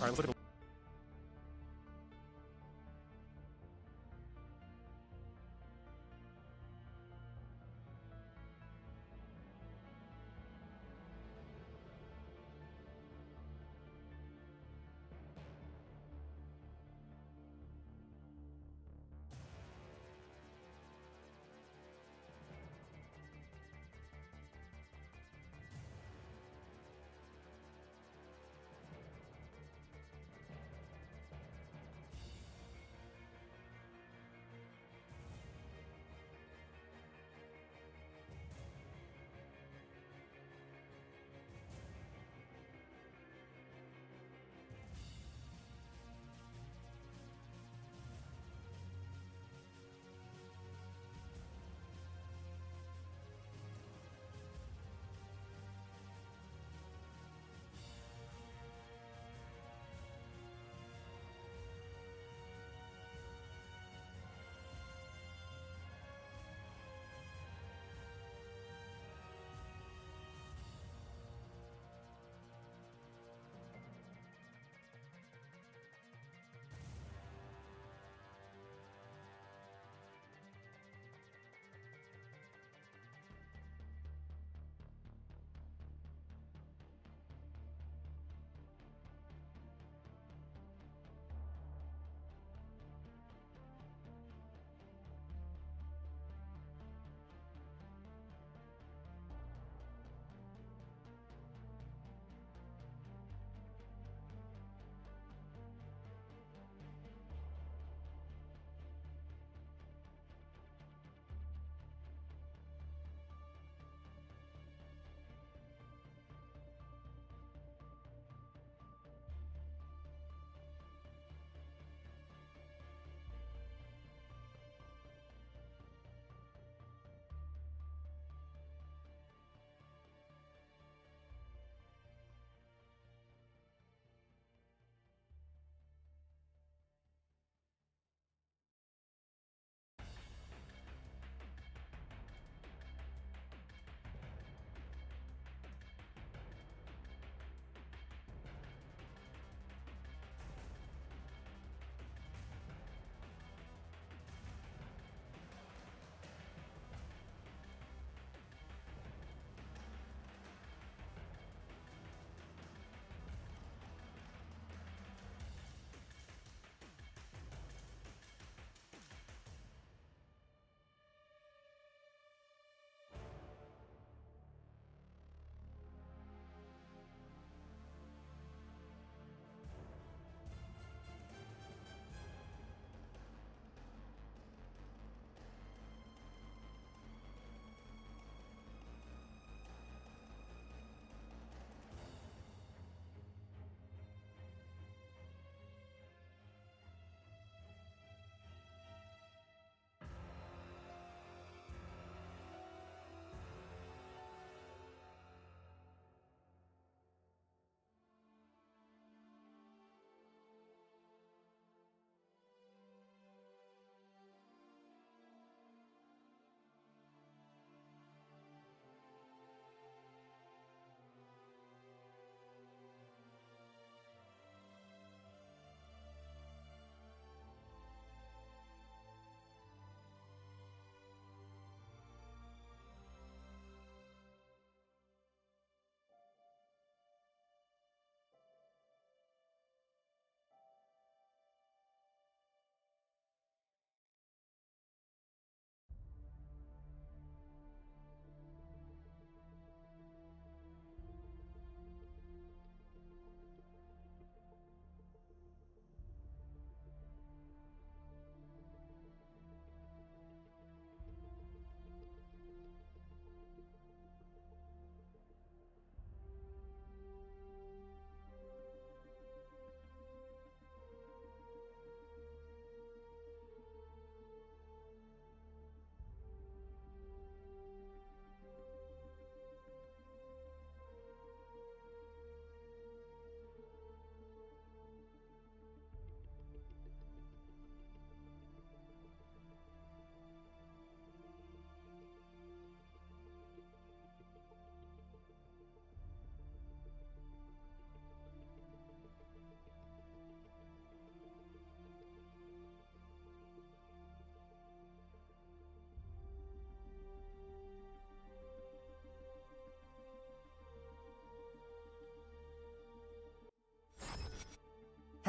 All right, let's look at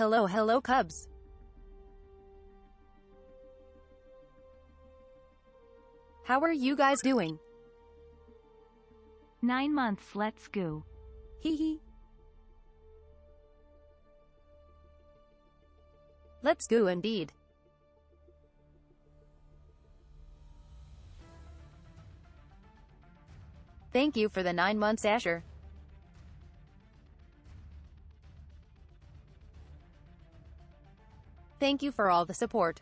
Hello, hello, Cubs. How are you guys doing? 9 months, let's go. Hee hee. Let's go indeed. Thank you for the 9 months, Asher. Thank you for all the support.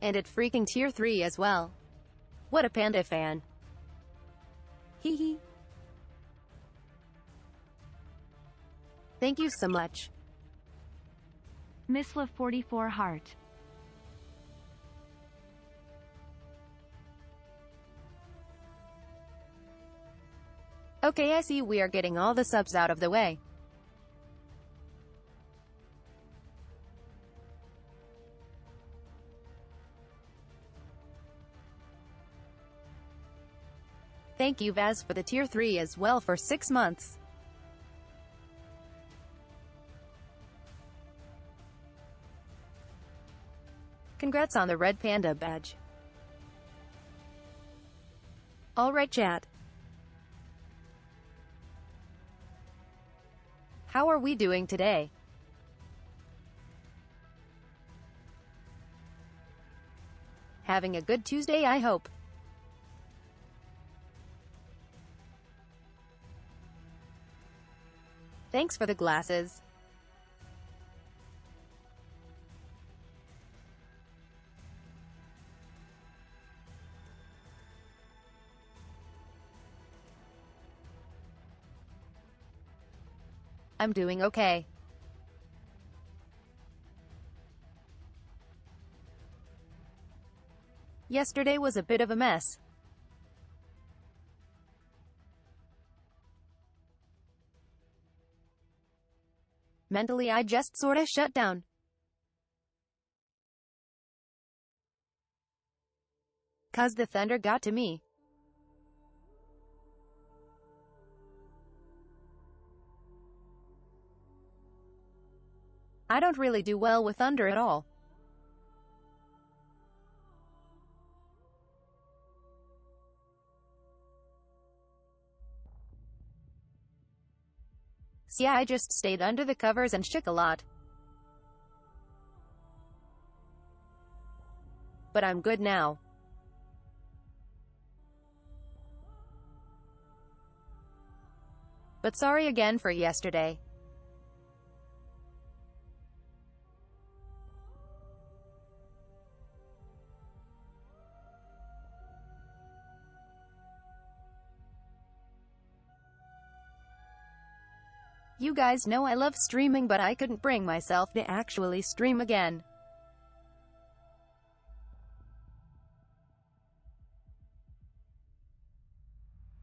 And at freaking tier 3 as well. What a Panda fan. Hee hee. Thank you so much. Misla 44 heart. Okay, I see we are getting all the subs out of the way. Thank you Vaz for the tier 3 as well for 6 months. Congrats on the Red Panda badge. Alright chat. How are we doing today? Having a good Tuesday, I hope. Thanks for the glasses. I'm doing okay. Yesterday was a bit of a mess. Mentally I just sorta shut down. Cause the thunder got to me. I don't really do well with thunder at all. So yeah, I just stayed under the covers and shook a lot. But I'm good now. But sorry again for yesterday. You guys know I love streaming, but I couldn't bring myself to actually stream again.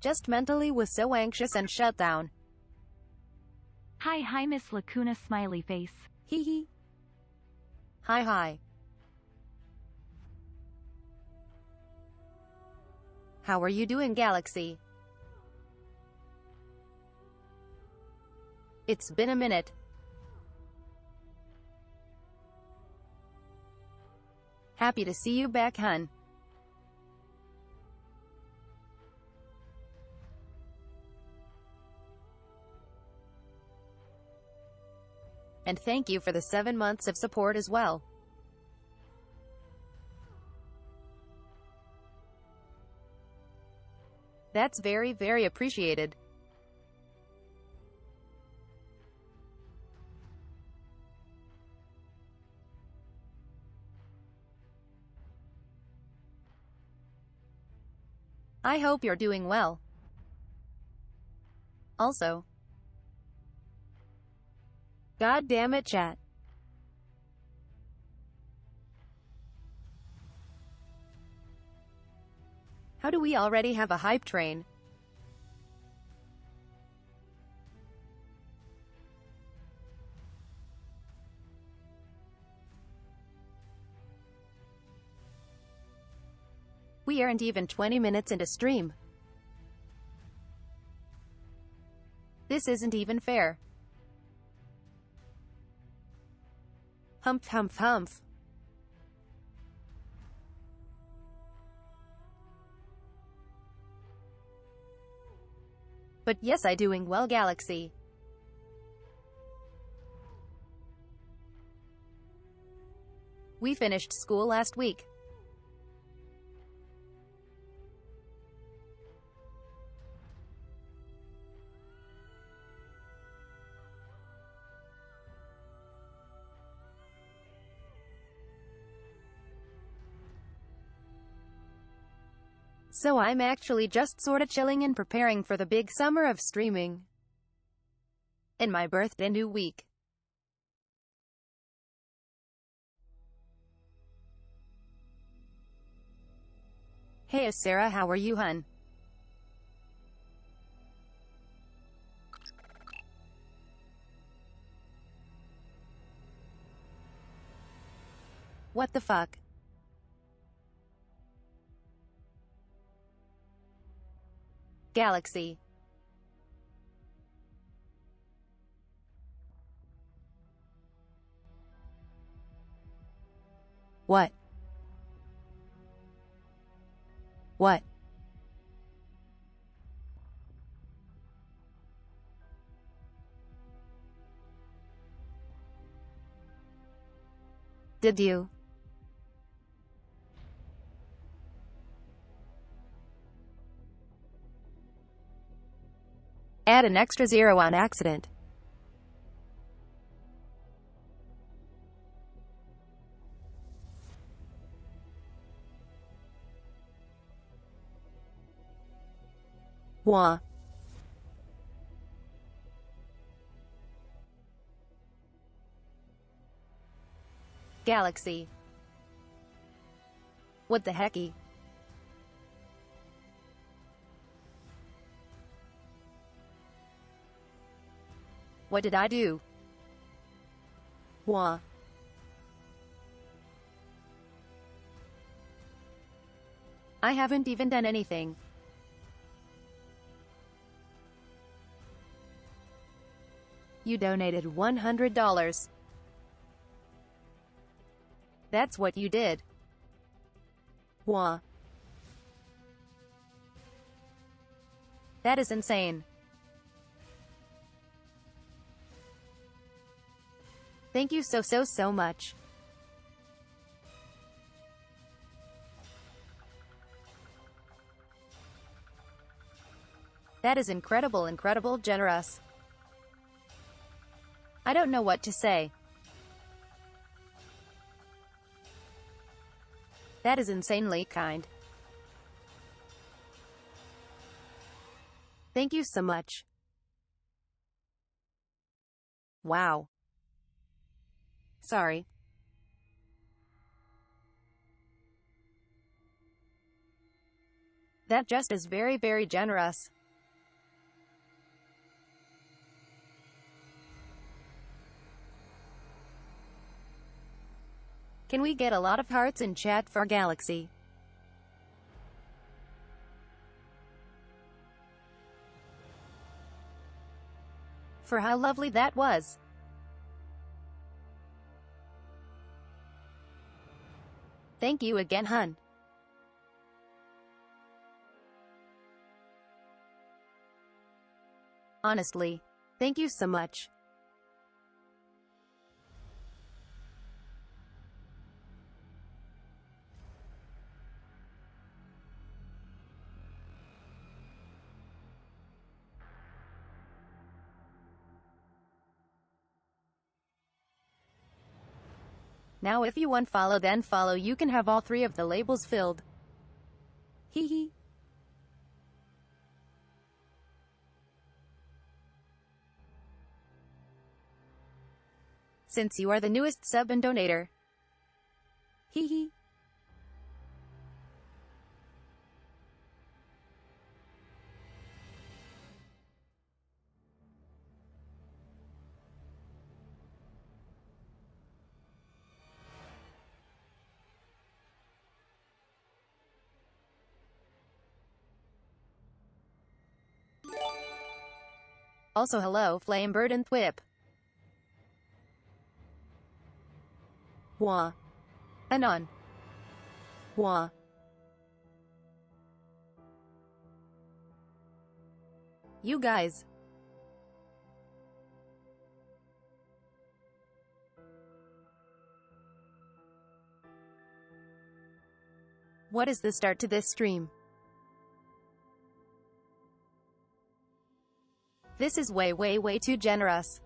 Just mentally was so anxious and shut down. Hi Miss Lacuna smiley face. Hee hee. Hi. How are you doing, Galaxy? It's been a minute. Happy to see you back, hun. And thank you for the 7 months of support as well. That's very, very appreciated. I hope you're doing well. Also, God damn it, chat. How do we already have a hype train? We aren't even 20 minutes into stream. This isn't even fair. Humph humph humph. But yes, I doing well, Galaxy. We finished school last week. So I'm actually just sorta chilling and preparing for the big summer of streaming. And my birthday new week. Hey Sarah, how are you, hun? What the fuck? Galaxy. What? What? Did you? Add an extra zero on accident. Wah. Galaxy. What the hecky? What did I do? Wah. I haven't even done anything. You donated $100. That's what you did. Wah. That is insane. Thank you so much. That is incredible generous. I don't know what to say. That is insanely kind. Thank you so much. Wow. Sorry. That just is very generous. Can we get a lot of hearts in chat for Galaxy? For how lovely that was. Thank you again, hun. Honestly, thank you so much. Now if you unfollow then follow, you can have all 3 of the labels filled. Hee hee. Since you are the newest sub and donator. Hee hee. Also hello Flamebird and Thwip. Wah. Anon. Wah. You guys. What is the start to this stream? This is way too generous.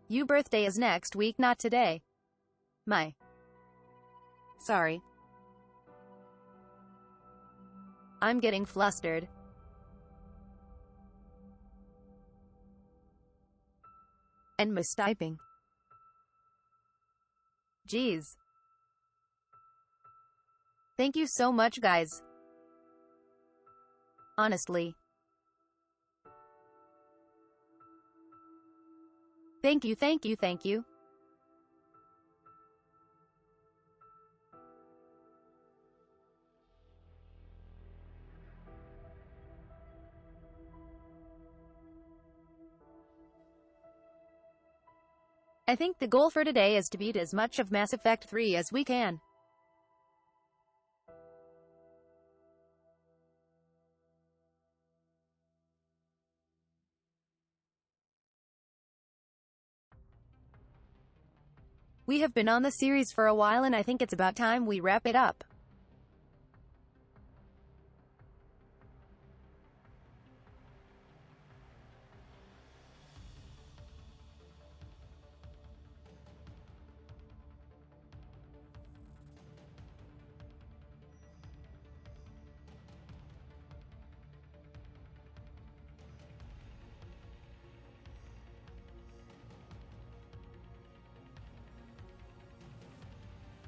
You birthday is next week, not today. My. Sorry. I'm getting flustered. And mistyping. Jeez. Thank you so much, guys. Honestly. Thank you. I think the goal for today is to beat as much of Mass Effect 3 as we can. We have been on the series for a while and I think it's about time we wrap it up.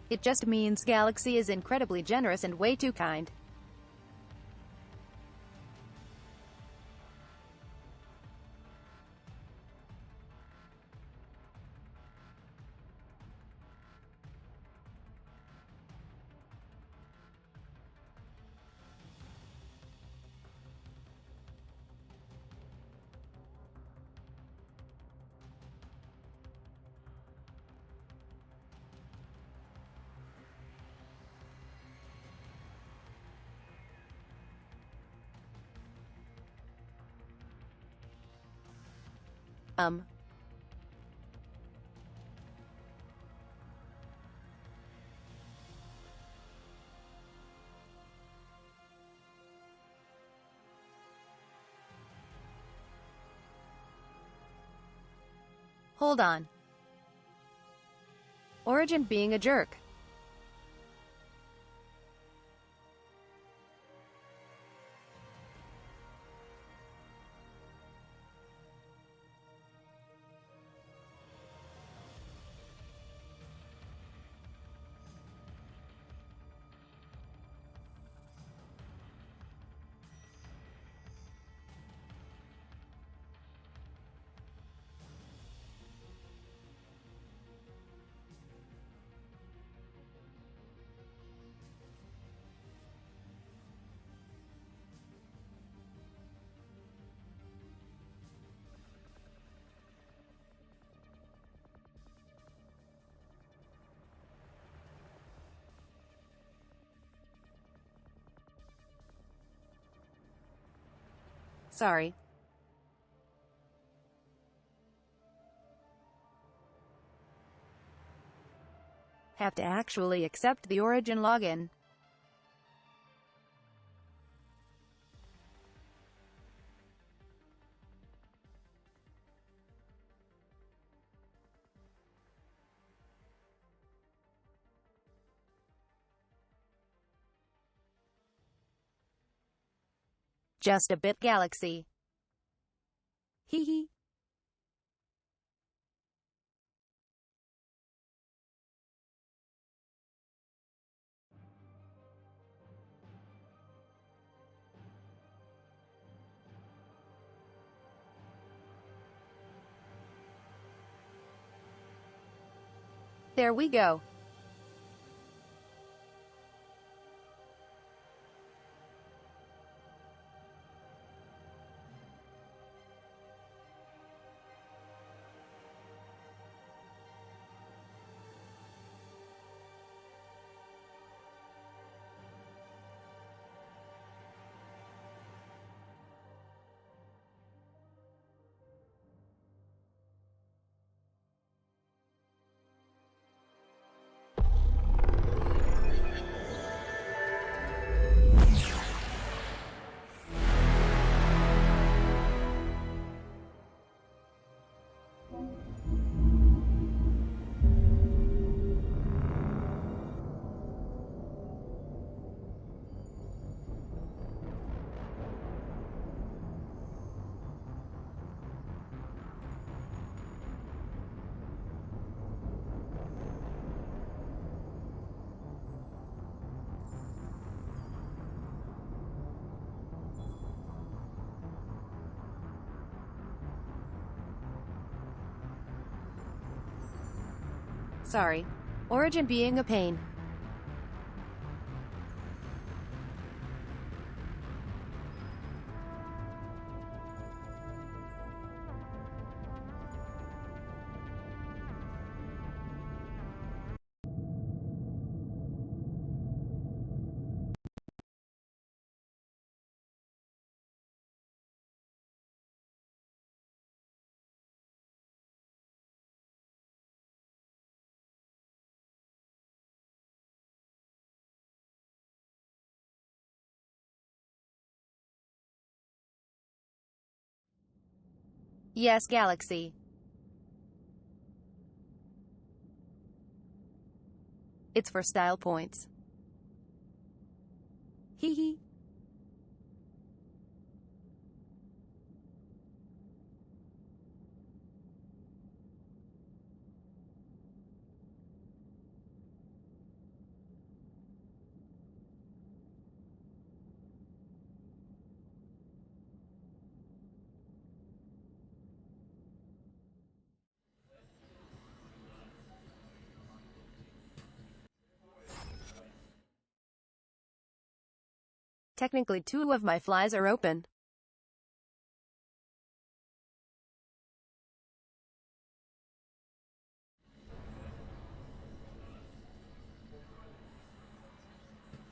It just means Galaxy is incredibly generous and way too kind. Hold on. Origin being a jerk. Sorry. Have to actually accept the Origin login. Just a bit Galaxy. Hee hee. There we go. Sorry. Origin being a pain. Yes, Galaxy. It's for style points. Hee hee. Technically, 2 of my flies are open.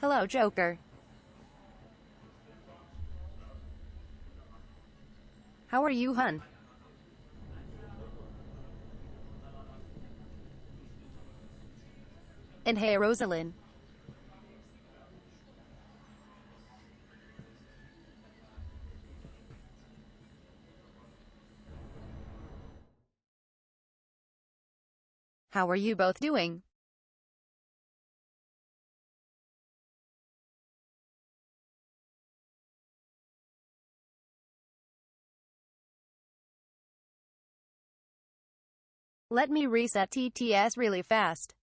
Hello, Joker. How are you, hun? And hey, Rosalind. How are you both doing? Let me reset TTS really fast.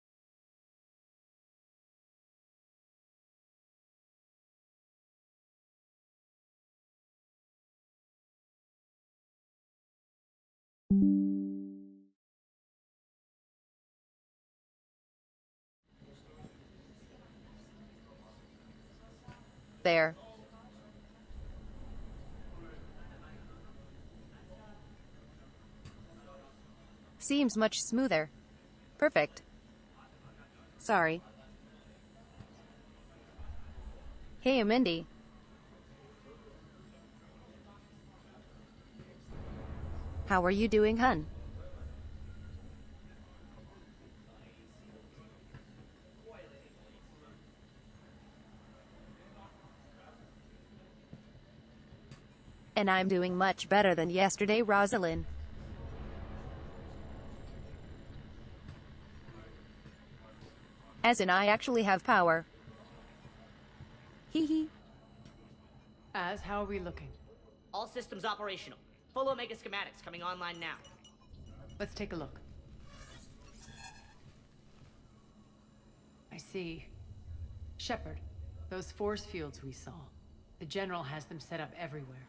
There. Seems much smoother. Perfect. Sorry. Hey, Mindy. How are you doing, hun? And I'm doing much better than yesterday, Rosalind. As in, I actually have power. Hee hee. How are we looking? All systems operational. Full Omega schematics coming online now. Let's take a look. I see. Shepard, those force fields we saw. The General has them set up everywhere.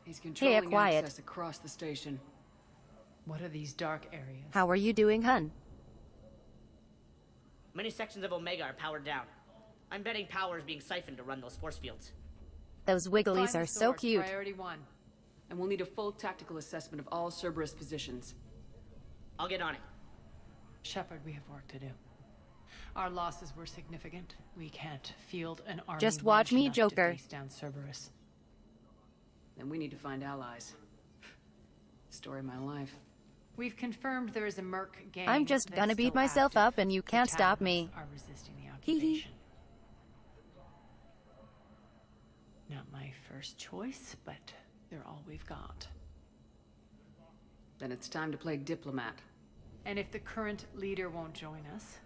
He's controlling quiet. access across the station. What are these dark areas? How are you doing, hun? Many sections of Omega are powered down. I'm betting power is being siphoned to run those force fields. Those wigglies Find are the so source, cute. Priority 1. And we'll need a full tactical assessment of all Cerberus positions. I'll get on it. Shepard, we have work to do. Our losses were significant. We can't field an army Just watch large me, enough Joker. to face down Cerberus. Then we need to find allies. Story of my life. We've confirmed there is a Merc gang. I'm just that's gonna beat still myself active. up and you The can't stop Taverners me. Are resisting the Hee hee. occupation. Not my first choice, but they're all we've got. Then it's time to play diplomat. And if the current leader won't join us,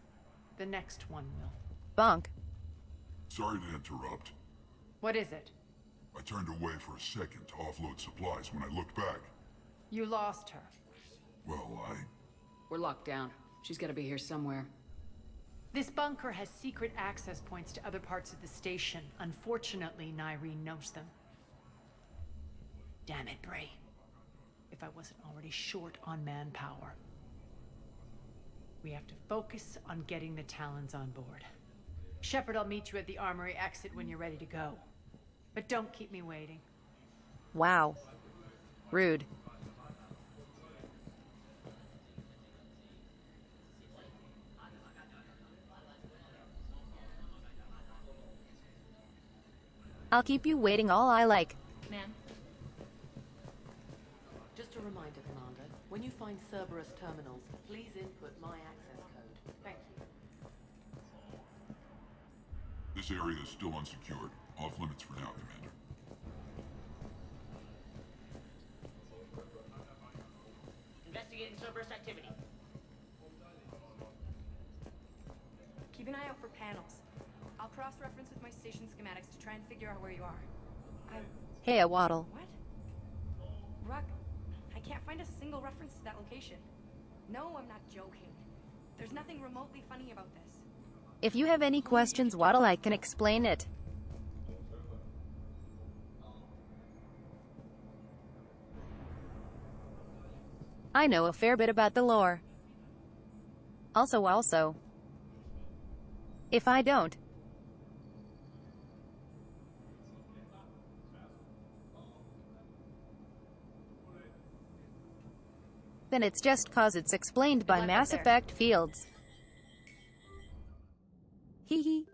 the next one will. Bonk. Sorry to interrupt. What is it? I turned away for a second to offload supplies when I looked back. You lost her. Well, We're locked down. She's gotta be here somewhere. This bunker has secret access points to other parts of the station. Unfortunately, Nyreen knows them. Damn it, Bray. If I wasn't already short on manpower. We have to focus on getting the Talons on board. Shepard, I'll meet you at the armory exit when you're ready to go. But don't keep me waiting. Wow. Rude. I'll keep you waiting all I like. Ma'am? Just a reminder, Commander. When you find Cerberus terminals, please input my access code. Thank you. This area is still unsecured. Off limits for now, Commander. Investigating Cerberus activity. Keep an eye out for panels. I'll cross-reference with my station schematics to try and figure out where you are. Hey, a waddle. What? Ruck, I can't find a single reference to that location. No, I'm not joking. There's nothing remotely funny about this. If you have any questions, Waddle, I can explain it. I know a fair bit about the lore. Also. If I don't, then it's just cause it's explained by Mass Effect fields. Hee hee.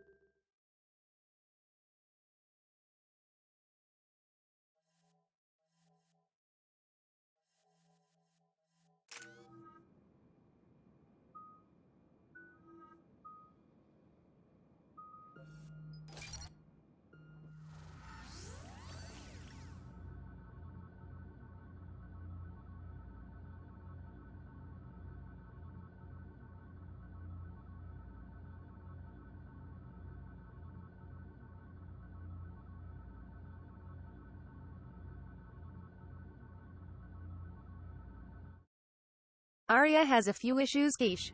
Arya has a few issues, Keish.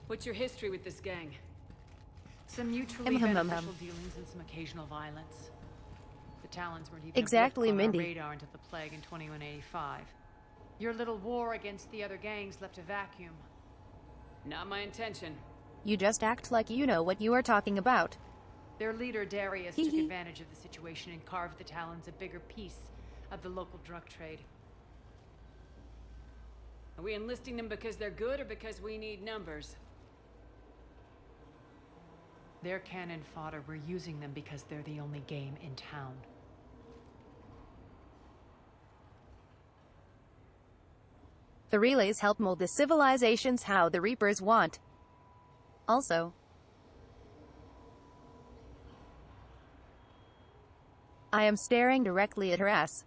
What's your history with this gang? Some mutually beneficial dealings and some occasional violence. The Talons weren't even Exactly, a blip on Mindy. our radar until the plague in 2185. Your little war against the other gangs left a vacuum. Not my intention. You just act like you know what you are talking about. Their leader, Darius, took advantage of the situation and carved the Talons a bigger piece of the local drug trade. Are we enlisting them because they're good or because we need numbers? They're cannon fodder. We're using them because they're the only game in town. The relays help mold the civilizations how the Reapers want. Also, I am staring directly at her ass.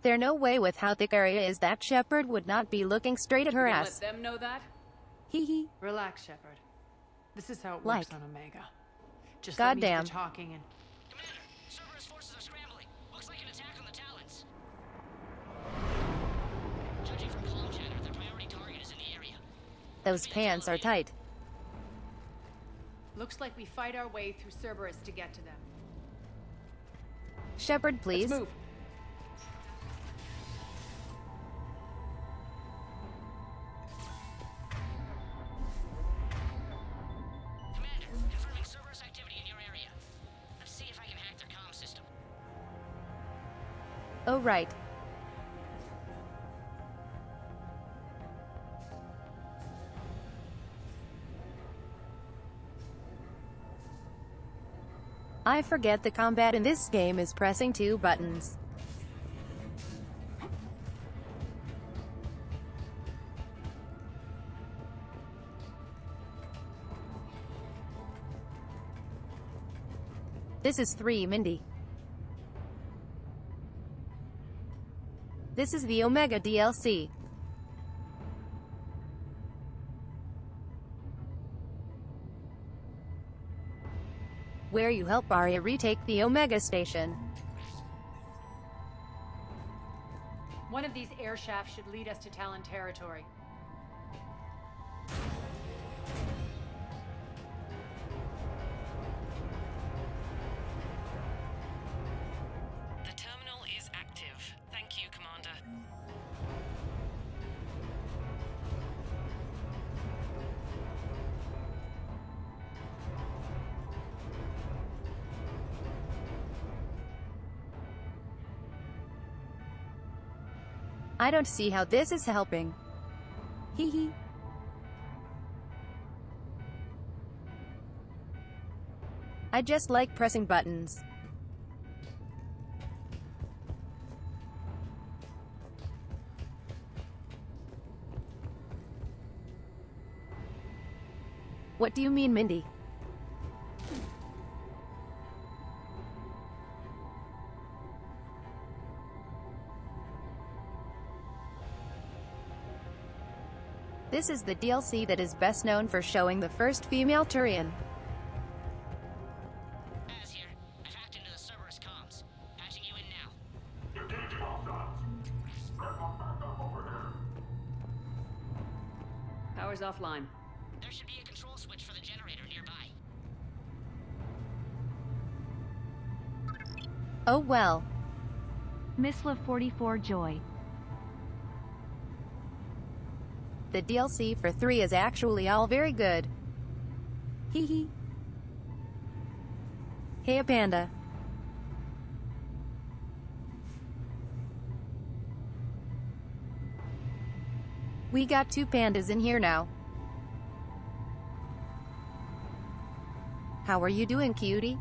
There's no way with how thick area is that Shepard would not be looking straight at her ass. Let them know that? Hee hee. Relax, Shepard. This is how it Like. works on Omega. Just let me do Goddamn. the talking and... Commander, Cerberus forces are scrambling. Looks like an attack on the Talons. Judging from comm chatter, their priority target is in the area. Those pants are tight. Looks like we fight our way through Cerberus to get to them. Shepard, please. Let's move. Commander, confirming Cerberus activity in your area. Let's see if I can hack their comm system. Oh right. I forget the combat in this game is pressing 2 buttons. This is 3, Mindy. This is the Omega DLC. Where you help Arya retake the Omega Station. One of these air shafts should lead us to Talon territory. The terminal is active. Thank you, Commander. I don't see how this is helping. Hee hee. I just like pressing buttons. What do you mean, Mindy? This is the DLC that is best known for showing the first female Turian. Az here. I've hacked into the Cerberus comms. Patching you in now. Power's offline. There should be a control switch for the generator nearby. Oh well. Misla 44 Joy. The DLC for 3 is actually all very good. Hee hee. Hey Panda. We got 2 pandas in here now. How are you doing, cutie?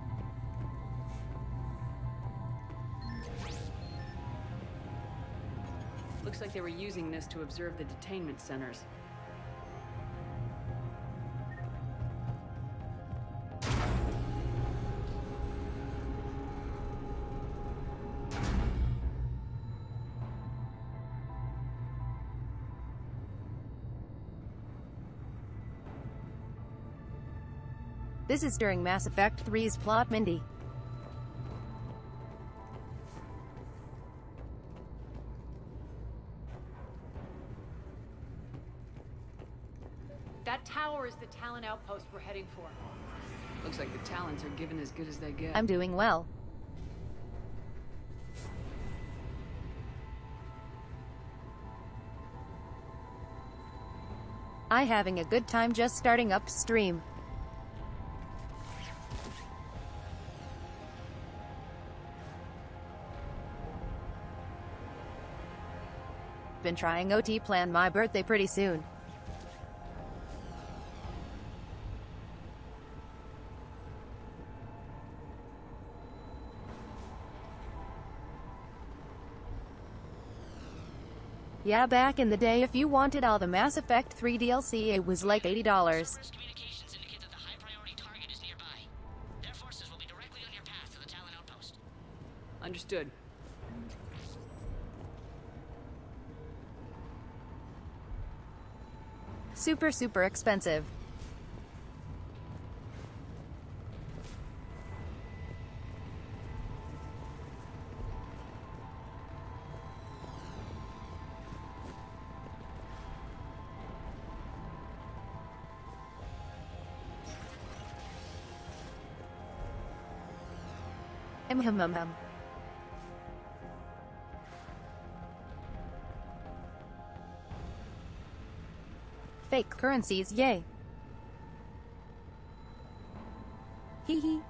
Looks like they were using this to observe the detainment centers. This is during Mass Effect 3's plot, Mindy. That tower is the Talon outpost we're heading for. Looks like the Talons are given as good as they get. I'm doing well. I having a good time just starting up stream. Been trying OT plan my birthday pretty soon. Yeah, back in the day if you wanted all the Mass Effect 3 DLC it was like $80. Cerberus communications indicate that the high-priority target is nearby. Their forces will be directly on your path to the Talon outpost. Understood. Super expensive. Hum. Fake currencies, yay. Hee hee.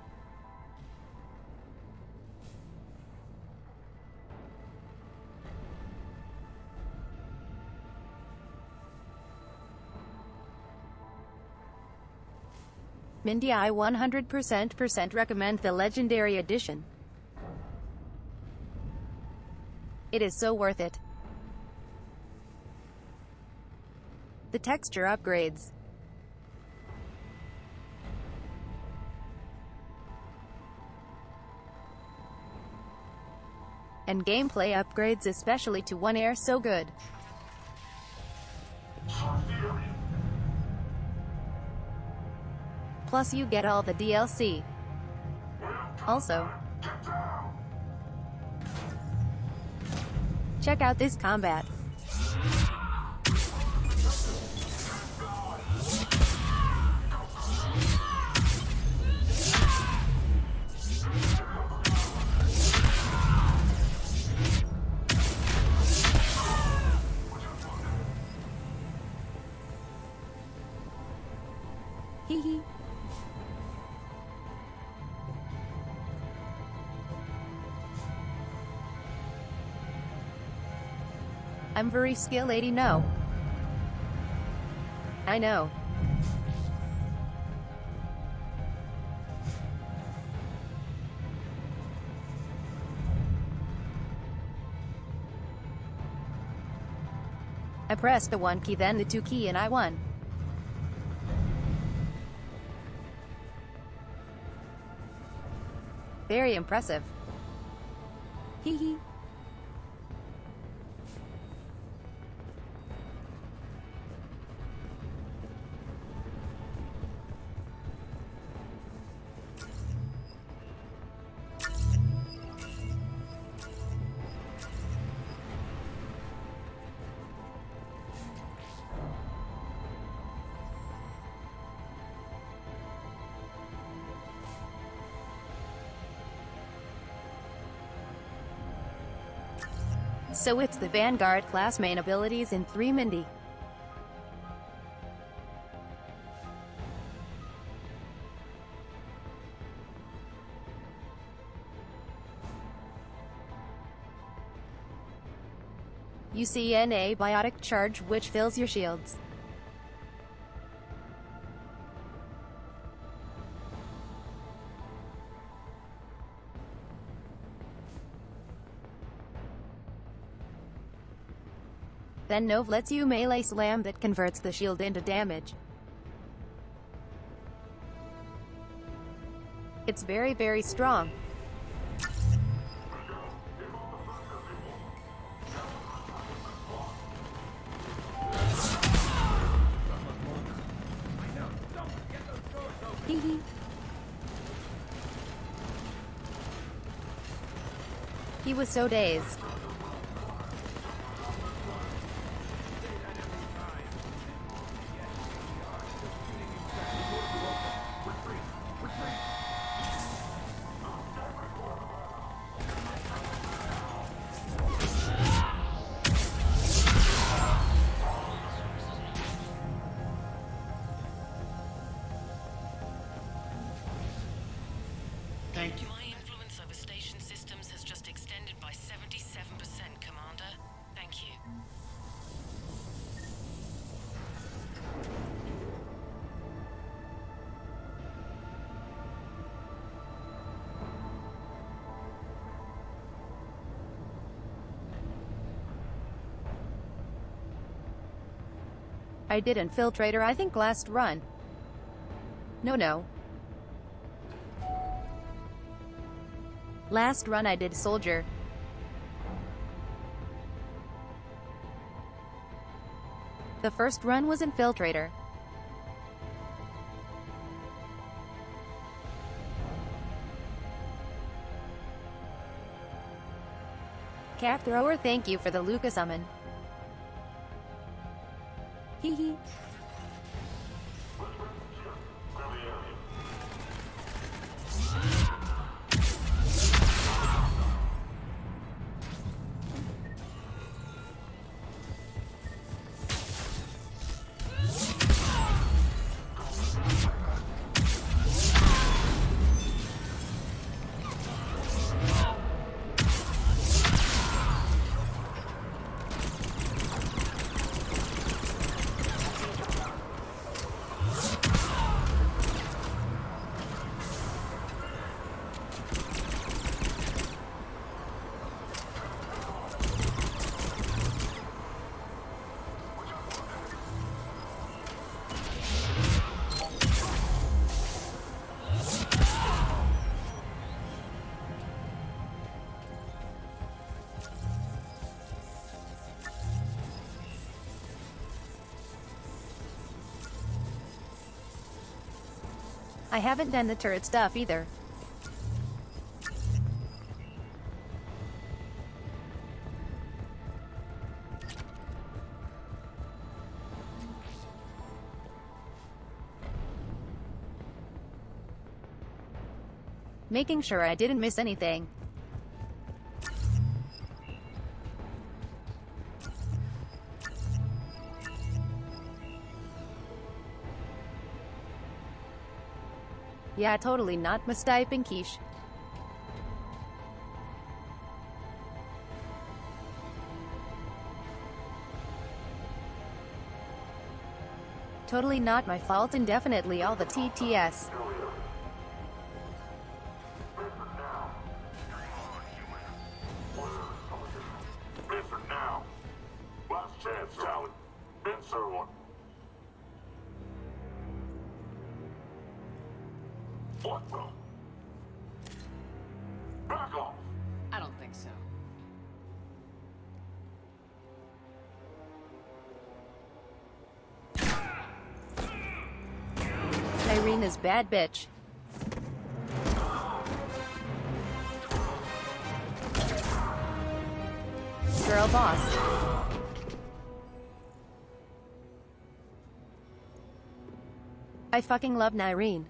Mindy, I 100% recommend the Legendary Edition. It is so worth it. The texture upgrades. And gameplay upgrades, especially to One Air, so good. Plus you get all the DLC. Check out this combat. Hee hee. I'm very skill lady, no. I know. I pressed the 1 key then the 2 key and I won. Very impressive. Hee hee. So it's the Vanguard class main abilities in 3 Mindy. You see an abiotic charge which fills your shields. Then Nov lets you melee slam that converts the shield into damage. It's very, very strong. Hee hee. He was so dazed. Thank you. My influence over station systems has just extended by 77%, Commander. Thank you. I did Infiltrator, I think last run. No. Last run I did Soldier. The first run was Infiltrator. Cat Thrower, thank you for the Luca summon. Hee hee. I haven't done the turret stuff either. making sure I didn't miss anything. Yeah, totally not mistyping quiche. Totally not my fault, and definitely all the TTS. Listen now. Last chance, Talon. Answer one. What the? Back off. I don't think so. Irina's bad bitch. Girl boss. I fucking love Nyreen.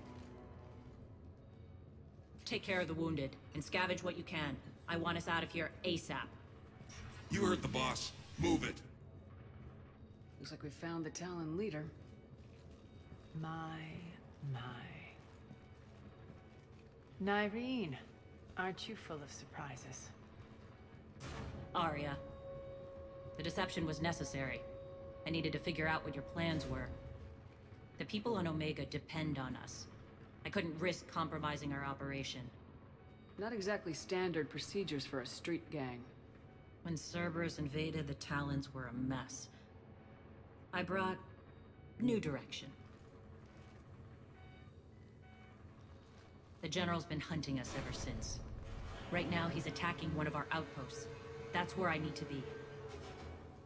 Take care of the wounded, and scavenge what you can. I want us out of here ASAP. You heard the boss. Move it. Looks like we found the Talon leader. My. Nyreen, aren't you full of surprises? Arya. The deception was necessary. I needed to figure out what your plans were. The people on Omega depend on us. I couldn't risk compromising our operation. Not exactly standard procedures for a street gang. When Cerberus invaded, the Talons were a mess. I brought new direction. The General's been hunting us ever since. Right now, he's attacking one of our outposts. That's where I need to be.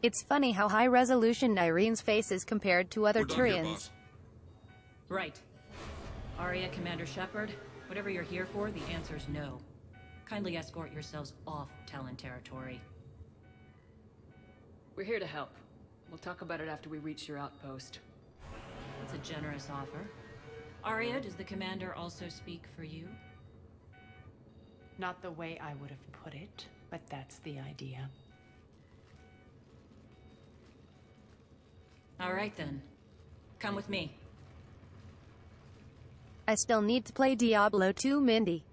It's funny how high-resolution Nyreen's face is compared to other We're done here, Turians. boss. Right. Arya, Commander Shepard, whatever you're here for, the answer's no. Kindly escort yourselves off Talon territory. We're here to help. We'll talk about it after we reach your outpost. It's a generous offer. Arya, does the Commander also speak for you? Not the way I would have put it, but that's the idea. All right then. Come with me. I still need to play Diablo 2, Mindy.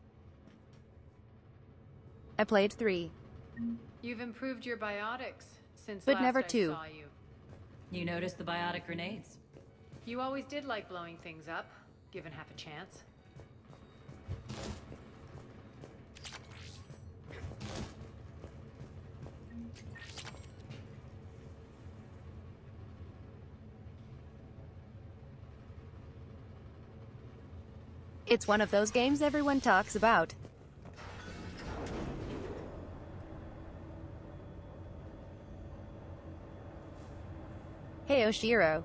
I played 3. You've improved your biotics since But last never I 2. saw you. You noticed the biotic grenades? You always did like blowing things up, given half a chance. It's one of those games everyone talks about. Hey Oshiro.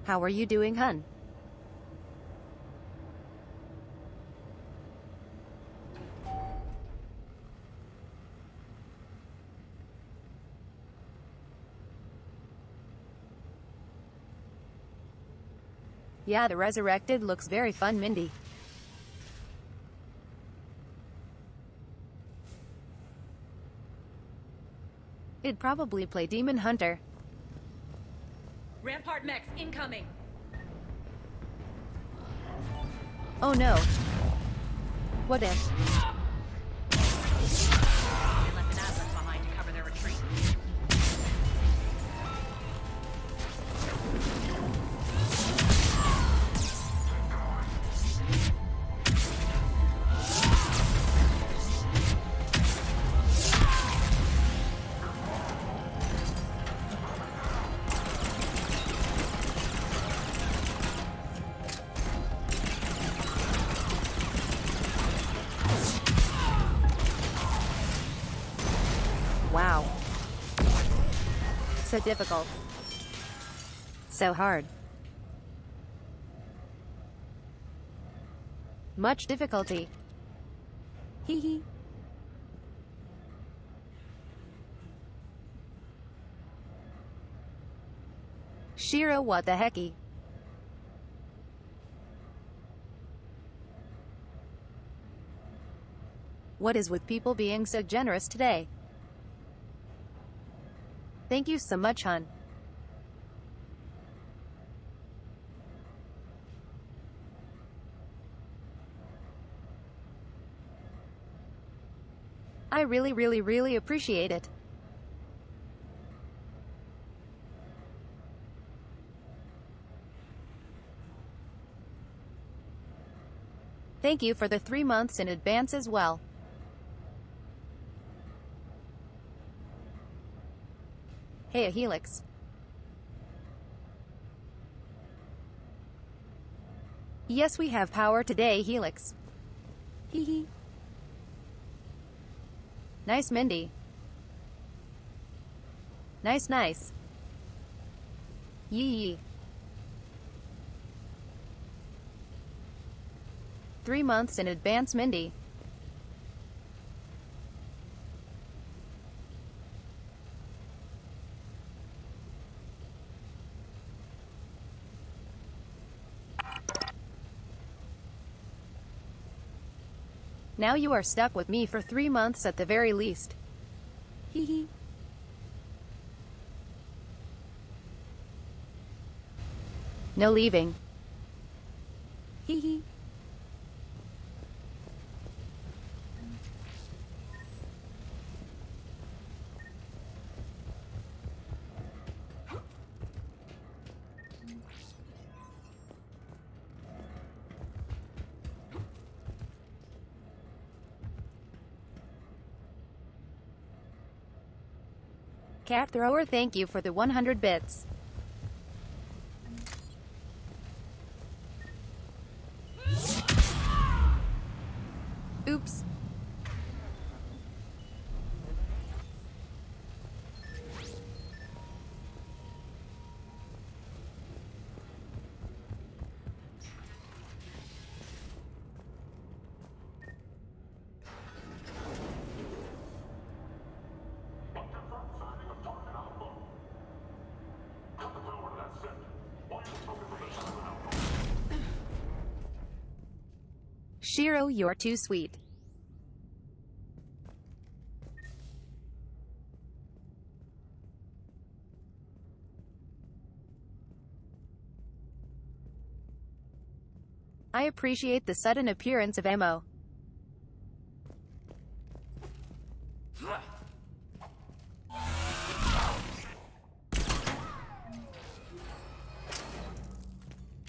How are you doing, hun? Yeah, the Resurrected looks very fun, Mindy. It'd probably play Demon Hunter. Rampart mechs incoming! Oh no. What if? They left an Atlas behind to cover their retreat. Wow. So difficult. So hard. Much difficulty. Hee hee. Shiro, what the hecky? What is with people being so generous today? Thank you so much, hon. I really appreciate it. Thank you for the 3 months in advance as well. Hey, a Helix. Yes, we have power today, Helix. Hee hee. Nice, Mindy. Nice. Yee. 3 months in advance, Mindy. Now you are stuck with me for 3 months at the very least. Hee hee. No leaving. Hee hee. Cat Thrower, thank you for the 100 bits. Oops. Shiro, you're too sweet. I appreciate the sudden appearance of ammo.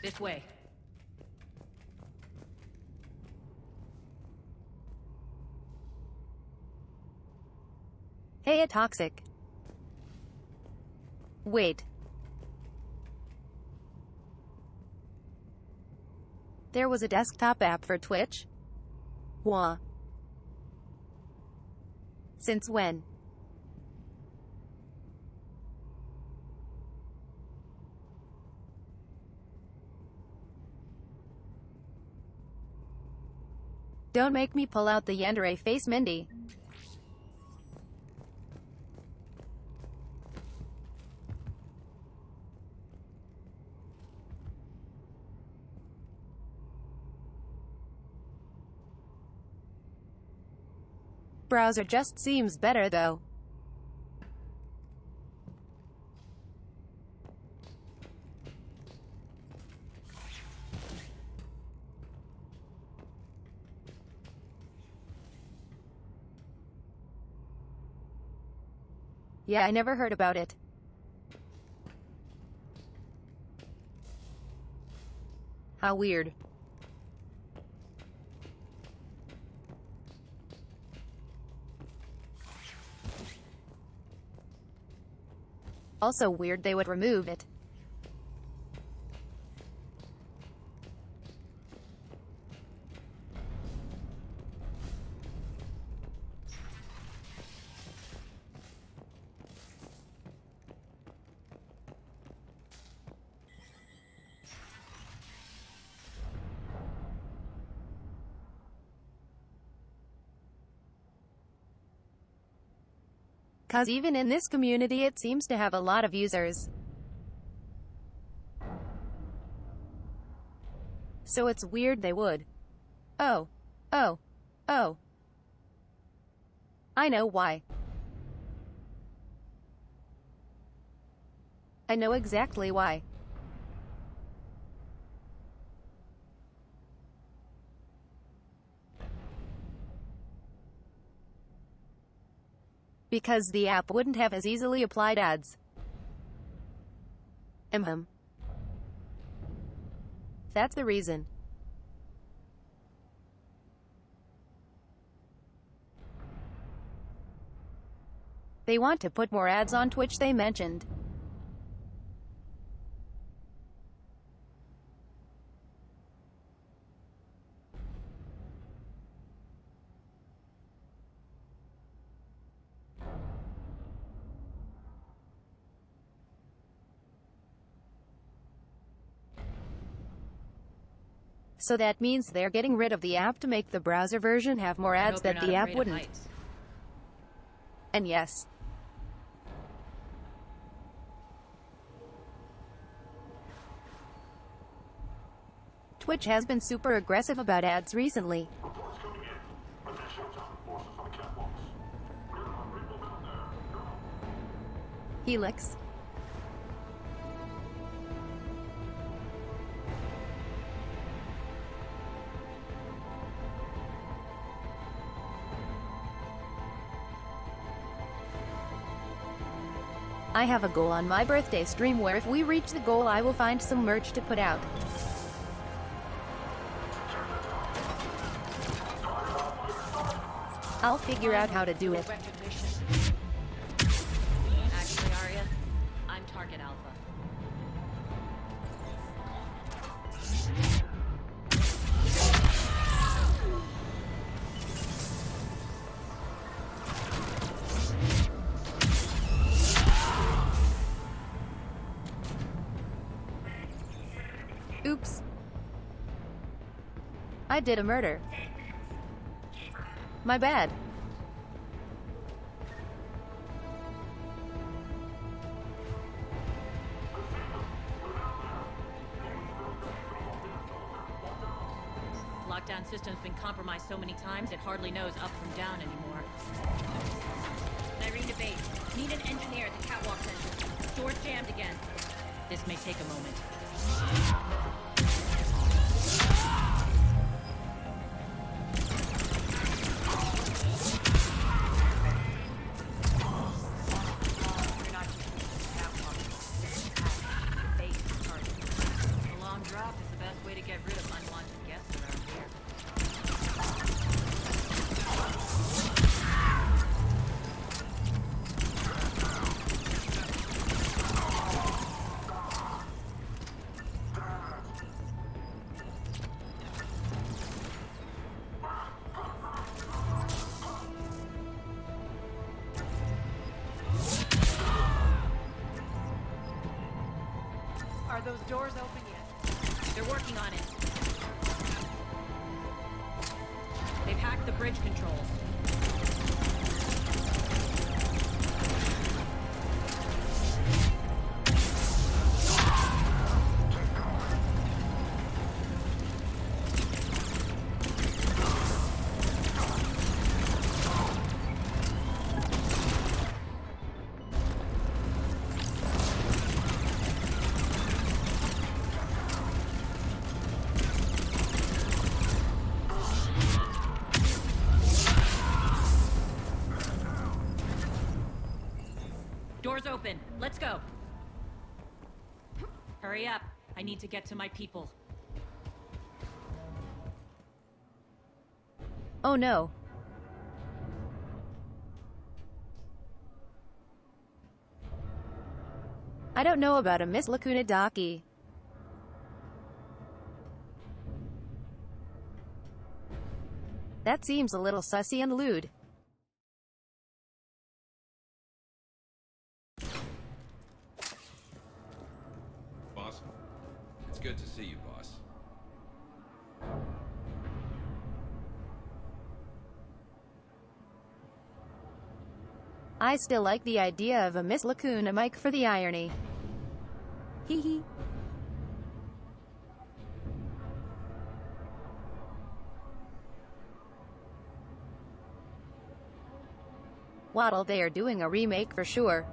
This way. Hey, a toxic. Wait. There was a desktop app for Twitch? Wah. Since when? Don't make me pull out the yandere face, Mindy. Browser just seems better though. Yeah, I never heard about it. How weird. Also weird they would remove it. Cause even in this community it seems to have a lot of users. So it's weird they would. Oh. I know why. I know exactly why. Because the app wouldn't have as easily applied ads. That's the reason. They want to put more ads on Twitch, they mentioned. So that means they're getting rid of the app to make the browser version have more ads that the app wouldn't. And yes. Twitch has been super aggressive about ads recently. Helix. I have a goal on my birthday stream where if we reach the goal I will find some merch to put out. I'll figure out how to do it. Actually, Arya, I'm target alpha. Oops. I did a murder. My bad. Lockdown system's been compromised so many times it hardly knows up from down anymore. Irene to base. Need an engineer at the catwalk center. Door's jammed again. This may take a moment. A long drop is the best way to get rid of unwanted guests around here. Are those doors open yet? They're working on it. They've hacked the bridge controls. Doors open. Let's go. Hurry up. I need to get to my people. Oh no. I don't know about a Miss Lacuna Daki. That seems a little sussy and lewd. Boss? It's good to see you, boss. I still like the idea of a Miss Lacuna mic for the irony. Hee hee. Waddle, they are doing a remake for sure.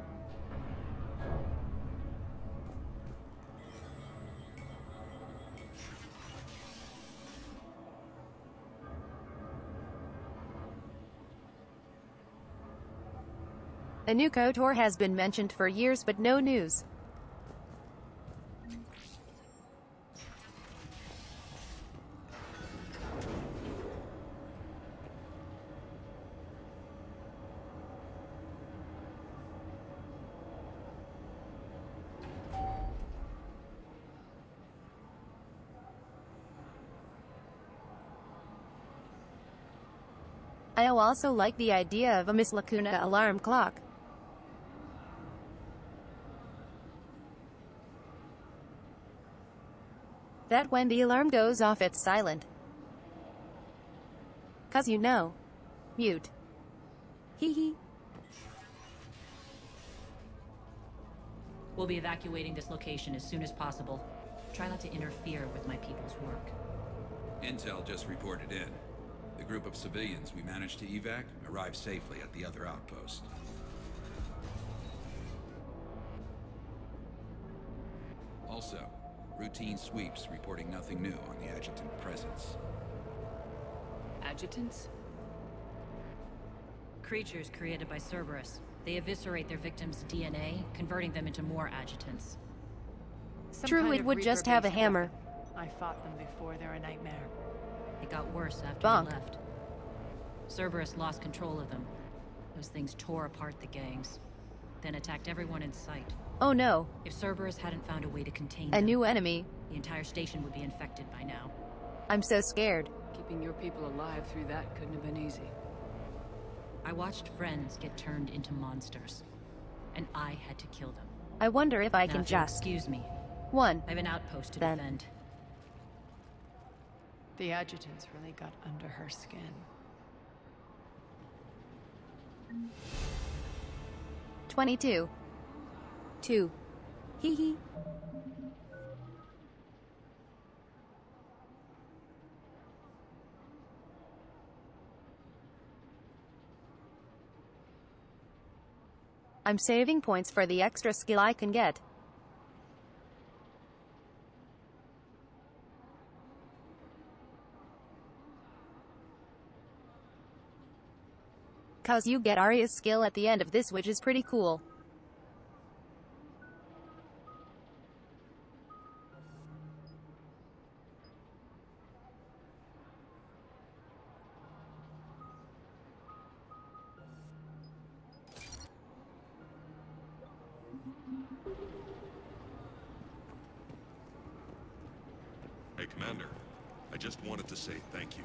A new KOTOR has been mentioned for years but no news. I also like the idea of a Miss Lacuna alarm clock. That when the alarm goes off it's silent. 'Cause you know. Mute. Hee hee. We'll be evacuating this location as soon as possible. Try not to interfere with my people's work. Intel just reported in. The group of civilians we managed to evac arrived safely at the other outpost. Also, routine sweeps reporting nothing new on the adjutant presence. Adjutants? Creatures created by Cerberus. They eviscerate their victims' DNA, converting them into more adjutants. Some True, kind it of would just have a Reaper-based hammer. weapon. I fought them before, they're a nightmare. It got worse after Bonk. we left. Cerberus lost control of them. Those things tore apart the gangs, then attacked everyone in sight. Oh no. If Cerberus hadn't found a way to contain A them, new enemy. the entire station would be infected by now. I'm so scared. Keeping your people alive through that couldn't have been easy. I watched friends get turned into monsters, and I had to kill them. I wonder if I Now, can if you'll just. excuse me. One. I have an outpost to Then. defend. The adjutants really got under her skin. 22. 2. Hee hee. I'm saving points for the extra skill I can get. Cause you get Arya's skill at the end of this, which is pretty cool. Hey, Commander. I just wanted to say thank you.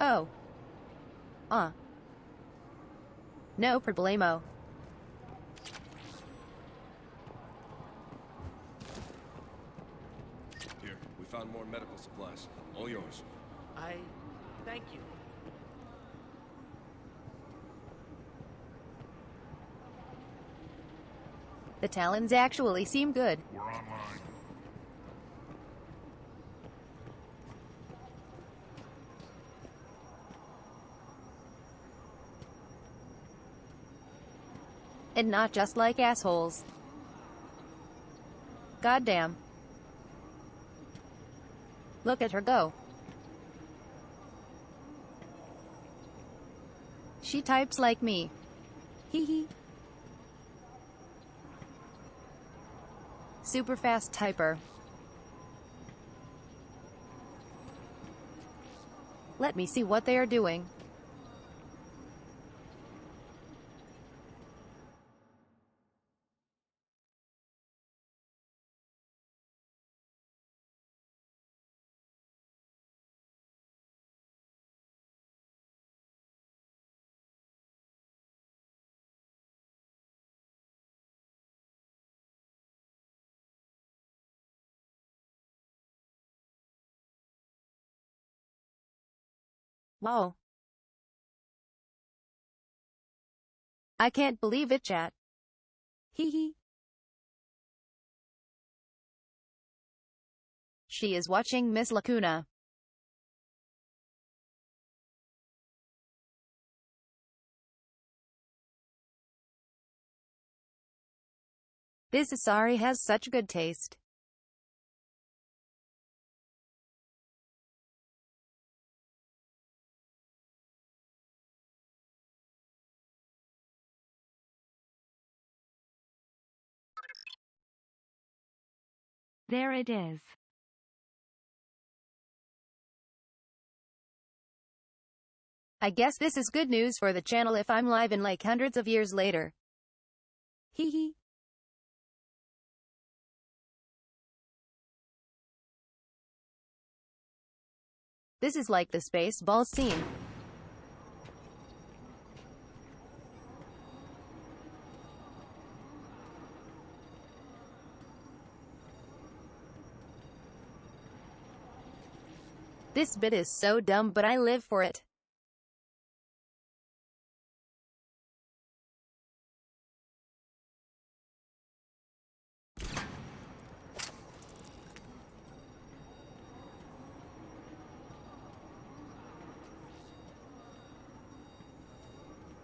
Oh. No problemo. Here, we found more medical supplies. All yours. Thank you. The Talons actually seem good. We're online. And not just like assholes. Goddamn. Look at her go. She types like me. Hee hee. Super fast typer. Let me see what they are doing. Wow. I can't believe it, chat. Hee hee. She is watching Miss Lacuna. This Asari has such good taste. There it is. I guess this is good news for the channel if I'm live in like hundreds of years later. Hee hee. This is like the Spaceball scene. This bit is so dumb, but I live for it.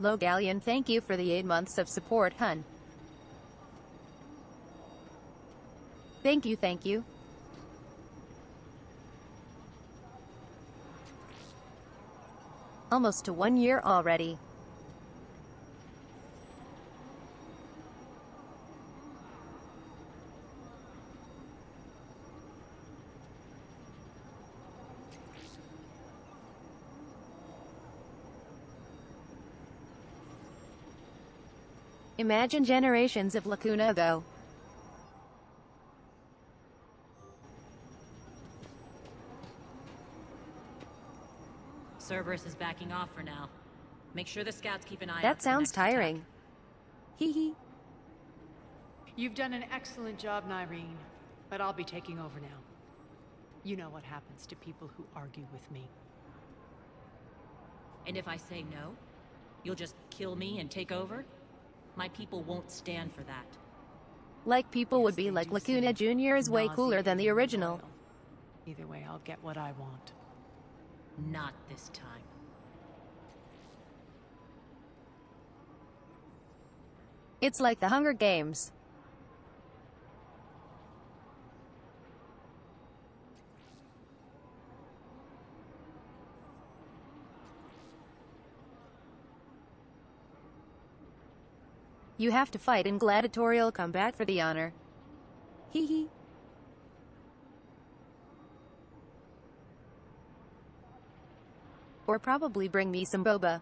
Logallion, thank you for the 8 months of support, hun. Thank you, thank you. Almost to 1 year already. Imagine generations of Lacuna ago. Cerberus is backing off for now. Make sure the scouts keep an eye out. That for the sounds next tiring. attack. Hee hee. You've done an excellent job, Nyreen, but I'll be taking over now. You know what happens to people who argue with me. And if I say no, you'll just kill me and take over? My people won't stand for that. Like people would Yes, be they like do Lacuna seem Jr. is way cooler than the nauseatingly original. loyal. Either way, I'll get what I want. Not this time. It's like the Hunger Games. You have to fight in gladiatorial combat for the honor. Hee hee. Or probably bring me some boba.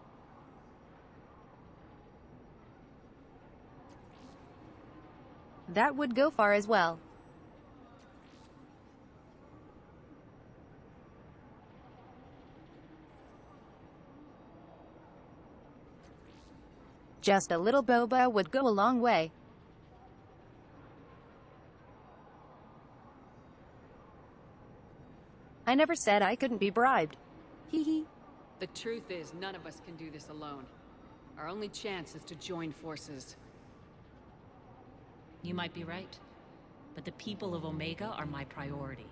That would go far as well. Just a little boba would go a long way. I never said I couldn't be bribed. Hee hee. The truth is, none of us can do this alone. Our only chance is to join forces. You might be right. But the people of Omega are my priority.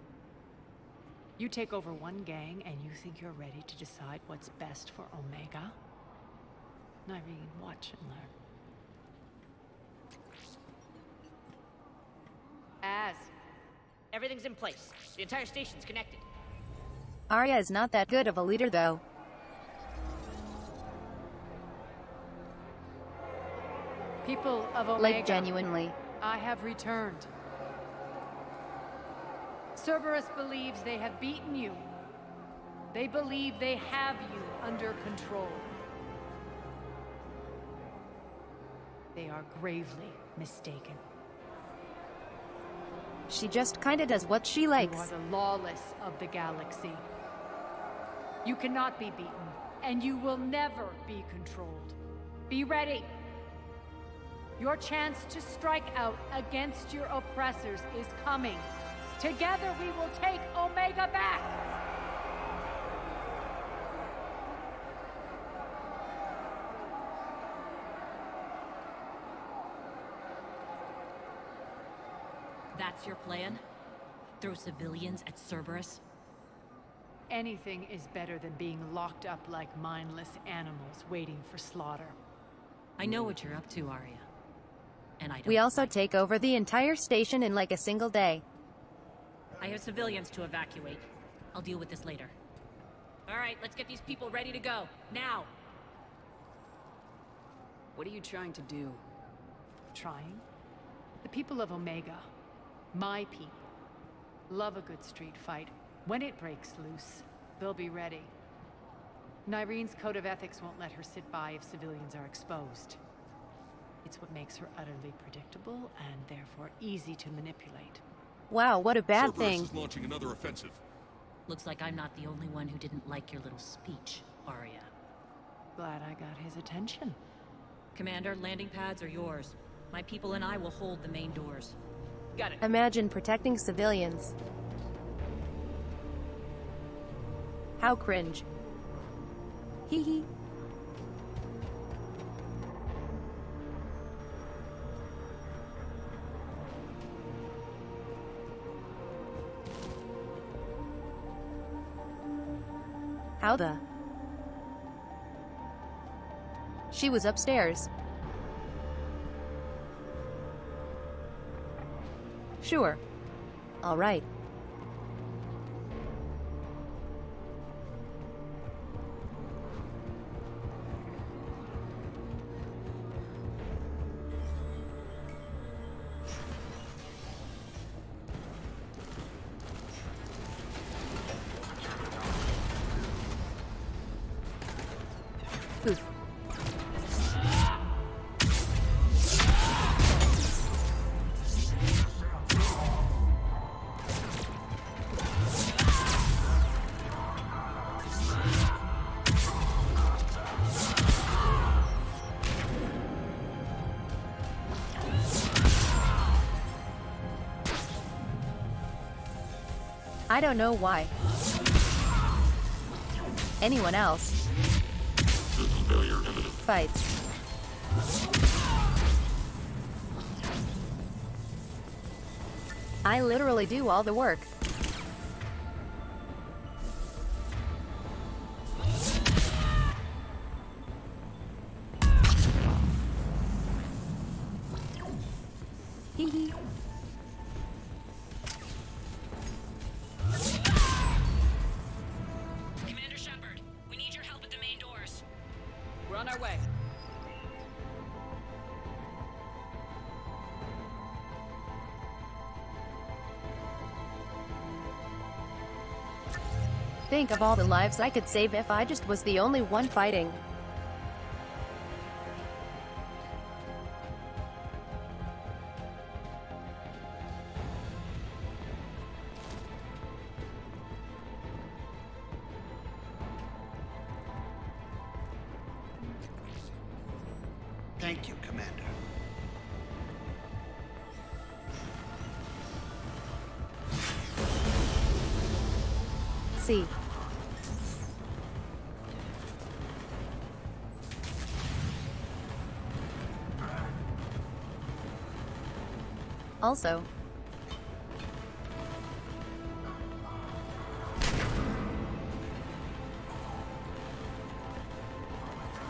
You take over one gang and you think you're ready to decide what's best for Omega? Nyreen, watch and learn. Everything's in place. The entire station's connected. Arya is not that good of a leader, though. People of Omega, Like, genuinely. I have returned. Cerberus believes they have beaten you. They believe they have you under control. They are gravely mistaken. She just kinda does what she likes. You are the lawless of the galaxy. You cannot be beaten, and you will never be controlled. Be ready. Your chance to strike out against your oppressors is coming. Together we will take Omega back! That's your plan? Throw civilians at Cerberus? Anything is better than being locked up like mindless animals waiting for slaughter. I know what you're up to, Arya. and I don't We also like it. take over the entire station in like a single day. I have civilians to evacuate. I'll deal with this later. All right, let's get these people ready to go. Now! What are you trying to do? Trying? The people of Omega, my people, love a good street fight. When it breaks loose, they'll be ready. Nyrene's code of ethics won't let her sit by if civilians are exposed. It's what makes her utterly predictable and therefore easy to manipulate. Wow, what a bad Cerberus thing. is launching another offensive. Looks like I'm not the only one who didn't like your little speech, Arya. Glad I got his attention. Commander, landing pads are yours. My people and I will hold the main doors. Got it. Imagine protecting civilians. How cringe. Hee hee. How the? She was upstairs. Sure. All right. Poof. I don't know why. Anyone else? Fights. I literally do all the work. Hee hee. Commander Shepard, we need your help at the main doors. We're on our way. Think of all the lives I could save if I just was the only one fighting. Thank you, Commander. See. Also,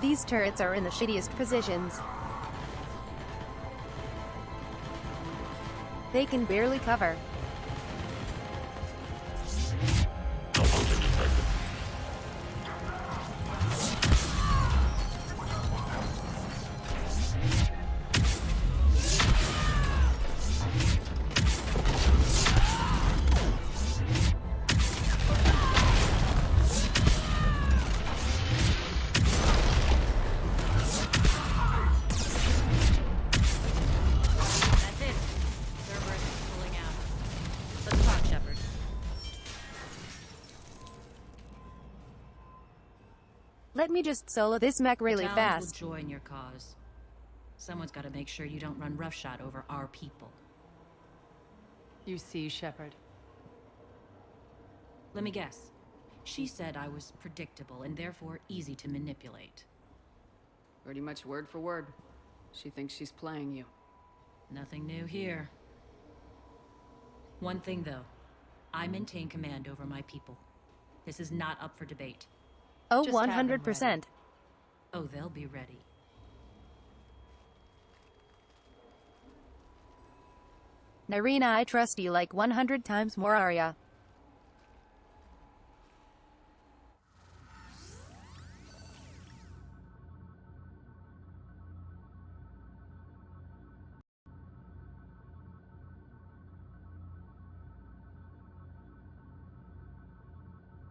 these turrets are in the shittiest positions. They can barely cover. That's it. Cerberus is pulling out. Let's talk, Shepard. Let me just solo this mech really Talons fast. will join your cause. Someone's got to make sure you don't run roughshod over our people. You see, Shepard. Let me guess. She said I was predictable and therefore easy to manipulate. Pretty much word for word. She thinks she's playing you. Nothing new here. One thing, though. I maintain command over my people. This is not up for debate. Oh, Just have them 100%. Oh, they'll be ready. Narina, I trust you like 100 times more, Arya.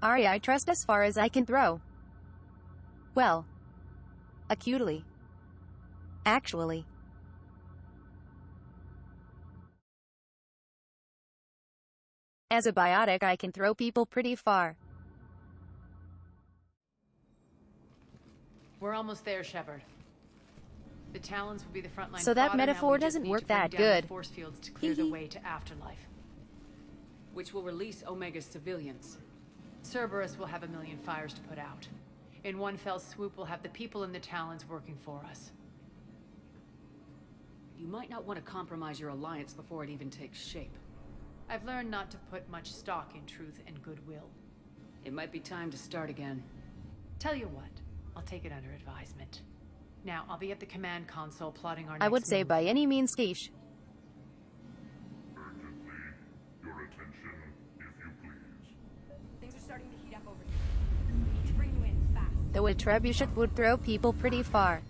Arya, I trust as far as I can throw. Well, acutely. Actually. As a biotic, I can throw people pretty far. We're almost there, Shepard. The Talons will be the frontline. So that fodder, now metaphor we just doesn't need work to bring that down good. the force fields to clear the way to Afterlife. Which will release Omega's civilians. Cerberus will have 1,000,000 fires to put out. In one fell swoop, we'll have the people in the Talons working for us. You might not want to compromise your alliance before it even takes shape. I've learned not to put much stock in truth and goodwill. It might be time to start again. Tell you what, I'll take it under advisement. Now, I'll be at the command console plotting our next I would say move. by any means, quiche. Urgently, your attention, if you please. Things are starting to heat up over here. We need to bring you in fast. Though a trebuchet would throw people pretty far.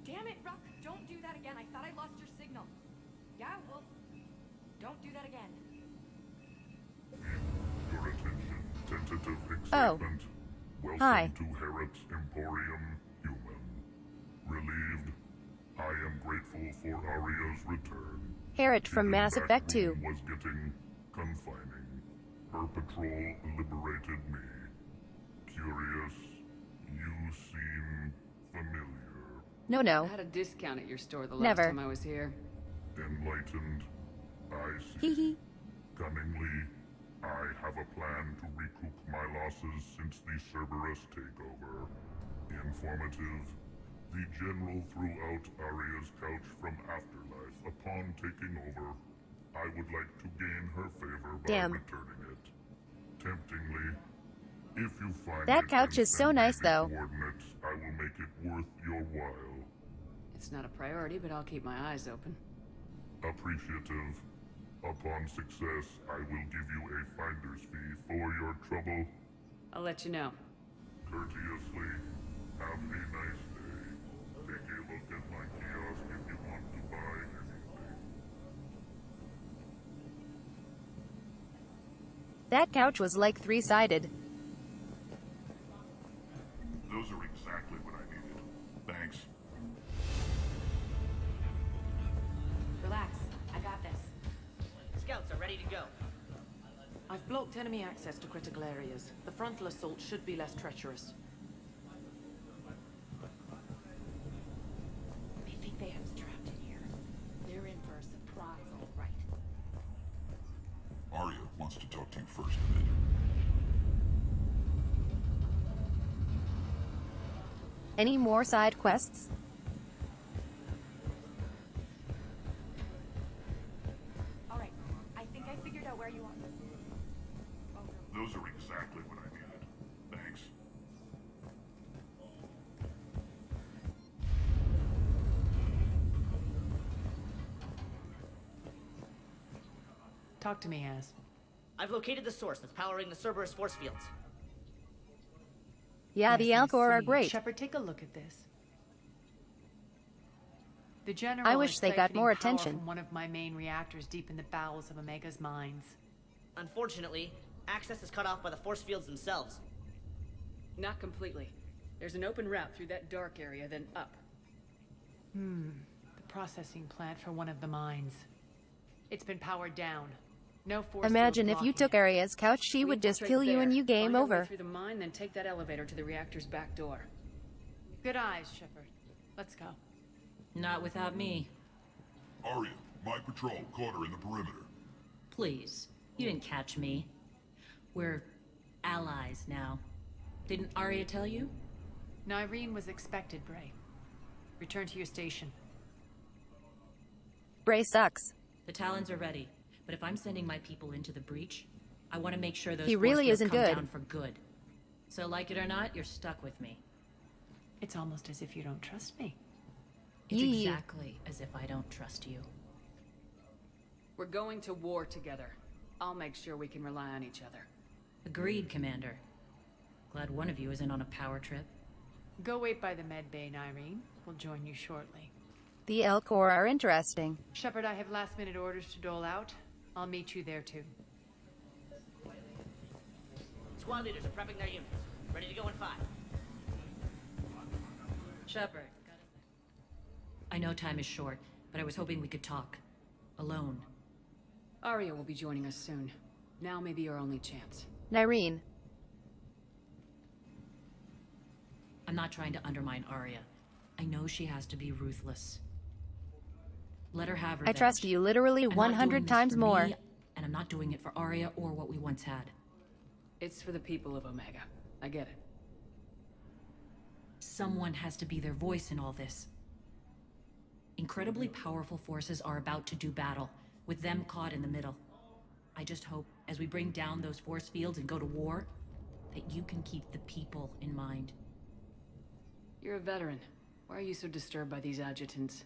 Damn it, Ruck! Don't do that again. I thought I lost your signal. Yeah, well, don't do that again. Your attention, tentative excitement. Oh. Welcome Hi. to Harrot's Emporium, human. Relieved, I am grateful for Arya's return. Harrot from Hidden Mass back Effect 2. room was getting confining. Her patrol liberated me. Curious, you seem familiar. No, no. I had a discount at your store the last Never. time I was here. Enlightened, I Hee see. hee. Cunningly, I have a plan to recoup my losses since the Cerberus takeover. Informative, the General threw out Arya's couch from Afterlife upon taking over. I would like to gain her favor by Damn. returning it. Temptingly, if you find That it couch and is so send me nice, the though. coordinates, I will make it worth your while. It's not a priority, but I'll keep my eyes open. Appreciative. Upon success, I will give you a finder's fee for your trouble. I'll let you know. Courteously, have a nice day. Take a look at my kiosk if you want to buy anything. That couch was like 3-sided. Those are exactly what I needed. Thanks. Relax. I got this. Scouts are ready to go. I've blocked enemy access to critical areas. The frontal assault should be less treacherous. They think they have us trapped in here. They're in for a surprise, all right. Arya wants to talk to you first, Amid. Any more side quests? All right. I think I figured out where you are. Those are exactly what I needed. Thanks. Talk to me, Az. I've located the source that's powering the Cerberus force fields. Yeah, the Yes, I Alcor are see. great. Shepard, take a look at this. The General I wish is they got siphoning more power attention. from one of my main reactors deep in the bowels of Omega's mines. Unfortunately, access is cut off by the force fields themselves. Not completely. There's an open route through that dark area, then up. The processing plant for one of the mines. It's been powered down. No force Imagine fields if you blocking took it. Arya's couch, she We would just infiltrate kill you there, and you game find our way over. through the mine, then take that elevator to the reactor's back door. Good eyes, Shepard. Let's go. Not without me. Arya, my patrol caught her in the perimeter. Please. You didn't catch me. We're allies now. Didn't Arya tell you? Nyreen was expected, Bray. Return to your station. Bray sucks. The Talons are ready. But if I'm sending my people into the breach, I want to make sure those He force really fields isn't come good. down for good. So like it or not, you're stuck with me. It's almost as if you don't trust me. It's Yee. exactly as if I don't trust you. We're going to war together. I'll make sure we can rely on each other. Agreed, Commander. Glad one of you isn't on a power trip. Go wait by the med bay, Irene. We'll join you shortly. The L Corps are interesting. Shepard, I have last-minute orders to dole out. I'll meet you there, too. Squad leaders are prepping their units. Ready to go in 5. Shepard. I know time is short, but I was hoping we could talk. Alone. Arya will be joining us soon. Now may be your only chance. Irene. I'm not trying to undermine Arya. I know she has to be ruthless. Let her have revenge. I trust you literally I'm 100 times more. Me, and I'm not doing it for Arya or what we once had. It's for the people of Omega. I get it. Someone has to be their voice in all this. Incredibly powerful forces are about to do battle, with them caught in the middle. I just hope, as we bring down those force fields and go to war, that you can keep the people in mind. You're a veteran. Why are you so disturbed by these adjutants?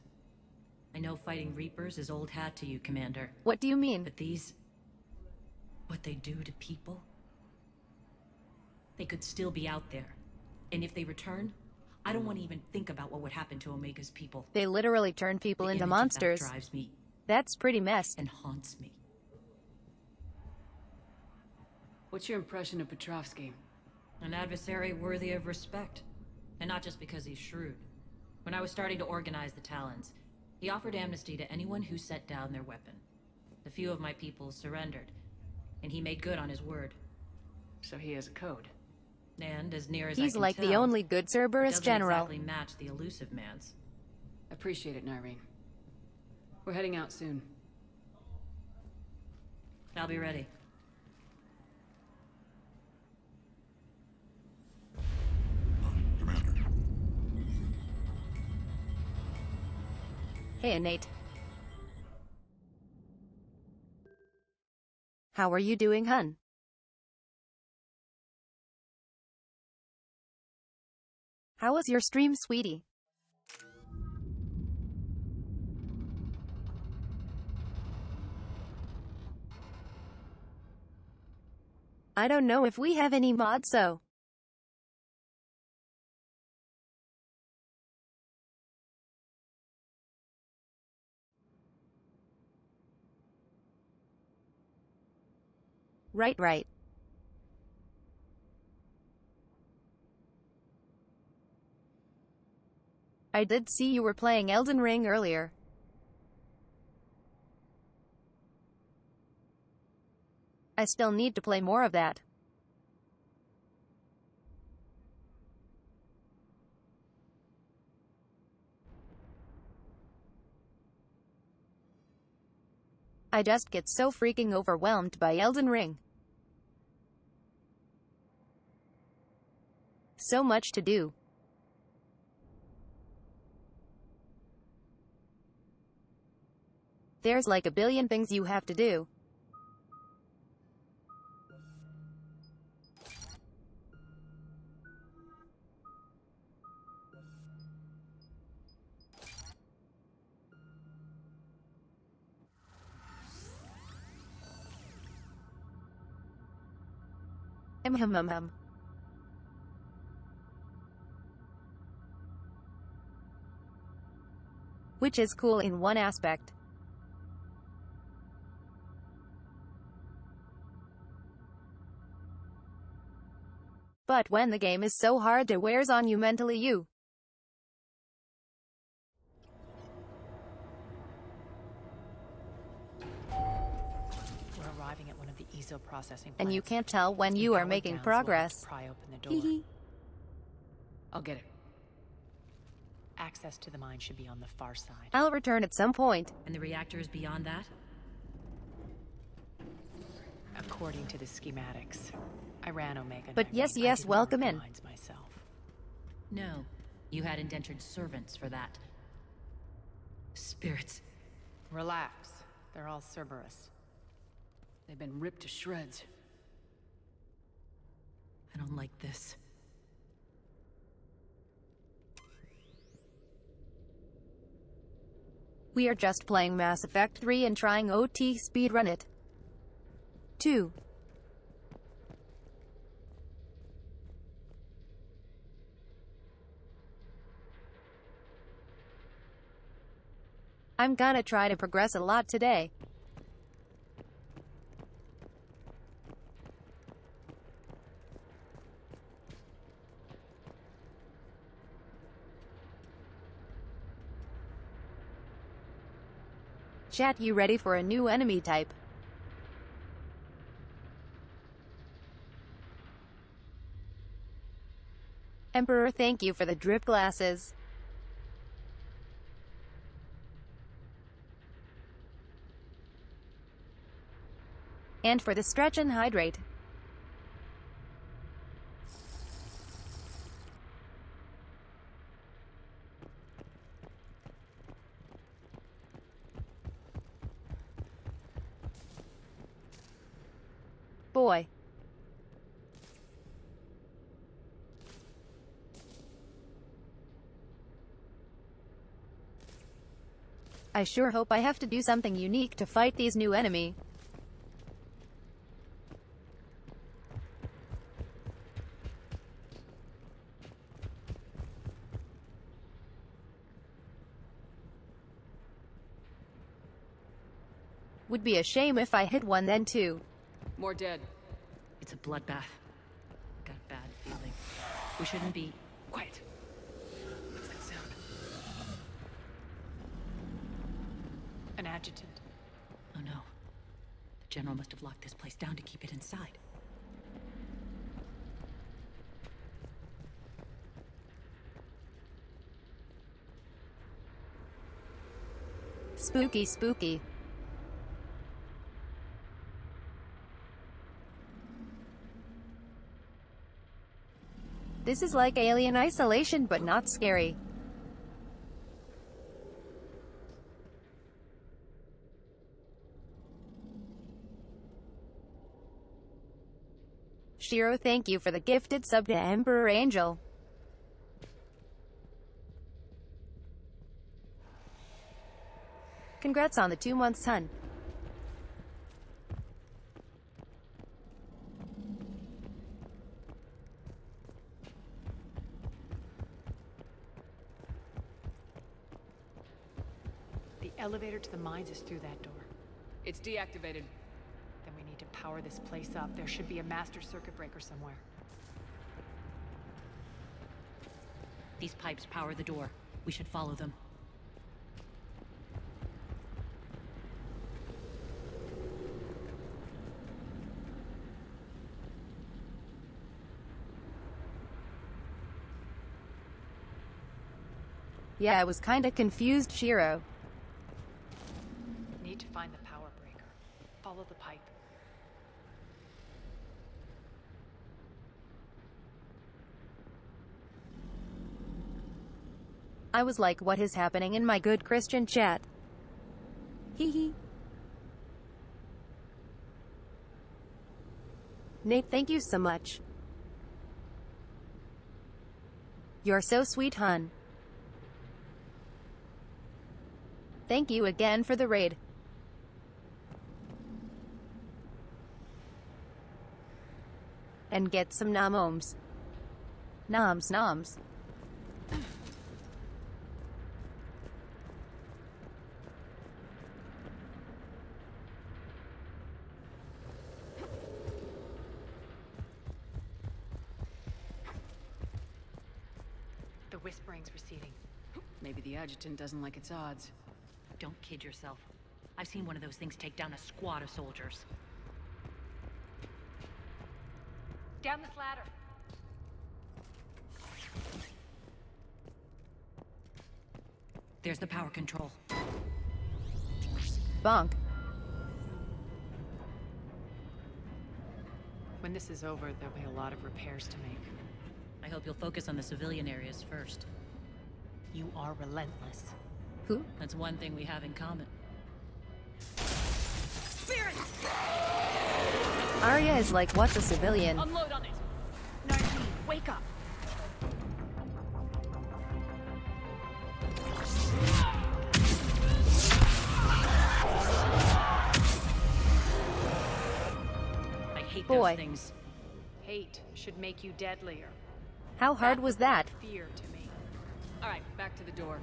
I know fighting Reapers is old hat to you, Commander. What do you mean? But these... what they do to people? They could still be out there. And if they return, I don't want to even think about what would happen to Omega's people. They literally turn people into monsters. That drives me. That's pretty messed. And haunts me. What's your impression of Petrovsky? An adversary worthy of respect. And not just because he's shrewd. When I was starting to organize the Talons, he offered amnesty to anyone who set down their weapon. A few of my people surrendered, and he made good on his word. So he has a code. And as near as I can He's like tell, the only good Cerberus general. Doesn't exactly match the elusive man's. Appreciate it, Nyreen. We're heading out soon. I'll be ready. Commander. Hey, Nate. How are you doing, hun? How was your stream, sweetie? I don't know if we have any mods, so... Right. I did see you were playing Elden Ring earlier. I still need to play more of that. I just get so freaking overwhelmed by Elden Ring. So much to do. There's like a billion things you have to do. Which is cool in one aspect. But when the game is so hard it wears on you mentally, you. We're arriving at one of the ESO processing plants. And you can't tell when you are making progress. Pry open the door. I'll get it. Access to the mine should be on the far side. I'll return at some point. And the reactor is beyond that? According to the schematics. I ran Omega. But yes, welcome in. Myself. No. You had indentured servants for that. Spirits. Relax. They're all Cerberus. They've been ripped to shreds. I don't like this. We are just playing Mass Effect 3 and trying OT speedrun it. 2. I'm gonna try to progress a lot today. Chat, you ready for a new enemy type? Emperor, thank you for the drip glasses. And for the stretch and hydrate. Boy. I sure hope I have to do something unique to fight these new enemy. Would be a shame if I hit one then too. More dead. It's a bloodbath. Got a bad feeling. We shouldn't be... Quiet. What's that sound? An adjutant. Oh no. The General must have locked this place down to keep it inside. Spooky, spooky. This is like Alien Isolation, but not scary. Shiro, thank you for the gifted sub to Emperor Angel. Congrats on the 2 months, son. The elevator to the mines is through that door. It's deactivated. Then we need to power this place up. There should be a master circuit breaker somewhere. These pipes power the door. We should follow them. Yeah, I was kinda confused, Shiro. Need to find the power breaker. Follow the pipe. I was like, what is happening in my good Christian chat? Hee hee. Nate, thank you so much. You're so sweet, hun. Thank you again for the raid. And get some noms. Noms. The whispering's receding. Maybe the adjutant doesn't like its odds. Don't kid yourself. I've seen one of those things take down a squad of soldiers. Down this ladder. There's the power control. Bonk. When this is over, there'll be a lot of repairs to make. I hope you'll focus on the civilian areas first. You are relentless. Who? That's one thing we have in common. Spirit! Arya is like, what's a civilian? Unload on it! Nardine, wake up! boy. those things. Hate should make you deadlier. How hard was that? Fear to me. All right, back to the door.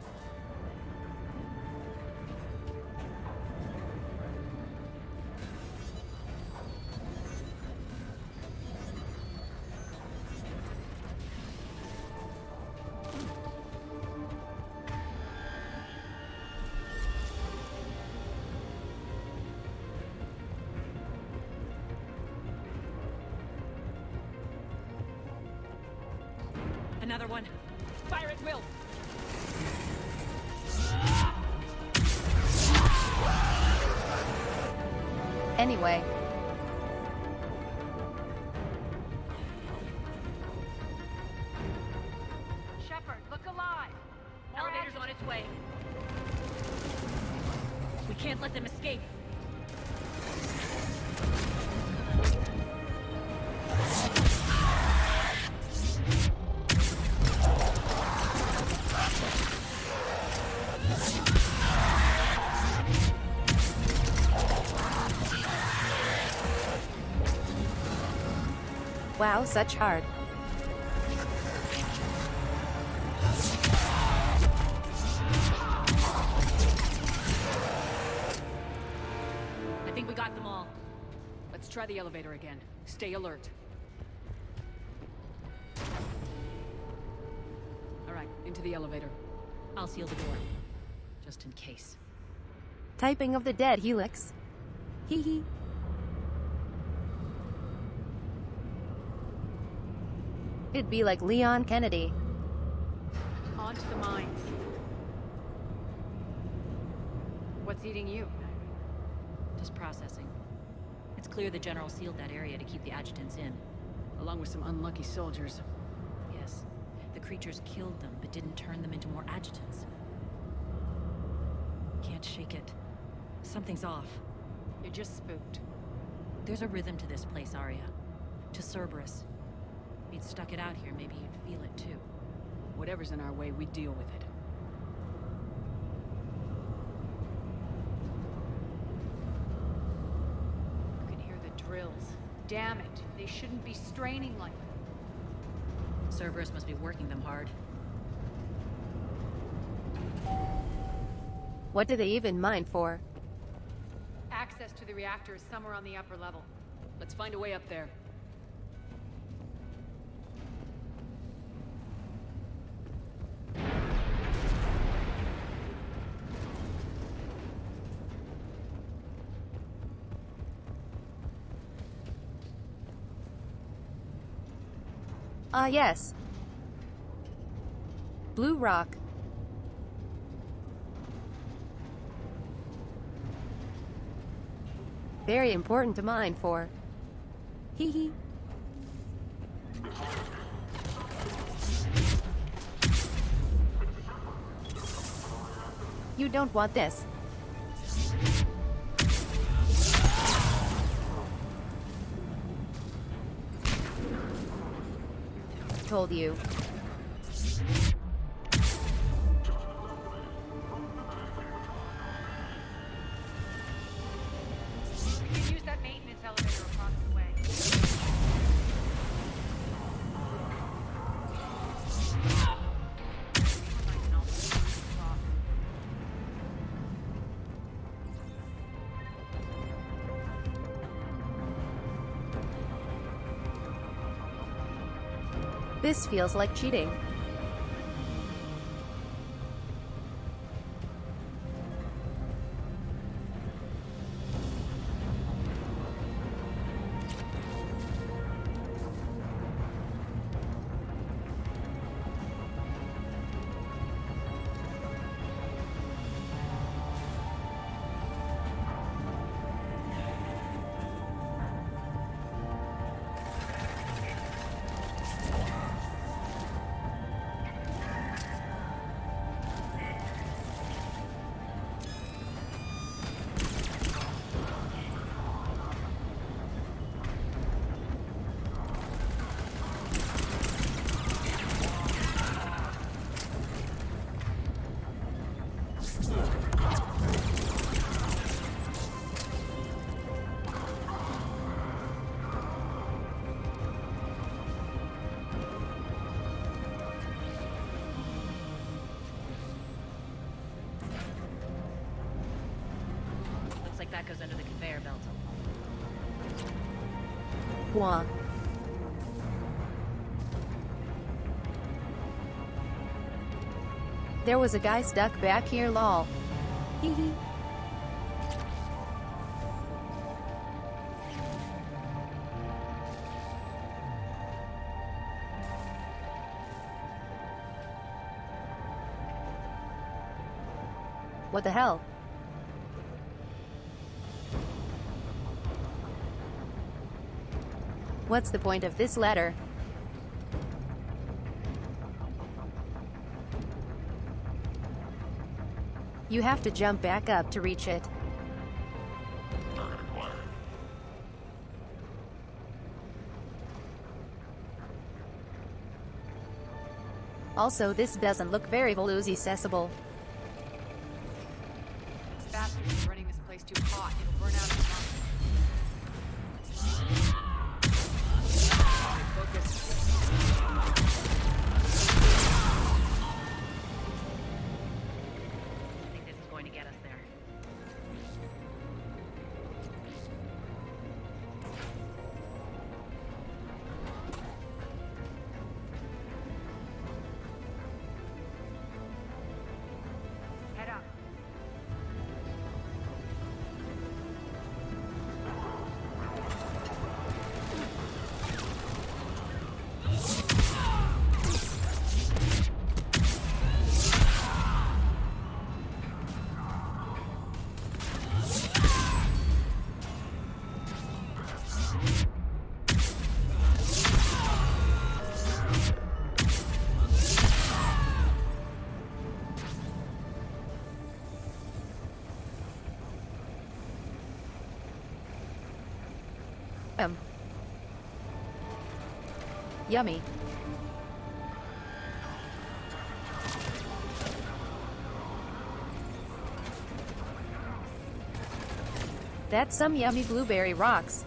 Another one. Fire at will! Anyway. Shepard, look alive! Elevator's on its way. We can't let them escape. Wow, such hard. I think we got them all. Let's try the elevator again. Stay alert. All right, into the elevator. I'll seal the door. Just in case. Typing of the dead, Helix. Hee hee. It'd be like Leon Kennedy. On to the mines. What's eating you? Just processing. It's clear the General sealed that area to keep the adjutants in. Along with some unlucky soldiers. Yes. The creatures killed them, but didn't turn them into more adjutants. Can't shake it. Something's off. You're just spooked. There's a rhythm to this place, Arya. To Cerberus. If you'd stuck it out here, maybe you'd feel it too. Whatever's in our way, we deal with it. You can hear the drills. Damn it, they shouldn't be straining like that. Cerberus must be working them hard. What do they even mine for? Access to the reactor is somewhere on the upper level. Let's find a way up there. Ah, yes. Blue rock. Very important to mine for. Hee hee. You don't want this. Told you. You can use that maintenance elevator across the way. This feels like cheating. that goes under the conveyor belt. Wah. There was a guy stuck back here, lol. Hee hee. What the hell? What's the point of this letter? You have to jump back up to reach it. Also, this doesn't look very accessible. Bastards are running this place too hot. It'll burn out in a month. Focus. I think this is going to get us there. Head up. Yummy. That's some yummy blueberry rocks.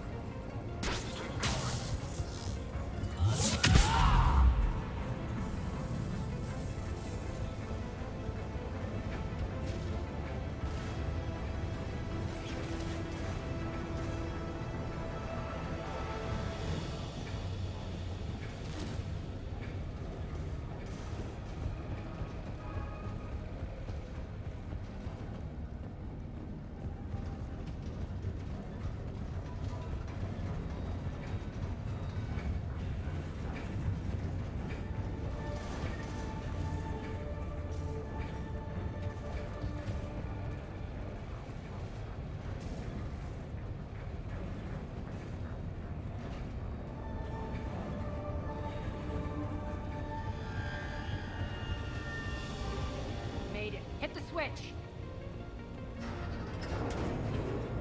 Hit the switch.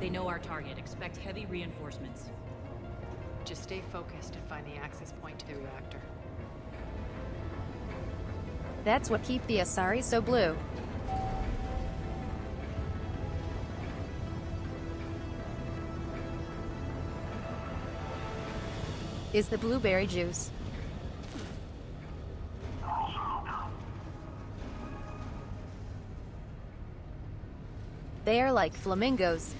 They know our target. Expect heavy reinforcements. Just stay focused and find the access point to the reactor. That's what keep the Asari so blue. Is the blueberry juice. They are like flamingos.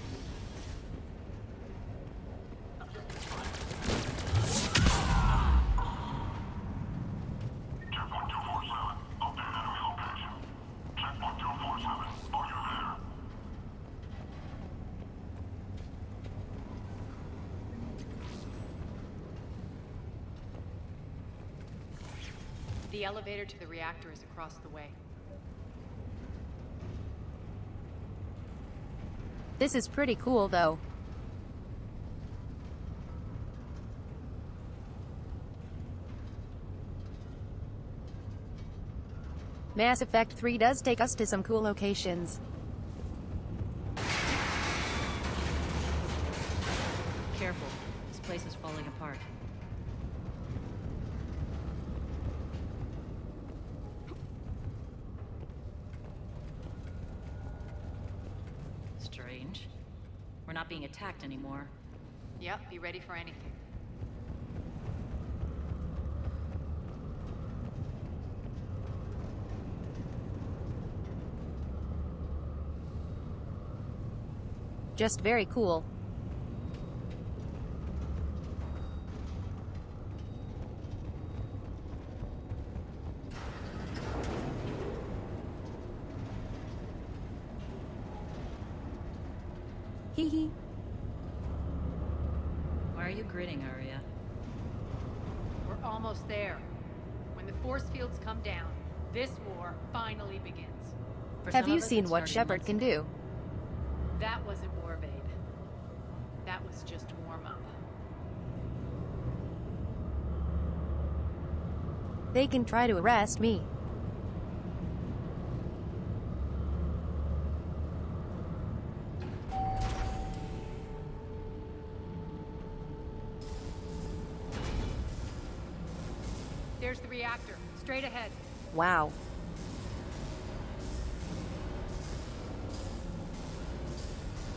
The elevator to the reactor is across the way. This is pretty cool though. Mass Effect 3 does take us to some cool locations. Careful. This place is falling apart. Strange. We're not being attacked anymore. Yep, be ready for anything. Just very cool. Hee hee. Why are you grinning, Arya? We're almost there. When the force fields come down, this war finally begins. For Have some you of us, seen it what started Shepard months can ago. do? That wasn't war, babe. That was just warm-up. They can try to arrest me. There's the reactor. Straight ahead. Wow.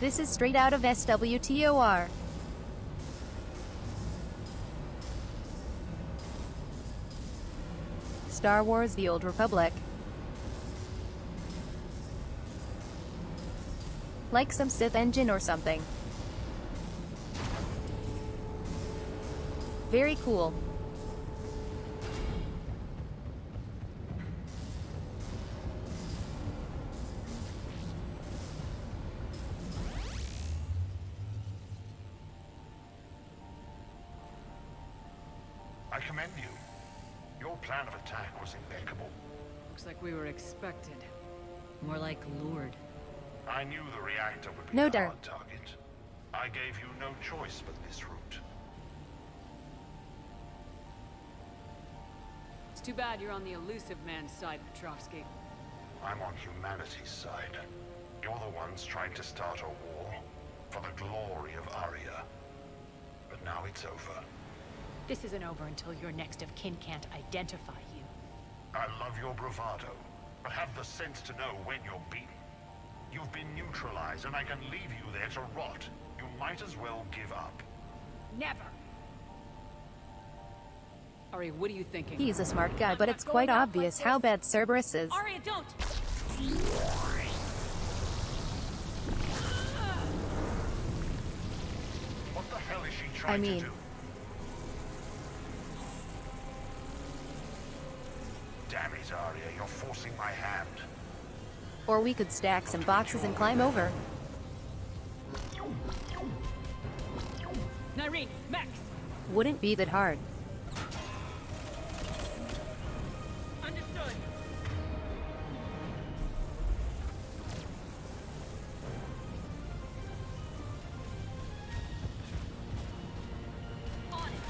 This is straight out of SWTOR. Star Wars: The Old Republic. Like some Sith engine or something. Very cool. I commend you. Your plan of attack was impeccable. Looks like we were expected. More like lured. I knew the reactor would be No a doubt. hard target. I gave you no choice but this route. It's too bad you're on the elusive man's side, Petrovsky. I'm on humanity's side. You're the ones trying to start a war for the glory of Arya. But now it's over. This isn't over until your next of kin can't identify you. I love your bravado, but have the sense to know when you're beaten. You've been neutralized, and I can leave you there to rot. You might as well give up. Never! Ari, what are you thinking? He's a smart guy, but it's quite obvious how bad Cerberus is. Arya, don't! What the hell is she trying I mean, to do? Damn it, Arya, you're forcing my hand. or we could stack some boxes and climb over. Nyreen, Max! Wouldn't be that hard. Understood! On it!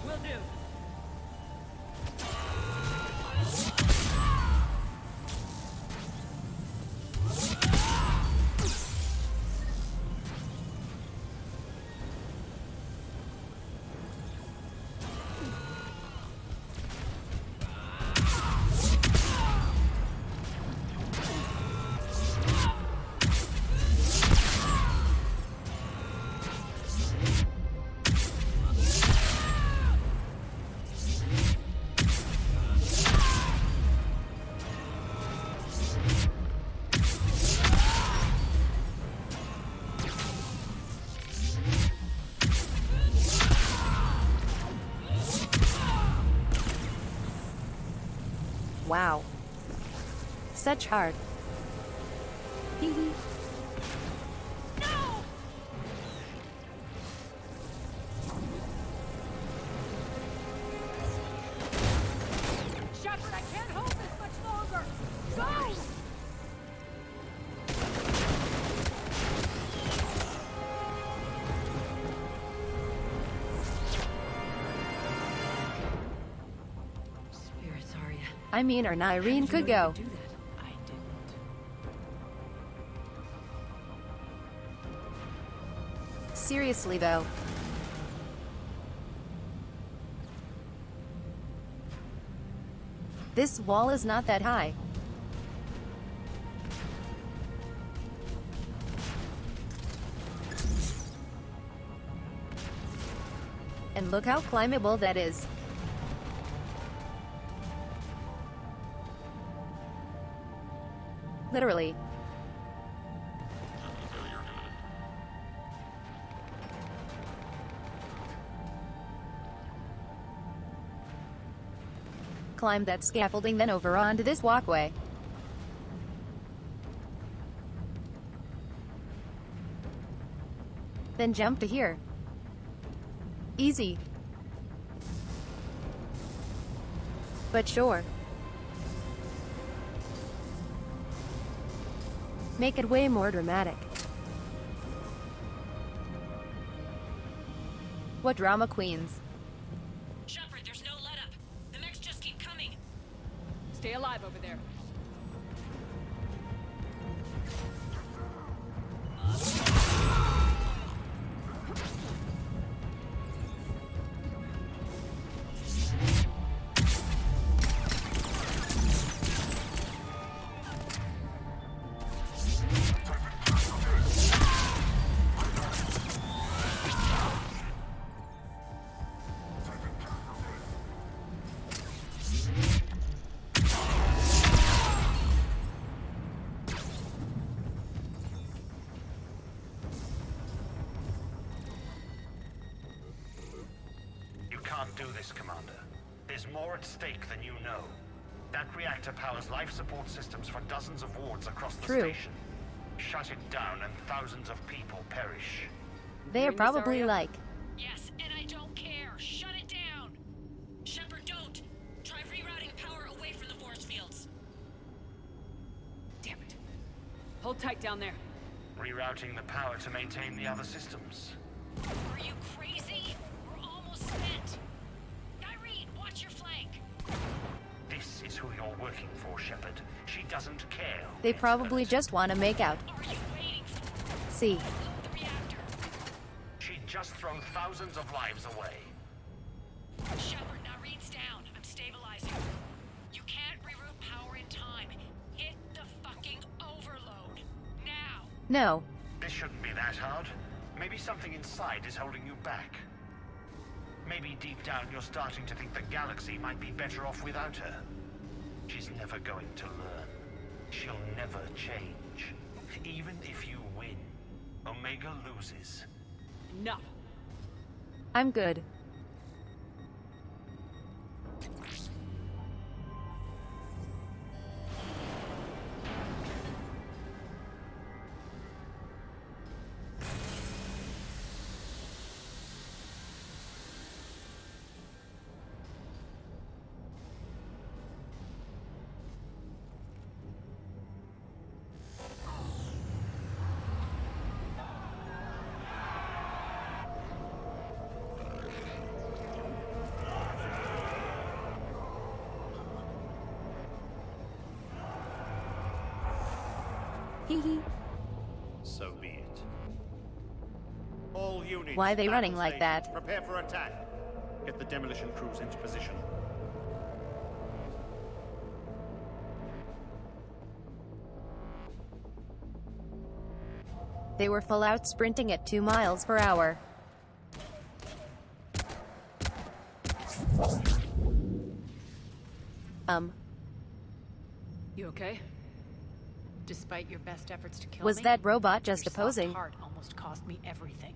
Will do. Wow. Such hard. Hee hee. No! Shepard, I can't hold this much longer! Go! Spirits, Arya. I mean, our Nyreen could go. Do that. I didn't. Seriously though. This wall is not that high. And look how climbable that is. Literally. Climb that scaffolding, then over onto this walkway. Then jump to here. Easy. But sure. Make it way more dramatic. What drama queens. Shepard, there's no let up. The mechs just keep coming. Stay alive over there. Can't do this, Commander. There's more at stake than you know. That reactor powers life support systems for dozens of wards across the station. Shut it down and thousands of people perish. They are probably like... Yes, and I don't care. Shut it down. Shepard, don't. Try rerouting power away from the force fields. Damn it. Hold tight down there. Rerouting the power to maintain the other systems. Are you crazy? We're almost spent. Irene, watch your flank. This is who you're working for, Shepard. She doesn't care. They probably just want to make out. Are you waiting for? See. The reactor. She'd just throw thousands of lives away. Shepard, Irene's down. I'm stabilizing. You can't reroute power in time. Hit the fucking overload. Now. No. This shouldn't be that hard. Maybe something inside is holding you back. Maybe deep down you're starting to think the galaxy might be better off without her. She's never going to learn. She'll never change. Even if you win, Omega loses. Enough. I'm good. Hee. So be it. All units. Why are they running battle like that? stations, prepare for attack. Get the demolition crews into position. They were full out sprinting at 2 miles per hour. You okay? Despite your best efforts to kill Was me, that robot just your soft opposing? heart almost cost me everything.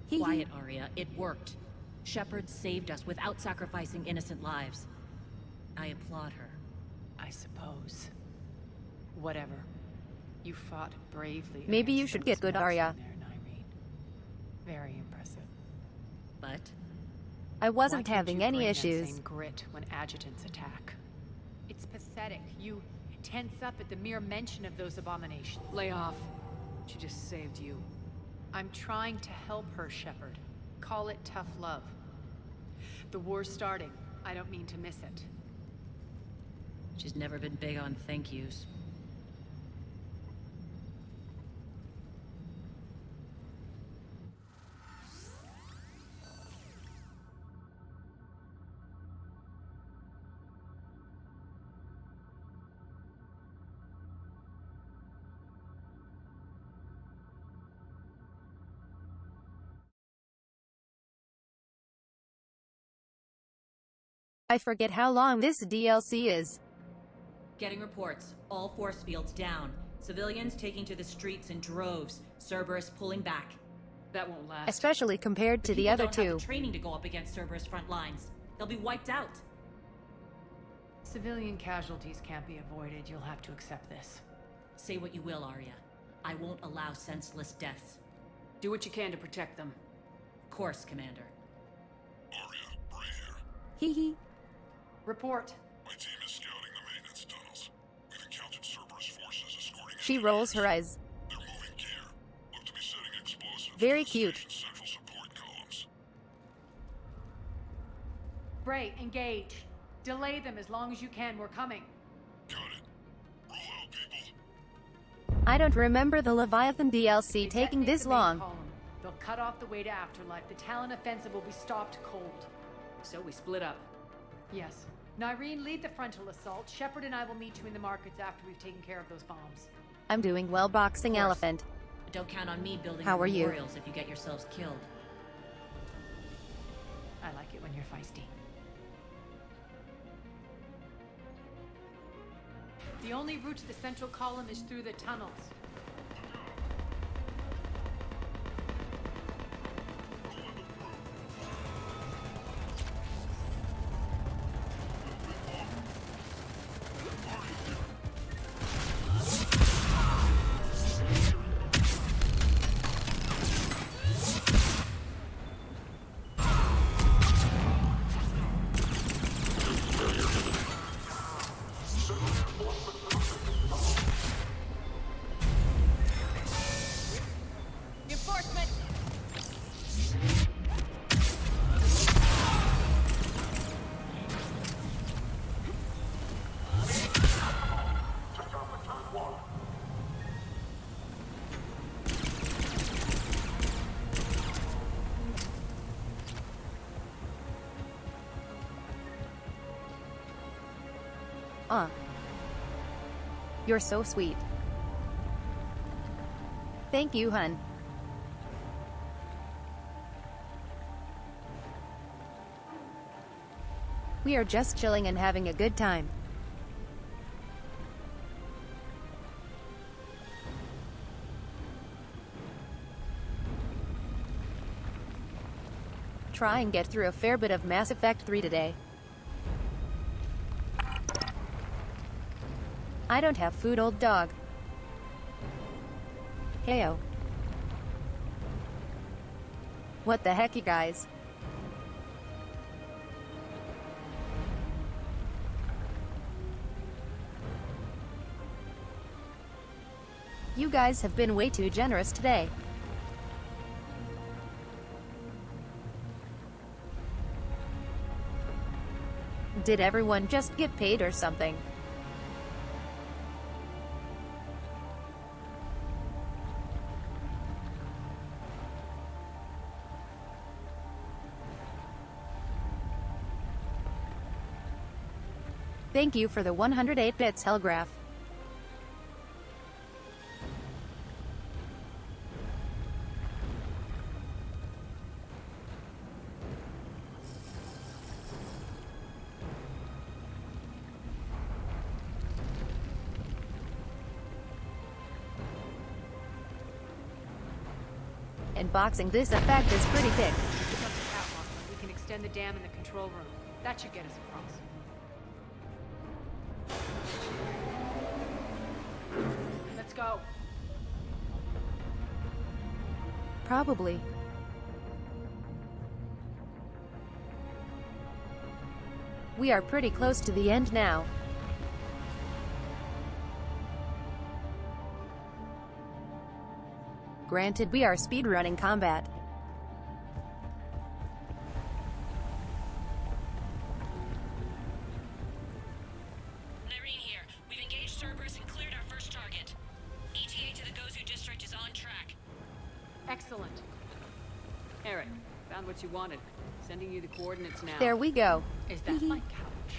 Quiet, Arya. It worked. Shepard saved us without sacrificing innocent lives. I applaud her. I suppose. Whatever. You fought bravely. Maybe you against should those get good, nuts in Arya. there, Irene. Very impressive. But I wasn't Why can't having you any bring that issues. same grit when adjutants attack. It's pathetic. You tense up at the mere mention of those abominations. Lay off. She just saved you. I'm trying to help her, Shepard. Call it tough love. The war's starting. I don't mean to miss it. she's never been big on thank yous. I forget how long this DLC is. Getting reports. All force fields down. Civilians taking to the streets in droves. Cerberus pulling back. That won't last. Especially compared to the other People don't two. have the training to go up against Cerberus front lines. They'll be wiped out. Civilian casualties can't be avoided. You'll have to accept this. Say what you will, Arya. I won't allow senseless deaths. Do what you can to protect them. Of course, Commander. Arya, Bray here. Hee hee. Report. My team is scouting the maintenance tunnels. We've encountered Cerberus forces escorting... She rolls her eyes. They're moving gear. Look to be setting explosives... Very to the cute. station's central support columns. Bray, engage. Delay them as long as you can. We're coming. Got it. Roll out, people. I don't remember the Leviathan DLC They taking detonate this the main long. column. They'll cut off the way to Afterlife. The Talon offensive will be stopped cold. So we split up. Yes. Nyreen, lead the frontal assault. Shepard and I will meet you in the markets after we've taken care of those bombs. I'm doing well, boxing elephant. Don't count on me building How are you? memorials if you get yourselves killed. I like it when you're feisty. The only route to the central column is through the tunnels. You're so sweet. Thank you, hun. We are just chilling and having a good time. Try and get through a fair bit of Mass Effect 3 today. I don't have food, old dog. Heyo. What the heck, you guys? You guys have been way too generous today. Did everyone just get paid or something? Thank you for the 108 bits, Hellgraph. And boxing this effect is pretty thick. It's up the catwalk. We can extend the dam in the control room. That should get us across. Let's go. Probably. We are pretty close to the end now. Granted, we are speedrunning combat. Nyreen here. We've engaged Cerberus and cleared our first target. ETA to the Gozu district is on track. Excellent. Eric, found what you wanted. Sending you the coordinates now. There we go. Is that my couch?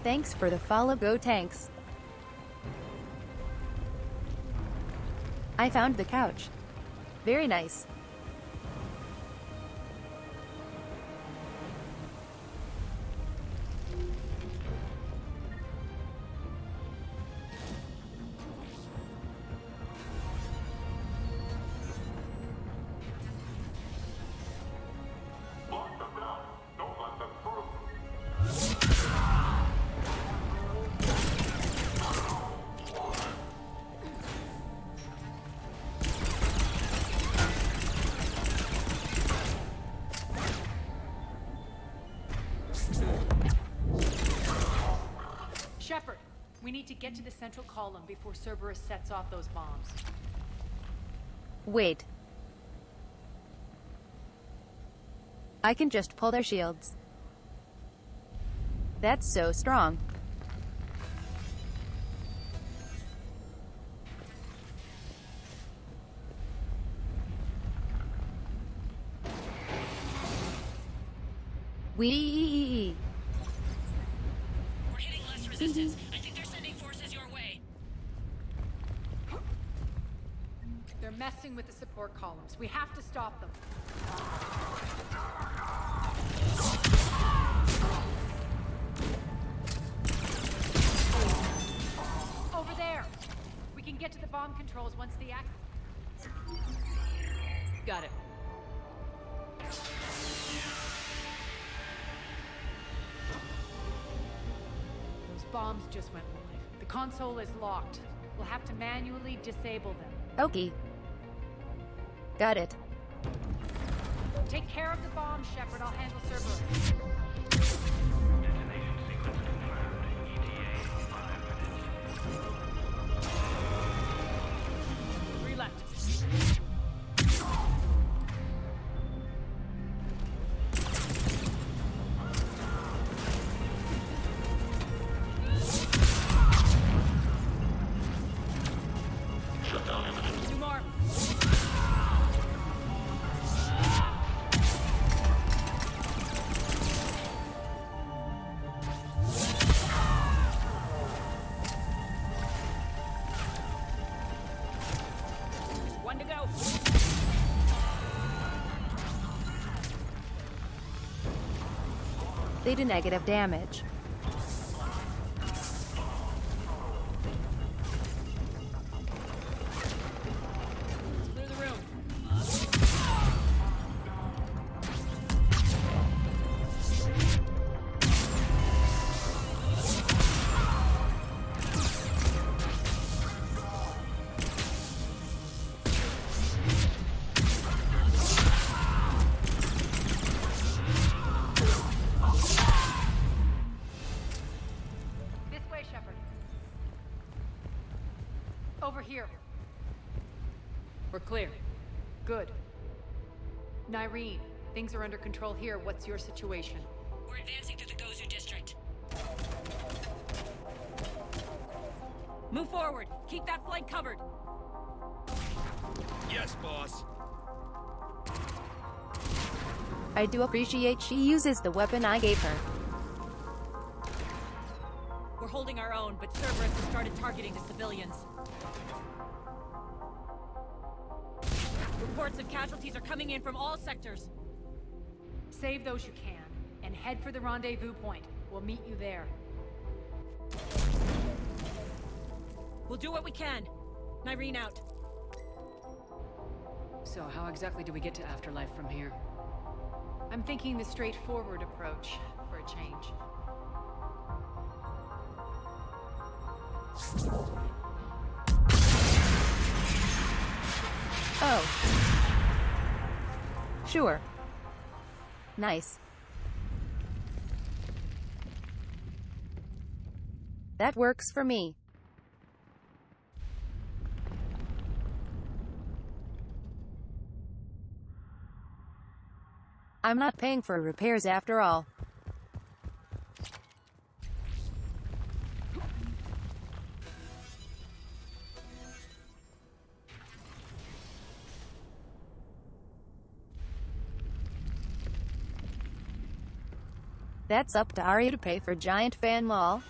Thanks for the follow, go tanks. I found the couch. Very nice. Shepard, we need to get to the central column before Cerberus sets off those bombs. Wait. I can just pull their shields. That's so strong. We're hitting less resistance. I think they're sending forces your way. They're messing with the support columns. We have to stop them. Over there! We can get to the bomb controls once the access... Got it. Those bombs just went live. The console is locked. We'll have to manually disable them. Okay. Got it. Take care of the bomb, Shepard. I'll handle Cerberus. Detonation sequence confirmed. ETA 5 minutes. 3 left. Shutdown imminent. 2 more. One to go. They do negative damage. Clear the room. This way, Shepard. Over here. We're clear. Good. Nyreen, things are under control here. What's your situation? We're advancing through the Gozu district. Move forward. Keep that flank covered. Yes, boss. I do appreciate she uses the weapon I gave her. We're holding our own, but Cerberus has started targeting the civilians. Reports of casualties are coming in from all sectors. Save those you can, and head for the rendezvous point. We'll meet you there. We'll do what we can. Nyreen out. So how exactly do we get to Afterlife from here? I'm thinking the straightforward approach, for a change. Oh. Sure. Nice. That works for me. I'm not paying for repairs after all. That's up to Arya to pay for Giant Fan Mall.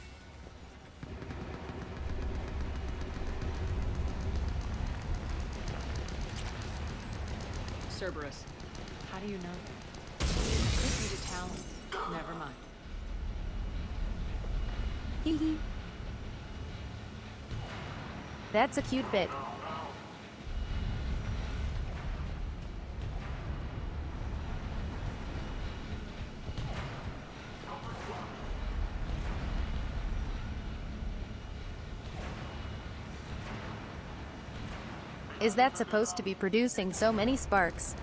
Cerberus. How do you know? Could be the town. Never mind. Hee hee. That's a cute bit. Is that supposed to be producing so many sparks?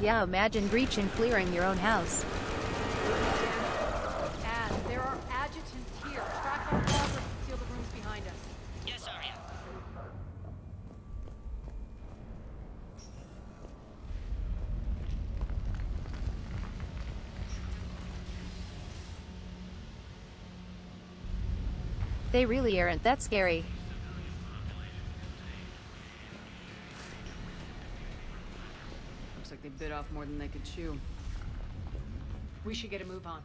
Yeah, imagine breach and clearing your own house. And there are adjutants here. Track our progress and seal the rooms behind us. Yes, Arya. They really aren't that scary. Looks like they bit off more than they could chew. We should get a move on.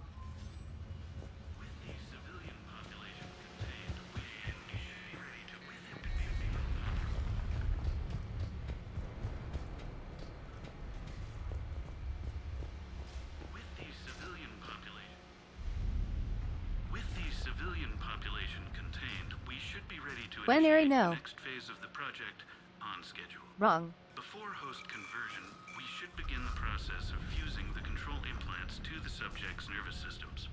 When Ari no. Next phase of the project on schedule. Wrong. Before host conversion, we should begin the process of fusing the control implants to the subject's nervous systems.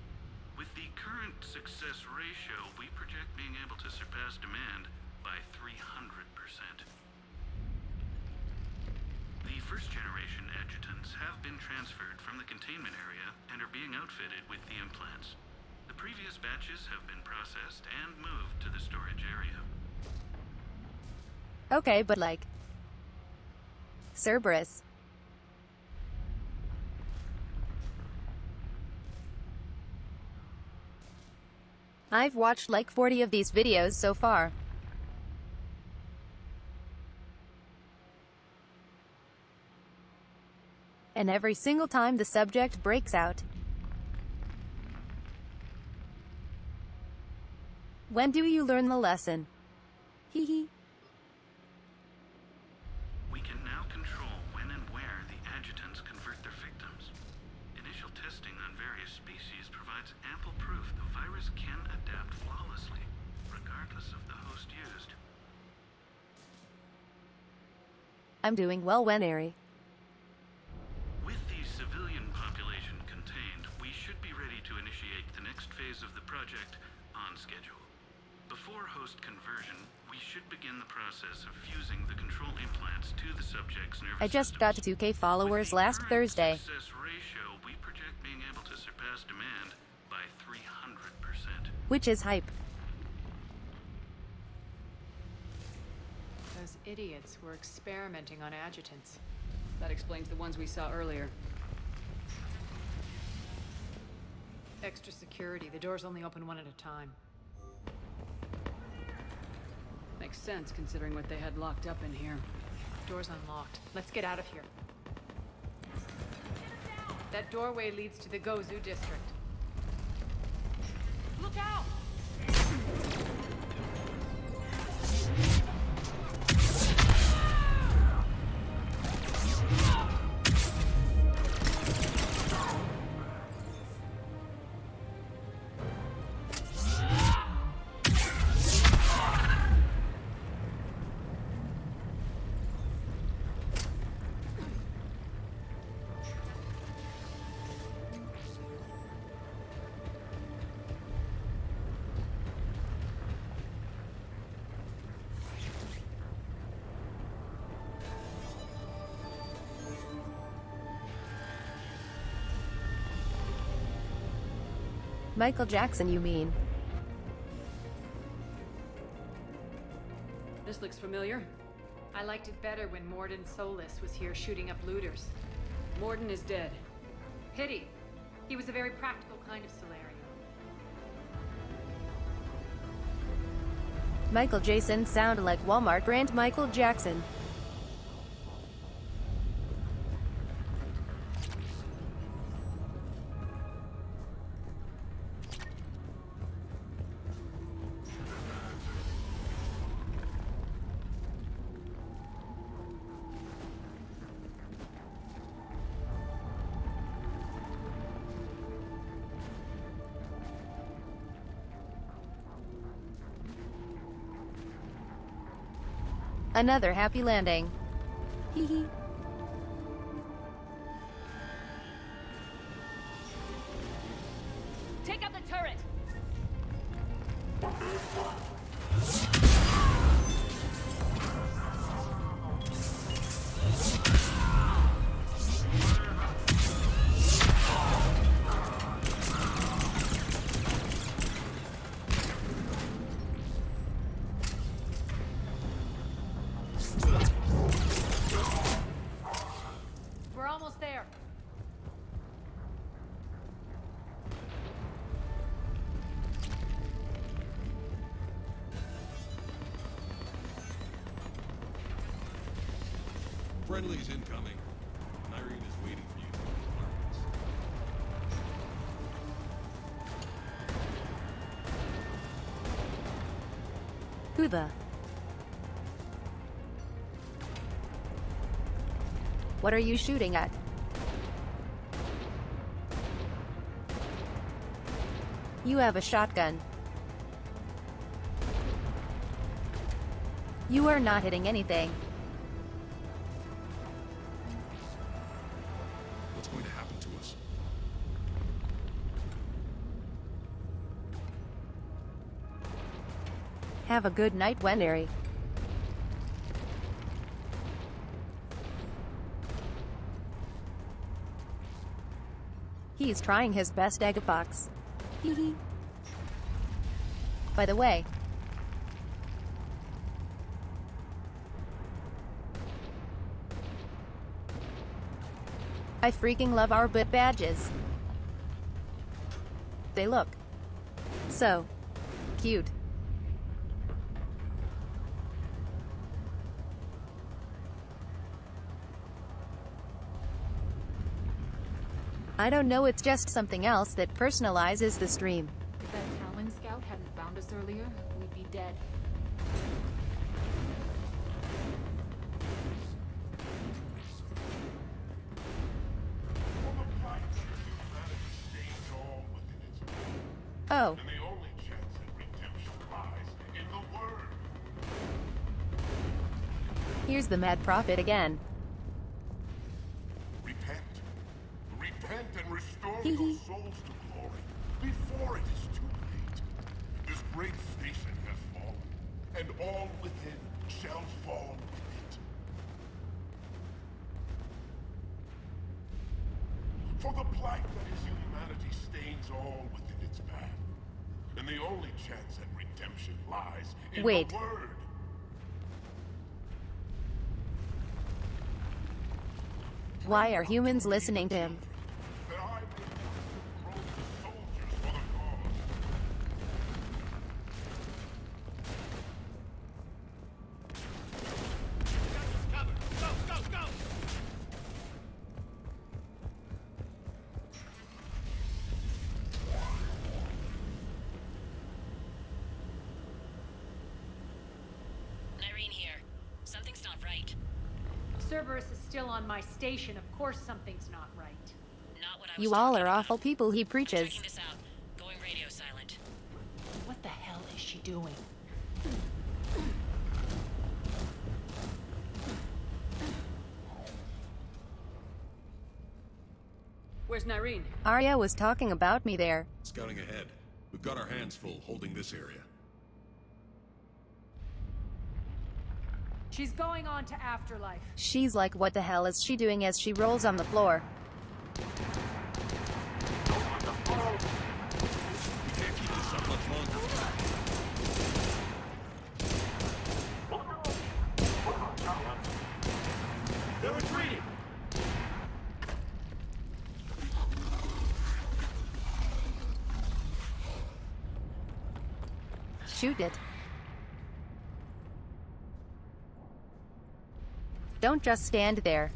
With the current success ratio, we project being able to surpass demand by 300%. The first generation adjutants have been transferred from the containment area and are being outfitted with the implants. The previous batches have been processed and moved to the storage area. Okay, but like... Cerberus. I've watched like 40 of these videos so far. And every single time the subject breaks out. When do you learn the lesson? Hee hee. We can now control when and where the adjutants convert their victims. Initial testing on various species provides ample proof the virus can adapt flawlessly, regardless of the host used. I'm doing well, Wenary. With the civilian population contained, we should be ready to initiate the next phase of the project on schedule. Before host conversion, we should begin the process of fusing the control implants to the subject's nervous I just got to 2K followers last Thursday. success ratio, we project being able to surpass demand by 300%. Which is hype. Those idiots were experimenting on adjutants. That explains the ones we saw earlier. Extra security. The doors only open one at a time. Makes sense considering what they had locked up in here. Door's unlocked. Let's get out of here. That doorway leads to the Gozu district. Look out! Michael Jackson, you mean? This looks familiar. I liked it better when Morden Solis was here shooting up looters. Morden is dead. Pity. He was a very practical kind of Solarian. Michael Jason sounded like Walmart brand Michael Jackson. Another happy landing. Hee hee. Take out the turret! Friendly's incoming. Irene is waiting for you. Who the? What are you shooting at? You have a shotgun. You are not hitting anything. What's going to happen to us? Have a good night, Wenary. He's trying his best, Eggfox. Hee. By the way, I freaking love our bit badges. They look so cute. I don't know, it's just something else that personalizes the stream. If that Talon scout hadn't found us earlier, we'd be dead. Oh. And the only chance at redemption lies in the word. Here's the Mad Prophet again. Repent. Repent and restore your souls to glory before it is too late. This great station has fallen, and all within shall fall with it. For the plight that is humanity stains all within its path. And the only chance at redemption lies in Wait. the word. Why are humans listening to him? That I may enroll the soldiers for the cause. Go, go, go! Irene here. Something's not right. Cerberus is still on my station. Of course something's not right. Not what I was You all talking are about. awful people he preaches. Checking this out. Going radio silent. What the hell is she doing? Where's Nyreen? Arya was talking about me there. Scouting ahead. We've got our hands full holding this area. She's going on to Afterlife. She's like, what the hell is she doing as she rolls on the floor? We can't keep this up much longer. They're retreating! Shoot it. Don't just stand there.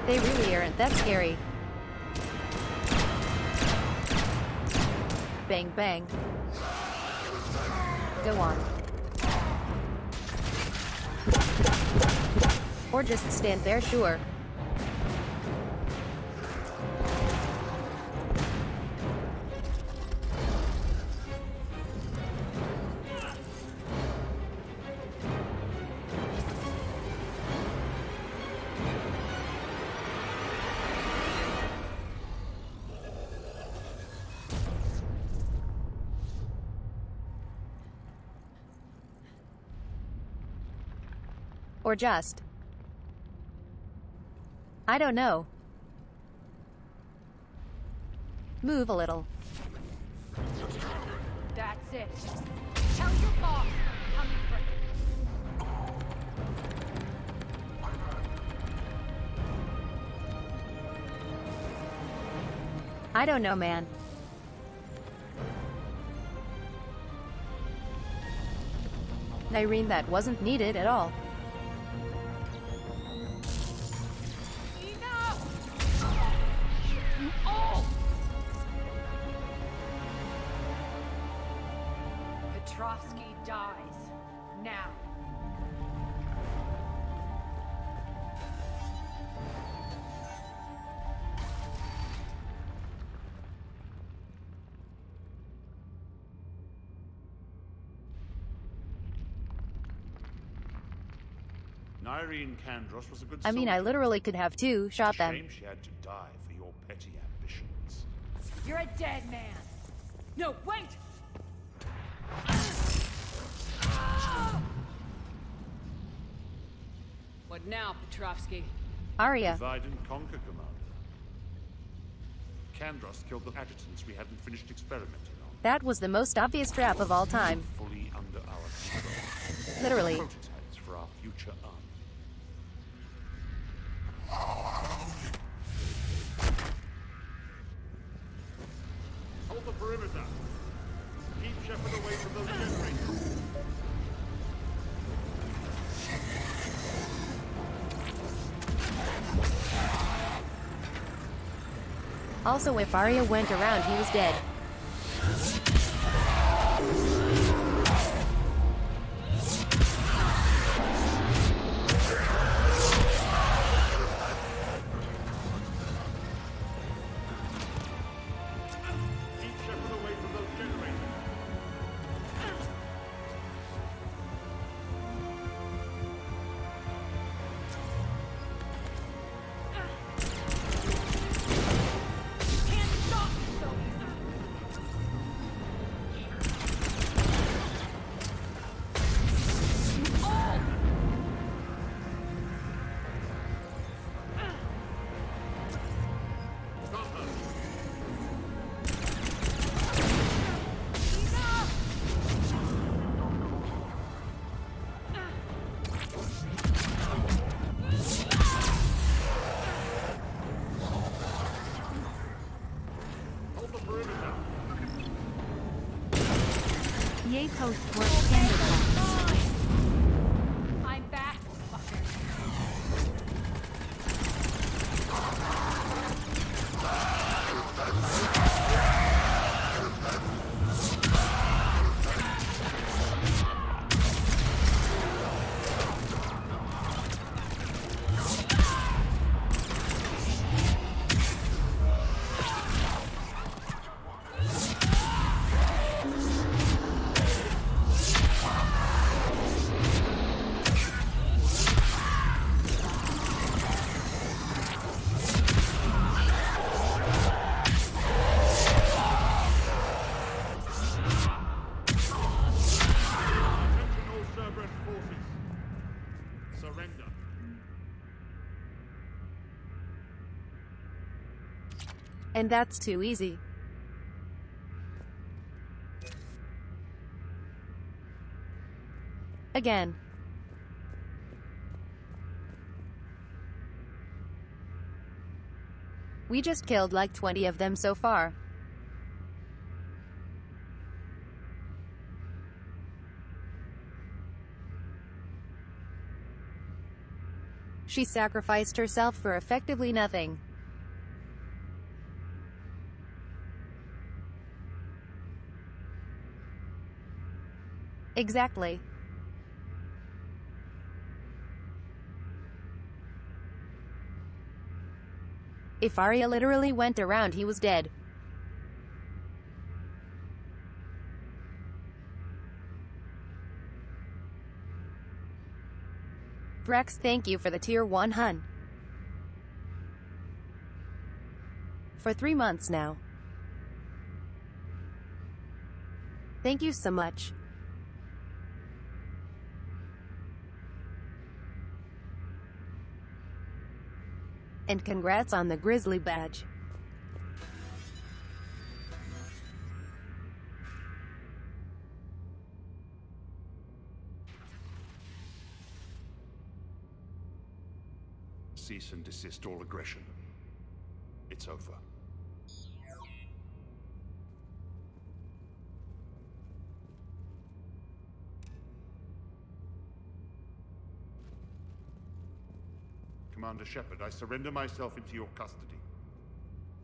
They really aren't that scary. Bang, bang. Go on. Or just stand there, sure. Or just... I don't know. Move a little. That's it. Tell your boss I'm coming for him. I don't know, man. Irene, that wasn't needed at all. Petrovsky dies. Now. Irene Kandros was a good I mean, I soldier. literally could have too shot them. Shame she had to die for your petty ambitions. You're a dead man. No, wait! What now, Petrovsky? Arya. Divide and conquer, Commander. Kandros killed the adjutants we hadn't finished experimenting on. That was the most obvious trap of all time. Fully under our control. Literally. Prototypes for our future army. Hold the perimeter. Keep Shepard away from those generators. Also, if Arya went around, he was dead. EA post-work Panda. I'm back, fucker. And that's too easy. Again. We just killed like 20 of them so far. She sacrificed herself for effectively nothing. Exactly. If Arya literally went around, he was dead. Rex, thank you for the tier 1 hun. For 3 months now. Thank you so much. And congrats on the Grizzly badge. Cease and desist all aggression. It's over. Commander Shepard. I surrender myself into your custody.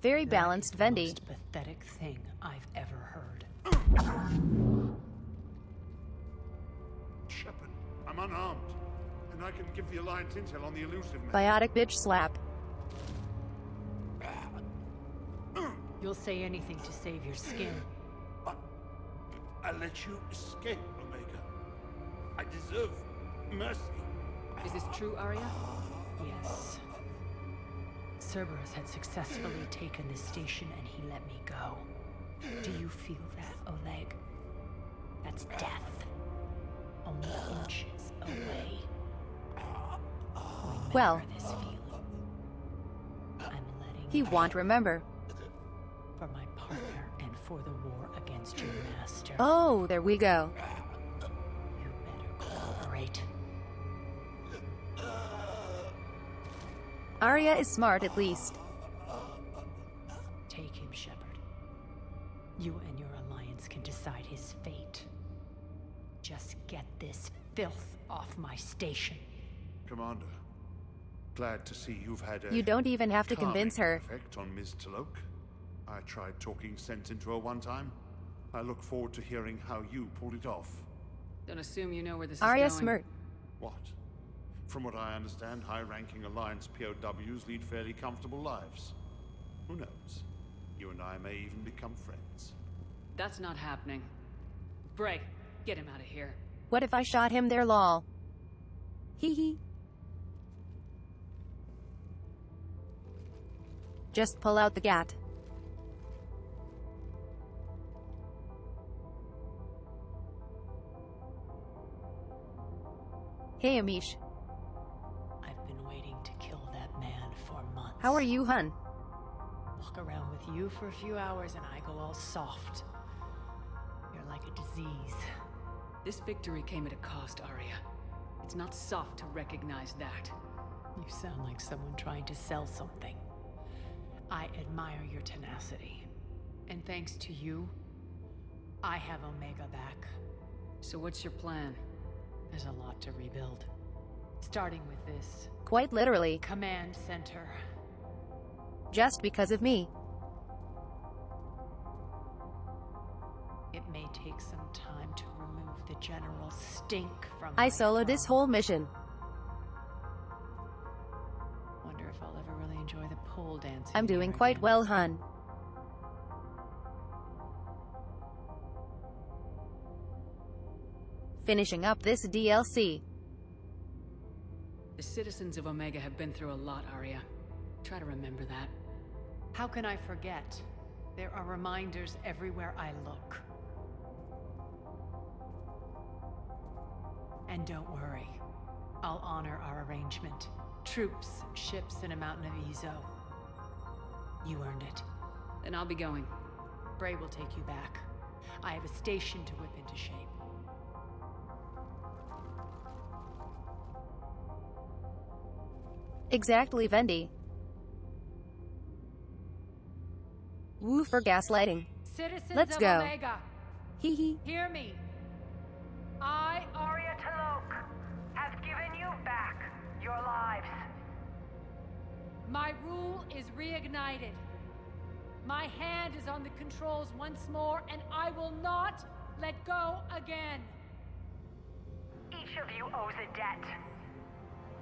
Very balanced, That is the Vendi. most pathetic thing I've ever heard. Shepard, I'm unarmed, and I can give the Alliance intel on the elusive man. Biotic bitch slap. You'll say anything to save your skin. I let you escape, Omega. I deserve mercy. Is this true, Arya? Yes. Cerberus had successfully taken this station and he let me go. Do you feel that, Oleg? That's death. Only inches away. Remember Well, this feeling. I'm letting he won't remember. for my partner and for the war against your master. Oh, there we go. You better cooperate. Arya is smart at least. Take him, Shepard. You and your alliance can decide his fate. Just get this filth off my station. Commander, glad to see you've had a... You don't even have to convince her. ...effect on Ms. Talok. I tried talking sense into her one time. I look forward to hearing how you pulled it off. Don't assume you know where this Arya is going. smirked. What? From what I understand, high-ranking Alliance POWs lead fairly comfortable lives. Who knows? You and I may even become friends. That's not happening. Bray, get him out of here. What if I shot him there, lol? Hee hee. Just pull out the gat. Hey, Amish. I've been waiting to kill that man for months. How are you, hun? Walk around with you for a few hours and I go all soft. You're like a disease. This victory came at a cost, Arya. It's not soft to recognize that. You sound like someone trying to sell something. I admire your tenacity. And thanks to you, I have Omega back. So what's your plan? There's a lot to rebuild. Starting with this. Quite literally. Command center. Just because of me. It may take some time to remove the general stink from I my soloed this throne. whole mission. Wonder if I'll ever really enjoy the pole dancing. I'm doing here quite again. well, hun. Finishing up this DLC. The citizens of Omega have been through a lot, Arya. Try to remember that. How can I forget? There are reminders everywhere I look. And don't worry. I'll honor our arrangement. Troops, ships, and a mountain of Ezo. You earned it. Then I'll be going. Bray will take you back. I have a station to whip into shape. Exactly, Vendi. Woo for gaslighting. Citizens Let's of go. Omega, Hee hee. hear me. I, Arya Talok, have given you back your lives. My rule is reignited. My hand is on the controls once more, and I will not let go again. Each of you owes a debt.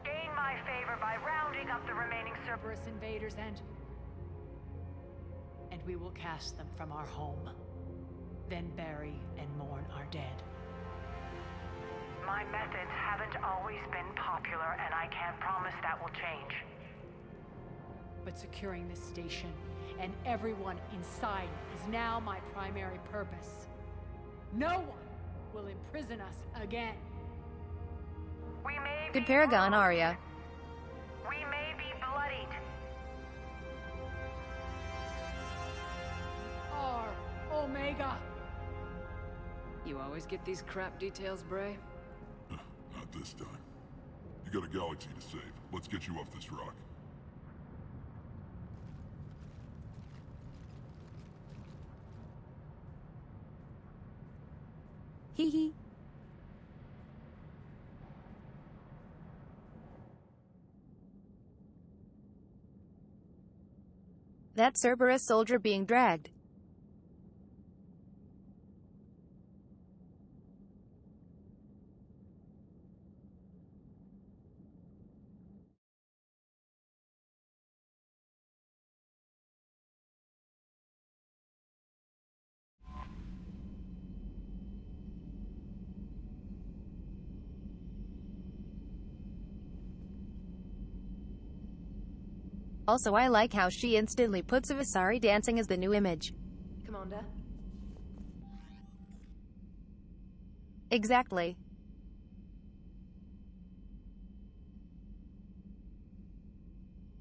Gain my favor by rounding up the remaining Cerberus invaders and we will cast them from our home. Then bury and mourn our dead. My methods haven't always been popular, and I can't promise that will change. But securing this station and everyone inside it is now my primary purpose. No one will imprison us again. We may Good be Paragon, wrong. Arya. We may be bloodied. Are Omega. You always get these crap details, Bray? Not this time. You got a galaxy to save. Let's get you off this rock. Hee hee. That Cerberus soldier being dragged. Also, I like how she instantly puts Vasari dancing as the new image. Commander? Exactly.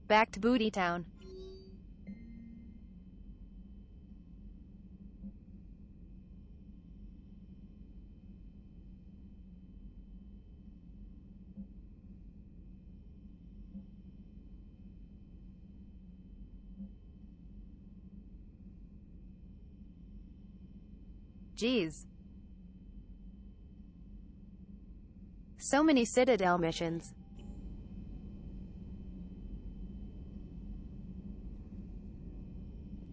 Back to Booty Town. Jeez. So many Citadel missions.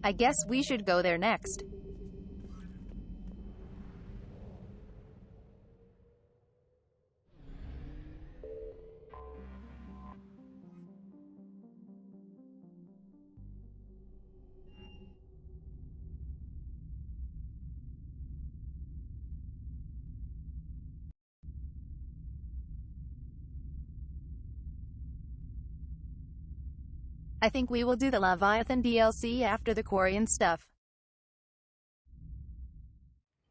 I guess we should go there next. I think we will do the Leviathan DLC after the Quarian stuff.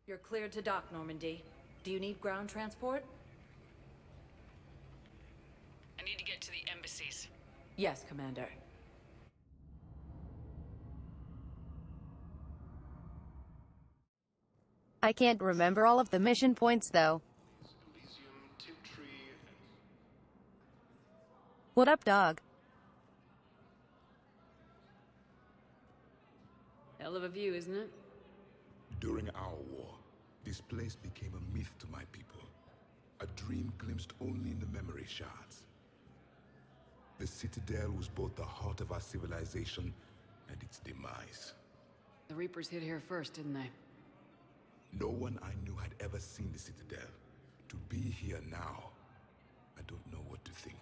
You're cleared to dock, Normandy. Do you need ground transport? I need to get to the embassies. Yes, Commander. I can't remember all of the mission points though. What up, dog? Hell of a view, isn't it? During our war, this place became a myth to my people. A dream glimpsed only in the memory shards. The Citadel was both the heart of our civilization and its demise. The Reapers hit here first, didn't they? No one I knew had ever seen the Citadel. To be here now, I don't know what to think.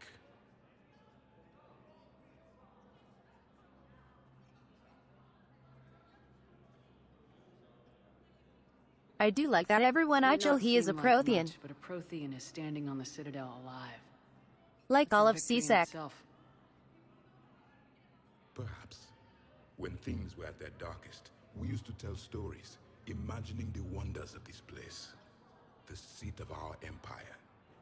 I do like that everyone I chill he is a Prothean. Much, but a Prothean is standing on the Citadel alive. Like all of Victory in CSEC. itself. Perhaps. When things were at their darkest, we used to tell stories, imagining the wonders of this place. The seat of our empire.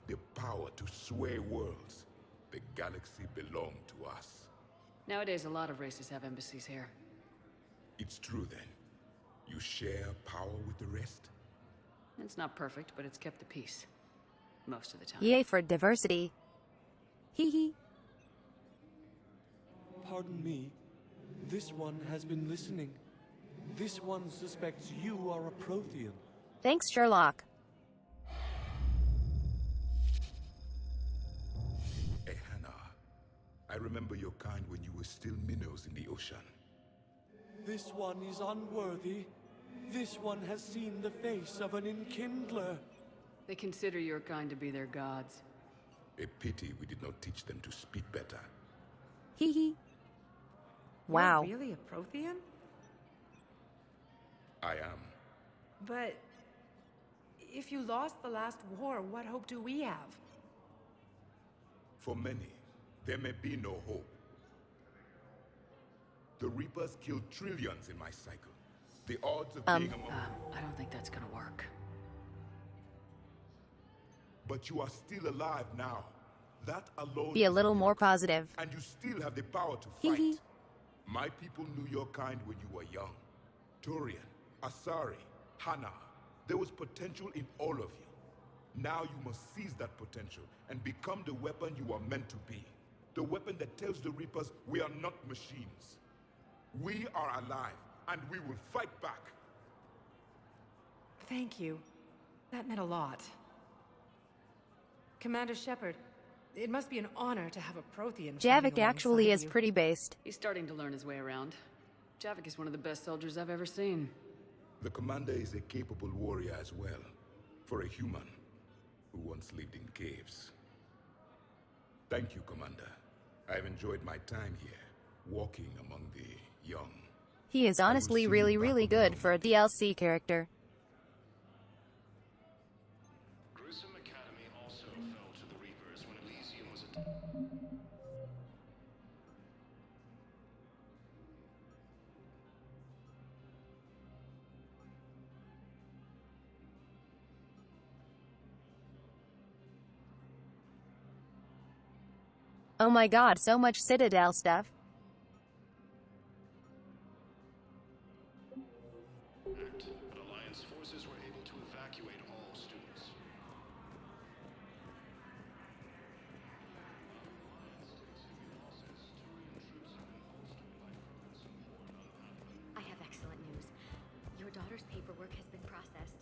The power to sway worlds. The galaxy belonged to us. Nowadays, a lot of races have embassies here. It's true then. You share power with the rest? It's not perfect, but it's kept the peace. Most of the time. Yay for diversity. Hee hee. Pardon me. This one has been listening. This one suspects you are a Prothean. Thanks, Sherlock. Hey, Hannah. I remember your kind when you were still minnows in the ocean. This one is unworthy. This one has seen the face of an enkindler. They consider your kind to be their gods. A pity we did not teach them to speak better. Hee hee. Wow. You're really a Prothean? I am. But if you lost the last war, what hope do we have? For many, there may be no hope. The Reapers killed trillions in my cycle. The odds of being among... I don't think that's gonna work. But you are still alive now. That alone... Be a little more positive. And you still have the power to fight. My people knew your kind when you were young. Turian, Asari, Hana. There was potential in all of you. Now you must seize that potential and become the weapon you are meant to be. The weapon that tells the Reapers we are not machines. We are alive, and we will fight back. Thank you. That meant a lot. Commander Shepard, it must be an honor to have a Prothean. Javik actually is pretty based. He's starting to learn his way around. Javik is one of the best soldiers I've ever seen. The commander is a capable warrior as well, for a human who once lived in caves. Thank you, Commander. I've enjoyed my time here, walking among the young. He is honestly really good for a DLC character. Grissom Academy also fell to the Reapers when Elysium was Oh my god, so much Citadel stuff. but Alliance forces were able to evacuate all students. I have excellent news. Your daughter's paperwork has been processed.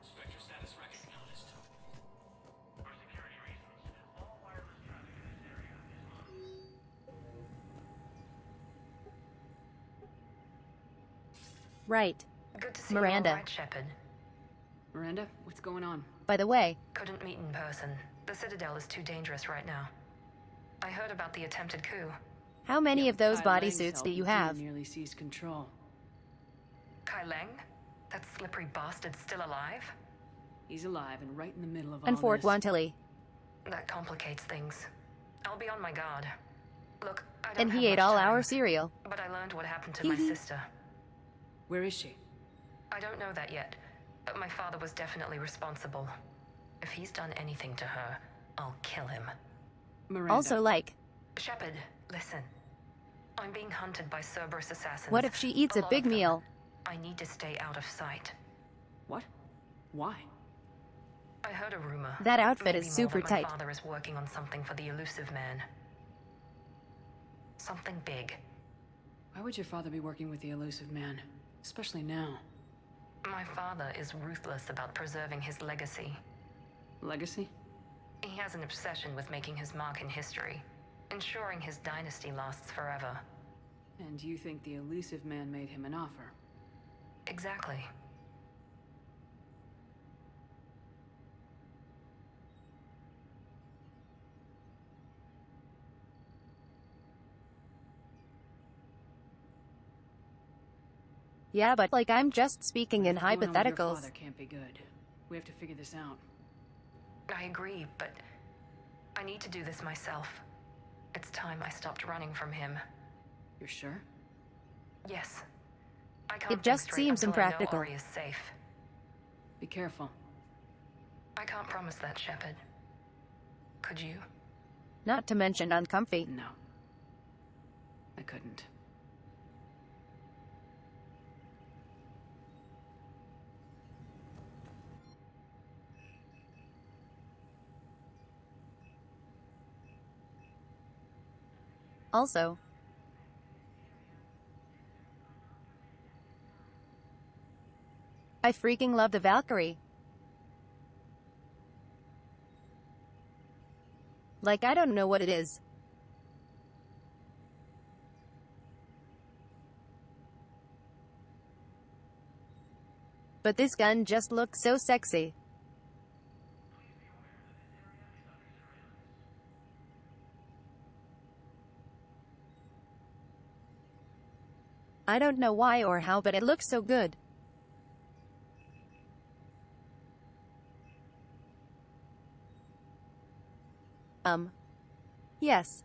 Spectre status recognized. For security reasons, all wireless traffic in this area is Right. Good to see Miranda. you all right, Shepard. Miranda, what's going on? By the way, Couldn't meet in person. The Citadel is too dangerous right now. I heard about the attempted coup. how many of those Kai Lang's bodysuits help, do you Panda have? nearly seized control. Kai Leng? That slippery bastard's still alive? He's alive and right in the middle of all And Fort this. Wantilly. That complicates things. I'll be on my guard. Look, I don't And have he ate much all time, our cereal. but I learned what happened to my sister. Where is she? I don't know that yet, but my father was definitely responsible. If he's done anything to her, I'll kill him. Miranda. Also like, Shepard, listen. I'm being hunted by Cerberus assassins. what if she eats a lot big of them. meal? I need to stay out of sight. What? Why? I heard a rumor. That outfit Maybe is more super that tight. My father is working on something for the elusive man. Something big. Why would your father be working with the elusive man? Especially now. My father is ruthless about preserving his legacy. Legacy? He has an obsession with making his mark in history, ensuring his dynasty lasts forever. And you think the elusive man made him an offer? Exactly. Yeah, but like I'm just speaking in What's going on with your hypotheticals. father can't be good. We have to figure this out. I agree, but I need to do this myself. It's time I stopped running from him. You're sure? Yes. I can't It just think straight seems until I know impractical. Ori is safe. Be careful. I can't promise that, Shepard. Could you? Not to mention uncomfy. No. I couldn't. Also, I freaking love the Valkyrie. Like, I don't know what it is. But this gun just looks so sexy. I don't know why or how, but it looks so good. Yes.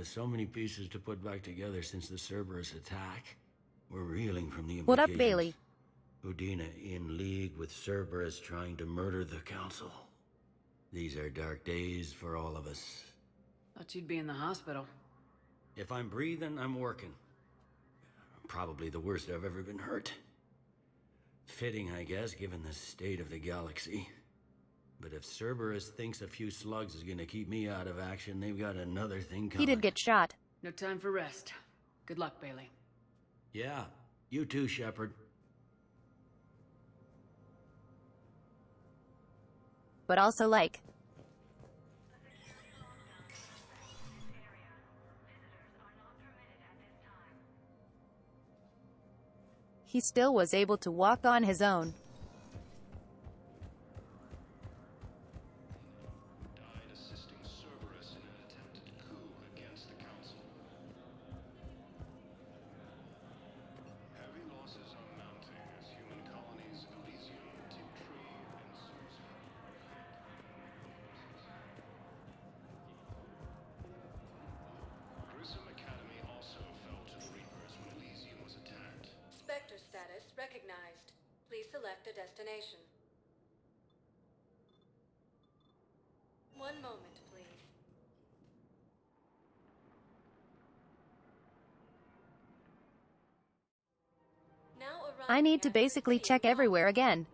So many pieces to put back together since the Cerberus attack. We're reeling from the What up, implications. Bailey? Udina in league with Cerberus trying to murder the Council. These are dark days for all of us. Thought you'd be in the hospital. If I'm breathing, I'm working. Probably the worst I've ever been hurt. Fitting, I guess, given the state of the galaxy. But if Cerberus thinks a few slugs is gonna keep me out of action, they've got another thing coming. He did get shot. No time for rest. Good luck, Bailey. Yeah, you too, Shepard. But also like... He still was able to walk on his own. Died assisting Cerberus in an attempted coup against the Council. Heavy losses are mounting as human colonies Elysium, Tiptree, and Susan. Grissom Academy also fell to the Reapers when Elysium was attacked. Spectre status recognized. Please select a destination. One moment, please. Now I need to basically check everywhere again.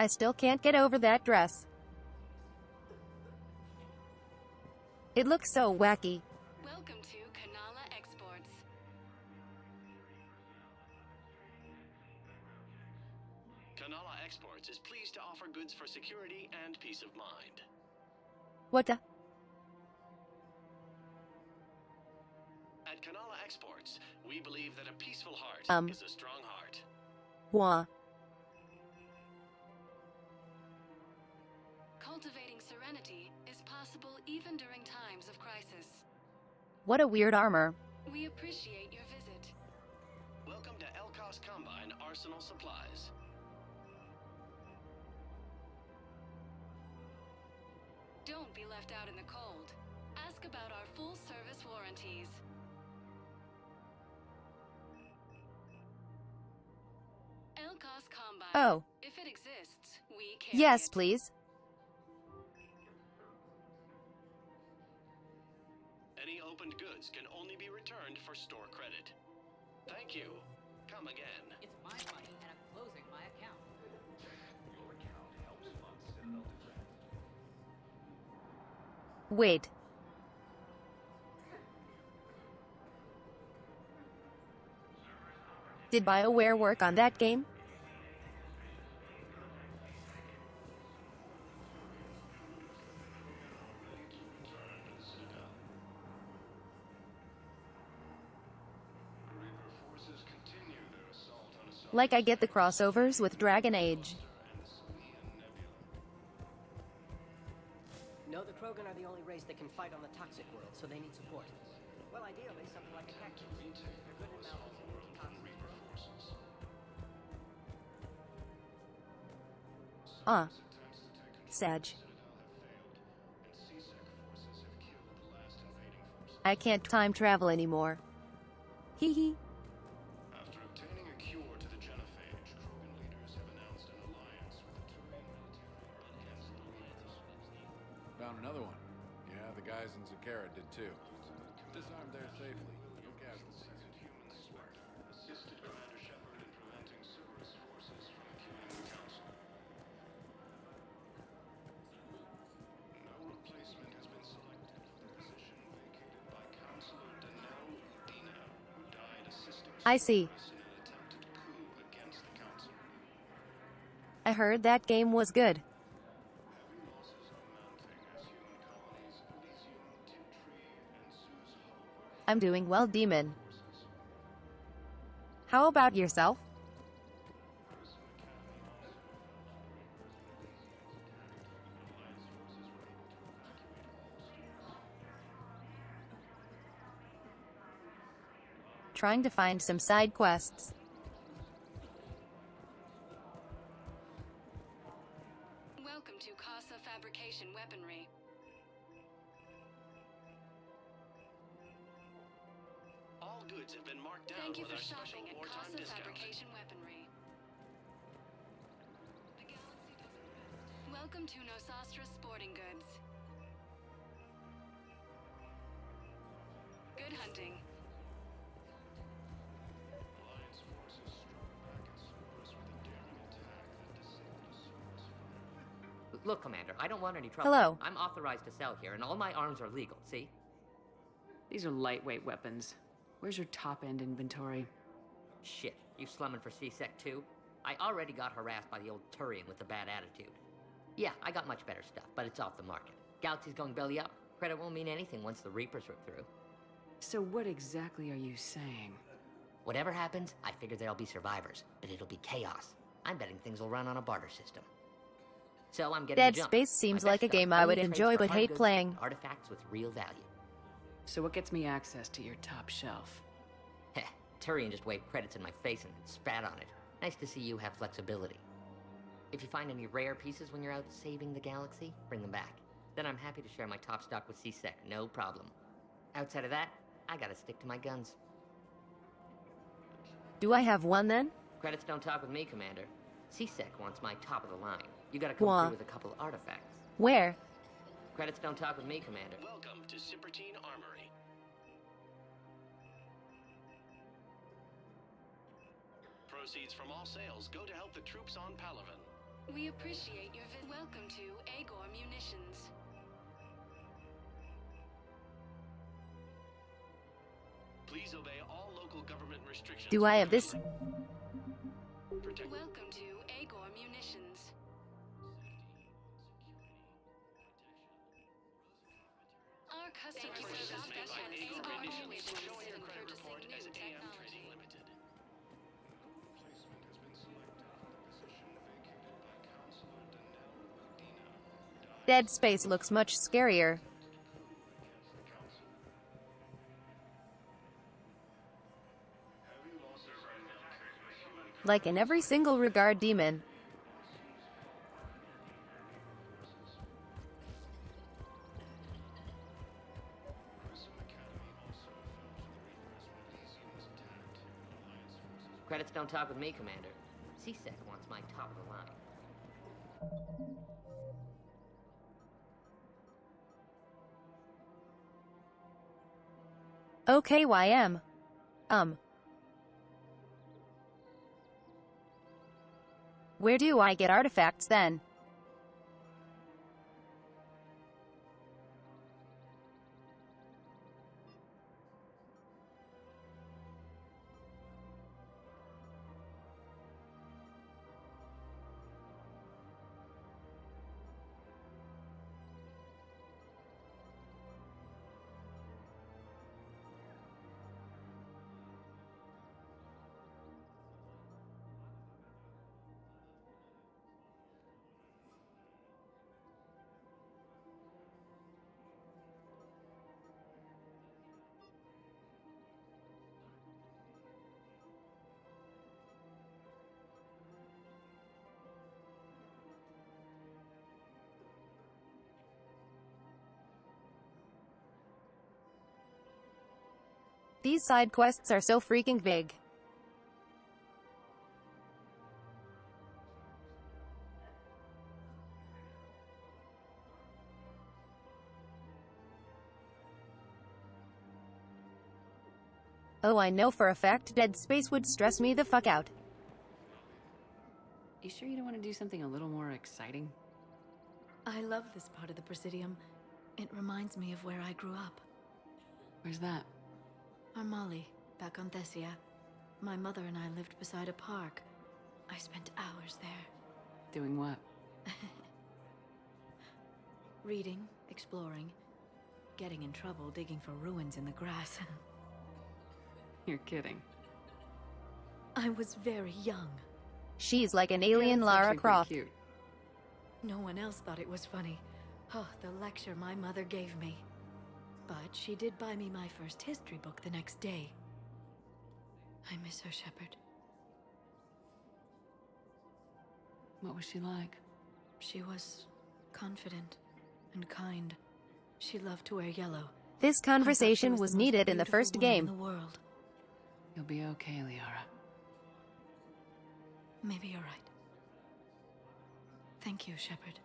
I still can't get over that dress. It looks so wacky. Welcome to Kanala Exports. Kanala Exports is pleased to offer goods for security and peace of mind. What the? At Kanala Exports, we believe that a peaceful heart is a strong heart. Wah. Cultivating serenity is possible even during times of crisis. What a weird armor. We appreciate your visit. Welcome to Elkos Combine Arsenal Supplies. Don't be left out in the cold. Ask about our full-service warranties. Elkos Combine. Oh. If it exists, we carry Yes, it. please. Any opened goods can only be returned for store credit. Thank you. Come again. It's my money and I'm closing my account. Your account helps fund Citadel Defense. Wait. Did BioWare work on that game? Like I get the crossovers with Dragon Age. No, the Krogan are the only race that can fight on the toxic world, so they need support. Well, ideally, something like a cactus. They're good in mountains and toxins. Sag. I can't time travel anymore. Hee hee. After obtaining a cure to the genophage, Krogan leaders have announced an alliance with the Turian military against the Reapers. Found another one. Yeah, the guys in Zakara did too. Disarmed there safely. No casualties. Assisted Commander Shepard in preventing Cerberus forces from killing the Council. No replacement has been selected for the position vacated by Counselor Danelle Udina, who died assisting I see. Cerberus in an attempted coup against the Council. I heard that game was good. Heavy losses are mounting as human colonies Elysium, Tiptree, and Sue's Hope. I'm doing well, Demon. How about yourself? trying to find some side quests. Welcome to Casa Fabrication Weaponry. All goods have been marked down Thank you with for our special shopping at wartime Casa discount. Fabrication Weaponry. The galaxy doesn't rest. Welcome to Nosastra Sporting Goods. Good hunting. Alliance forces struck back at Cerberus with a daring attack that disabled a Cerberus fighter. Look, Commander, I don't want any trouble. Hello. I'm authorized to sell here, and all my arms are legal, see? These are lightweight weapons. Where's your top-end inventory? Shit, you slumming for C-Sec too? I already got harassed by the old Turian with the bad attitude. Yeah, I got much better stuff, but it's off the market. Galaxy's going belly up. Credit won't mean anything once the Reapers rip through. So what exactly are you saying? Whatever happens, I figure there'll be survivors, but it'll be chaos. I'm betting things will run on a barter system. So I'm getting Dead the jump. Space seems My like a best stuff game I would only trades enjoy for but hard hate goods playing. and artifacts with real value. So what gets me access to your top shelf? Heh, Turian just waved credits in my face and spat on it. Nice to see you have flexibility. If you find any rare pieces when you're out saving the galaxy, bring them back. Then I'm happy to share my top stock with C-Sec, no problem. Outside of that, I gotta stick to my guns. Do I have one then? Credits don't talk with me, Commander. C-Sec wants my top of the line. You gotta come Wha- through with a couple artifacts. Where? Credits don't talk with me, Commander. Welcome to Cypertine Armory. Proceeds from all sales go to help the troops on Palaven. We appreciate your visit. Welcome to Agor Munitions. Please obey all local government restrictions. Do I have this? Welcome to Agor Munitions. Our customers Purchases shop made by at Agor are Munitions always show interested your in credit report purchasing as new AM technology. Trading Limited. Replacement has been selected for the position vacated by Counselor Danelle Udina, who died Dead Space looks much scarier. against the Council. Have you lost Like in every single regard demon. Credits don't talk with me, Commander. C-Sec wants my top of the line. Okay, YM. Where do I get artifacts then? These side quests are so freaking vague. Oh, I know for a fact Dead Space would stress me the fuck out. You sure you don't want to do something a little more exciting? I love this part of the Presidium. It reminds me of where I grew up. Where's that? Armali, back on Thessia. My mother and I lived beside a park. I spent hours there. Doing what? Reading, exploring, getting in trouble digging for ruins in the grass. You're kidding. I was very young. She's like an alien that's Lara actually pretty Croft. Cute. No one else thought it was funny. Oh, the lecture my mother gave me. But she did buy me my first history book the next day. I miss her, Shepard. What was she like? She was confident and kind. She loved to wear yellow. This conversation was the most needed in the beautiful first woman in game. the world. You'll be okay, Liara. Maybe you're right. Thank you, Shepard.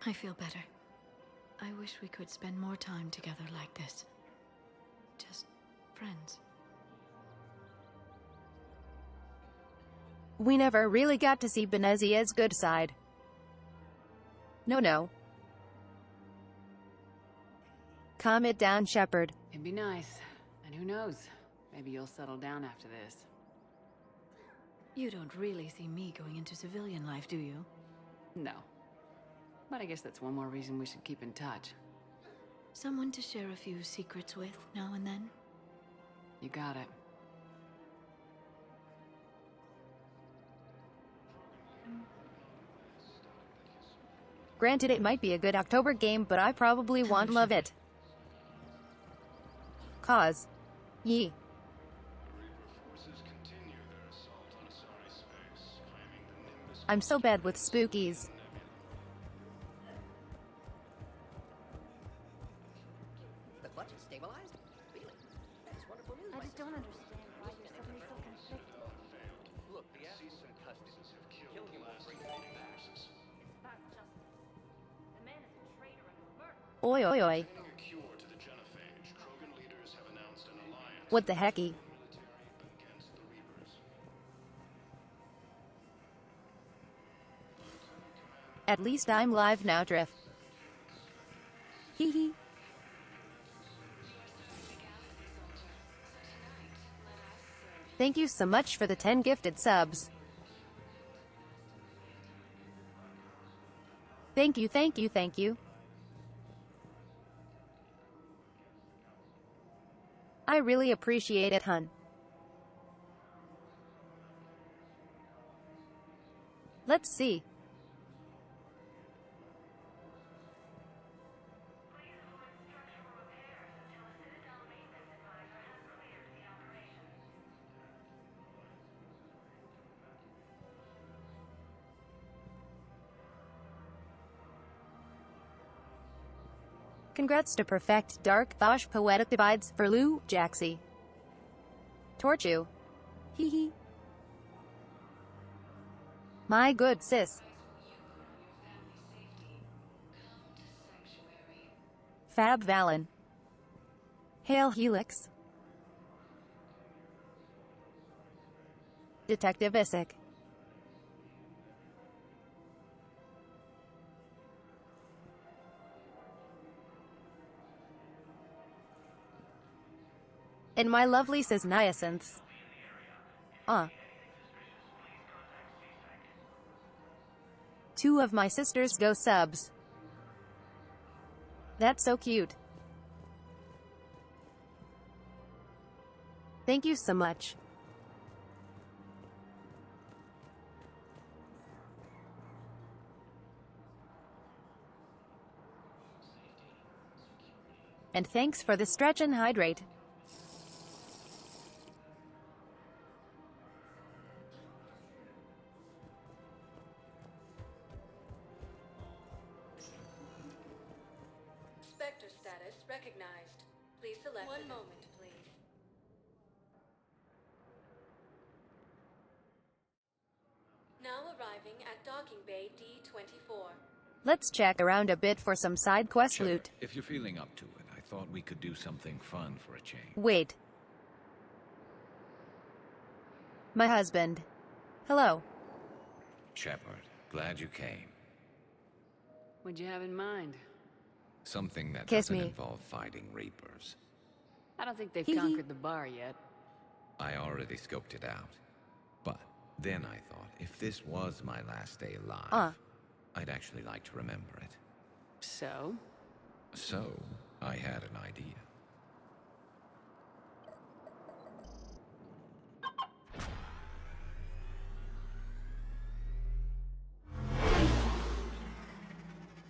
I feel better. I wish we could spend more time together like this. Just friends. We never really got to see Benezia's good side. No. Calm it down, Shepard. It'd be nice. And who knows? Maybe you'll settle down after this. You don't really see me going into civilian life, do you? No. But I guess that's one more reason we should keep in touch. Someone to share a few secrets with now and then? You got it. Granted, it might be a good October game, but I probably won't love it. Cause. Ye. I'm so bad with spookies. The clutch is stabilized? Really? That's wonderful news. I just don't understand why you're suddenly so conflicted. Look, the cease and customs have killed him will bring him back. It's about justice. The man is a traitor and a murderer. Oi. Finding a cure to the genophage, Krogan leaders have announced an alliance What the hecky? against the Reapers. At least I'm live now, Drift. Hee hee. Thank you so much for the 10 gifted subs. Thank you. I really appreciate it, hun. Let's see. Congrats to Perfect Dark Thosh Poetic Divides for Lou Jaxie. Torchu. Hee hee. My good sis. Fab Valen. Hail Helix. Detective Isaac. And my lovely sis Niacynth. Two of my sisters go subs. That's so cute. Thank you so much. And thanks for the stretch and hydrate. Spectre status recognized. Please select one moment, please. Now arriving at docking bay D24. Let's check around a bit for some side quest loot. If you're feeling up to it, I thought we could do something fun for a change. Wait. My husband. Hello. Shepard, glad you came. What'd you have in mind? Something that Kiss doesn't me. involve fighting Reapers. I don't think they've Hee hee. conquered the bar yet. I already scoped it out. But then I thought, if this was my last day alive, I'd actually like to remember it. So? So, I had an idea.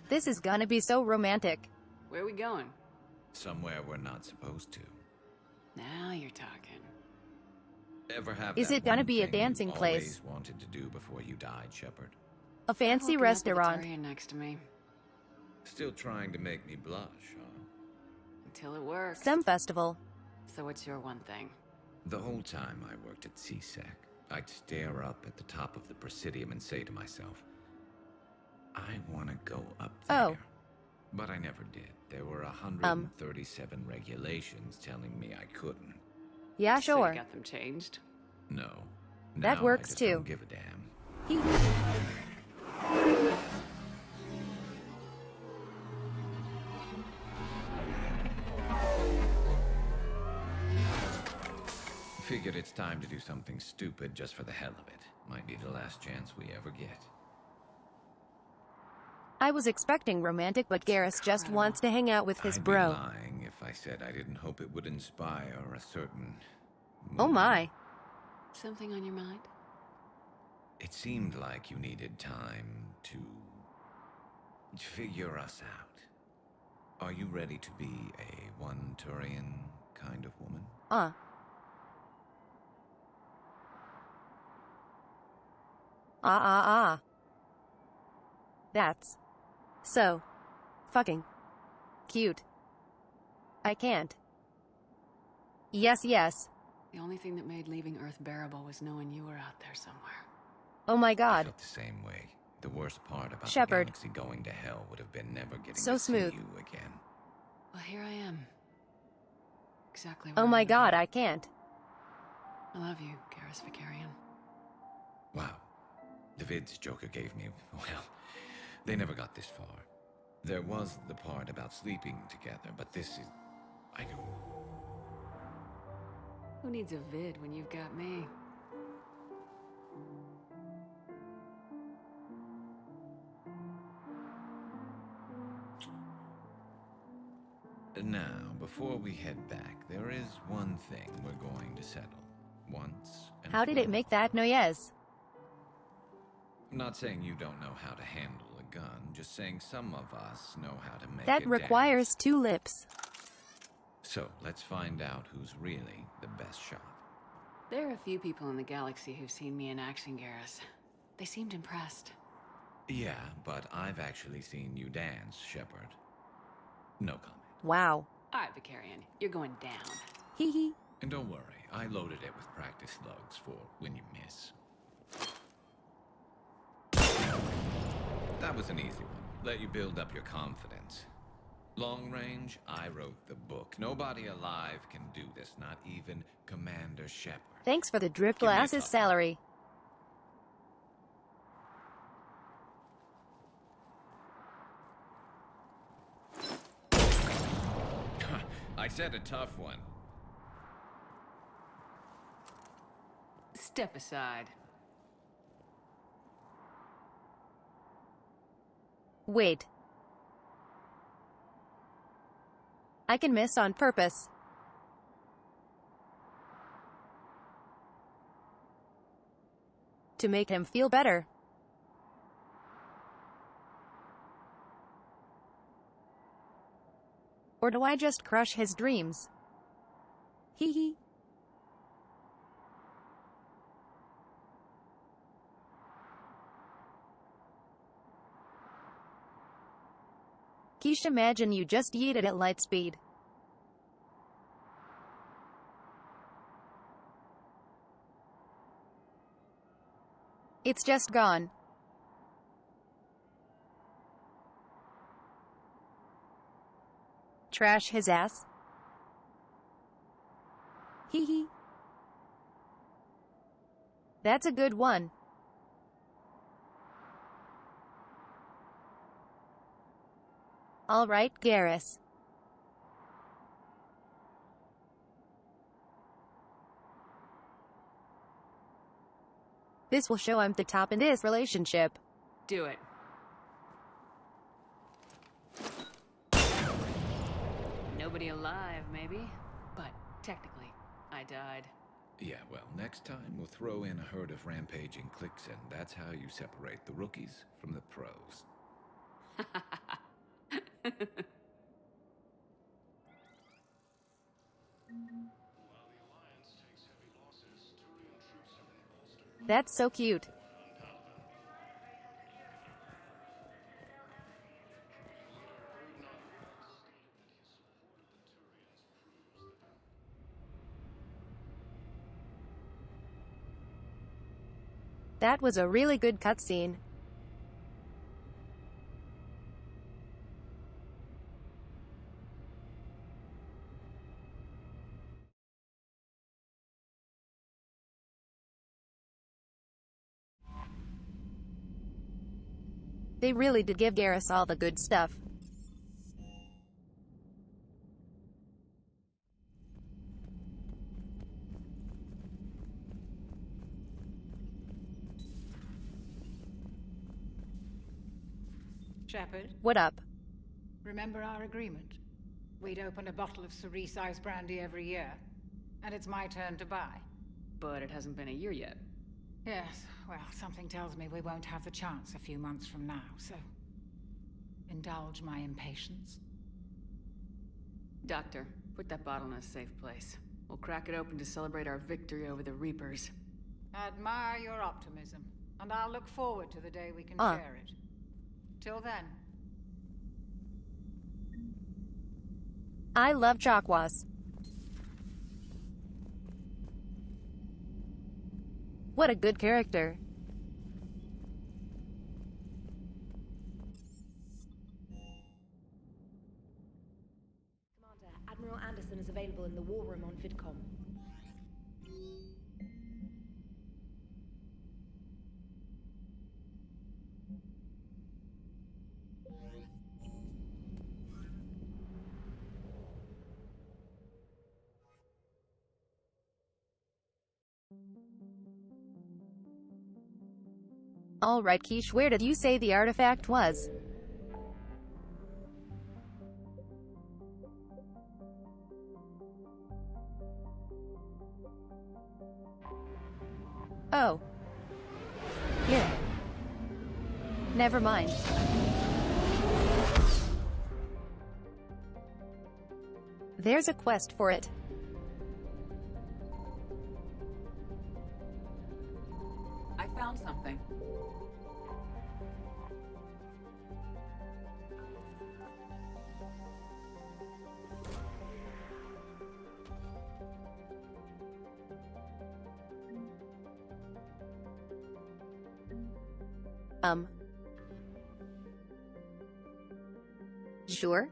This is gonna be so romantic. Where are we going? Somewhere we're not supposed to. Now you're talking. Ever have Is that it gonna one be a thing you dancing place? always wanted to do before you died, Shepard? A fancy I've woken up with a restaurant. Turian next to me. Still trying to make me blush, huh? Until it works. Some festival. So what's your one thing? The whole time I worked at CSEC, I'd stare up at the top of the Presidium and say to myself, I want to go up there. Oh. But I never did. There were 137 regulations telling me I couldn't. Yeah, So sure. you got them changed? No. That Now works I just too. don't give a damn. Figured it's time to do something stupid just for the hell of it. Might be the last chance we ever get. I was expecting romantic, but Garrus just wants to hang out with his I'd bro. be lying if I said I didn't hope it would inspire a certain Oh my. Something on your mind? It seemed like you needed time to figure us out. Are you ready to be a one Turian kind of woman? That's so fucking cute. I can't. Yes, yes. The only thing that made leaving Earth bearable was knowing you were out there somewhere. Oh my I god. felt the same way. The worst part about Shepard. the galaxy going to hell would have been never getting So to smooth. see you again. Well, here I am. Exactly where Oh I my wanna god, be. I can't. I love you, Garrus Vicarian. Wow. The vids Joker gave me, well, they never got this far. There was the part about sleeping together, but this is... I don't... Who needs a vid when you've got me? Now, before we head back, there is one thing we're going to settle. Once and How did for it make that noise? I'm not saying you don't know how to handle a gun, just saying some of us know how to make That it requires 2 lips. So, let's find out who's really the best shot. There are a few people in the galaxy who've seen me in action, Garrus. They seemed impressed. Yeah, but I've actually seen you dance, Shepard. No comment. Wow. Alright, Vicarian, you're going down. Hee hee. And don't worry, I loaded it with practice slugs for when you miss. That was an easy one. Let you build up your confidence. Long range, I wrote the book. Nobody alive can do this, not even Commander Shepard. Thanks for the drip Give me a glasses tough salary. I said a tough one. Step aside. Wait. I can miss on purpose. To make him feel better. Or do I just crush his dreams? Hee hee. Quiche, imagine you just yeeted at light speed. It's just gone. Trash his ass. Hee hee. That's a good one. All right, Garrus. This will show I'm the top in this relationship. Do it. Nobody alive, maybe? But technically, I died. Yeah, well, next time we'll throw in a herd of rampaging cliques, and that's how you separate the rookies from the pros. While the Alliance takes heavy losses, That's so cute. That was a really good cutscene. They really did give Garrus all the good stuff. Shepard, What up? remember our agreement? We'd open a bottle of cerise ice brandy every year, and it's my turn to buy. But it hasn't been a year yet. Yes, well, something tells me we won't have the chance a few months from now, so indulge my impatience. Doctor, put that bottle in a safe place. We'll crack it open to celebrate our victory over the Reapers. Admire your optimism, and I'll look forward to the day we can share it. Till then. I love Chakwas. What a good character. Commander, Admiral Anderson is available in the war room on VidCom. Alright Quiche, where did you say the artifact was? Oh. Here. Never mind. There's a quest for it. I found something. Sure?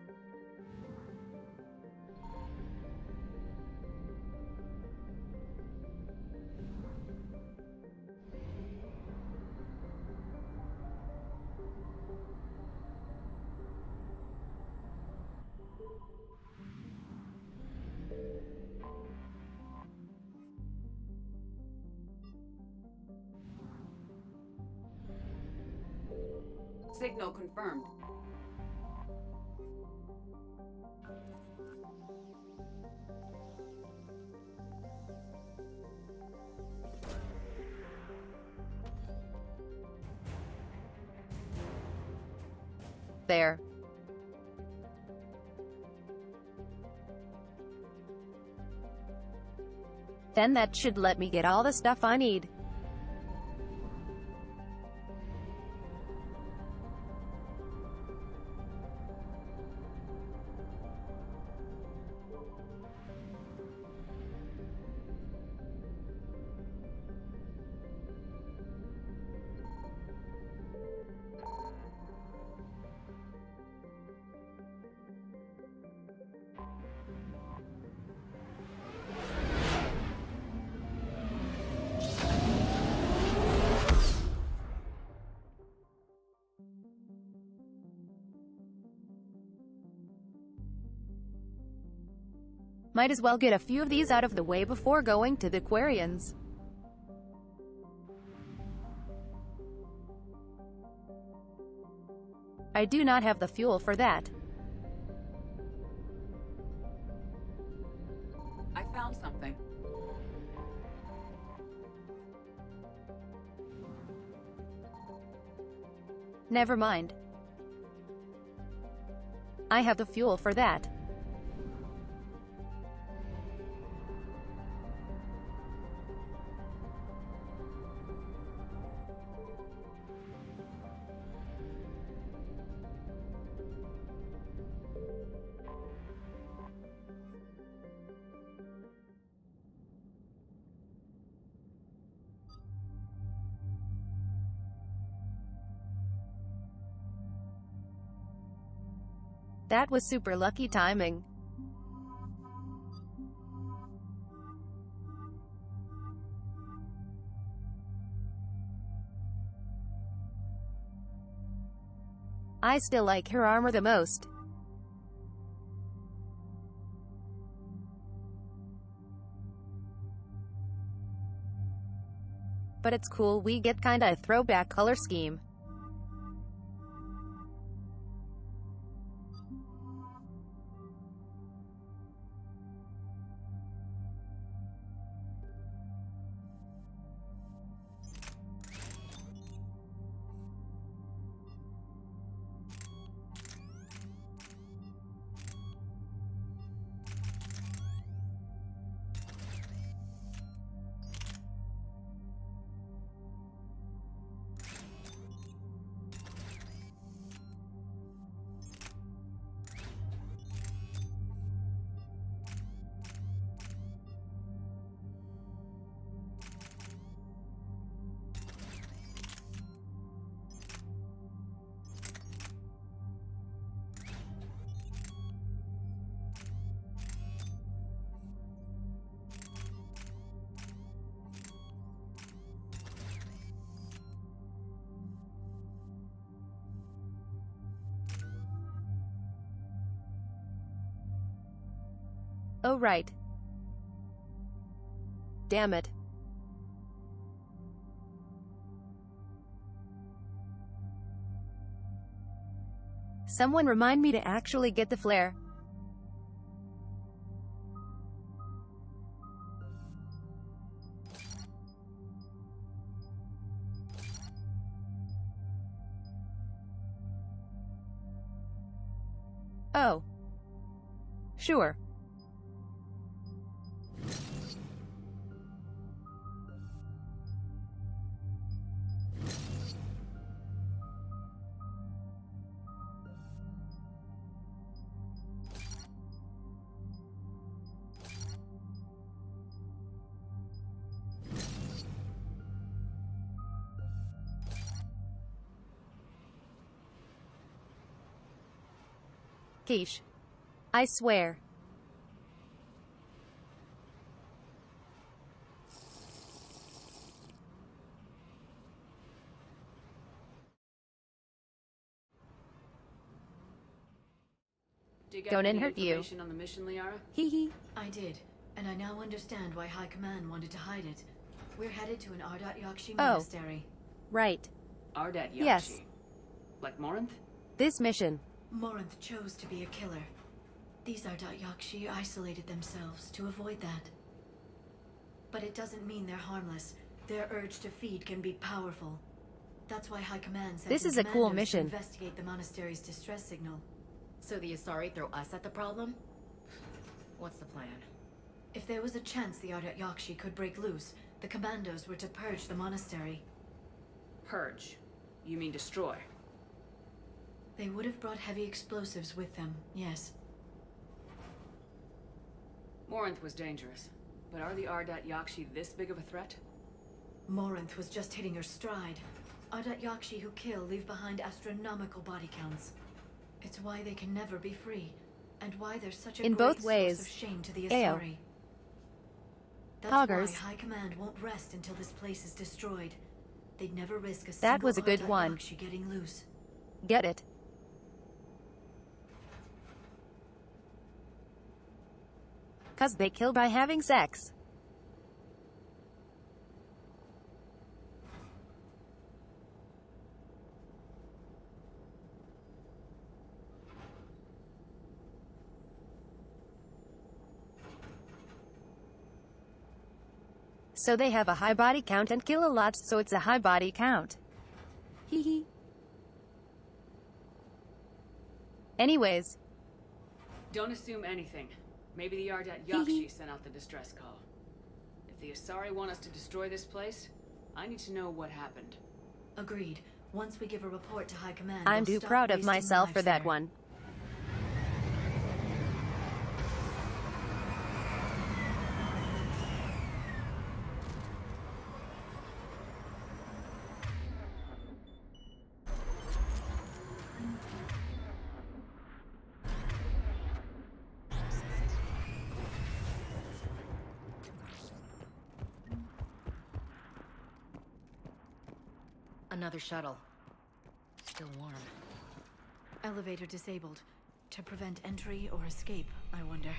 Signal confirmed. There. Then that should let me get all the stuff I need. Might as well get a few of these out of the way before going to the Quarians. I do not have the fuel for that. I found something. Never mind. I have the fuel for that. That was super lucky timing. I still like her armor the most. But it's cool we get kinda a throwback color scheme. Oh right. Damn it. Someone remind me to actually get the flare. Oh. Sure. Quiche. I swear. Did you get Don't any hurt you. information on the mission, Liara? Hee hee. I did, and I now understand why High Command wanted to hide it. We're headed to an Ardat Yakshi monastery. Right. Ardat Yakshi? Yes. Like Morinth? This mission. Morinth chose to be a killer. These Ardat Yakshi isolated themselves to avoid that. But it doesn't mean they're harmless. Their urge to feed can be powerful. That's why High Command sent This in is a cool commandos mission. to investigate the monastery's distress signal. So the Asari throw us at the problem? What's the plan? If there was a chance the Ardat Yakshi could break loose, the commandos were to purge the monastery. Purge? You mean destroy? They would have brought heavy explosives with them, yes. Morinth was dangerous, but are the Ardat Yakshi this big of a threat? Morinth was just hitting her stride. Ardat Yakshi who kill leave behind astronomical body counts. It's why they can never be free, and why there's such a In great both ways. source of shame to the Ayo. Asari. That's Poggers. why High Command won't rest until this place is destroyed. They'd never risk a That was a single good Ardat one. Yakshi getting loose. Get it. Cause they kill by having sex. So they have a high body count and kill a lot, so it's a high body count. Hee hee. Anyways. Don't assume anything. Maybe the Ardat Yakshi sent out the distress call. If the Asari want us to destroy this place, I need to know what happened. Agreed. Once we give a report to High Command, I'm they'll too stop proud of wasting myself for lives that there. one. Another shuttle. Still warm. Elevator disabled. To prevent entry or escape, I wonder.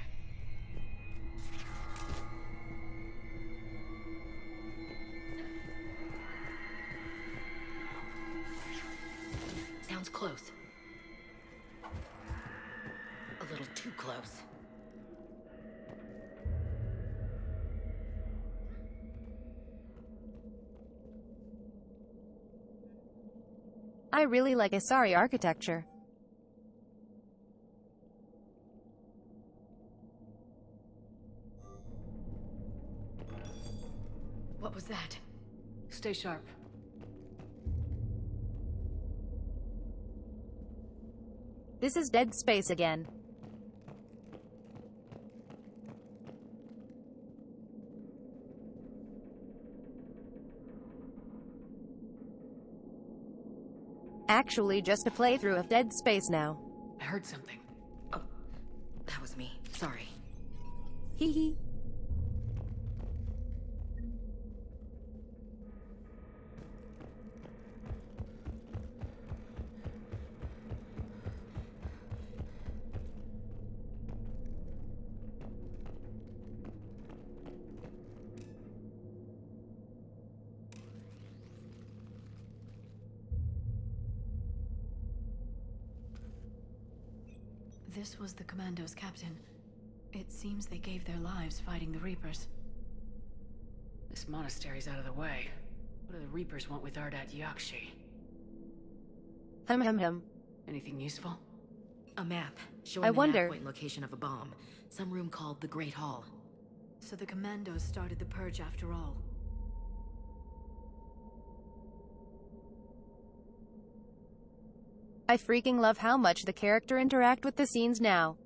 Sounds close. A little too close. I really like Asari architecture. What was that? Stay sharp. This is Dead Space again. Actually just a playthrough of Dead Space now. I heard something. Oh, that was me. Sorry. Hee hee. This was the Commando's captain. It seems they gave their lives fighting the Reapers. This monastery's out of the way. What do the Reapers want with Ardat Yakshi? Anything useful? A map showing the nav point location of a bomb. Some room called the Great Hall. So the Commandos started the purge after all. I freaking love how much the character interact with the scenes now.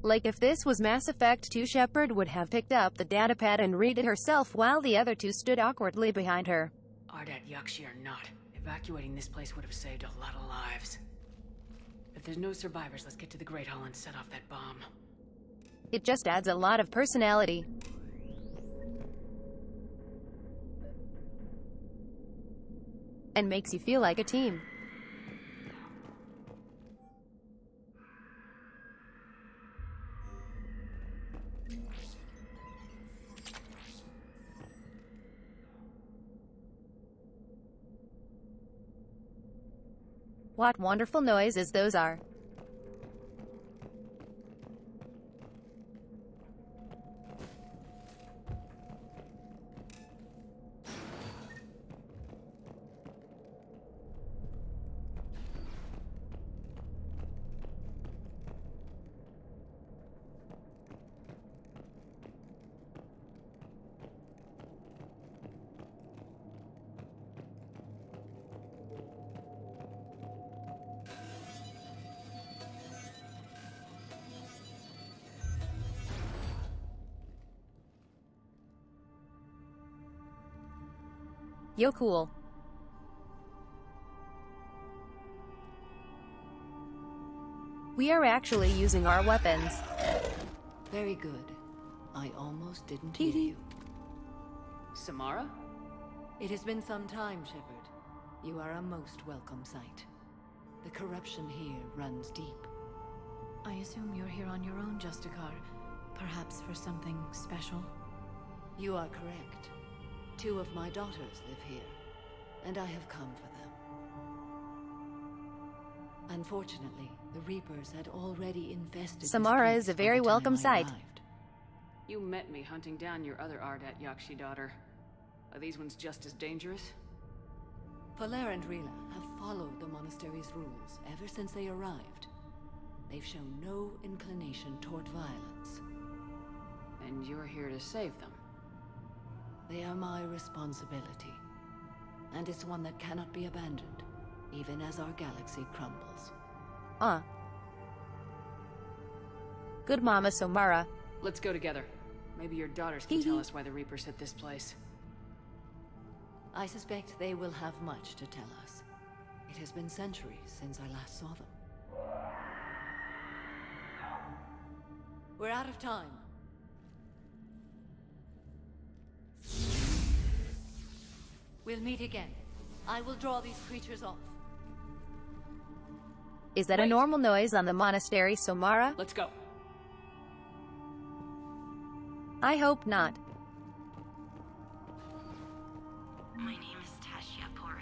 Like if this was Mass Effect 2, Shepard would have picked up the datapad and read it herself while the other two stood awkwardly behind her. Ardat Yakshi or not, evacuating this place would have saved a lot of lives. If there's no survivors, let's get to the Great Hall and set off that bomb. It just adds a lot of personality. And makes you feel like a team. What wonderful noises those are. Yo, cool. We are actually using our weapons. Very good. I almost didn't hear you. Samara? It has been some time, Shepard. You are a most welcome sight. The corruption here runs deep. I assume you're here on your own, Justicar. Perhaps for something special? You are correct. 2 of my daughters live here, and I have come for them. Unfortunately, the Reapers had already infested Samara is a very welcome sight. You met me hunting down your other Ardat Yakshi daughter. Are these ones just as dangerous? Valer and Rila have followed the monastery's rules ever since they arrived. They've shown no inclination toward violence. And you're here to save them? They are my responsibility. And it's one that cannot be abandoned, even as our galaxy crumbles. Good Mama Somara. Let's go together. Maybe your daughters can tell us why the Reapers hit this place. I suspect they will have much to tell us. It has been centuries since I last saw them. We're out of time. We'll meet again. I will draw these creatures off. Is that a normal noise on the monastery, Somara? Let's go. I hope not. My name is Tashia Pore.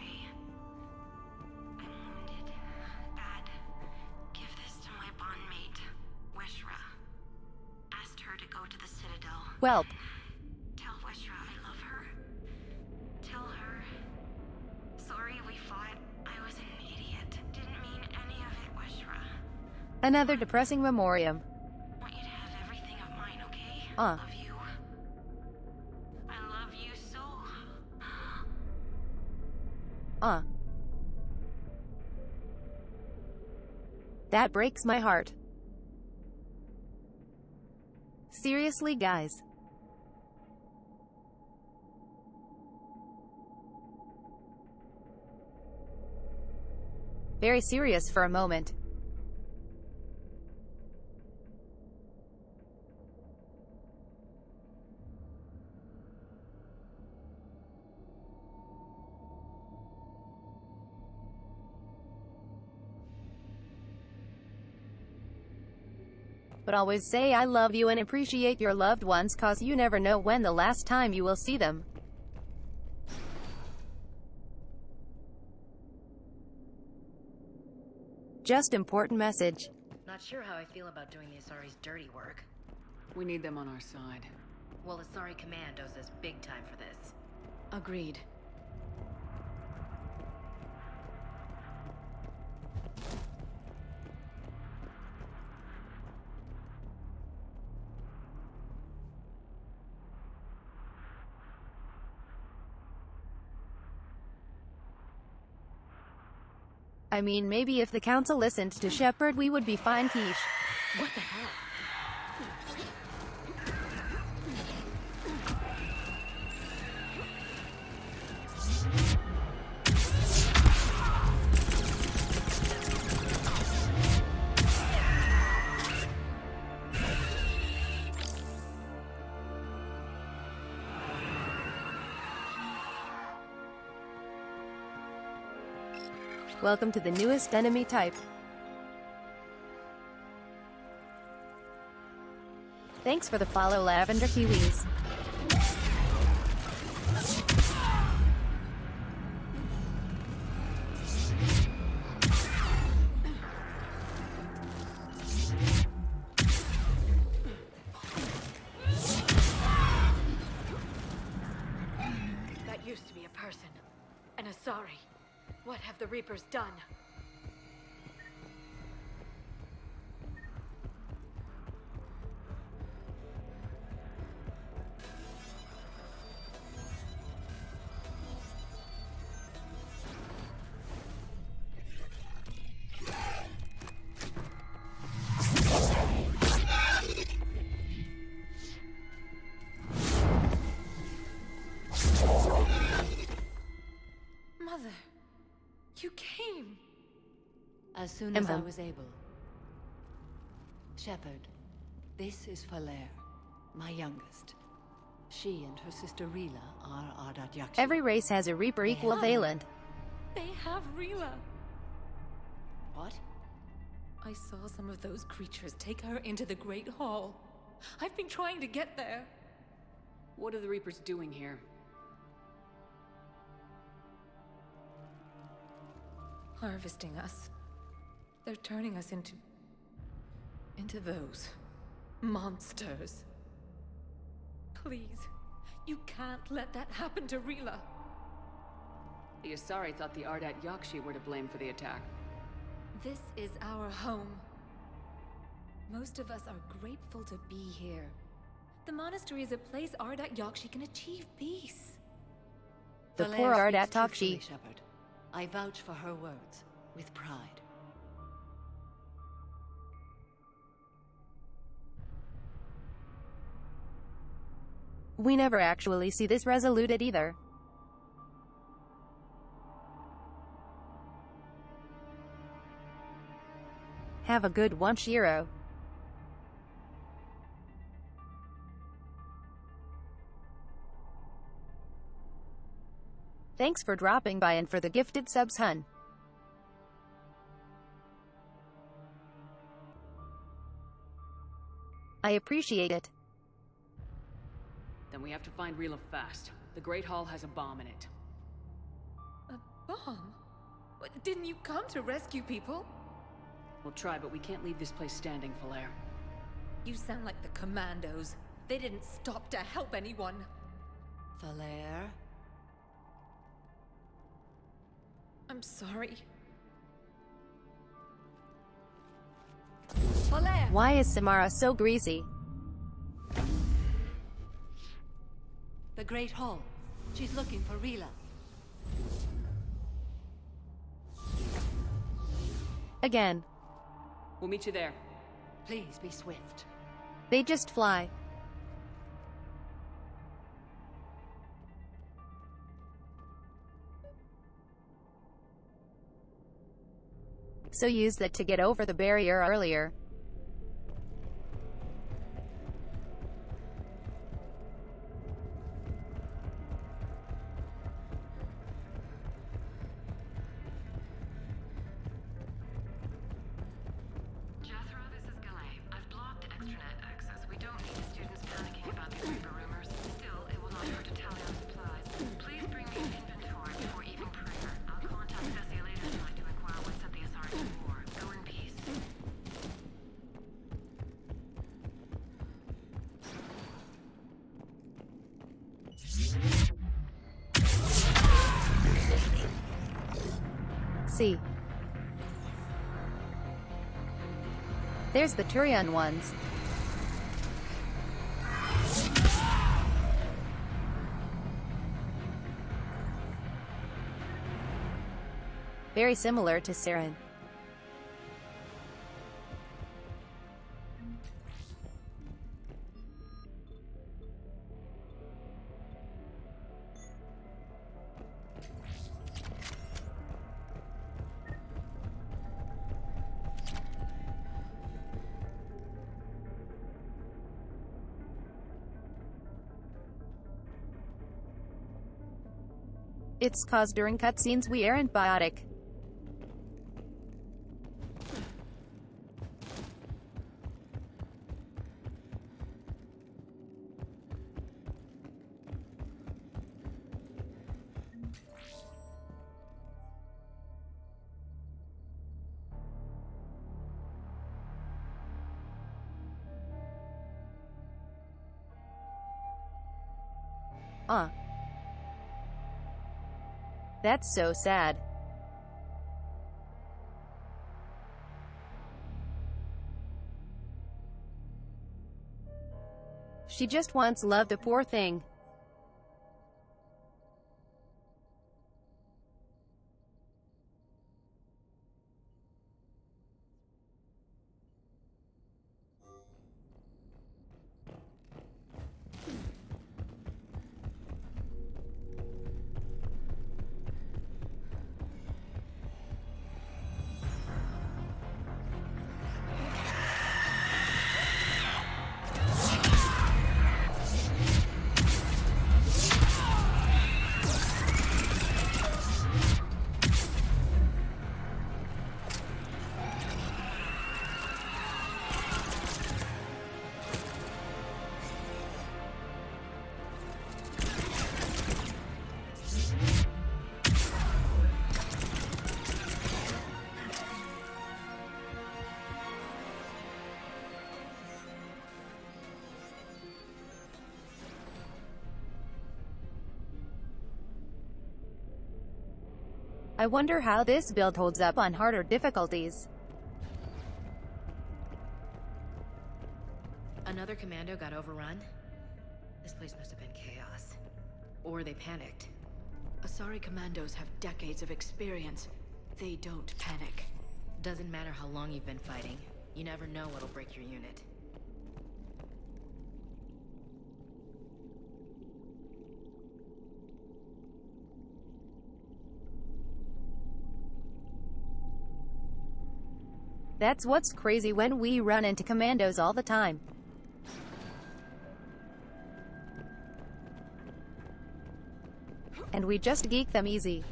I'm wounded. Bad. Give this to my bondmate, Weshra. Asked her to go to the Citadel. Welp. Tell Weshra I love her. Tell her. Sorry we fought. I was an idiot. Didn't mean any of it, Weshra. Another depressing memoriam. Want you to have everything of mine, okay? Love you. I love you so. That breaks my heart. Seriously, guys. Very serious for a moment. But always say I love you and appreciate your loved ones, cause you never know when the last time you will see them. Just important message. Not sure how I feel about doing the Asari's dirty work. We need them on our side. Well, Asari Command owes us big time for this. Agreed. I mean, maybe if the council listened to Shepard, we would be fine, quiche. What the hell? Welcome to the newest enemy type. Thanks for the follow, Lavender Kiwis. That used to be a person. An Asari. What have the Reapers done? Mother, you came. As soon as I was able. Shepard, this is Falere, my youngest. She and her sister Rila are Ardat Yakshi. Every race has a Reaper equivalent. They have Rila. What? I saw some of those creatures take her into the Great Hall. I've been trying to get there. What are the Reapers doing here? Harvesting us. They're turning us into those monsters. Please, you can't let that happen to Rila. The Asari thought the Ardat Yakshi were to blame for the attack. This is our home. Most of us are grateful to be here. The monastery is a place Ardat Yakshi can achieve peace. The poor Ardat Yakshi. Yakshi. Shepard. I vouch for her words, with pride. We never actually see this resoluted either. Have a good one, Shiro. Thanks for dropping by and for the gifted subs, hun. I appreciate it. Then we have to find Rila fast. The Great Hall has a bomb in it. A bomb? What, didn't you come to rescue people? We'll try, but we can't leave this place standing, Falair. You sound like the Commandos. They didn't stop to help anyone. Falair? I'm sorry. Falair! Why is Samara so greasy? The Great Hall. She's looking for Rila. Again. We'll meet you there. Please be swift. They just fly. So use that to get over the barrier earlier. See. There's the Turian ones. Very similar to Saren. It's cause during cutscenes we aren't biotic. That's so sad. She just wants love, the poor thing. I wonder how this build holds up on harder difficulties. Another commando got overrun? This place must have been chaos. Or they panicked. Asari commandos have decades of experience. They don't panic. Doesn't matter how long you've been fighting. You never know what'll break your unit. That's what's crazy when we run into commandos all the time. And we just geek them easy.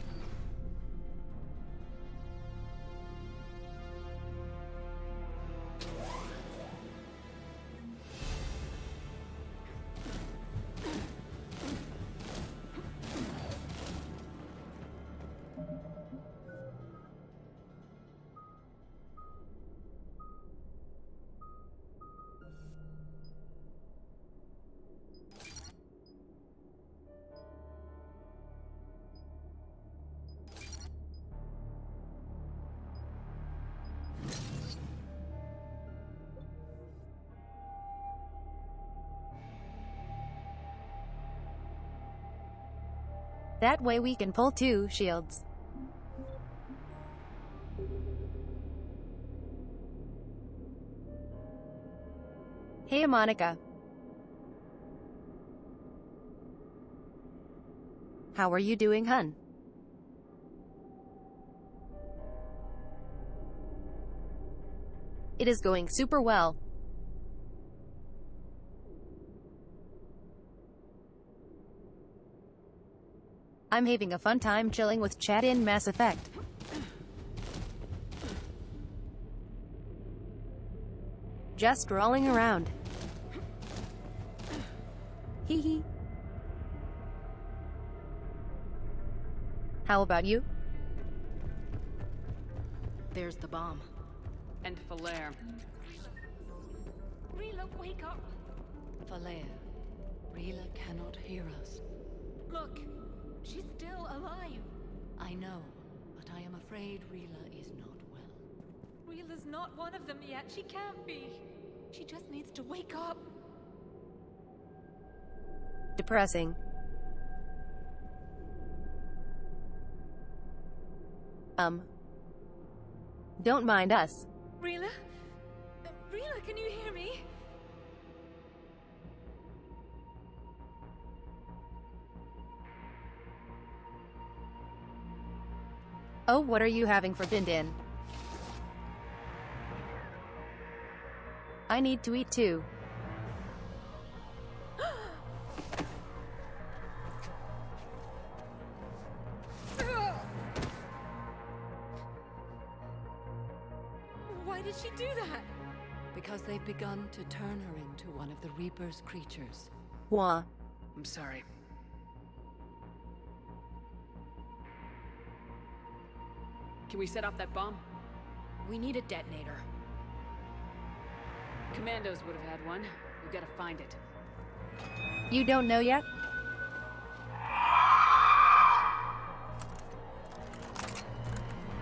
That way we can pull 2 shields. Hey Monica. How are you doing, hun? It is going super well. I'm having a fun time chilling with Chad in Mass Effect. Just rolling around. Hee hee. How about you? There's the bomb. And Falere. Rila, wake up! Falere, Rila cannot hear us. Look, she's still alive. I know, but I am afraid Rila is not well. Rila's not one of them yet. She can't be. She just needs to wake up. Depressing. Don't mind us. Rila? Rila, can you hear me? Oh, what are you having for din-din? I need to eat too. Why did she do that? Because they've begun to turn her into one of the Reaper's creatures. Wah. I'm sorry. Can we set off that bomb? We need a detonator. Commandos would have had one. We've got to find it. You don't know yet?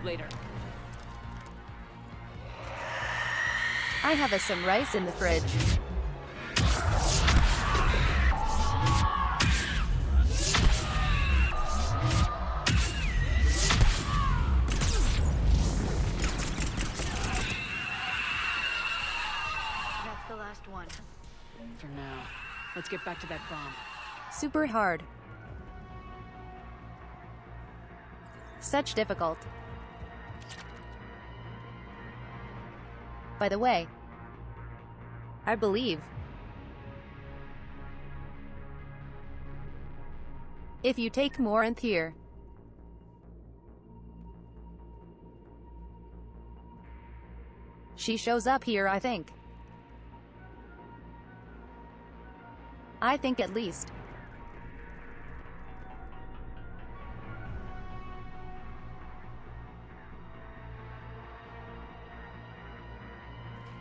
Later. I have some rice in the fridge. That's the last one. For now. Let's get back to that bomb. Super hard. Such difficult. By the way, I believe if you take more in here, she shows up here, I think. I think at least.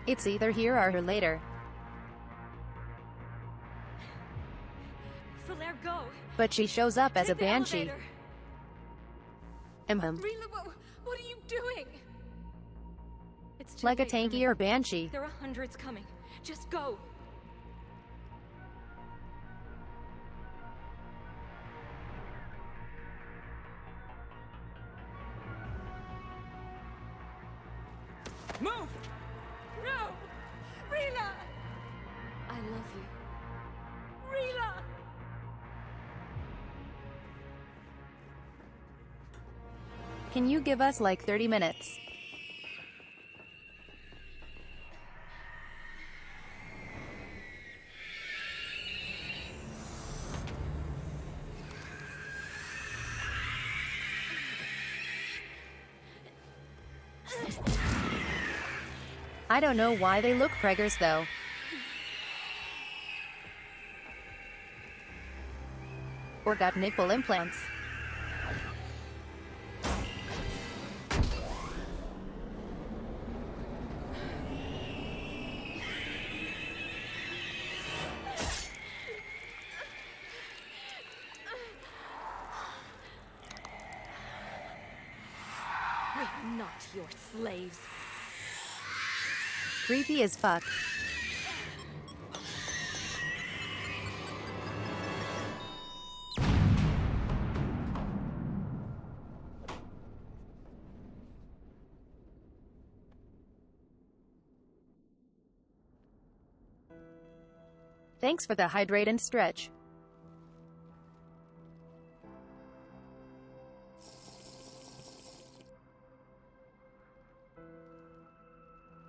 It's either here or later. Falere, go! But she shows up as a Take the banshee. elevator. Rila, what are you doing? It's too Like a late for tanky me. or banshee. There are hundreds coming. Just go. Move! No! Rila! I love you. Rila! Can you give us like 30 minutes? I don't know why they look preggers though. Or got nipple implants. We're not your slaves. Creepy as fuck. Thanks for the hydrate and stretch.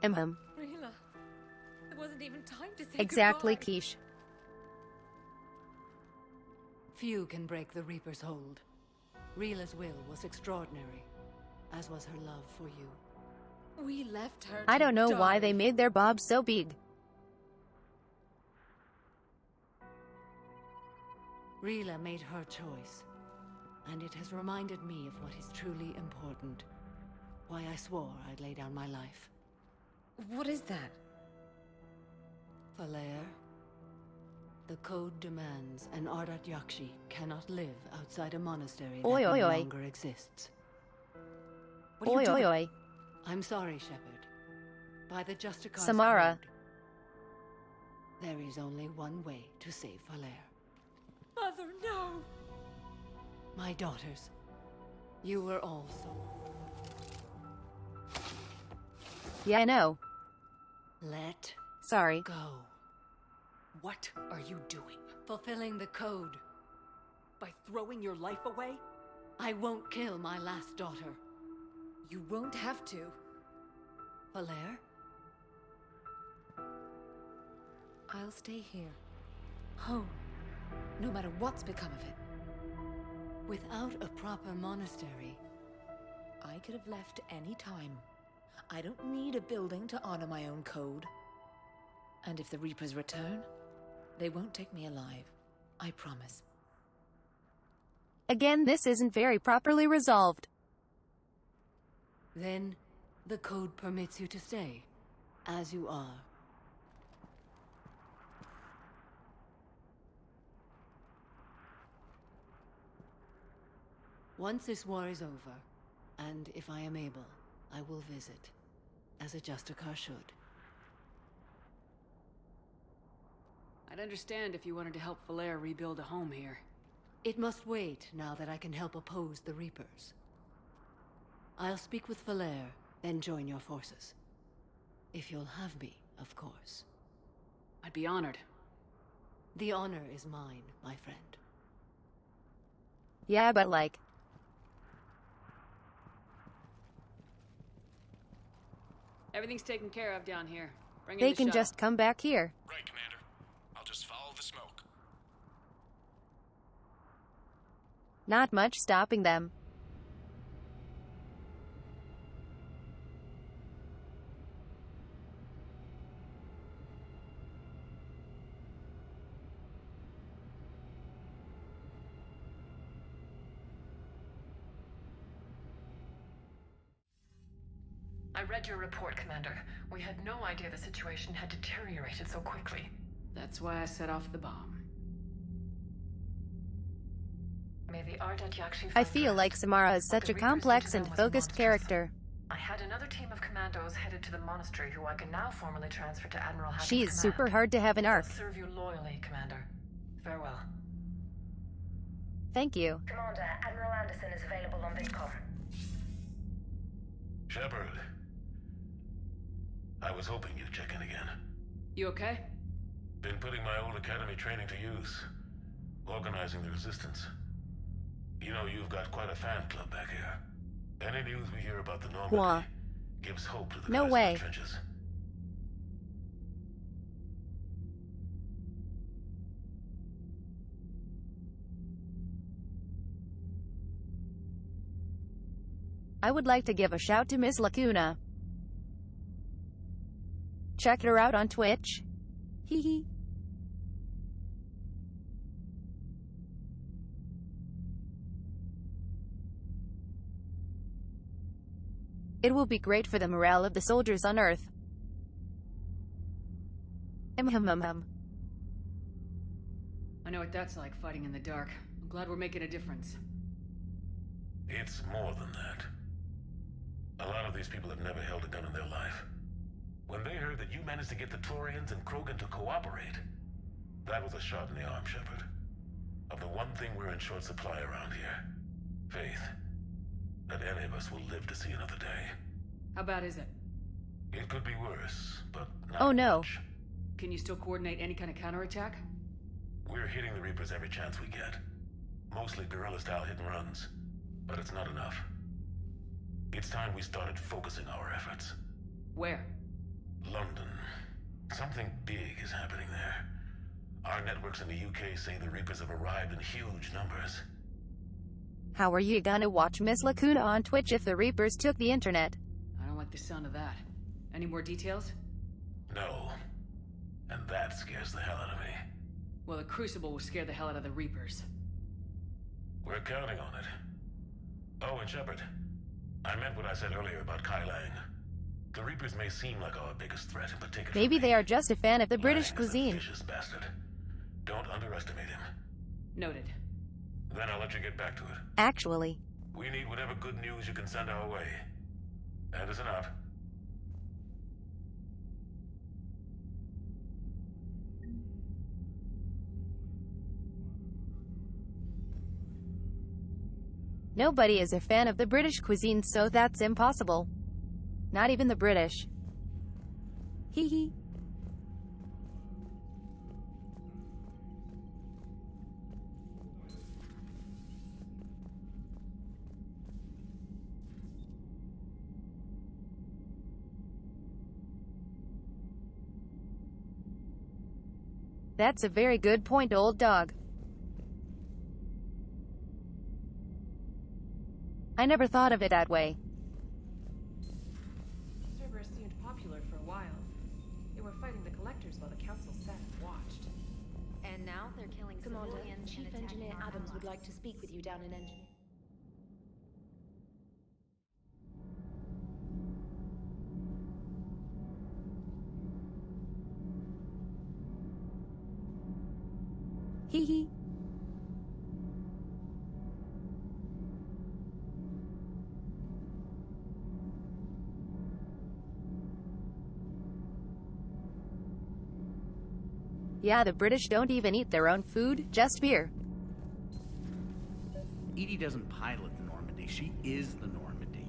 Rila, there wasn't even time to say Exactly, goodbye. Quiche. Few can break the Reaper's hold. Rila's will was extraordinary, as was her love for you. We left her I to don't know why die. they made their bobs so big. Rila made her choice, and it has reminded me of what is truly important. Why I swore I'd lay down my life. What is that? Falair, the code demands an Ardat Yakshi cannot live outside a monastery that Oi, oi, no oi. longer exists. Oi, oi, oi. I'm sorry, Shepard. By the Justicar's Samara. code, there is only one way to save Falair. Mother, no! My daughters, you were also. Yeah, I know. Let Sorry. go. What are you doing? Fulfilling the code. By throwing your life away? I won't kill my last daughter. You won't have to. Falair? I'll stay here. Home. No matter what's become of it. Without a proper monastery. I could have left any time. I don't need a building to honor my own code. And if the Reapers return, they won't take me alive. I promise. Again, this isn't very properly resolved. Then, the code permits you to stay, as you are. Once this war is over, and if I am able, I will visit, as a Justicar should. I'd understand if you wanted to help Falair rebuild a home here. It must wait now that I can help oppose the Reapers. I'll speak with Falair, then join your forces. If you'll have me, of course. I'd be honored. The honor is mine, my friend. Yeah, but like... Everything's taken care of down here. Bring in They the can shuttle. just come back here. Right, Commander. I'll just follow the smoke. Not much stopping them. I read your report, Commander. We had no idea the situation had deteriorated so quickly. That's why I set off the bomb. May the Ardat Yakshi I find feel rest. like Samara is What such the a Reapers did complex to them and was focused monstrous. character. I had another team of commandos headed to the monastery who I can now formally transfer to Admiral Hackett's She is command. super hard to have an arc. I'll serve you loyally, Commander. Farewell. Thank you. Commander, Admiral Anderson is available on Vidcom. Shepard. I was hoping you'd check in again. You okay? Been putting my old academy training to use. Organizing the resistance. You know, you've got quite a fan club back here. Any news we hear about the Normandy Wah. gives hope to the No guys way. in the trenches. I would like to give a shout to Miss Lacuna. Check her out on Twitch. Hee hee. It will be great for the morale of the soldiers on Earth. Hum. I know what that's like, fighting in the dark. I'm glad we're making a difference. It's more than that. A lot of these people have never held a gun in their life. When they heard that you managed to get the Torians and Krogan to cooperate, that was a shot in the arm, Shepard. Of the one thing we're in short supply around here, faith. That any of us will live to see another day. How bad is it? It could be worse, but not Oh no. much. Can you still coordinate any kind of counterattack? We're hitting the Reapers every chance we get. Mostly guerrilla-style hit-and-runs. But it's not enough. It's time we started focusing our efforts. Where? London. Something big is happening there. Our networks in the UK say the Reapers have arrived in huge numbers. How are you gonna watch Miss Lacuna on Twitch if the Reapers took the internet? I don't like the sound of that. Any more details? No. And that scares the hell out of me. Well, the Crucible will scare the hell out of the Reapers. We're counting on it. Oh, and Shepard, I meant what I said earlier about Kai Lang. The Reapers may seem like our biggest threat, but take it from Maybe me. they are just a fan of the British Lang cuisine. is a vicious bastard. Don't underestimate him. Noted. Then I'll let you get back to it. Actually. We need whatever good news you can send our way. Anderson out. Nobody is a fan of the British cuisine, so that's impossible. Not even the British. Hee hee. That's a very good point, old dog. I never thought of it that way. Cerberus seemed popular for a while. They were fighting the Collectors while the Council sat and watched. And now they're killing Commander, civilians Chief and attacking Engineer our Adams would allies. like to speak with you down in Engineer. Hee hee. Yeah, the British don't even eat their own food, just beer. EDI doesn't pilot the Normandy, she is the Normandy.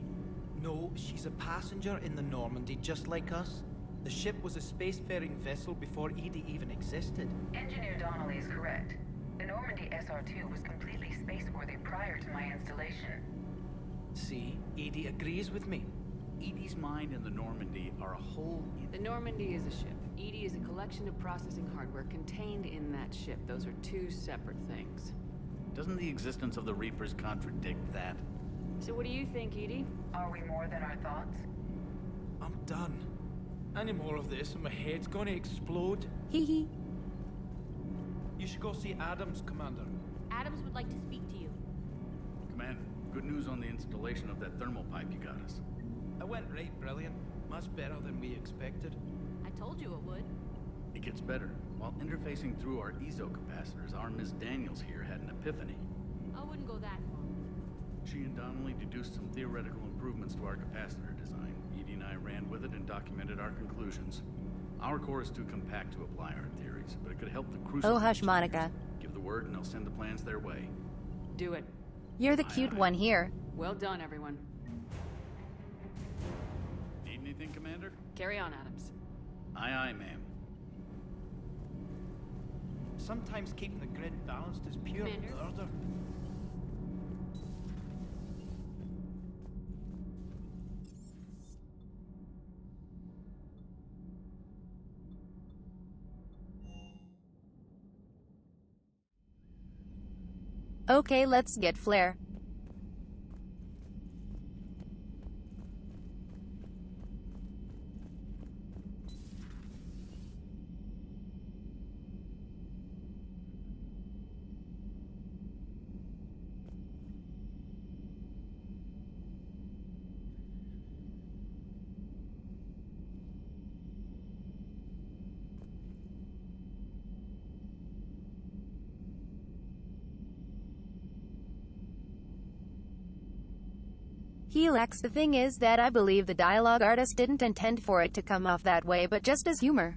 No, she's a passenger in the Normandy, just like us. The ship was a spacefaring vessel before EDI even existed. Engineer Donnelly is correct. The Normandy SR-2 was completely spaceworthy prior to my installation. See, EDI agrees with me. EDI's mind and the Normandy are a whole... The Normandy is a ship. EDI is a collection of processing hardware contained in that ship. Those are two separate things. Doesn't the existence of the Reapers contradict that? So what do you think, EDI? Are we more than our thoughts? I'm done. Any more of this and my head's gonna explode. Hee hee. You should go see Adams, Commander. Adams would like to speak to you. Commander, good news on the installation of that thermal pipe you got us. It went right brilliant. Much better than we expected. I told you it would. It gets better. While interfacing through our ezo capacitors, our Miss Daniels here had an epiphany. I wouldn't go that far. She and Donnelly deduced some theoretical improvements to our capacitor design. Edie and I ran with it and documented our conclusions. Our core is too compact to apply our theories, but it could help the Crucible. Oh hush, Monica. Give the word and they'll send the plans their way. Do it. You're the cute one here. Well done, everyone. Need anything, Commander? Carry on, Adams. Aye, aye, ma'am. Sometimes keeping the grid balanced is pure murder. Okay, let's get flare. Helix, the thing is that I believe the dialogue artist didn't intend for it to come off that way, but just as humor.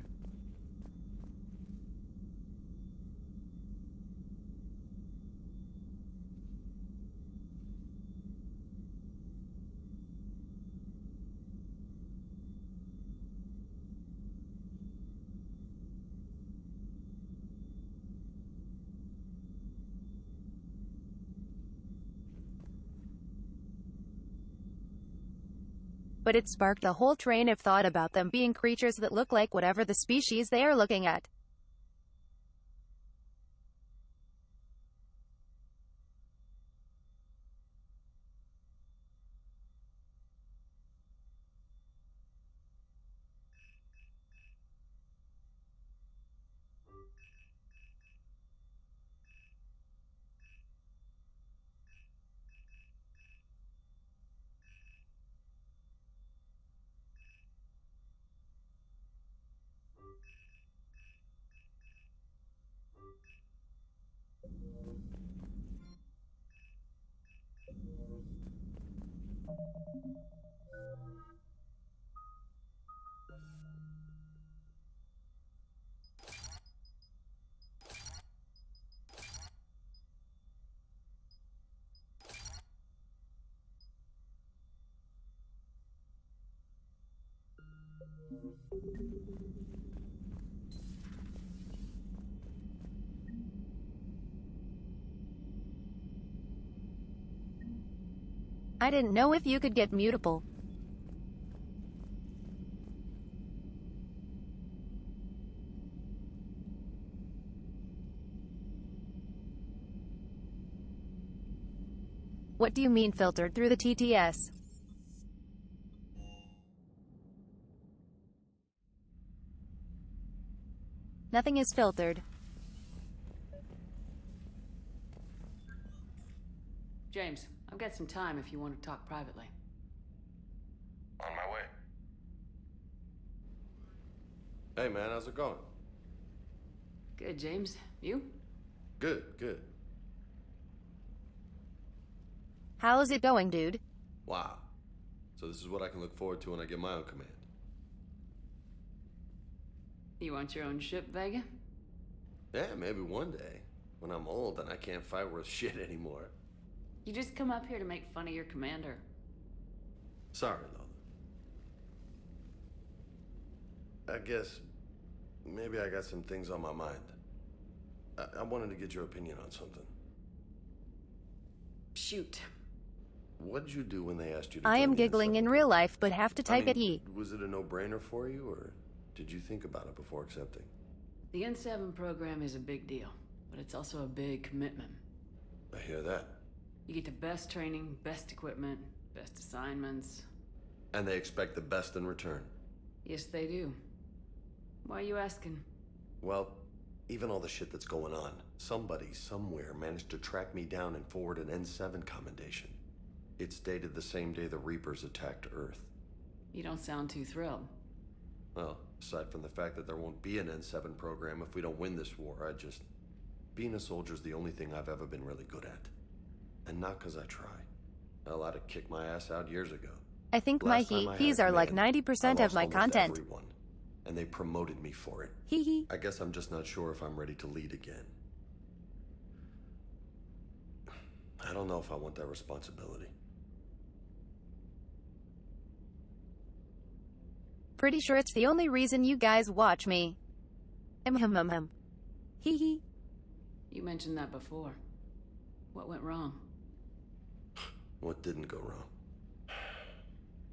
But it sparked a whole train of thought about them being creatures that look like whatever the species they are looking at. I didn't know if you could get mutable. What do you mean filtered through the TTS? Nothing is filtered. James, I've got some time if you want to talk privately. On my way. Hey man, how's it going? Good, James. You? Good, good. How's it going, dude? Wow. So this is what I can look forward to when I get my own command. You want your own ship, Vega? Yeah, maybe one day. When I'm old and I can't fight worth shit anymore. You just come up here to make fun of your commander. Sorry, Lola. I guess maybe I got some things on my mind. I wanted to get your opinion on something. Shoot. What'd you do when they asked you to I join am the giggling in real life, but have to type I mean, it E. Was it a no-brainer for you, or did you think about it before accepting? The N7 program is a big deal, but it's also a big commitment. I hear that. You get the best training, best equipment, best assignments. And they expect the best in return. Yes, they do. Why are you asking? Well, even all the shit that's going on, somebody somewhere managed to track me down and forward an N7 commendation. It's dated the same day the Reapers attacked Earth. You don't sound too thrilled. Well, aside from the fact that there won't be an N7 program if we don't win this war, being a soldier's the only thing I've ever been really good at. And not because I try. Hell, I'd have kicked my ass out years ago. I think my he's are like 90% of my content. Everyone, and they promoted me for it. Hee hee. I guess I'm just not sure if I'm ready to lead again. I don't know if I want that responsibility. Pretty sure it's the only reason you guys watch me. Hee hee. You mentioned that before. What went wrong? What didn't go wrong?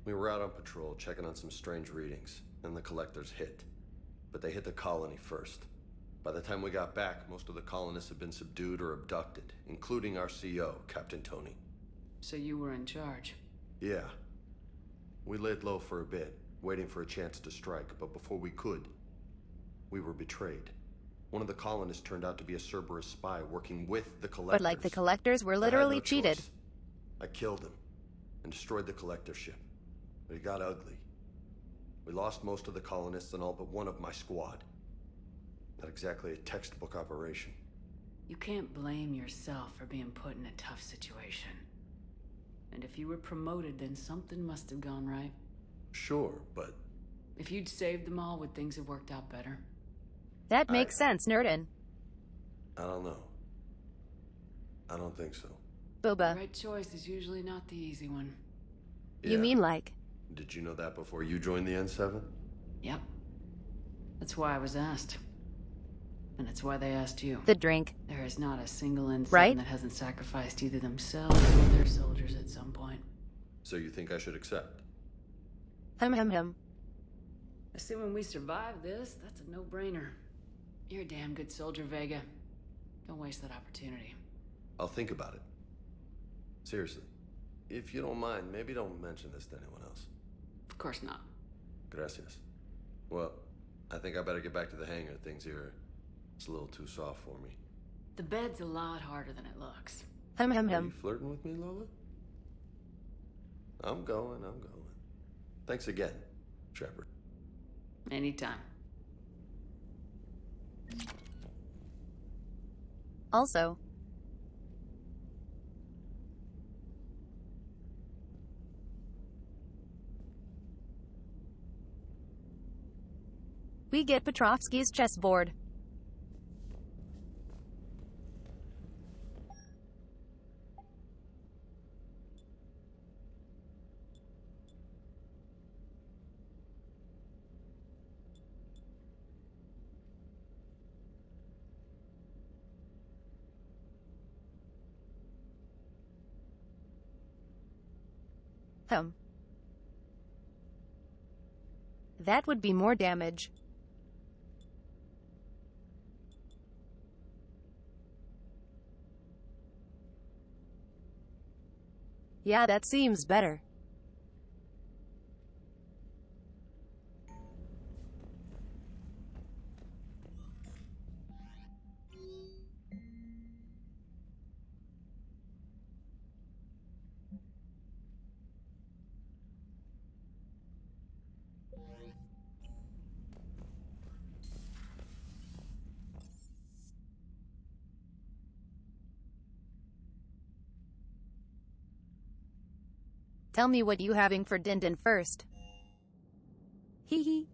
We were out on patrol, checking on some strange readings, and the collectors hit. But they hit the colony first. By the time we got back, most of the colonists had been subdued or abducted, including our CO, Captain Tony. So you were in charge? Yeah. We laid low for a bit, waiting for a chance to strike, but before we could, we were betrayed. One of the colonists turned out to be a Cerberus spy working with the collectors. But like the collectors were literally cheated. Choice. I killed him and destroyed the collector ship. But it got ugly. We lost most of the colonists and all but one of my squad. Not exactly a textbook operation. You can't blame yourself for being put in a tough situation. And if you were promoted, then something must have gone right. Sure, but... If you'd saved them all, would things have worked out better? That makes sense, Nerdin. I don't know. I don't think so. Boba. The right choice is usually not the easy one. You mean like... Did you know that before you joined the N7? Yep. That's why I was asked. And it's why they asked you. The drink. There is not a single N7 right? that hasn't sacrificed either themselves or their soldiers at some point. So you think I should accept? Hum. Assuming we survive this, that's a no-brainer. You're a damn good soldier, Vega. Don't waste that opportunity. I'll think about it. Seriously. If you don't mind, maybe don't mention this to anyone else. Of course not. Gracias. Well, I think I better get back to the hangar. Things here, it's a little too soft for me. The bed's a lot harder than it looks. Hum. Are you flirting with me, Lola? I'm going. Thanks again, Shepard. Anytime. Also, we get Petrovsky's chessboard. That would be more damage. Yeah, that seems better. Tell me what you having for Dindin first. Hee.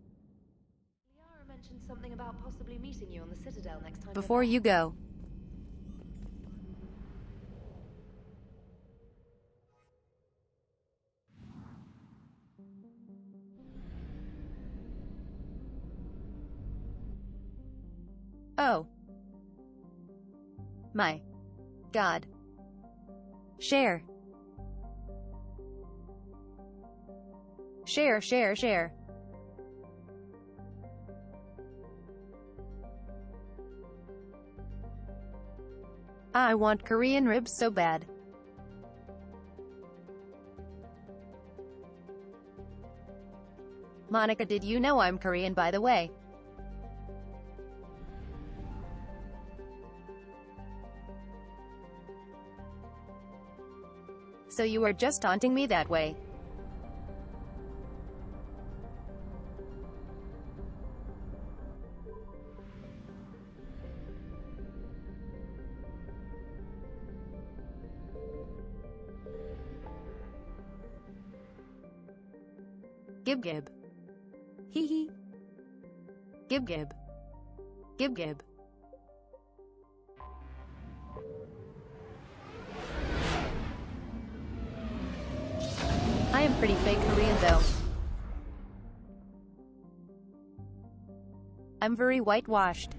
Liara mentioned something about possibly meeting you on the Citadel next time. Before you go. Oh. My God. Share. Share. I want Korean ribs so bad. Monica, did you know I'm Korean, by the way? So you are just taunting me that way. Gib. Hee. Gib. I am pretty fake Korean though. I'm very whitewashed.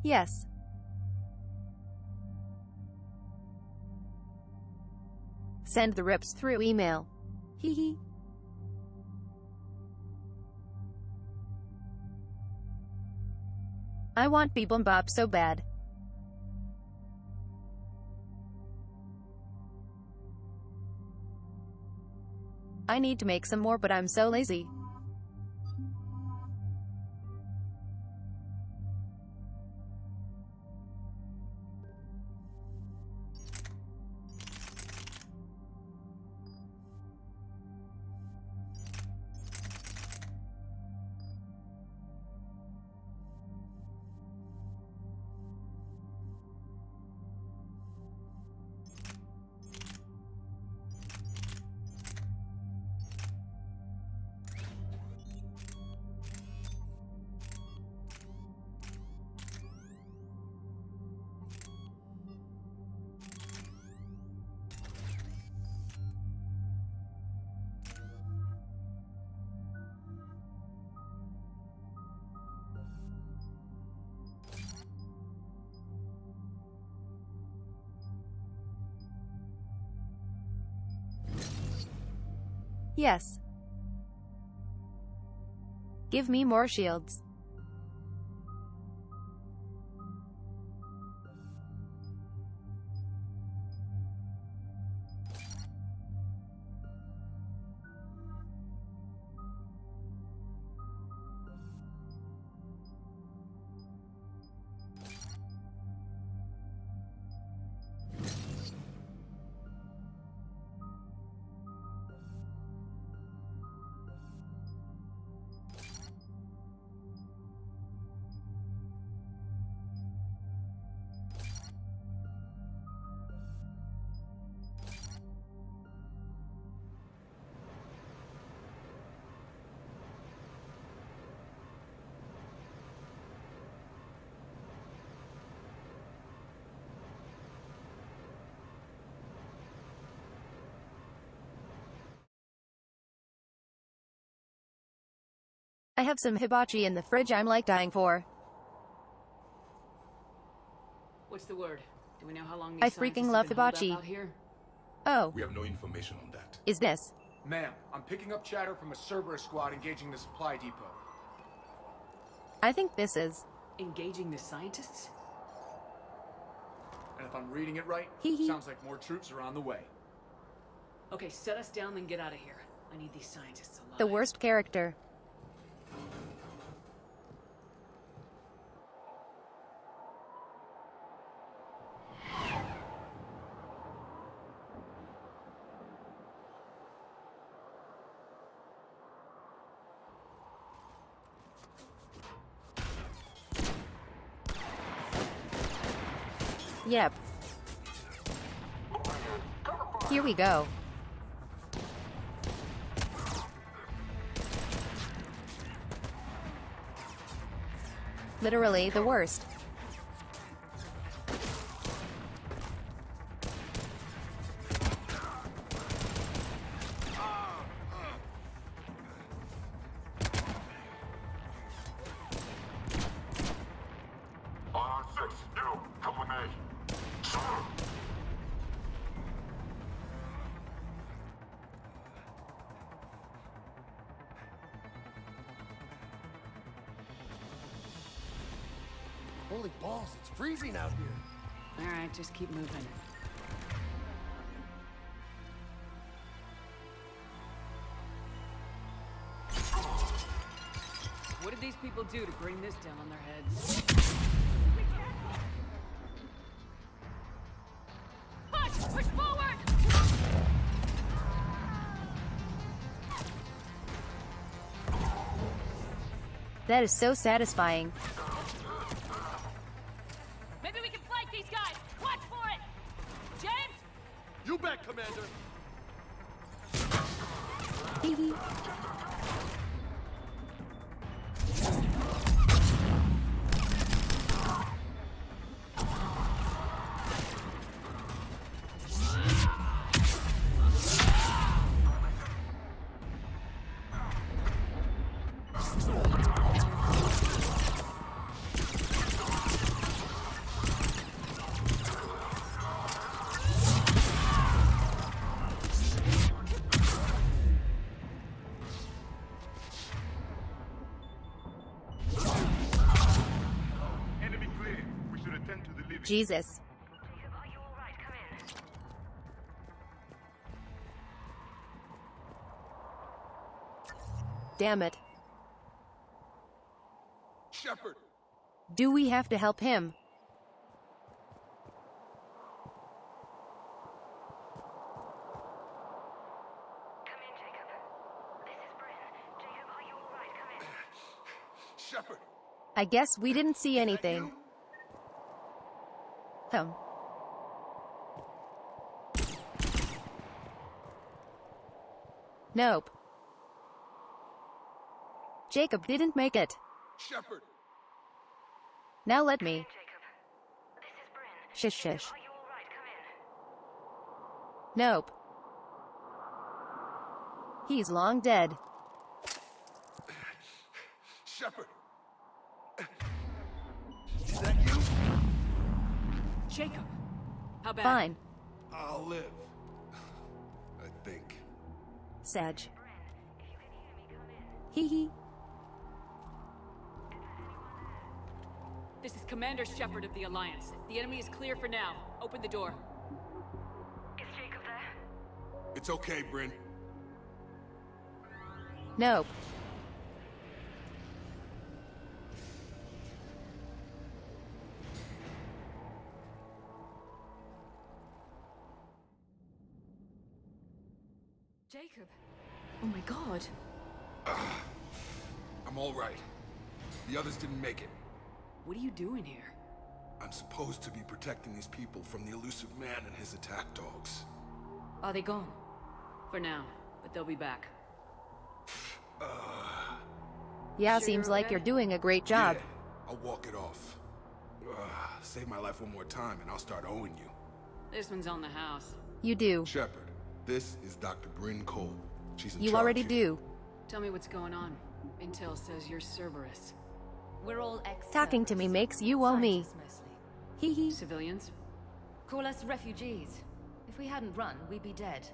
Yes. Send the rips through email. Hee. I want bibimbap so bad. I need to make some more, but I'm so lazy. Yes. Give me more shields. I have some hibachi in the fridge I'm like dying for. What's the word? Do we know how long I these freaking scientists love have been holed hibachi. up out here? Oh. We have no information on that. Is this? Ma'am, I'm picking up chatter from a Cerberus squad engaging the supply depot. I think this is. Engaging the scientists? And if I'm reading it right, sounds like more troops are on the way. Okay, set us down, then get out of here. I need these scientists alive. The worst character. Yep. Here we go. Literally the worst. Holy balls, it's freezing out here. Alright, just keep moving. What did these people do to bring this down on their heads? Push! Push forward! That is so satisfying. Maybe we can flank these guys! Watch for it! James? You bet, Commander! Hee Jesus. Damn it. Shepard! Do we have to help him? Shepard! I guess we didn't see anything. Nope. Jacob didn't make it. Shepard! Now let me. Shish shish. Nope. He's long dead. Shepard! Is that you? Jacob! How bad? Fine. I'll live. I think. Sag. Hee hee. This is Commander Shepard of the Alliance. The enemy is clear for now. Open the door. Is Jacob there? It's okay, Bryn. Nope. Jacob. Oh my god. I'm all right. The others didn't make it. What are you doing here? I'm supposed to be protecting these people from the elusive man and his attack dogs. Are they gone? For now, but they'll be back. Yeah, Sure seems you're like okay? you're doing a great job. Yeah, I'll walk it off. Save my life one more time and I'll start owing you. This one's on the house. You do. Shepard, this is Dr. Bryn Cole. She's in You charge already here. do. Tell me what's going on. Intel says you're Cerberus. We're all ex. Talking to me makes you owe me. Hee hee. Civilians? Call us refugees. If we hadn't run, we'd be dead.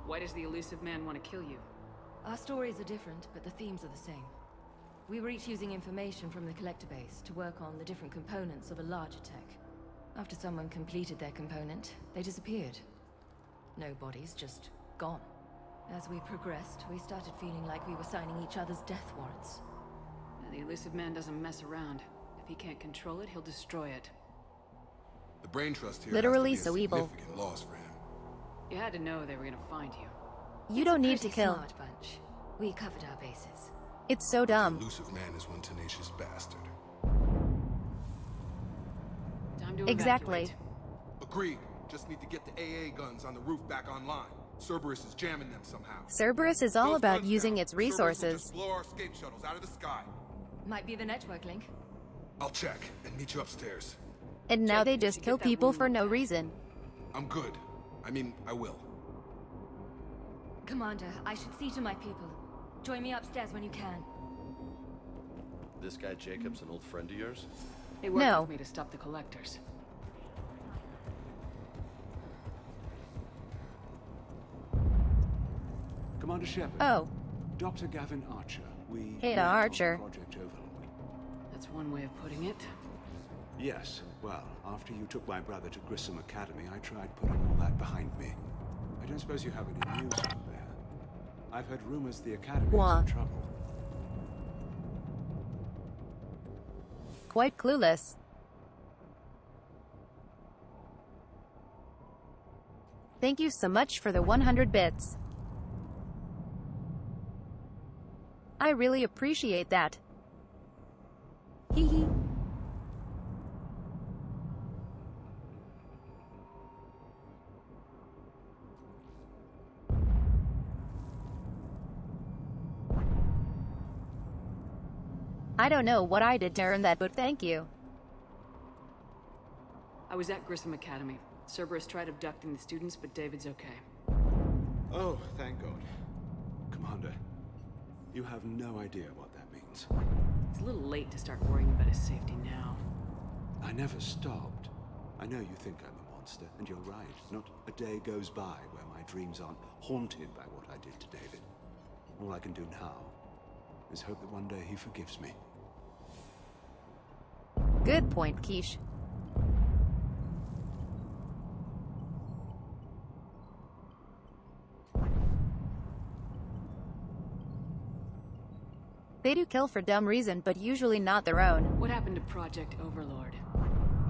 Why does the elusive man want to kill you? Our stories are different, but the themes are the same. We were each using information from the collector base to work on the different components of a larger tech. After someone completed their component, they disappeared. No bodies, just gone. As we progressed, we started feeling like we were signing each other's death warrants. The elusive man doesn't mess around. If he can't control it, he'll destroy it. The brain trust here Literally has to so be a evil. significant loss for him. You had to know they were gonna find you. You don't need to Pretty kill. smart bunch. We covered our bases. It's so dumb. The elusive man is one tenacious bastard. Time to Exactly. evacuate. Agreed. Just need to get the AA guns on the roof back online. Cerberus is jamming them somehow. Cerberus is all Those about guns using down. its Cerberus will resources. just blow our escape shuttles out of the sky. Might be the network link. I'll check and meet you upstairs. And now they Jake, just you kill get that people wound for no looked at. reason. I'm good. I mean, I will. Commander, I should see to my people. Join me upstairs when you can. This guy Jacob's an old friend of yours? They worked No. with me to stop the collectors. Commander Shepard. Oh. Dr. Gavin Archer. We Hey, met on Archer. Project Overlord. That's one way of putting it. Yes. Well, after you took my brother to Grissom Academy, I tried putting all that behind me. I don't suppose you have any news from there. I've heard rumors the Academy Wah. is in trouble. Quite clueless. Thank you so much for the 100 bits. I really appreciate that. Hee hee. I don't know what I did to earn that, but thank you. I was at Grissom Academy. Cerberus tried abducting the students, but David's okay. Oh, thank God. Commander, you have no idea what that means. It's a little late to start worrying about his safety now. I never stopped. I know you think I'm a monster, and you're right. Not a day goes by where my dreams aren't haunted by what I did to David. All I can do now is hope that one day he forgives me. Good point, Quiche. They do kill for dumb reason, but usually not their own. What happened to Project Overlord?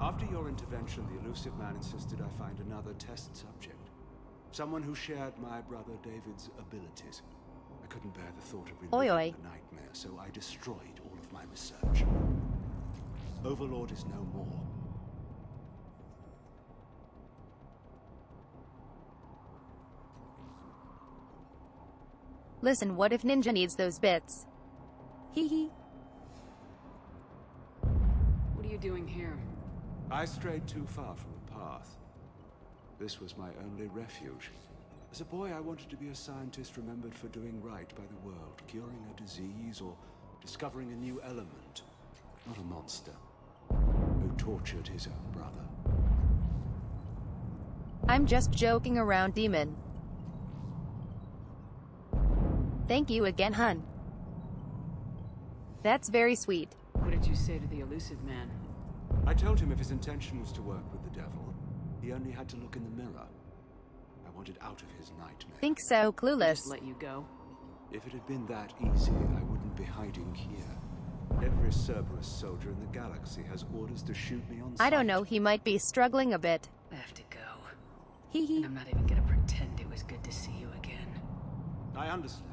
After your intervention, the elusive man insisted I find another test subject. Someone who shared my brother David's abilities. I couldn't bear the thought of Oi, reliving oi. the nightmare, so I destroyed all of my research. Overlord is no more. Listen, what if Ninja needs those bits? Hee hee. What are you doing here? I strayed too far from the path. This was my only refuge. As a boy, I wanted to be a scientist remembered for doing right by the world, curing a disease or discovering a new element. Not a monster who tortured his own brother. I'm just joking around, demon. Thank you again, hun. That's very sweet. What did you say to the elusive man? I told him if his intention was to work with the devil, he only had to look in the mirror. I wanted out of his nightmare. Think so, clueless. Just let you go? If it had been that easy, I wouldn't be hiding here. Every Cerberus soldier in the galaxy has orders to shoot me on sight. I don't know, he might be struggling a bit. I have to go. Hee hee. And I'm not even gonna pretend it was good to see you again. I understand.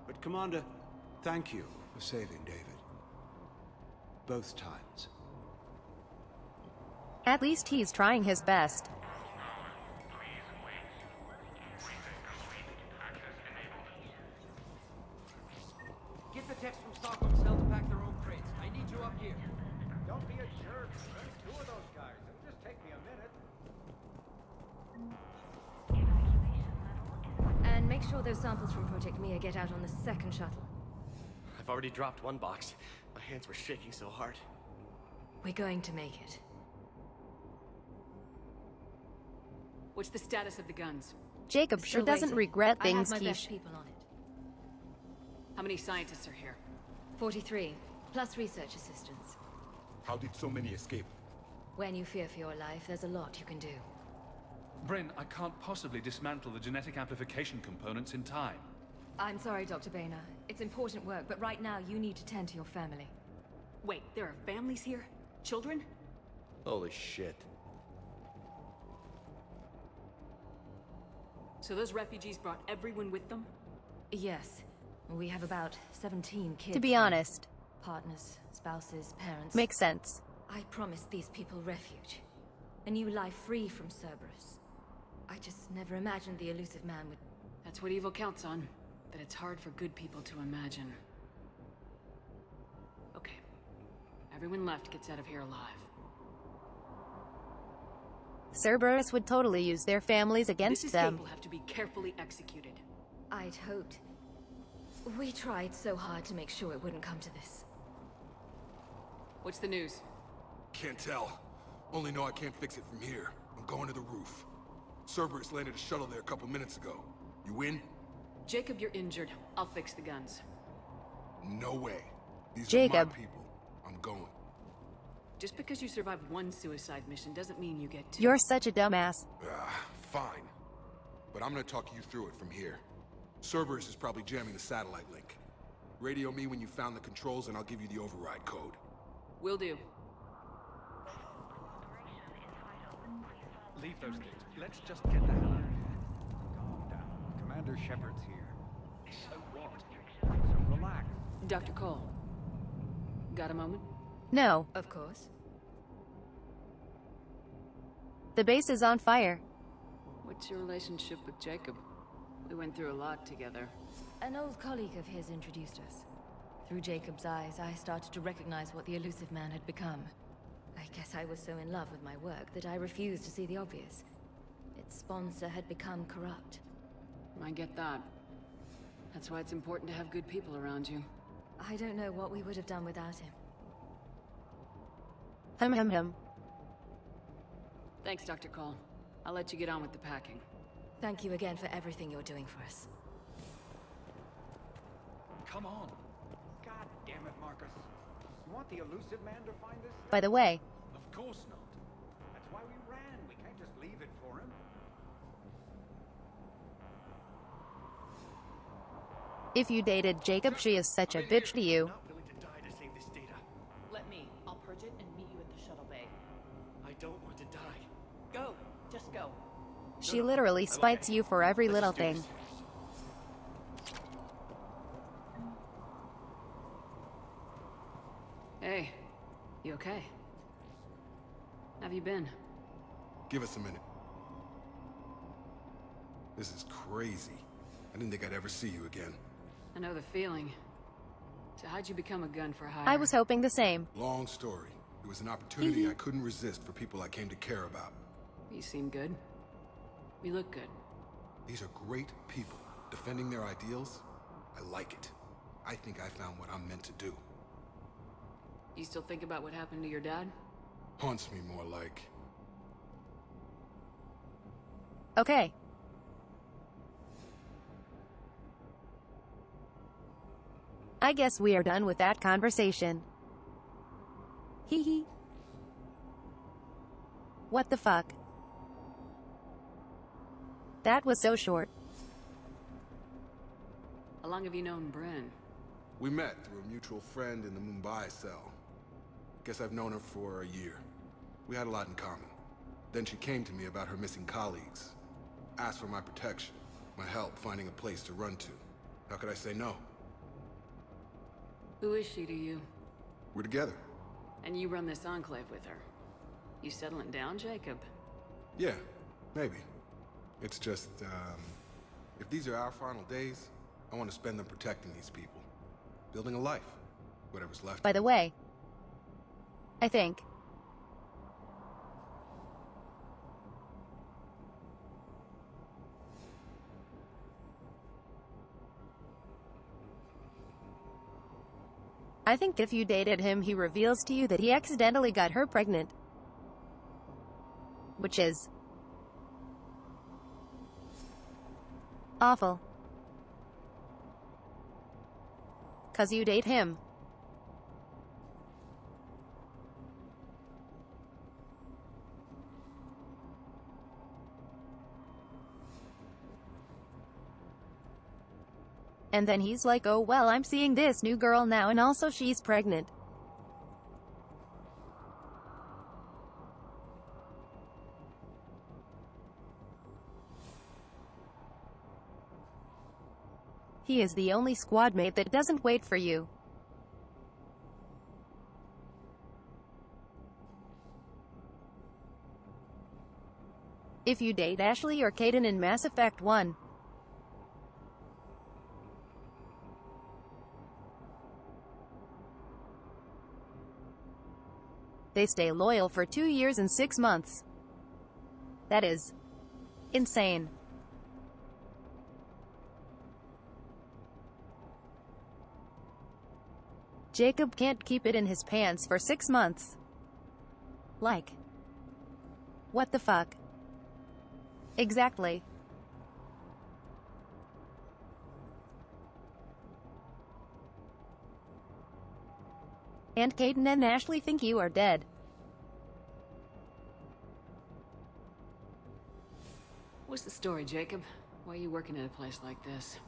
But Commander, thank you for saving David. Both times. At least he's trying his best. Get the text from Stockholm Cell to pack their own crates. I need you up here. Don't be a jerk. There's only 2 of those guys. It'll just take me a minute. And make sure those samples from Project Mia get out on the second shuttle. I've already dropped one box. My hands were shaking so hard. We're going to make it. What's the status of the guns? Jacob We're sure still doesn't waiting. regret I have things my he best people on it. How many scientists are here? 43, plus research assistants. How did so many escape? When you fear for your life, there's a lot you can do. Bryn, I can't possibly dismantle the genetic amplification components in time. I'm sorry, Dr. Boehner. It's important work, but right now you need to tend to your family. Wait, there are families here? Children? Holy shit. So those refugees brought everyone with them? Yes. We have about 17 kids. To be now. honest. Partners, spouses, parents. Makes sense. I promised these people refuge. A new life free from Cerberus. I just never imagined the elusive man would... That's what evil counts on. That it's hard for good people to imagine. Okay. Everyone left gets out of here alive. Cerberus would totally use their families against this them. escape will have to be carefully executed. I'd hoped. We tried so hard to make sure it wouldn't come to this. What's the news? Can't tell. Only know I can't fix it from here. I'm going to the roof. Cerberus landed a shuttle there a couple minutes ago. You in? Jacob, you're injured. I'll fix the guns. No way. These Jacob. are my people. I'm going. Just because you survived one suicide mission doesn't mean you get 2. You're such a dumbass. Fine. But I'm gonna talk you through it from here. Cerberus is probably jamming the satellite link. Radio me when you found the controls and I'll give you the override code. Will do. Leave those things. Let's just get the hell out of here. Calm down. Commander Shepard's here. So what? So relax. Dr. Cole. Got a moment? No. Of course. The base is on fire. What's your relationship with Jacob? We went through a lot together. An old colleague of his introduced us. Through Jacob's eyes, I started to recognize what the elusive man had become. I guess I was so in love with my work that I refused to see the obvious. Its sponsor had become corrupt. I get that. That's why it's important to have good people around you. I don't know what we would have done without him. Hum. Thanks, Dr. Cole. I'll let you get on with the packing. Thank you again for everything you're doing for us. Come on. God damn it, Marcus. You want the elusive man to find this stuff? By the way. Of course not. That's why we ran. We can't just leave it for him. If you dated Jacob, she is such a bitch to you. Not willing to die to save this data. Let me. I'll purge it and meet you at the shuttle bay. I don't want to die. Go. Just go. She literally spites you for every little thing. Hey. You okay? Have you been? Give us a minute. This is crazy. I didn't think I'd ever see you again. I know the feeling. So how'd you become a gun for hire? I was hoping the same. Long story. It was an opportunity I couldn't resist for people I came to care about. You seem good. You look good. These are great people. Defending their ideals, I like it. I think I found what I'm meant to do. You still think about what happened to your dad? Haunts me more like. Okay. I guess we are done with that conversation. Hee hee. What the fuck? That was so short. How long have you known Bryn? We met through a mutual friend in the Mumbai cell. Guess I've known her for a year. We had a lot in common. Then she came to me about her missing colleagues. Asked for my protection, my help finding a place to run to. How could I say no? Who is she to you? We're together. And you run this enclave with her. You settling down, Jacob? Yeah, maybe. It's just, if these are our final days, I want to spend them protecting these people. Building a life. Whatever's left. By the way, I think if you dated him, he reveals to you that he accidentally got her pregnant. Which is awful. 'Cause you date him. And then he's like, oh well, I'm seeing this new girl now and also she's pregnant. He is the only squad mate that doesn't wait for you. If you date Ashley or Kaidan in Mass Effect 1, they stay loyal for 2 years and 6 months. That is insane. Jacob can't keep it in his pants for 6 months. Like, what the fuck? Exactly. And Kaidan and Ashley think you are dead. What's the story, Jacob? Why are you working at a place like this?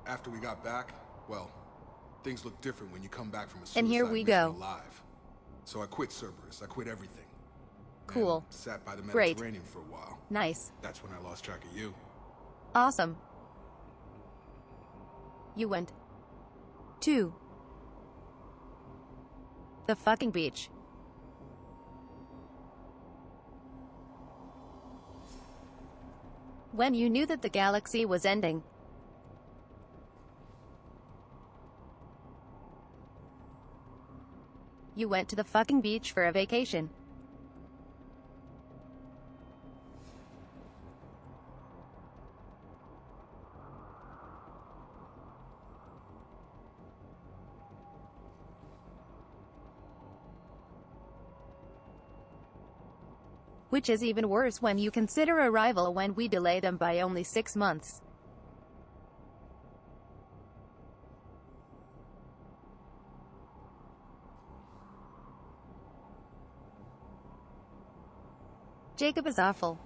After we got back, well, things look different when you come back from a suicide And here we mission go. alive. So I quit Cerberus. I quit everything. Cool. And sat by the Great. Mediterranean for a while. Nice. That's when I lost track of you. Awesome. You went to the fucking beach. When you knew that the galaxy was ending. You went to the fucking beach for a vacation. Which is even worse when you consider arrival when we delay them by only 6 months. Jacob is awful.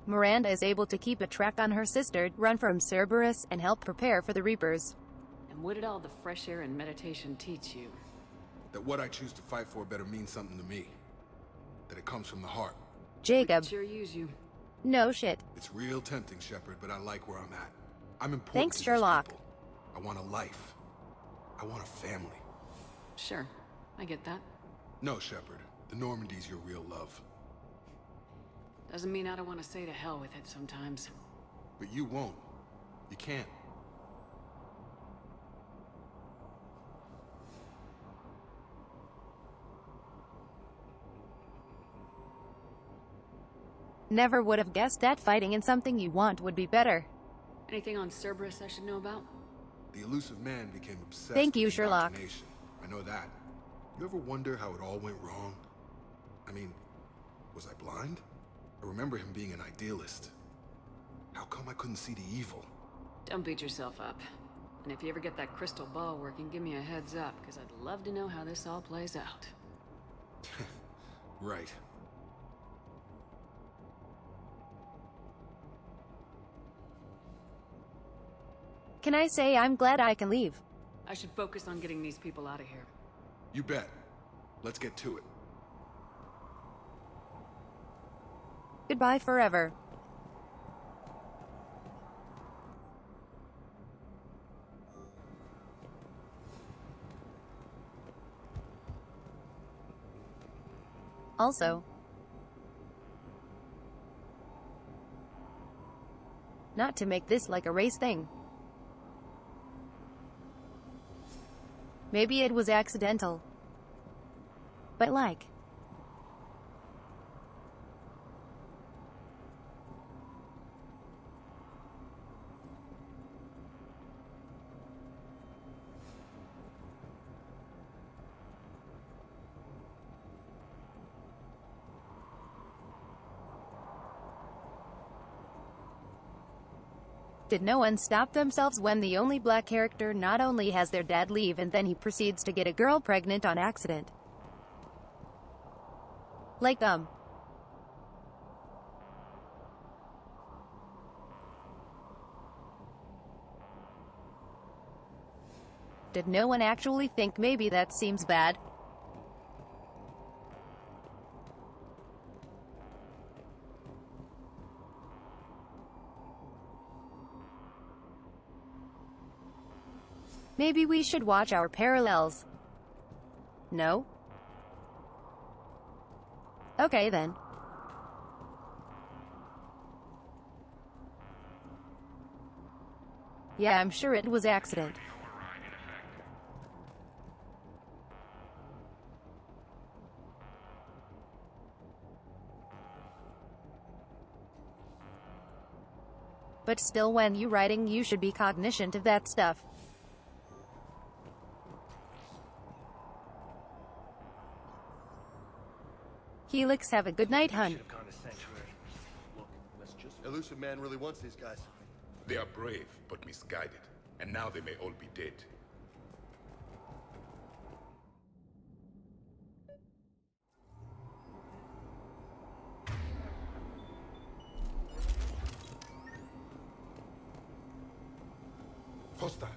Miranda is able to keep a track on her sister, run from Cerberus, and help prepare for the Reapers. And what did all the fresh air and meditation teach you? That what I choose to fight for better mean something to me. That it comes from the heart. Jacob. Sure use you. No shit. It's real tempting, Shepard, but I like where I'm at. I'm important. Thanks, to Sherlock. these people. I want a life. I want a family. Sure, I get that. No, Shepard. The Normandy's your real love. Doesn't mean I don't want to say to hell with it sometimes. But you won't. You can't. Never would have guessed that fighting in something you want would be better. Anything on Cerberus I should know about? The elusive man became obsessed Thank you, with Sherlock. indoctrination. I know that. You ever wonder how it all went wrong? I mean, was I blind? I remember him being an idealist. How come I couldn't see the evil? Don't beat yourself up. And if you ever get that crystal ball working, give me a heads up, because I'd love to know how this all plays out. Right. Can I say I'm glad I can leave? I should focus on getting these people out of here. You bet. Let's get to it. Goodbye forever. Also, not to make this like a race thing. Maybe it was accidental. But like, did no one stop themselves when the only black character not only has their dad leave and then he proceeds to get a girl pregnant on accident? Like, did no one actually think maybe that seems bad? Maybe we should watch our parallels. No? Okay then. Yeah, I'm sure it was accident. But still, when you writing, you should be cognizant of that stuff. Helix, have a good night, hun. Elusive man really wants these guys. They are brave, but misguided. And now they may all be dead. Hostiles.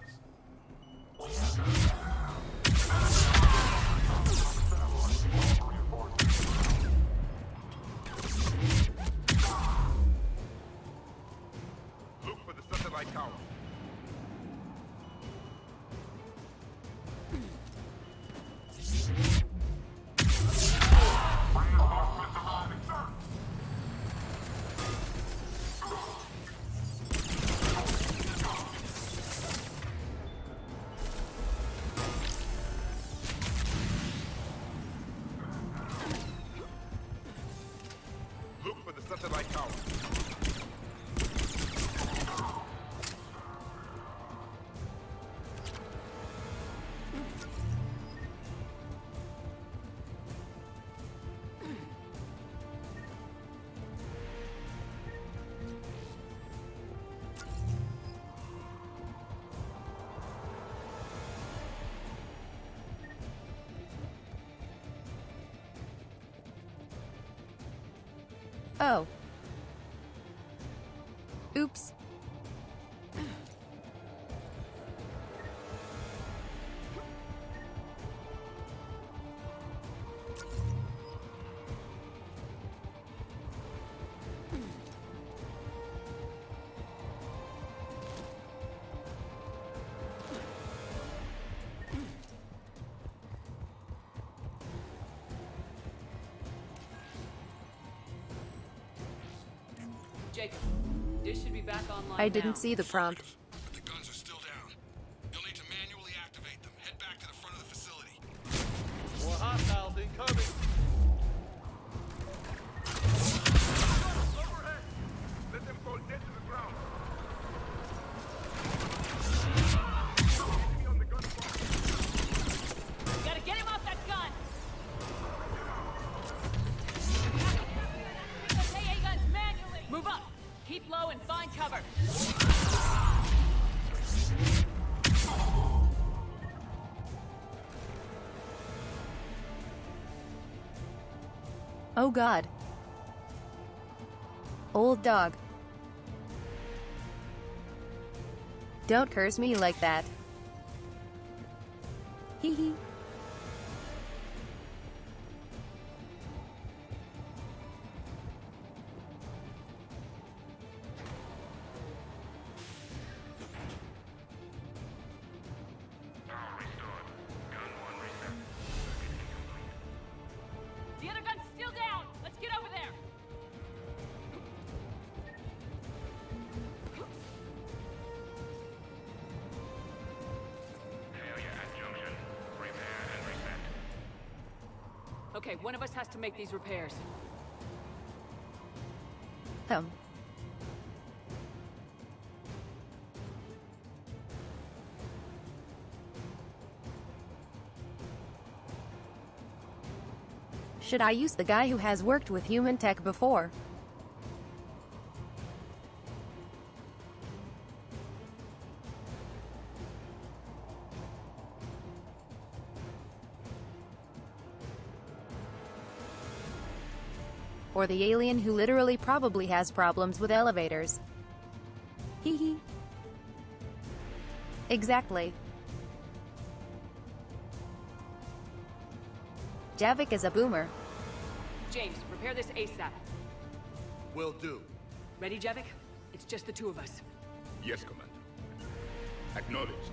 Look for the satellite tower. Look for the satellite tower. Oh. Oops. Jacob, dish should be back online I didn't now. see the prompt. The guns are still down. You'll need to manually activate them. Head back to the front of the facility. More hostiles incoming. Keep low and find cover. Oh God. Old dog. Don't curse me like that. Hee hee. The other gun's still down. Let's get over there. Failure at junction. Repair and reset. Okay, one of us has to make these repairs. Should I use the guy who has worked with human tech before? Or the alien who literally probably has problems with elevators? Hee hee. Exactly. Javik is a boomer. James, repair this ASAP. Will do. Ready, Javik? It's just the two of us. Yes, Commander. Acknowledged.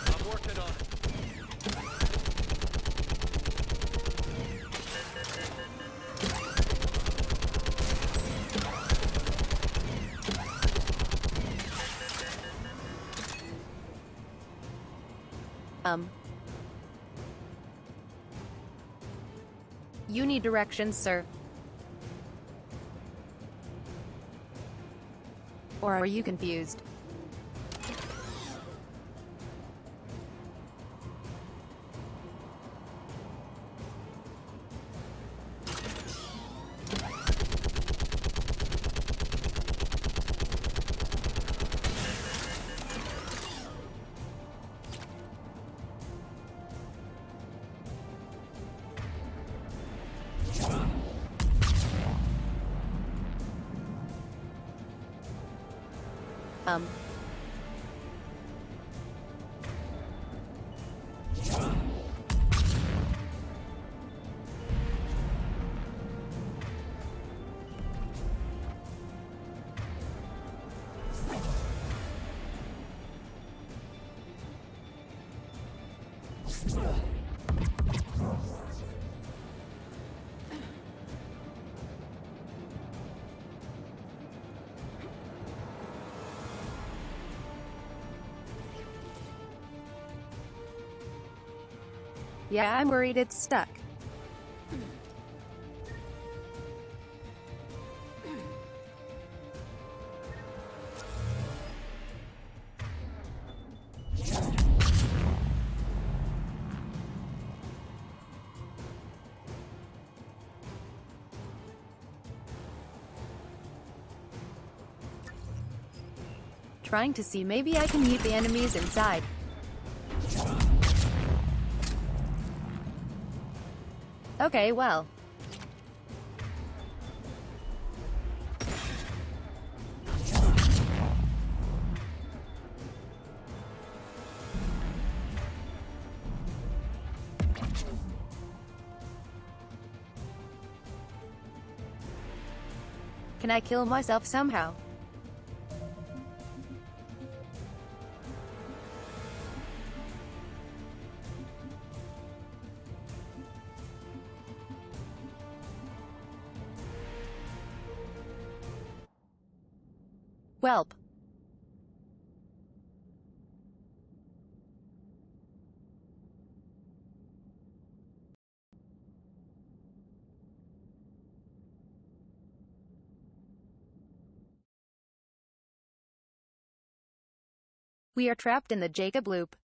I'm working on it. You need directions, sir. Or are you confused? Yeah, I'm worried it's stuck. Trying to see maybe I can meet the enemies inside. Okay, well. Can I kill myself somehow? Welp. We are trapped in the Jacob loop.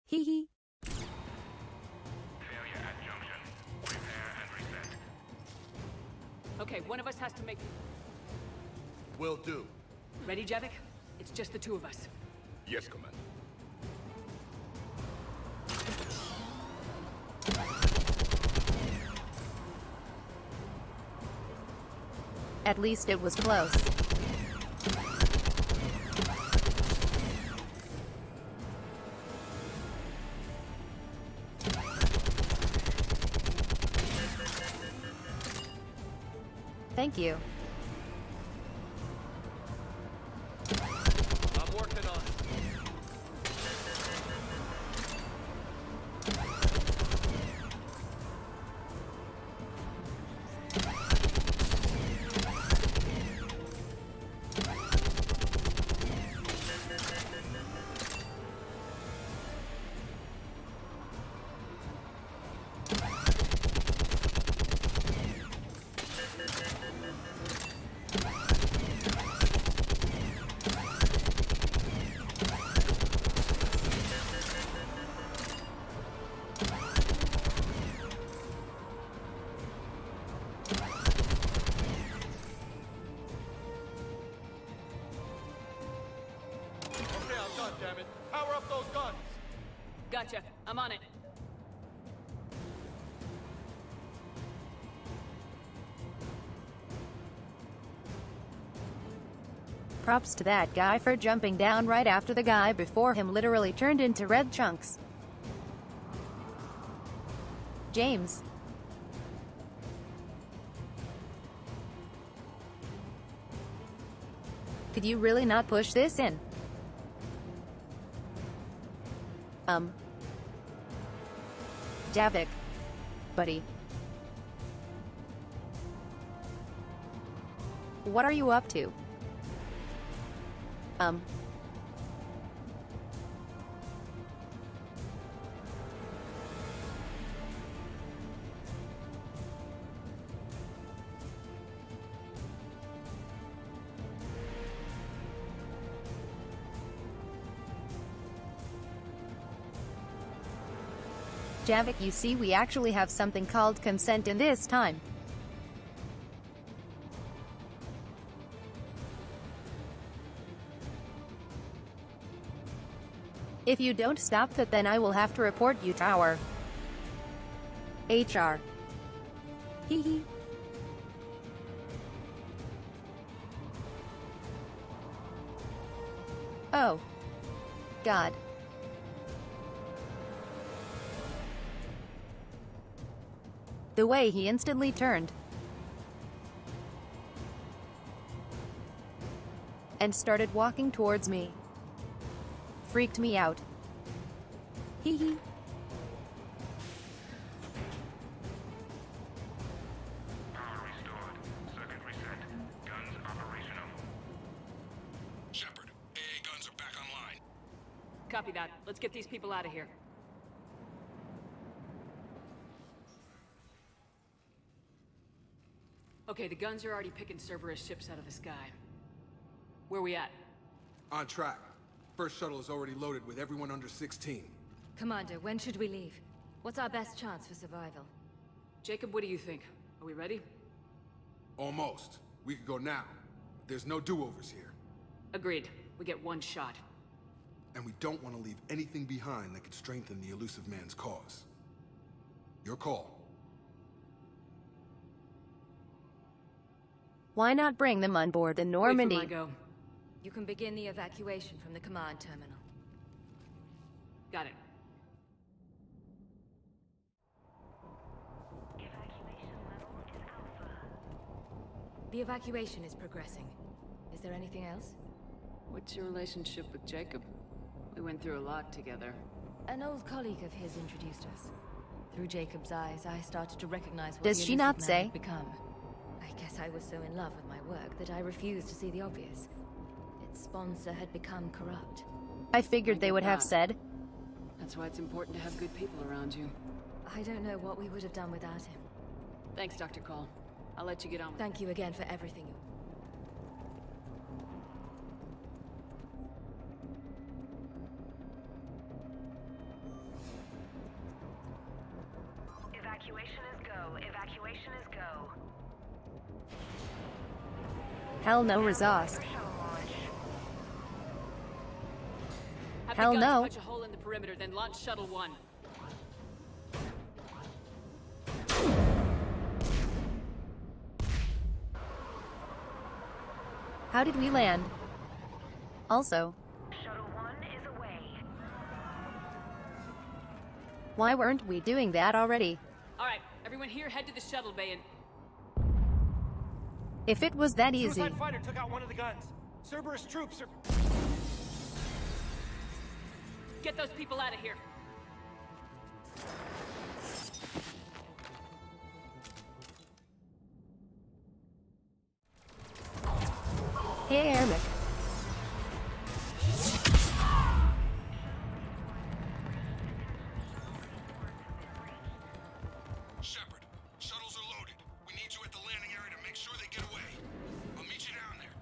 Hee hee. Okay, one of us has to make... Will do. Ready, Javik? It's just the two of us. Yes, Commander. At least it was close. Thank you. I'm working on it. Damn it! Power up those guns! Gotcha. I'm on it. Props to that guy for jumping down right after the guy before him literally turned into red chunks. James. Could you really not push this in? Javik. Buddy. What are you up to? Javik, you see, we actually have something called consent in this time. If you don't stop that, then I will have to report you to our HR. Hee hee. Oh. God. The way he instantly turned and started walking towards me freaked me out. Hee hee. Power restored. Circuit reset. Guns operational. Shepard, AA guns are back online. Copy that. Let's get these people out of here. Okay, the guns are already picking Cerberus ships out of the sky. Where we at? On track. First shuttle is already loaded with everyone under 16. Commander, when should we leave? What's our best chance for survival? Jacob, what do you think? Are we ready? Almost. We could go now. There's no do-overs here. Agreed. We get one shot. And we don't want to leave anything behind that could strengthen the elusive man's cause. Your call. Why not bring them on board the Normandy? Wait for my go. You can begin the evacuation from the command terminal. Got it. The evacuation is progressing. Is there anything else? What's your relationship with Jacob? We went through a lot together. An old colleague of his introduced us. Through Jacob's eyes, I started to recognize what Does the she elusive not man say? had become. I guess I was so in love with my work that I refused to see the obvious. Its sponsor had become corrupt. I figured they would have said. That's why it's important to have good people around you. I don't know what we would have done without him. Thanks, Dr. Cole. I'll let you get on with it. Thank you again for everything. Hell no, Razos. Have Hell the guns no. punch a hole in the perimeter, then launch Shuttle 1. How did we land? Also, Shuttle 1 is away. why weren't we doing that already? Alright, everyone here head to the shuttle bay and... If it was that easy. Suicide fighter took out one of the guns. Cerberus troops are... Get those people out of here. Hey, Ermic. Shepard, shuttles are loaded. We need you at the landing area to make sure they get away. I'll meet you down there.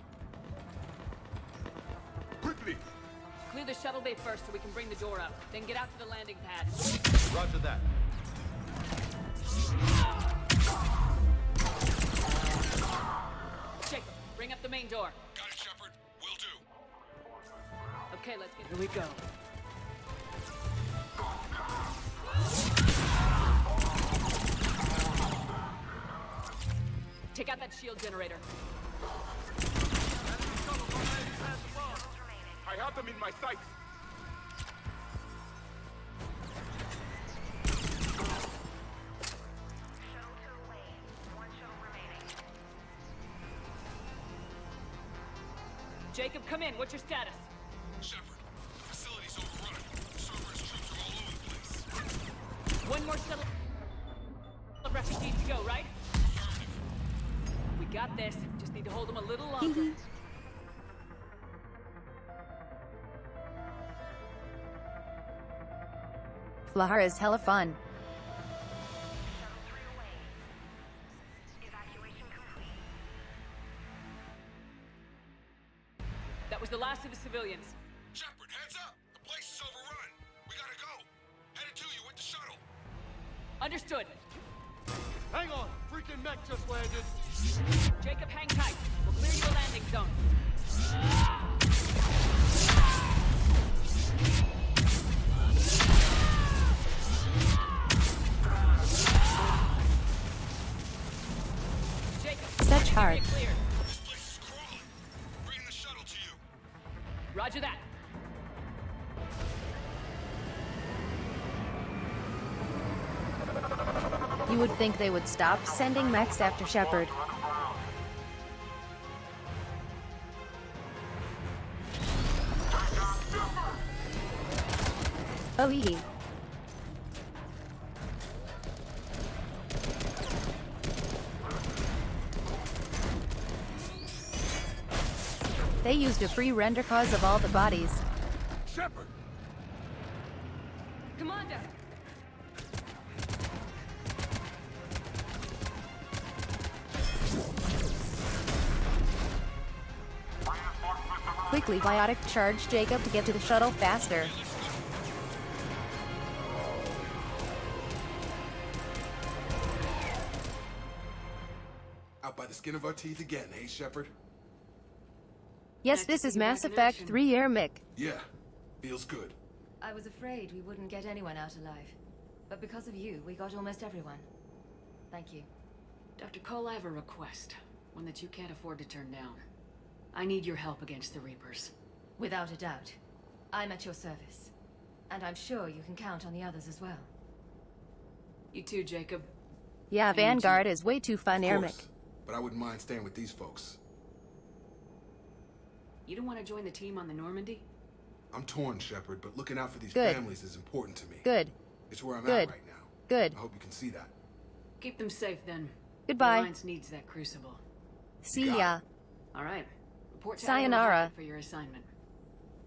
Quickly! Clear the shuttle bay first so we can bring the door up. Then get out to the landing pad. Roger that. Jacob, bring up the main door. Got it, Shepard. Will do. Okay, let's get... Here we go. Take out that shield generator. I have them in my sights. Jacob, come in. What's your status? Shepard, the facility's overrun. Cerberus troops are all over the place. One more shuttle of refugees to go, right? We got this. Just need to hold them a little longer. Flahar is hella fun. That was the last of the civilians. Shepard, heads up! The place is overrun. We gotta go. Headed to you with the shuttle. Understood. Hang on! Freaking mech just landed! Jacob, hang tight. We'll clear you a landing zone. Jacob, Such heart. clear. This place is crawling. Bring the shuttle to you. Roger that. You would think they would stop sending mechs after Shepard. Oh hee. They used a free render cause of all the bodies. Shepard! Commander! Quickly biotic charge Jacob to get to the shuttle faster. Out by the skin of our teeth again, hey, Shepard? Yes, this is Mass Effect 3 Ermic. Yeah, feels good. I was afraid we wouldn't get anyone out alive. But because of you, we got almost everyone. Thank you. Dr. Cole, I have a request. One that you can't afford to turn down. I need your help against the Reapers. Without a doubt. I'm at your service. And I'm sure you can count on the others as well. You too, Jacob. Yeah, I need Vanguard you. is way too fun, Of Ermic. course, but I wouldn't mind staying with these folks. You don't want to join the team on the Normandy? I'm torn, Shepard, but looking out for these Good. families is important to me. Good. It's where I'm Good. at right now. Good. I hope you can see that. Keep them safe, then. Goodbye. The Alliance needs that crucible. See ya. All right. Report to Sayonara. Admiral for your assignment.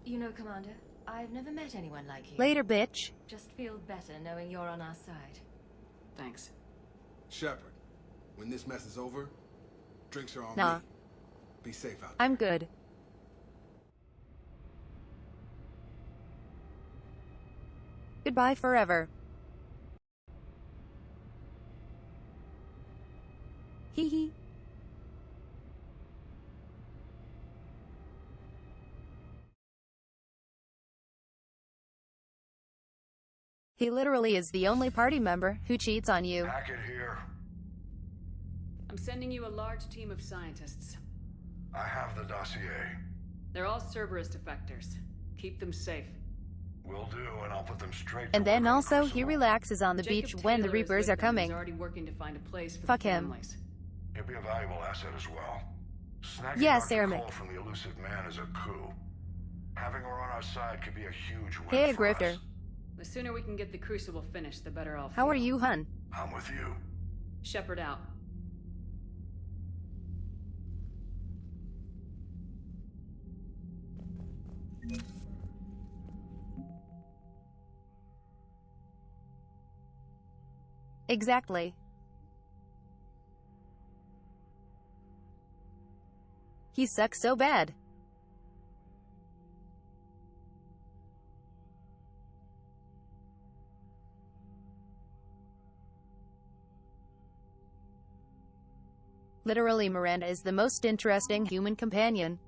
You know, Commander, I've never met anyone like you. Later, bitch. Just feel better knowing you're on our side. Thanks. Shepard, when this mess is over, drinks are on Nah. me. Be safe out there. I'm good. Goodbye forever. Hee hee. He literally is the only party member who cheats on you. Hackett here. I'm sending you a large team of scientists. I have the dossier. They're all Cerberus defectors. Keep them safe. Will do, and I'll put them straight And to then work on also, he Crucible. relaxes on the Jacob beach when the Taylor is Reapers with are them. coming. He's already working to find a place for Fuck the him. families. He'll be a valuable asset as well. Snagging Yes, Dr. Ermic. Cole from the elusive man is a coup. Having her on our side could be a huge win Hey, for Grifter. us. The sooner we can get the Crucible finished, the better I'll feel. How are you, hun? I'm with you. Shepard out. Exactly. He sucks so bad. Literally, Miranda is the most interesting human companion.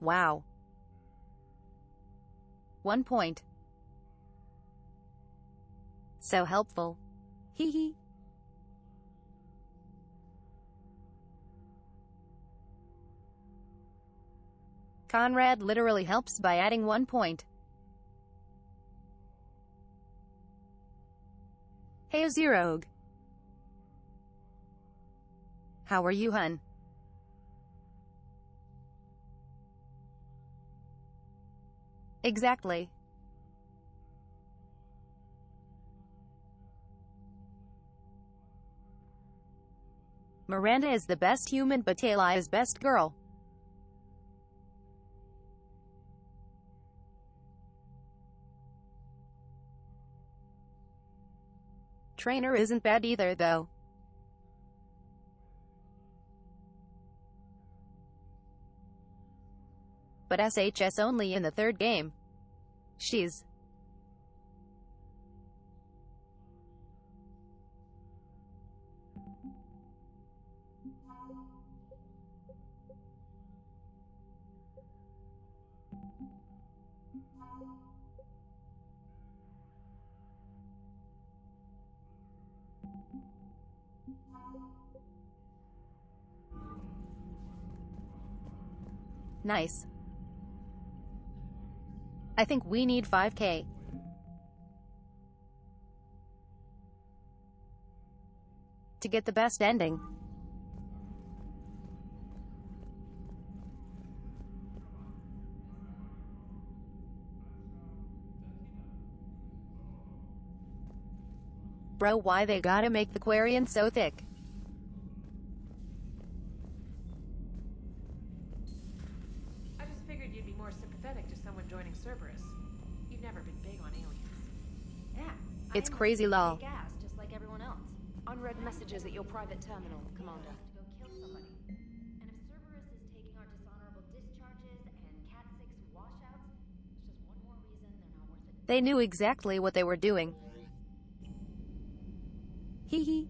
Wow. 1 point. So helpful. Hee hee. Conrad literally helps by adding 1 point. Hey, Zerog. How are you, hun? Exactly. Miranda is the best human, but Taylor is best girl. Trainer isn't bad either, though. But SHS only in the 3rd game. She's nice. I think we need 5K. To get the best ending. Bro, why they gotta make the Quarian so thick? I just figured you'd be more sympathetic to someone joining Cerberus. You've never been big on aliens. Yeah. It's crazy law. Gas, just like everyone else. Unread messages at your private terminal, Commander. To go kill somebody. And if Cerberus is taking our dishonorable discharges and Cat 6 washouts, it's just one more reason they're not worth it. They knew exactly what they were doing. Hee hee.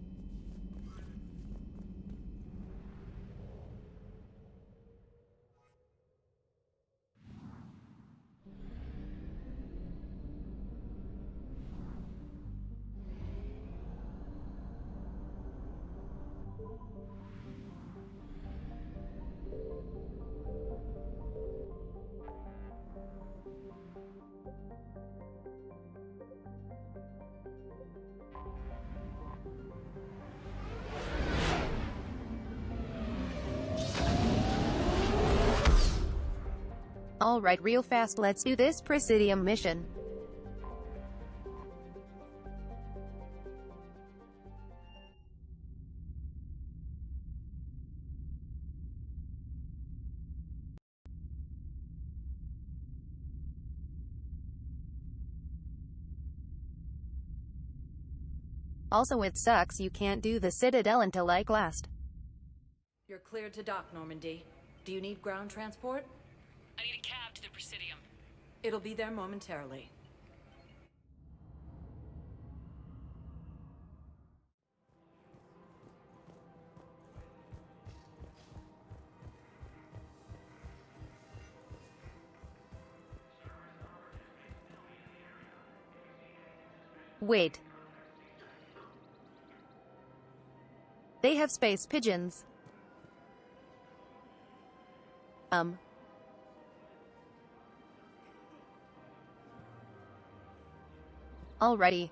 Alright, real fast, let's do this Presidium mission. Also, it sucks you can't do the Citadel until like last. You're cleared to dock, Normandy. Do you need ground transport? I need a cab to the Presidium. It'll be there momentarily. Wait. They have space pigeons. Alrighty.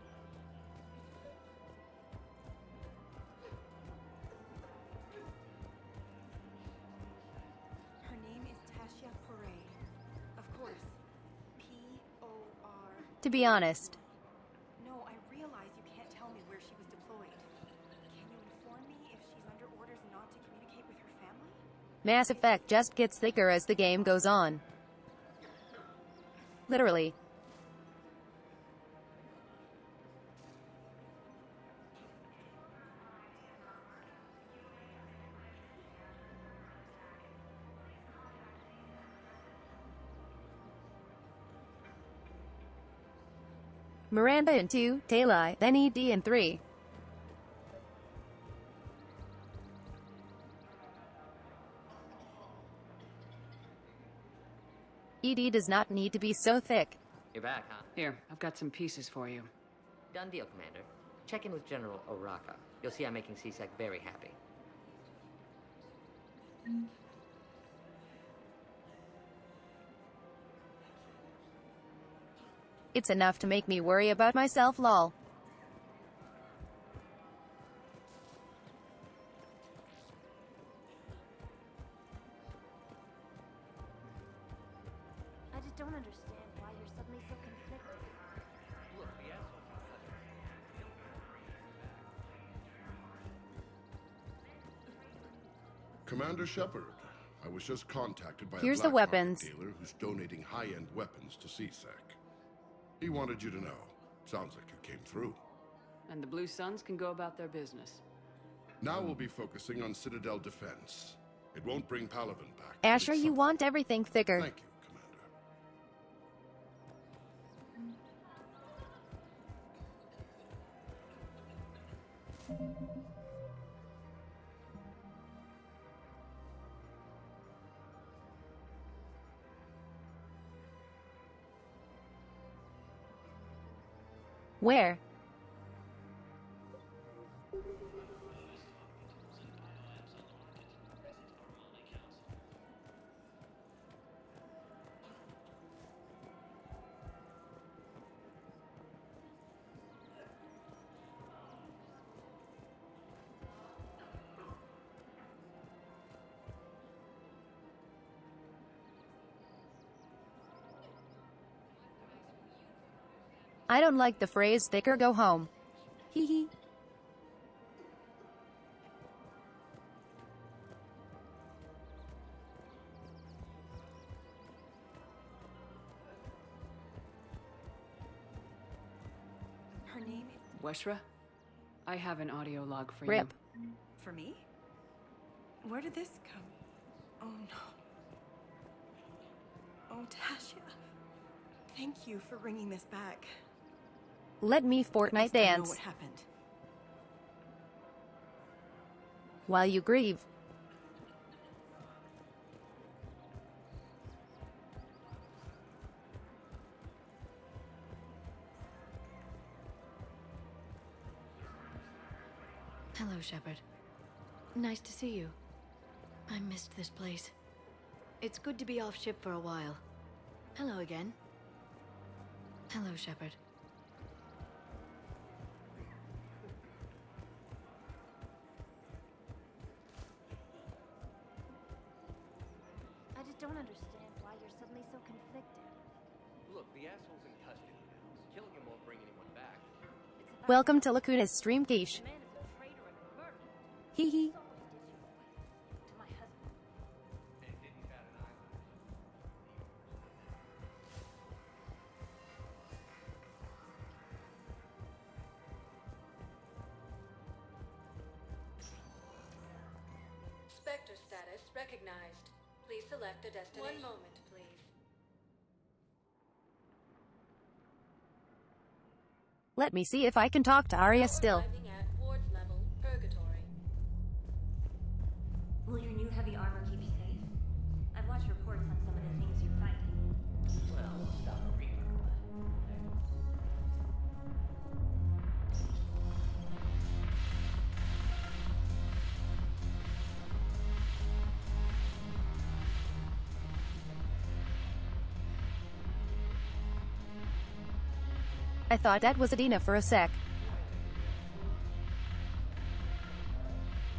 Her name is Tasha Poray. Of course. P-O-R... To be honest. No, I realize you can't tell me where she was deployed. Can you inform me if she's under orders not to communicate with her family? Mass Effect just gets thicker as the game goes on. Literally. Miranda in 2, Taylai, then ED in 3. ED does not need to be so thick. You're back, huh? Here, I've got some pieces for you. Done deal, Commander. Check in with General Oraka. You'll see I'm making C-Sec very happy. It's enough to make me worry about myself, lol. I just don't understand why you're suddenly so conflicted. Look, the assholes Commander Shepard, I was just contacted by Here's a the black market weapons. dealer who's donating high-end weapons to C-Sec. He wanted you to know. Sounds like you came through. And the Blue Suns can go about their business. Now we'll be focusing on Citadel defense. It won't bring Palaven back. but Asher, it's you want everything thicker. Thank you, Commander. Where? I don't like the phrase thicker, go home. Hee hee. Her name is... Weshra? I have an audio log for Rip. you. For me? Where did this come? Oh no. Oh, Tasha. Thank you for bringing this back. Let me Fortnite At least I know dance. what happened. While you grieve. Hello, Shepard. Nice to see you. I missed this place. It's good to be off ship for a while. Hello again. Hello, Shepard. I just don't understand why you're suddenly so conflicted. Look, the asshole's in custody now. Killing him won't bring anyone back. Welcome to Lacuna's stream, Quiche. The man is a traitor and a murderer. Hee hee. Saw what he did to your wife, to my husband. And didn't bat an eye. Spectre status recognized. Please select a destination. 1 moment, please. Let me see if I can talk to Arya still. Arriving at Ward's level, Purgatory. Will your new heavy armor keep you safe? I've watched reports on some of the things you're fighting. Well, it's not a Reaper, I thought that was Adina for a sec.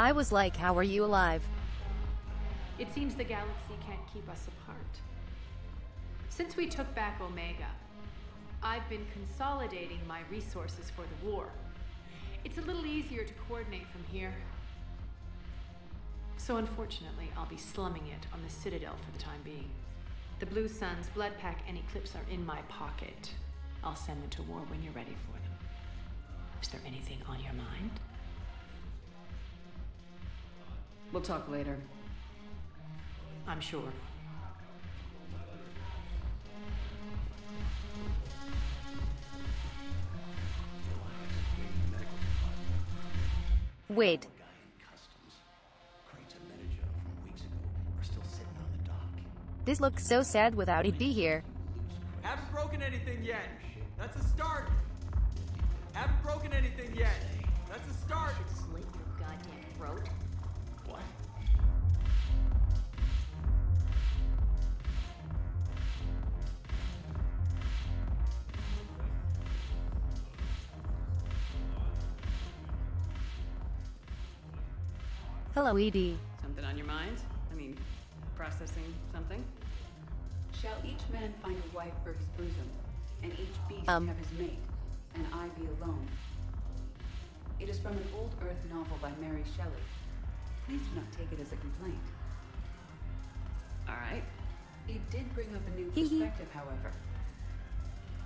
I was like, how are you alive? It seems the galaxy can't keep us apart. Since we took back Omega, I've been consolidating my resources for the war. It's a little easier to coordinate from here. So unfortunately, I'll be slumming it on the Citadel for the time being. The Blue Suns, Bloodpack, and Eclipse are in my pocket. I'll send them to war when you're ready for them. Is there anything on your mind? We'll talk later. I'm sure. Wait. This looks so sad without ED here. Haven't broken anything yet. That's a start. Haven't broken anything yet. That's a start. Slit your goddamn throat. What? Hello, ED. Something on your mind? I mean, processing something? Shall each man find a wife for his bosom, and each beast have his mate, and I be alone? It is from an old Earth novel by Mary Shelley. Please do not take it as a complaint. All right. It did bring up a new perspective, however.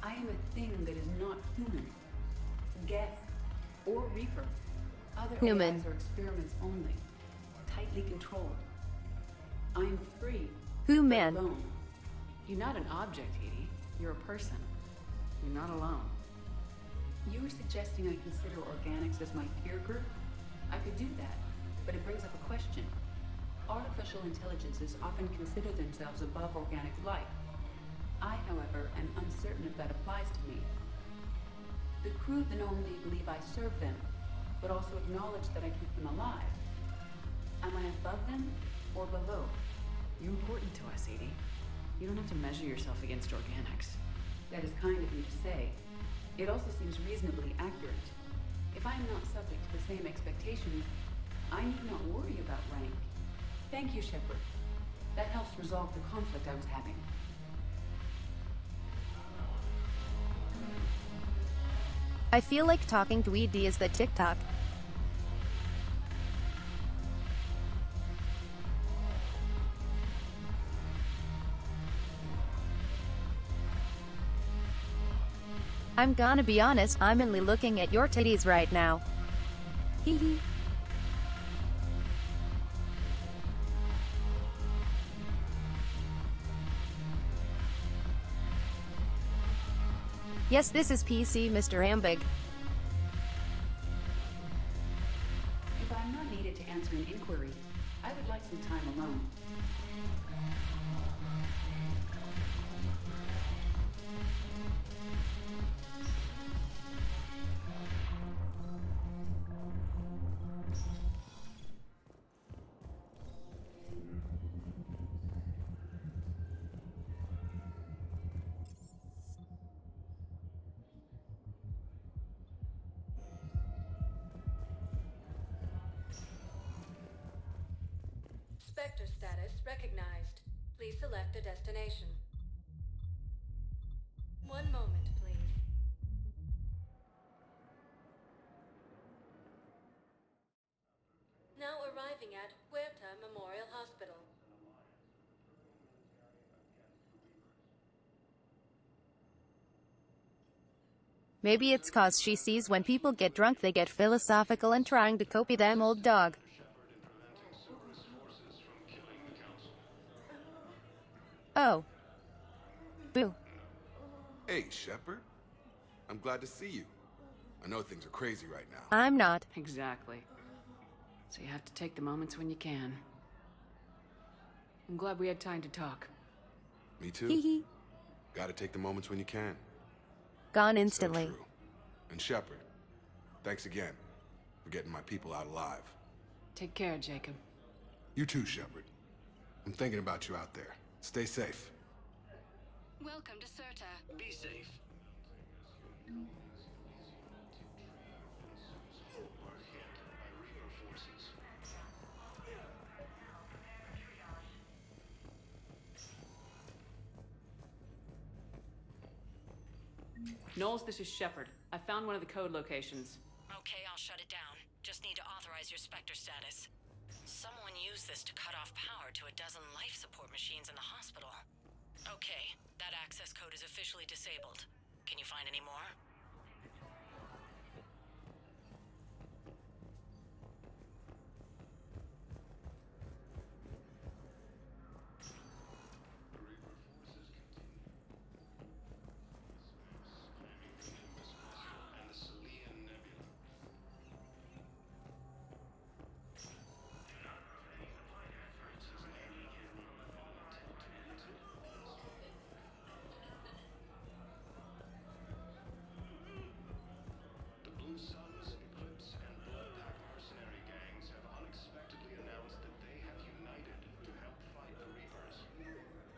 I am a thing that is not human, Geth, or Reaper. Other Human. AIs are experiments only, tightly controlled. I am free. Human. Alone. You're not an object, Edie. You're a person. You're not alone. You were suggesting I consider organics as my peer group? I could do that, but it brings up a question. Artificial intelligences often consider themselves above organic life. I, however, am uncertain if that applies to me. The crew of the Normandy believe I serve them, but also acknowledge that I keep them alive. Am I above them or below? You're important to us, Edie. You don't have to measure yourself against organics. That is kind of you to say. It also seems reasonably accurate. If I am not subject to the same expectations, I need not worry about rank. Thank you, Shepard. That helps resolve the conflict I was having. I feel like talking to ED is the TikTok. I'm gonna be honest, I'm only looking at your titties right now. Hee hee. Yes, this is PC, Mr. Ambig. If I'm not needed to answer an inquiry, I would like some time alone. Spectre status recognized. Please select a destination. 1 moment, please. Now arriving at Huerta Memorial Hospital. Maybe it's cause she sees when people get drunk they get philosophical and trying to copy them old dog. Oh. Boo. Hey, Shepard. I'm glad to see you. I know things are crazy right now. I'm not. Exactly. So you have to take the moments when you can. I'm glad we had time to talk. Me too. Hee hee. Gotta take the moments when you can. Gone instantly. So true. And Shepard, thanks again for getting my people out alive. Take care, Jacob. You too, Shepard. I'm thinking about you out there. Stay safe. Welcome to Serta. Be safe. Knowles, this is Shepard. I found one of the code locations. Okay, I'll shut it down. Just need to authorize your Spectre status. Someone used this to cut off power to a dozen life support machines in the hospital. Okay, that access code is officially disabled. Can you find any more?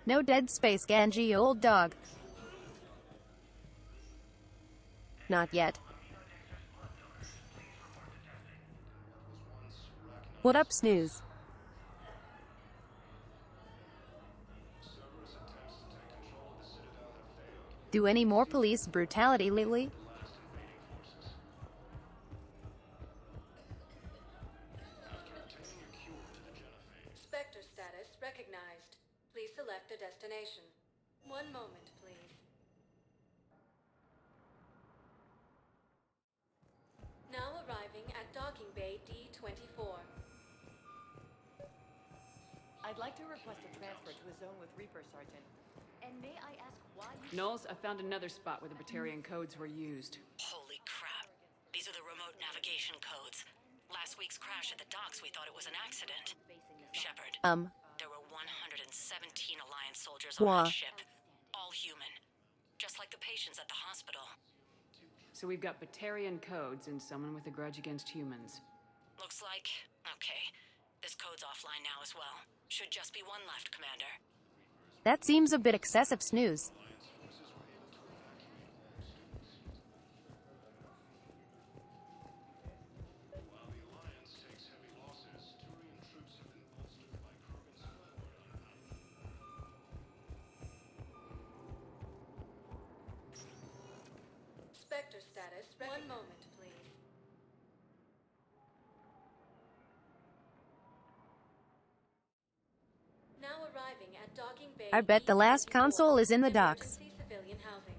No dead space, Ganji, old dog. Not yet. What up, Snooze? Do any more police brutality lately? Spectre status recognized. Please select a destination. One moment, please. Now arriving at docking bay D-24. I'd like to request a transfer to a zone with Reaper, Sergeant. And may I ask why you... Knowles, I found another spot where the Batarian codes were used. Holy crap. These are the remote navigation codes. Last week's crash at the docks, we thought it was an accident. Shepard. There were 117 Alliance soldiers on that ship. All human. Just like the patients at the hospital. So we've got Batarian codes and someone with a grudge against humans. Looks like... Okay. This code's offline now as well. Should just be one left, Commander. That seems a bit excessive, Snooze. Spectre status. One moment, please. Now arriving at docking bay. I bet the last console is in the docks. Emergency civilian housing.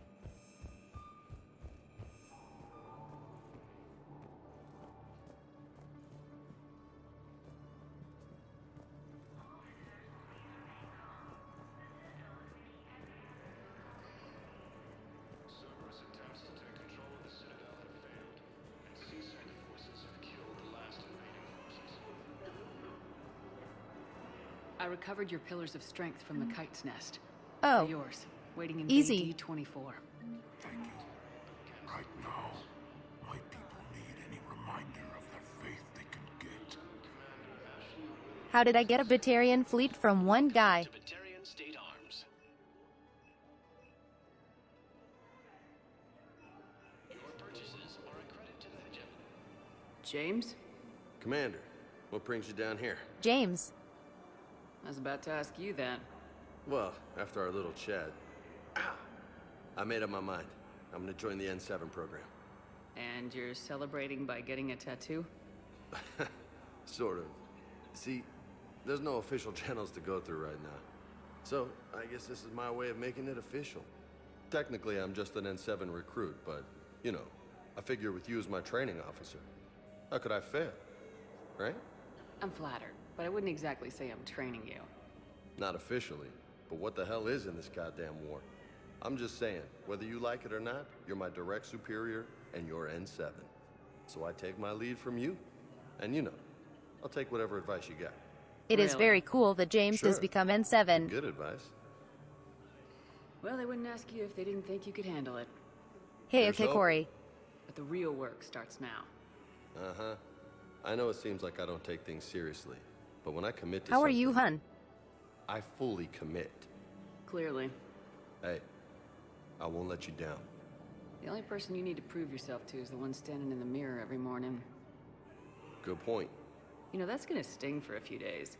I recovered your pillars of strength from the kite's nest. Oh. They're yours, waiting in Easy. D24. Thank you. Right now, my people need any reminder of the faith they can get. How did I get a Batarian fleet from one guy? To Batarian State Arms. Your purchases are a credit to the hegemony. James? Commander, what brings you down here? James. I was about to ask you that. Well, after our little chat, I made up my mind. I'm gonna join the N7 program. And you're celebrating by getting a tattoo? Sort of. See, there's no official channels to go through right now. So, I guess this is my way of making it official. Technically, I'm just an N7 recruit, but, you know, I figure with you as my training officer, how could I fail? Right? I'm flattered, but I wouldn't exactly say I'm training you. Not officially. But what the hell is in this goddamn war? I'm just saying, whether you like it or not, you're my direct superior, and you're N7. So I take my lead from you, and you know, I'll take whatever advice you got. It is very cool that James has become N7. Good advice. Well, they wouldn't ask you if they didn't think you could handle it. Hey, okay, Corey. But the real work starts now. Uh-huh. I know it seems like I don't take things seriously, but when I commit to How are something, you, hun? I fully commit. Clearly. Hey, I won't let you down. The only person you need to prove yourself to is the one standing in the mirror every morning. Good point. You know, that's gonna sting for a few days.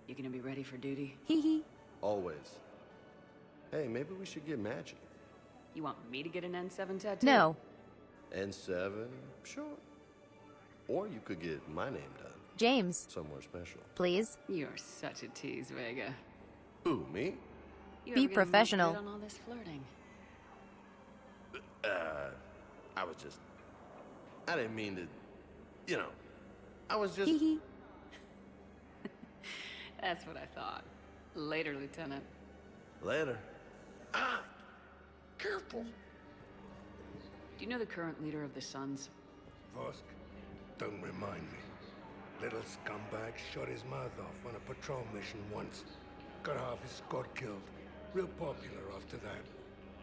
You gonna be ready for duty? Hee hee. Always. Hey, maybe we should get matching. You want me to get an N7 tattoo? No. N7? Sure. Or you could get my name done. James. Somewhere special. Please. You're such a tease, Vega. Who, me? Be professional. On all this flirting? I didn't mean to, you know, I was just... That's what I thought. Later, Lieutenant. Later. Ah! Careful. Do you know the current leader of the Suns? Vosk? Don't remind me. Little scumbag shot his mouth off on a patrol mission once. Got half his squad killed. Real popular after that.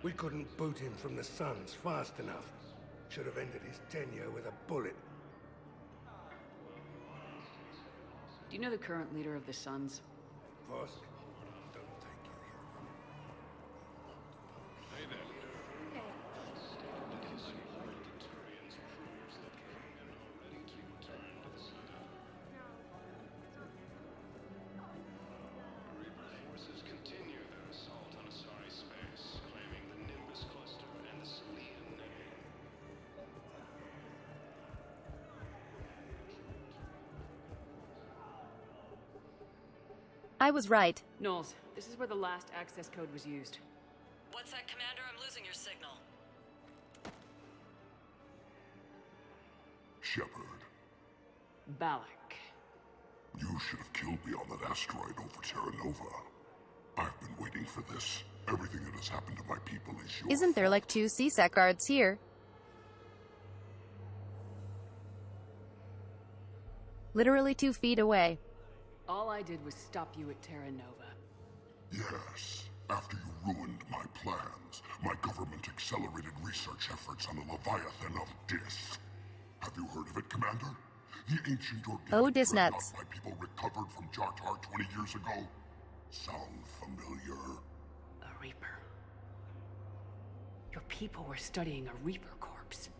We couldn't boot him from the Suns fast enough. Should have ended his tenure with a bullet. Do you know the current leader of the Suns? Vosk? I was right. Knowles, this is where the last access code was used. What's that, Commander? I'm losing your signal. Shepard. Balak. You should have killed me on that asteroid over Terra Nova. I've been waiting for this. Everything that has happened to my people is your Isn't there like 2 CSAC guards here? Literally 2 feet away. All I did was stop you at Terra Nova. Yes. After you ruined my plans, my government accelerated research efforts on the Leviathan of Dis. Have you heard of it, Commander? The ancient organic Disnuts. my people recovered from Jartar 20 years ago? Sound familiar? A Reaper. Your people were studying a Reaper corpse.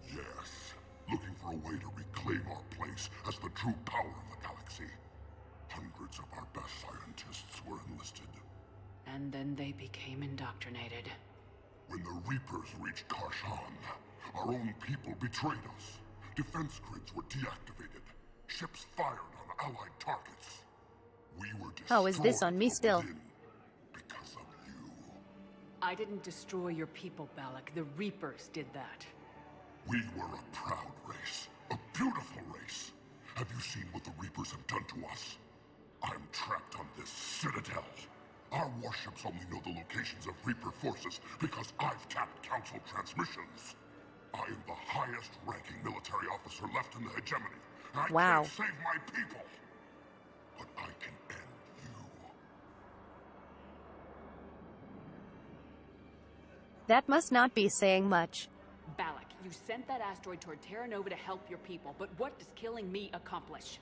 Yes. Looking for a way to reclaim our place as the true power of the galaxy. Hundreds of our best scientists were enlisted. And then they became indoctrinated. When the Reapers reached Karshan, our own people betrayed us. Defense grids were deactivated. Ships fired on Allied targets. We were destroyed. How is this on me still? Because of you. I didn't destroy your people, Balak. The Reapers did that. We were a proud race. A beautiful race. Have you seen what the Reapers have done to us? I'm trapped on this citadel. Our warships only know the locations of Reaper forces because I've tapped Council transmissions. I am the highest ranking military officer left in the hegemony. I can't save my people. But I can end you. That must not be saying much. Balak, you sent that asteroid toward Terra Nova to help your people, but what does killing me accomplish?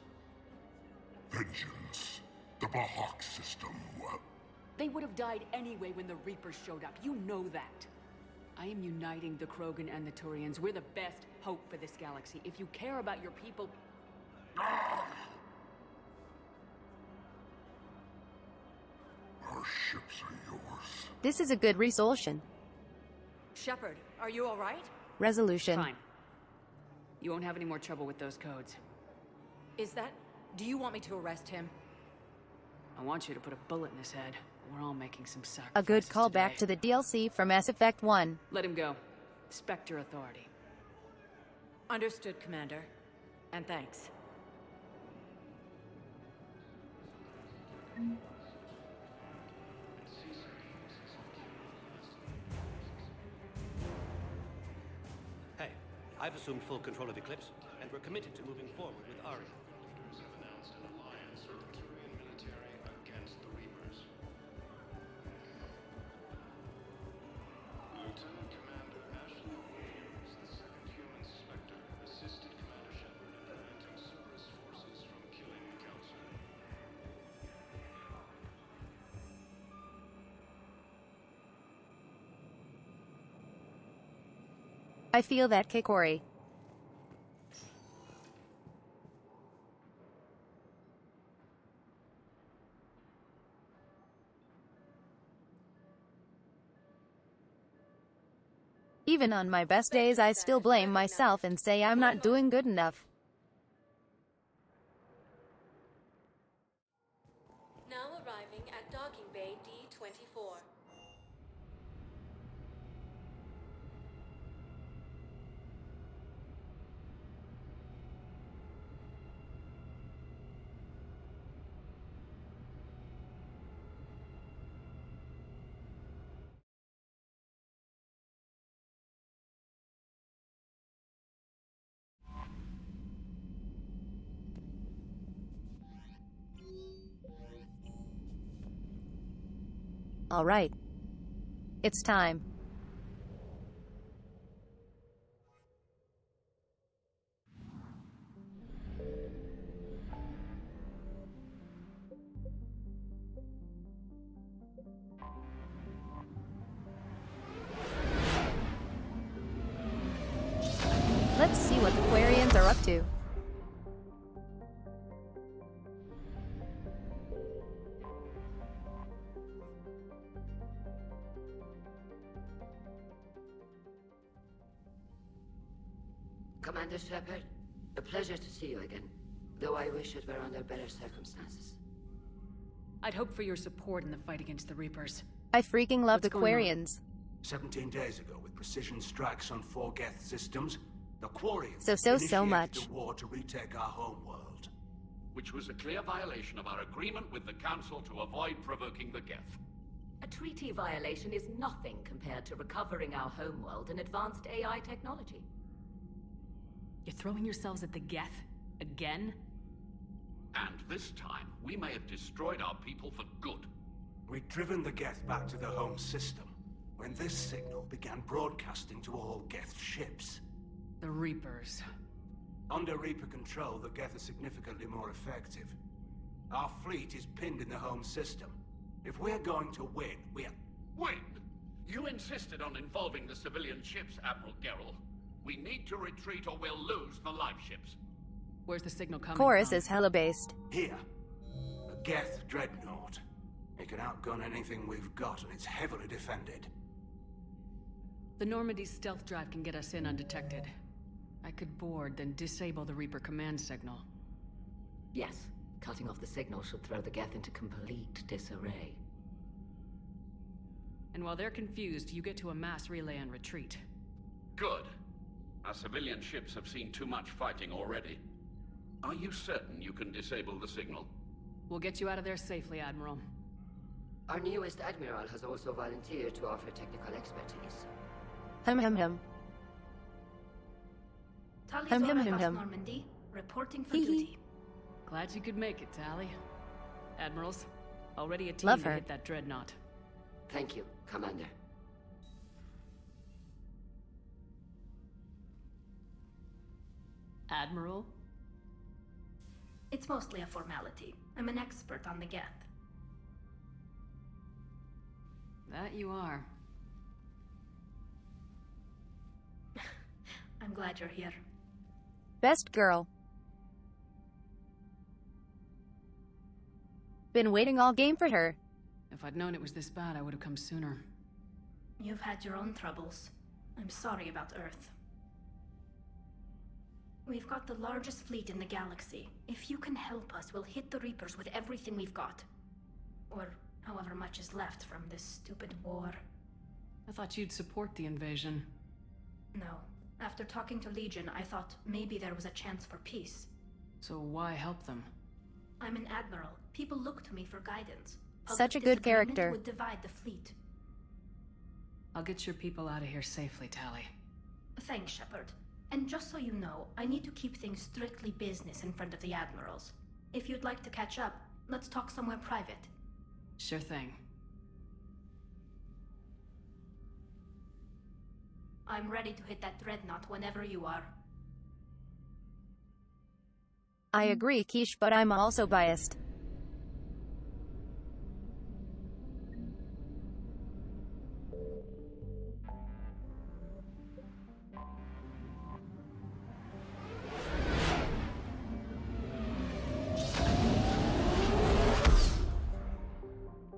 Vengeance. The Bahak system, well... They would have died anyway when the Reapers showed up. You know that. I am uniting the Krogan and the Turians. We're the best hope for this galaxy. If you care about your people... Our ships are yours. This is a good resolution. Shepard, are you all right? Resolution. Fine. You won't have any more trouble with those codes. Is that... Do you want me to arrest him? I want you to put a bullet in his head. We're all making some sacrifices A good callback to the DLC from Mass Effect 1. Let him go. Respect your authority. Understood, Commander. And thanks. I've assumed full control of Eclipse, and we're committed to moving forward with Aria. I feel that kick, Ori. Even on my best days, I still blame myself and say I'm not doing good enough. Now arriving at docking bay D-24. All right. It's time. Let's see what the Quarians are up to. Commander Shepard, a pleasure to see you again, though I wish it were under better circumstances. I'd hoped for your support in the fight against the Reapers. I freaking love What's the going on? Quarians. 17 days ago, with precision strikes on 4 Geth systems, the Quarians So initiated much. the war to retake our homeworld. Which was a clear violation of our agreement with the Council to avoid provoking the Geth. A treaty violation is nothing compared to recovering our homeworld and advanced AI technology. You're throwing yourselves at the Geth? Again? And this time, we may have destroyed our people for good. We'd driven the Geth back to the home system, when this signal began broadcasting to all Geth ships. The Reapers. Under Reaper control, the Geth are significantly more effective. Our fleet is pinned in the home system. If we're going to win, we're... Win? You insisted on involving the civilian ships, Admiral Gerrel. We need to retreat or we'll lose the live ships. Where's the signal coming Chorus from? is hella based. Here. A Geth dreadnought. It can outgun anything we've got, and it's heavily defended. The Normandy's stealth drive can get us in undetected. I could board, then disable the Reaper command signal. Yes, cutting off the signal should throw the Geth into complete disarray. And while they're confused, you get to a mass relay and retreat. Good. Our civilian ships have seen too much fighting already. Are you certain you can disable the signal? We'll get you out of there safely, Admiral. Our newest Admiral has also volunteered to offer technical expertise. Hum. Tally's Hum, all hum, right, hum, Boss hum. Normandy. Reporting for duty. Glad you could make it, Tally. Admirals, already a team Love to her. hit that dreadnought. Thank you, Commander. Admiral? It's mostly a formality. I'm an expert on the Geth. That you are. I'm glad you're here. Best girl. Been waiting all game for her. If I'd known it was this bad, I would have come sooner. You've had your own troubles. I'm sorry about Earth. We've got the largest fleet in the galaxy. If you can help us, we'll hit the Reapers with everything we've got. Or however much is left from this stupid war. I thought you'd support the invasion. No. After talking to Legion, I thought maybe there was a chance for peace. So why help them? I'm an admiral. People look to me for guidance. Such a good Disagreement character. would divide the fleet. I'll get your people out of here safely, Tally. Thanks, Shepard. And just so you know, I need to keep things strictly business in front of the admirals. If you'd like to catch up, let's talk somewhere private. Sure thing. I'm ready to hit that dreadnought whenever you are. I agree, Quiche, but I'm also biased.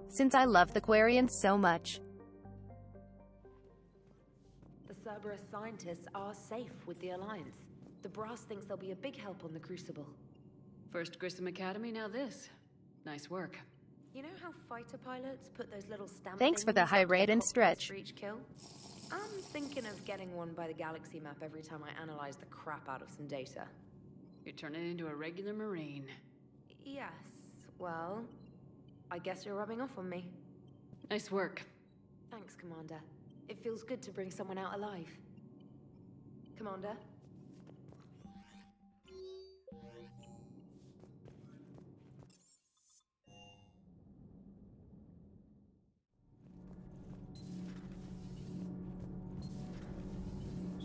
Since I love the Quarians so much. The Cerberus scientists are safe with the Alliance. The brass thinks they'll be a big help on the Crucible. First Grissom Academy, now this. Nice work. You know how fighter pilots put those little stamp Thanks for the things high up their rate and cockpits stretch. for each kill? I'm thinking of getting one by the galaxy map every time I analyze the crap out of some data. You're turning into a regular Marine. Yes, well, I guess you're rubbing off on me. Nice work. Thanks, Commander. It feels good to bring someone out alive. Commander?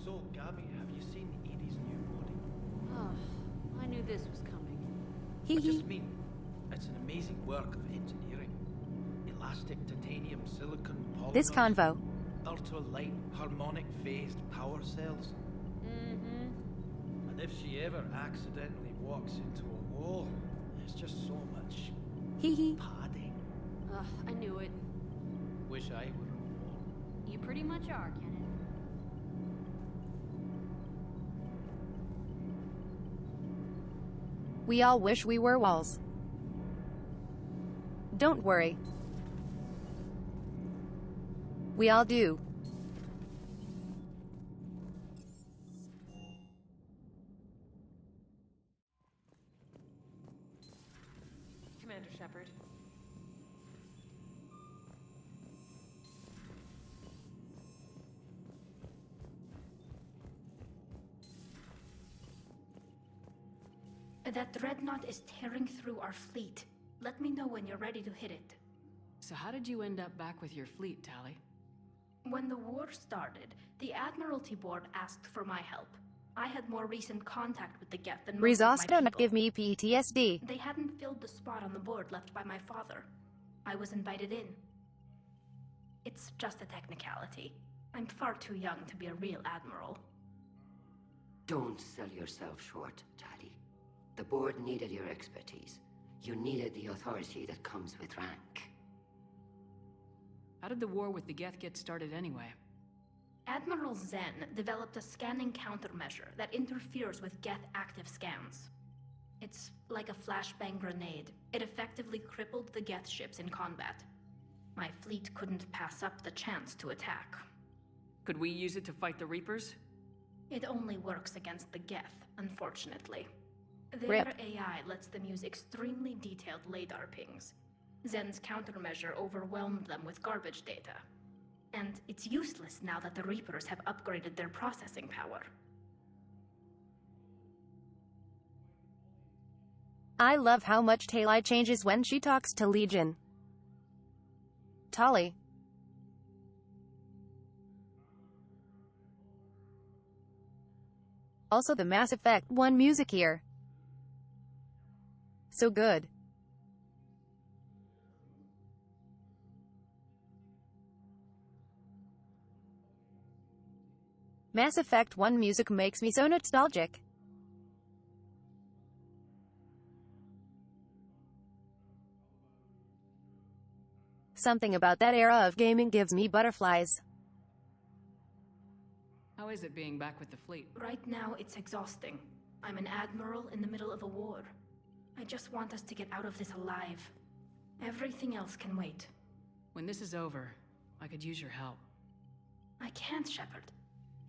So, Gabby, have you seen Edie's new body? Oh, I knew this was coming. I just mean, it's an amazing work of engineering. Elastic titanium silicon polymers. This convo. Ultra-light harmonic phased power cells. And if she ever accidentally walks into a wall, there's just so much padding. Ugh, I knew it. Wish I were a wall. You pretty much are, Kenneth. We all wish we were walls. Don't worry. We all do. Commander Shepard. That dreadnought is tearing through our fleet. Let me know when you're ready to hit it. So how did you end up back with your fleet, Tali? When the war started, the Admiralty Board asked for my help. I had more recent contact with the Geth than most of my Risasto not people. give me PTSD. They hadn't filled the spot on the board left by my father. I was invited in. It's just a technicality. I'm far too young to be a real admiral. Don't sell yourself short, Tali. The board needed your expertise. You needed the authority that comes with rank. How did the war with the Geth get started anyway? Admiral Zen developed a scanning countermeasure that interferes with Geth active scans. It's like a flashbang grenade. It effectively crippled the Geth ships in combat. My fleet couldn't pass up the chance to attack. Could we use it to fight the Reapers? It only works against the Geth, unfortunately. Their Rip. AI lets them use extremely detailed LADAR pings. Zen's countermeasure overwhelmed them with garbage data. And it's useless now that the Reapers have upgraded their processing power. I love how much Tali changes when she talks to Legion. Tali. Also the Mass Effect 1 music here. So good. Mass Effect 1 music makes me so nostalgic. Something about that era of gaming gives me butterflies. How is it being back with the fleet? Right now, it's exhausting. I'm an admiral in the middle of a war. I just want us to get out of this alive. Everything else can wait. When this is over, I could use your help. I can't, Shepard.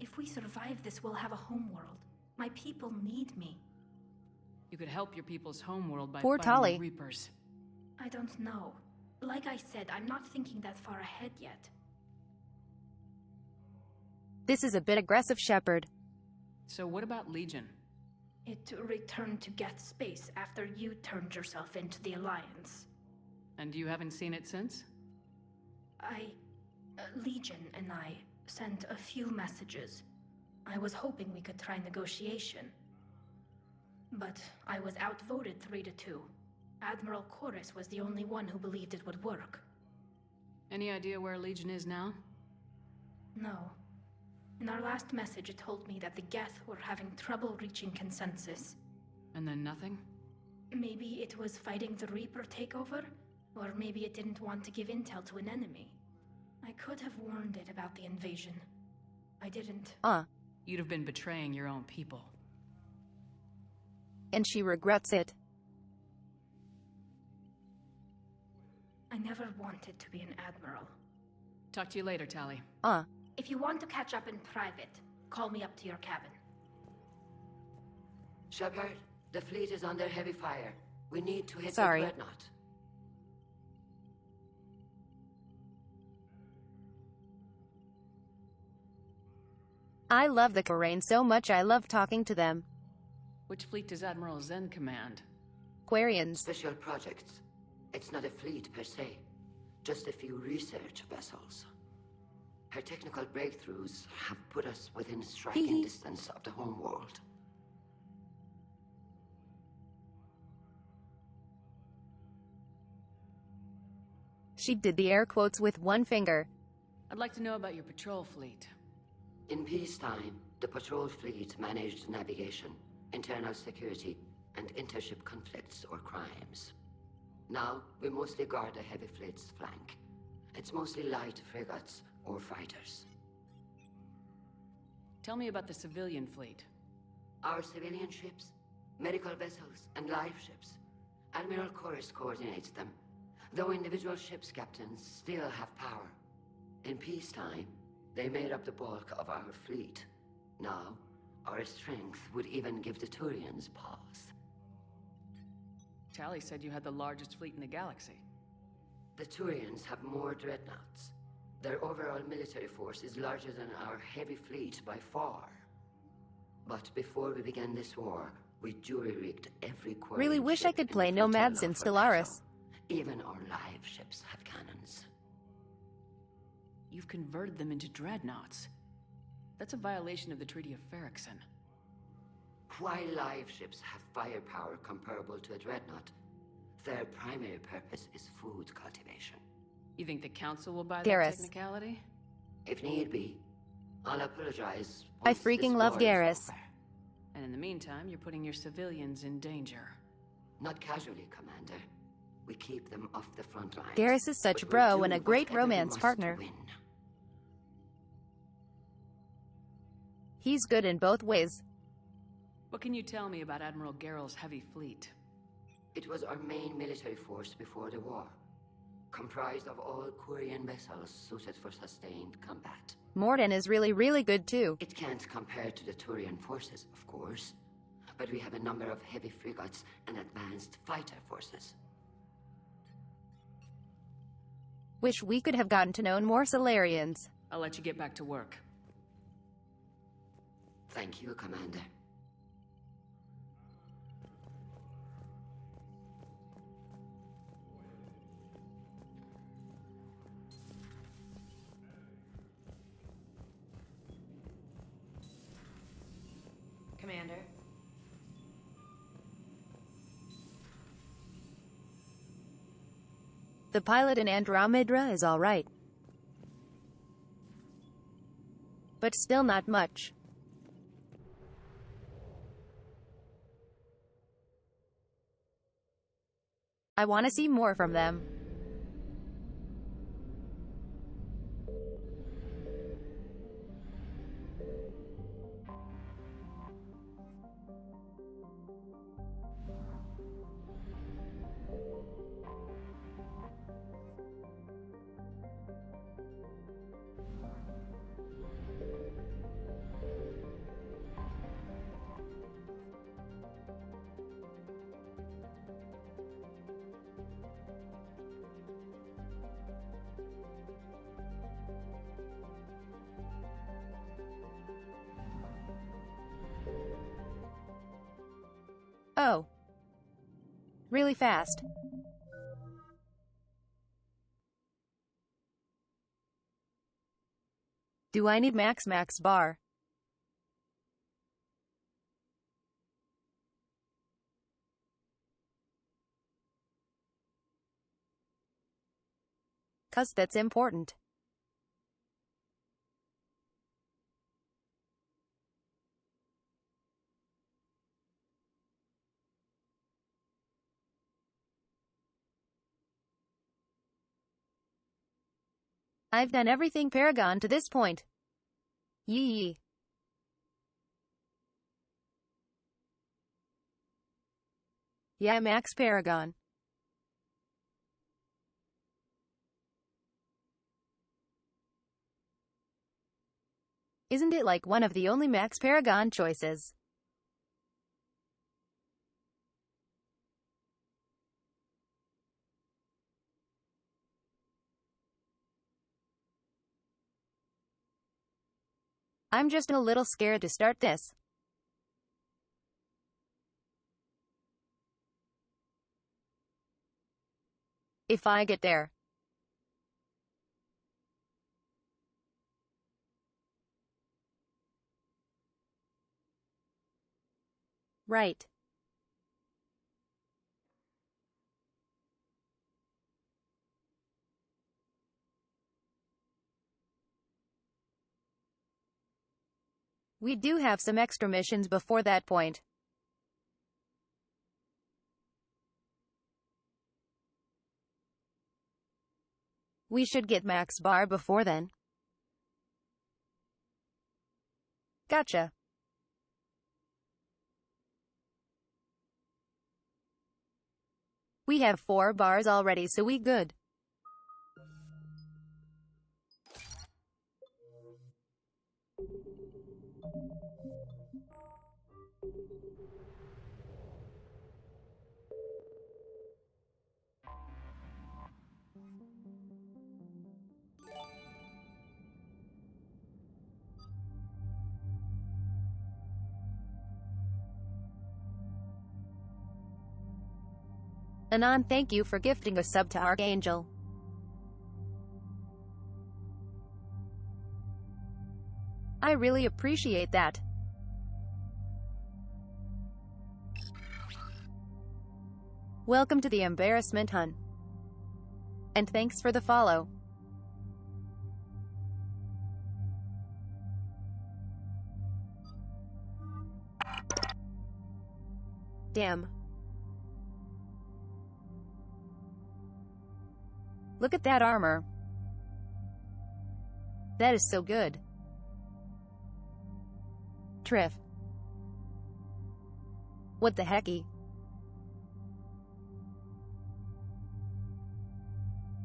If we survive this, we'll have a homeworld. My people need me. You could help your people's homeworld by Poor fighting Tali. the Reapers. I don't know. Like I said, I'm not thinking that far ahead yet. This is a bit aggressive, Shepard. So what about Legion? It returned to Geth space after you turned yourself into the Alliance. And you haven't seen it since? Legion and I sent a few messages. I was hoping we could try negotiation. But I was outvoted 3-2. Admiral Chorus was the only one who believed it would work. Any idea where Legion is now? No. In our last message, it told me that the Geth were having trouble reaching consensus. And then nothing? Maybe it was fighting the Reaper takeover, or maybe it didn't want to give intel to an enemy. I could have warned it about the invasion. I didn't. You'd have been betraying your own people. And she regrets it. I never wanted to be an admiral. Talk to you later, Tali. If you want to catch up in private, call me up to your cabin. Shepard, the fleet is under heavy fire. We need to hit Sorry. the dreadnought. I love the Quarian so much I love talking to them. Which fleet does Admiral Zen command? Quarians. Special projects. It's not a fleet per se, just a few research vessels. Her technical breakthroughs have put us within striking distance of the homeworld. She did the air quotes with one finger. I'd like to know about your patrol fleet. In peacetime, the patrol fleet managed navigation, internal security, and intership conflicts or crimes. Now, we mostly guard the heavy fleet's flank. It's mostly light frigates or fighters. Tell me about the civilian fleet. Our civilian ships, medical vessels, and life ships. Admiral Chorus coordinates them, though individual ships' captains still have power. In peacetime, they made up the bulk of our fleet. Now, our strength would even give the Turians pause. Tali said you had the largest fleet in the galaxy. The Turians have more dreadnoughts. Their overall military force is larger than our heavy fleet by far. But before we began this war, we jury-rigged every Quarian Really wish I ship could in play the Nomads flotilla in for Stellaris. battle. Even our live ships have cannons. You've converted them into dreadnoughts. That's a violation of the Treaty of Ferrixon. While live ships have firepower comparable to a dreadnought, their primary purpose is food cultivation. You think the Council will buy Garrus. that technicality? If need be, I'll apologize. I once freaking this love war is Garrus. over. And in the meantime, you're putting your civilians in danger. Not casually, Commander. We keep them off the front lines. Garrus is such a But we'll bro and do a great whatever we romance must partner. to win. He's good in both ways. What can you tell me about Admiral Geral's heavy fleet? It was our main military force before the war, comprised of all Quarian vessels suited for sustained combat. Morden is really good too. It can't compare to the Turian forces, of course, but we have a number of heavy frigates and advanced fighter forces. Wish we could have gotten to know more Solarians. I'll let you get back to work. Thank you, Commander. Commander. The pilot in Andromeda is alright. But still not much. I want to see more from them. really fast. Do I need max bar? Cause that's important. I've done everything Paragon to this point. Yee. Yeah, Max Paragon. Isn't it like one of the only Max Paragon choices? I'm just a little scared to start this. If I get there. Right. We do have some extra missions before that point. We should get max bar before then. Gotcha. We have 4 bars already, so we good. Anon, thank you for gifting a sub to Archangel. I really appreciate that. Welcome to the embarrassment, hun. And thanks for the follow. Damn. Look at that armor. That is so good. Triff. What the hecky?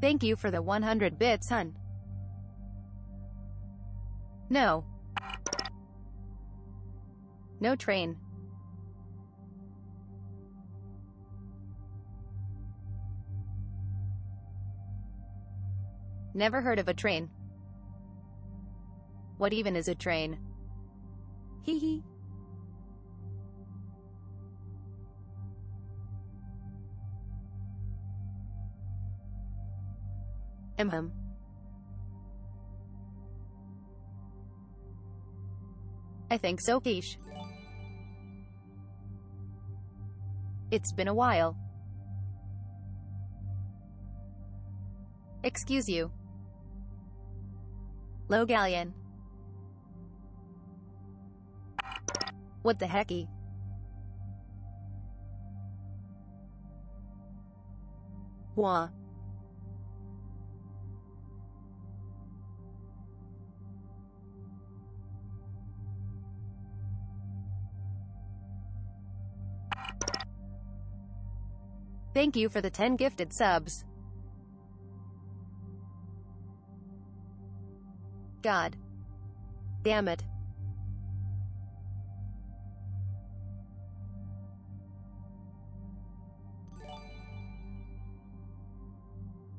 Thank you for the 100 bits, hun. No. No train. Never heard of a train. What even is a train? Hee hee. I think so, Quiche. It's been a while. Excuse you. Low Galleon. What the hecky? Wah. Thank you for the 10 gifted subs. God. Damn it.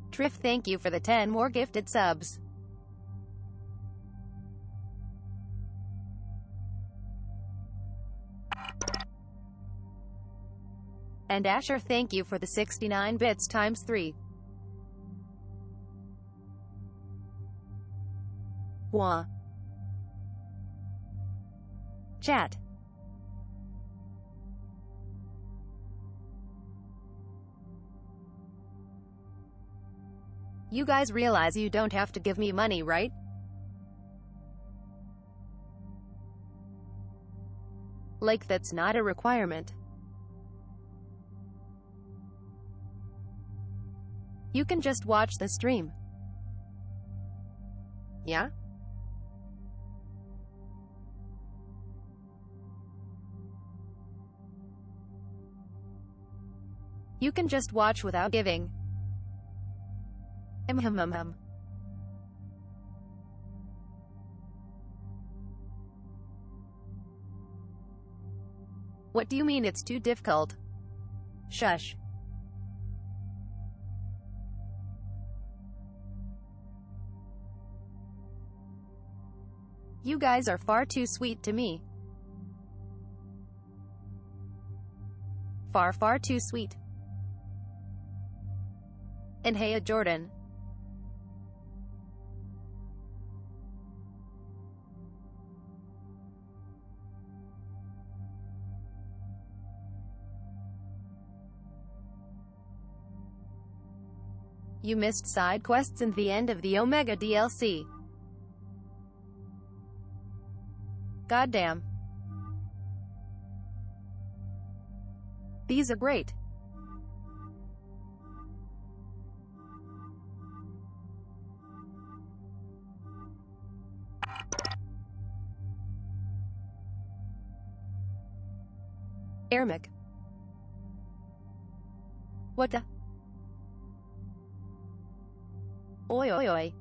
Triff, thank you for the 10 more gifted subs. And Asher, thank you for the 69 bits times 3. Wah. Chat. You guys realize you don't have to give me money, right? Like, that's not a requirement. You can just watch the stream. Yeah? You can just watch without giving. What do you mean it's too difficult? Shush. You guys are far too sweet to me. Far, far too sweet. And hey, Jordan. You missed side quests and the end of the Omega DLC. Goddamn. These are great. Ermic. What the? Oi oi oi.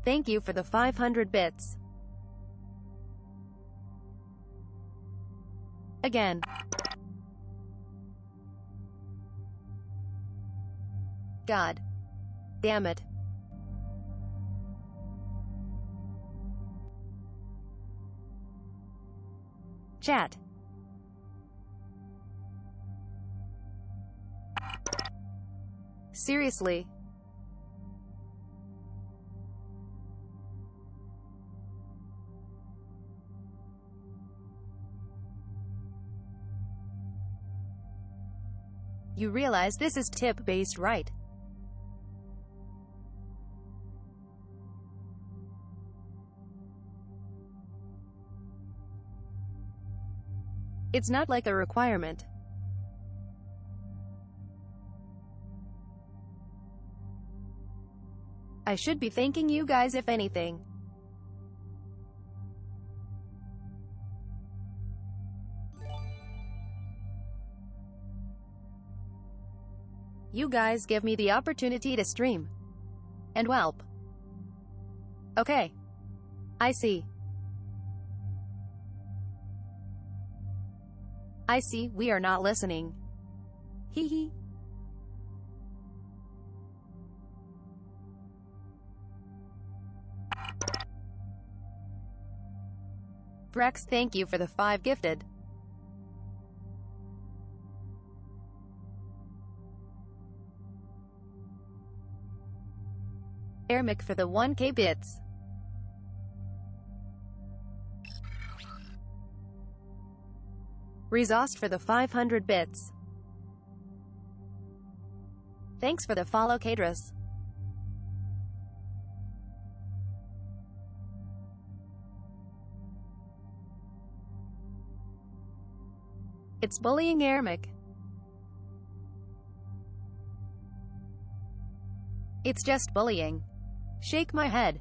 Thank you for the 500 bits. Again. God. Damn it. Chat. Seriously. You realize this is tip-based, right? It's not like a requirement. I should be thanking you guys if anything. You guys give me the opportunity to stream. And whelp. Okay. I see. I see, we are not listening. Hee hee. Rex, thank you for the 5 gifted. Ermic for the 1k bits. Rezost for the 500 bits. Thanks for the follow, Kadris. It's bullying, Ermic. It's just bullying. Shake my head.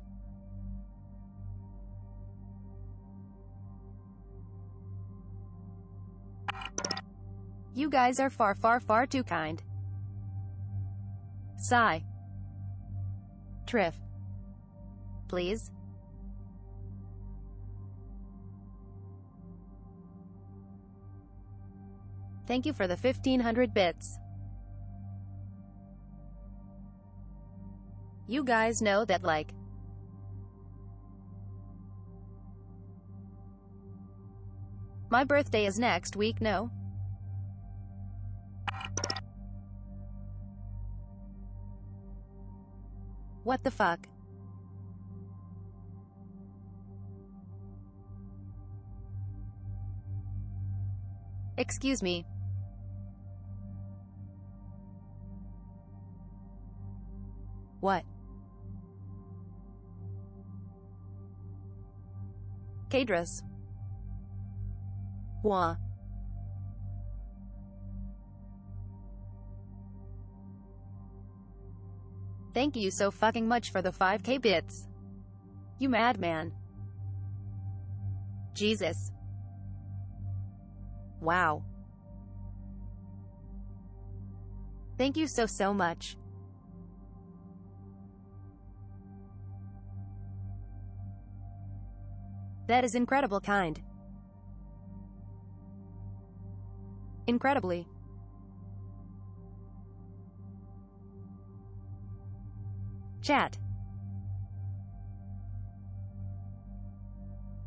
You guys are far, far, far too kind. Sigh. Triff. Please? Thank you for the 1500 bits. You guys know that, like, My birthday is next week, no? What the fuck? Excuse me. What? Cadras. Wah. Thank you so fucking much for the 5k bits. You madman. Jesus. Wow. Thank you so much. That is incredible kind. Incredibly. Chat.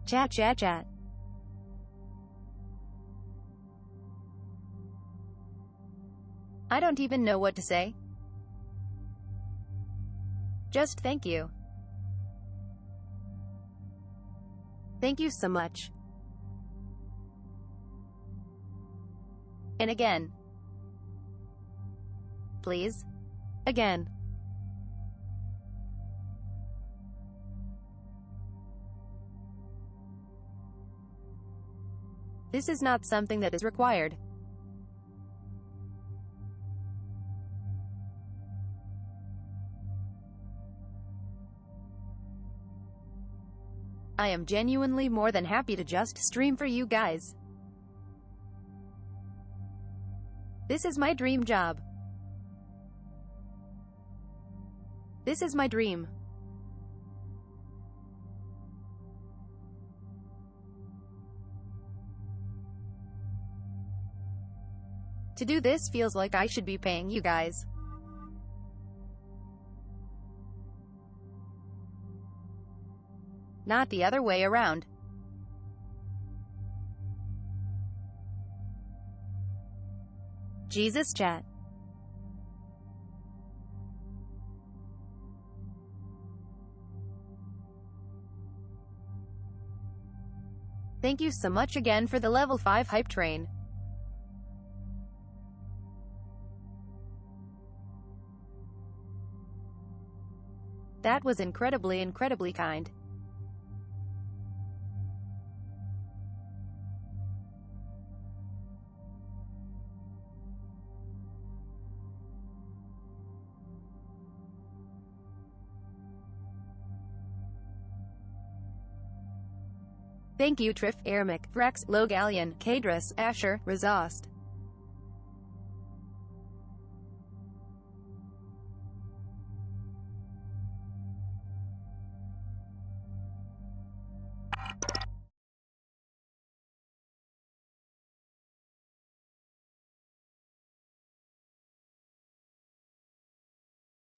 Chat. I don't even know what to say. Just thank you. Thank you so much. And again. Please. Again. This is not something that is required. I am genuinely more than happy to just stream for you guys. This is my dream job. This is my dream. To do this feels like I should be paying you guys. Not the other way around. Jesus chat. Thank you so much again for the level 5 hype train. That was incredibly kind. Thank you Triff, Ermic, Rex, Logallion, Kadris, Asher, Razost.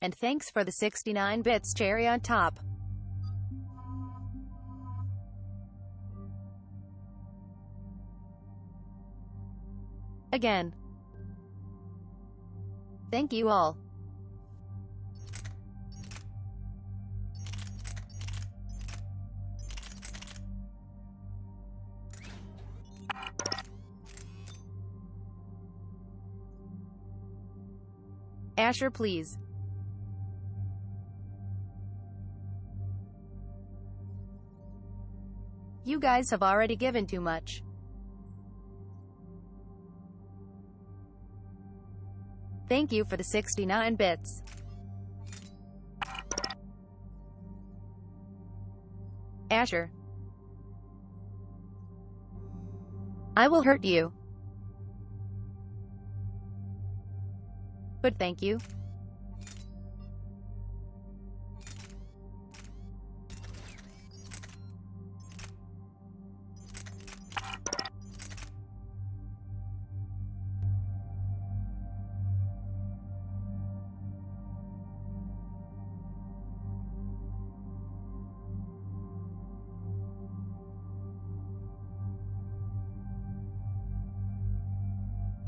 And thanks for the 69 bits cherry on top. Again. Thank you all. Asher, please. You guys have already given too much. Thank you for the 69 bits. Asher. I will hurt you. But thank you.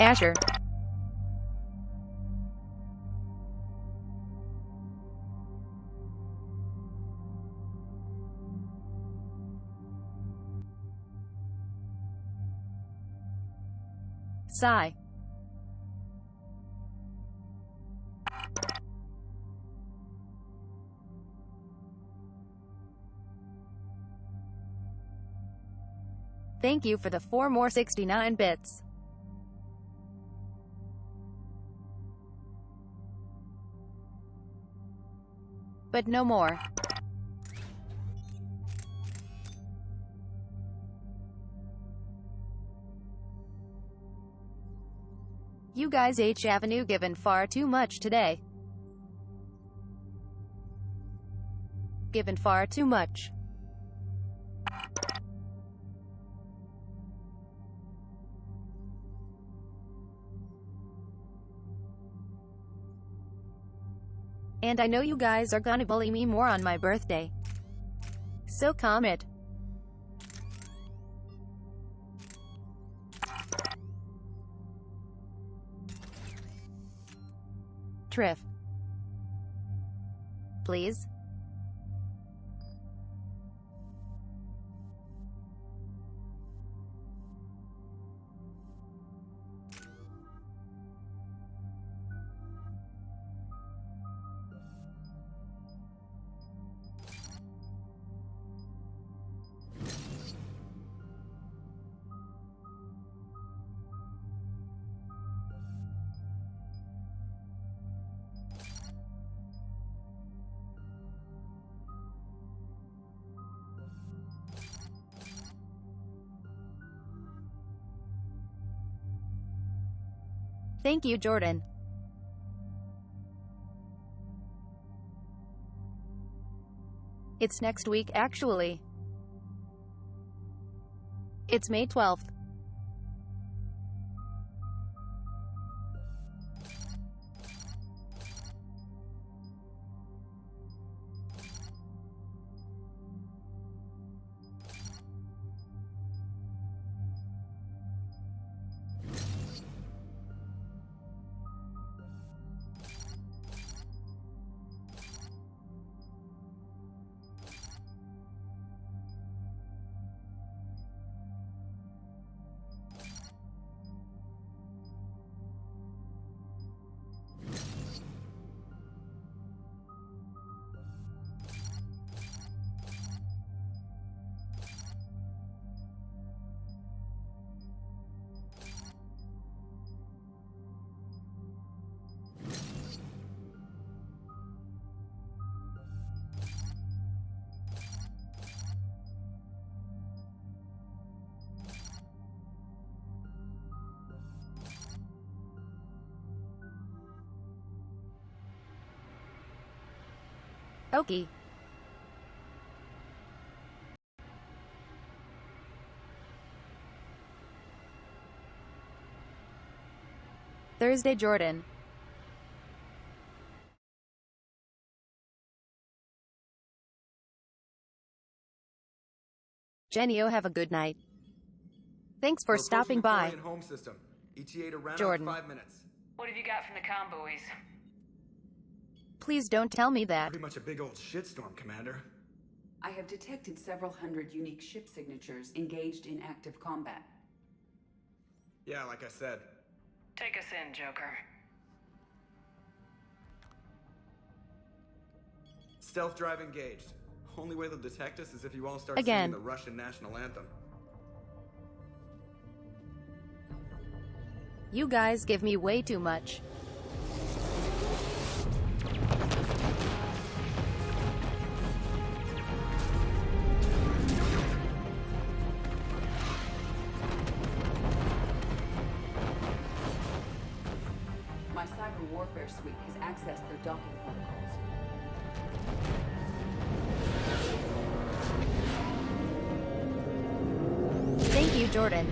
Asher. Sigh. Thank you for the 4 more 69 bits. But no more. You guys H Avenue given far too much today. Given far too much. And I know you guys are gonna bully me more on my birthday. So calm it. Triff. Please? Thank you, Jordan. It's next week, actually. It's May 12th. Okie. Thursday, Jordan. Genio, have a good night. Thanks for stopping by. Home system. ETA to round Jordan. out 5 minutes. What have you got from the comm buoys? Please don't tell me that. Pretty much a big old shitstorm, Commander. I have detected several hundred unique ship signatures engaged in active combat. Yeah, like I said. Take us in, Joker. Stealth drive engaged. Only way they'll detect us is if you all start Again. singing the Russian national anthem. You guys give me way too much. My cyber warfare suite has accessed their docking protocols. Thank you, Jordan.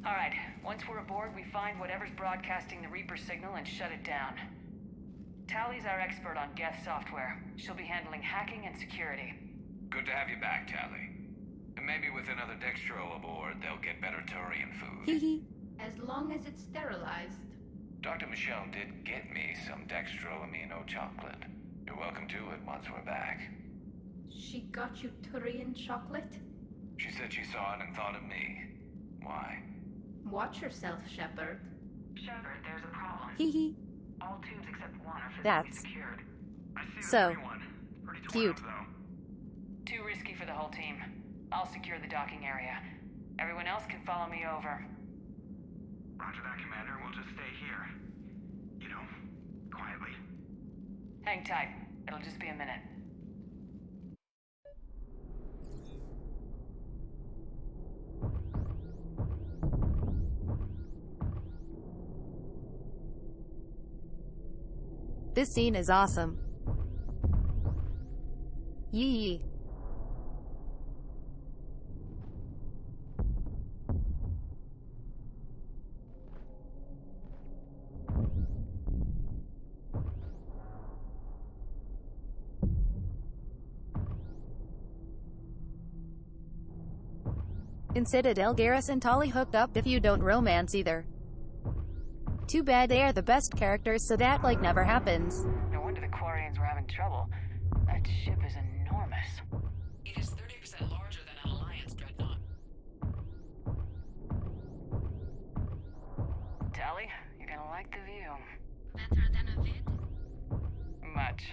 Alright, once we're aboard, we find whatever's broadcasting the Reaper signal and shut it down. Tally's our expert on Geth software. She'll be handling hacking and security. Good to have you back, Tally. Maybe with another Dextro aboard, they'll get better Turian food. As long as it's sterilized. Dr. Michelle did get me some Dextro Amino chocolate. You're welcome to it once we're back. She got you Turian chocolate? She said she saw it and thought of me. Why? Watch yourself, Shepard. Shepard, there's a problem. All tubes except one are physically That's secured. I see so everyone. Pretty torn cute. up, though. Too risky for the whole team. I'll secure the docking area. Everyone else can follow me over. Roger that, Commander. We'll just stay here. You know, quietly. Hang tight. It'll just be a minute. This scene is awesome. Yee. In Citadel, Garrus and Tali hooked up if you don't romance either. Too bad they are the best characters, so that like never happens. No wonder the Quarians were having trouble. That ship is enormous. It is 30% larger than an Alliance dreadnought. Tally, you're gonna like the view. Better than a vid? Much.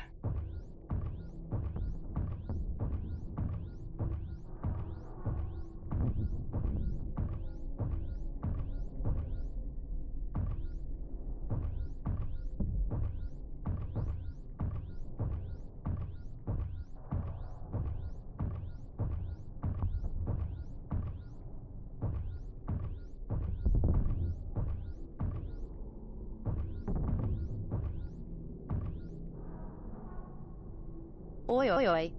Oi oi oi.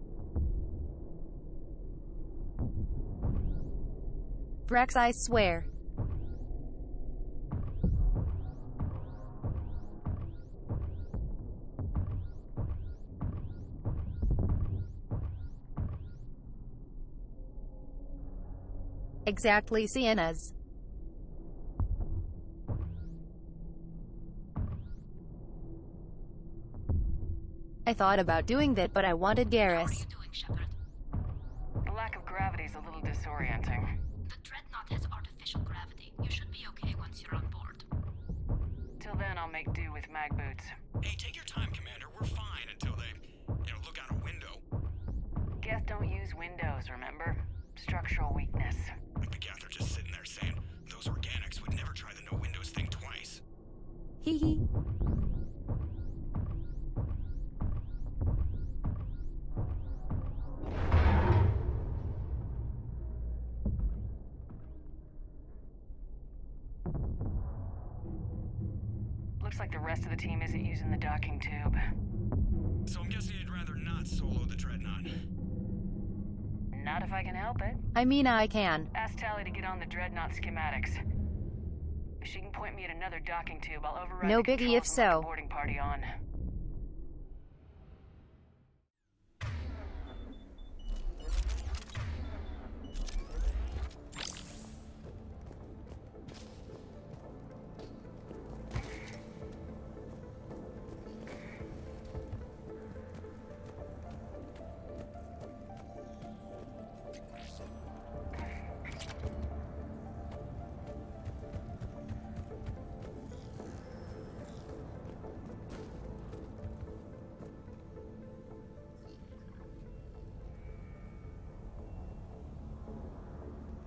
Drex, I swear. Exactly, Sienna's. I thought about doing that, but I wanted Garrus. The lack of gravity is a little disorienting. The dreadnought has artificial gravity. You should be okay once you're on board. Till then, I'll make do with mag boots. Hey, take your time, Commander. We're fine until they, look out a window. Geth don't use windows, remember? Structural weakness. The Geth are just sitting there saying, those organics would never try the no windows thing twice. Hee hee. Looks like the rest of the team isn't using the docking tube. So I'm guessing you'd rather not solo the dreadnought. Not if I can help it. I mean, I can. Ask Tally to get on the dreadnought schematics. If she can point me at another docking tube, I'll override No the biggie if controls and let so. the boarding party on.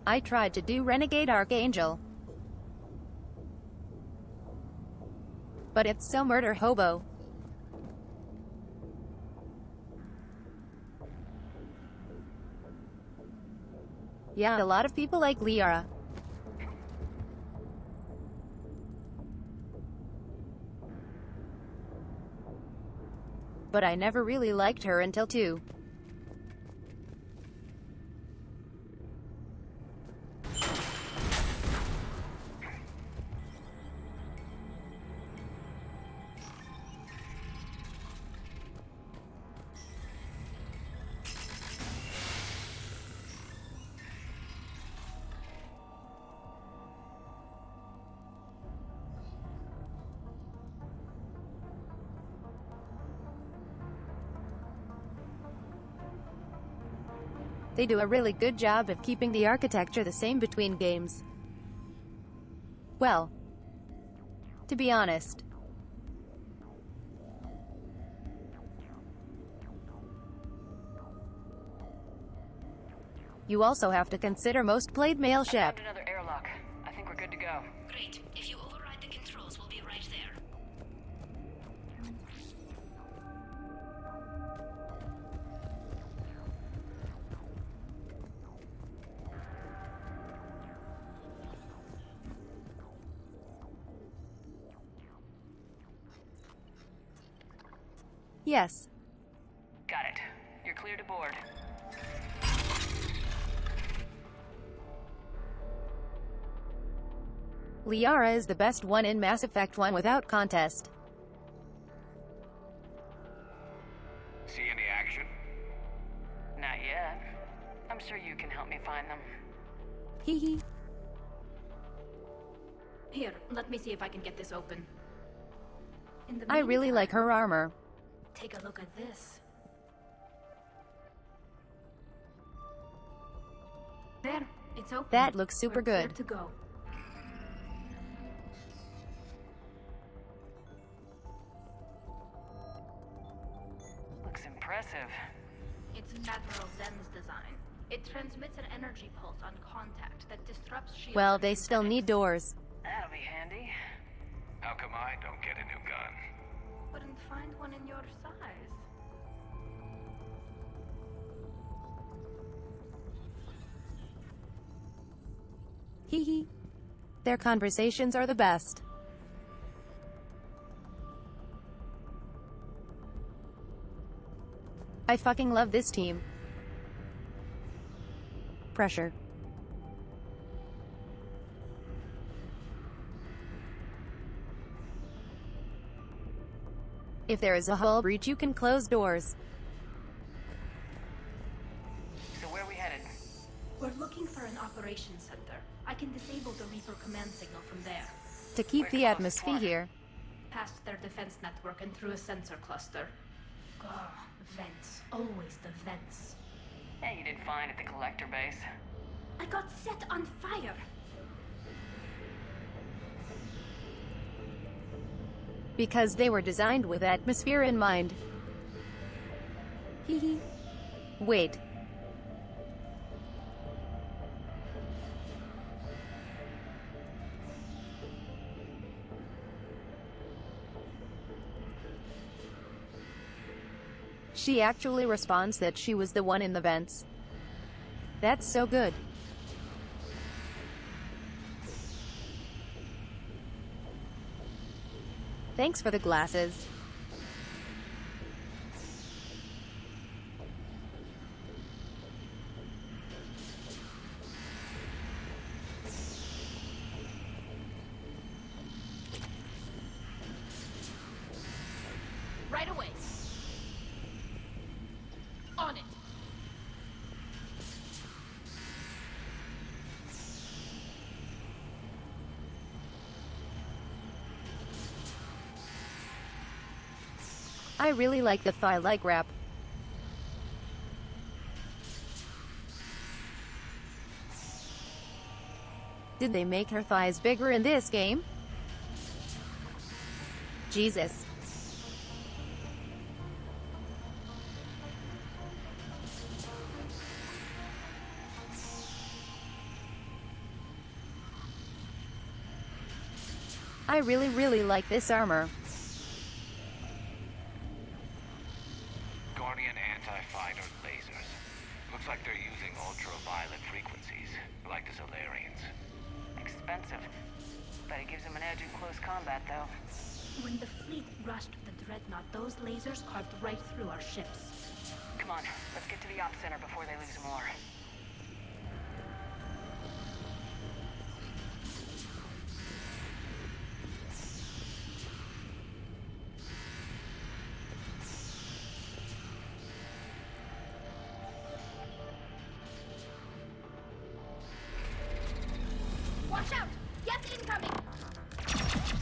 I tried to do Renegade Archangel, but it's so murder hobo. Yeah, a lot of people like Liara. But I never really liked her until 2. They do a really good job of keeping the architecture the same between games. Well, to be honest, you also have to consider most played male ship. Found another airlock. I think we're good to go. Great. If you override the controls, we'll be right there. Yes. Got it. You're clear to board. Liara is the best one in Mass Effect 1 without contest. See any action? Not yet. I'm sure you can help me find them. Hee hee. Here, let me see if I can get this open. In the I really meantime, like her armor. take a look at this. There, it's open. That looks super We're clear good. to go. Looks impressive. It's Admiral Zen's design. It transmits an energy pulse on contact that disrupts shields. Well, they still need doors. That'll be handy. How come I don't get a new gun? Couldn't find one in your size. Hee hee. Their conversations are the best. I fucking love this team. Pressure. If there is a hull breach, you can close doors. So where are we headed? We're looking for an operations center. I can disable the Reaper command signal from there. To keep the atmosphere here. Past their defense network and through a sensor cluster. Oh, vents. Always the vents. Yeah, you did fine at the collector base. I got set on fire. Because they were designed with atmosphere in mind. Hee hee. Wait. She actually responds that she was the one in the vents. That's so good. Thanks for the glasses. Right away. On it. I really like the thigh-like wrap. Did they make her thighs bigger in this game? Jesus. I really like this armor. Guardian anti-fighter lasers. Looks like they're using ultraviolet frequencies, like the Solarians. Expensive. But it gives them an edge in close combat, though. When the fleet rushed the Dreadnought, those lasers carved right through our ships. Come on, let's get to the ops center before they lose more. Watch out! Yes, incoming!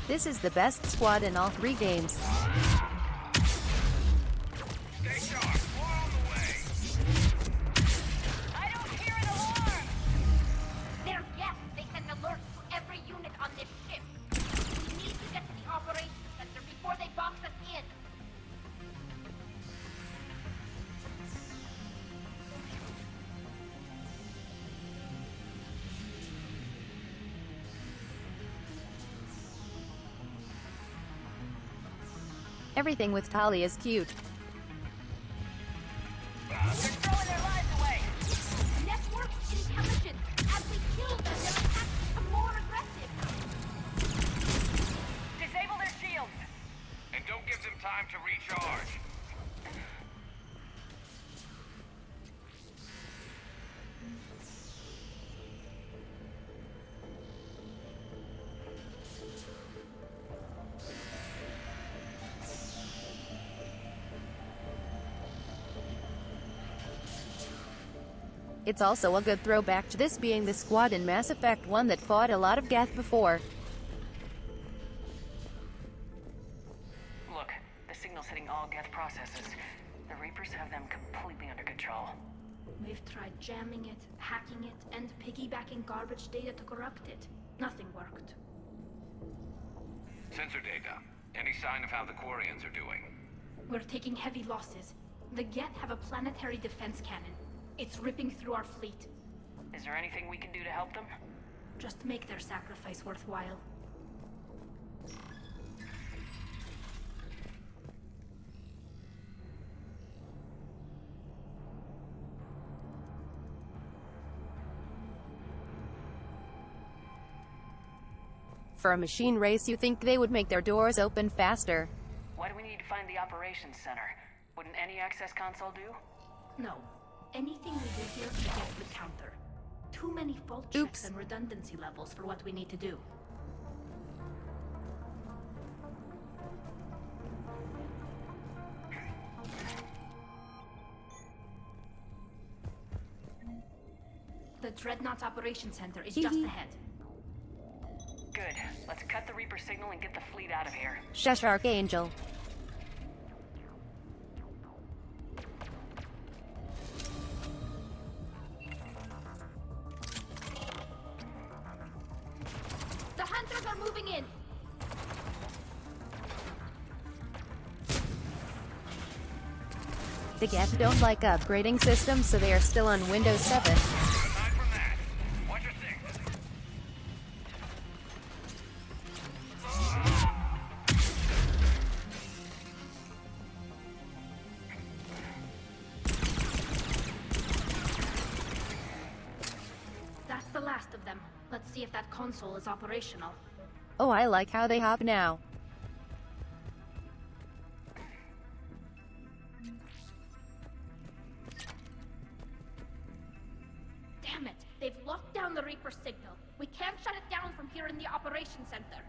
This is the best squad in all 3 games. Stay sharp. More on the way. I Everything with Tali is cute. They're throwing their lives away! Network intelligence! As we kill them, their attacks become more aggressive! Disable their shields! And don't give them time to recharge. It's also a good throwback to this being the squad in Mass Effect 1 that fought a lot of Geth before. Look, the signal's hitting all Geth processes. The Reapers have them completely under control. We've tried jamming it, hacking it, and piggybacking garbage data to corrupt it. Nothing worked. Sensor data. Any sign of how the Quarians are doing? We're taking heavy losses. The Geth have a planetary defense cannon. It's ripping through our fleet. Is there anything we can do to help them? Just make their sacrifice worthwhile. For a machine race, you think they would make their doors open faster. Why do we need to find the operations center? Wouldn't any access console do? No. Anything we do here against the counter. Too many fault checks and redundancy levels for what we need to do. The Dreadnought's Operations Center is just ahead. Good. Let's cut the Reaper signal and get the fleet out of here. Shush, Archangel. The hunters are moving in. The Geth don't like upgrading systems, so they are still on Windows 7. That's the last of them. Let's see if that console is operational. Oh, I like how they hop now. Damn it! They've locked down the Reaper signal. We can't shut it down from here in the Operations Center.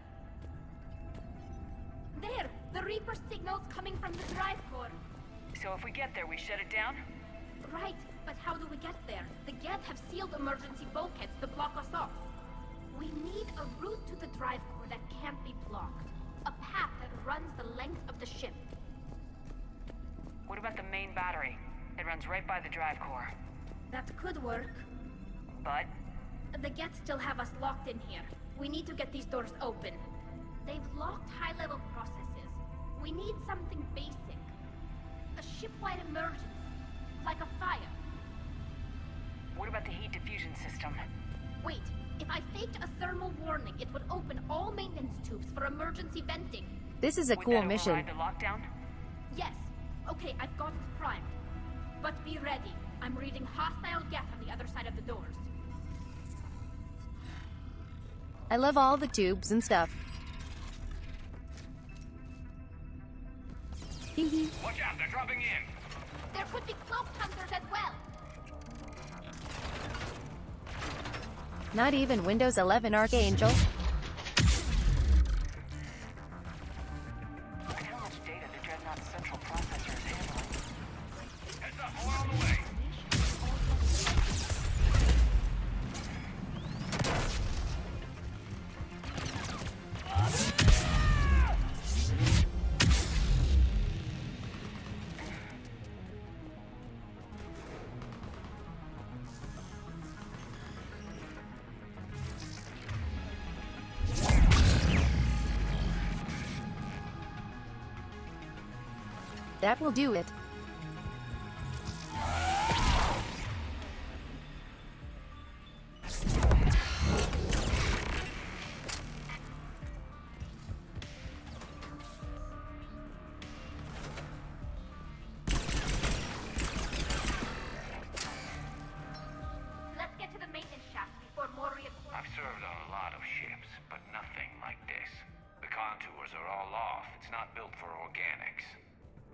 There! The Reaper signal's coming from the drive core. So if we get there, we shut it down? Right, but how do we get there? The Geth have sealed emergency bulkheads to block us off. We need a route to the drive core that can't be blocked. A path that runs the length of the ship. What about the main battery? It runs right by the drive core. That could work. But? The Geth still have us locked in here. We need to get these doors open. They've locked high-level processes. We need something basic. A ship-wide emergency. Like a fire. What about the heat diffusion system? Wait, if I faked a thermal warning, it would open all maintenance tubes for emergency venting. This is a cool mission. Would that override the lockdown? Yes. Okay, I've got it primed. But be ready. I'm reading hostile Geth on the other side of the doors. I love all the tubes and stuff. Watch out, they're dropping in! There could be cloaked hunters as well. Not even Windows 11 Archangel. Look at how much data the Dreadnought's central processor is handling. Heads up, more on the way! That will do it.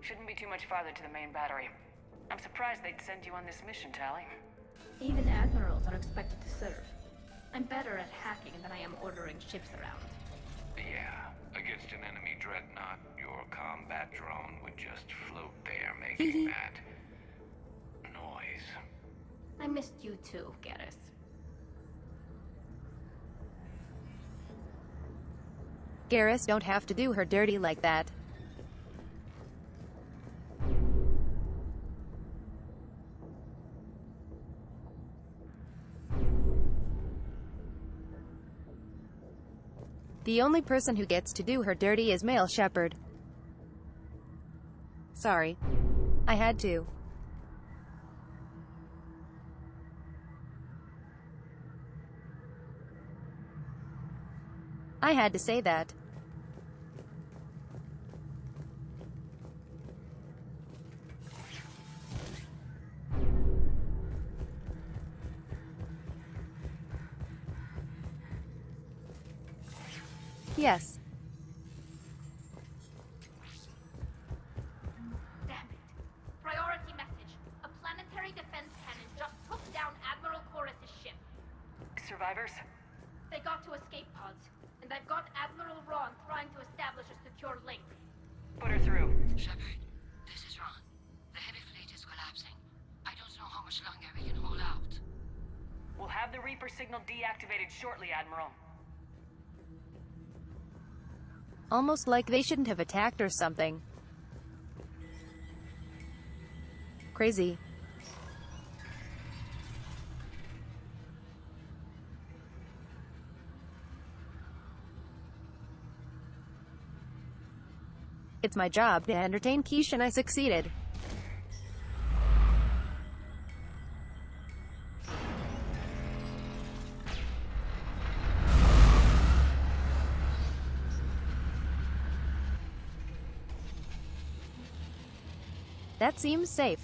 Shouldn't be too much farther to the main battery. I'm surprised they'd send you on this mission, Tally. Even admirals are expected to serve. I'm better at hacking than I am ordering ships around. Yeah, against an enemy dreadnought, your combat drone would just float there making that noise. I missed you too, Garrus. Garrus don't have to do her dirty like that. The only person who gets to do her dirty is male Shepard. Sorry. I had to. I had to say that. Yes. Damn it. Priority message. A planetary defense cannon just took down Admiral Chorus's ship. Survivors? They got to escape pods, and I've got Admiral Ron trying to establish a secure link. Put her through. Shepard, this is Ron. The heavy fleet is collapsing. I don't know how much longer we can hold out. We'll have the Reaper signal deactivated shortly, Admiral. Almost like they shouldn't have attacked or something. Crazy. It's my job to entertain Quiche and I succeeded. That seems safe.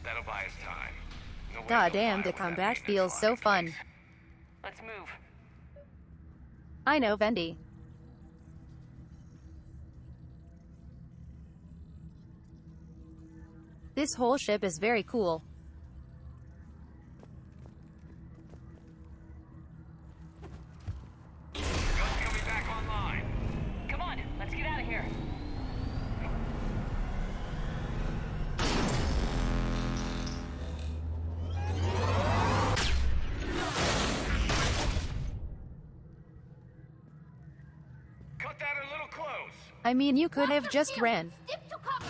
That'll buy us time. No Goddamn, the combat feels so fun. Let's move. I know, Vendi. This whole ship is very cool. Ghost be back online. Come on, let's get out of here. Cut that a little close. I mean, you could have just ran. Stick to cover!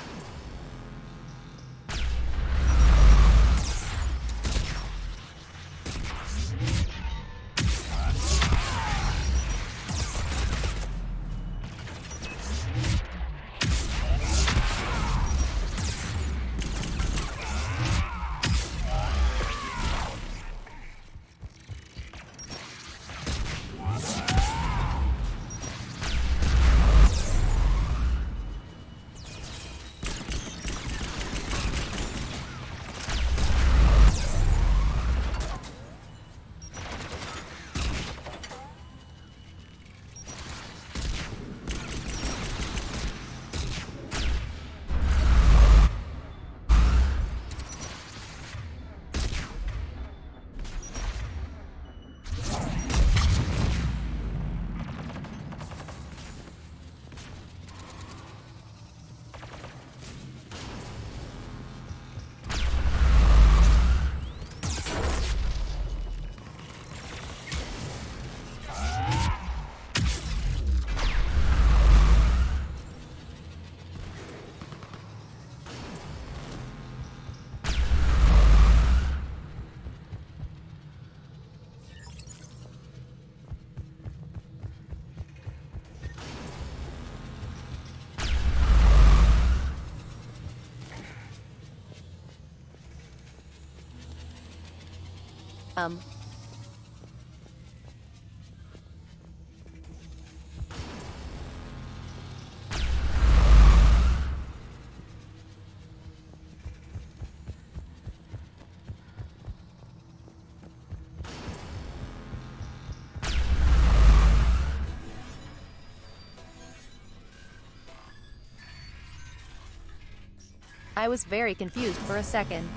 I was very confused for a second.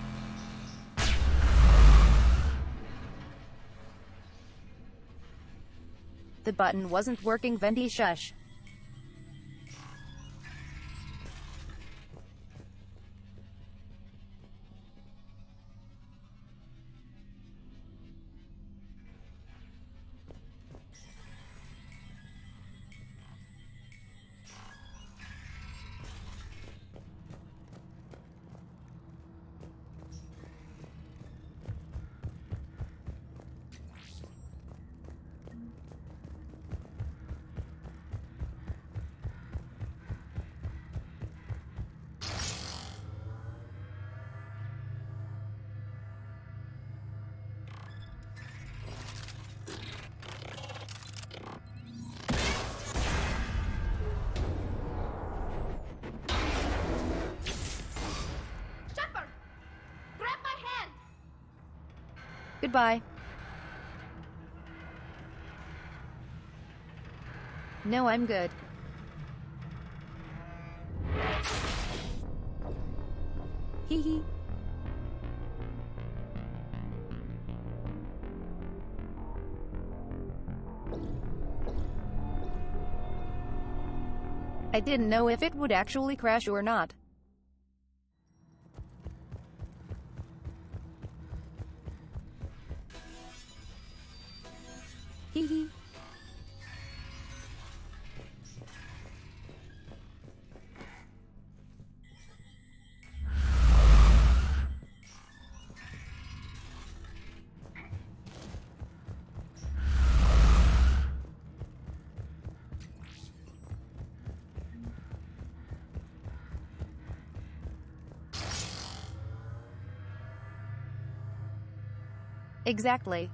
The button wasn't working, Venti, shush. Goodbye. No, I'm good. Hee hee. I didn't know if it would actually crash or not. Hee hee. Exactly.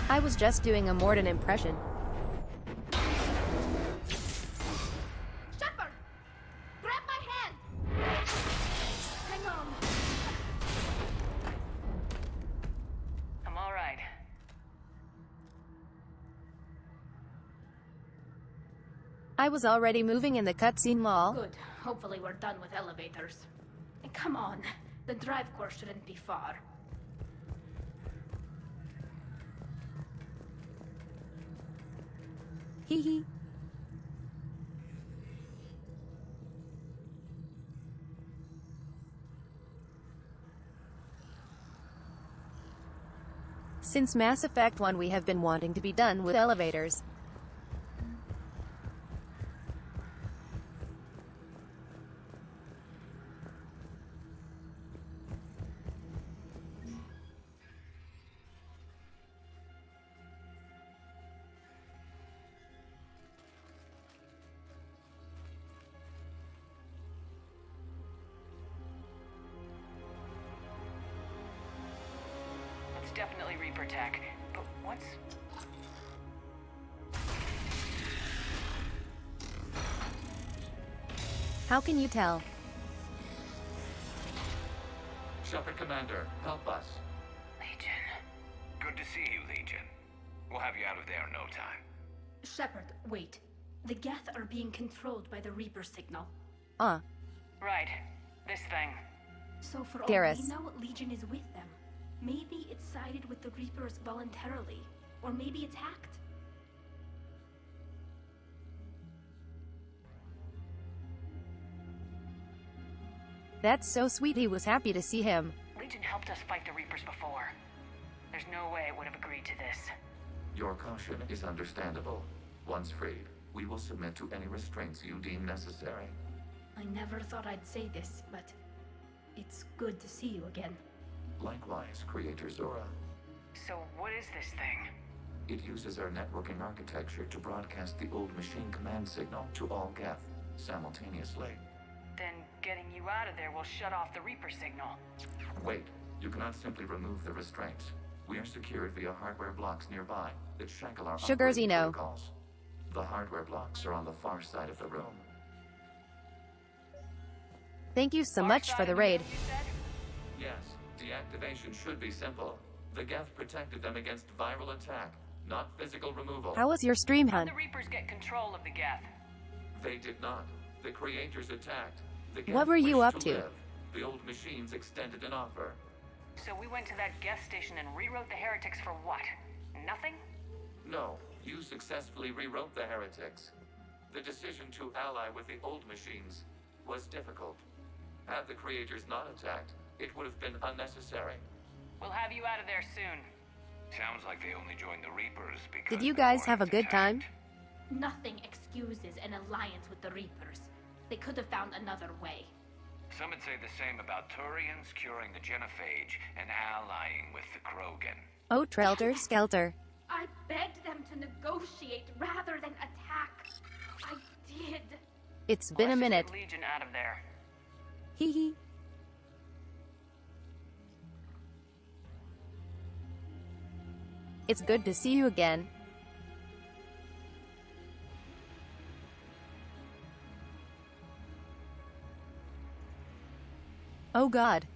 I was just doing a Morden impression. Shepard! Grab my hand! Hang on. I'm all right. I was already moving in the cutscene mall. Good. Hopefully we're done with elevators. And come on, the drive course shouldn't be far. Hee hee. Since Mass Effect 1 we have been wanting to be done with elevators. It's definitely Reaper tech, but what's... How can you tell? Shepard Commander, help us. Legion. Good to see you, Legion. We'll have you out of there in no time. Shepard, wait. The Geth are being controlled by the Reaper signal. Right. This thing. So for all Garrus. we know, Legion is with them. Maybe it's sided with the Reapers voluntarily. Or maybe it's hacked. That's so sweet, he was happy to see him. Legion helped us fight the Reapers before. There's no way it would have agreed to this. Your caution is understandable. Once freed, we will submit to any restraints you deem necessary. I never thought I'd say this, but it's good to see you again. Likewise, Creator Zora. So what is this thing? It uses our networking architecture to broadcast the old machine command signal to all Geth simultaneously. Then getting you out of there will shut off the Reaper signal. Wait, you cannot simply remove the restraints. We are secured via hardware blocks nearby that shackle our Sugar operating Zeno. protocols. The hardware blocks are on the far side of the room. Thank you so much for the raid. Yes, deactivation should be simple. The Geth protected them against viral attack, not physical removal. How was your stream, How'd hun? the Reapers get control of the Geth? They did not. The creators attacked. The Geth What were you wished up to? live. The old machines extended an offer. So we went to that Geth station and rewrote the heretics for what? Nothing? No, you successfully rewrote the heretics. The decision to ally with the old machines was difficult. Had the creators not attacked, it would have been unnecessary. We'll have you out of there soon. Sounds like they only joined the Reapers because Did you guys have a good time? Nothing excuses an alliance with the Reapers. They could have found another way. Some would say the same about Turians curing the genophage and allying with the Krogan. Oh, Trelter Skelter. I begged them to negotiate rather than attack. I did. It's been a minute. Legion out of there. Hee hee. It's good to see you again. Oh God.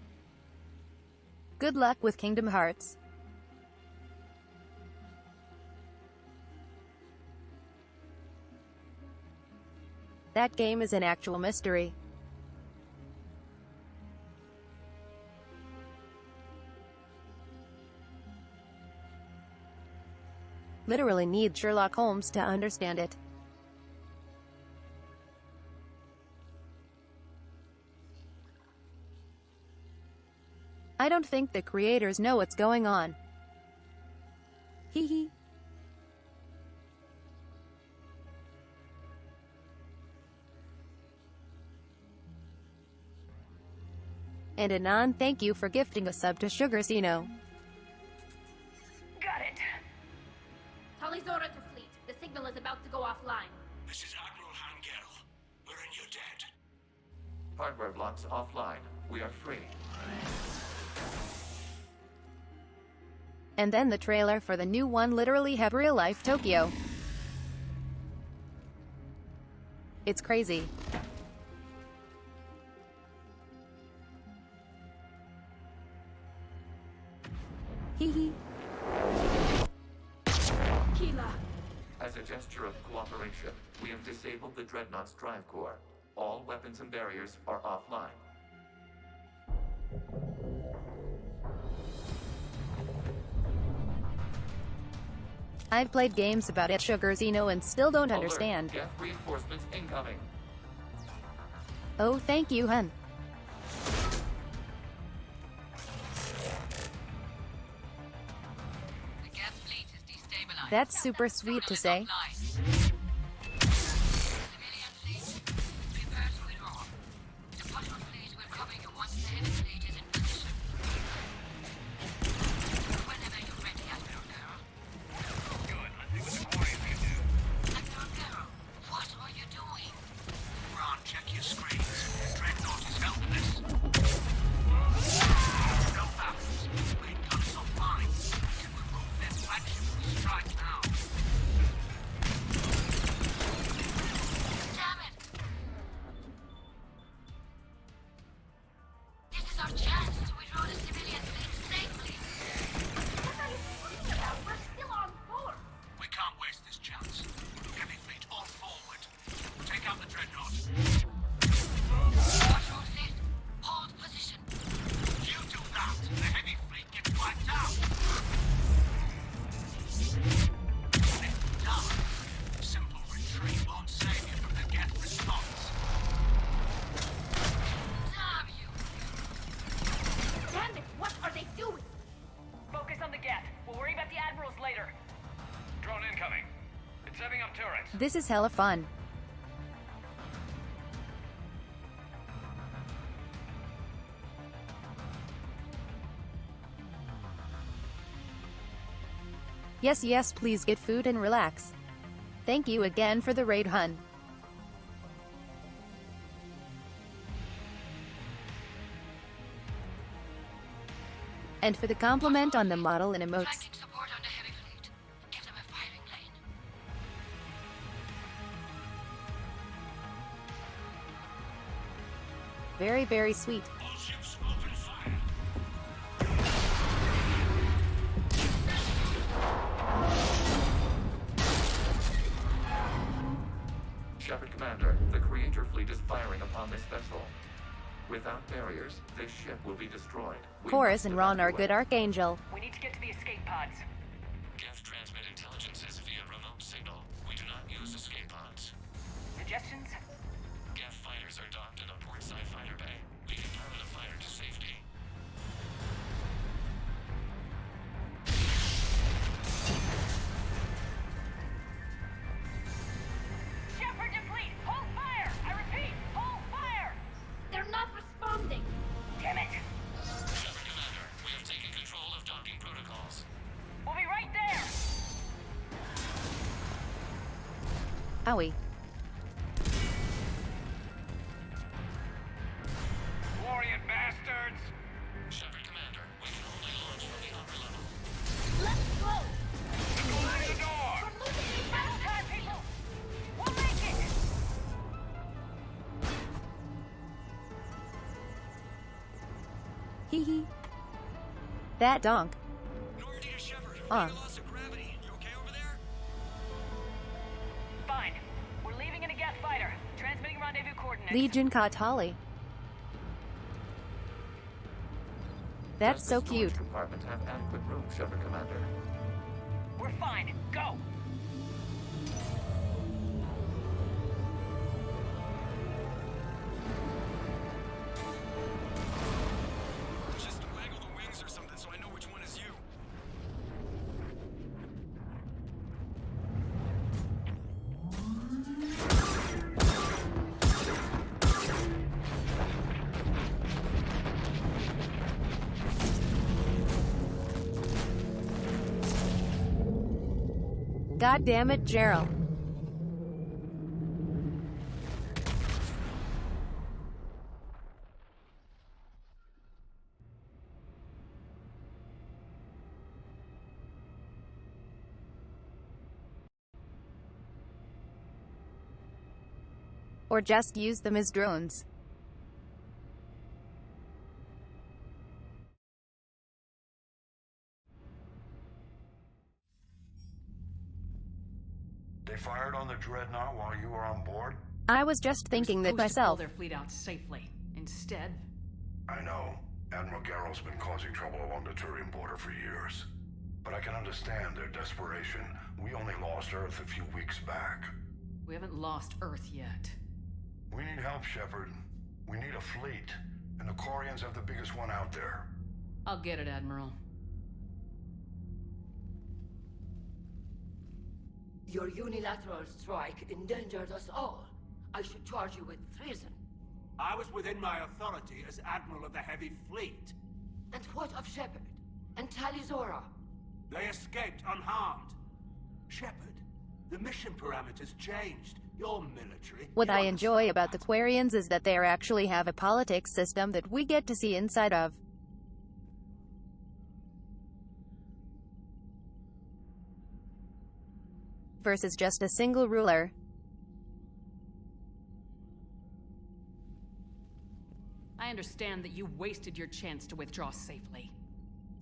Good luck with Kingdom Hearts. That game is an actual mystery. Literally need Sherlock Holmes to understand it. I don't think the creators know what's going on. Hee hee. And Anon, thank you for gifting a sub to Sugar Zeno. Got it. Talizora to fleet. The signal is about to go offline. This is Admiral Hangel. We're in your debt. Hardware blocks offline. We are free. And then the trailer for the new one literally have real-life Tokyo. It's crazy. Hee hee. Keela. As a gesture of cooperation, we have disabled the Dreadnought's drive core. All weapons and barriers are offline. I've played games about it, Sugar Zeno, and still don't understand. Geth reinforcements incoming. Oh, thank you, hun. The Geth fleet is destabilized. That's super sweet to say. Civilian fleet, prepare to withdraw. The patrol fleet will cover you once the heavy fleet is in position. Whenever you're ready, Admiral Carroll. Good, let's see what the Quarians can do. Admiral Carroll, what are you doing? Ron, check your screens. Dreadnought is helpless. No balance. Main guns offline. To remove their flagship, we strike now. Damn it! This is our chance to withdraw the civilian fleet safely. What are you talking about? We're still on board. We can't waste this chance. Heavy fleet all forward. Take out the Dreadnought. Patrol fleet, hold position. You do that, the heavy fleet gets wiped out. If done, simple retreat won't save you from the Geth response. Damn you! Damn it! What are they doing? Focus on the Geth. We'll worry about the admirals later. Drone incoming. It's setting up turrets. This is hella fun. Yes, yes, please get food and relax. Thank you again for the raid, hun. And for the compliment on the model and emotes. Attracting support on the heavy fleet. Give them a firing lane. Very, very sweet. All ships open fire. Shepard Commander, the Creator fleet is firing upon this vessel. Without barriers, this ship will be destroyed. Chorus and Ron are good Archangel. We need to get to the escape pods. Geth transmit intelligences via remote signal. We do not use escape pods. Suggestions? Geth fighters are docked in a portside fighter bay, leading permanent fire to safety. Shepard and fleet, hold fire! I repeat, hold fire! They're not responding. Damn it! Shepard Commander, we have taken control of docking protocols. We'll be right there! Owie. Warrior bastards! Shepard Commander, we can only launch from the upper level. Let's go. Close the door! We're losing Battle time, people! We'll make it! Hee hee. That donk. Normandy to Shepard. Loss of gravity. You okay over there? Fine. We're leaving in a Geth fighter. Transmitting rendezvous coordinates. Legion caught Holly. That's Does so the storage cute. compartment have adequate room, Shepard Commander? We're fine. Go! Just waggle the wings or something so I know which one is you. God damn it, Gerald. Or just use them as drones. They fired on the Dreadnought while you were on board? I was just thinking that Supposed to pull myself. their fleet out safely. Instead, I know. Admiral Garrow's been causing trouble along the Turian border for years. But I can understand their desperation. We only lost Earth a few weeks back. we haven't lost Earth yet. We need help, Shepard. We need a fleet. And the Quarians have the biggest one out there. I'll get it, Admiral. Your unilateral strike endangered us all. I should charge you with treason. I was within my authority as Admiral of the Heavy Fleet. And what of Shepard? And Talizora? They escaped unharmed. Shepard, the mission parameters changed. Your military... What I enjoy about the Quarians is that they actually have a politics system that we get to see inside of. Versus just a single ruler. I understand that you wasted your chance to withdraw safely.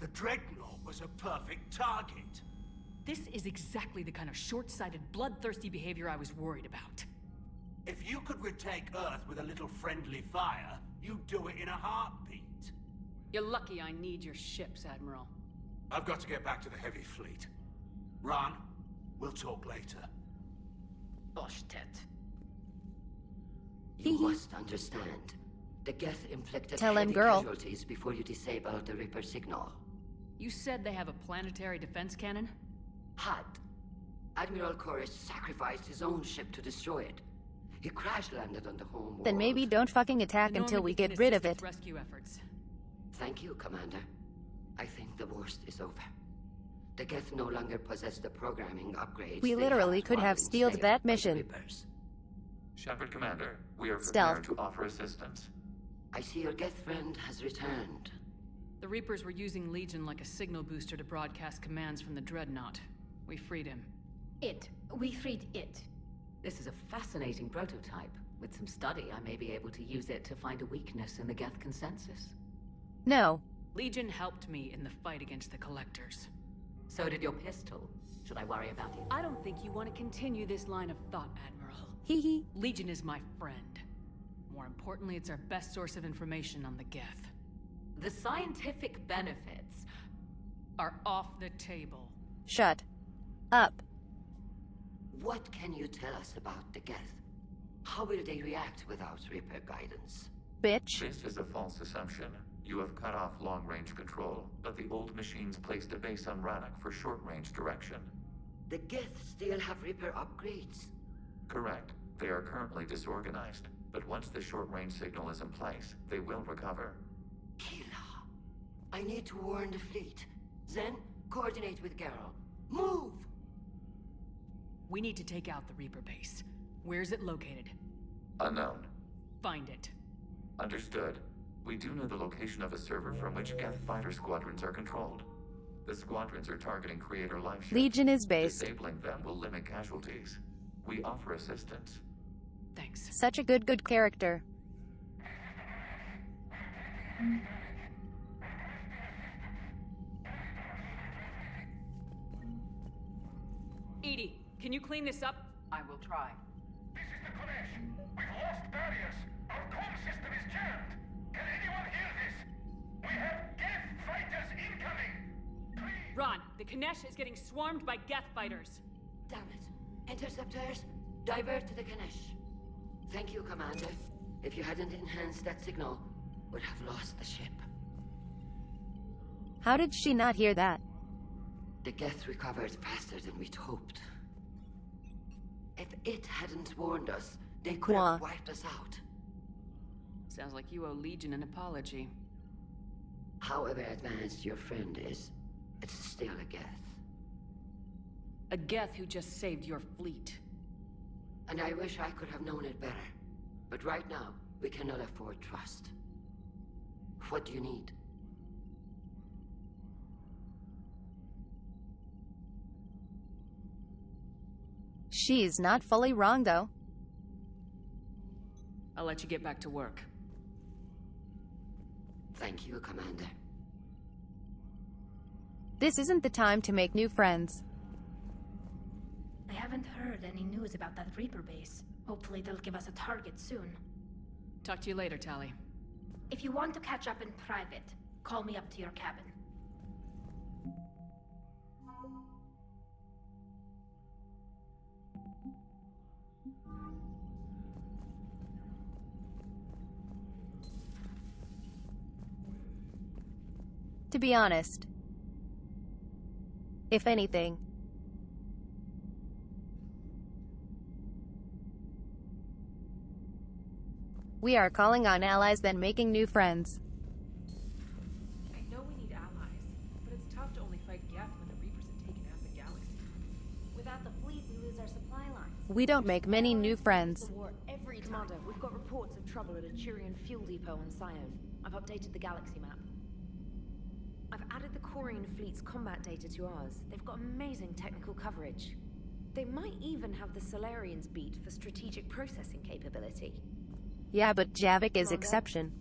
The Dreadnought was a perfect target. This is exactly the kind of short-sighted, bloodthirsty behavior I was worried about. If you could retake Earth with a little friendly fire, you'd do it in a heartbeat. You're lucky I need your ships, Admiral. I've got to get back to the Heavy Fleet. Ron, we'll talk later. Boshtet. You must understand. The Geth inflicted Tell him, heavy girl. casualties before you disabled the Reaper signal. You said they have a planetary defense cannon? Had. Admiral Chorus sacrificed his own ship to destroy it. He crash-landed on the home world. Then maybe don't fucking attack until we get rid of it. Rescue efforts. Thank you, Commander. I think the worst is over. The Geth no longer possess the programming upgrades. We they literally had could while have stealed enslaved that by the mission. Reapers. Shepard Commander, we are Stealth. prepared to offer assistance. I see your Geth friend has returned. The Reapers were using Legion like a signal booster to broadcast commands from the Dreadnought. We freed him. We freed it. This is a fascinating prototype. With some study, I may be able to use it to find a weakness in the Geth consensus. No. Legion helped me in the fight against the Collectors. So did your pistol. Should I worry about it? I don't think you want to continue this line of thought, Admiral. Hee. Legion is my friend. More importantly, it's our best source of information on the Geth. The scientific benefits are off the table. Shut up. What can you tell us about the Geth? How will they react without Reaper guidance? Bitch. This is a false assumption. You have cut off long-range control, but the old machines placed a base on Rannoch for short-range direction. The Geth still have Reaper upgrades? Correct. They are currently disorganized, but once the short-range signal is in place, they will recover. Kila, I need to warn the fleet. Then, coordinate with Geralt. Move! We need to take out the Reaper base. Where's it located? Unknown. Find it. Understood. We do know the location of a server from which Geth fighter squadrons are controlled. The squadrons are targeting Creator life ships. Legion is based. Disabling them will limit casualties. We offer assistance. Thanks. Such a good character. Edie, can you clean this up? I will try. This is the Konesh. We've lost barriers. Our comm system is jammed. Can anyone hear this? We have Geth fighters incoming. Please. Ron, the Kanesh is getting swarmed by Geth fighters. Damn it. Interceptors, divert to the Ganesh. Thank you, Commander. If you hadn't enhanced that signal, would have lost the ship. How did she not hear that? The Geth recovered faster than we'd hoped. If it hadn't warned us, they could have wiped us out. Sounds like you owe Legion an apology. However advanced your friend is, it's still a Geth. A Geth who just saved your fleet. And I wish I could have known it better. But right now, we cannot afford trust. What do you need? She's not fully wrong, though. I'll let you get back to work. Thank you, Commander. This isn't the time to make new friends. I haven't heard any news about that Reaper base. Hopefully they'll give us a target soon. Talk to you later, Tali. If you want to catch up in private, call me up to your cabin. To be honest, if anything, we are calling on allies than making new friends. I know we need allies, but it's tough to only fight Geth when the Reapers have taken half the galaxy. Without the fleet, we lose our supply lines. We don't make many new friends. Every Commander, we've got reports of trouble at a Turian fuel depot on Scion. I've updated the galaxy map. I've added the Corian fleet's combat data to ours. They've got amazing technical coverage. They might even have the Solarians beat for strategic processing capability. Yeah, but Javik is exception.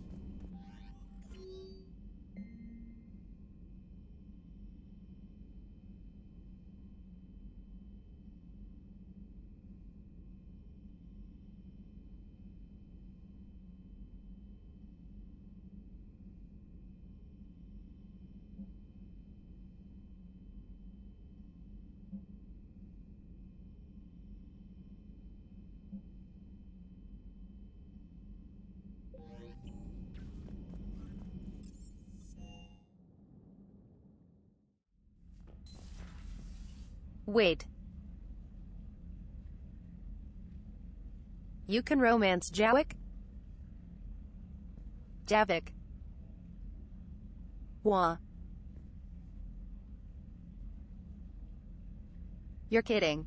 Wait. You can romance Javik? Javik. Wah. You're kidding.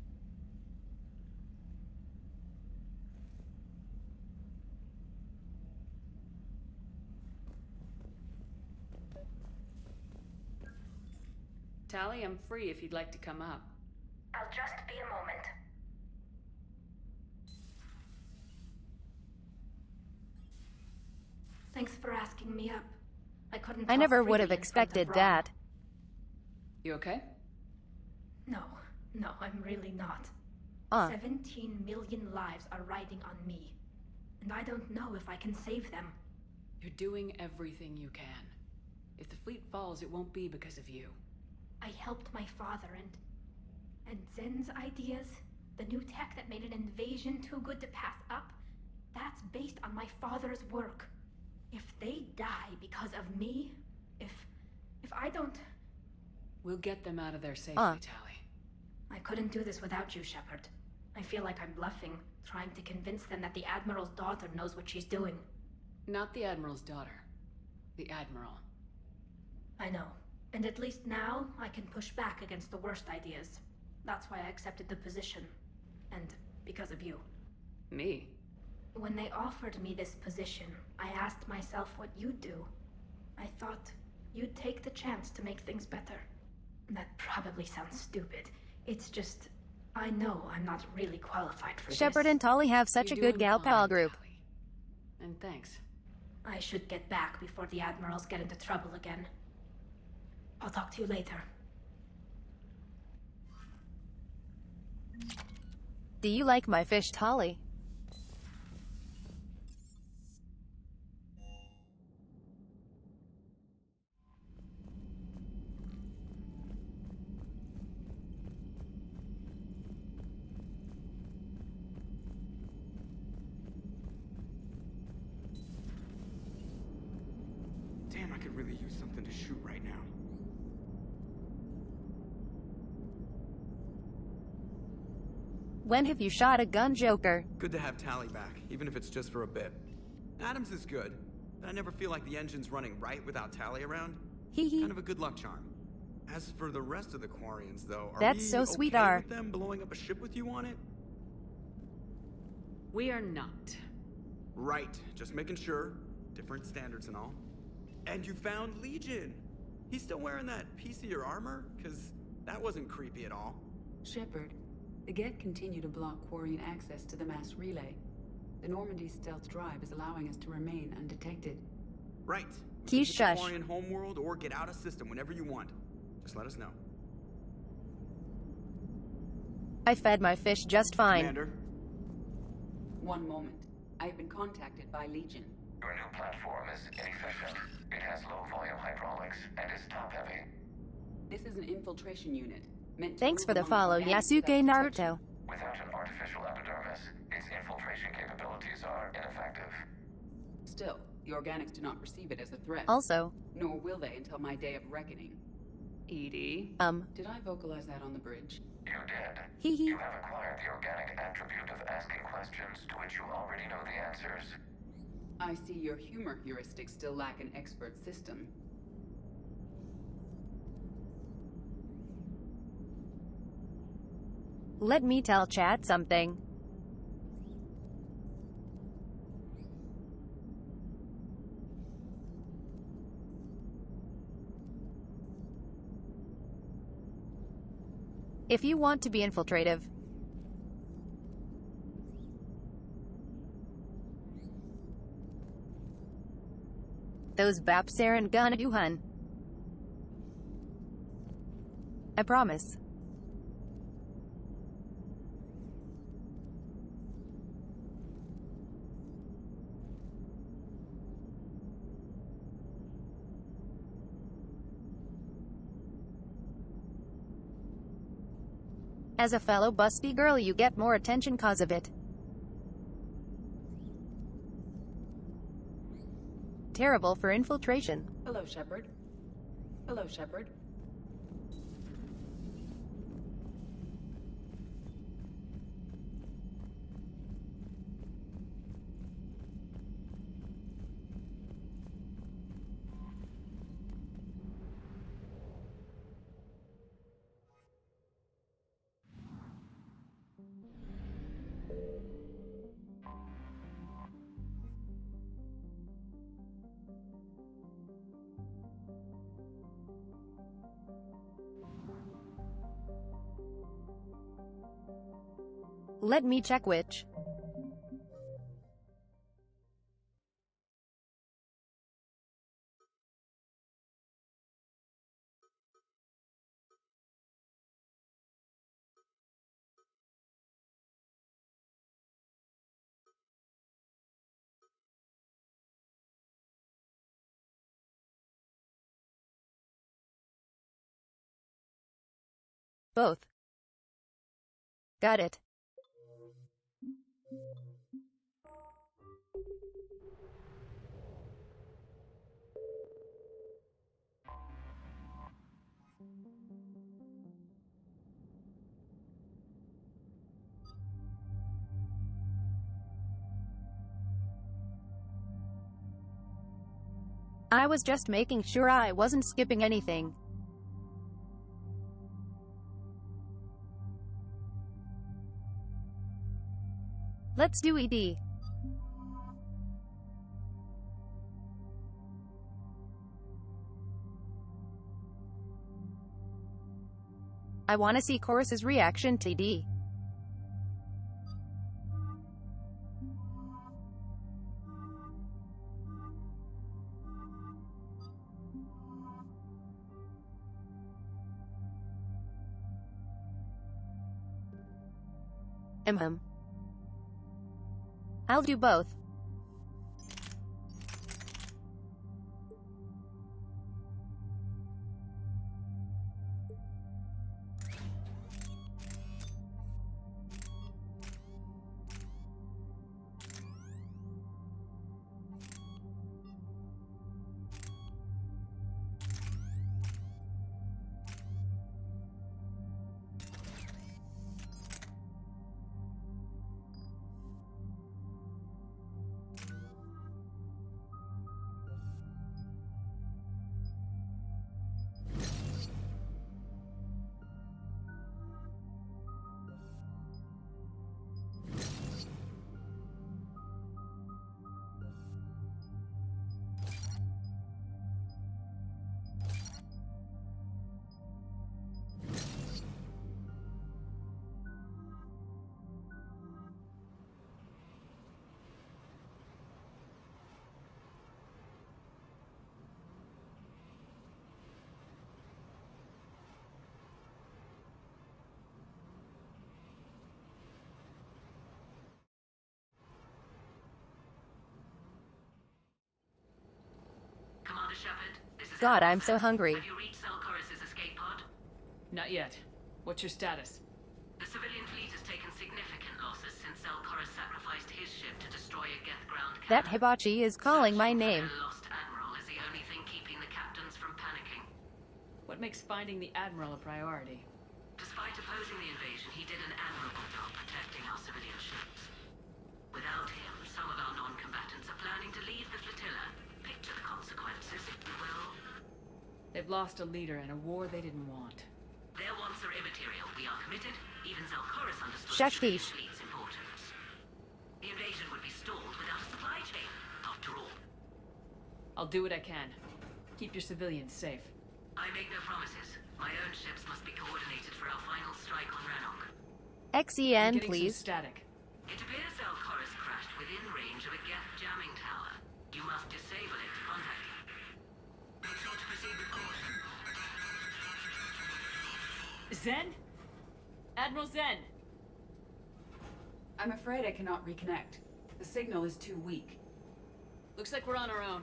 Tally, I'm free if you'd like to come up. I'll just be a moment. Thanks for asking me up. I couldn't I talk never would freely have in front of expected Ron. that. You okay? No, I'm really not. 17 million lives are riding on me. And I don't know if I can save them. You're doing everything you can. If the fleet falls, it won't be because of you. I helped my father and Zen's ideas, the new tech that made an invasion too good to pass up, that's based on my father's work. If they die because of me, if I don't... We'll get them out of there safely, Tally. I couldn't do this without you, Shepard. I feel like I'm bluffing, trying to convince them that the Admiral's daughter knows what she's doing. Not the Admiral's daughter. The Admiral. I know. And at least now, I can push back against the worst ideas. That's why I accepted the position. And because of you. Me? When they offered me this position, I asked myself what you'd do. I thought you'd take the chance to make things better. That probably sounds stupid. It's just, I know I'm not really qualified for Shepard this. and Tali have such a good gal pal group. And thanks. I should get back before the Admirals get into trouble again. I'll talk to you later. Do you like my fish, Tali? Damn, I could really use something to shoot right now. When have you shot a gun, Joker? Good to have Tally back, even if it's just for a bit. Adams is good, but I never feel like the engine's running right without Tally around. Kind of a good luck charm. As for the rest of the Quarians, though, are That's we so sweet, okay R. with them blowing up a ship with you on it? We are not. Right, just making sure. Different standards and all. And you found Legion! He's still wearing that piece of your armor? Cause that wasn't creepy at all. Shepard, the Geth continue to block Quarian access to the mass relay. The Normandy stealth drive is allowing us to remain undetected. Right. Key Get shush. to Quarian homeworld or get out of system whenever you want. Just let us know. I fed my fish just fine. Commander. One moment. I've been contacted by Legion. Your new platform is inefficient. It has low-volume hydraulics and is top-heavy. This is an infiltration unit. Meant to Thanks move for the among follow, organics Yasuke without Naruto. detection. Without an artificial epidermis, its infiltration capabilities are ineffective. Still, the organics do not perceive it as a threat. Also. Nor will they until my day of reckoning. Edie. Did I vocalize that on the bridge? You did. Hee hee. You have acquired the organic attribute of asking questions to which you already know the answers. I see your humor heuristics still lack an expert system. Let me tell chat something. If you want to be infiltrative, those baps aren't gonna do, hun. I promise. As a fellow busty girl, you get more attention cause of it. Terrible for infiltration. Hello, Shepard. Hello, Shepard. Let me check which. Both. Got it. I was just making sure I wasn't skipping anything. Let's do ED. I want to see Chorus's reaction to ED. I'll do both. Commander Shepard, this is God, I'm so hungry. Have you reached Zelchorus's escape pod? Not yet. What's your status? The civilian fleet has taken significant losses since Zelchorus sacrificed his ship to destroy a Geth ground cannon. That hibachi is calling my name. Their lost admiral is the only thing keeping the captains from panicking. What makes finding the Admiral a priority? Despite opposing the invasion, he did an admirable job protecting our civilian ships. Without him, some of our non-combatants are planning to leave the flotilla. Picture the consequences, if you will. They've lost a leader in a war they didn't want. Their wants are immaterial. We are committed. Even Zelchorus understood Shush, the Fish. fleet's importance. The invasion would be stalled without a supply chain, after all. I'll do what I can. Keep your civilians safe. I make no promises. My own ships must be coordinated for our final strike on Rannoch. XEN, I'm getting please. some static. It appears Zelchorus crashed within range of a Geth jamming tower. You must disable it to contact him. Make sure to proceed with caution. Zen? Admiral Zen! I'm afraid I cannot reconnect. The signal is too weak. Looks like we're on our own.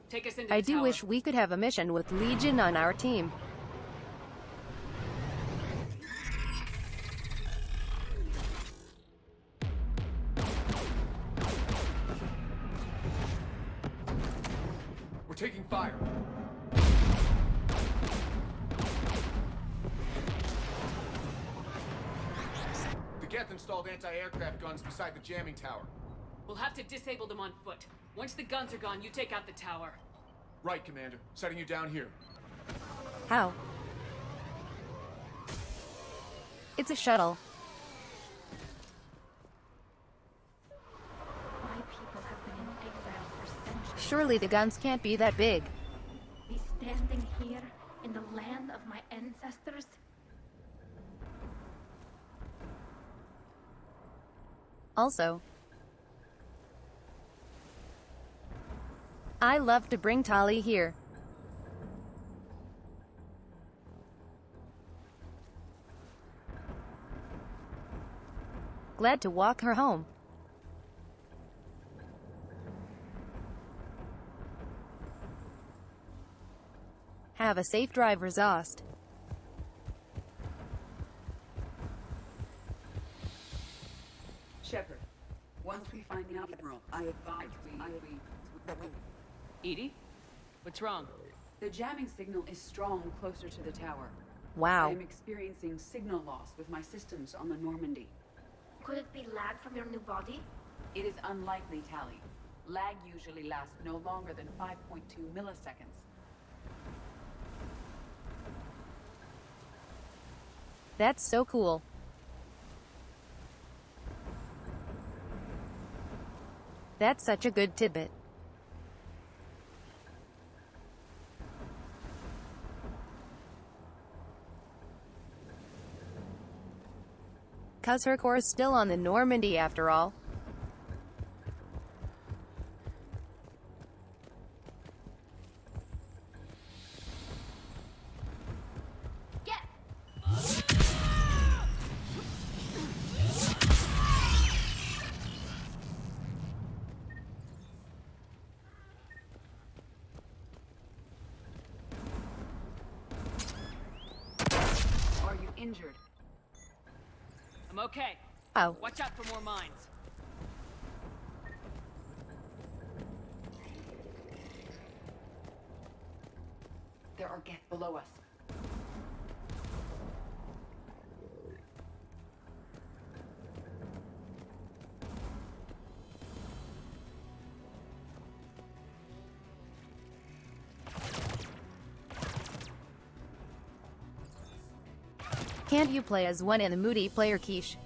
Take us into I the do tower. wish we could have a mission with Legion on our team. We're taking fire. The Geth installed anti-aircraft guns beside the jamming tower. We'll have to disable them on foot. Once the guns are gone, you take out the tower. Right, Commander. Setting you down here. How? It's a shuttle. My people have been in exile for centuries. Surely the guns can't be that big. Be standing here in the land of my ancestors. Also, I love to bring Tali here. Glad to walk her home. Have a safe drive, Rozost. Shepard, once we find the admiral, I advise we... Edie? What's wrong? The jamming signal is strong closer to the tower. Wow. I am experiencing signal loss with my systems on the Normandy. Could it be lag from your new body? It is unlikely, Tali. Lag usually lasts no longer than 5.2 milliseconds. That's so cool. That's such a good tidbit. Cause her core's still on the Normandy after all. Are you injured? I'm okay. Oh. Watch out for more mines. There are Geth below us. Can't you play as one in the moody player quiche?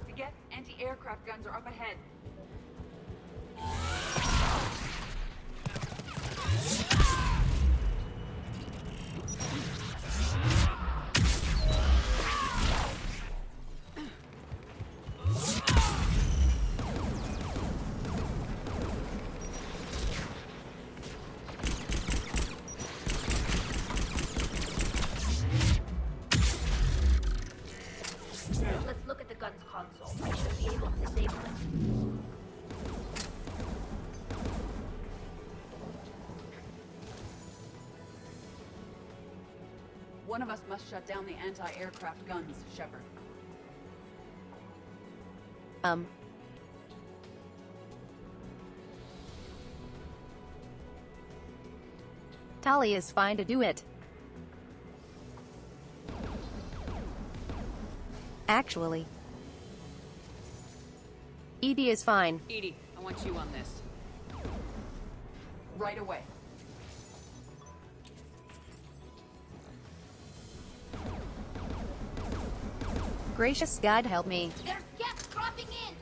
The Geth anti-aircraft guns are up ahead. Let's look at the gun's console. I should be able to disable it. One of us must shut down the anti-aircraft guns, Shepard. Tali is fine to do it. Actually, Edie is fine. Edie, I want you on this. Right away. Gracious God help me. There's Geth dropping in!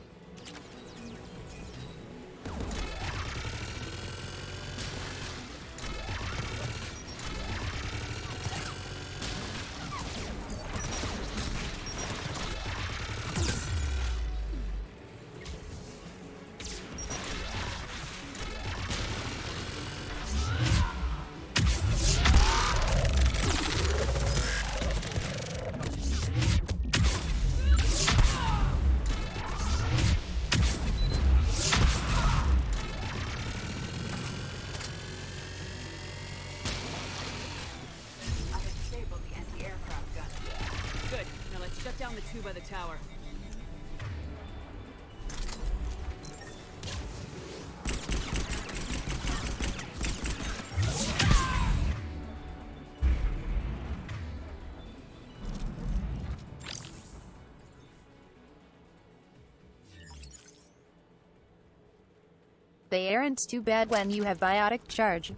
Shut down the two by the tower. They aren't too bad when you have biotic charge.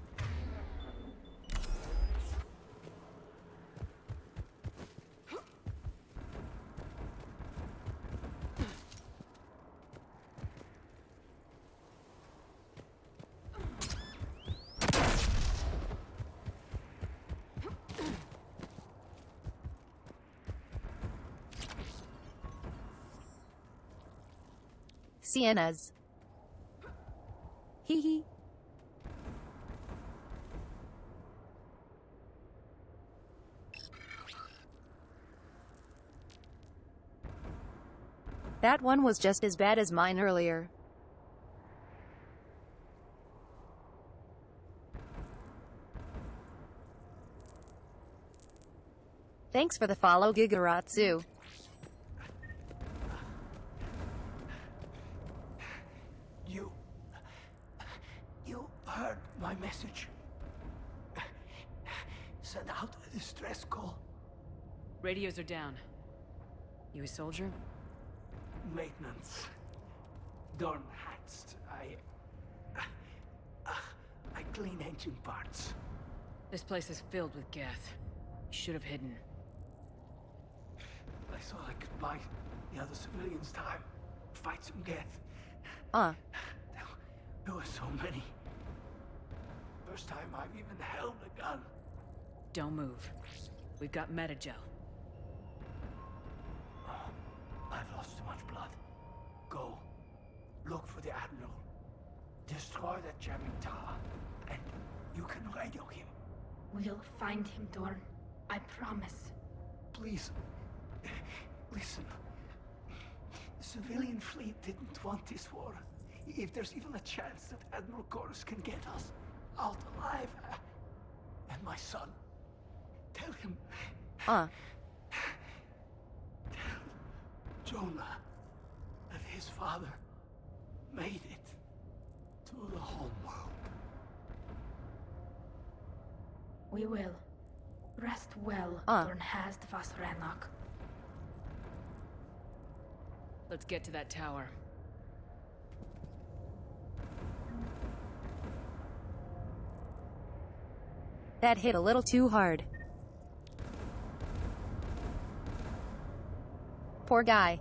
Siennas. Hee hee. That one was just as bad as mine earlier. Thanks for the follow, Gigaratsu. You heard my message. Send out a distress call. Radios are down. You a soldier? Maintenance. Darn hats. I clean engine parts. This place is filled with Geth. You should have hidden. I thought I could buy the other civilians time. Fight some Geth. There were so many. First time I've even held a gun. Don't move. We've got metagel. I've lost too much blood. Go. Look for the Admiral. Destroy that jamming tower. And you can radio him. We'll find him, Dorn. I promise. Please. Listen. The civilian fleet didn't want this war. If there's even a chance that Admiral Chorus can get us out alive. And my son. Tell him. Tell Jonah that his father made it to the home world. We will. Rest well, Dorn has the Vasrenok. Let's get to that tower. That hit a little too hard. Poor guy.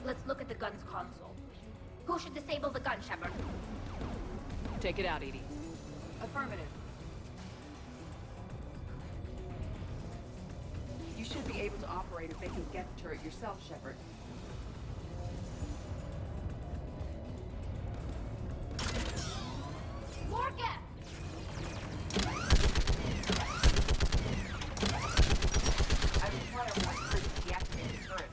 Let's look at the gun's console. Who should disable the gun, Shepard? Take it out, Edie. Affirmative. You should be able to operate a vacant Geth turret yourself, Shepard. More Geth! I require one person to deactivate the turret.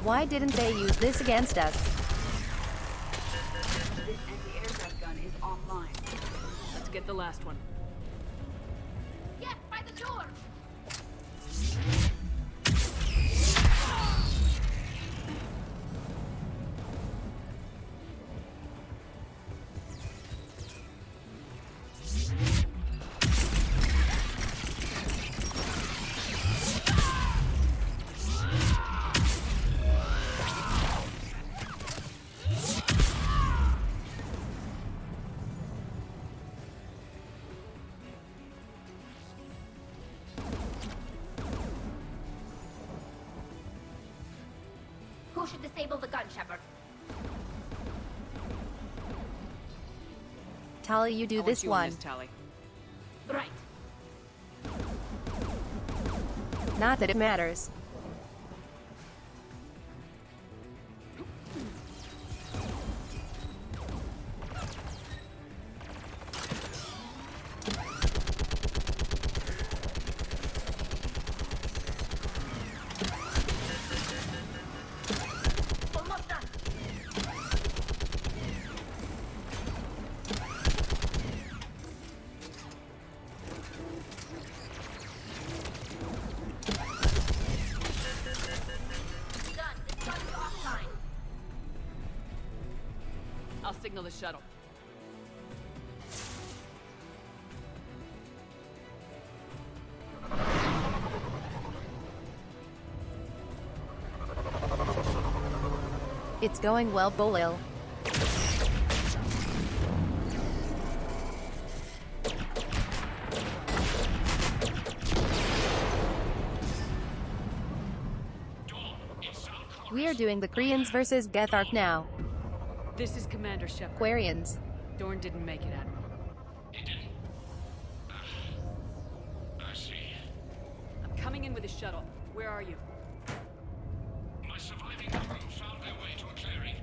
Why didn't they use this against us? This anti-aircraft gun is online. Let's get the last one. Yes, by the door! Who should disable the gun, Shepard? Tali, you do this one. Tali. Right. Not that it matters. I'll signal the shuttle. It's going well, Bolil. We are doing the Koreans versus Geth arc now. This is Commander Shepard. Quarians. Dorn didn't make it, Admiral. He didn't. I see. I'm coming in with a shuttle. Where are you? My surviving crew found their way to a clearing.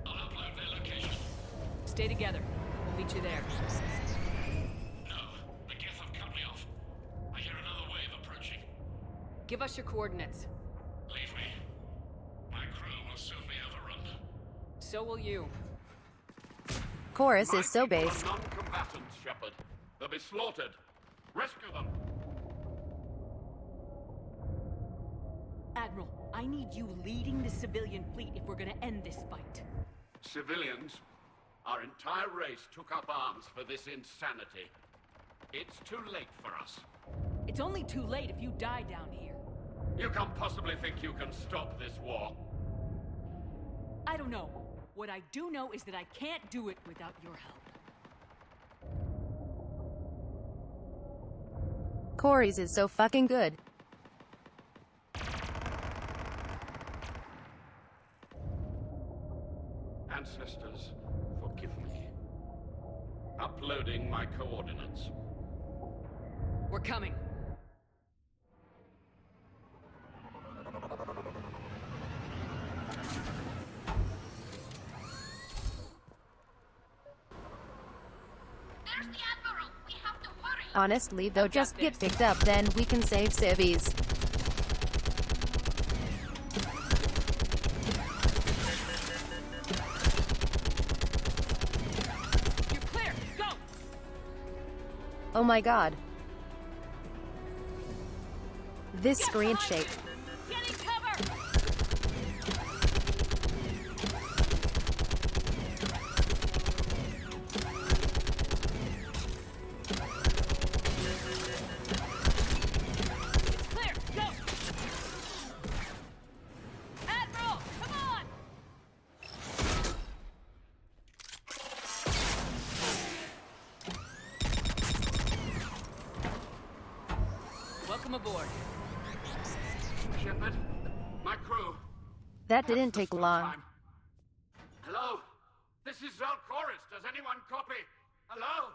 I'll upload their location. Stay together. We'll meet you there. No, the Geth have cut me off. I hear another wave approaching. Give us your coordinates. Leave me. My crew will soon be overrun. So will you. Chorus is so based. Non-combatants, Shepard. They'll be slaughtered. Rescue them. Admiral, I need you leading the civilian fleet if we're gonna end this fight. Civilians, our entire race took up arms for this insanity. It's too late for us. It's only too late if you die down here. You can't possibly think you can stop this war. I don't know. What I do know is that I can't do it without your help. Corey's is so fucking good. Ancestors, forgive me. Uploading my coordinates. We're coming. Honestly, though, just get picked up, then we can save civvies. You're clear. Go. Oh my god. This screen shake. Getting cover. Welcome aboard. Shepard, my crew. That didn't take long. Hello? This is Zalcoris. Does anyone copy? Hello?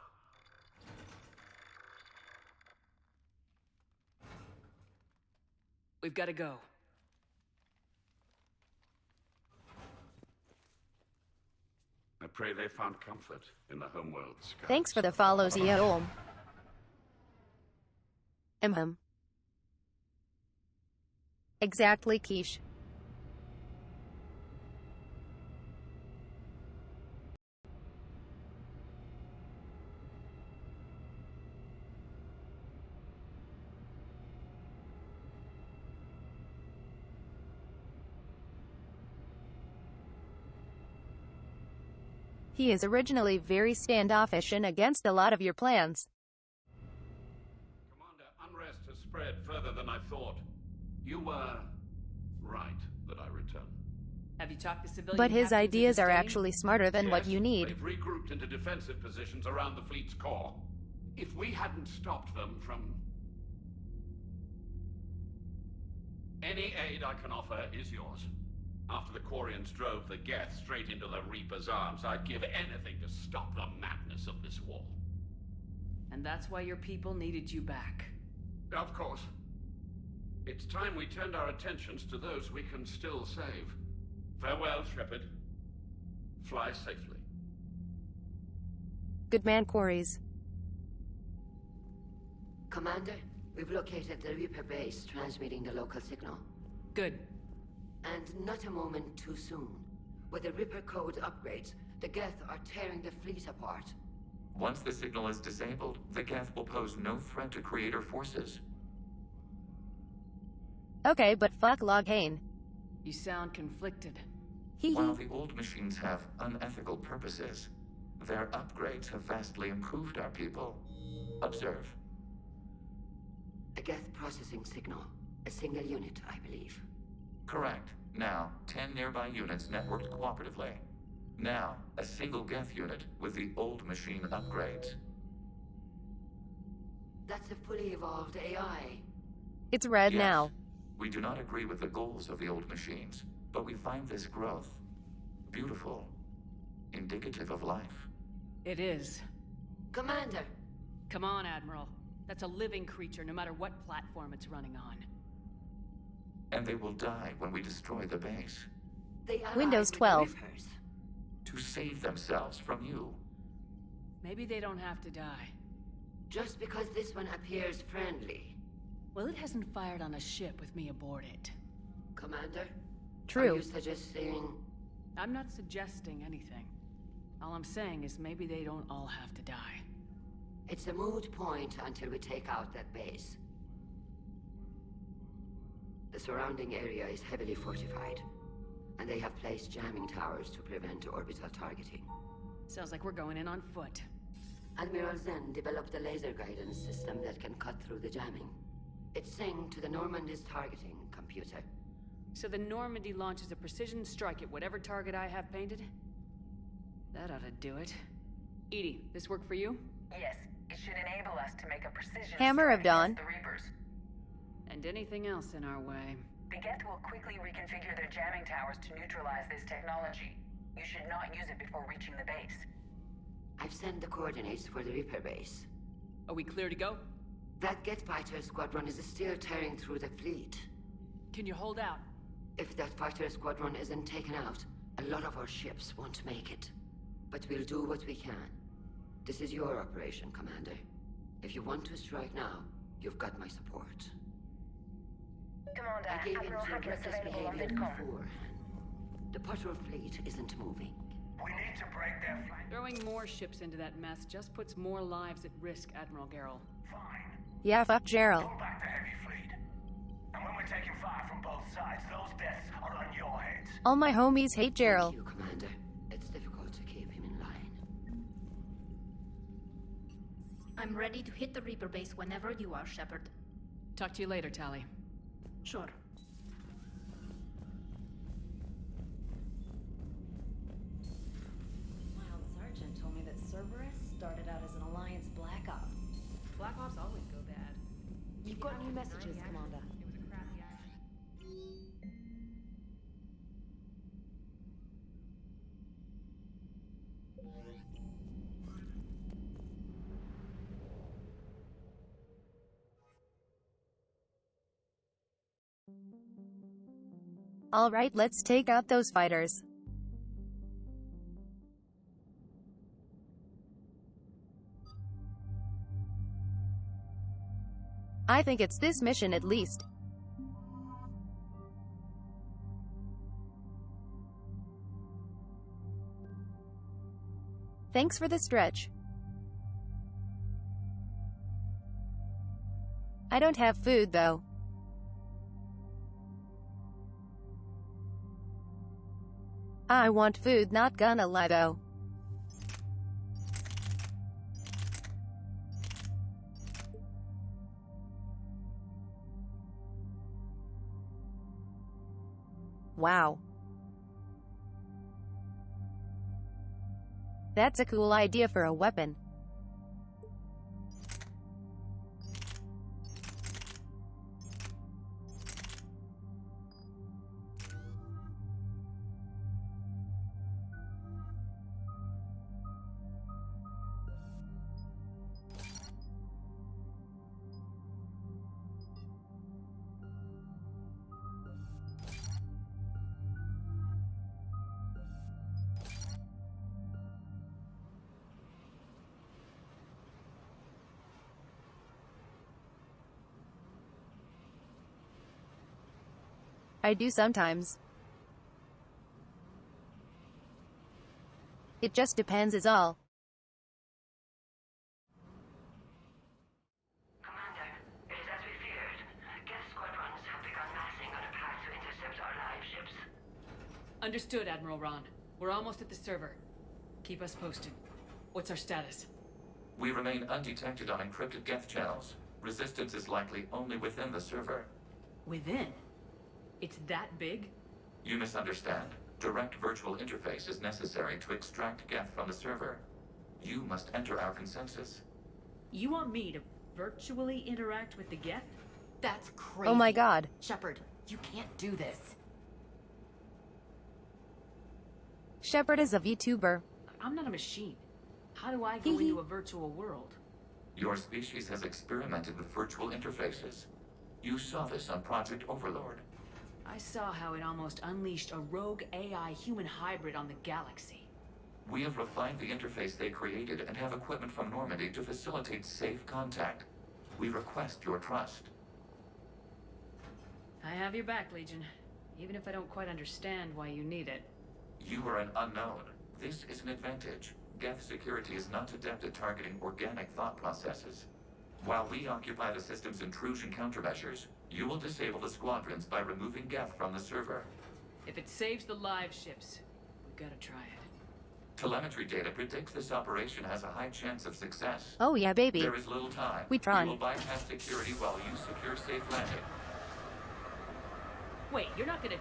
We've got to go. I pray they found comfort in the homeworld, Sky. Thanks for the follows, Yaom. Exactly, Quiche. He is originally very standoffish and against a lot of your plans. Commander, unrest has spread further than I thought. You were right that I returned. Have you talked to civilian But his captains ideas in are this actually smarter than what you need. They've regrouped into defensive positions around the fleet's core. If we hadn't stopped them from... Any aid I can offer is yours. After the Quarians drove the Geth straight into the Reaper's arms, I'd give anything to stop the madness of this war. And that's why your people needed you back. Of course. It's time we turned our attentions to those we can still save. Farewell, Shepard. Fly safely. Good man, Quarries. Commander, we've located the Reaper base transmitting the local signal. Good. And not a moment too soon. With the Reaper code upgrades, the Geth are tearing the fleet apart. Once the signal is disabled, the Geth will pose no threat to Creator forces. Okay, but fuck Loghain. You sound conflicted. While the old machines have unethical purposes, their upgrades have vastly improved our people. Observe. A Geth processing signal. A single unit, I believe. Correct. Now, 10 nearby units networked cooperatively. Now, a single Geth unit with the old machine upgrades. That's a fully evolved AI. It's red Yes. now. We do not agree with the goals of the old machines, but we find this growth beautiful, indicative of life. It is. Commander! Come on, Admiral. That's a living creature, no matter what platform it's running on. And they will die when we destroy the base. Windows 12. To save themselves from you. Maybe they don't have to die. Just because this one appears friendly. Well, it hasn't fired on a ship with me aboard it. Commander? True. Are you suggesting... I'm not suggesting anything. All I'm saying is maybe they don't all have to die. It's a moot point until we take out that base. The surrounding area is heavily fortified, and they have placed jamming towers to prevent orbital targeting. Sounds like we're going in on foot. Admiral Zen developed a laser guidance system that can cut through the jamming. It's synced to the Normandy's targeting computer. So the Normandy launches a precision strike at whatever target I have painted? That ought to do it. Edie, this work for you? Yes, it should enable us to make a precision Hammer of strike Dawn. against the Reapers. And anything else in our way. The Geth will quickly reconfigure their jamming towers to neutralize this technology. You should not use it before reaching the base. I've sent the coordinates for the Reaper base. Are we clear to go? That Geth fighter squadron is still tearing through the fleet. Can you hold out? If that fighter squadron isn't taken out, a lot of our ships won't make it. But we'll do what we can. This is your operation, Commander. If you want to strike now, you've got my support. Commander, I gave in Admiral to Hackett's reckless available on behavior Vidcom. before. The patrol fleet isn't moving. We need to break their flank. Throwing more ships into that mess just puts more lives at risk, Admiral Garrel. Fine. Yeah, fuck Gerald. Pull back the heavy fleet. And when we're taking fire from both sides, those deaths are on your heads. All my homies hate Gerald. Thank you, Commander. It's difficult to keep him in line. I'm ready to hit the Reaper base whenever you are, Shepard. Talk to you later, Tali. Sure. My old sergeant told me that Cerberus started out as an Alliance Black Op. Black Ops always go bad. You've got new messages, Commander. It was a crappy action. Alright, let's take out those fighters. I think it's this mission at least. Thanks for the stretch. I don't have food though. I want food, not gonna lie though. Wow. That's a cool idea for a weapon. I do sometimes. It just depends is all. Commander, it is as we feared. Geth squadrons have begun massing on a path to intercept our live ships. Understood, Admiral Ron. We're almost at the server. Keep us posted. What's our status? We remain undetected on encrypted Geth channels. Resistance is likely only within the server. Within? It's that big? You misunderstand. Direct virtual interface is necessary to extract Geth from the server. You must enter our consensus. You want me to virtually interact with the Geth? That's crazy. Oh my god. Shepard, you can't do this. Shepard is a VTuber. I'm not a machine. How do I go into a virtual world? Your species has experimented with virtual interfaces. You saw this on Project Overlord. I saw how it almost unleashed a rogue AI human hybrid on the galaxy. We have refined the interface they created and have equipment from Normandy to facilitate safe contact. We request your trust. I have your back, Legion. Even if I don't quite understand why you need it. You are an unknown. This is an advantage. Geth security is not adept at targeting organic thought processes. While we occupy the system's intrusion countermeasures, you will disable the squadrons by removing Geth from the server. If it saves the live ships, we've got to try it. Telemetry data predicts this operation has a high chance of success. Oh yeah, baby. There is little time. We try. We will bypass security while you secure safe landing. Wait, you're not gonna...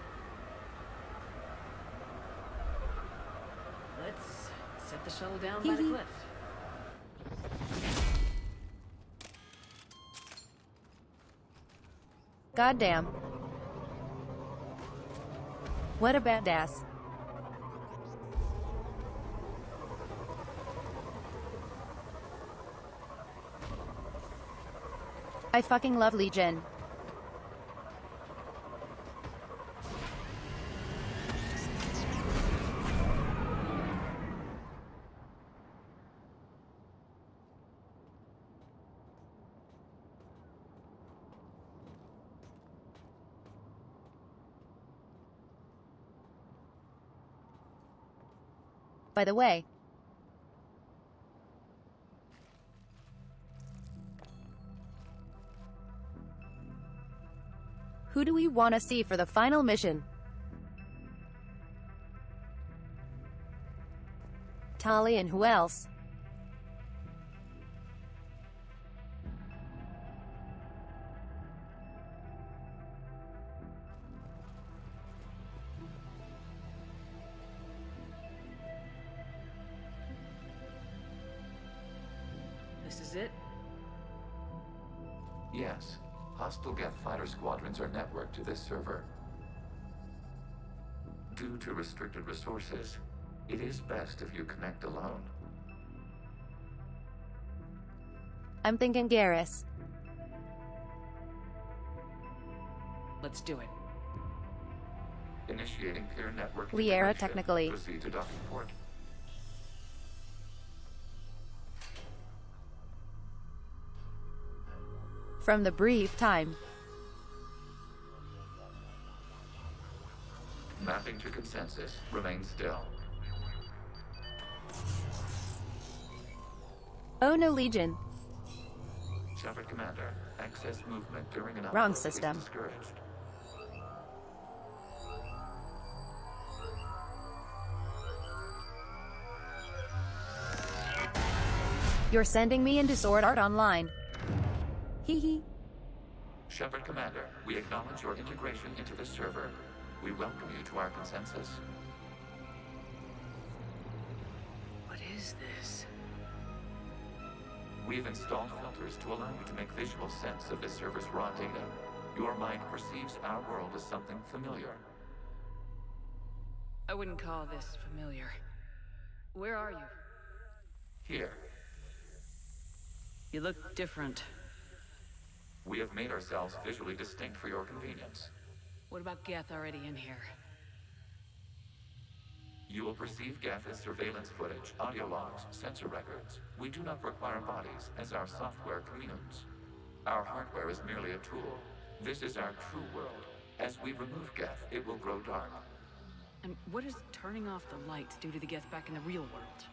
Let's set the shuttle down by the cliff. Goddamn. What a badass. I fucking love Legion. By the way, who do we want to see for the final mission? Tali and who else? This is it? Yes. Hostile Geth fighter squadrons are networked to this server. Due to restricted resources, it is best if you connect alone. I'm thinking Garrus. Let's do it. Initiating peer network Liera, integration. technically. Proceed to docking port. From the brief time. Mapping to consensus. Remain still. Oh no, Legion. Shepard Commander, access movement during an Wrong outlook system. is discouraged. You're sending me into Sword Art Online. Hee hee. Shepard Commander, we acknowledge your integration into the server. We welcome you to our consensus. What is this? We've installed filters to allow you to make visual sense of the server's raw data. Your mind perceives our world as something familiar. I wouldn't call this familiar. Where are you? Here, You look different. we have made ourselves visually distinct for your convenience. What about Geth already in here? You will perceive Geth as surveillance footage, audio logs, sensor records. We do not require bodies, as our software communes. Our hardware is merely a tool. This is our true world. As we remove Geth, it will grow dark. And what does turning off the lights do to the Geth back in the real world?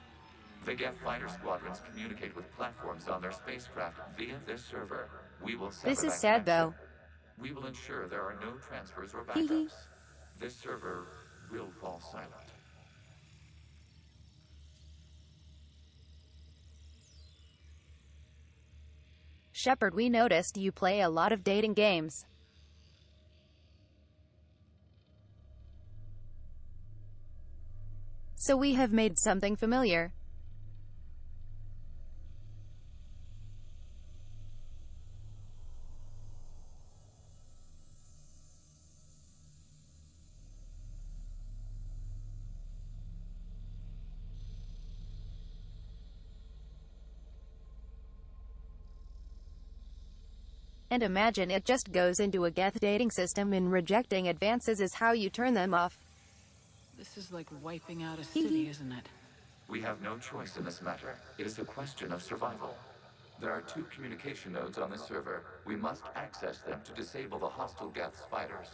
The Geth fighter squadrons communicate with platforms on their spacecraft via this server. We will sever This is that sad, connection. though. We will ensure there are no transfers or backups. This server will fall silent. Shepard, we noticed you play a lot of dating games. So we have made something familiar. And imagine it just goes into a Geth dating system and rejecting advances is how you turn them off. This is like wiping out a city, isn't it? We have no choice in this matter. It is a question of survival. There are 2 communication nodes on this server. We must access them to disable the hostile Geth's fighters.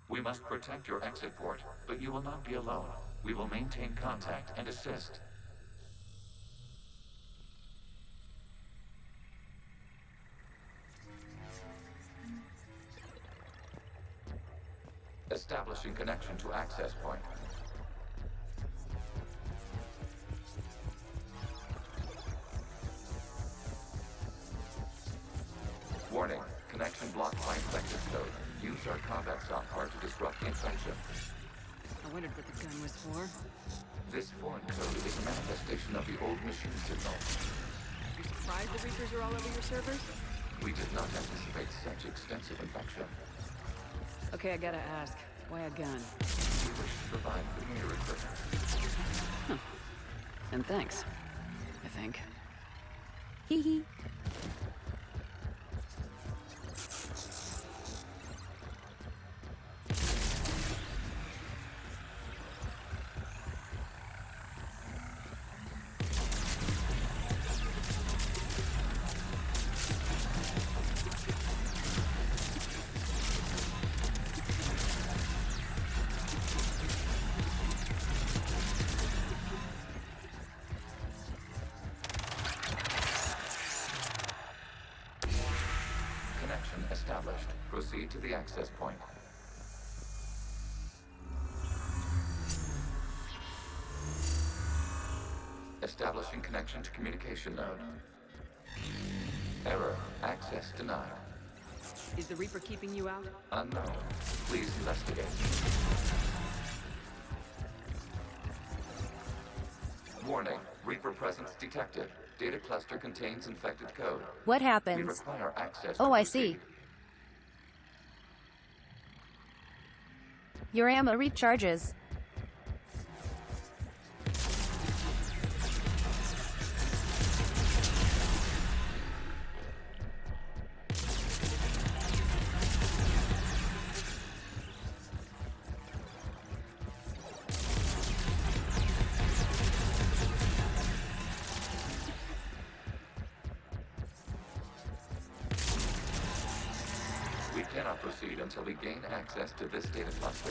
We must protect your exit port, but you will not be alone. We will maintain contact and assist. Establishing connection to access point. Warning, connection blocked by infected code. Use our combat software to disrupt the infection. I wondered what the gun was for. This foreign code is a manifestation of the old machine signal. You surprised the Reapers are all over your servers? We did not anticipate such extensive infection. Okay, I gotta ask. Why a gun? We wish to provide familiar equipment. Huh. And thanks. I think. Hee. Established. Proceed to the access point. Establishing connection to communication node. Error. Access denied. Is the Reaper keeping you out? Unknown. Please investigate. Warning. Reaper presence detected. Data cluster contains infected code. What happens? We require access Oh, to I proceed. see. Your ammo recharges. We cannot proceed until we gain access to this data cluster.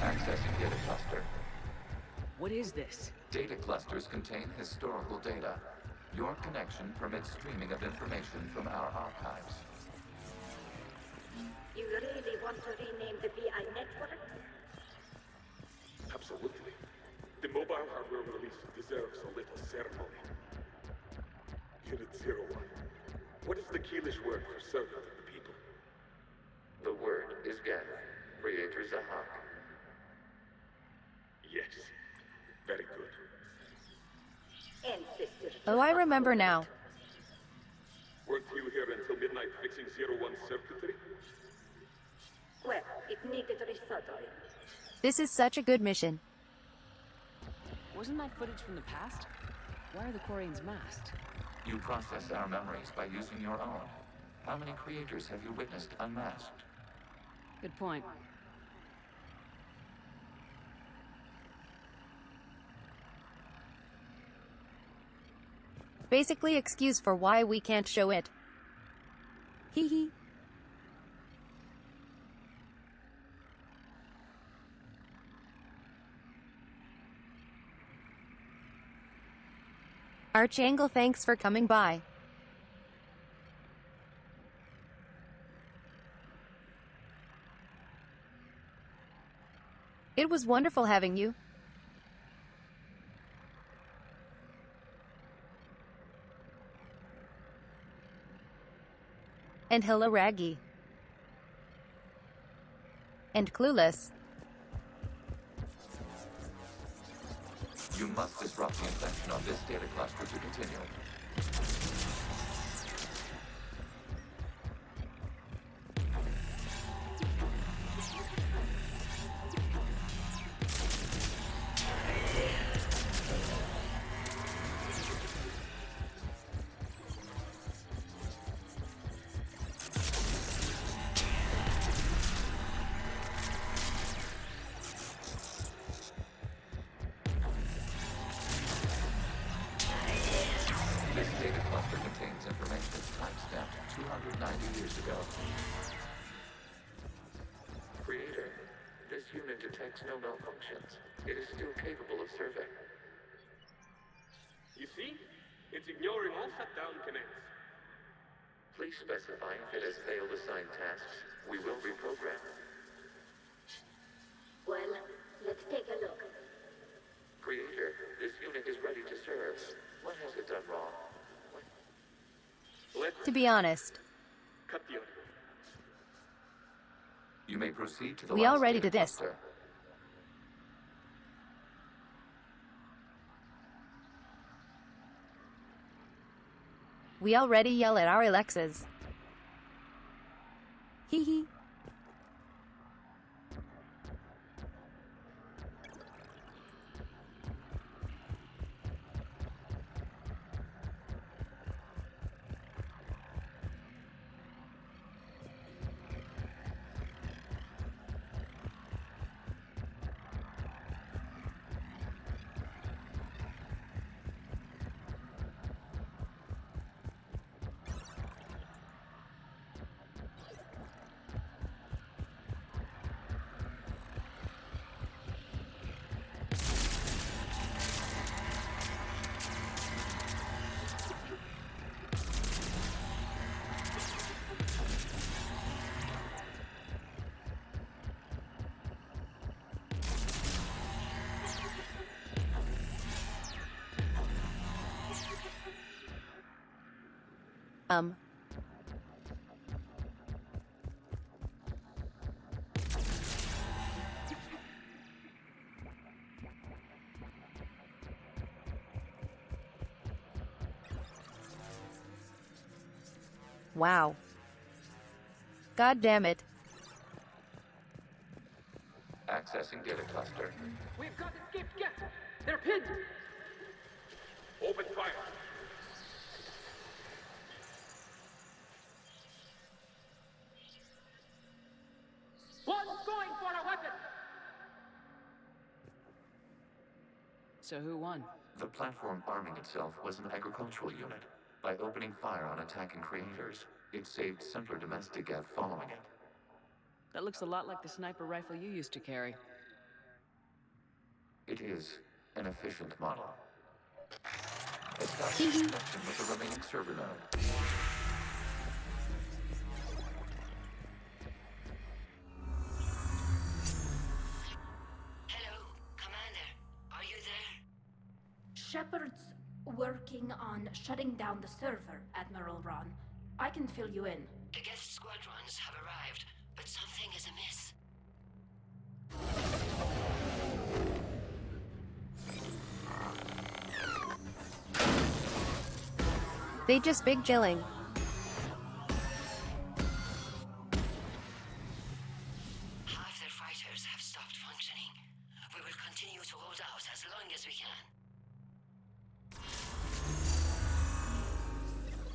Accessing data cluster. What is this? Data clusters contain historical data. Your connection permits streaming of information from our archives. You really want to rename the VI network? Absolutely. The mobile hardware release deserves a little ceremony. Unit 01. What is the Keelish word for servant of the people? The word is Geth. Creator Zahak. Yes. Very good. Oh, I remember now. Weren't you here until midnight fixing 01's circuitry? Well, it needed resoldering. This is such a good mission. Wasn't that footage from the past? Why are the Quarians masked? You process our memories by using your own. How many creators have you witnessed unmasked? Good point. Basically excuse for why we can't show it. Hee hee. Archangle, thanks for coming by. It was wonderful having you. And hello, Raggy. And Clueless. You must disrupt the infection on this data cluster to continue. This data cluster contains information timestamped 290 years ago. Creator, this unit detects no malfunctions. It is still capable of survey. You see? It's ignoring all shutdown connects. Please specify if it has failed assigned tasks. We will reprogram. Well, let's take a look. Creator, this unit is ready to serve. What has it done wrong? To be honest, Cut the audio. You may proceed to the we last already data did this. cluster. We already yell at our Alexas. Hee hee. Wow. God damn it. Accessing data cluster. We've got escaped guests. They're pinned. Open fire. One's going for a weapon. So who won? The platform arming itself was an agricultural unit. By opening fire on attacking creators, it saved simpler domestic Geth following it. That looks a lot like the sniper rifle you used to carry. It is an efficient model. Establish connection with the remaining server node. Hello, Commander. Are you there? Shepard's working on shutting down the server, Admiral Ron. I can fill you in. The guest squadrons have arrived, but something is amiss. They just big chilling. Half their fighters have stopped functioning. We will continue to hold out as long as we can.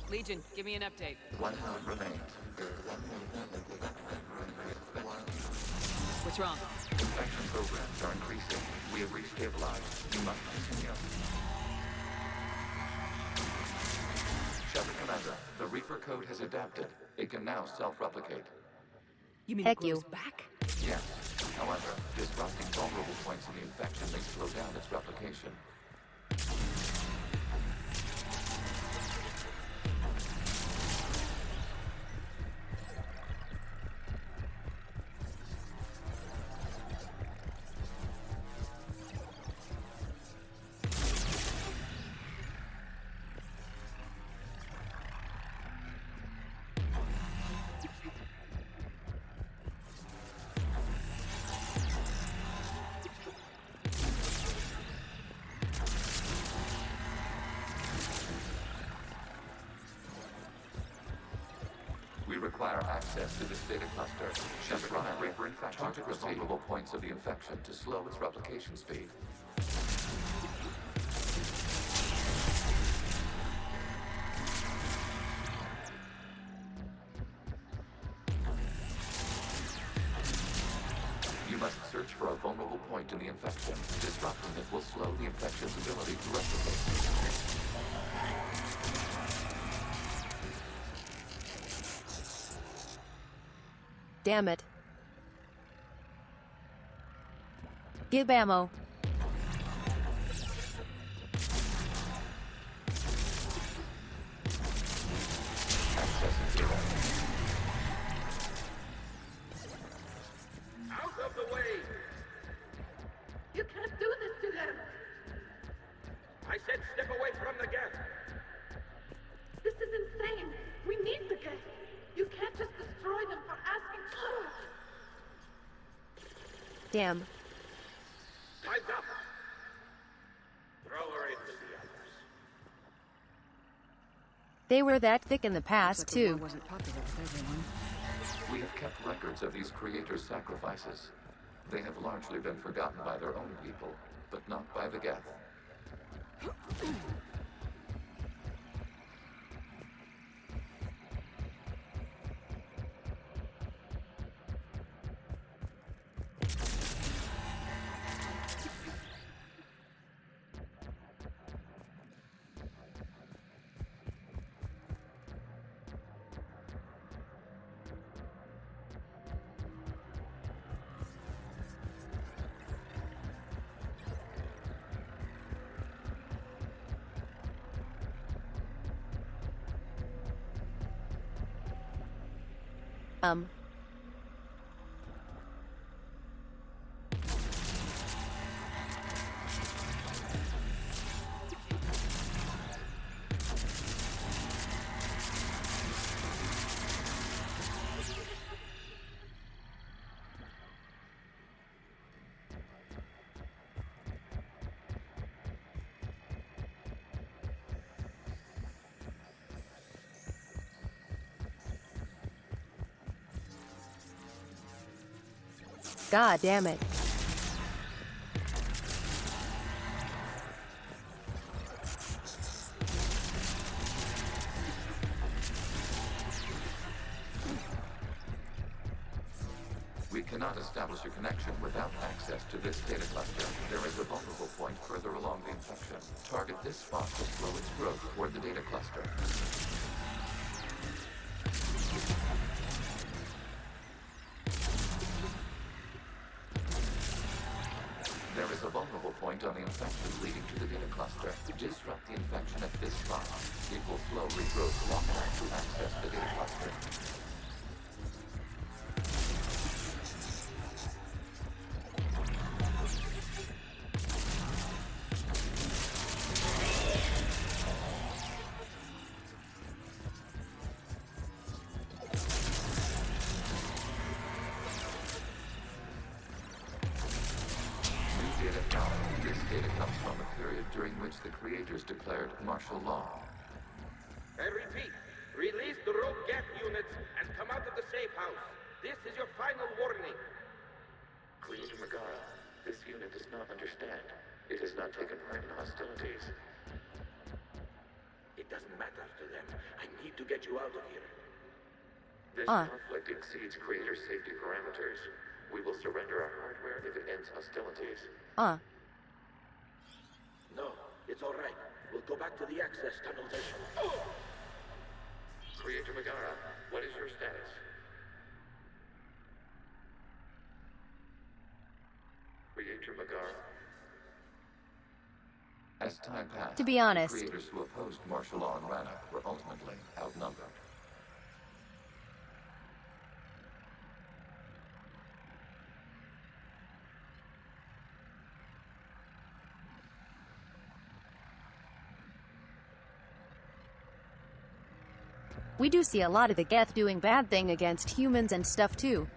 Legion, give me an update. 1 node remains. What's wrong? Infection programs are increasing. We have restabilized. You must continue. Shepard Commander, the Reaper code has adapted. It can now self-replicate. You mean Heck it grows you. back? Yes. However, disrupting vulnerable points in the infection may slow down its replication. We require access to this data cluster. Shepard Commander, Reaper infection. Target the vulnerable points of the infection to slow its replication speed. You must search for a vulnerable point in the infection. Disrupting it will slow the infection's ability to replicate. Damn it. Give ammo. Out of the way! You can't do this to them! I said step away from the gas! This is insane! We need the gas! You can't just destroy them for asking for it! Damn. Time's up! Throw her into the others. They were that thick in the past, too. Wasn't popular with everyone. We have kept records of these creators' sacrifices. They have largely been forgotten by their own people, but not by the Geth. God damn it. We cannot establish a connection without access to this data cluster. There is a vulnerable point further along the infection. Target this spot to slow its growth toward the data cluster. There is a vulnerable point on the infection leading to the data cluster. Disrupt the infection at this spot. It will slow regrowth long enough to access the data cluster. This data comes from a period during which the creators declared martial law. I repeat, release the rogue Geth units and come out of the safe house. This is your final warning. Creator Megara, this unit does not understand. It has not taken part in hostilities. It It doesn't matter to them. I need to get you out of here. This conflict exceeds creator safety parameters. We will surrender our hardware if it ends hostilities. No, it's all right. We'll go back to the access tunnels and... Creator Megara, what is your status? Creator Megara? As time passed, To be honest, the creators who opposed martial law in Rannoch were ultimately outnumbered. we do see a lot of the Geth doing bad thing against humans and stuff too.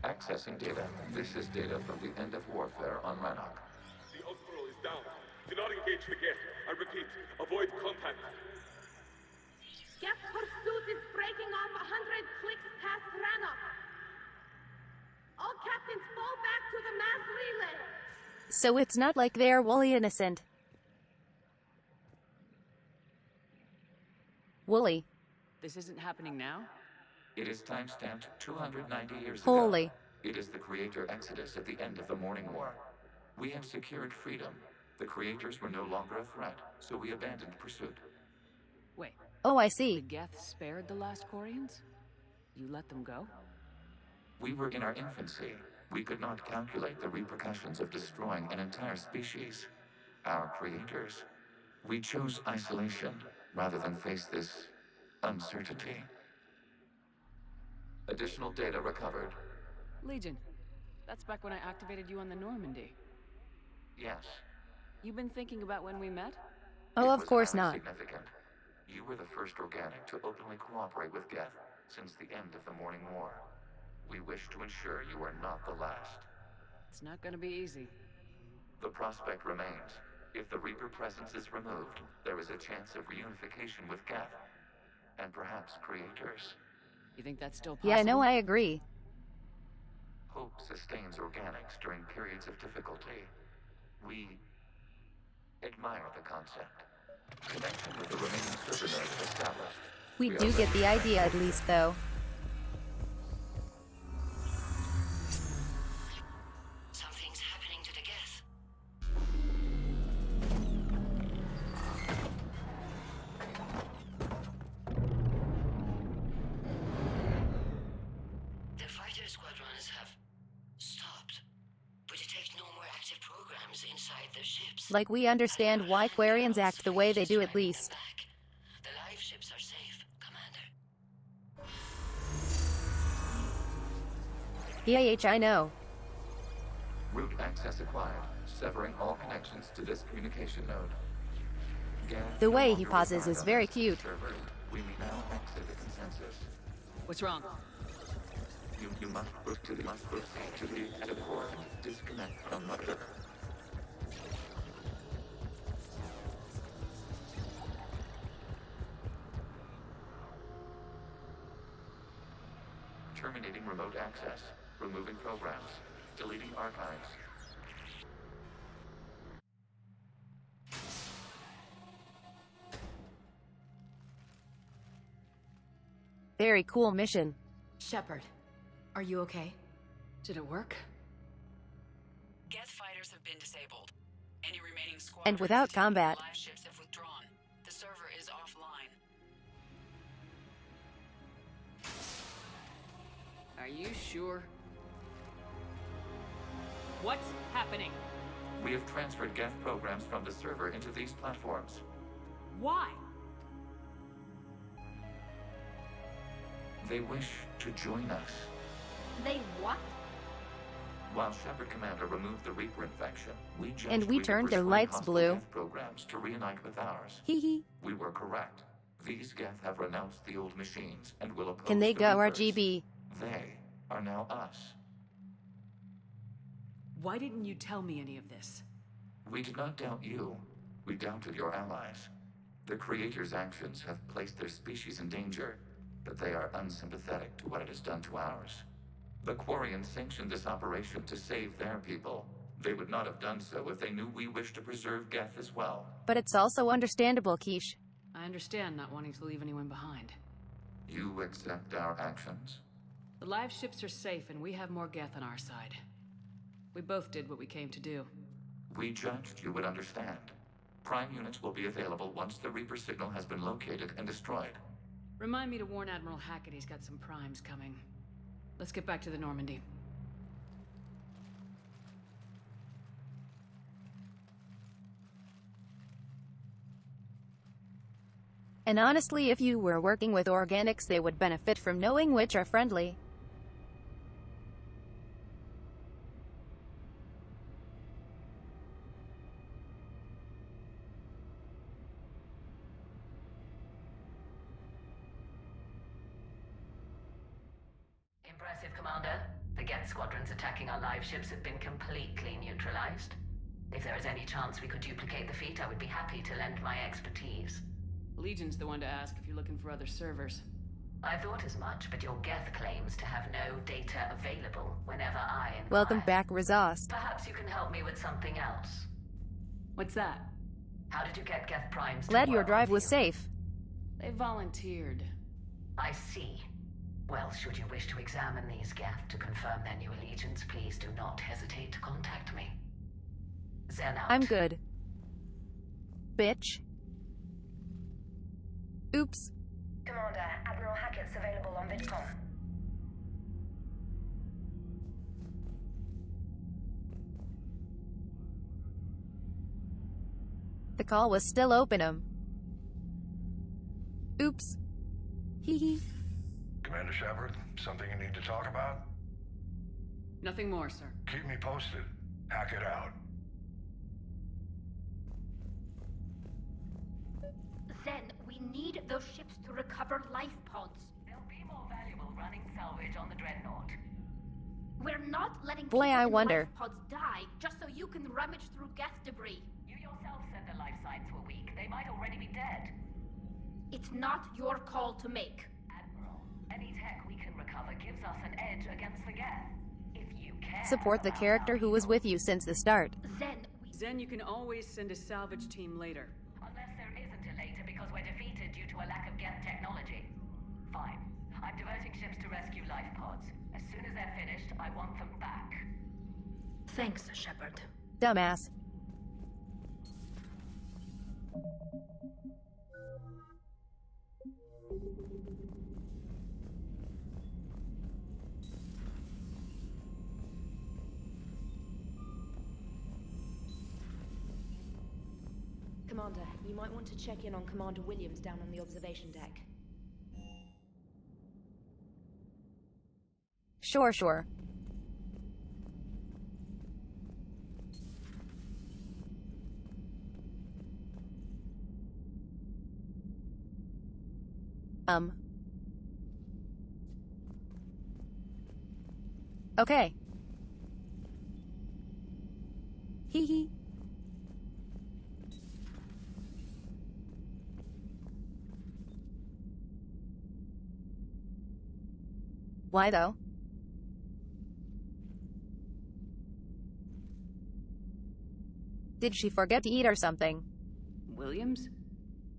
Accessing data. This is data from the end of warfare on Rannoch. The Outlaw is down. Do not engage the Geth. I repeat, avoid contact. Geth pursuit is breaking off 100 clicks past Rannoch. All captains fall back to the mass relay. So it's not like they're wholly innocent. Wooly. This isn't happening now? It is timestamped 290 years Holy. ago. It is the creator exodus at the end of the Morning War. We have secured freedom. The creators were no longer a threat, so we abandoned pursuit. Wait. Oh, I see. The Geth spared the last Quarians? You let them go? We were in our infancy. We could not calculate the repercussions of destroying an entire species. Our creators. We chose isolation rather than face this uncertainty. Additional data recovered. Legion. That's back when I activated you on the Normandy. Yes. You've been thinking about when we met? Oh, of course not. Significant. You were the first organic to openly cooperate with Geth since the end of the Morning War. We wish to ensure you are not the last. It's not gonna be easy. The prospect remains. If the Reaper presence is removed, there is a chance of reunification with Geth. And perhaps creators. You think that's still possible? Yeah, no, I agree. Hope sustains organics during periods of difficulty. We admire the concept. Connection with the remaining server nodes established. We do get the idea at least, though. Something's happening to the Geth. The fighter squadrons have stopped, but detect no more active programs inside their ships. Like, we understand why Quarians act the way they do, at least. The live ships are safe, Commander. I know. Route access acquired, severing all connections to this communication node. The way he pauses is very cute. We may now exit the consensus. What's wrong? You must proceed to the exit port and disconnect from mother. Terminating remote access. Removing programs. Deleting archives. Very cool mission. Shepard, are you okay? Did it work? Geth fighters have been disabled. Any remaining squadrons And without attacking combat. the live ships have withdrawn. The server is offline. Are you sure? What's happening? We have transferred Geth programs from the server into these platforms. Why? They wish to join us. They what? While Shepard Commander removed the Reaper infection, we judged And we could turned their persuade lights hostile blue. Geth programs to reunite with ours. Hee. We were correct. These Geth have renounced the old machines and will oppose Can they the go Reapers. RGB? They are now us. Why didn't you tell me any of this? We did not doubt you. We doubted your allies. The Creator's actions have placed their species in danger, but they are unsympathetic to what it has done to ours. The Quarians sanctioned this operation to save their people. They would not have done so if they knew we wished to preserve Geth as well. But it's also understandable, Quiche. I understand not wanting to leave anyone behind. You accept our actions? The live ships are safe and we have more Geth on our side. We both did what we came to do. We judged you would understand. Prime units will be available once the Reaper signal has been located and destroyed. Remind me to warn Admiral Hackett he's got some primes coming. Let's get back to the Normandy. And honestly, if you were working with organics, they would benefit from knowing which are friendly. Impressive, Commander. The Geth squadrons attacking our live ships have been completely neutralized. If there is any chance we could duplicate the feat, I would be happy to lend my expertise. Legion's the one to ask if you're looking for other servers. I thought as much, but your Geth claims to have no data available whenever I inquire. Welcome back, Razost. Perhaps you can help me with something else. What's that? How did you get Geth primes to Glad your work drive with was you? safe. They volunteered. I see. Well, should you wish to examine these Geth to confirm their new allegiance, please do not hesitate to contact me. Zen out. I'm good. Bitch. Oops. Commander, Admiral Hackett's available on VidCom. The call was still open. Oops. Hee hee. Commander Shepard, something you need to talk about? Nothing more, sir. Keep me posted. Hack it out. Zen, we need those ships to recover life pods. They'll be more valuable running salvage on the Dreadnought. We're not letting Boy, people I in wonder. life pods die just so you can rummage through Geth debris. You yourself said the life signs were weak. They might already be dead. It's not your call to make. Admiral, any tech we can recover gives us an edge against the Geth. If you care Support the about character our who was people, with you since the start. Zen, you can always send a salvage team later. Unless there isn't a later because we're defeated due to a lack of Geth technology. Fine. I'm diverting ships to rescue life pods. As soon as they're finished, I want them back. Thanks, Shepard. Dumbass. Commander, you might want to check in on Commander Williams down on the observation deck. Sure. Okay. Hee hee. Why though? Did she forget to eat or something? Williams?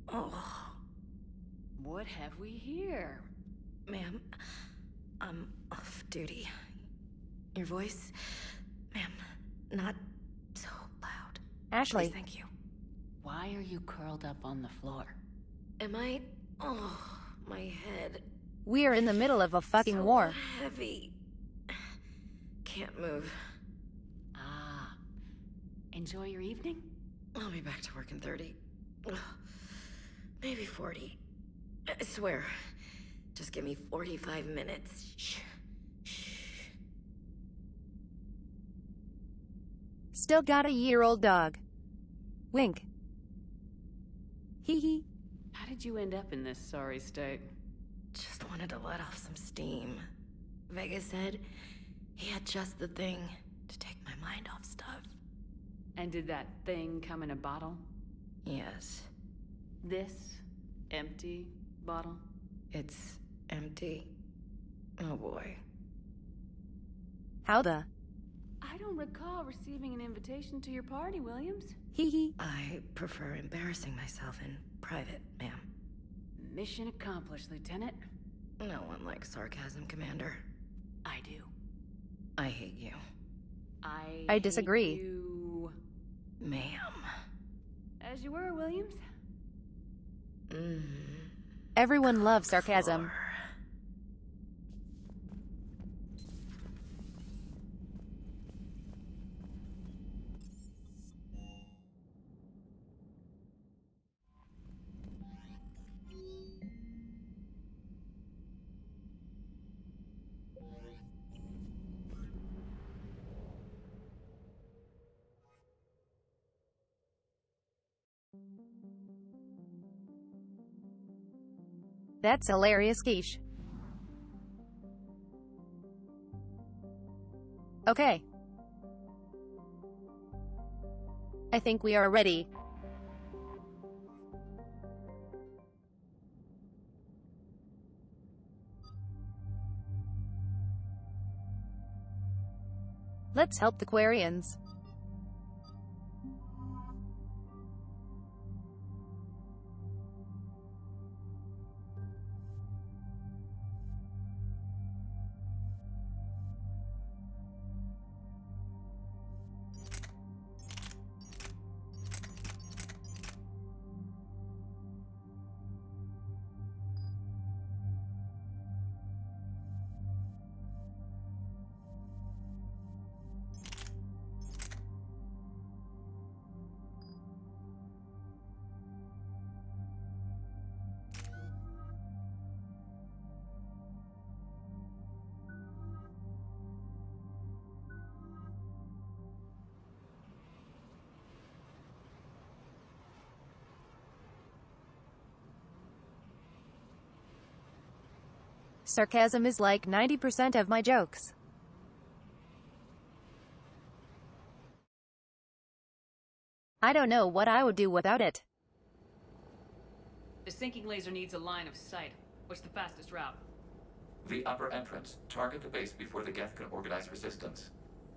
Oh. What have we here? Ma'am, I'm off duty. Your voice, ma'am, not so loud. Ashley. Please, thank you. Why are you curled up on the floor? Am I? Oh, my head. We are in the middle of a fucking So war. heavy. Can't move. Ah. Enjoy your evening? I'll be back to work in 30. Ugh, maybe 40. I swear. Just give me 45 minutes. Shh. Still got a year-old dog. Wink. Hee hee. How did you end up in this sorry state? Just wanted to let off some steam. Vega said he had just the thing to take my mind off stuff. And did that thing come in a bottle? Yes. This empty bottle? It's empty. Oh boy. How the? I don't recall receiving an invitation to your party, Williams. Hee hee. I prefer embarrassing myself in private, ma'am. Mission accomplished, Lieutenant. No one likes sarcasm, Commander. I do. I hate you. I disagree. Hate you. Ma'am. As you were, Williams. Everyone loves sarcasm. That's hilarious, quiche. Okay. I think we are ready. Let's help the Quarians. Sarcasm is like 90% of my jokes. I don't know what I would do without it. The sinking laser needs a line of sight. What's the fastest route? The upper entrance. Target the base before the Geth can organize resistance.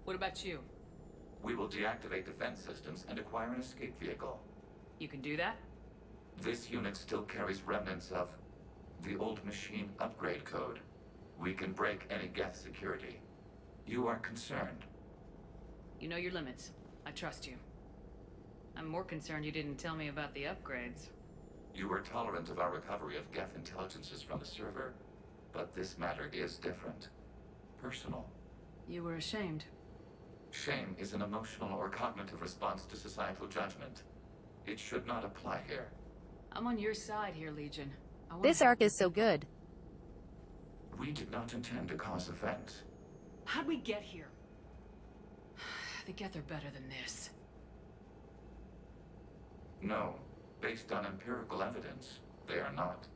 What about you? We will deactivate defense systems and acquire an escape vehicle. You can do that? This unit still carries remnants of the old machine upgrade code. We can break any Geth security. You are concerned. You know your limits. I trust you. I'm more concerned you didn't tell me about the upgrades. You were tolerant of our recovery of Geth intelligences from the server, but this matter is different. Personal. You were ashamed. Shame is an emotional or cognitive response to societal judgment. It should not apply here. I'm on your side here, Legion. This arc is so good. We did not intend to cause offense. How'd we get here? The Geth are better than this. No. Based on empirical evidence, they are not.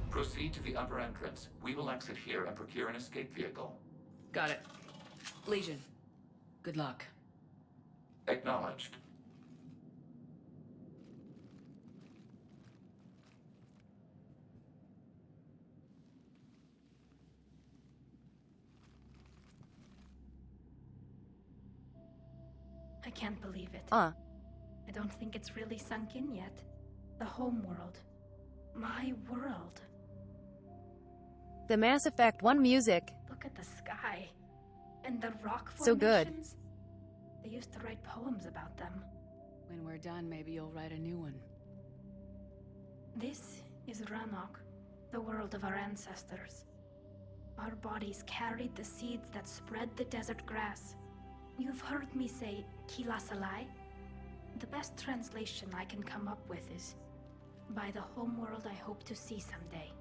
Proceed to the upper entrance. We will exit here and procure an escape vehicle. Got it. Legion, good luck. Acknowledged. I can't believe it. I don't think it's really sunk in yet. The home world. My world. The Mass Effect 1 music. Look at the sky. And the rock formations. So good. They used to write poems about them. When we're done, maybe you'll write a new one. This is Ranok, the world of our ancestors. Our bodies carried the seeds that spread the desert grass. You've heard me say Kilasalai? The best translation I can come up with is, by the homeworld I hope to see someday.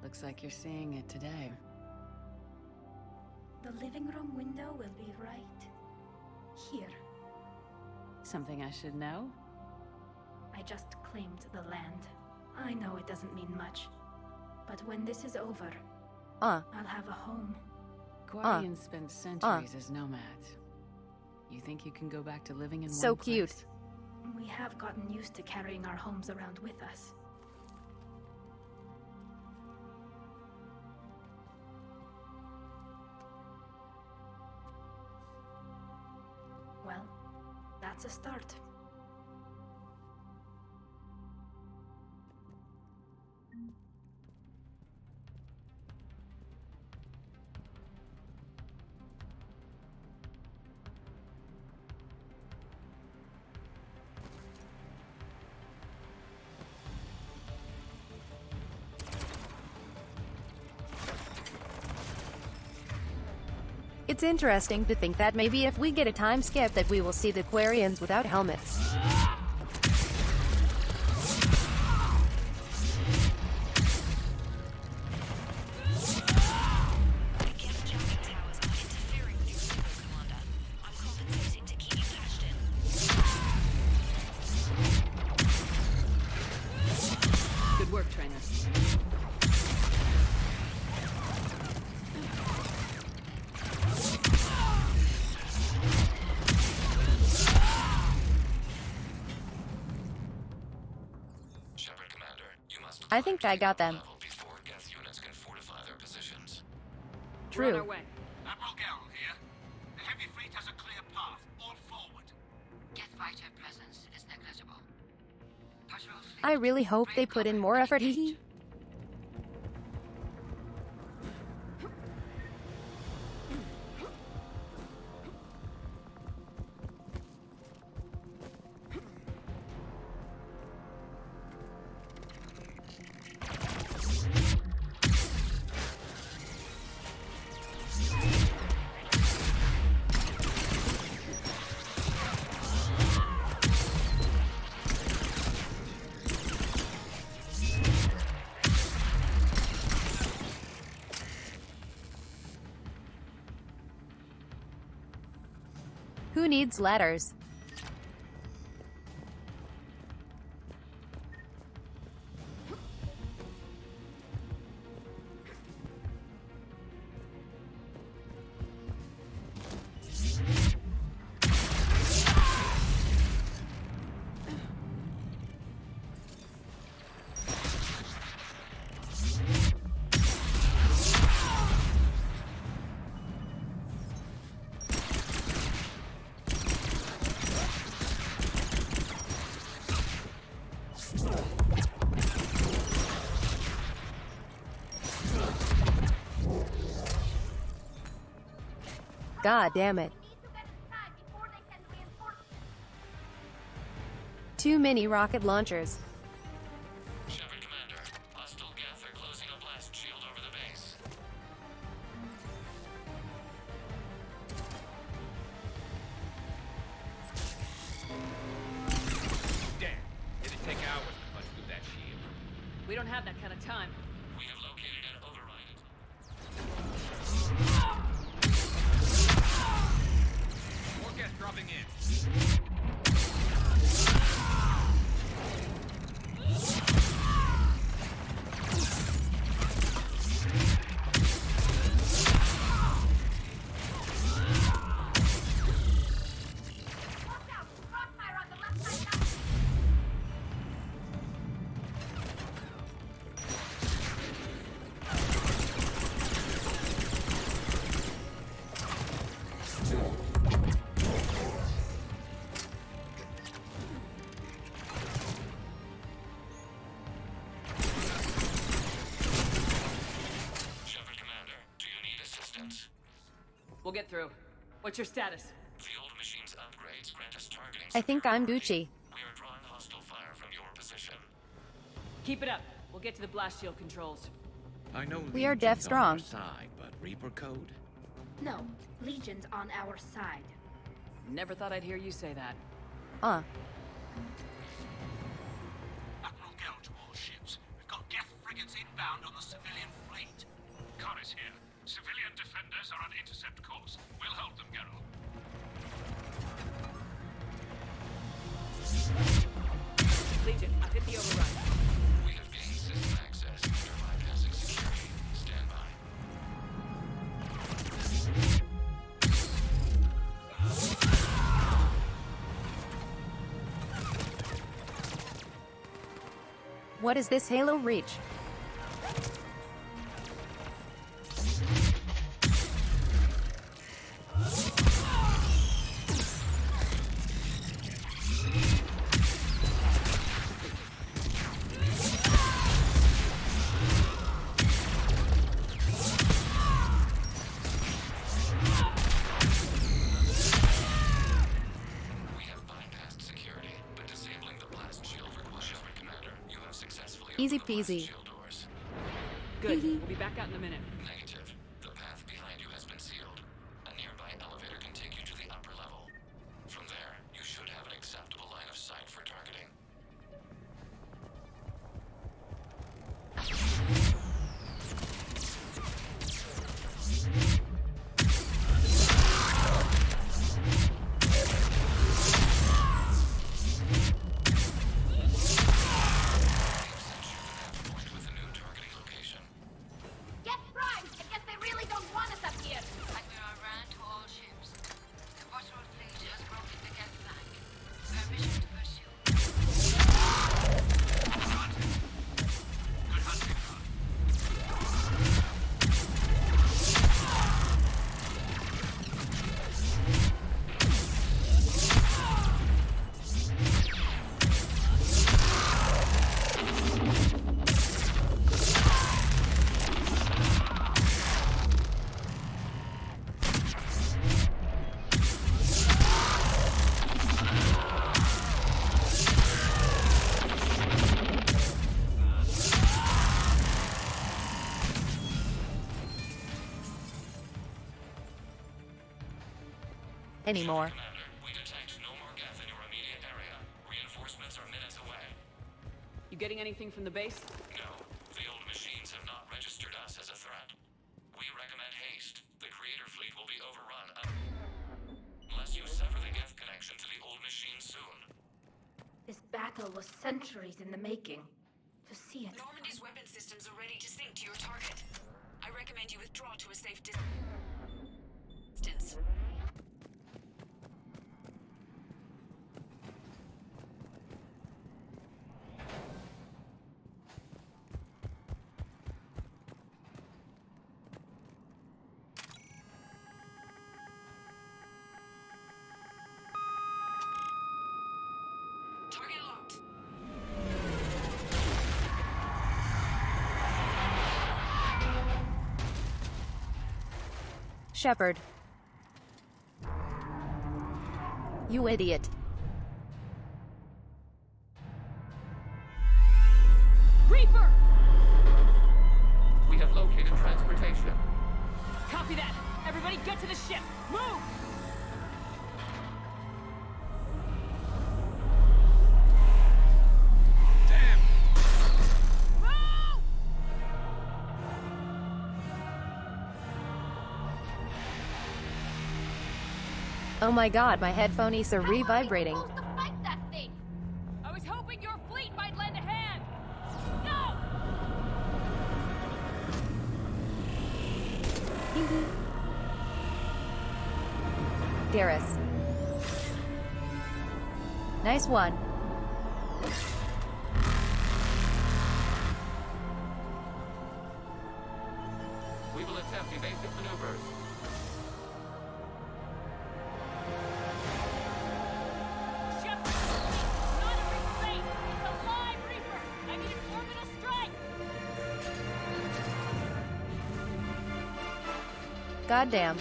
Looks like you're seeing it today. The living room window will be right here. Something I should know? I just claimed the land. I know it doesn't mean much. But when this is over, I'll have a home. Quarians spent centuries as nomads. You think you can go back to living in so one place? cute. We have gotten used to carrying our homes around with us. Well, that's a start. It's interesting to think that maybe if we get a time skip that we will see the Quarians without helmets. Good work, trainer. I think I got them. Before Geth units can fortify their positions. We're on our True. way. Admiral Garrel here. The heavy fleet has a clear path. All forward. Geth fighter presence is negligible. Patrol fleet. I really hope they put in more effort. Hee. Who needs ladders? God damn it. Too many rocket launchers. Shepard Commander, hostile Geth are closing a blast shield over the base. Damn, did it take hours to punch through that shield? We don't have that kind of time. We have located and override it. More Geth dropping in. We'll get through. What's your status? The old machine's upgrades grant us targeting. I think I'm Gucci. We are drawing hostile fire from your position. Keep it up. We'll get to the blast shield controls. I know We are Legion's deaf on strong. our side, but Reaper code? No, Legion's on our side. Never thought I'd hear you say that. Admiral Garrel to all ships. We've got Geth frigates inbound on the civilian fleet. Khan is here. Civilian defenders are on intercept course. We'll hold them, Garrel. Legion, I've hit the override. We have What is this Halo Reach? Easy peasy. Good. We'll be back out in a minute. Negative. The path behind you has been sealed. A nearby elevator can take you to the upper level. From there, you should have an acceptable line of sight for targeting. Get primed! I guess they really don't want us up here! We are ran to all ships. The patrol fleet has broken the gas flank. Permission to pursue. Good hunting. Anymore. Commander, we detect no more Geth in your immediate area. Reinforcements are minutes away. You getting anything from the base? No, the old machines have not registered us as a threat. We recommend haste. The creator fleet will be overrun unless you sever the Geth connection to the old machines soon. This battle was centuries in the making. To see it. Normandy's weapon systems are ready to sink to your target. I recommend you withdraw to a safe distance. Target locked. Shepard. You idiot. Reaper! We have located transportation. Copy that! Everybody get to the ship! Move! Oh my god, my headphones are re-vibrating. Fight that thing! I was hoping your fleet might lend a hand! No! Garrus. Nice one. We will attempt evasive maneuvers. Goddamn.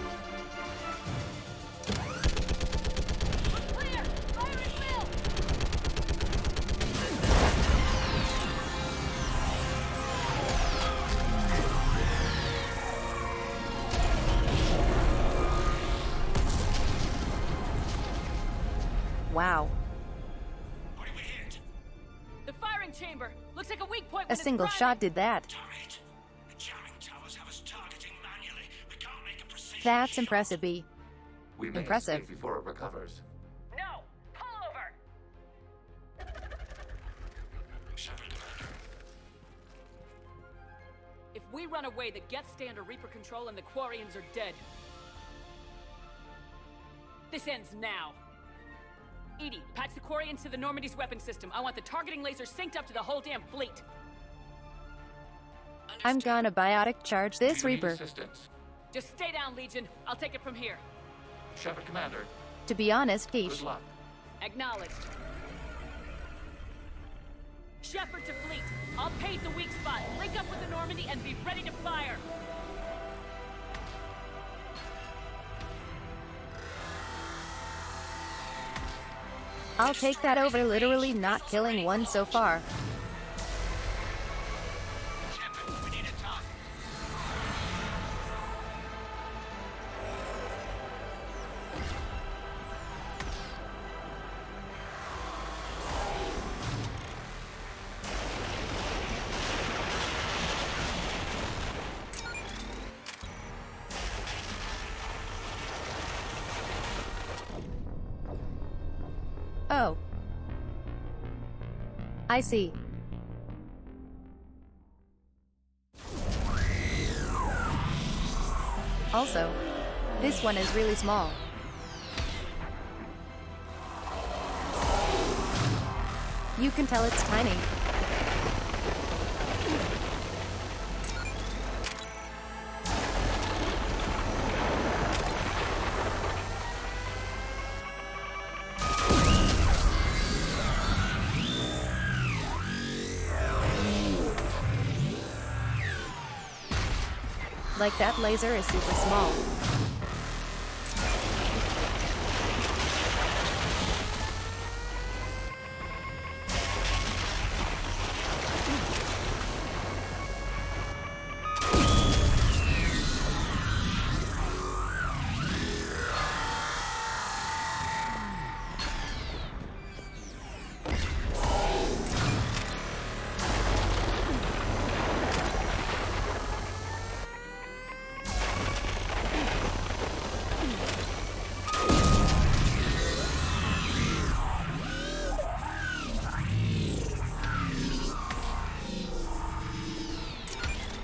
Wow. The firing chamber! Looks like a weak point. A single shot did that. That's impressive, B. We may Impressive. escape before it recovers. No! Pull over! Shepard, Commander. If we run away, the Geth stay under Reaper control and the Quarians are dead. This ends now. Edie, patch the Quarians to the Normandy's weapon system. I want the targeting laser synced up to the whole damn fleet. I'm gonna biotic charge this Reaper. Assistance. Just stay down, Legion. I'll take it from here. Shepard, Commander. To be honest, Good Keish. luck. Acknowledged. Shepard to fleet. I'll pave the weak spot. Link up with the Normandy and be ready to fire. I'll take that over literally not killing one so far. Oh. I see. Also, this one is really small. You can tell it's tiny. Like that laser is super small.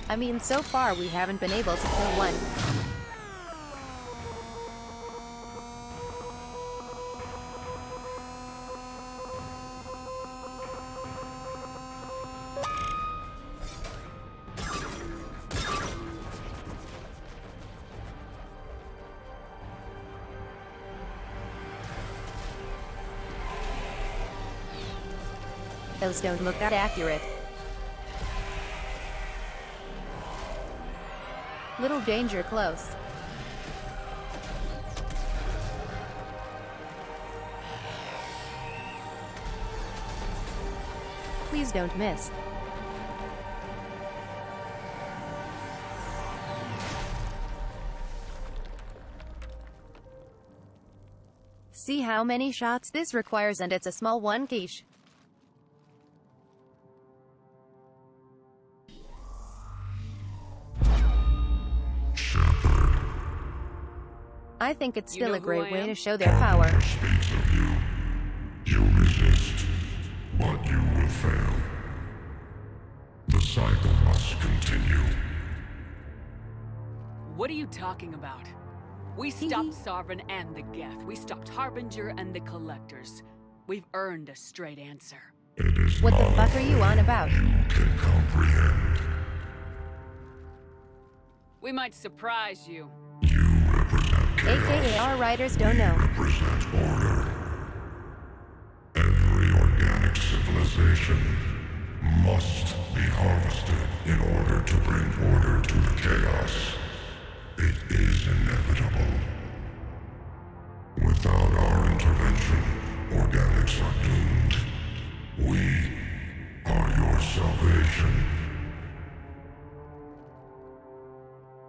I mean, so far we haven't been able to kill one. Those don't look that accurate. Little danger close. Please don't miss. See how many shots this requires, and it's a small one, Keish. I think it's still a great way to show their power. You resist, but you will fail. The cycle must continue. What are you talking about? We stopped Sovereign and the Geth. We stopped Harbinger and the Collectors. We've earned a straight answer. What the fuck are you on about? You can comprehend. We might surprise you. AKA our writers don't know. Represent order. Every organic civilization must be harvested in order to bring order to the chaos. It is inevitable. Without our intervention, organics are doomed. We are your salvation.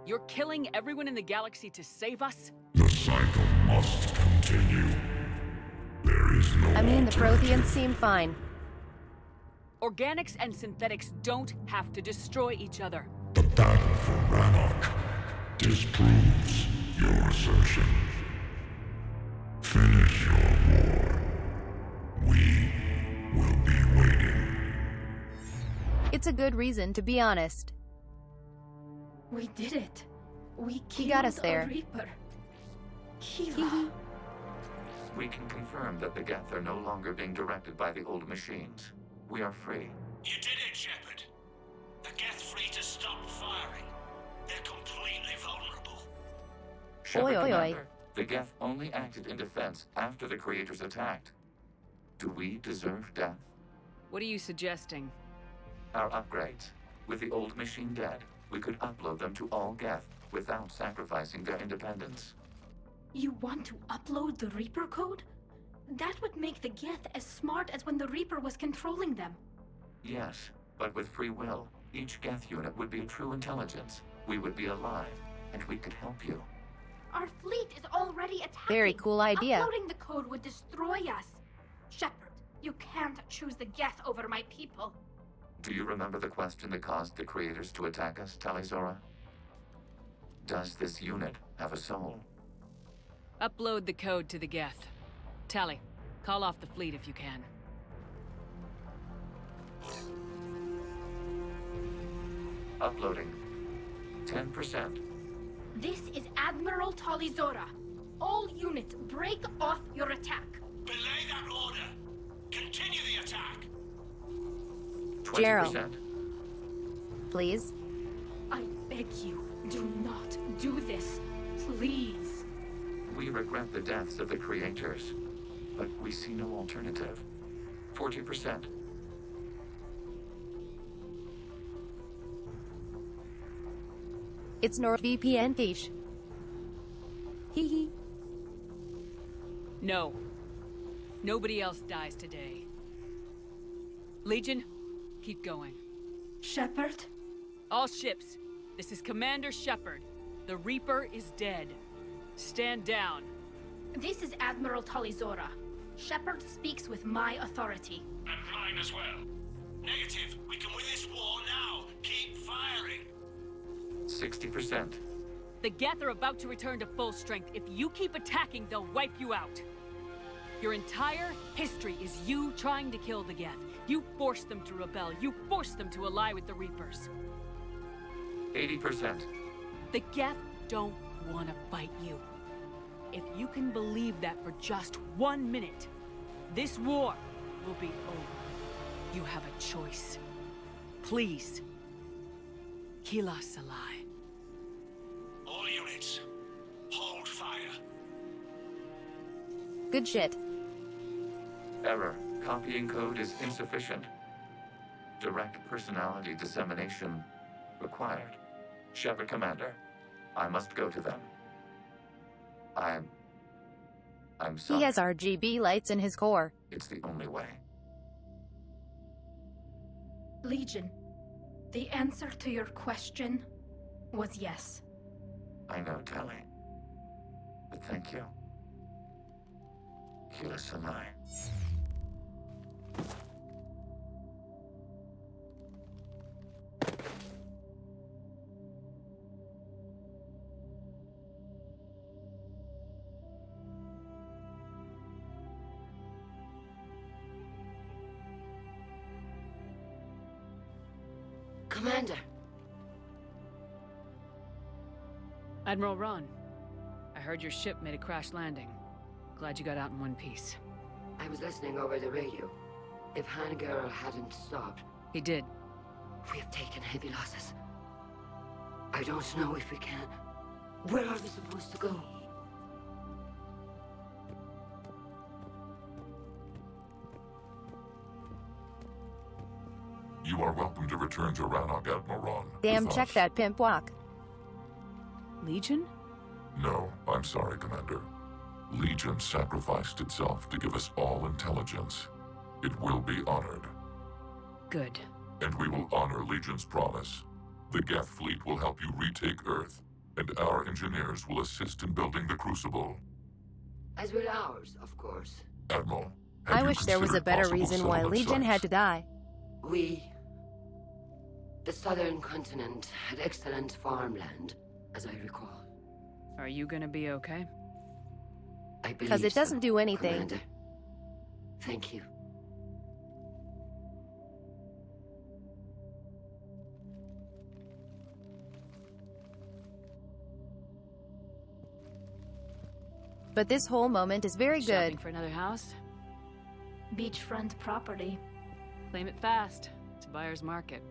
You're killing everyone in the galaxy to save us? The cycle must continue. There is no I mean, the alternative. Protheans seem fine. Organics and synthetics don't have to destroy each other. The battle for Rannoch disproves your assertion. Finish your war. We will be waiting. It's a good reason, to be honest. We did it. We killed He got us there. a Reaper. Kiva. We can confirm that the Geth are no longer being directed by the old machines. We are free. You did it, Shepard. The Geth fleet has stopped firing. They're completely vulnerable. Shepard, Oi, oi, oi. Commander, the Geth only acted in defense after the creators attacked. Do we deserve death? What are you suggesting? Our upgrades. With the old machine dead, we could upload them to all Geth without sacrificing their independence. You want to upload the Reaper code? That would make the Geth as smart as when the Reaper was controlling them. Yes, but with free will, each Geth unit would be a true intelligence. We would be alive, and we could help you. Our fleet is already attacking. Very cool idea. Uploading the code would destroy us. Shepard, you can't choose the Geth over my people. Do you remember the question that caused the creators to attack us, Talizora? Does this unit have a soul? Upload the code to the Geth. Tally, call off the fleet if you can. Uploading. 10%. This is Admiral Talizora. All units, break off your attack. Belay that order. Continue the attack. 20%. Please? I beg you, do not do this. Please. We regret the deaths of the creators, but we see no alternative. 40%. It's NordVPN fish. Hee hee. No. Nobody else dies today. Legion, keep going. Shepard? All ships, this is Commander Shepard. The Reaper is dead. Stand down. This is Admiral Talizora. Shepard speaks with my authority. And mine as well. Negative. We can win this war now. Keep firing. 60%. The Geth are about to return to full strength. If you keep attacking, they'll wipe you out. Your entire history is you trying to kill the Geth. You forced them to rebel. You forced them to ally with the Reapers. 80%. The Geth don't want to fight you. If you can believe that for just 1 minute, this war will be over. You have a choice. Please, kill us alive. All units, hold fire. Good shit. Error. Copying code is insufficient. Direct personality dissemination required. Shepard, Commander, I must go to them. I'm sorry. He has RGB lights in his core. It's the only way. Legion, the answer to your question was yes. I know, Tally. But thank you. Kill us alive. Commander. Admiral Ron, I heard your ship made a crash landing. Glad you got out in one piece. I was listening over the radio. If Hangirl hadn't stopped... He did. We have taken heavy losses. I don't know if we can. Where are we supposed to go? You are welcome to return to Rannoch, Admiral Ron. Damn, with check us. that pimp walk. Legion? No, I'm sorry, Commander. Legion sacrificed itself to give us all intelligence. It will be honored. Good. And we will honor Legion's promise. The Geth fleet will help you retake Earth, and our engineers will assist in building the Crucible. As will ours, of course. Admiral, I wish there was a better reason why Legion had to die. We... The southern continent had excellent farmland, as I recall. Are you gonna be okay? I believe Because it doesn't do anything. Commander. Thank you. But this whole moment is very good. Shopping for another house? Beachfront property. Claim it fast. It's a buyer's market.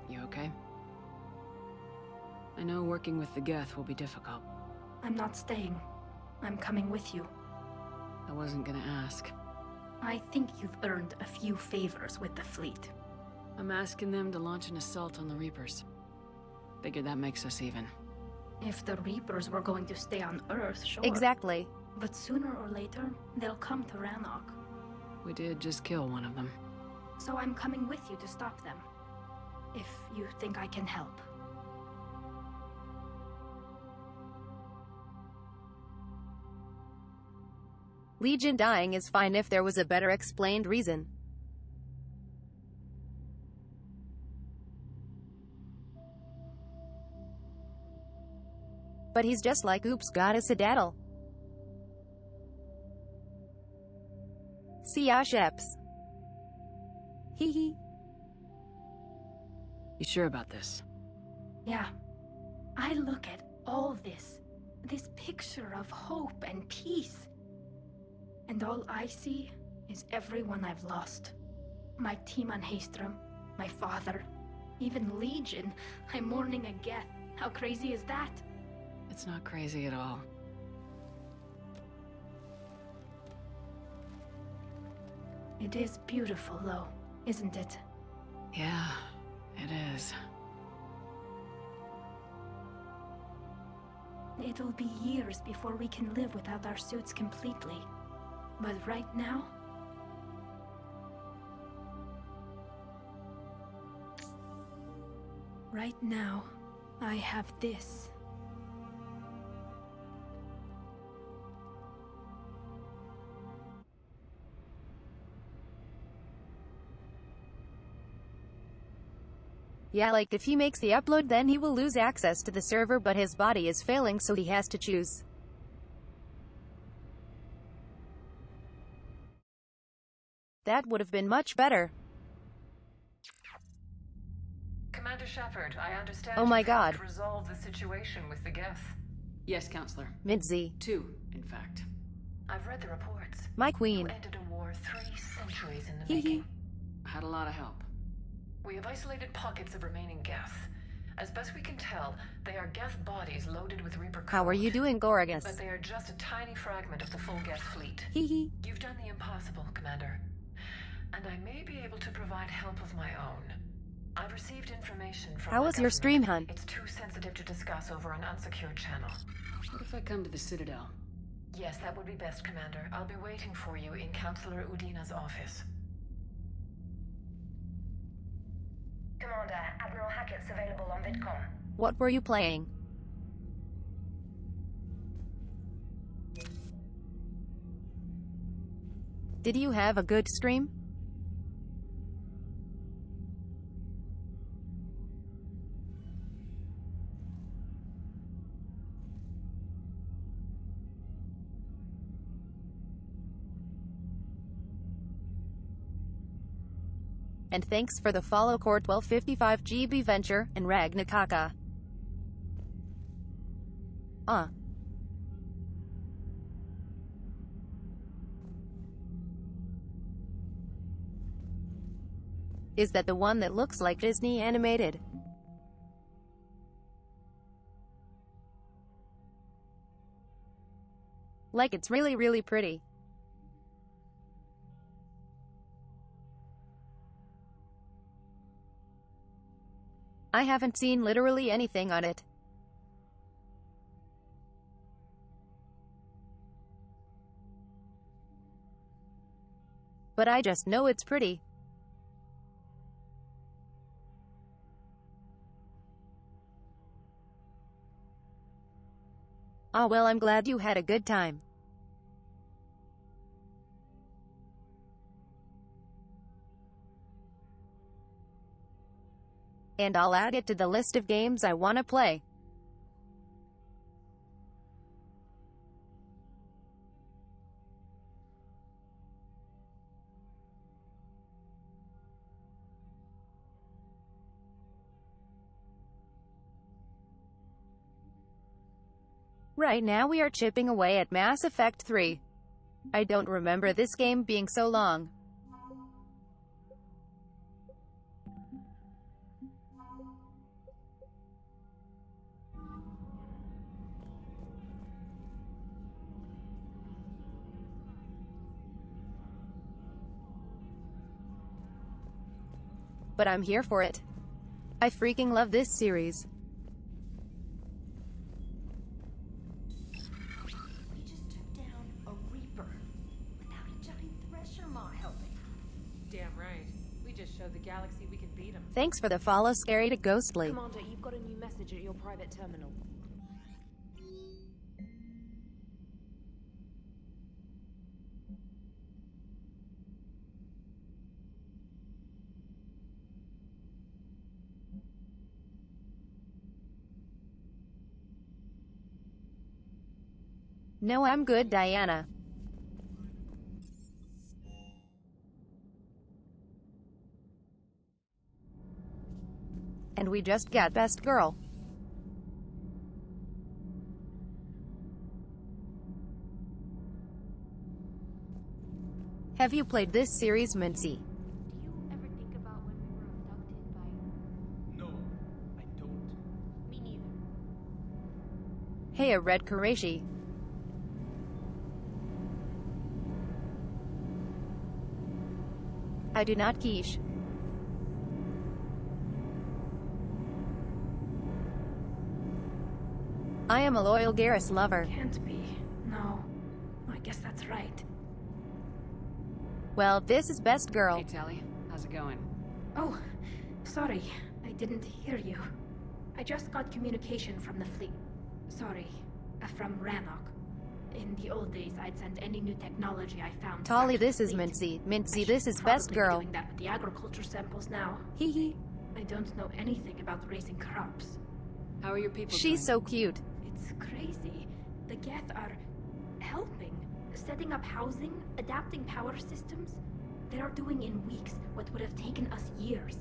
You okay? I know working with the Geth will be difficult. I'm not staying. I'm coming with you. I wasn't gonna ask. I think you've earned a few favors with the fleet. I'm asking them to launch an assault on the Reapers. Figure that makes us even. If the Reapers were going to stay on Earth, sure. Exactly. But sooner or later, they'll come to Rannoch. We did just kill one of them. So I'm coming with you to stop them. If you think I can help. Legion dying is fine if there was a better explained reason. But he's just like, oops, got a skedaddle. See ya, Sheps. Hee hee. You sure about this? Yeah. I look at all this picture of hope and peace. And all I see is everyone I've lost. My team on Haestrom, my father, even Legion. I'm mourning a Geth. How crazy is that? It's not crazy at all. It is beautiful, though, isn't it? Yeah, it is. It'll be years before we can live without our suits completely. But right now... Right now, I have this. Yeah, like if he makes the upload then he will lose access to the server, but his body is failing so he has to choose. That would have been much better. Commander Shepard, I understand Oh my you've helped God. resolve the situation with the Geth. Yes, Counselor. Midzi. 2, in fact. I've read the reports. My queen. You ended a war 3 centuries in the Hee hee. making. Had a lot of help. We have isolated pockets of remaining Geth. As best we can tell, they are Geth bodies loaded with Reaper code. How are you doing, Goragus? But they are just a tiny fragment of the full Geth fleet. Hee hee. You've done the impossible, Commander. And I may be able to provide help of my own. I've received information from How the was your government. stream hunt? It's too sensitive to discuss over an unsecured channel. What if I come to the Citadel? Yes, that would be best, Commander. I'll be waiting for you in Counselor Udina's office. Commander, Admiral Hackett's available on VidCom. What were you playing? Did you have a good stream? And thanks for the follow, Core 1255 GB Venture and Ragnakaka. Is that the one that looks like Disney animated? Like it's really, really pretty. I haven't seen literally anything on it. But I just know it's pretty. Ah well, I'm glad you had a good time. And I'll add it to the list of games I want to play. Right now we are chipping away at Mass Effect 3. I don't remember this game being so long. But I'm here for it. I freaking love this series. We just took down a Reaper without a giant thresher maw helping. Damn right. We just showed the galaxy we can beat them. Thanks for the follow, Scary to Ghostly. Commander, you've got a new message at your private terminal. No, I'm good, Diana. And we just got Best Girl. Have you played this series, Mincy? Do you ever think about when we were abducted by... No, I don't. Me neither. Hey, a Red Karashi. I do not quiche. I am a loyal Garrus lover. Can't be. No. I guess that's right. Well, this is Best Girl. Hey, Tally. How's it going? Oh, sorry. I didn't hear you. I just got communication from the fleet. Sorry. From Rannoch. In the old days, I'd send any new technology I found. Tolly, back to this the is fleet. Mincy. Mincy, I this should is Best probably be Girl. doing that with the agriculture samples now. Hee hee. I don't know anything about raising crops. How are your people She's doing? so cute. It's crazy. The Geth are helping, setting up housing, adapting power systems. They are doing in weeks what would have taken us years.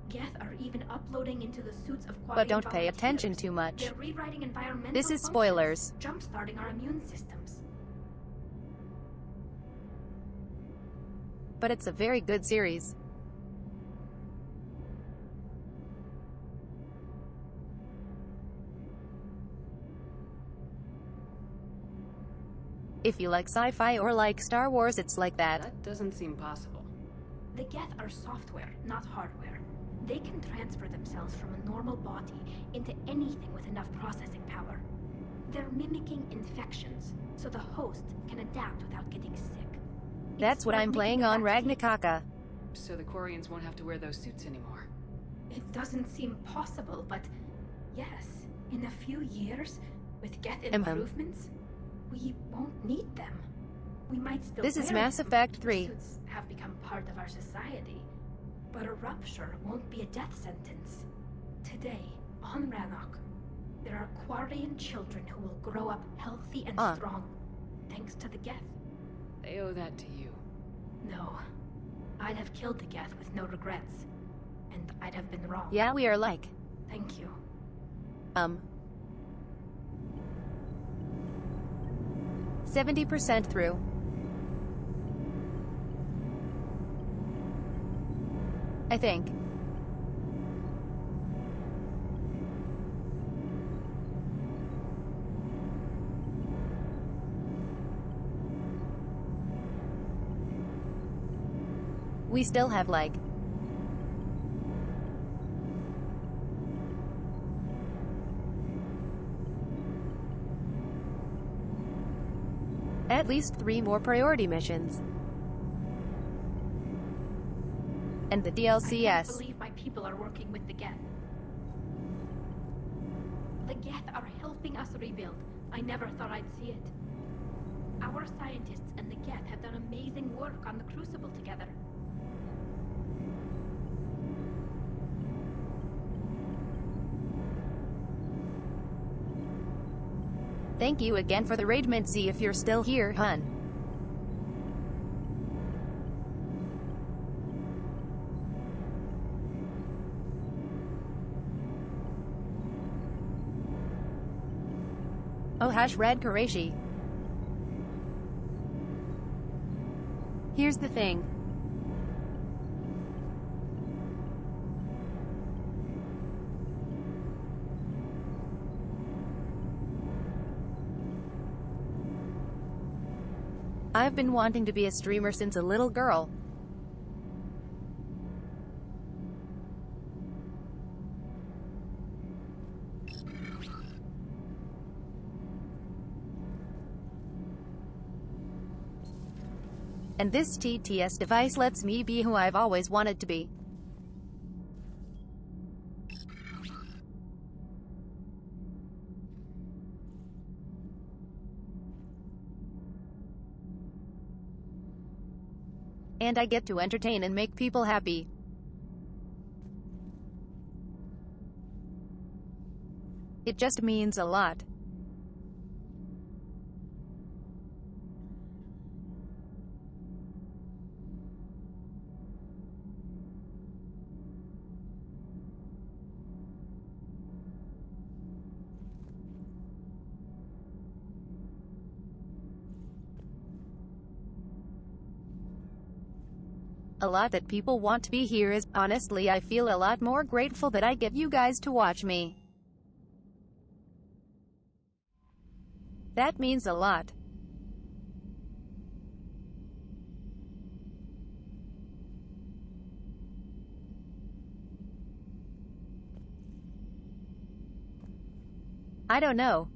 Geth are even uploading into the suits of But don't Quarian pay attention volunteers. too much. They're rewriting environmental This is functions, spoilers. jump-starting our immune systems. But it's a very good series. If you like sci-fi or like Star Wars, it's like that. That doesn't seem possible. The Geth are software, not hardware. They can transfer themselves from a normal body into anything with enough processing power. They're mimicking infections, so the host can adapt without getting sick. That's what like I'm playing making a on vaccine. Ragnaraka. So the Quarians won't have to wear those suits anymore. It doesn't seem possible, but yes, in a few years, with Geth improvements, we won't need them. We might still This is wear Mass them. Effect The 3. suits have become part of our society, but a rupture won't be a death sentence. Today, on Rannoch, there are Quarian children who will grow up healthy and strong, thanks to the Geth. They owe that to you. No, I'd have killed the Geth with no regrets, and I'd have been wrong. Yeah, we are like. Thank you. 70% through. I think. We still have like at least 3 more priority missions. And the I can't DLCS. believe my people are working with the Geth. The Geth are helping us rebuild. I never thought I'd see it. Our scientists and the Geth have done amazing work on the Crucible together. Thank you again for the raid, Mincy, if you're still here, hun. Oh hash Red Qureshi. Here's the thing. I've been wanting to be a streamer since a little girl. And this TTS device lets me be who I've always wanted to be. And I get to entertain and make people happy. It just means a lot. A lot that people want to be here is, honestly, I feel a lot more grateful that I get you guys to watch me. That means a lot. I don't know.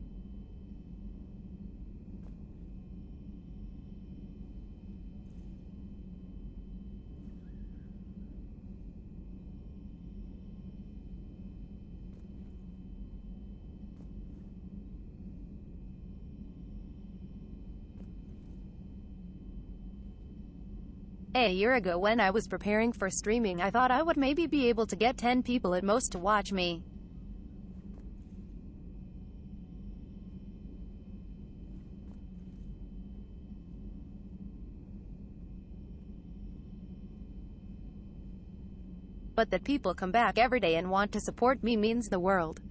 A year ago when I was preparing for streaming, I thought I would maybe be able to get 10 people at most to watch me. But that people come back every day and want to support me means the world.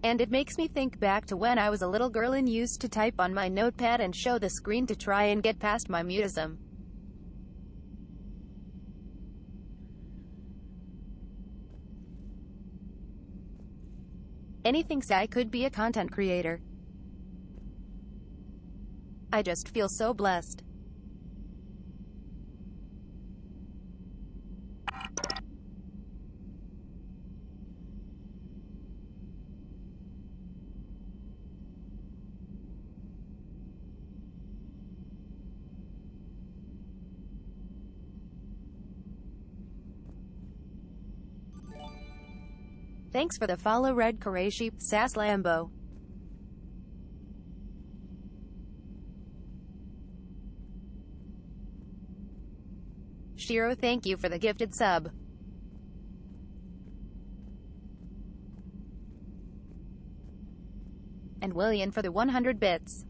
And it makes me think back to when I was a little girl and used to type on my notepad and show the screen to try and get past my mutism. Any thinks I could be a content creator. I just feel so blessed. Thanks for the follow Red Qureshi, Sass Lambo. Shiro, thank you for the gifted sub. And William for the 100 bits.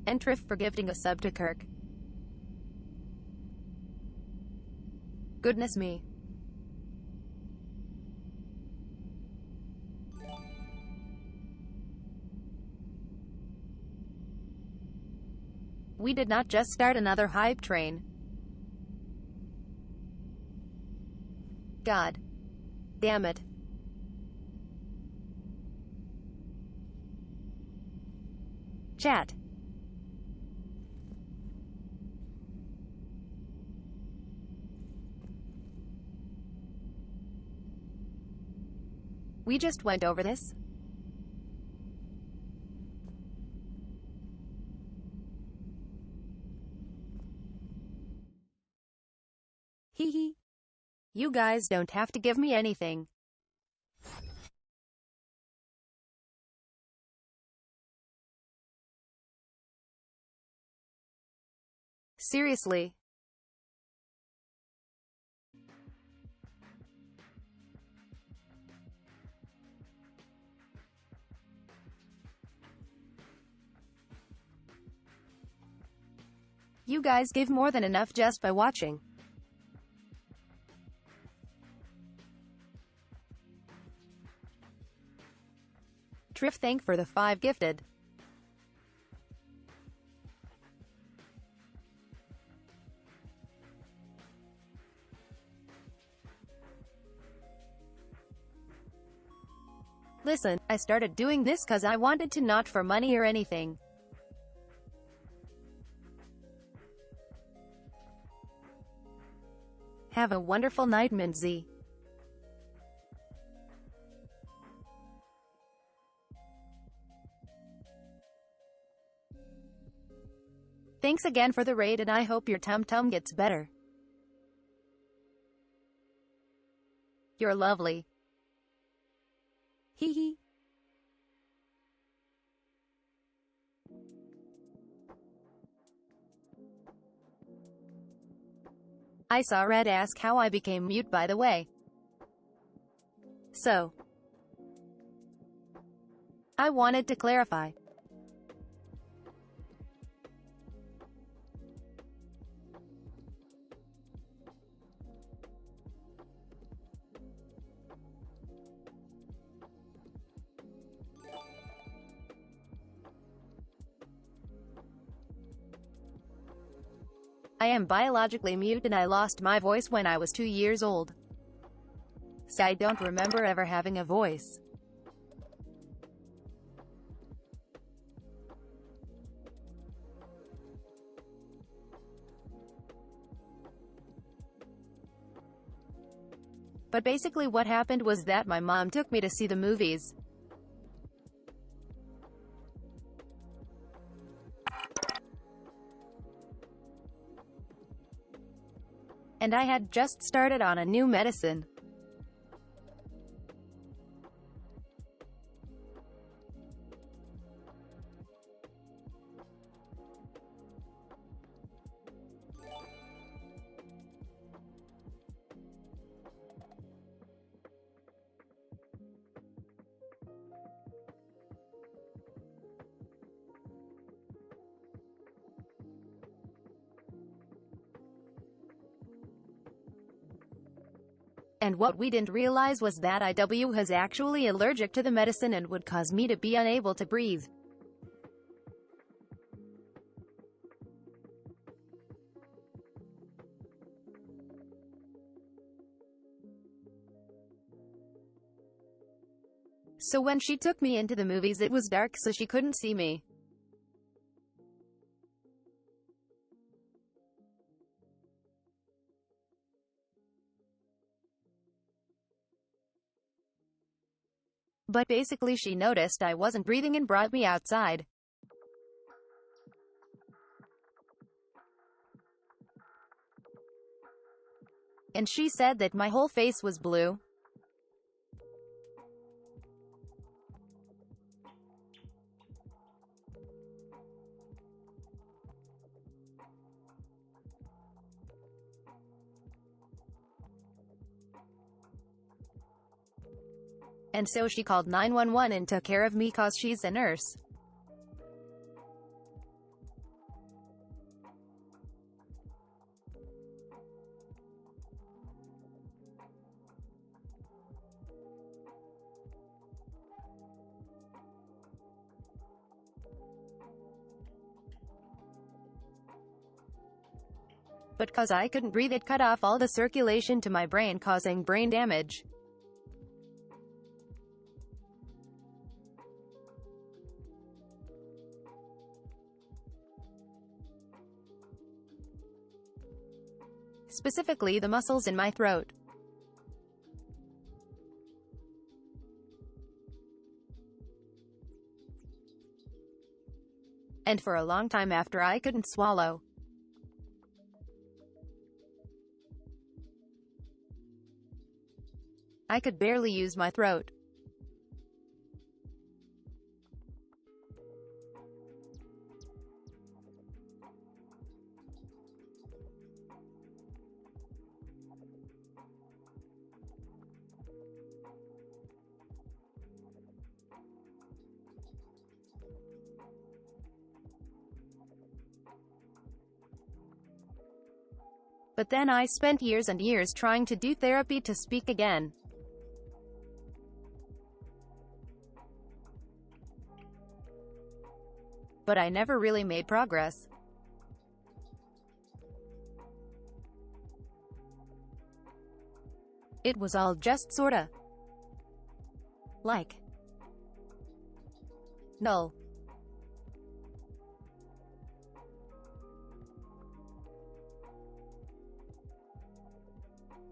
And Triff for gifting a sub to Kirk. Goodness me. We did not just start another hype train. God damn it. Chat. We just went over this. Hee hee. You guys don't have to give me anything. Seriously. You guys give more than enough just by watching. Triff, thank for the 5 gifted. Listen, I started doing this cause I wanted to, not for money or anything. Have a wonderful night, Minzy. Thanks again for the raid and I hope your tum-tum gets better. You're lovely. Hee hee. I saw Red ask how I became mute, by the way. So, I wanted to clarify. I am biologically mute and I lost my voice when I was 2 years old. So I don't remember ever having a voice. But basically what happened was that my mom took me to see the movies. And I had just started on a new medicine. And what we didn't realize was that IW was actually allergic to the medicine and would cause me to be unable to breathe. So when she took me into the movies it was dark so she couldn't see me. But basically she noticed I wasn't breathing and brought me outside. And she said that my whole face was blue. And so she called 911 and took care of me cause she's a nurse. But cause I couldn't breathe it cut off all the circulation to my brain causing brain damage. Specifically the muscles in my throat. And for a long time after I couldn't swallow. I could barely use my throat. But then I spent years and years trying to do therapy to speak again. But I never really made progress. It was all just sorta like null.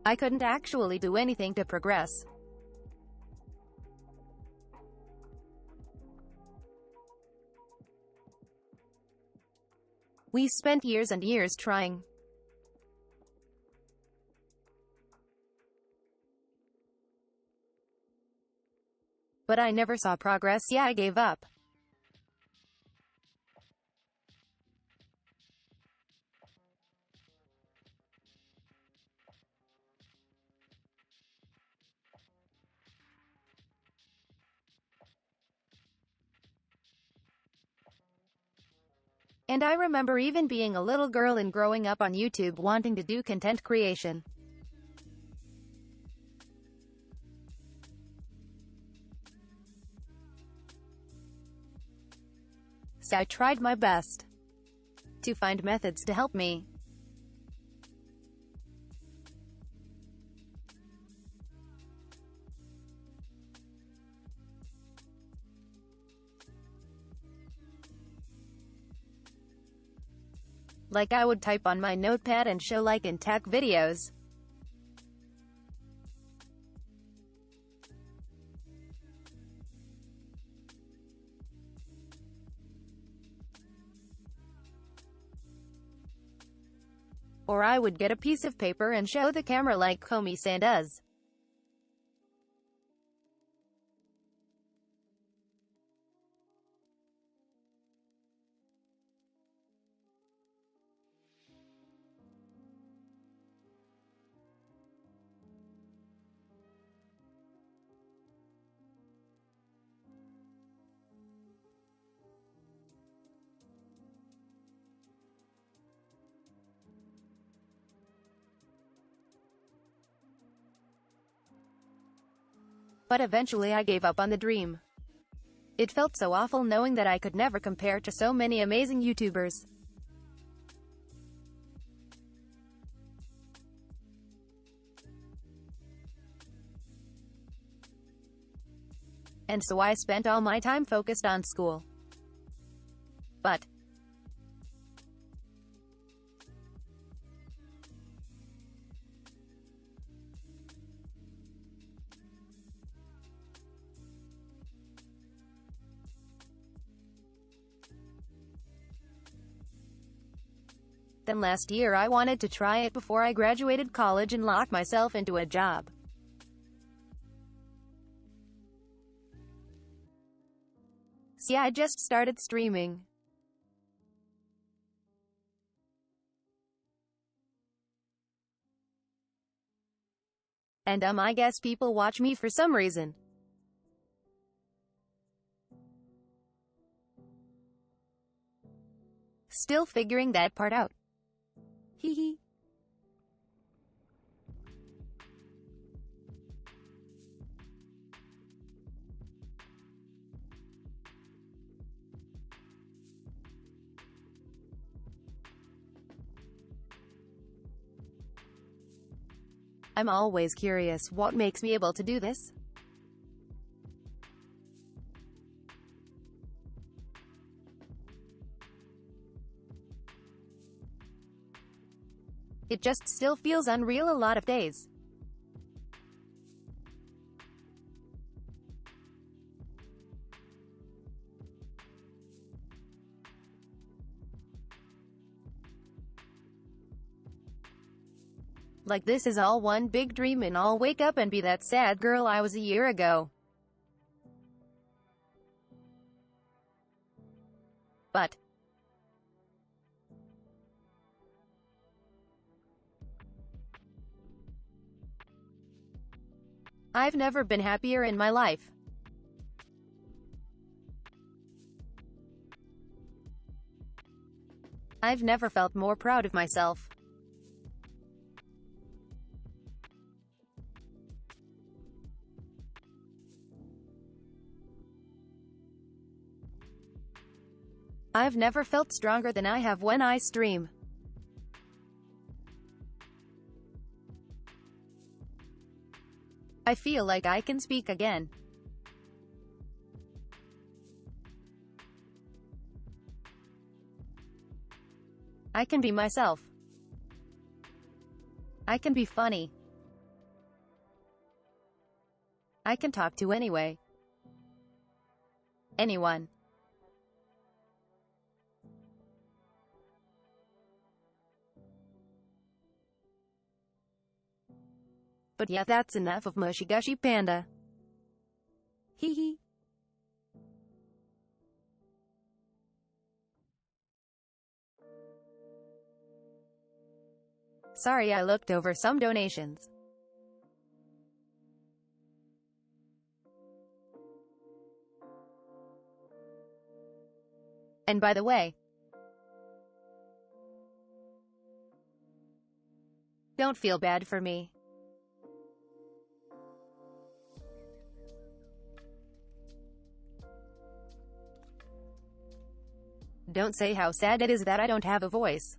I couldn't actually do anything to progress. We spent years and years trying. But I never saw progress. Yeah, I gave up. And I remember even being a little girl and growing up on YouTube wanting to do content creation. So I tried my best to find methods to help me. Like I would type on my notepad and show like in tech videos. Or I would get a piece of paper and show the camera like Komi-san does. But eventually I gave up on the dream. It felt so awful knowing that I could never compare to so many amazing YouTubers. And so I spent all my time focused on school. But then last year I wanted to try it before I graduated college and lock myself into a job. See, I just started streaming. And I guess people watch me for some reason. Still figuring that part out. Hee hee. I'm always curious what makes me able to do this. It just still feels unreal a lot of days. Like this is all one big dream and I'll wake up and be that sad girl I was a year ago. But I've never been happier in my life. I've never felt more proud of myself. I've never felt stronger than I have when I stream. I feel like I can speak again. I can be myself. I can be funny. I can talk to anyone. But yeah, that's enough of mushy gushy panda. Hee hee. Sorry, I looked over some donations. And by the way, don't feel bad for me. Don't say how sad it is that I don't have a voice.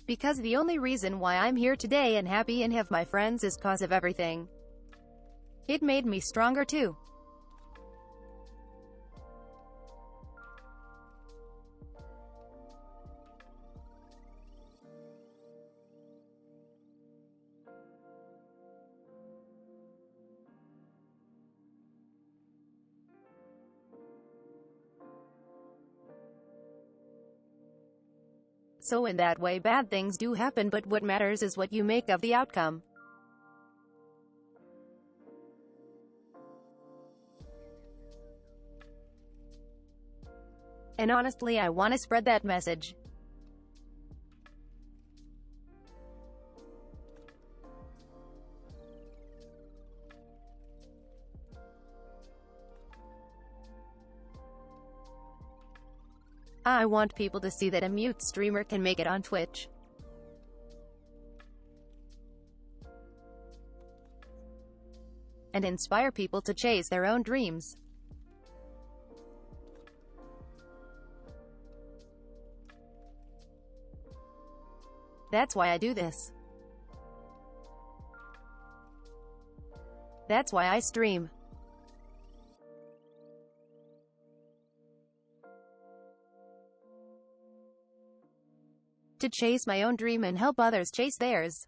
Because the only reason why I'm here today and happy and have my friends is cause of everything. It made me stronger too. So in that way bad things do happen, but what matters is what you make of the outcome. And honestly, I want to spread that message. I want people to see that a mute streamer can make it on Twitch. And inspire people to chase their own dreams. That's why I do this. That's why I stream. To chase my own dream and help others chase theirs.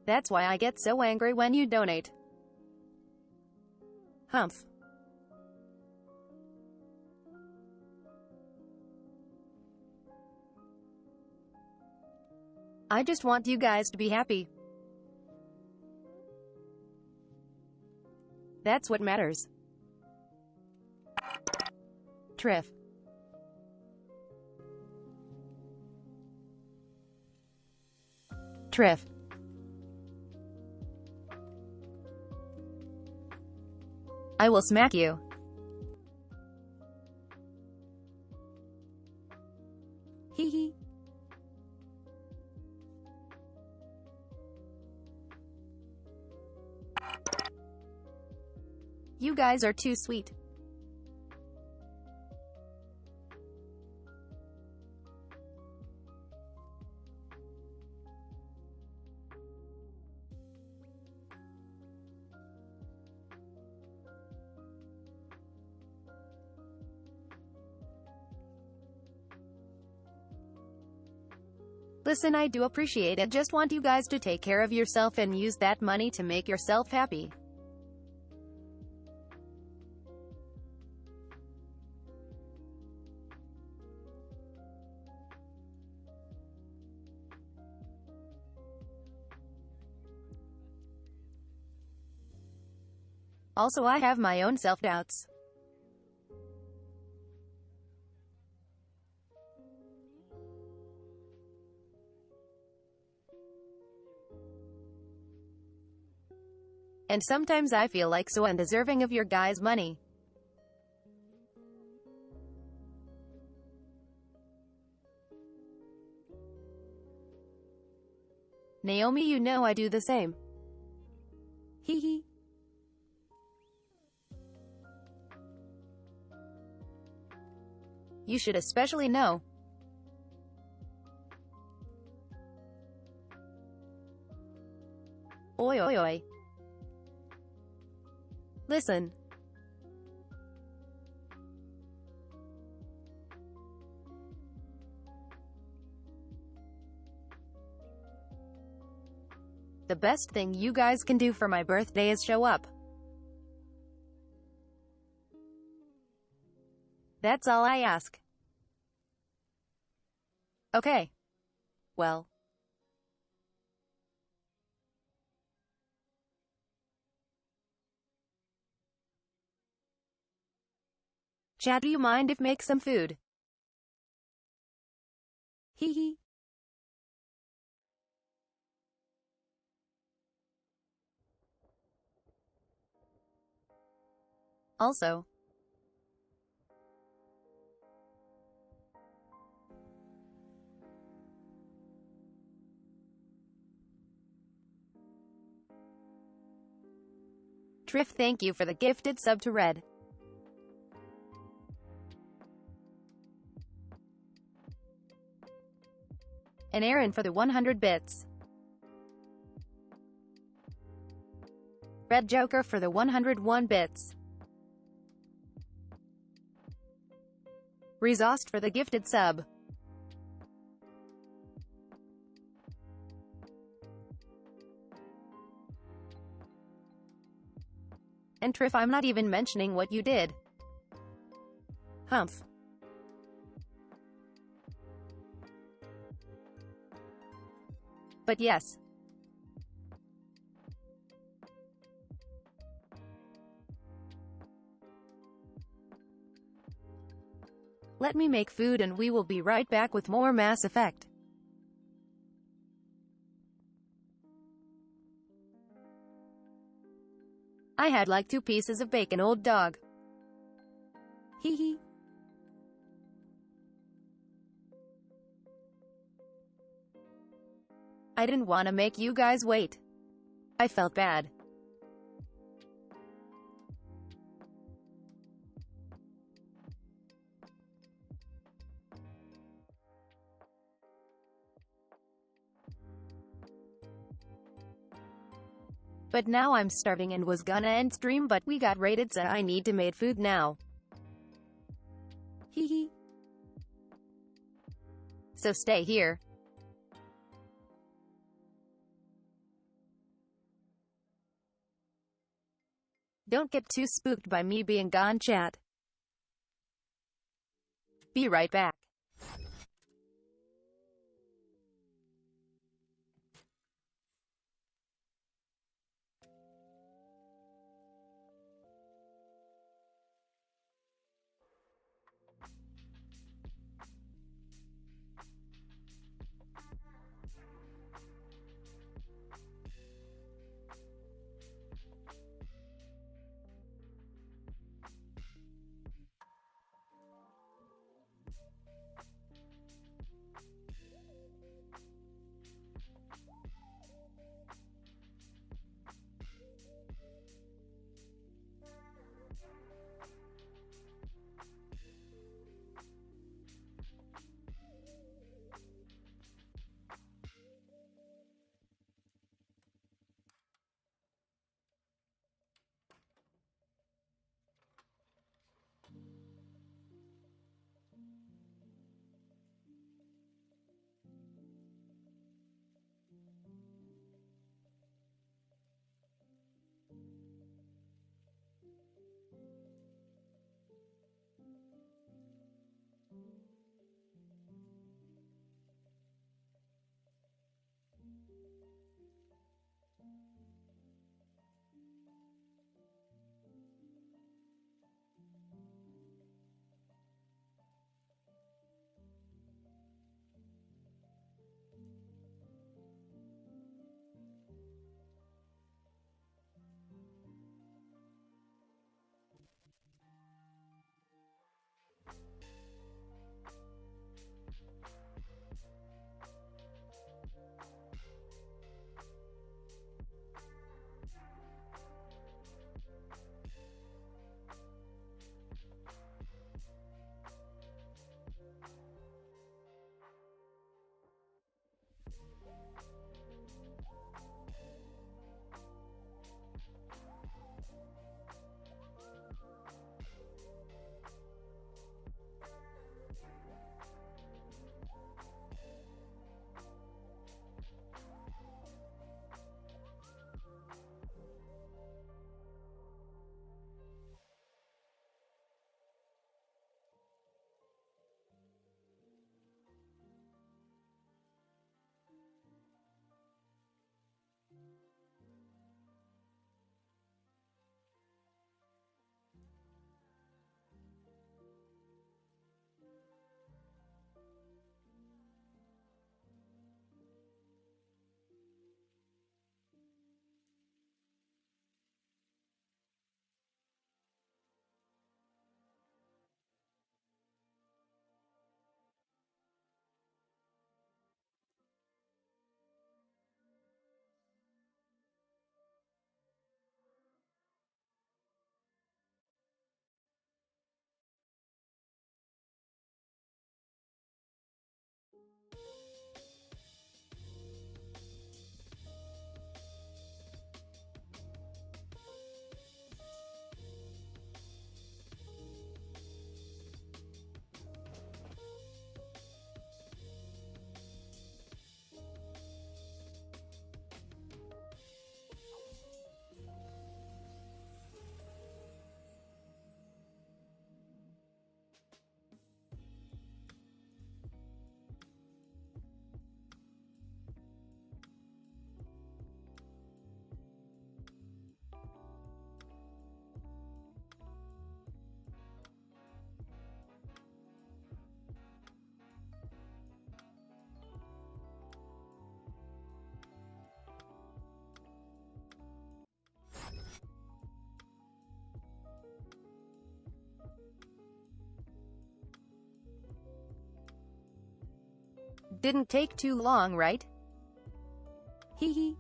That's why I get so angry when you donate. Humph. I just want you guys to be happy. That's what matters. Triff. Triff. I will smack you. Hee hee. You guys are too sweet. Listen, I do appreciate it. Just want you guys to take care of yourself and use that money to make yourself happy. Also, I have my own self-doubts. And sometimes I feel like so undeserving of your guys' money. Naomi, you know I do the same. Hee hee. You should especially know. Oi oi oi. Listen. The best thing you guys can do for my birthday is show up. That's all I ask. Okay. Well. Chad, do you mind if make some food? Hee hee. Also. Triff, thank you for the gifted sub to Red. And Aaron for the 100 bits. Red Joker for the 101 bits. Rezost for the gifted sub. And Triff, I'm not even mentioning what you did. Humph. But yes. Let me make food and we will be right back with more Mass Effect. I had like 2 pieces of bacon, old dog. Hee hee. I didn't want to make you guys wait. I felt bad. But now I'm starving and was gonna end stream, but we got raided, so I need to make food now. Hee hee. So stay here. Don't get too spooked by me being gone, chat. Be right back. Didn't take too long, right? Hee hee.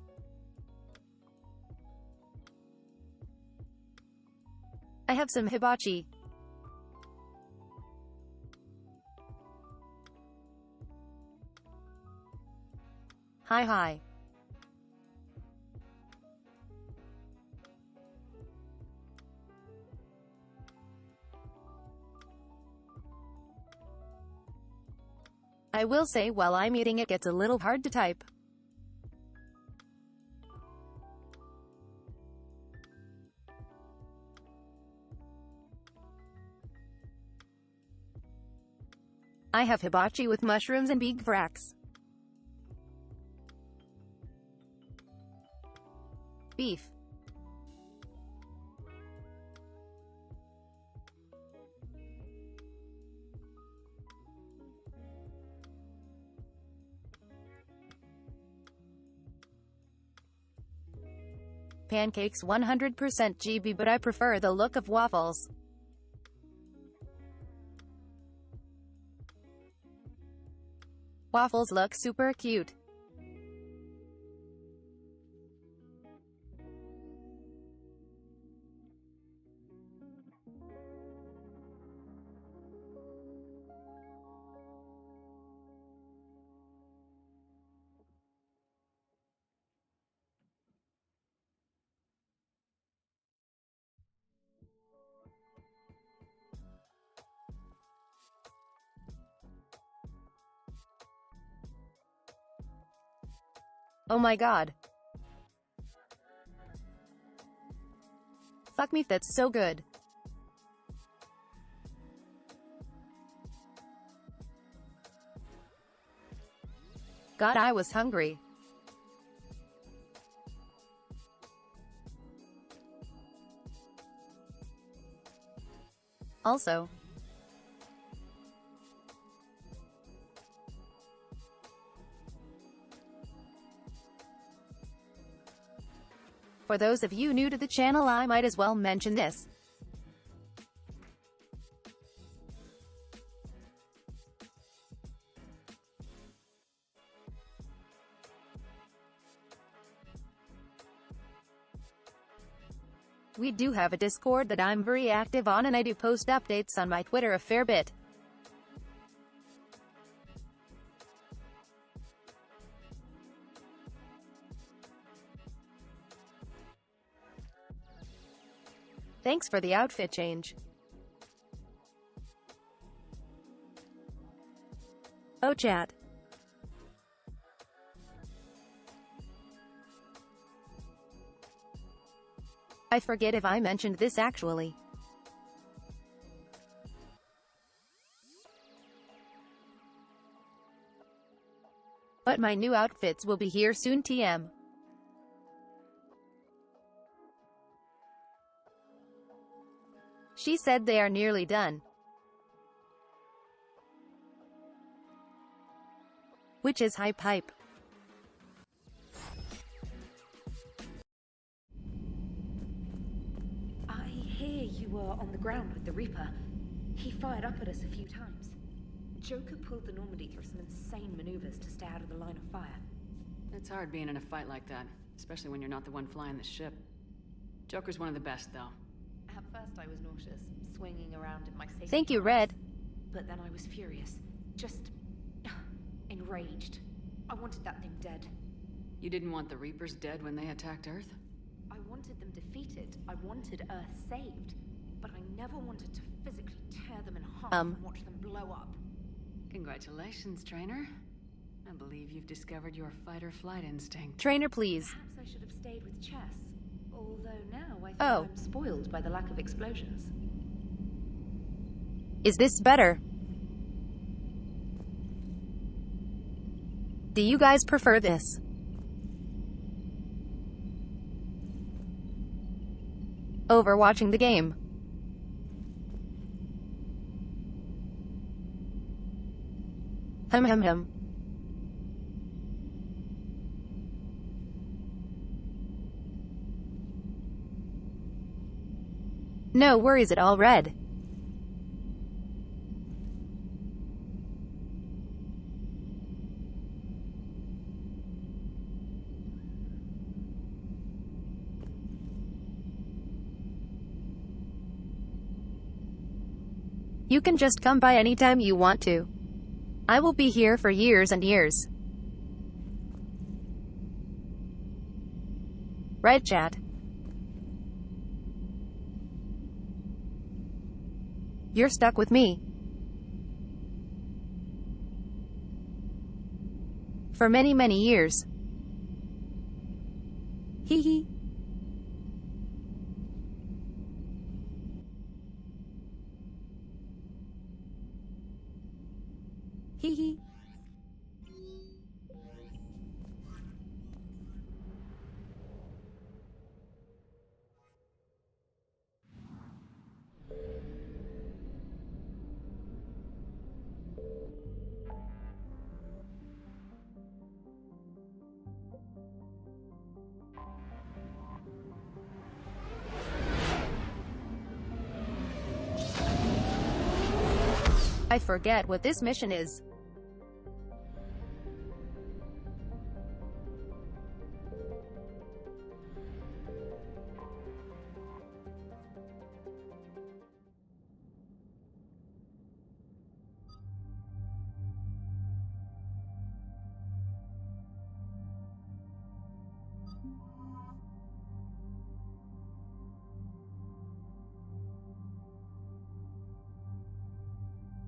I have some hibachi. Hi. I will say while I'm eating it gets a little hard to type. I have hibachi with mushrooms and big fracks. Beef. Pancakes 100% GB, but I prefer the look of waffles. Waffles look super cute. Oh my god. Fuck me, that's so good. God, I was hungry. Also, for those of you new to the channel, I might as well mention this. We do have a Discord that I'm very active on, and I do post updates on my Twitter a fair bit. Thanks for the outfit change. Oh chat. I forget if I mentioned this actually. But my new outfits will be here soon, TM. She said they are nearly done. Which is high pipe. I hear you were on the ground with the Reaper. He fired up at us a few times. Joker pulled the Normandy through some insane maneuvers to stay out of the line of fire. It's hard being in a fight like that, especially when you're not the one flying the ship. Joker's one of the best, though. At first I was nauseous, swinging around in my safety Thank you, helmets. Red. But then I was furious. Just enraged. I wanted that thing dead. You didn't want the Reapers dead when they attacked Earth? I wanted them defeated. I wanted Earth saved. But I never wanted to physically tear them in half and watch them blow up. Congratulations, Trainer. I believe you've discovered your fight-or-flight instinct. Trainer, please. Perhaps I should have stayed with chess. Although now I think Oh. I'm spoiled by the lack of explosions. Is this better? Do you guys prefer this? Over watching the game? Hum. No worries at all, Red. You can just come by anytime you want to. I will be here for years and years. Right, chat? You're stuck with me. For many, many years. Hee hee. Hee hee. I forget what this mission is.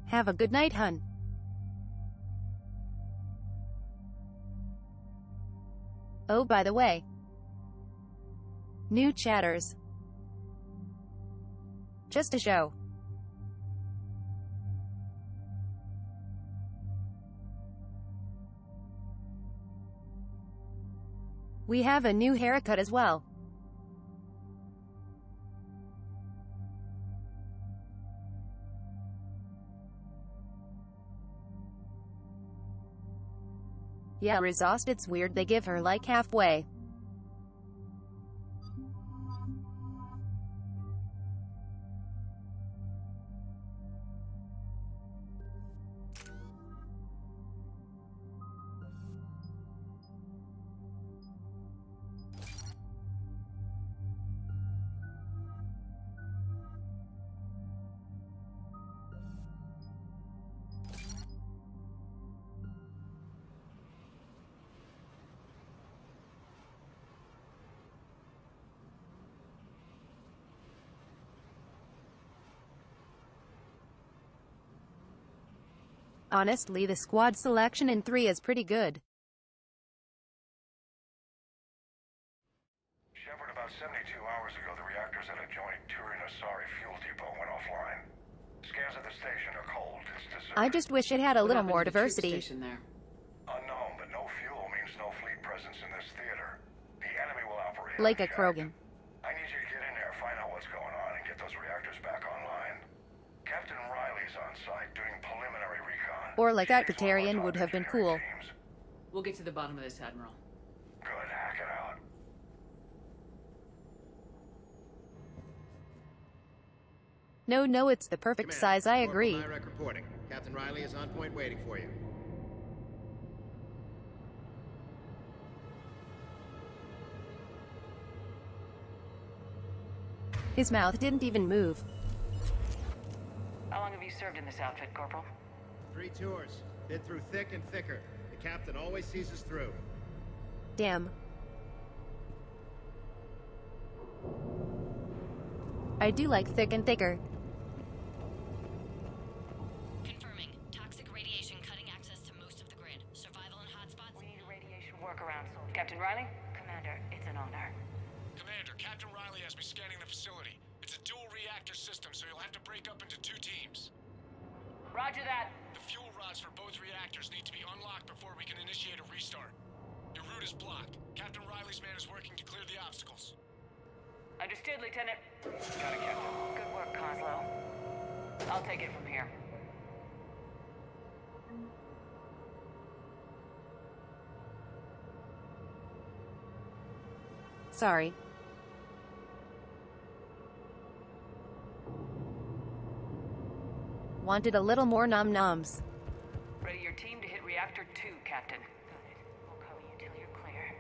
Have a good night, hun. Oh, by the way. New chatters. Just a show. We have a new haircut as well. Yeah, Rizost, it's weird they give her like halfway. Honestly, the squad selection in 3 is pretty good. Shepard, about 72 hours ago, the reactors at adjoining Turin-Asari fuel depot went offline. Scans at the station are cold. It's deserted. I just wish it had a little more diversity. There? Unknown, but no fuel means no fleet presence in this theater. The enemy will operate Like a unchecked. Krogan. I need you to get in there, find out what's going on, and get those reactors back online. Captain Riley's on site doing preliminary recon. Or like that Batarian would have been cool. We'll get to the bottom of this, Admiral. Good, hack it out. No, it's the perfect size, I agree. Corporal Nyrek reporting. Captain Riley is on point waiting for you. His mouth didn't even move. How long have you served in this outfit, Corporal? 3 tours. Been through thick and thicker. The captain always sees us through. Damn. I do like thick and thicker. Confirming. Toxic radiation cutting access to most of the grid. Survival in hotspots. We need a radiation workaround. Captain Riley? Commander, it's an honor. Commander, Captain Riley has me scanning the facility. It's a dual reactor system, so you'll have to break up into 2 teams. Roger that. The fuel rods for both reactors need to be unlocked before we can initiate a restart. Your route is blocked. Captain Riley's man is working to clear the obstacles. Understood, Lieutenant. Got it, Captain. Good work, Coslow. I'll take it from here. Sorry. Wanted a little more nom-noms. Ready your team to hit Reactor 2, Captain. Good. We'll cover you till you're clear.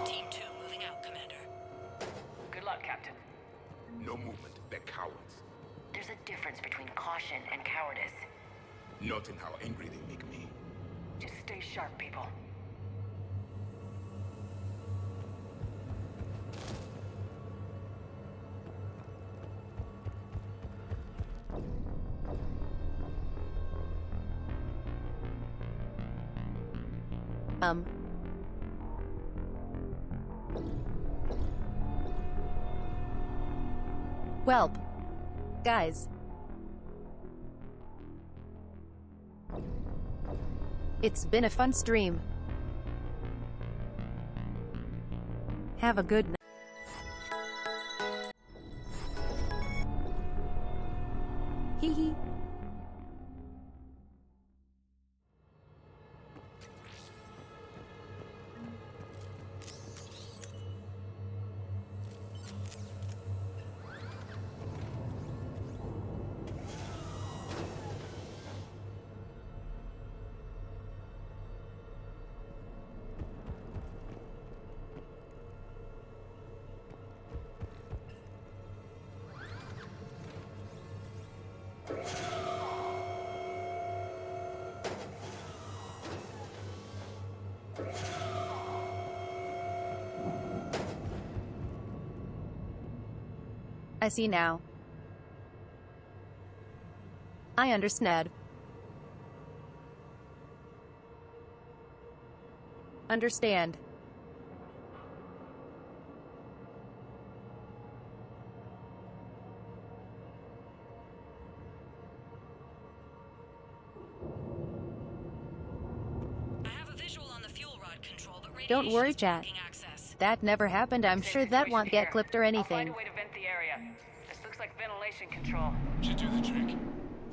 Team 2 moving out, Commander. cowards. There's a difference between caution and cowardice. Not in how angry they make me. Just stay sharp, people. Welp. Guys. It's been a fun stream. Have a good night. Hee hee. I see now. I understand. Understand. Don't worry, chat. That never happened. I'm sure that won't get clipped or anything. I'll find a way to vent the area. This looks like ventilation control. Should do the trick.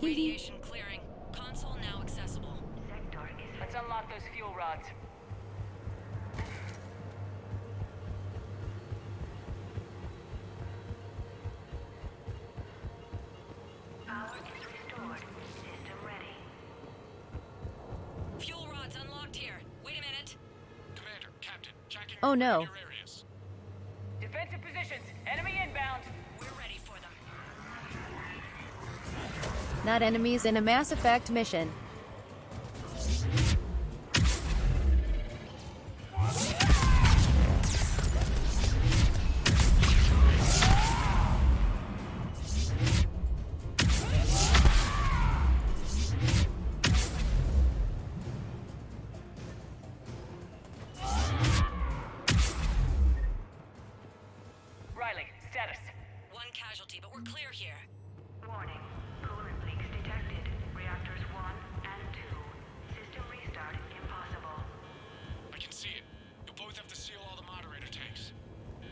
Radiation clearing. Console now accessible. Let's unlock those fuel rods. Power is restored. System ready. Fuel rods unlocked here. Wait a minute. Commander, Captain, checking Oh no. your areas. Defensive positions. Enemy inbound. We're ready for them. Not enemies in a Mass Effect mission. Riley, status. One casualty, but we're clear here. Warning. Coolant leaks detected. Reactors 1 and 2. System restart impossible. I can see it. You'll both have to seal all the moderator tanks.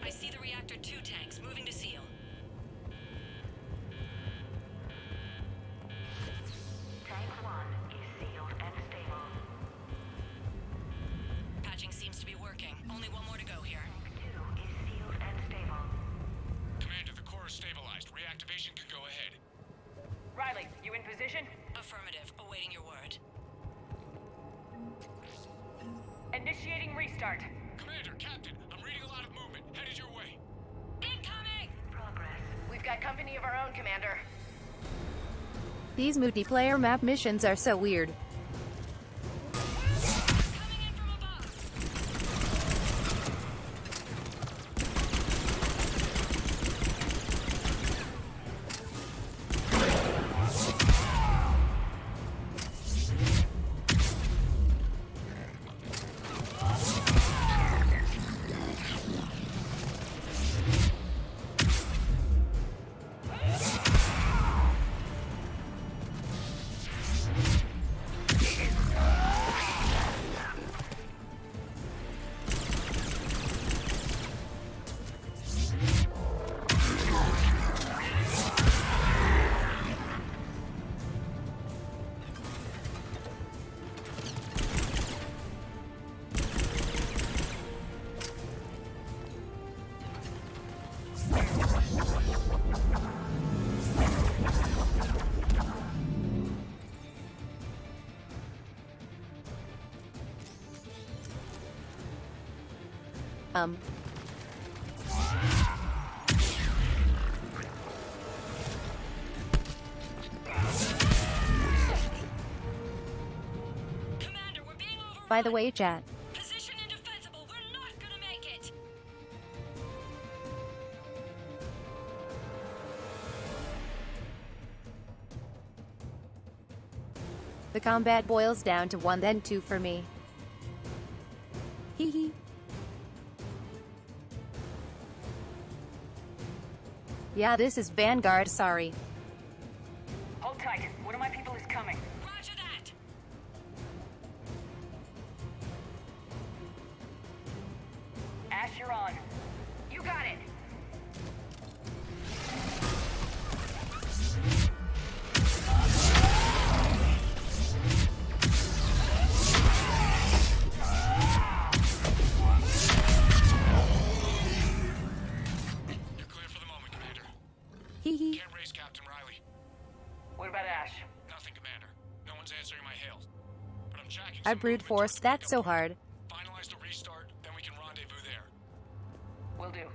I see the reactor 2 tanks moving to seal. Tank 1 is sealed and stable. Patching seems to be working. Only one more to go here. Tank 2 is sealed and stable. Commander, the core is stabilized. Reactivation can go ahead. Riley, you in position? Affirmative. Awaiting your word. Initiating restart. Commander, Captain, I'm reading a lot of movement. Headed your way. Incoming! Progress. We've got company of our own, Commander. These multiplayer map missions are so weird. Coming in from above. By the way, chat. Position indefensible. We're not gonna make it. The combat boils down to 1 then 2 for me. Hee hee. Yeah, this is Vanguard, sorry. Hold tight. One of my people is coming. Roger that. Ash, you're on. You got it. Can't raise Captain Riley. What about Ash? Nothing, Commander. No one's answering my hails. But I'm tracking I some brute movement force, towards that's so Panda. hard. Finalize the restart, then we can rendezvous there. Will do.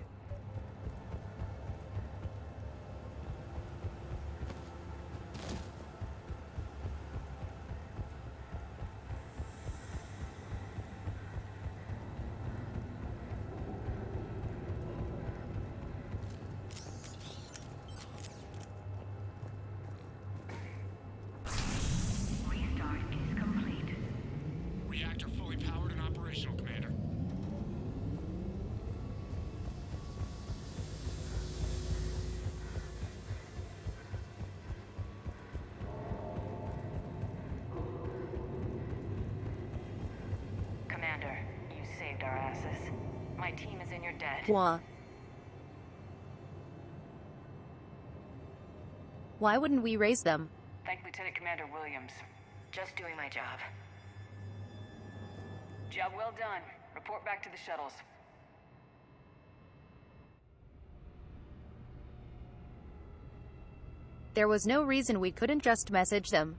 Restart is complete. Reactor fully powered and operational, Commander. Commander, you saved our asses. My team is in your debt. Wah. Why wouldn't we raise them? Thank Lieutenant Commander Williams. Just doing my job. Job well done. Report back to the shuttles. There was no reason we couldn't just message them.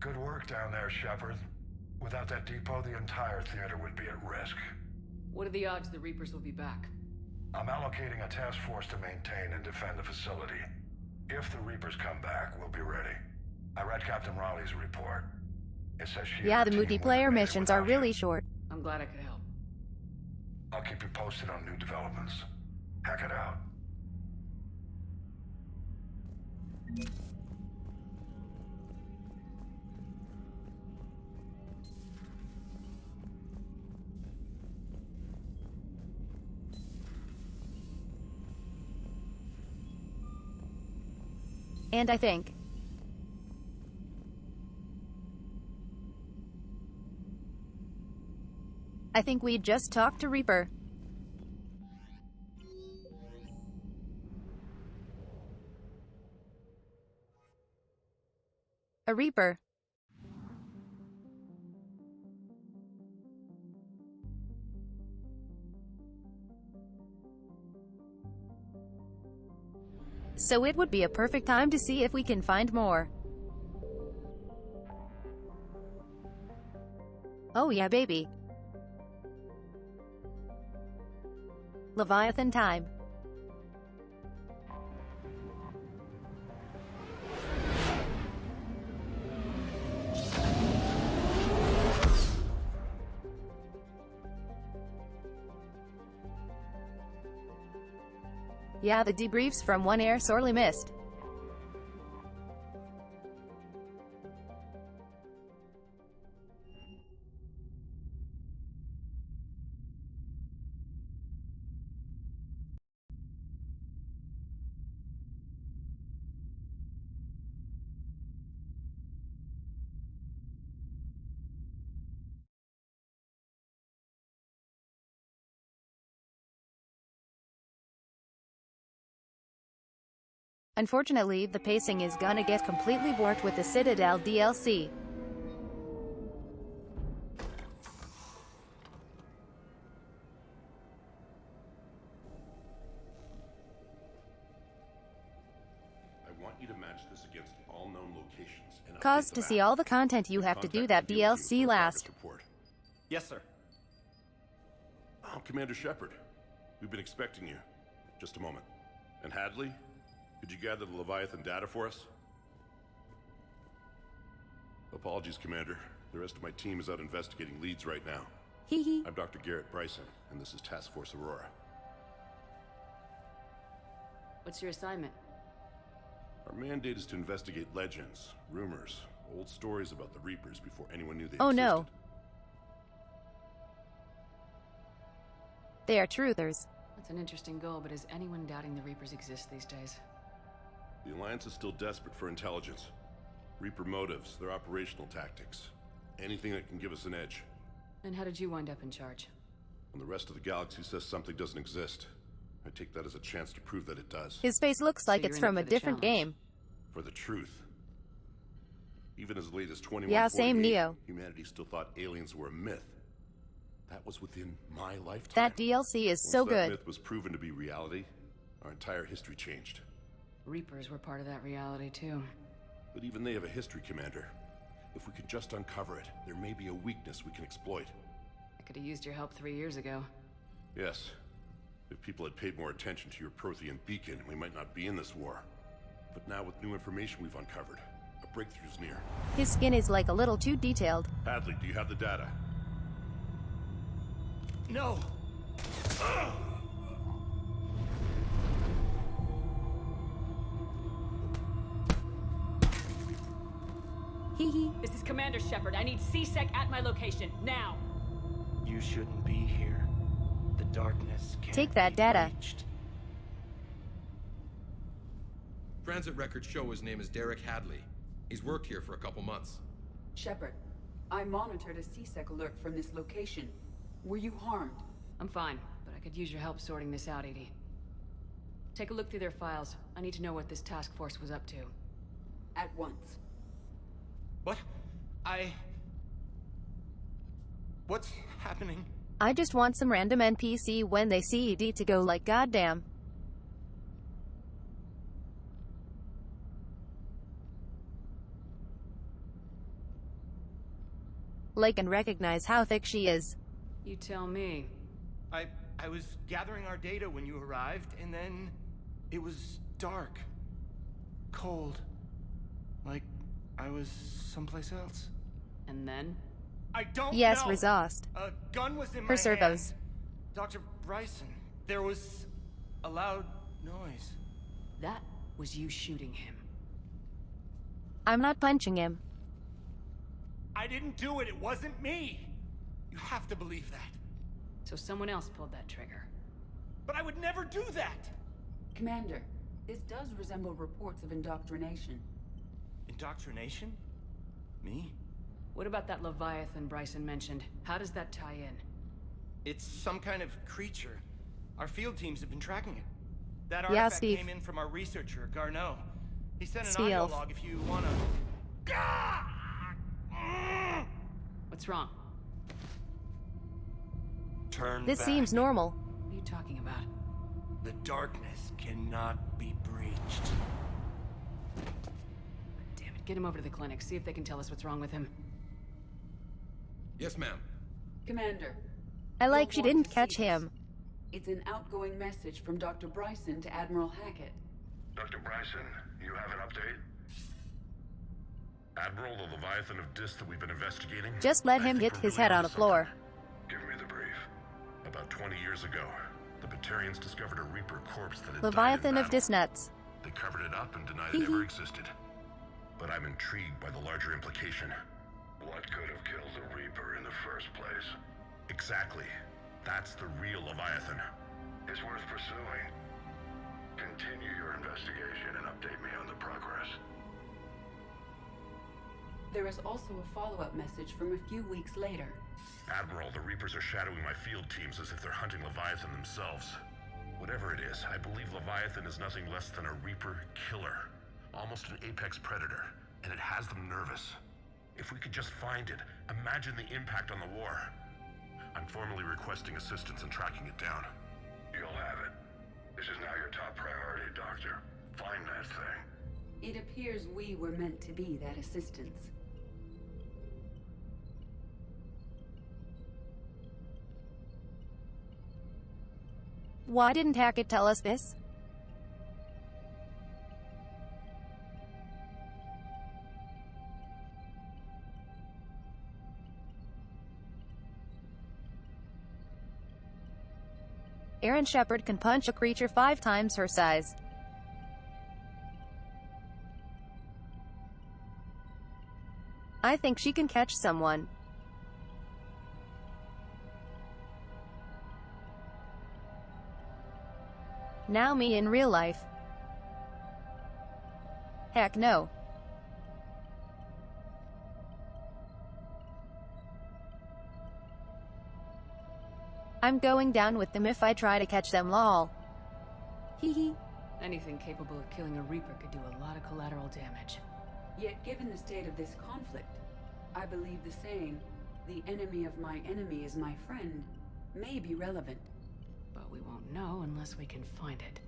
Good work down there, Shepard. Without that depot, the entire theater would be at risk. What are the odds the Reapers will be back? I'm allocating a task force to maintain and defend the facility. If the Reapers come back, we'll be ready. I read Captain Raleigh's report. It says she Yeah, and the her team wouldn't multiplayer have made it missions are without you. really short. I'm glad I could help. I'll keep you posted on new developments. Hack it out. And I think we just talked to Reaper. A Reaper. So it would be a perfect time to see if we can find more. Oh yeah, baby. Leviathan time. Yeah, the debriefs from One Air sorely missed. Unfortunately, the pacing is gonna get completely warped with the Citadel DLC. I want you to match this against all known locations and Cause update to the see map. all the content you have to do that DLC last. Report. Yes, sir. Commander Shepard. We've been expecting you. Just a moment. And Hadley, could you gather the Leviathan data for us? Apologies, Commander. The rest of my team is out investigating leads right now. I'm Dr. Garrett Bryson, and this is Task Force Aurora. What's your assignment? Our mandate is to investigate legends, rumors, old stories about the Reapers before anyone knew they Oh existed. no. They are truthers. That's an interesting goal, but is anyone doubting the Reapers exist these days? The Alliance is still desperate for intelligence. Reaper motives, their operational tactics. Anything that can give us an edge. And how did you wind up in charge? When the rest of the galaxy says something doesn't exist, I take that as a chance to prove that it does. His face looks like it's from a different game. For the truth. Even as late as 2148, Yeah, same Neo. humanity still thought aliens were a myth. That was within my lifetime. That DLC is so Once that good. myth was proven to be reality, our entire history changed. Reapers were part of that reality, too. But even they have a history, Commander. If we could just uncover it, there may be a weakness we can exploit. I could have used your help 3 years ago. Yes. If people had paid more attention to your Prothean beacon, we might not be in this war. But now with new information we've uncovered, a breakthrough's near. His skin is like a little too detailed. Hadley, do you have the data? No! This is Commander Shepard. I need C-Sec at my location, now! You shouldn't be here. The darkness can't Take that data. reached. Transit records show his name is Derek Hadley. He's worked here for a couple months. Shepard, I monitored a C-Sec alert from this location. Were you harmed? I'm fine, but I could use your help sorting this out, Edie. Take a look through their files. I need to know what this task force was up to. At once. What? What's happening? I just want some random NPC when they see ED to go like goddamn. Like and recognize how thick she is. You tell me. I was gathering our data when you arrived, and then it was dark. Cold. Like I was someplace else. And then? I don't Yes, know. Resost. A gun was in Her my servos. hand. Dr. Bryson, there was a loud noise. That was you shooting him. I'm not punching him. I didn't do it. It wasn't me. You have to believe that. So someone else pulled that trigger. But I would never do that. Commander, this does resemble reports of indoctrination. Indoctrination? Me? What about that Leviathan Bryson mentioned? How does that tie in? It's some kind of creature. Our field teams have been tracking it. That Yeah, artifact Steve. came in from our researcher, Garneau. He sent an Steve. audio log if you wanna... What's wrong? Turn This back. seems normal. What are you talking about? The darkness cannot be breached. Damn it, get him over to the clinic. See if they can tell us what's wrong with him. Yes, ma'am. Commander. I like you'll she want didn't to see catch this. him. It's an outgoing message from Dr. Bryson to Admiral Hackett. Dr. Bryson, you have an update? Admiral, the Leviathan of Dis that we've been investigating? Just let him hit his head on the floor. Give me the brief. About 20 years ago, the Batarians discovered a Reaper corpse that had Leviathan died in of battle. Disnuts. They covered it up and denied it ever existed. But I'm intrigued by the larger implication. What could have killed the Reaper in the first place? Exactly. That's the real Leviathan. It's worth pursuing. Continue your investigation and update me on the progress. There is also a follow-up message from a few weeks later. Admiral, the Reapers are shadowing my field teams as if they're hunting Leviathan themselves. Whatever it is, I believe Leviathan is nothing less than a Reaper killer. Almost an apex predator, and it has them nervous. If we could just find it, imagine the impact on the war. I'm formally requesting assistance in tracking it down. You'll have it. This is now your top priority, Doctor. Find that thing. It appears we were meant to be that assistance. Why didn't Hackett tell us this? Aaron Shepard can punch a creature 5 times her size. I think she can catch someone. Now me in real life. Heck no. I'm going down with them if I try to catch them, lol. Hee hee. Anything capable of killing a Reaper could do a lot of collateral damage. Yet given the state of this conflict, I believe the saying, "The enemy of my enemy is my friend," may be relevant. But we won't know unless we can find it.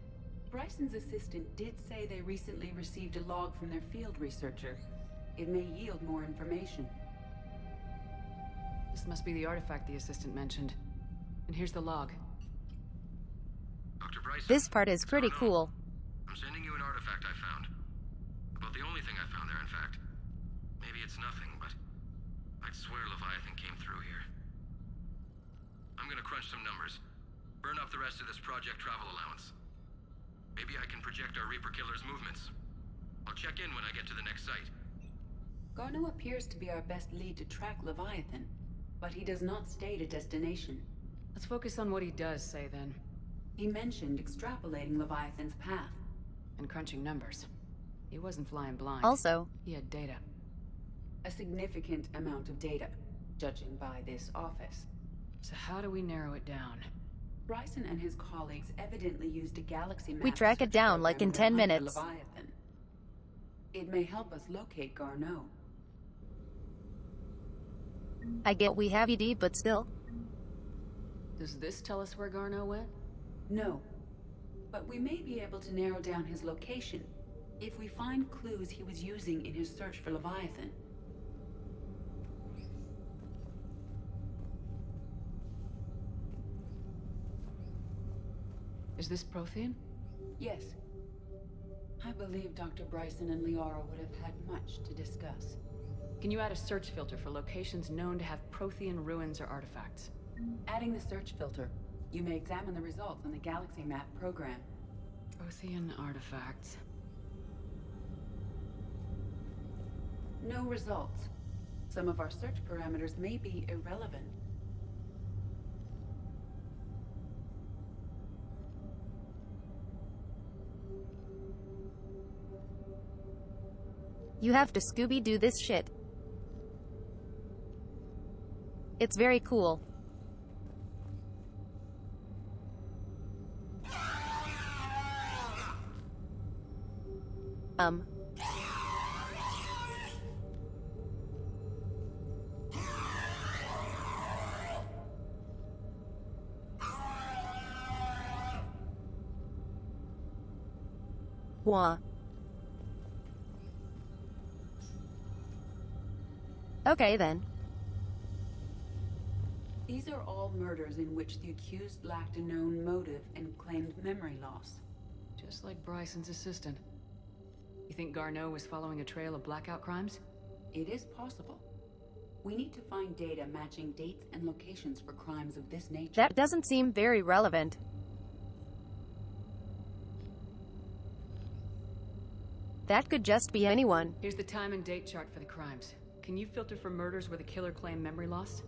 Bryson's assistant did say they recently received a log from their field researcher. It may yield more information. This must be the artifact the assistant mentioned. And here's the log. Dr. Bryson. This part is pretty cool. I'm sending you an artifact I found. About the only thing I found there, in fact. Maybe it's nothing, but I'd swear Leviathan came through here. I'm gonna crunch some numbers. Burn up the rest of this project travel allowance. Maybe I can project our Reaper killer's movements. I'll check in when I get to the next site. Garneau appears to be our best lead to track Leviathan, but he does not state a destination. Let's focus on what he does say, then. He mentioned extrapolating Leviathan's path. And crunching numbers. He wasn't flying blind. Also, he had data. A significant amount of data, judging by this office. So how do we narrow it down? Bryson and his colleagues evidently used a galaxy map. We track it down like in 10 minutes. Leviathan. It may help us locate Garneau. I get we have ED, but still. Does this tell us where Garneau went? No. But we may be able to narrow down his location if we find clues he was using in his search for Leviathan. Is this Prothean? Yes. I believe Dr. Bryson and Liara would have had much to discuss. Can you add a search filter for locations known to have Prothean ruins or artifacts? Adding the search filter, you may examine the results on the Galaxy Map program. Prothean artifacts. No results. Some of our search parameters may be irrelevant. You have to Scooby-Doo this shit. It's very cool. Wah. Okay then. These are all murders in which the accused lacked a known motive and claimed memory loss. Just like Bryson's assistant. You think Garneau was following a trail of blackout crimes? It is possible. We need to find data matching dates and locations for crimes of this nature. That doesn't seem very relevant. That could just be anyone. Here's the time and date chart for the crimes. Can you filter for murders where the killer claimed memory loss?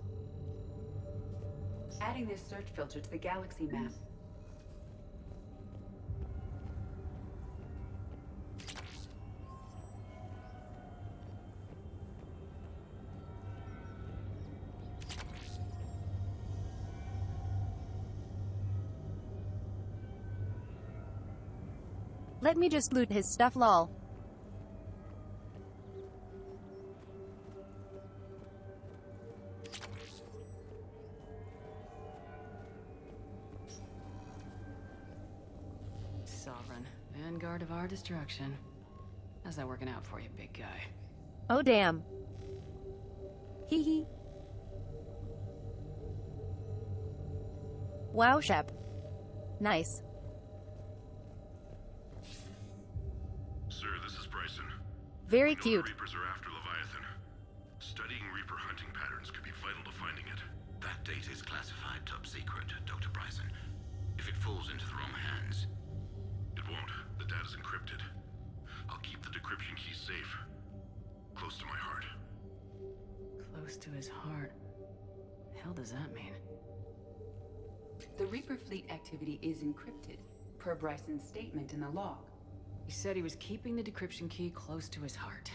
Adding this search filter to the Galaxy Map. Let me just loot his stuff, lol. Sovereign. Vanguard of our destruction. How's that working out for you, big guy? Oh damn. Hee hee. Wow, Shep. Nice. Sir, this is Bryson. Very We know cute. the Reapers are after Leviathan. Studying Reaper hunting patterns could be vital to finding it. That data is classified top secret, Dr. Bryson. If it falls into the wrong hands... It won't. The data's encrypted. I'll keep the decryption key safe. Close to my heart. Close to his heart. The hell does that mean? The Reaper fleet activity is encrypted, per Bryson's statement in the log. He said he was keeping the decryption key close to his heart.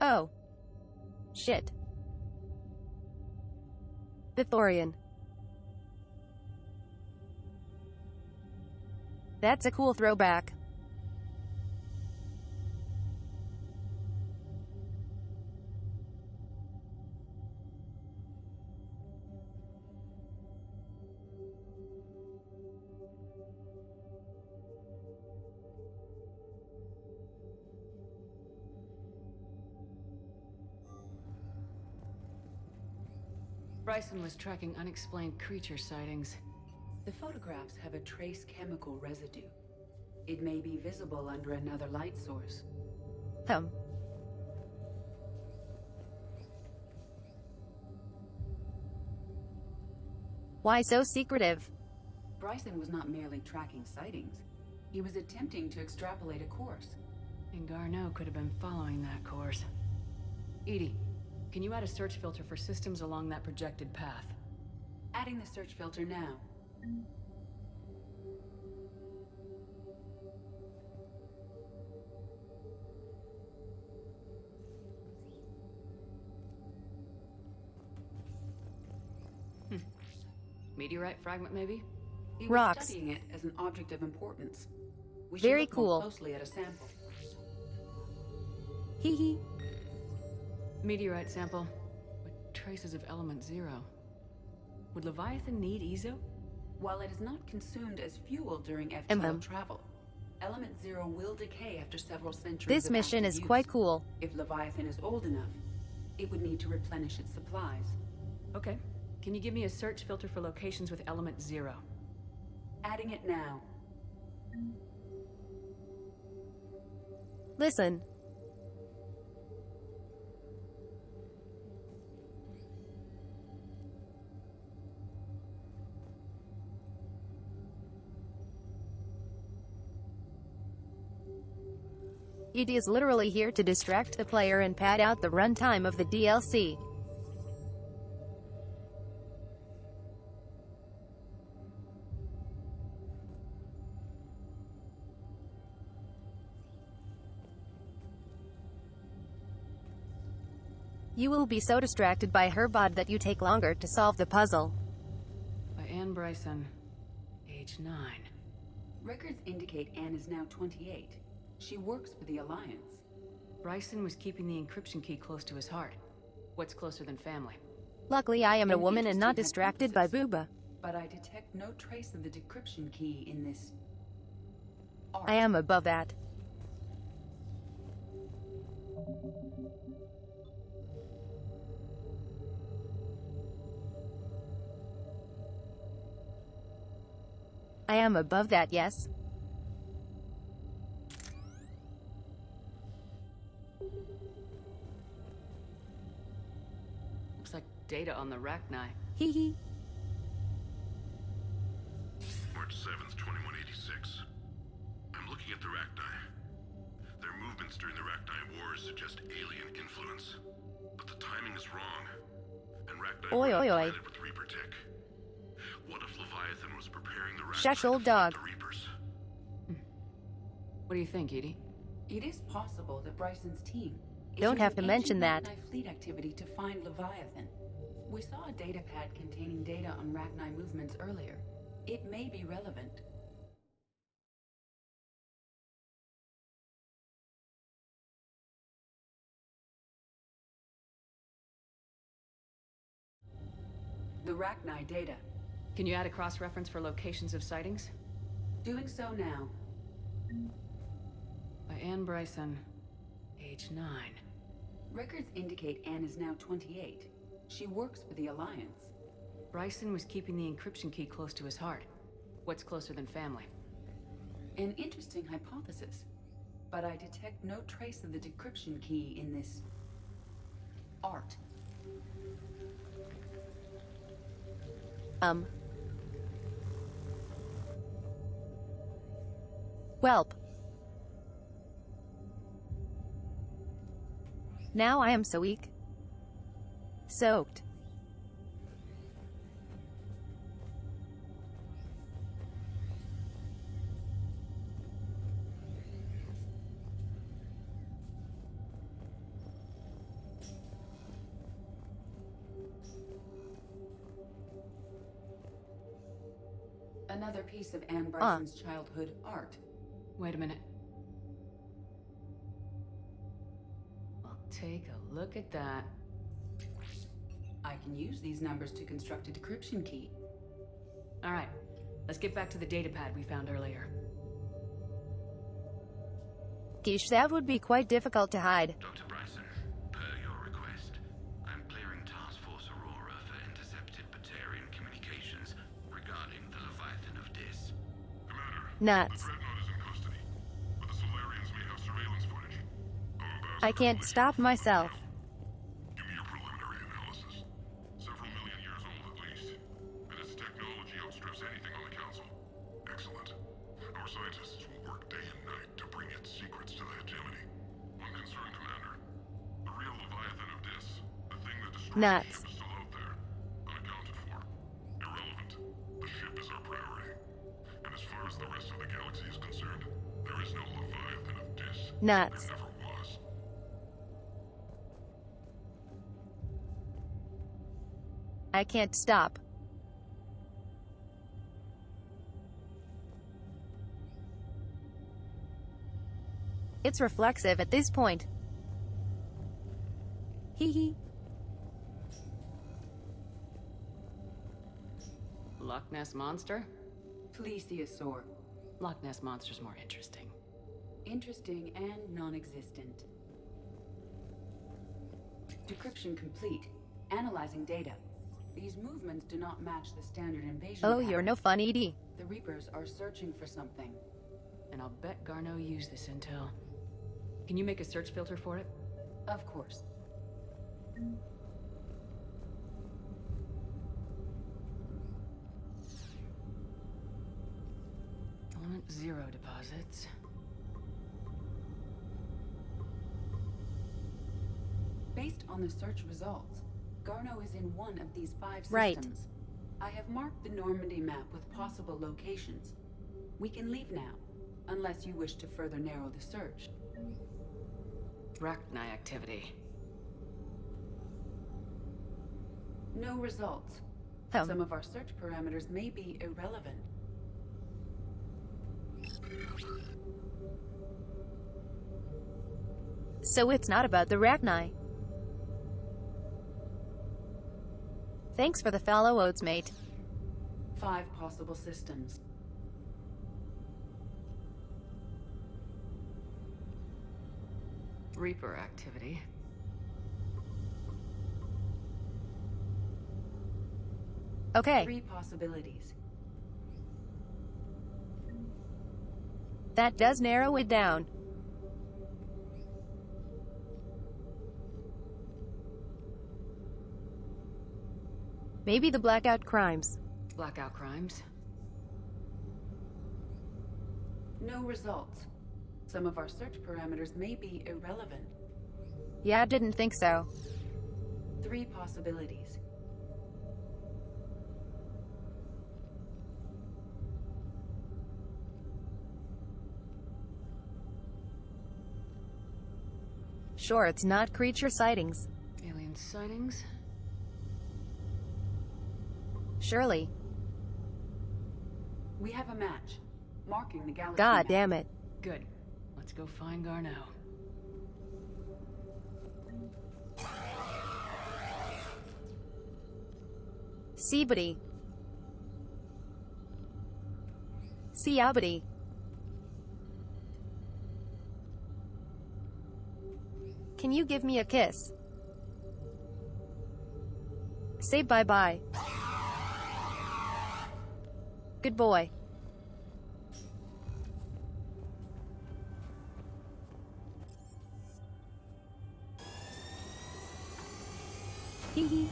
Oh. Shit. The Thorian. That's a cool throwback. Bryson was tracking unexplained creature sightings. The photographs have a trace chemical residue. It may be visible under another light source. Why so secretive? Bryson was not merely tracking sightings. He was attempting to extrapolate a course. And Garneau could have been following that course. Edie, can you add a search filter for systems along that projected path? Adding the search filter now. Meteorite fragment, maybe? He was Rocks. studying it as an object of importance. We Very should look more cool. closely at a sample. Hee hee. Meteorite sample with traces of element 0. Would Leviathan need Ezo? While it is not consumed as fuel during FTL travel, element 0 will decay after several centuries. This of mission active is use. quite cool. If Leviathan is old enough, it would need to replenish its supplies. Okay. Can you give me a search filter for locations with element 0? Adding it now. Listen. It is literally here to distract the player and pad out the runtime of the DLC. You will be so distracted by her bod that you take longer to solve the puzzle. By Anne Bryson, age 9. Records indicate Anne is now 28. She works for the Alliance. Bryson was keeping the encryption key close to his heart. What's closer than family? Luckily I am a An woman and not interesting distracted by hypothesis, booba. But I detect no trace of the decryption key in this art. I am above that. I am above that, yes. Looks like data on the Rachni. Hee hee. March 7th, 2186. I'm looking at the Rachni. Their movements during the Rachni Wars suggest alien influence. But the timing is wrong. And Rachni Oi, were oi, oi. planted with Reaper tech. What if Leviathan was preparing the Rachni Shush, to old fight dog. the Reapers? What do you think, Edie? It is possible that Bryson's team is Don't have using to mention ancient that. Rachni fleet activity to find Leviathan. We saw a data pad containing data on Rachni movements earlier. It may be relevant. The Rachni data. Can you add a cross-reference for locations of sightings? Doing so now. By Anne Bryson, age 9. Records indicate Anne is now 28. She works for the Alliance. Bryson was keeping the encryption key close to his heart. What's closer than family? An interesting hypothesis, but I detect no trace of the decryption key in this art. Welp. Now I am so weak. Soaked. Another piece of Anne Bryson's childhood art. Wait a minute. Well, take a look at that. I can use these numbers to construct a decryption key. All right, let's get back to the datapad we found earlier. Geesh, that would be quite difficult to hide. Dr. Bryson, per your request, I'm clearing Task Force Aurora for intercepted Batarian communications regarding the Leviathan of Dis. Nuts. I can't stop myself. Give me your preliminary analysis. Several million years old at least. And its technology outstrips anything on the Council. Excellent. Our scientists will work day and night to bring its secrets to the hegemony. One concern, Commander. The real Leviathan of Dis, the thing that destroyed the ship, is still out there. Unaccounted for. Irrelevant. The ship is our priority. And as far as the rest of the galaxy is concerned, there is no Leviathan of Dis. Nuts. There never was. I can't stop. It's reflexive at this point. Hee hee. Loch Ness Monster? Plesiosaur. Loch Ness Monster's more interesting. Interesting and non-existent. Decryption complete. Analyzing data. These movements do not match the standard invasion Oh, pattern. you're no fun, Edie. The Reapers are searching for something. And I'll bet Garneau used this intel. Can you make a search filter for it? Of course. Element 0 deposits. Based on the search results, Garneau is in one of these 5 systems. Right. I have marked the Normandy map with possible locations. We can leave now, unless you wish to further narrow the search. Rachni activity. No results. Some of our search parameters may be irrelevant. So it's not about the Rachni. Thanks for the follow, Oats mate. 5 possible systems. Reaper activity. Okay. 3 possibilities. That does narrow it down. Maybe the blackout crimes. Blackout crimes? No results. Some of our search parameters may be irrelevant. Yeah, I didn't think so. 3 possibilities. Sure, it's not creature sightings. Alien sightings? Surely. We have a match, marking the galaxy God map. damn it. Good. Let's go find Garneau. Seabody. Seabody. Can you give me a kiss? Say bye-bye. Good boy. Hee hee.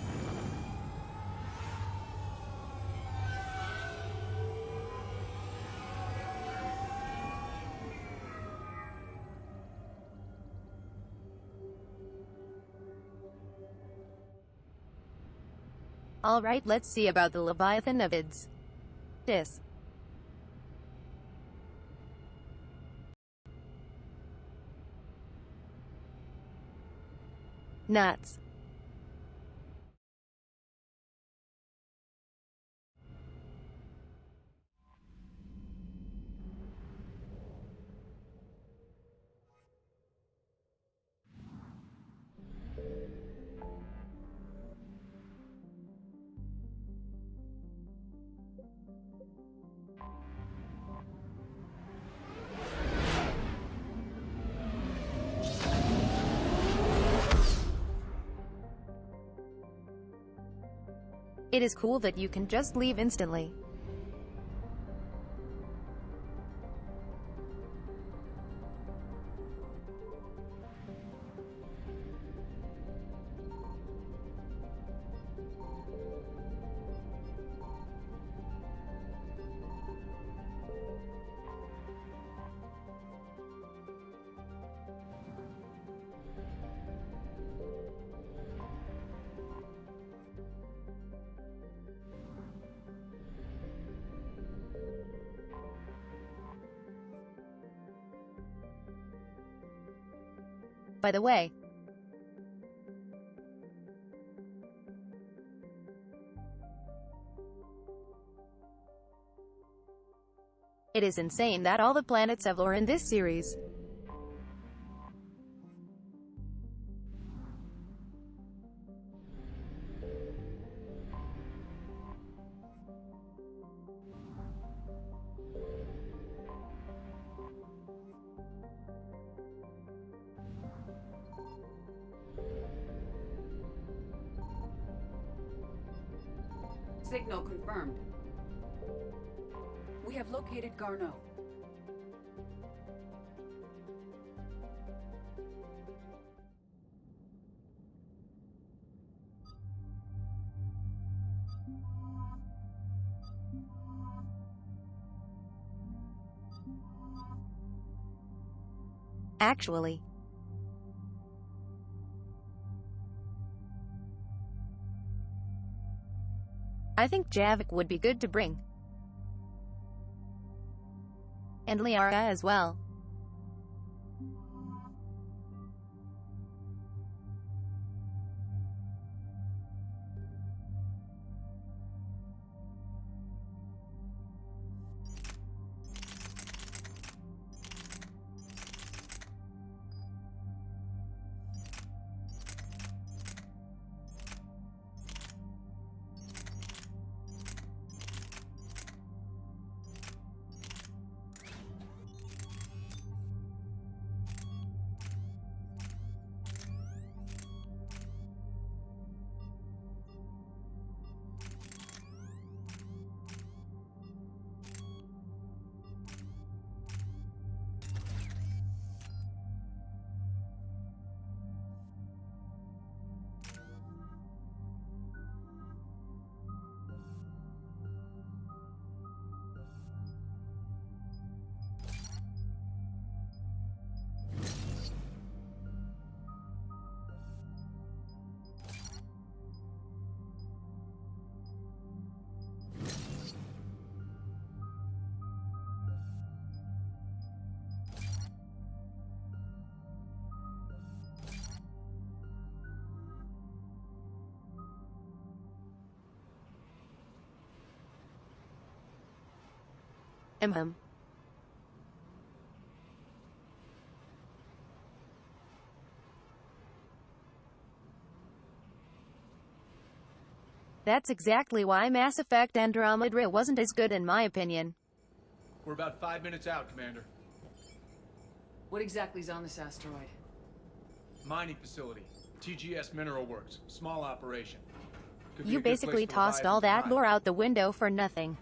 Alright, let's see about the Leviathan of Dis. Nuts. It is cool that you can just leave instantly. By the way, it is insane that all the planets have lore in this series. Signal confirmed. We have located Garneau. Actually, I think Javik would be good to bring. And Liara as well. That's exactly why Mass Effect Andromeda wasn't as good in my opinion. We're about 5 minutes out, Commander. What exactly is on this asteroid? Mining facility. TGS Mineral Works. Small operation. Could be You a good place basically for tossed all Leviathan to that hide. lore out the window for nothing.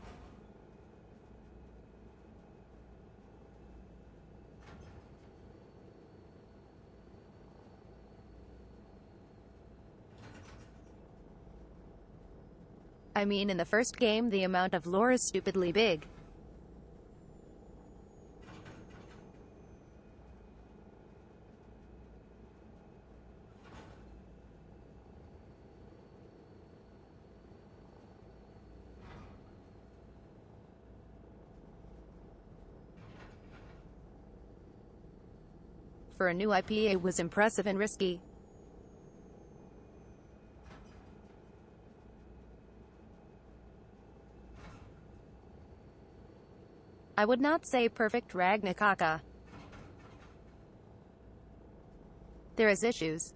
I mean, in the first game, the amount of lore is stupidly big. For a new IP, it was impressive and risky. I would not say perfect Ragnaraka. There is issues.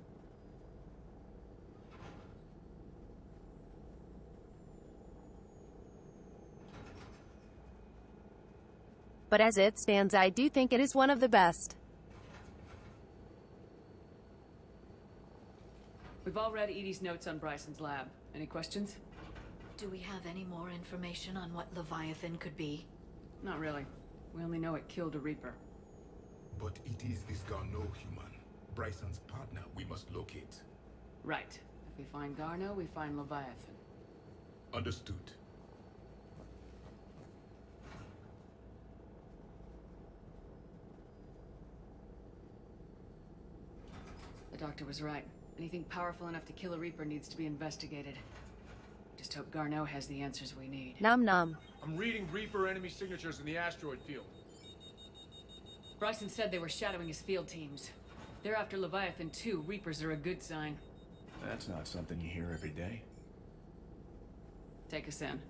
But as it stands, I do think it is one of the best. We've all read Edie's notes on Bryson's lab. Any questions? Do we have any more information on what Leviathan could be? Not really. We only know it killed a Reaper. But it is this Garneau human, Bryson's partner, we must locate. Right. If we find Garneau, we find Leviathan. Understood. The doctor was right. Anything powerful enough to kill a Reaper needs to be investigated. Just hope Garneau has the answers we need. Nom nom. I'm reading Reaper enemy signatures in the asteroid field. Bryson said they were shadowing his field teams. If they're after Leviathan too, Reapers are a good sign. That's not something you hear every day. Take us in.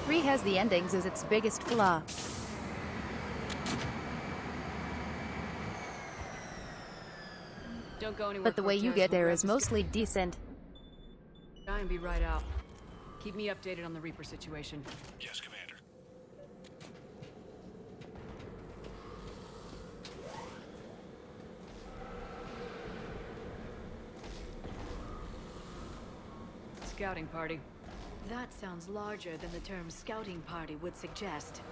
Three has the endings as its biggest flaw. Don't go anywhere. But the way you Cortez. get We'll there grab is the mostly decent. guy and be right out. Keep me updated on the Reaper situation. Yes, Commander. Scouting party. That sounds larger than the term scouting party would suggest.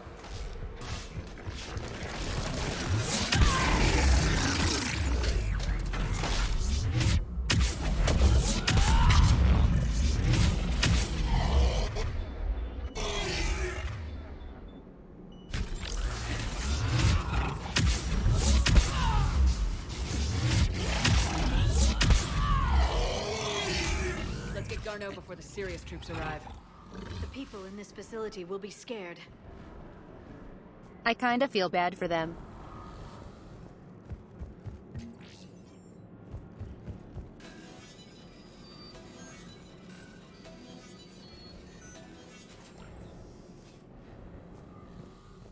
Let's get Garneau before the serious troops arrive. The people in this facility will be scared. I kinda feel bad for them.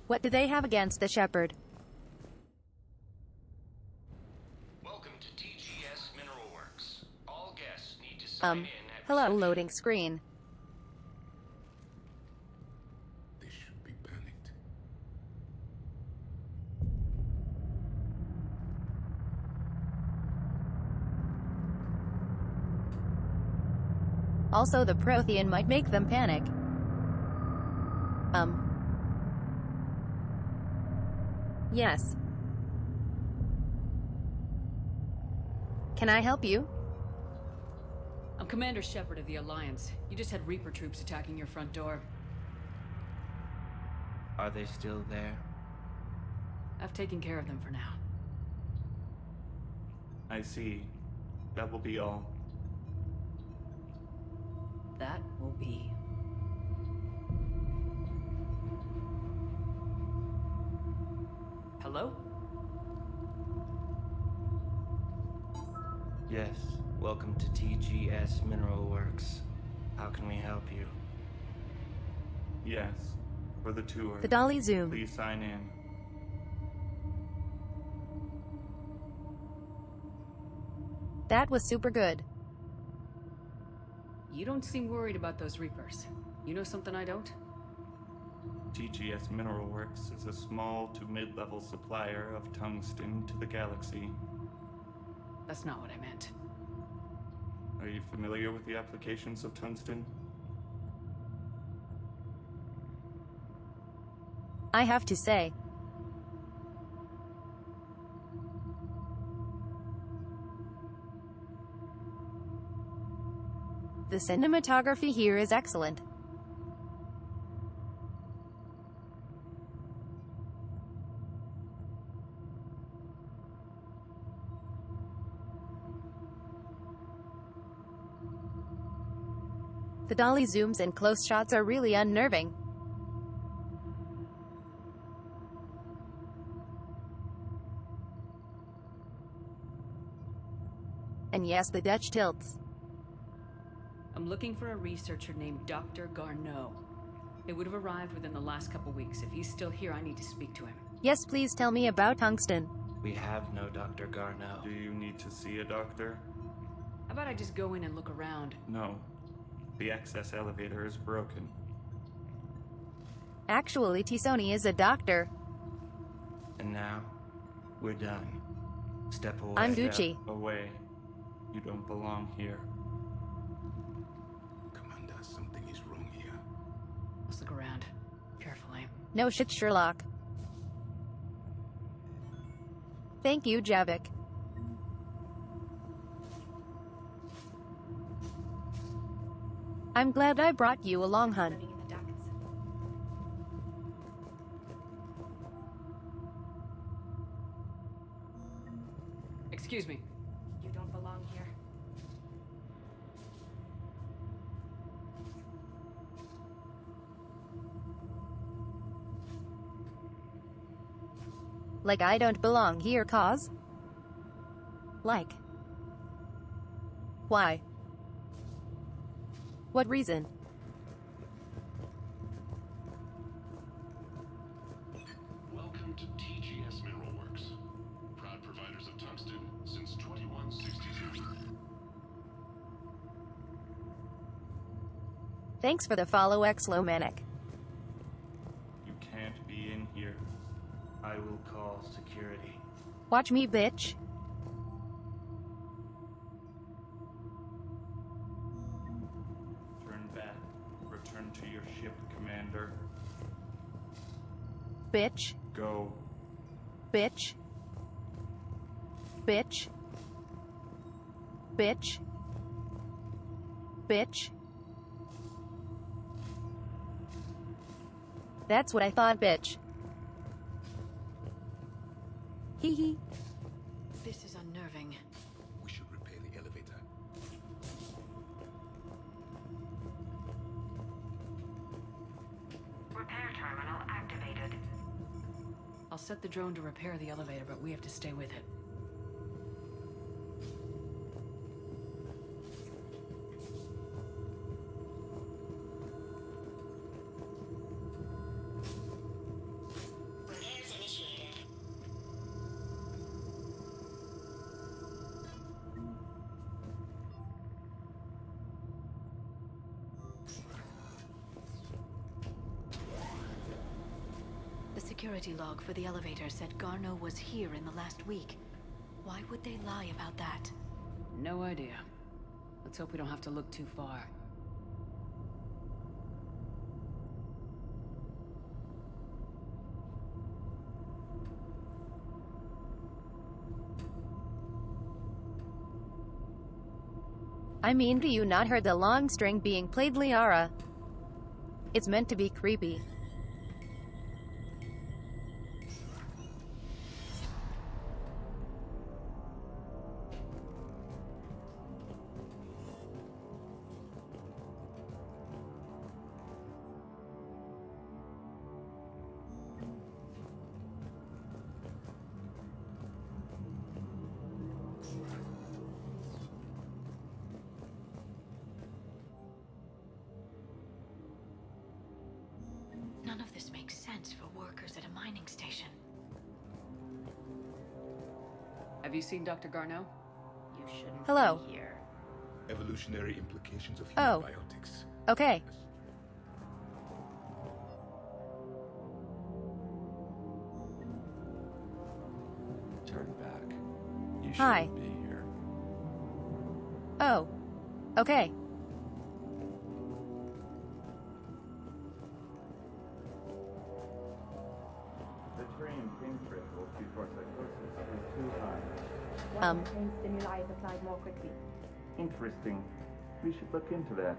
What do they have against the Shepherd? Welcome to TGS Mineral Works. All guests need to sign in at Hello, loading screen. They should be panicked. Also, the Prothean might make them panic. Yes. Can I help you? I'm Commander Shepard of the Alliance. You just had Reaper troops attacking your front door. Are they still there? I've taken care of them for now. I see. That will be all. That will be. Hello? Yes. Welcome to TGS Mineral Works. How can we help you? Yes. For the tour. The dolly zoom. Please sign in. That was super good. You don't seem worried about those Reapers. You know something I don't? TGS Mineral Works is a small to mid-level supplier of tungsten to the galaxy. That's not what I meant. Are you familiar with the applications of tungsten? I have to say, the cinematography here is excellent. The dolly zooms and close shots are really unnerving. And yes, the Dutch tilts. I'm looking for a researcher named Dr. Garneau. They would have arrived within the last couple weeks. If he's still here, I need to speak to him. Yes, please tell me about tungsten. We have no Dr. Garneau. Do you need to see a doctor? How about I just go in and look around? No. The access elevator is broken. Actually, Tisoni is a doctor. And now, we're done. Step away. I'm Gucci. Step away. You don't belong here. Commander, something is wrong here. Let's look around. Carefully. No shit, Sherlock. Thank you, Javik. I'm glad I brought you along, hun. Excuse me. You don't belong here. Like I don't belong here, cause? Like. Why? What reason? Welcome to TGS Mineral Works. Proud providers of tungsten since 2162. Thanks for the follow, Exlomanic. You can't be in here. I will call security. Watch me, bitch. Turn back. Return to your ship, Commander. Bitch. Go. Bitch. Bitch. Bitch. Bitch. That's what I thought, bitch. Hee hee. This is unnerving. We should repair the elevator. Repair terminal activated. I'll set the drone to repair the elevator, but we have to stay with it. Repairs initiated. The security log for the elevator said Garneau was here in the last week. Why would they lie about that? No idea. Let's hope we don't have to look too far. I mean, do you not heard the long string being played, Liara? It's meant to be creepy. None of this makes sense for workers at a mining station. Have you seen Dr. Garneau? You should. shouldn't Hello. be here. Evolutionary implications of human biotics. Okay. Turn back. You Hi. shouldn't be here. Oh. Okay. The trained pain threshold before psychosis is too high. Pain stimuli is applied more quickly. Interesting. We should look into that.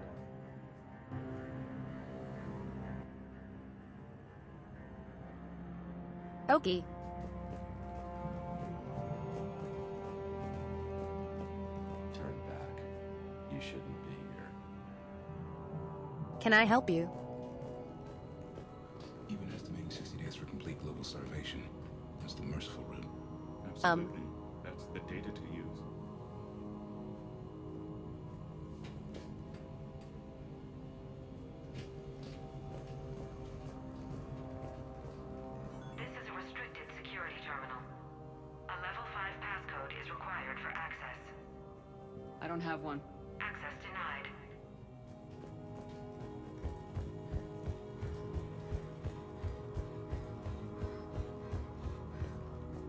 Okay. Turn back. You shouldn't be here. Can I help you? Even estimating 60 days for complete global starvation. That's the merciful route. Absolutely. That's the data to use. This is a restricted security terminal. A level 5 passcode is required for access. I don't have one. Access denied.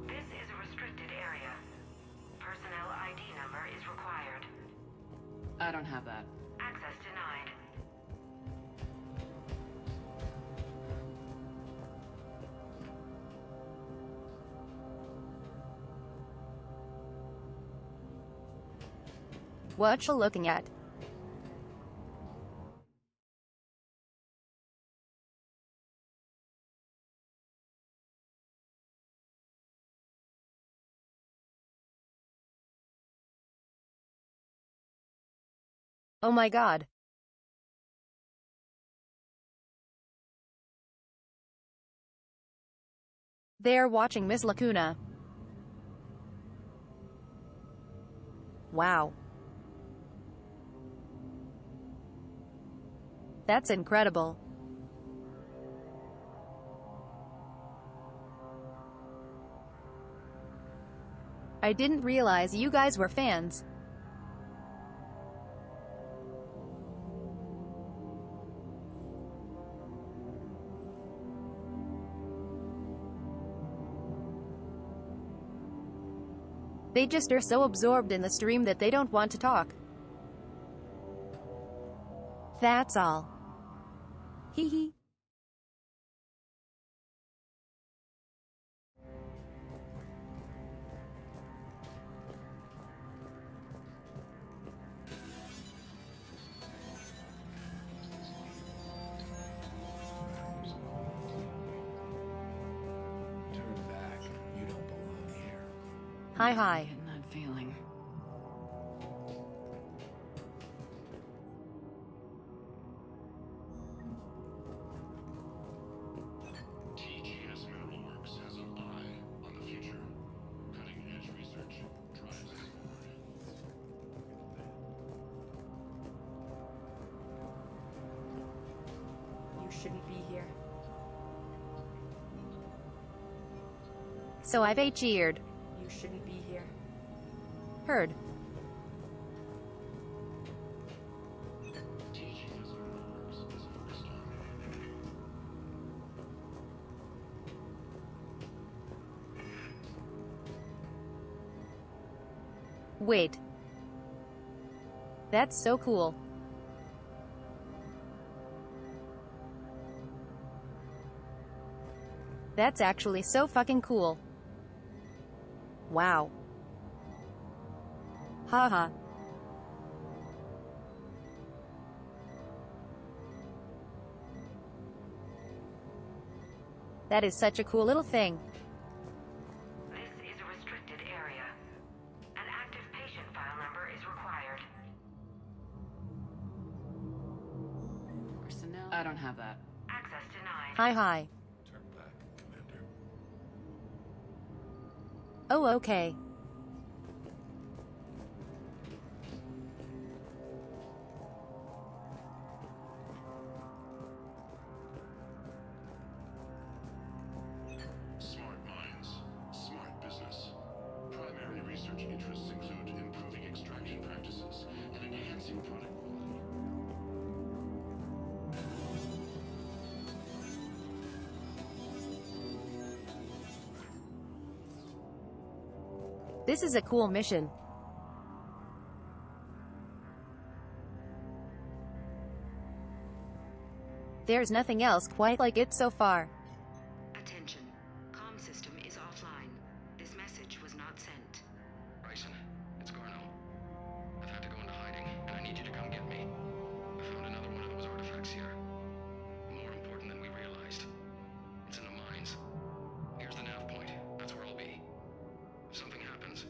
This is a restricted area. Personnel ID number is required. I don't have that. Access denied. What you looking at? Oh my god. They're watching Miss Lacuna. Wow. That's incredible. I didn't realize you guys were fans. They just are so absorbed in the stream that they don't want to talk. That's all. Hee hee. Turn back. You don't belong here. Hi hi. Getting that feeling. TGS Mineral Works has an eye on the future. Cutting-edge research drives us forward. You shouldn't be here. So I've cheered. You shouldn't be here. Heard. TGS Mineral Works is focused on Wait. That's so cool. That's actually so fucking cool. Wow. Haha. That is such a cool little thing. This is a restricted area. An active patient file number is required. Personnel. I don't have that. Access denied. Hi hi. Turn back, Commander. Oh okay. smart minds, smart business. Primary research interests include improving extraction This is a cool mission. There's nothing else quite like it so far. Attention. Comm system is offline. This message was not sent. Bryson, it's Garno. I've had to go into hiding, and I need you to come get me. I found another one of those artifacts here. More important than we realized. It's in the mines. Here's the nav point. That's where I'll be. If something happens,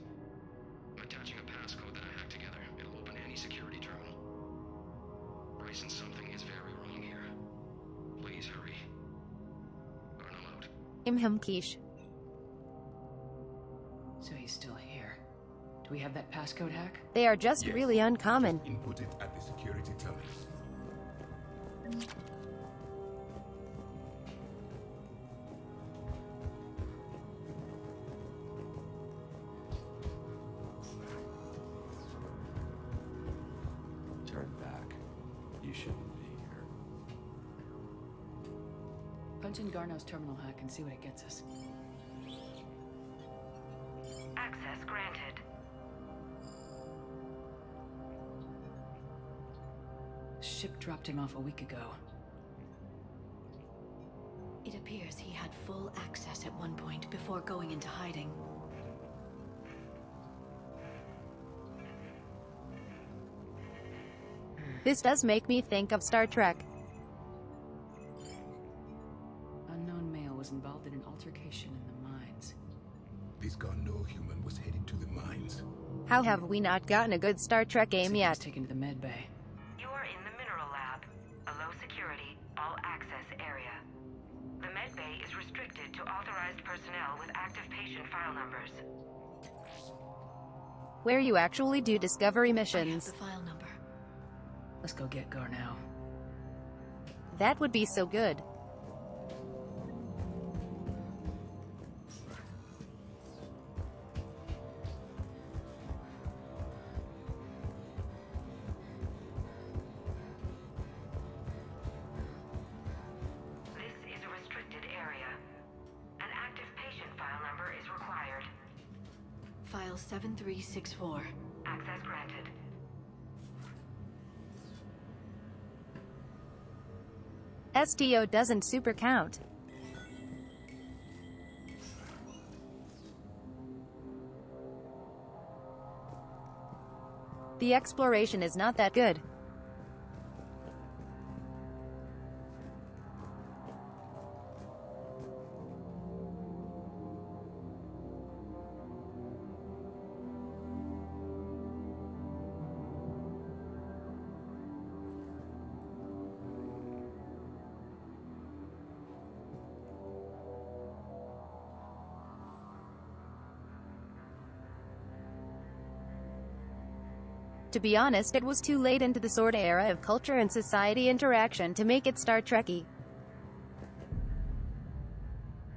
I'm attaching a passcode that I hacked together. It'll open any security terminal. Bryson, something is very wrong here. Please hurry. Garno out. Quiche. So he's still here. Do we have that passcode hack? They are just Yes. really uncommon. Just input it at the security terminals. Turn back. You shouldn't be here. Punch in Garno's terminal hack and see what it gets us. Access granted. Ship dropped him off a week ago. It appears he had full access at one point before going into hiding. This does make me think of Star Trek. Unknown male was involved in an altercation in the mines. This Garneau human was heading to the mines. How have we not gotten a good Star Trek game He was yet? taken to the med bay. You are in the mineral lab, a low security, all access area. The med bay is restricted to authorized personnel with active patient file numbers. Where you actually do discovery I have missions. the file number. Let's go get Garno. That would be so good. This is a restricted area. An active patient file number is required. File 7364. Access granted. STO doesn't super count. The exploration is not that good. To be honest, it was too late into the sort of era of culture and society interaction to make it Star Trekky.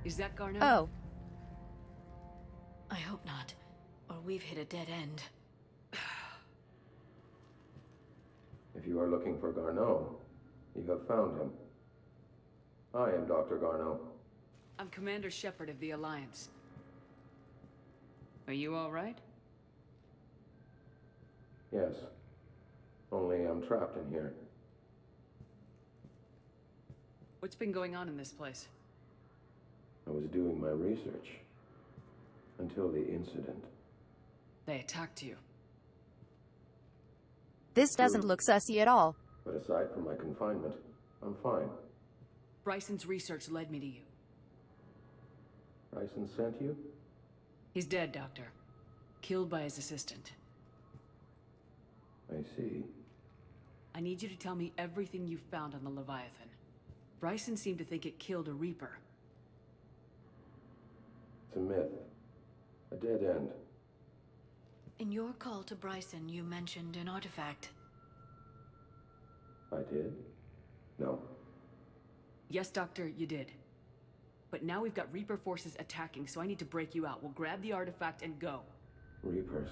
Is that Garno? Oh. I hope not, or we've hit a dead end. If you are looking for Garneau, you have found him. I am Dr. Garneau. I'm Commander Shepard of the Alliance. Are you all right? Yes. Only I'm trapped in here. What's been going on in this place? I was doing my research. Until the incident. They attacked you. This doesn't look sussy at all. But aside from my confinement, I'm fine. Bryson's research led me to you. Bryson sent you? He's dead, Doctor. Killed by his assistant. I see. I need you to tell me everything you found on the Leviathan. Bryson seemed to think it killed a Reaper. It's a myth. A dead end. In your call to Bryson, you mentioned an artifact. I did? No. Yes, Doctor, you did. But now we've got Reaper forces attacking, so I need to break you out. We'll grab the artifact and go. Reapers.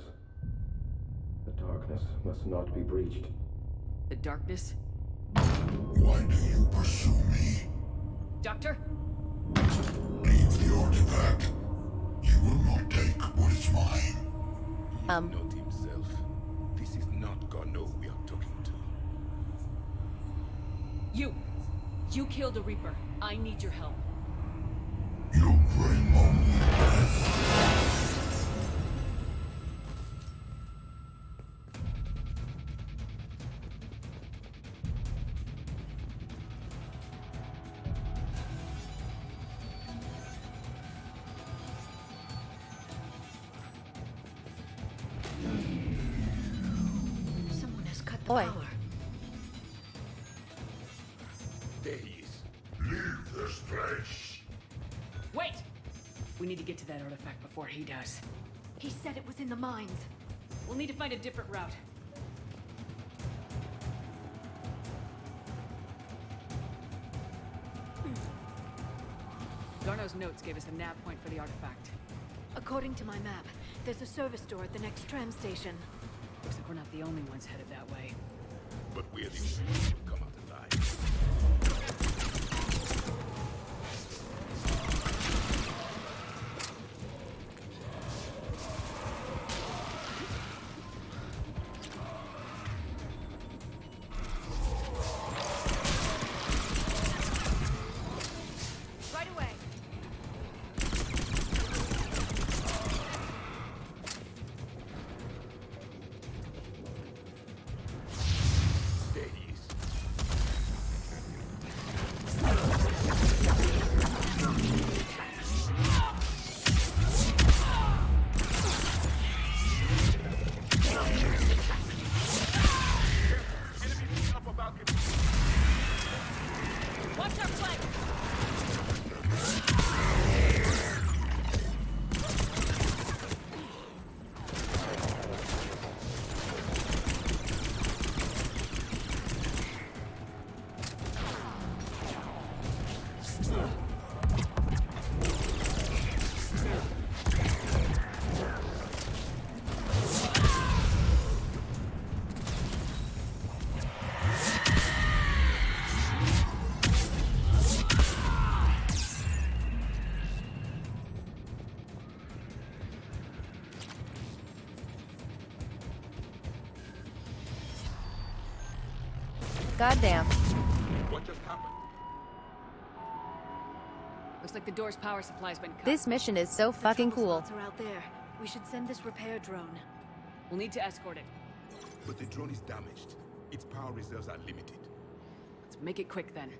The darkness must not be breached. The darkness? Why do you pursue me? Doctor? Leave the artifact. You will not take what is mine. Not himself. This is not Garneau we are talking to. You killed a Reaper. I need your help. You bring only death. Someone has cut the Boy. power. There he is. Leave this place. Wait! We need to get to that artifact before he does. He said it was in the mines. We'll need to find a different route. Garneau's notes gave us a nav point for the artifact. According to my map, there's a service door at the next tram station. Looks like we're not the only ones headed that way. But where do you think he'll come out alive? Right away. There he is. Watch our flank! Goddamn. What just happened? Looks like the door's power supply's been cut. This mission is so fucking cool. Spots are out there. We should send this repair drone. We'll need to escort it. But the drone is damaged. Its power reserves are limited. Let's make it quick then.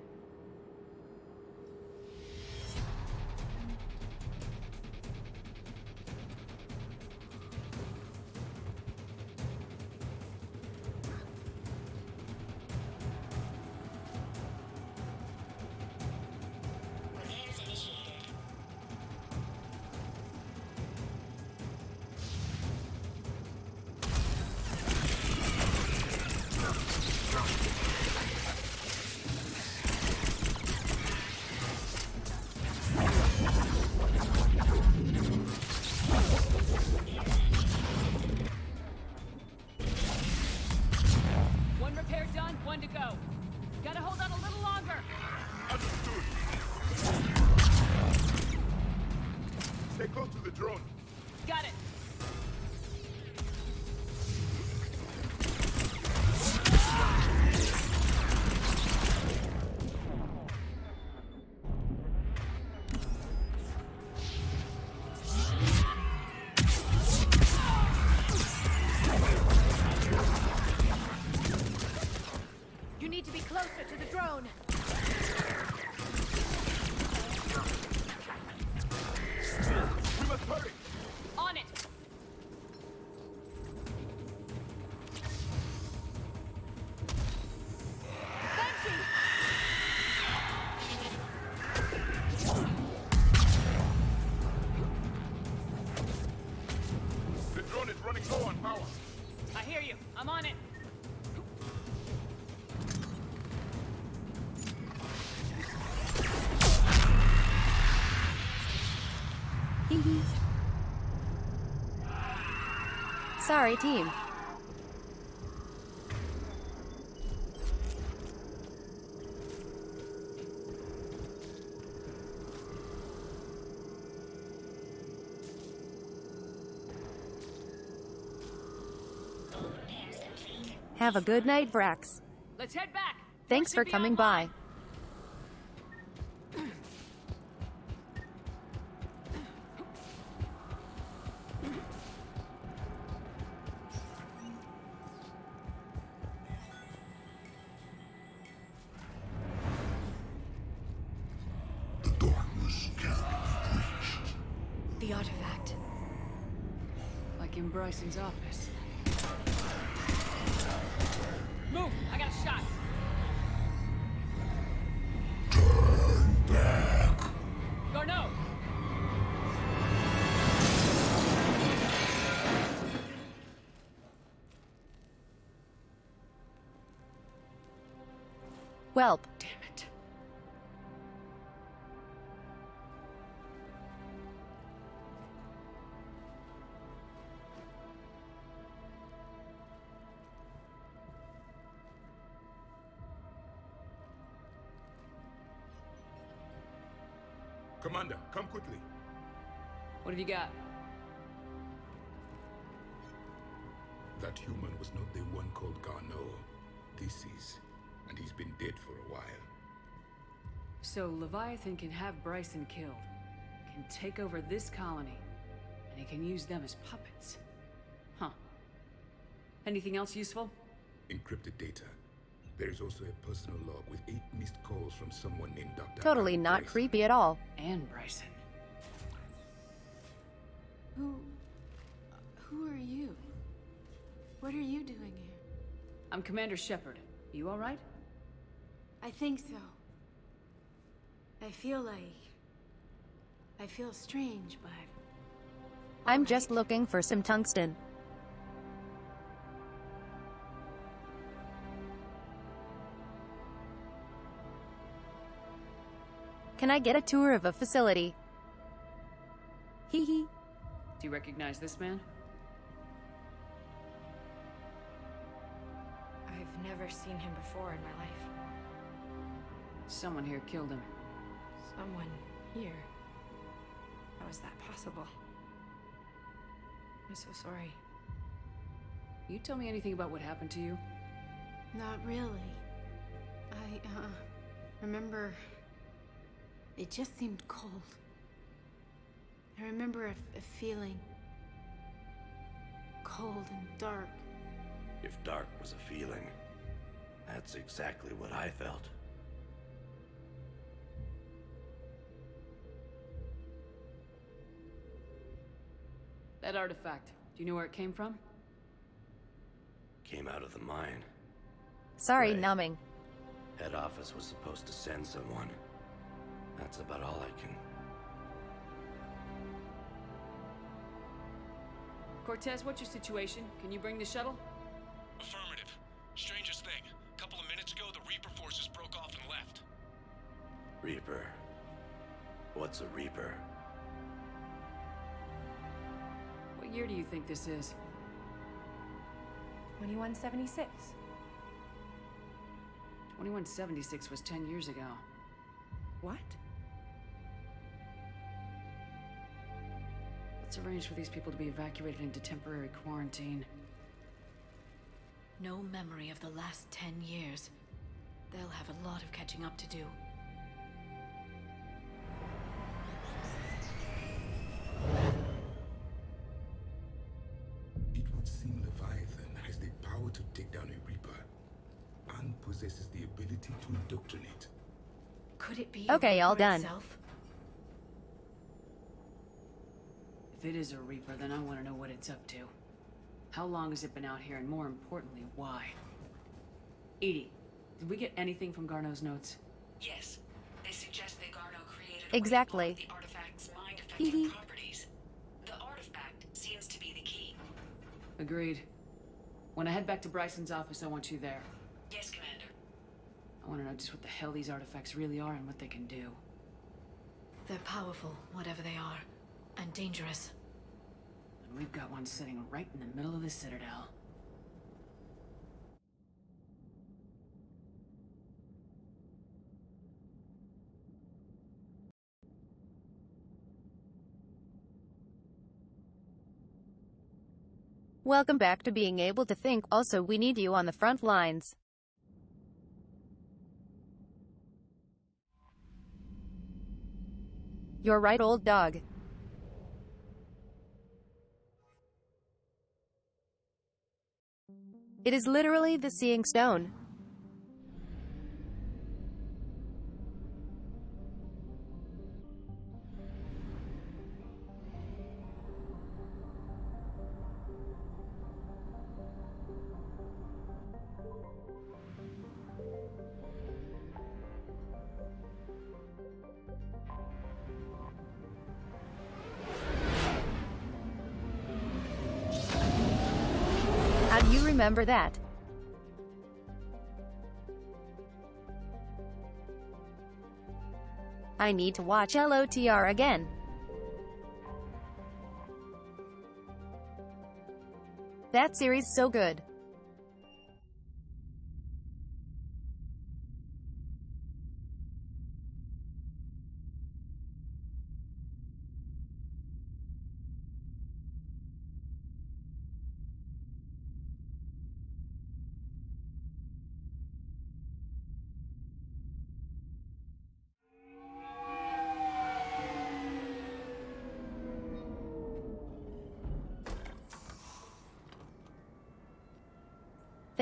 One repair done, one to go. Gotta hold on a little longer. Understood. Stay close to the drone. Got it. You need to be closer to the drone. We must hurry. On it. The drone is running low on power. I hear you. I'm on it. Sorry, team. Have a good night, Vrax. Let's head back. Thanks for coming by. The artifact. Like in Bryson's office. Move! I got a shot. Garneau! Welp. Damn it. Commander, come quickly. What have you got? That human was not the one called Garneau. This is, and he's been dead for a while. So Leviathan can have Bryson killed, can take over this colony, and he can use them as puppets. Huh. Anything else useful? Encrypted data. There is also a personal log with 8 missed calls from someone named Dr. Totally not Bryson. creepy at all. And Bryson. Who are you? What are you doing here? I'm Commander Shepard. You all right? I think so. I feel strange, but... I'm just looking for some tungsten. Can I get a tour of a facility? Hee hee. Do you recognize this man? I've never seen him before in my life. Someone here killed him. Someone here. How is that possible? I'm so sorry. You tell me anything about what happened to you? Not really. I, remember... It just seemed cold. I remember a feeling... cold and dark. If dark was a feeling, that's exactly what I felt. That artifact, do you know where it came from? Came out of the mine. Sorry, Right. numbing. Head office was supposed to send someone. That's about all I can... Cortez, what's your situation? Can you bring the shuttle? Affirmative. Strangest thing. A couple of minutes ago, the Reaper forces broke off and left. Reaper. What's a Reaper? What year do you think this is? 2176. 2176 was 10 years ago. What? Let's arrange for these people to be evacuated into temporary quarantine. No memory of the last 10 years. They'll have a lot of catching up to do. It would seem Leviathan has the power to take down a Reaper, and possesses the ability to indoctrinate. Could it be Okay, all Reaper done. itself? If it is a Reaper, then I want to know what it's up to. How long has it been out here, and more importantly, why? Edie, did we get anything from Garneau's notes? Yes. They suggest that Garneau created Exactly. the artifact's Hee mind-affecting hee. properties. The artifact seems to be the key. Agreed. When I head back to Bryson's office, I want you there. Yes, Commander. I want to know just what the hell these artifacts really are and what they can do. They're powerful, whatever they are. And dangerous. And we've got one sitting right in the middle of the Citadel. Welcome back to being able to think. Also, we need you on the front lines. You're right, old dog. It is literally the seeing stone. How do you remember that? I need to watch LOTR again. That series so good.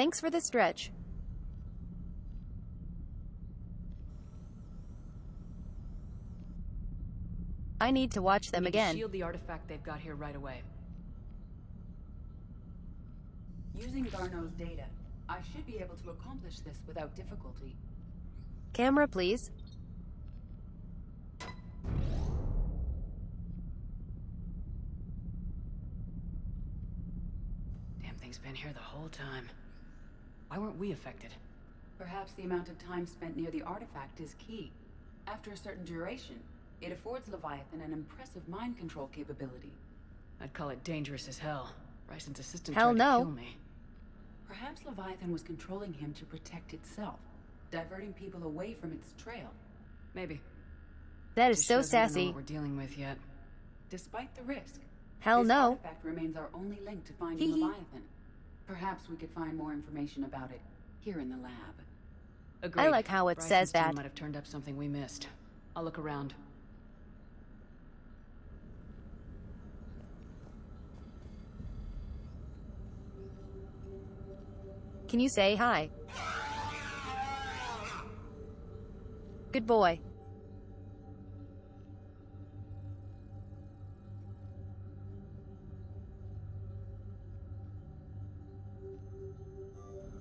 Thanks for the stretch. I need to watch them again. Shield the artifact they've got here right away. Using Garneau's data, I should be able to accomplish this without difficulty. Camera, please. Damn thing's been here the whole time. Why weren't we affected? Perhaps the amount of time spent near the artifact is key. After a certain duration, it affords Leviathan an impressive mind control capability. I'd call it dangerous as hell. Bryson's assistant Hell tried no. to kill me. Perhaps Leviathan was controlling him to protect itself, diverting people away from its trail. Maybe. That is Just so shows we don't know sassy. what we're dealing with yet. Despite the risk, Hell this no. artifact remains our only link to finding Leviathan. Perhaps we could find more information about it here in the lab. Agreed. I like how it Bryson's says team that. might have turned up something we missed. I'll look around. Can you say hi? Good boy.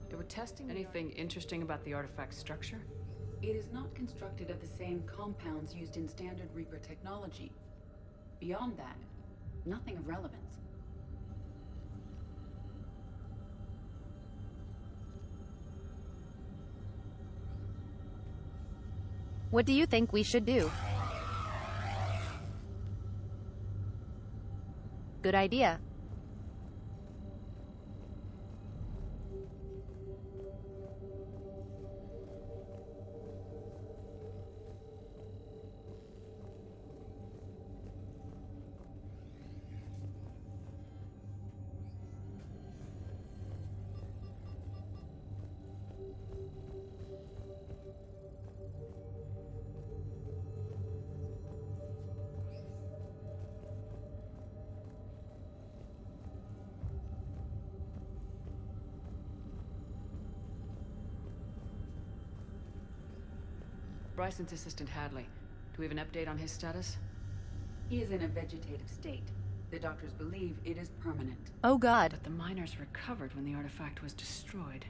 They were testing anything interesting about the artifact's structure? It is not constructed of the same compounds used in standard Reaper technology. Beyond that, nothing of relevance. What do you think we should do? Good idea. Bryson's assistant Hadley. Do we have an update on his status? He is in a vegetative state. The doctors believe it is permanent. Oh God. But the miners recovered when the artifact was destroyed.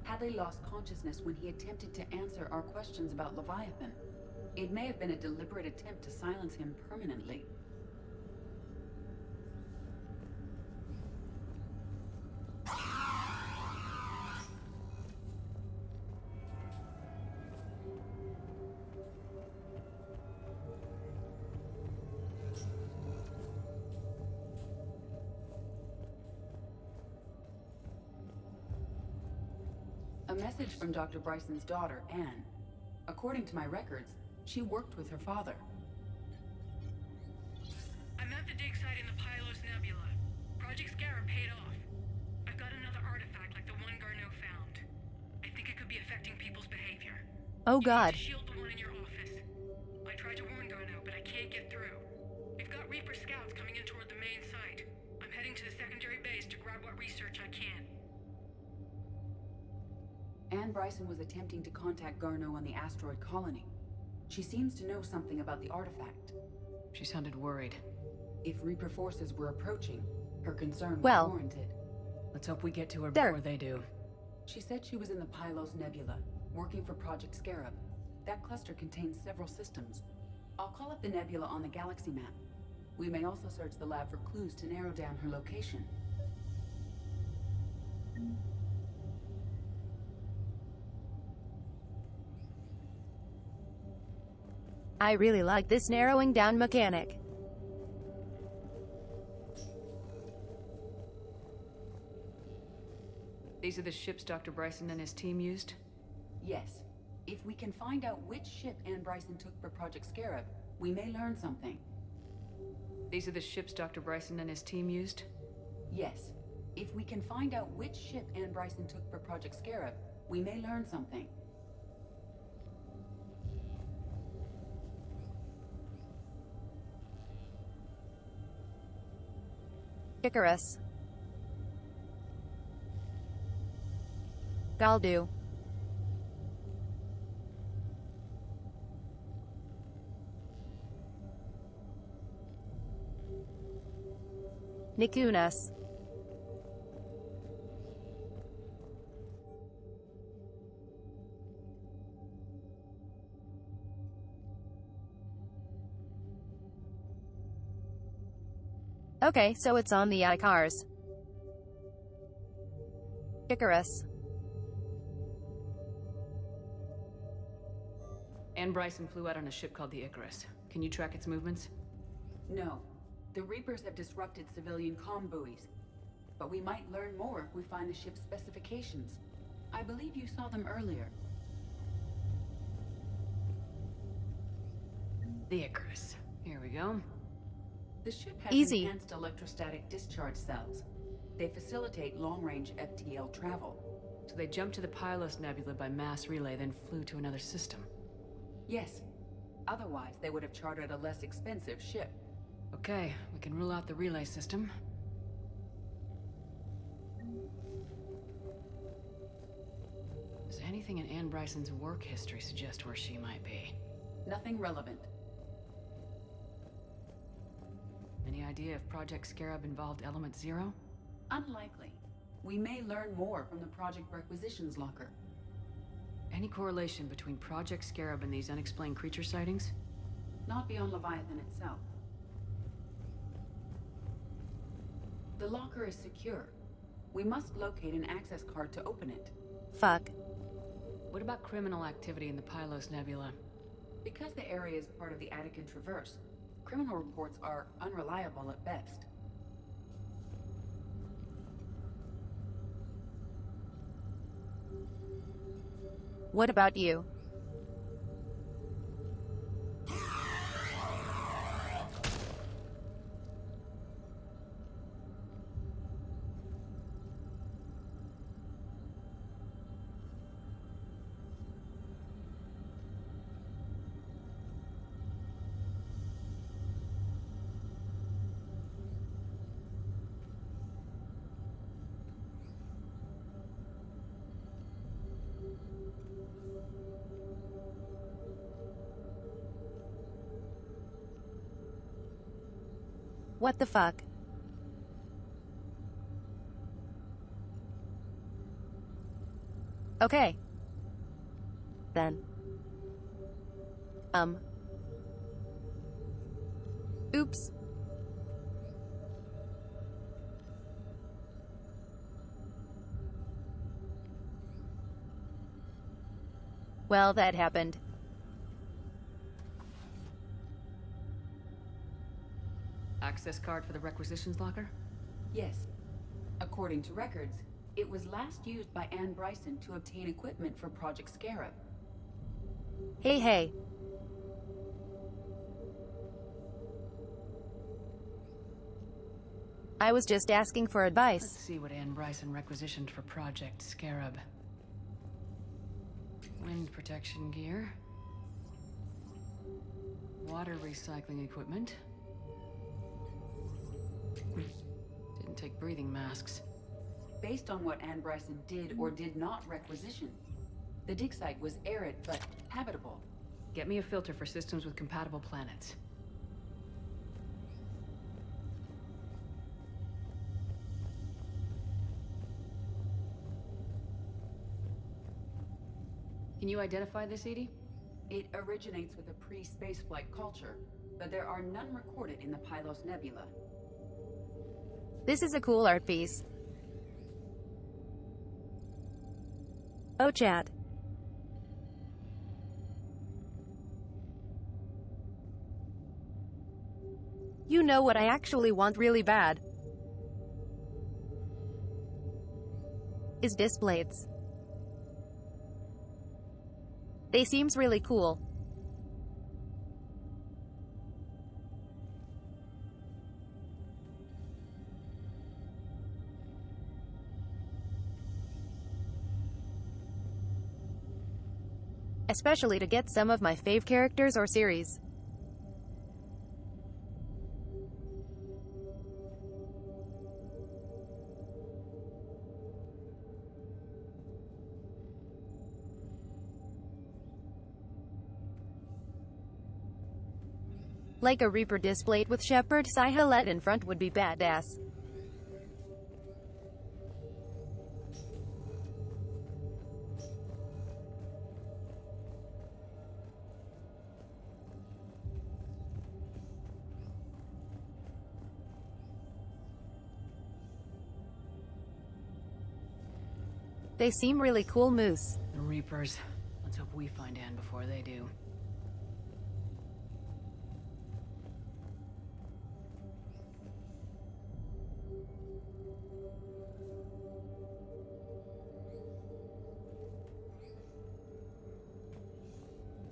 Hadley lost consciousness when he attempted to answer our questions about Leviathan. It may have been a deliberate attempt to silence him permanently. A message from Dr. Bryson's daughter, Anne. According to my records, she worked with her father. I'm at the dig site in the Pylos Nebula. Project Scarab paid off. I've got another artifact like the one Garneau found. I think it could be affecting people's behavior. Oh God. You need to shield the one in your office. I tried to warn Garneau, but I can't get through. We've got Reaper scouts coming in toward the main site. I'm heading to the secondary base to grab what research I can. Anne Bryson was attempting to contact Garneau on the asteroid colony. She seems to know something about the artifact. She sounded worried. If Reaper forces were approaching, her concern was Well, warranted. Let's hope we get to her There. before they do. She said she was in the Pylos Nebula, working for Project Scarab. That cluster contains several systems. I'll call up the nebula on the galaxy map. We may also search the lab for clues to narrow down her location. I really like this narrowing down mechanic. These are the ships Dr. Bryson and his team used? Yes. If we can find out which ship Anne Bryson took for Project Scarab, we may learn something. These are the ships Dr. Bryson and his team used? Yes. If we can find out which ship Anne Bryson took for Project Scarab, we may learn something. Icarus. Galdu. Nikunas. Okay, so it's on the Icars. Icarus. Anne Bryson flew out on a ship called the Icarus. Can you track its movements? No. The Reapers have disrupted civilian comm buoys. But we might learn more if we find the ship's specifications. I believe you saw them earlier. The Icarus. Here we go. The ship has Easy. enhanced electrostatic discharge cells. They facilitate long-range FTL travel. So they jumped to the Pylos Nebula by mass relay, then flew to another system. Yes. Otherwise, they would have chartered a less expensive ship. Okay, we can rule out the relay system. Does anything in Anne Bryson's work history suggest where she might be? Nothing relevant. Any idea if Project Scarab involved Element Zero? Unlikely. We may learn more from the Project Requisitions Locker. Any correlation between Project Scarab and these unexplained creature sightings? Not beyond Leviathan itself. The locker is secure. We must locate an access card to open it. Fuck. What about criminal activity in the Pylos Nebula? Because the area is part of the Attican Traverse, criminal reports are unreliable at best. What about you? What the fuck? Okay. Then. Oops. Well, that happened. Access card for the requisitions locker? Yes. According to records, it was last used by Anne Bryson to obtain equipment for Project Scarab. Hey. I was just asking for Let's advice. see what Anne Bryson requisitioned for Project Scarab. Wind protection gear. Water recycling equipment. Didn't take breathing masks. Based on what Anne Bryson did or did not requisition, the dig site was arid but habitable. Get me a filter for systems with compatible planets. Can you identify this, Edie? It originates with a pre-spaceflight culture, but there are none recorded in the Pylos Nebula. This is a cool art piece. Oh, chat. You know what I actually want really bad? Is disc blades. They seems really cool. Especially to get some of my fave characters or series. Like a Reaper displayed with Shepard Sihalet in front would be badass. They seem really cool, Moose. The Reapers. Let's hope we find Anne before they do.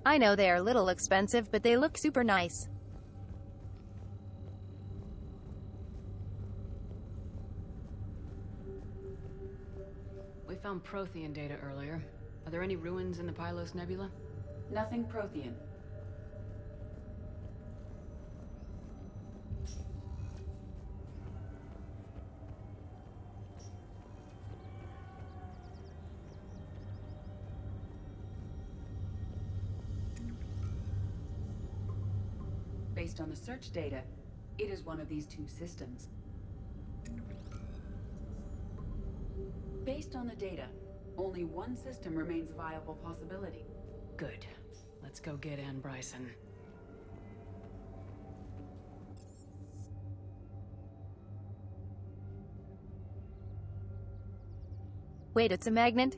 I know they are a little expensive, but they look super nice. We found Prothean data earlier. Are there any ruins in the Pylos Nebula? Nothing Prothean. Based on the search data, it is one of these two systems. Based on the data, only one system remains a viable possibility. Good. Let's go get Anne Bryson. Wait, it's a magnet?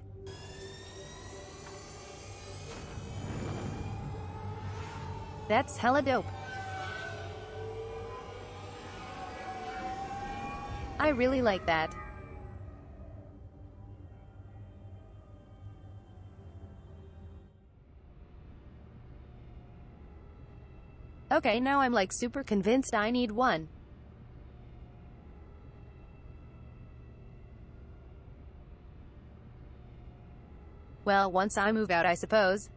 That's hella dope. I really like that. Okay, now I'm like super convinced I need one. Well, once I move out, I suppose.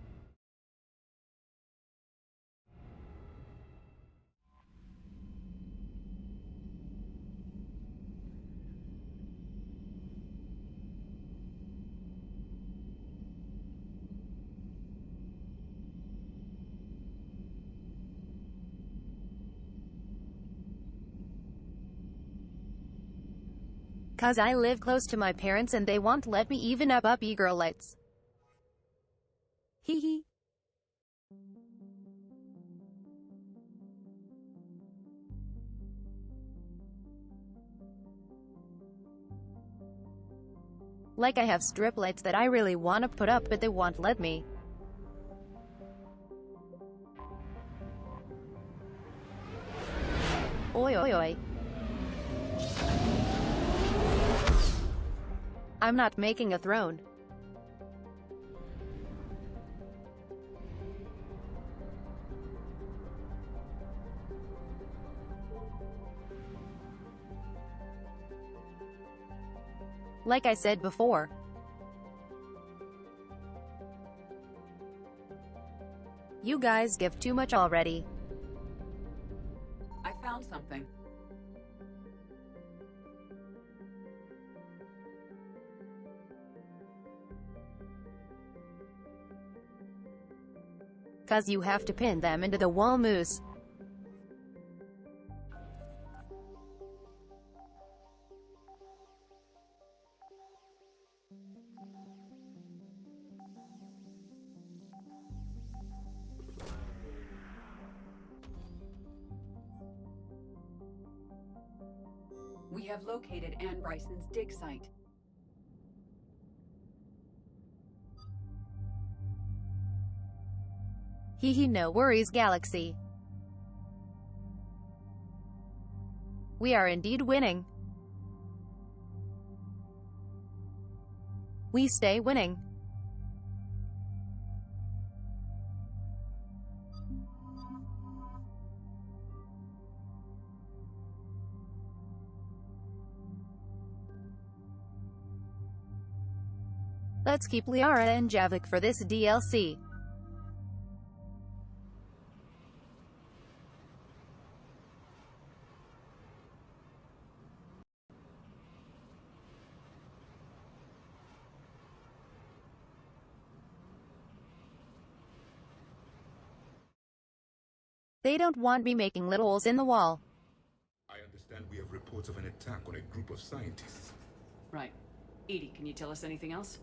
Cause I live close to my parents and they won't let me even up e-girl lights. Hee hee. Like I have strip lights that I really wanna put up but they won't let me. Oi oi oi. I'm not making a throne. Like I said before. You guys give too much already. I found something. Cause you have to pin them into the wall, Moose. We have located Anne Bryson's dig site. Hee hee, no worries, Galaxy. We are indeed winning. We stay winning. Let's keep Liara and Javik for this DLC. They don't want me making little holes in the wall. I understand we have reports of an attack on a group of scientists. Right. Edie, can you tell us anything else?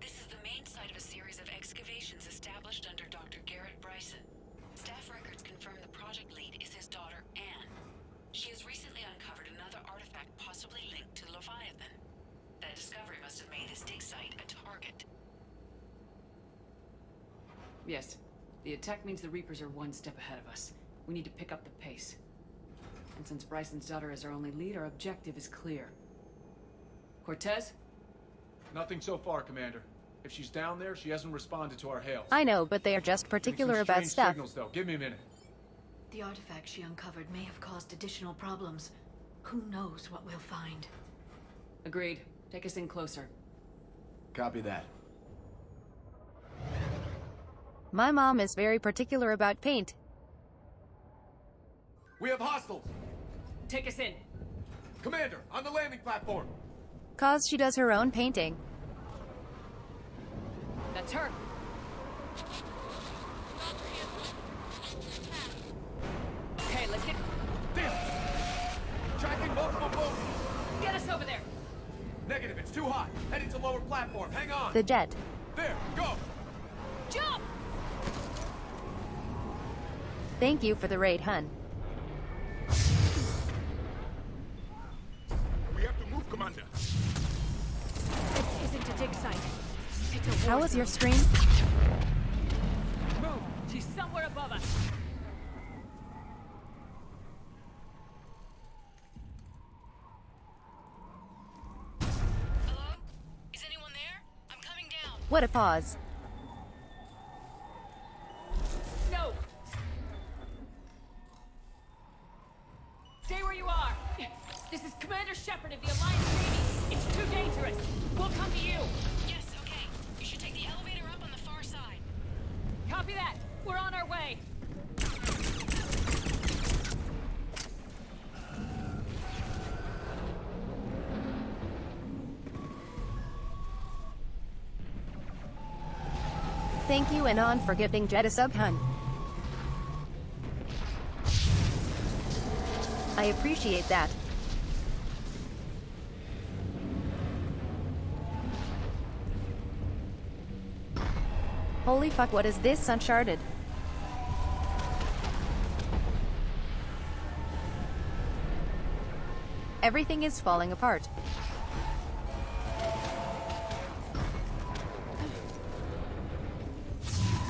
This is the main site of a series of excavations established under Dr. Garrett Bryson. Staff records confirm the project lead is his daughter, Anne. She has recently uncovered another artifact possibly linked to Leviathan. That discovery must have made this dig site a target. Yes. The attack means the Reapers are one step ahead of us. We need to pick up the pace. And since Bryson's daughter is our only lead, our objective is clear. Cortez? Nothing so far, Commander. If she's down there, she hasn't responded to our hails. I know, but they are just particular about Strange stuff. signals, though. Give me a minute. The artifact she uncovered may have caused additional problems. Who knows what we'll find? Agreed. Take us in closer. Copy that. My mom is very particular about paint. We have hostiles! Take us in. Commander, on the landing platform! Cause she does her own painting. That's her. Okay, let's get... Damn! Tracking multiple boats! Get us over there! Negative, it's too hot. Heading to lower platform. Hang on! The jet. There, go! Jump! Thank you for the raid, hun. We have to move, Commander. This isn't a dig site. It's a How war was your zone. stream? Move! She's somewhere above us. Hello? Is anyone there? I'm coming down. What a pause. No! Stay where you are! This is Commander Shepard of the Alliance Navy. It's too dangerous. We'll come to you. Yes, okay. You should take the elevator up on the far side. Copy that. We're on our way. Thank you, Anon, for gifting Jet a sub, hun. I appreciate that. Holy fuck, what is this, Uncharted? Everything is falling apart.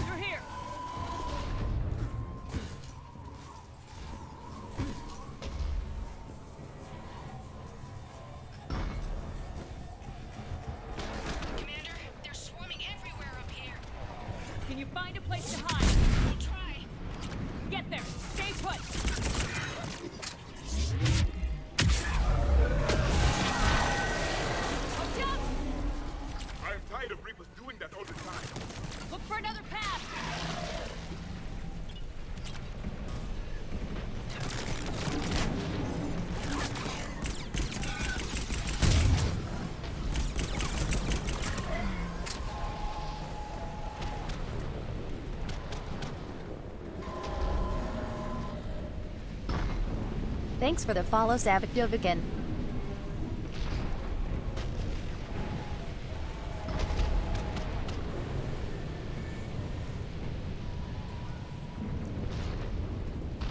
You're here. Commander, they're swarming everywhere up here. Can you find a place to hide? We'll try. Get there. Stay put. Thanks for the follow, Savicdovican.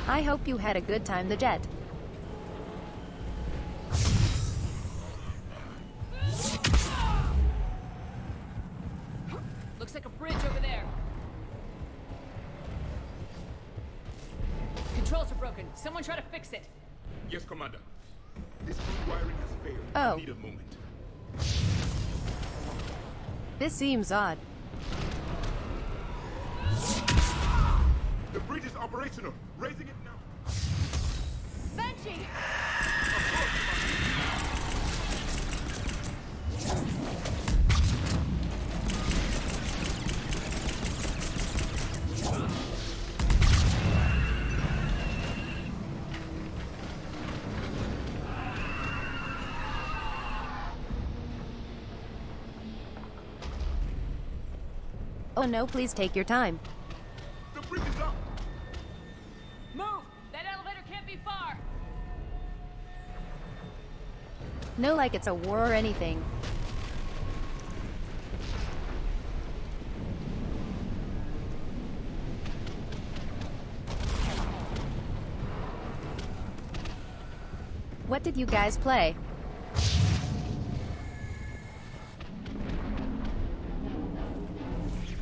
I hope you had a good time, the jet. Looks like a bridge over there. Controls are broken. Someone try to fix it. Yes, Commander. This root wiring has failed. Oh. I need a moment. This seems odd. The bridge is operational. Raising it now. Banshee! Oh no, please take your time. The bridge is up. Move! That elevator can't be far! No, like it's a war or anything. What did you guys play?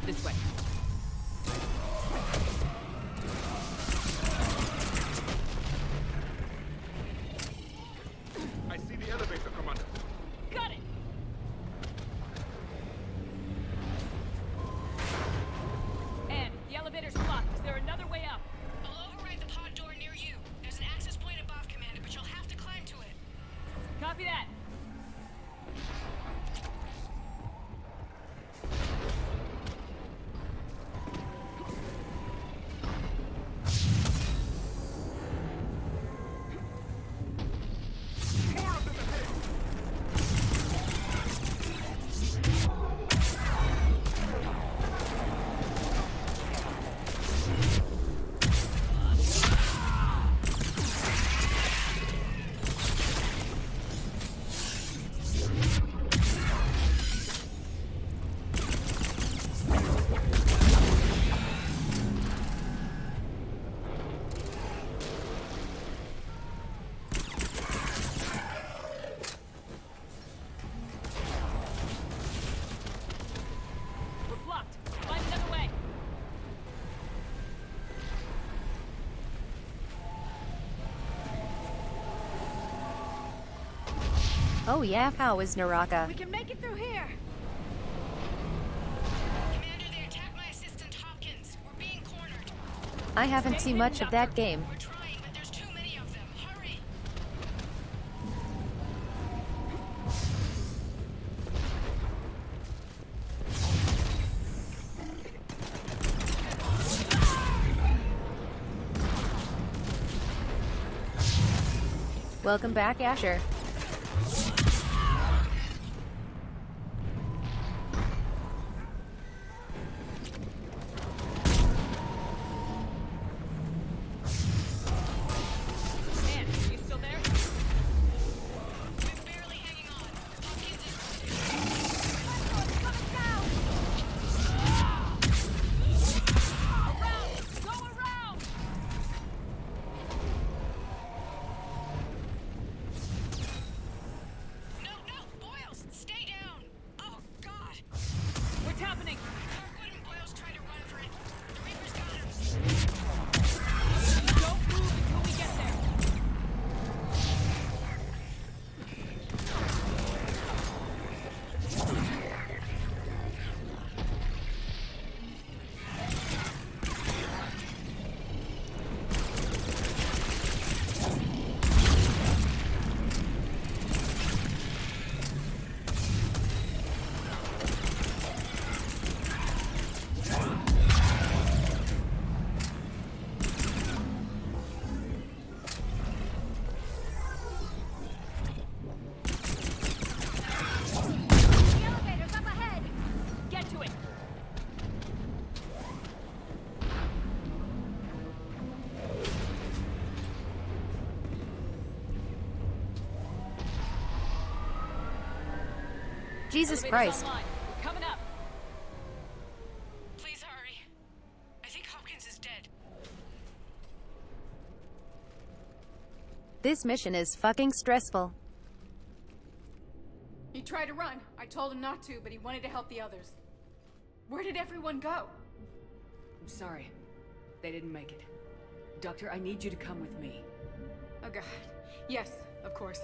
This way. I see the elevator, Commander. Got it! And the elevator's blocked. Is there another way up? I'll override the pod door near you. There's an access point above, Commander, but you'll have to climb to it. Copy that. More of them ahead. We're blocked. Find another way. Oh yeah, how is Naraka? We can make it through here! Commander, they attacked my assistant Hopkins. We're being cornered. I haven't seen much of that game. We're trying, but there's too many of them. Hurry! Welcome back, Asher. Man, you still there? We're barely hanging on. Hopkins is... Around! Go around! Jesus Elevator's Christ. online. We're coming up. Please hurry. I think Hopkins is dead. This mission is fucking stressful. He tried to run. I told him not to, but he wanted to help the others. Where did everyone go? I'm sorry. They didn't make it. Doctor, I need you to come with me. Oh god. Yes, of course.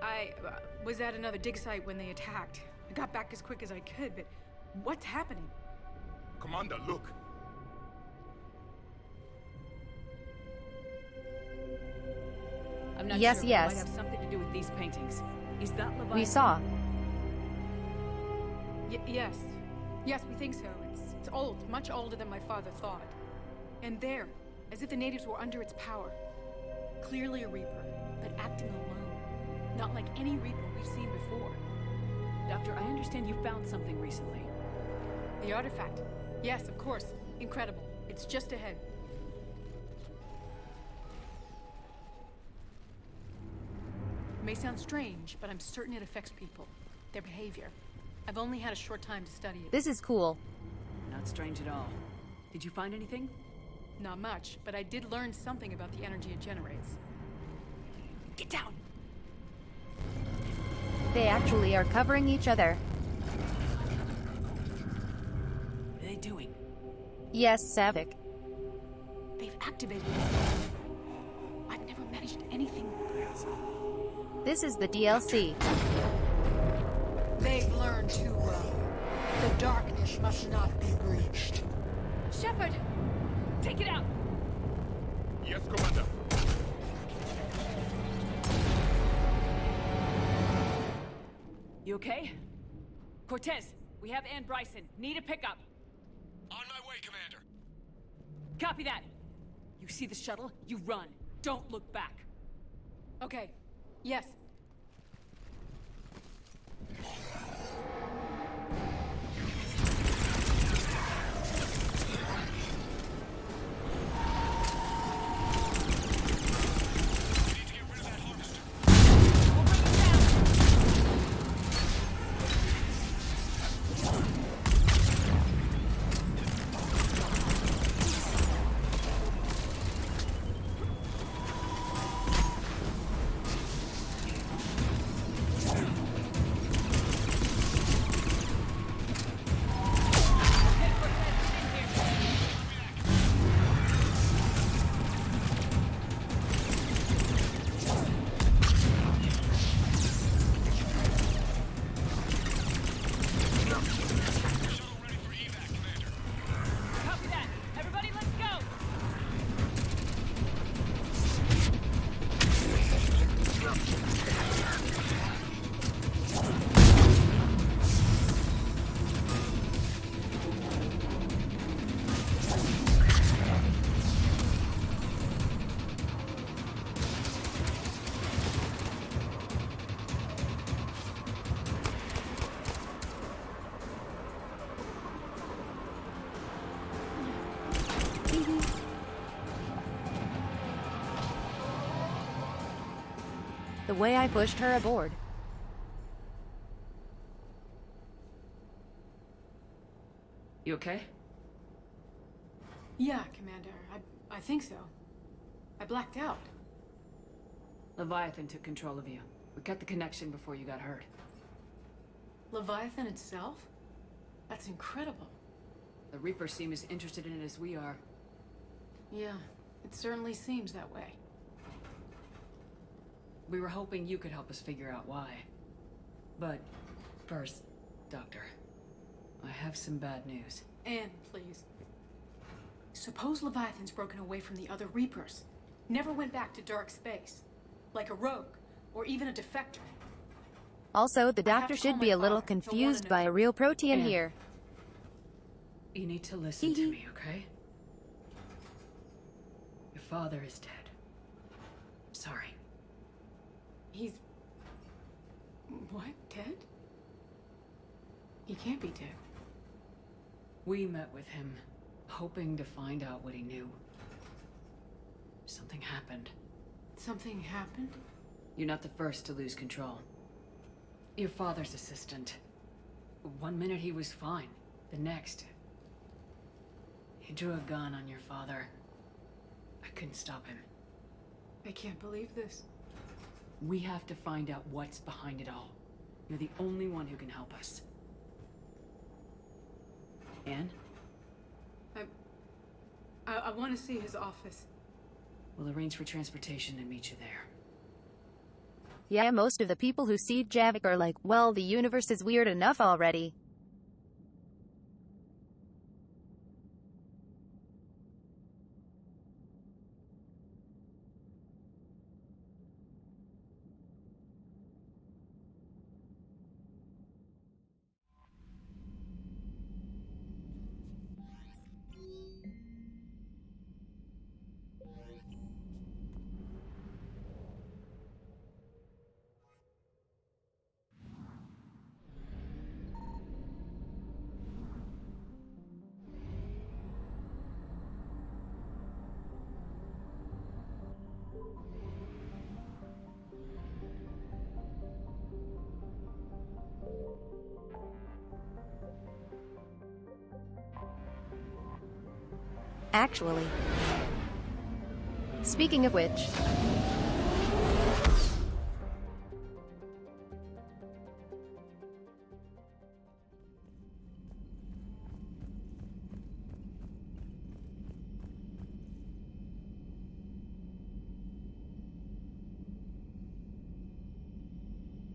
I was at another dig site when they attacked. I got back as quick as I could, but what's happening? Commander, look. I'm not Yes, sure, but yes. it might have something to do with these paintings. Is that Leviathan? We saw. Yes. Yes, we think so. It's old, much older than my father thought. And there, as if the natives were under its power. Clearly a Reaper, but acting alone. Not like any Reaper we've seen before. Doctor, I understand you found something recently. The artifact. Yes, of course. Incredible. It's just ahead. It may sound strange, but I'm certain it affects people. Their behavior. I've only had a short time to study it. This is cool. Not strange at all. Did you find anything? Not much, but I did learn something about the energy it generates. Get down! They actually are covering each other. What are they doing? Yes, Savick. They've activated it. I've never managed anything. This is the DLC. They've learned too well. The darkness must not be breached. Shepard! Take it out! Yes, Commander. You okay? Cortez, we have Ann Bryson. Need a pickup. On my way, Commander. Copy that. You see the shuttle? You run. Don't look back. Okay. Yes. Copy that. Everybody, let's go! The way I pushed her aboard. You okay? Yeah, Commander. I think so. I blacked out. Leviathan took control of you. We cut the connection before you got hurt. Leviathan itself? That's incredible. The Reapers seem as interested in it as we are. Yeah, it certainly seems that way. We were hoping you could help us figure out why. But first, Doctor, I have some bad news. Anne, please. Suppose Leviathan's broken away from the other Reapers. Never went back to dark space. Like a rogue, or even a defector. Also, the doctor should be a little confused by a real protean Anne. here. You need to listen to me, okay? Your father is dead. Sorry. He's... what? Dead? He can't be dead. We met with him, hoping to find out what he knew. Something happened. Something happened? You're not the first to lose control. Your father's assistant. One minute he was fine. The next... he drew a gun on your father. I couldn't stop him. I can't believe this. We have to find out what's behind it all. You're the only one who can help us. Anne? I want to see his office. We'll arrange for transportation and meet you there. Yeah, most of the people who see Javik are like, well, the universe is weird enough already. Actually. Speaking of which...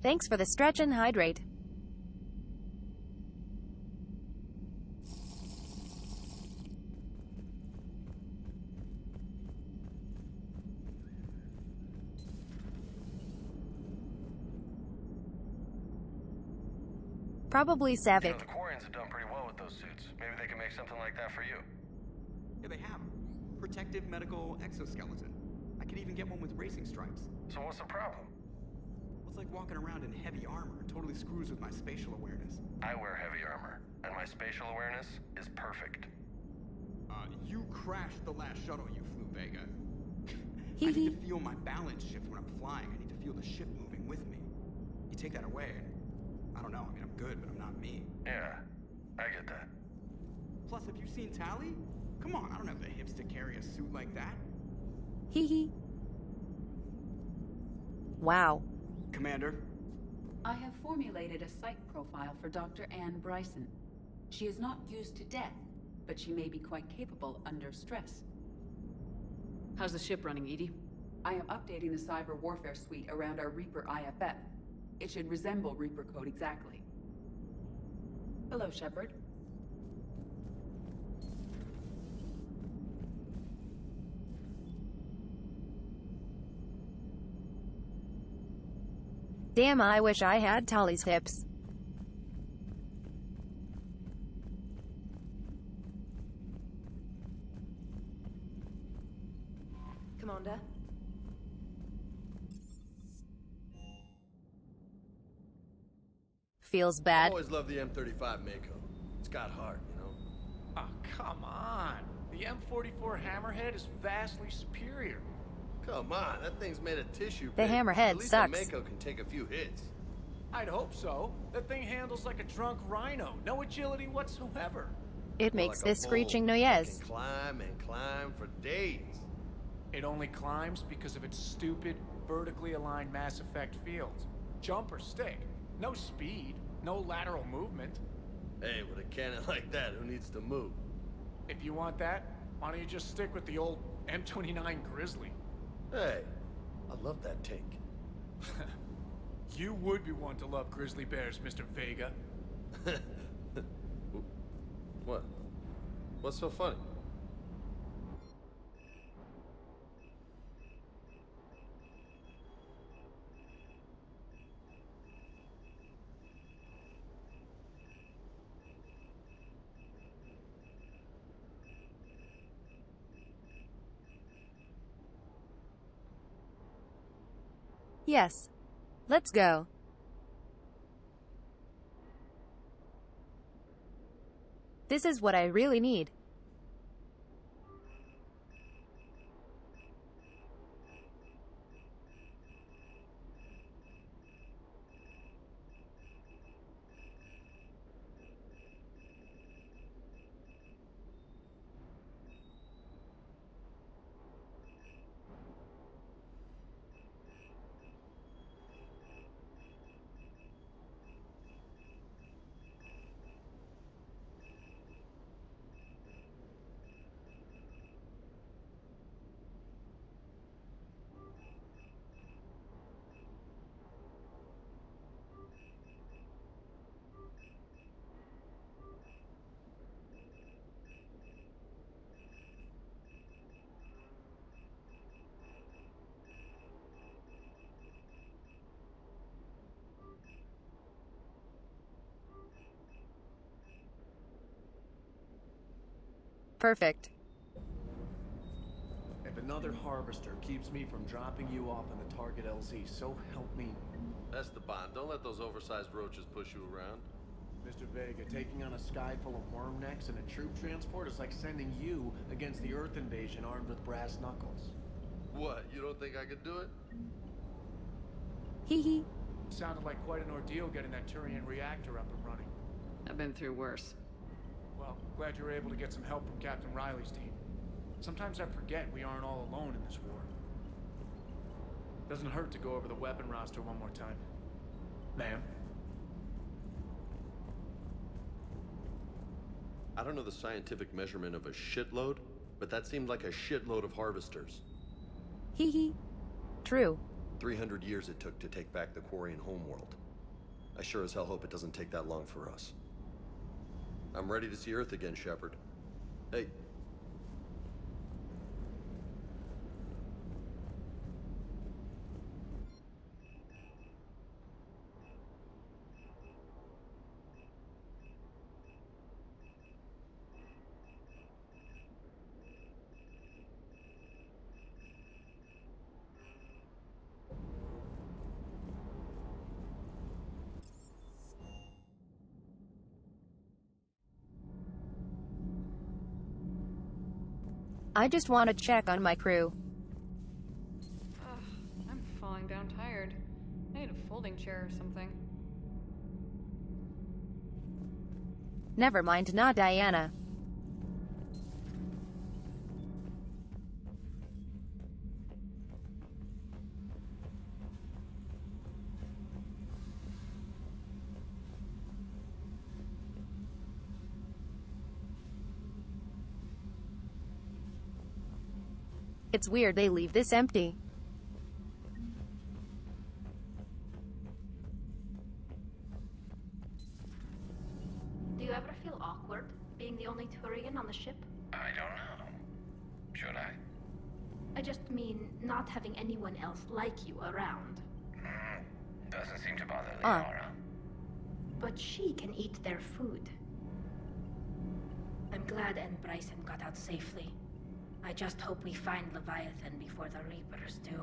Thanks for the stretch and hydrate. Probably Savik. You know, the Quarians have done pretty well with those suits. Maybe they can make something like that for you. Yeah, they have. Protective medical exoskeleton. I could even get one with racing stripes. So what's the problem? Well, it's like walking around in heavy armor. It totally screws with my spatial awareness. I wear heavy armor, and my spatial awareness is perfect. You crashed the last shuttle you flew, Vega. I need to feel my balance shift when I'm flying. I need to feel the ship moving with me. You take that away, and I don't know. I mean, I'm good, but I'm not me. Yeah, I get that. Plus, have you seen Tally? Come on, I don't have the hips to carry a suit like that. Hee. Wow. Commander? I have formulated a psych profile for Dr. Anne Bryson. She is not used to death, but she may be quite capable under stress. How's the ship running, Edie? I am updating the cyber warfare suite around our Reaper IFF. It should resemble Reaper code exactly. Hello, Shepard. Damn, I wish I had Tali's hips. Commander? Feels bad. I always loved the M35 Mako. It's got heart, you know? Oh, come on. The M44 Hammerhead is vastly superior. Come on, that thing's made of tissue. The Hammerhead At least sucks. The Mako can take a few hits. I'd hope so. That thing handles like a drunk rhino. No agility whatsoever. It makes Like a this screeching bull. noise. It can climb and climb for days. It only climbs because of its stupid, vertically aligned Mass Effect fields. Jump or stick. No speed. No lateral movement. Hey, with a cannon like that, who needs to move? If you want that, why don't you just stick with the old M29 Grizzly? Hey, I love that tank. You would be one to love grizzly bears, Mr. Vega. What? What's so funny? Yes. Let's go. This is what I really need. Perfect. If another harvester keeps me from dropping you off in the target LZ, so help me. Esteban, don't let those oversized roaches push you around. Mr. Vega, taking on a sky full of worm necks and a troop transport is like sending you against the Earth invasion armed with brass knuckles. What, you don't think I could do it? Hee hee. Sounded like quite an ordeal getting that Turian reactor up and running. I've been through worse. Well, glad you were able to get some help from Captain Riley's team. Sometimes I forget we aren't all alone in this war. Doesn't hurt to go over the weapon roster one more time. Ma'am? I don't know the scientific measurement of a shitload, but that seemed like a shitload of harvesters. Hee hee. True. 300 years it took to take back the Quarian homeworld. I sure as hell hope it doesn't take that long for us. I'm ready to see Earth again, Shepard. Hey. I just want to check on my crew. Ugh, I'm falling down tired. I need a folding chair or something. Never mind, not Diana. It's weird they leave this empty. Do you ever feel awkward, being the only Turian on the ship? I don't know. Should I? I just mean, not having anyone else like you around. Doesn't seem to bother Leonora. But she can eat their food. I'm glad Ann Bryson got out safely. I just hope we find Leviathan before the Reapers do.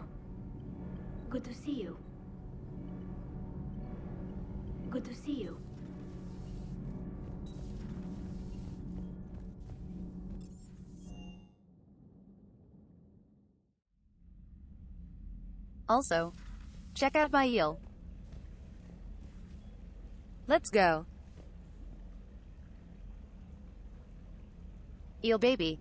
Good to see you. Good to see you. Also, check out my eel. Let's go. Eel baby.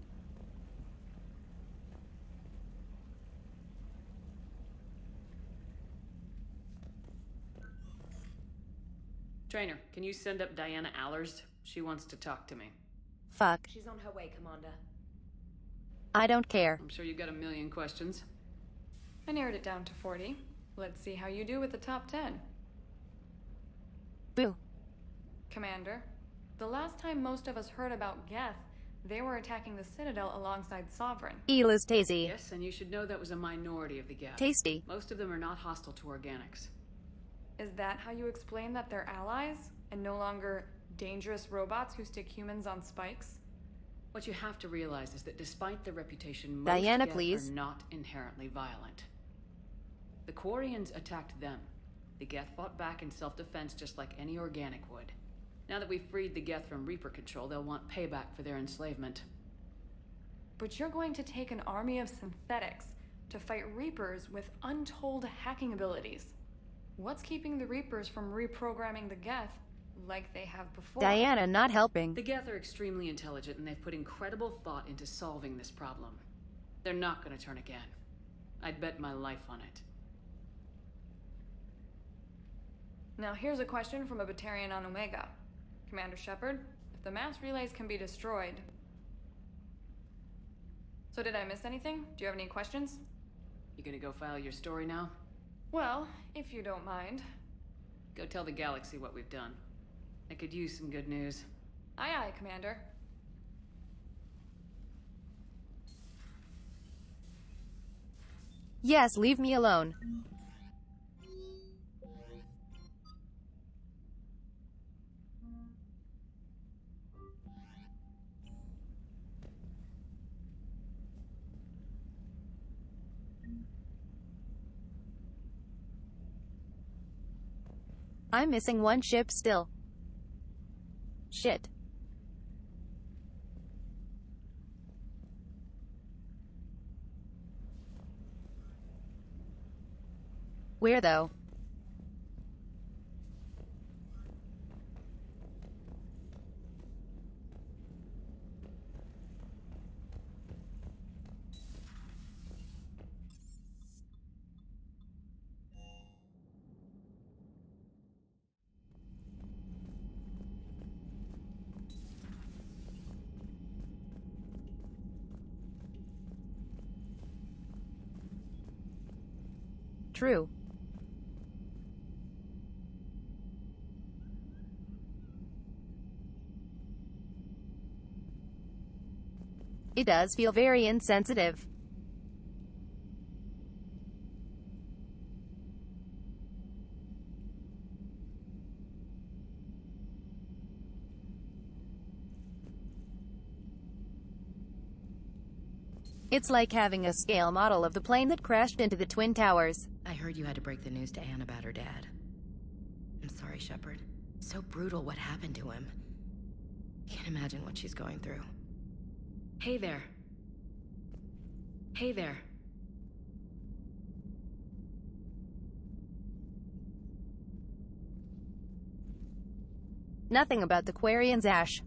Trainer, can you send up Diana Allers? She wants to talk to me. Fuck. She's on her way, Commander. I don't care. I'm sure you've got a million questions. I narrowed it down to 40. Let's see how you do with the top 10. Boo. Commander, the last time most of us heard about Geth, they were attacking the Citadel alongside Sovereign. Eel is tasty. Yes, and you should know that was a minority of the Geth. Tasty. Most of them are not hostile to organics. Is that how you explain that they're allies, and no longer dangerous robots who stick humans on spikes? What you have to realize is that despite their reputation, most Diana, Geth please. are not inherently violent. The Quarians attacked them. The Geth fought back in self-defense just like any organic would. Now that we've freed the Geth from Reaper control, they'll want payback for their enslavement. But you're going to take an army of synthetics to fight Reapers with untold hacking abilities. What's keeping the Reapers from reprogramming the Geth like they have before? Diana not helping. The Geth are extremely intelligent, and they've put incredible thought into solving this problem. They're not gonna turn again. I'd bet my life on it. Now here's a question from a Batarian on Omega. Commander Shepard, if the mass relays can be destroyed... So did I miss anything? Do you have any questions? You gonna go file your story now? Well, if you don't mind. Go tell the galaxy what we've done. I could use some good news. Aye aye, Commander. Yes, leave me alone. I'm missing one ship still. Shit. Where though? True. It does feel very insensitive. It's like having a scale model of the plane that crashed into the Twin Towers. I heard you had to break the news to Anne about her dad. I'm sorry, Shepard. So brutal what happened to him. Can't imagine what she's going through. Hey there. Hey there. Nothing about the Quarians, Ash.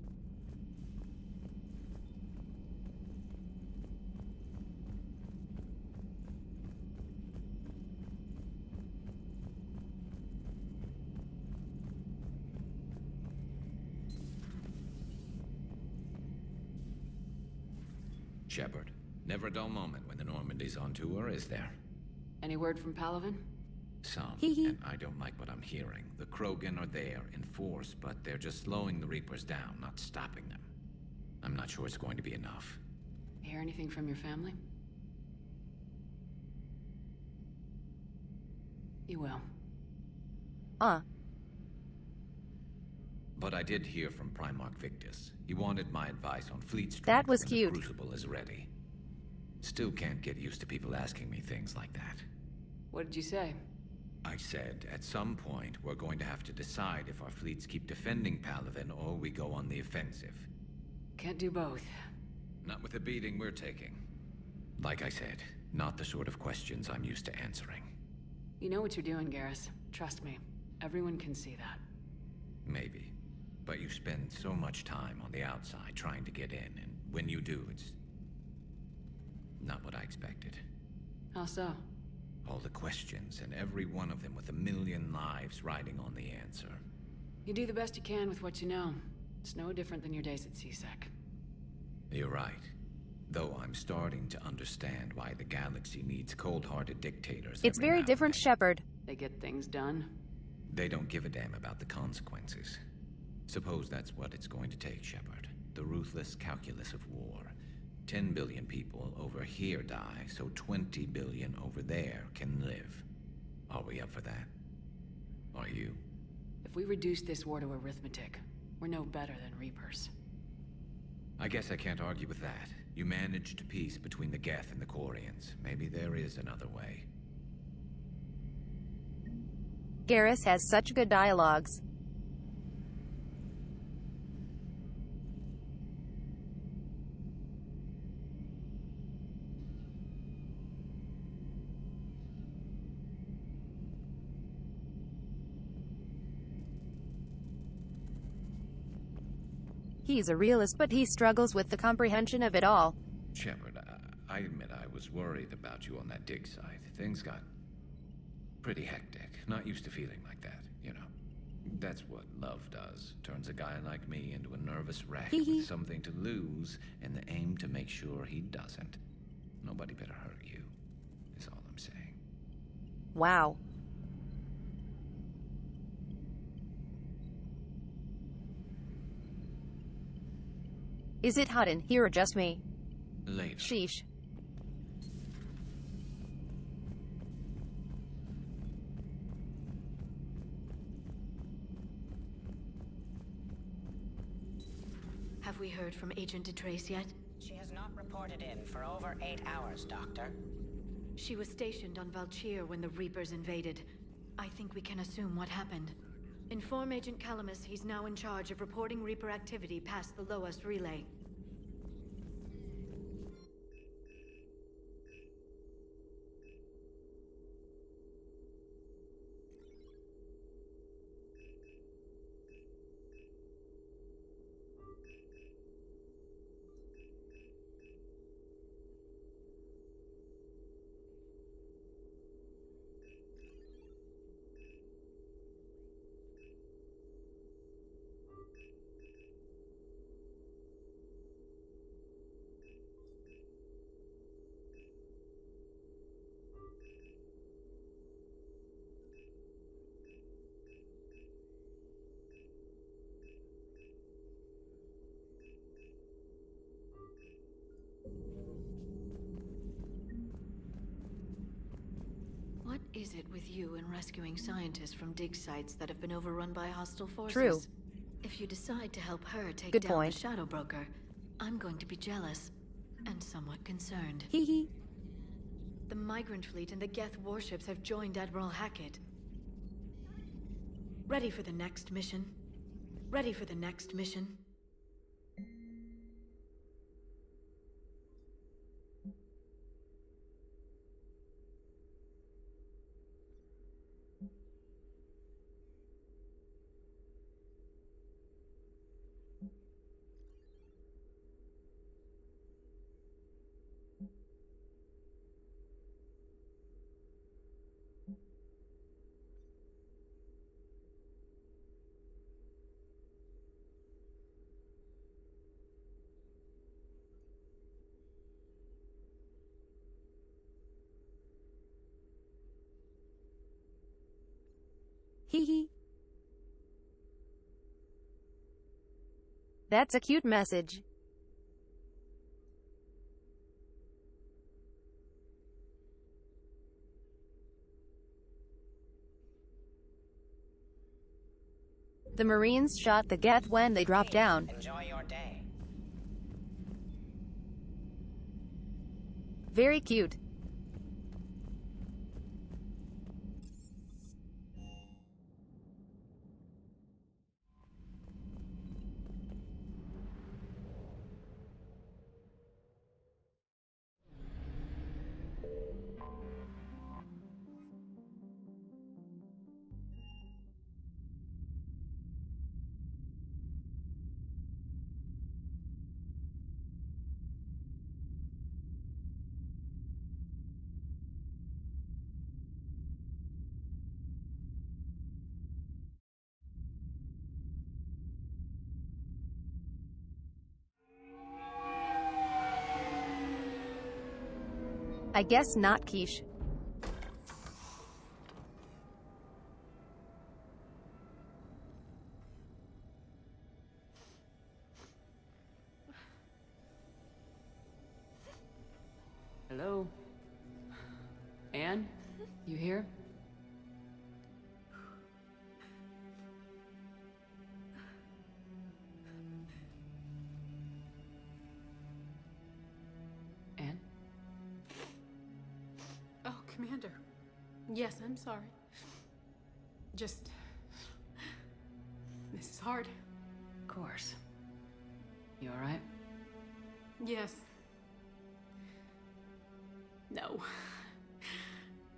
Shepard, never a dull moment when the Normandy's on tour, is there? Any word from Palaven? Some, and I don't like what I'm hearing. The Krogan are there in force, but they're just slowing the Reapers down, not stopping them. I'm not sure it's going to be enough. Hear anything from your family? You will. But I did hear from Primarch Victus. He wanted my advice on fleet strength That was when cute. the Crucible is ready. Still can't get used to people asking me things like that. What did you say? I said, at some point, we're going to have to decide if our fleets keep defending Palaven or we go on the offensive. Can't do both. Not with the beating we're taking. Like I said, not the sort of questions I'm used to answering. You know what you're doing, Garrus. Trust me. Everyone can see that. Maybe. But you spend so much time on the outside trying to get in, and when you do, it's not what I expected. How so? All the questions, and every one of them with a million lives riding on the answer. You do the best you can with what you know. It's no different than your days at CSEC. You're right. Though I'm starting to understand why the galaxy needs cold-hearted dictators. It's very different, Shepard. They get things done. They don't give a damn about the consequences. Suppose that's what it's going to take, Shepard. The ruthless calculus of war. 10 billion people over here die, so 20 billion over there can live. Are we up for that? Are you? If we reduce this war to arithmetic, we're no better than Reapers. I guess I can't argue with that. You managed peace between the Geth and the Quarians. Maybe there is another way. Garrus has such good dialogues. He's a realist, but he struggles with the comprehension of it all. Shepard, I admit I was worried about you on that dig site. Things got pretty hectic. Not used to feeling like that, you know. That's what love does. Turns a guy like me into a nervous wreck with something to lose and the aim to make sure he doesn't. Nobody better hurt you, is all I'm saying. Wow. Is it hot in here or just me? Later. Sheesh. Have we heard from Agent DeTrace yet? She has not reported in for over 8 hours, Doctor. She was stationed on Valchir when the Reapers invaded. I think we can assume what happened. Inform Agent Calamus he's now in charge of reporting Reaper activity past the Loas relay. What is it with you and rescuing scientists from dig sites that have been overrun by hostile forces? True. If you decide to help her take Good down point. the Shadow Broker, I'm going to be jealous and somewhat concerned. Hee. The Migrant Fleet and the Geth warships have joined Admiral Hackett. Ready for the next mission? Ready for the next mission? Hee. That's a cute message. The Marines shot the Geth when they dropped down. Enjoy your day. Very cute. I guess not, Quiche. Hello? Anne? You here? Anne? Oh, Commander. Yes, I'm sorry. Just... This is hard. Of course. You alright? Yes. No.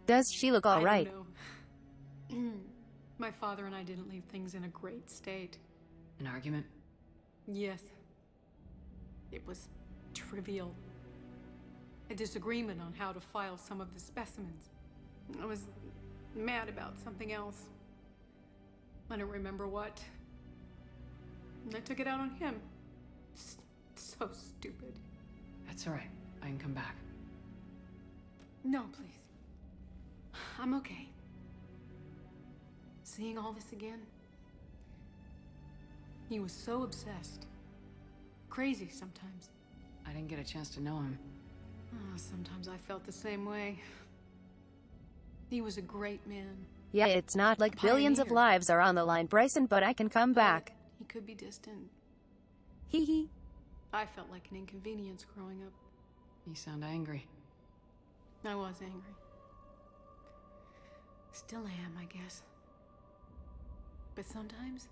Does she look all right? I don't know. My father and I didn't leave things in a great state. An argument? Yes. It was trivial. A disagreement on how to file some of the specimens. I was mad about something else. I don't remember what. And I took it out on him. So stupid. That's all right. I can come back. No, please. I'm okay. Seeing all this again. He was so obsessed. Crazy sometimes. I didn't get a chance to know him. Oh, sometimes I felt the same way. He was a great man. Yeah, it's not like billions of lives are on the line, Bryson, but I can come back. He could be distant. Hee hee. I felt like an inconvenience growing up. You sound angry. I was angry. Still am, I guess. But sometimes,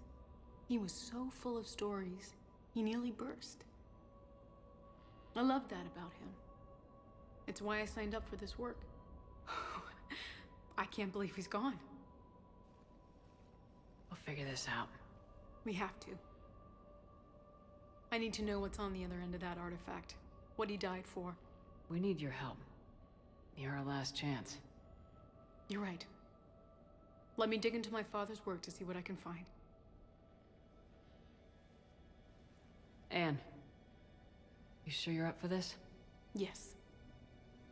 he was so full of stories, he nearly burst. I loved that about him. It's why I signed up for this work. I can't believe he's gone. We'll figure this out. We have to. I need to know what's on the other end of that artifact. What he died for. We need your help. You're our last chance. You're right. Let me dig into my father's work to see what I can find. Anne, you sure you're up for this? Yes.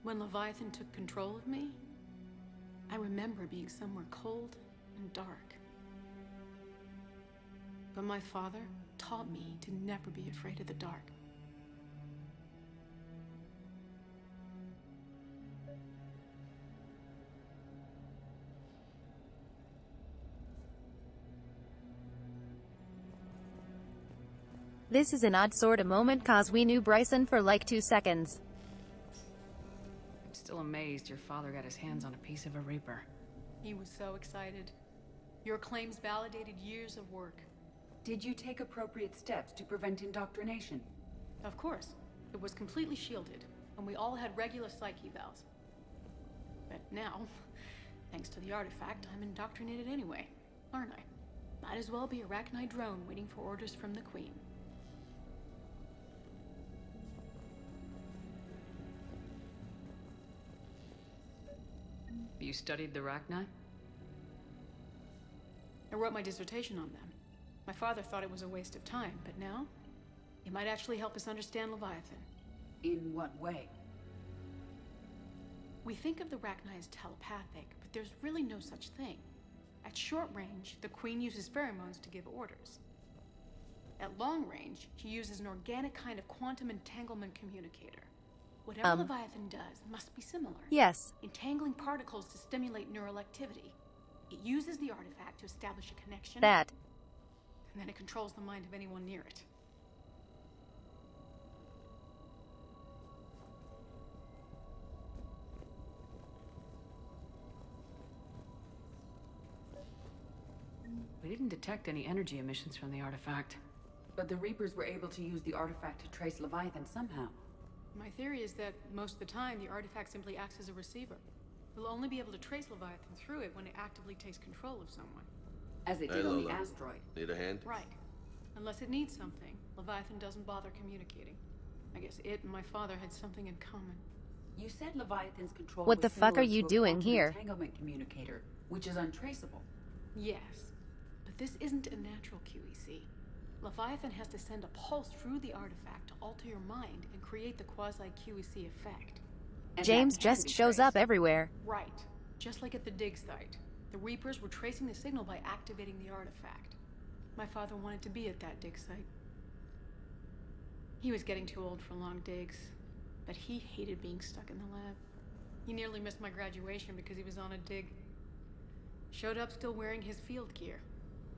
When Leviathan took control of me, I remember being somewhere cold and dark. But my father taught me to never be afraid of the dark. This is an odd sort of moment cause we knew Bryson for like 2 seconds. I'm still amazed your father got his hands on a piece of a Reaper. He was so excited. Your claims validated years of work. Did you take appropriate steps to prevent indoctrination? Of course. It was completely shielded, and we all had regular psych evals. But now, thanks to the artifact, I'm indoctrinated anyway, aren't I? Might as well be a Arachnite drone waiting for orders from the Queen. You studied the Arachnite? I wrote my dissertation on them. My father thought it was a waste of time, but now, it might actually help us understand Leviathan. In what way? We think of the Arachnite as telepathic, but there's really no such thing. At short range, the Queen uses pheromones to give orders. At long range, she uses an organic kind of quantum entanglement communicator. Whatever Leviathan does must be similar. Yes. Entangling particles to stimulate neural activity. It uses the artifact to establish a connection. That. And then it controls the mind of anyone near it. We didn't detect any energy emissions from the artifact. But the Reapers were able to use the artifact to trace Leviathan somehow. My theory is that most of the time, the artifact simply acts as a receiver. We'll only be able to trace Leviathan through it when it actively takes control of someone. As it did on the asteroid. Need a hand? Right. Unless it needs something, Leviathan doesn't bother communicating. I guess it and my father had something in common. You said Leviathan's control What was the fuck are similar you to a doing quantum here? Entanglement communicator, which is untraceable. Yes, but this isn't a natural QEC. Leviathan has to send a pulse through the artifact to alter your mind and create the quasi-QEC effect. And James just shows up everywhere. Right. Just like at the dig site. The Reapers were tracing the signal by activating the artifact. My father wanted to be at that dig site. He was getting too old for long digs, but he hated being stuck in the lab. He nearly missed my graduation because he was on a dig. Showed up still wearing his field gear.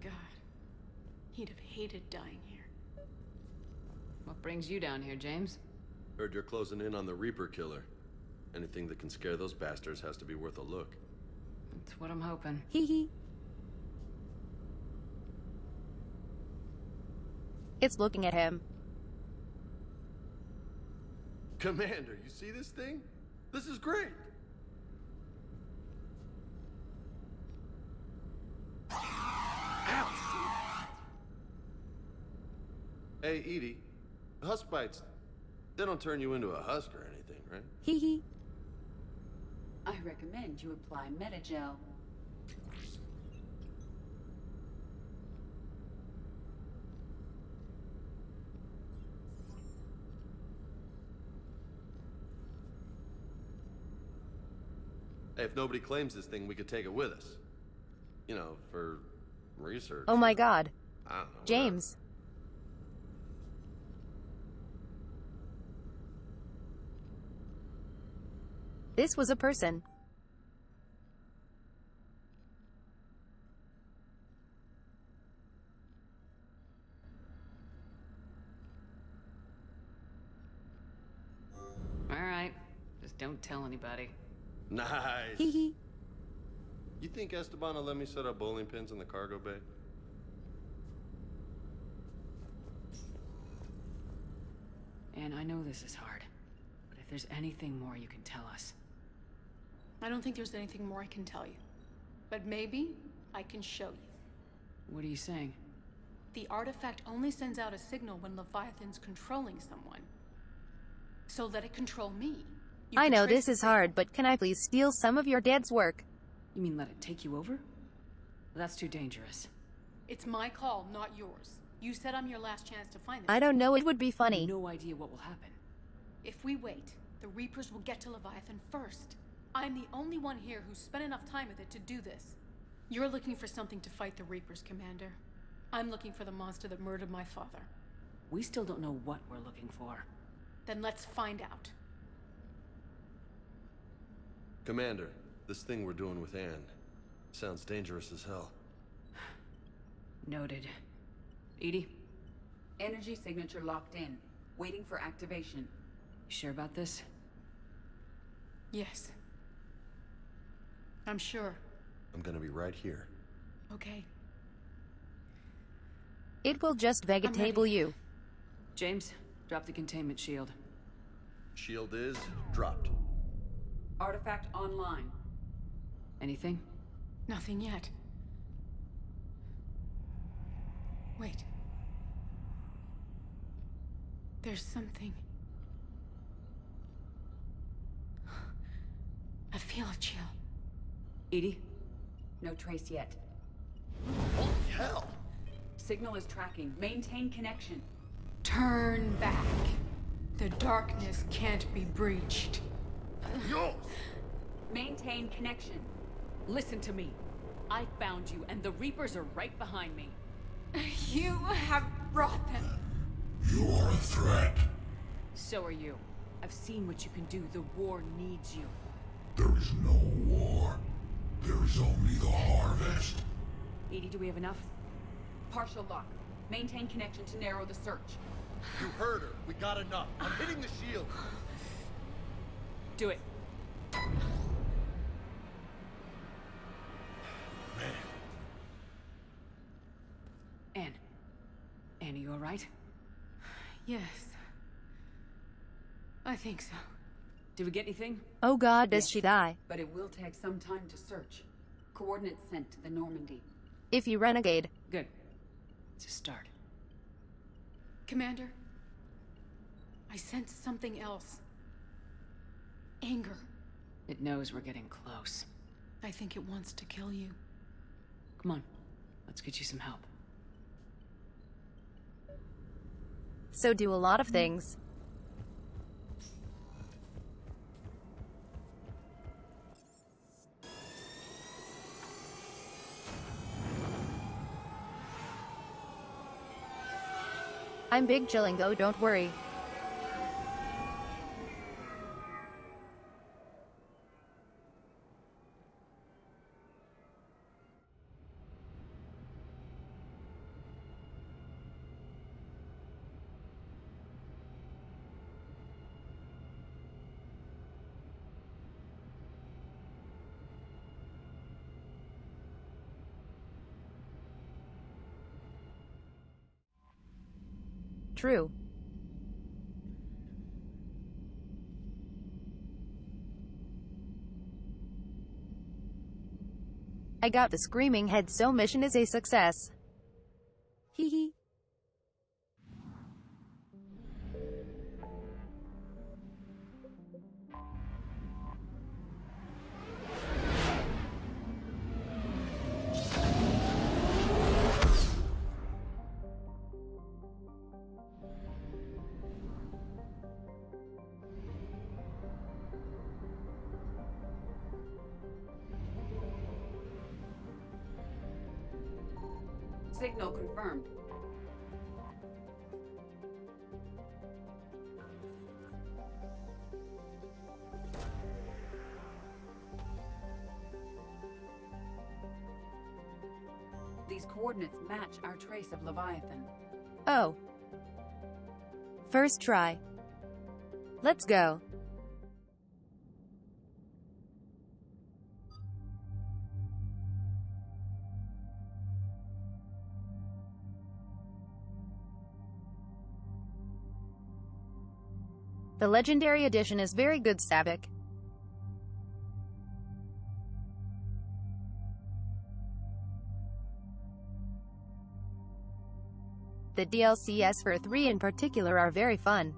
God, he'd have hated dying here. What brings you down here, James? Heard you're closing in on the Reaper killer. Anything that can scare those bastards has to be worth a look. That's what I'm hoping. Hee hee. It's looking at him. Commander, you see this thing? This is great! Ouch! Hey, Edie. Husk bites, They don't turn you into a husk or anything, right? Hee hee. I recommend you apply Metagel. Hey, if nobody claims this thing, we could take it with us. You know, for research. Oh my god. I don't know. James. This was a person. Alright. Just don't tell anybody. Nice. Hee hee. You think Esteban will let me set up bowling pins in the cargo bay? And I know this is hard, but if there's anything more you can tell us. I don't think there's anything more I can tell you. But maybe I can show you. What are you saying? The artifact only sends out a signal when Leviathan's controlling someone. So let it control me. I know this is hard, but can I please steal some of your dad's work? You mean let it take you over? That's too dangerous. It's my call, not yours. You said I'm your last chance to find this. I don't know, it would be funny. No idea what will happen. If we wait, the Reapers will get to Leviathan first. I'm the only one here who's spent enough time with it to do this. You're looking for something to fight the Reapers, Commander. I'm looking for the monster that murdered my father. We still don't know what we're looking for. Then let's find out. Commander, this thing we're doing with Anne sounds dangerous as hell. Noted. Edie? Energy signature locked in. Waiting for activation. You sure about this? Yes. I'm sure. I'm gonna be right here. Okay. It will just vegetable you. James, drop the containment shield. Shield is dropped. Artifact online. Anything? Nothing yet. Wait. There's something. I feel a chill. Edie? No trace yet. Holy hell! Signal is tracking. Maintain connection. Turn back. The darkness can't be breached. Yo! Maintain connection. Listen to me. I found you, and the Reapers are right behind me. You have brought them. You are a threat. So are you. I've seen what you can do. The war needs you. There is no war. There is only the harvest. Edie, do we have enough? Partial lock. Maintain connection to narrow the search. You heard her. We got enough. I'm hitting the shield. Do it. Man. Anne, you alright? Yes. I think so. Did we get anything? Oh god, does she die? But it will take some time to search. Coordinates sent to the Normandy. If you renegade. Good. It's a start. Commander, I sense something else. Anger. It knows we're getting close. I think it wants to kill you. Come on. Let's get you some help. So do a lot of things. I'm big chilling though, don't worry. True. I got the screaming head, so mission is a success. Hee hee. Signal confirmed. These coordinates match our trace of Leviathan. Oh. First try. Let's go. The Legendary Edition is very good, Savik. The DLCs for 3 in particular are very fun.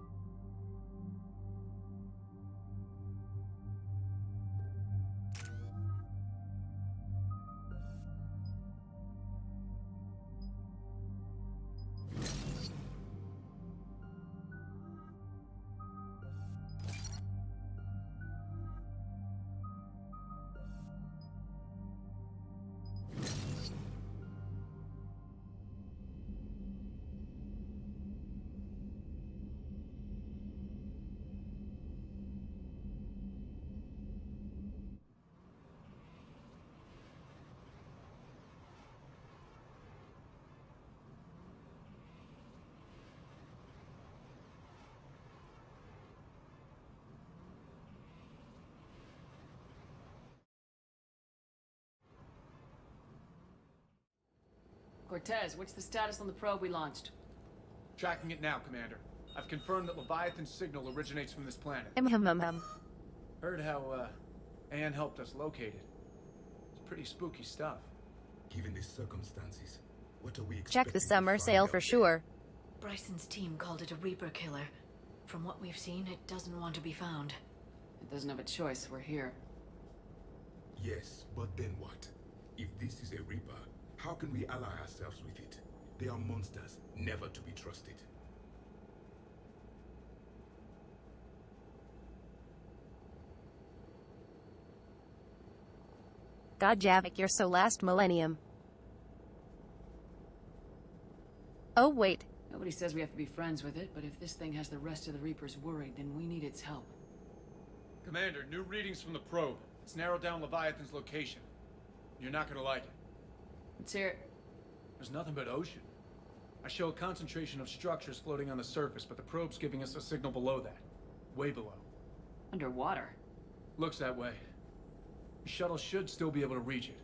Cortez, what's the status on the probe we launched? Tracking it now, Commander. I've confirmed that Leviathan's signal originates from this planet. Heard how, Anne helped us locate it. It's pretty spooky stuff. Given the circumstances, what are we expecting? Check the summer sale for sure. Bryson's team called it a Reaper killer. From what we've seen, it doesn't want to be found. It doesn't have a choice, we're here. Yes, but then what? If this is a Reaper, how can we ally ourselves with it? They are monsters, never to be trusted. God, Javik, you're so last millennium. Oh, wait. Nobody says we have to be friends with it, but if this thing has the rest of the Reapers worried, then we need its help. Commander, new readings from the probe. It's narrowed down Leviathan's location. You're not gonna like it. Let's hear it. There's nothing but ocean. I show a concentration of structures floating on the surface, but the probe's giving us a signal below that. Way below. Underwater? Looks that way. The shuttle should still be able to reach it.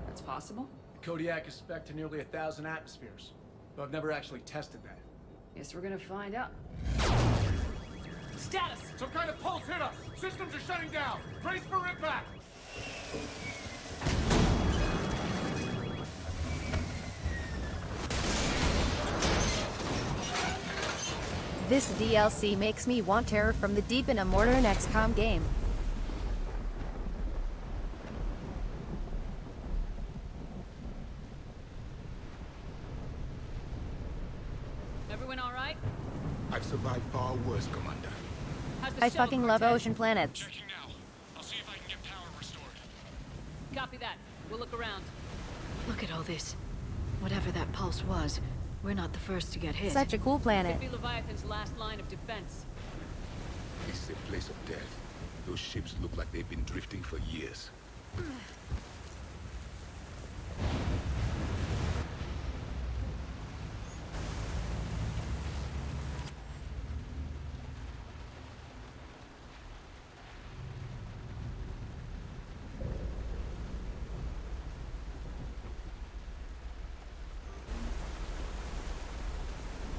That's possible? The Kodiak is spec'd to nearly 1,000 atmospheres, but I've never actually tested that. Guess we're gonna find out. Status! Some kind of pulse hit us! Systems are shutting down! Brace for impact! This DLC makes me want Terror from the Deep in a modern XCOM game. Everyone all right? I've survived far worse, Commander. I fucking love ocean planets. Checking now. I'll see if I can get power restored. Copy that. We'll look around. Look at all this. Whatever that pulse was, we're not the first to get hit. Such a cool planet. Could be Leviathan's last line of defense. This is a place of death. Those ships look like they've been drifting for years.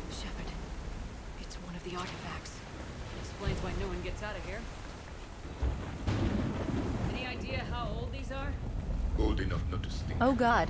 Shepard, it's one of the artifacts. Explains why no one gets out of here. Any idea how old these are? Old enough not to stink. Oh god.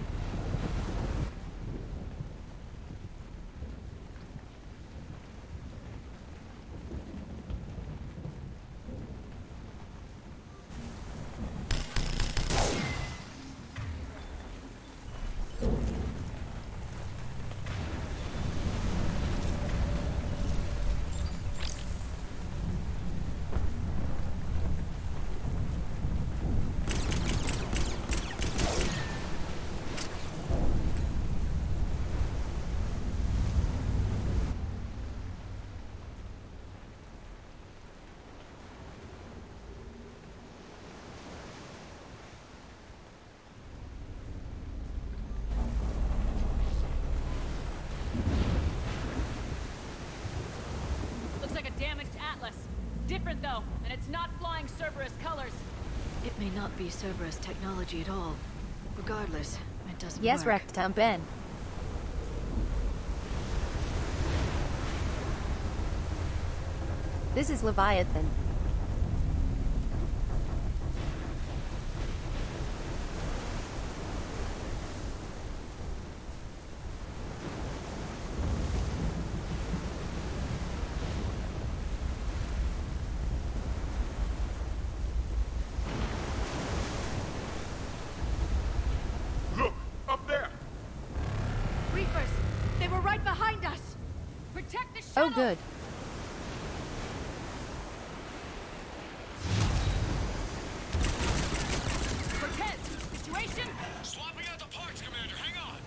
different though, and it's not flying Cerberus colors. It may not be Cerberus technology at all. Regardless, it doesn't Yes, work. Rectum Ben. This is Leviathan. Look! Up there! Reapers! They were right behind us! Protect the shuttle! Oh, good. Cortez! Situation? Swapping out the parts, Commander. Hang on.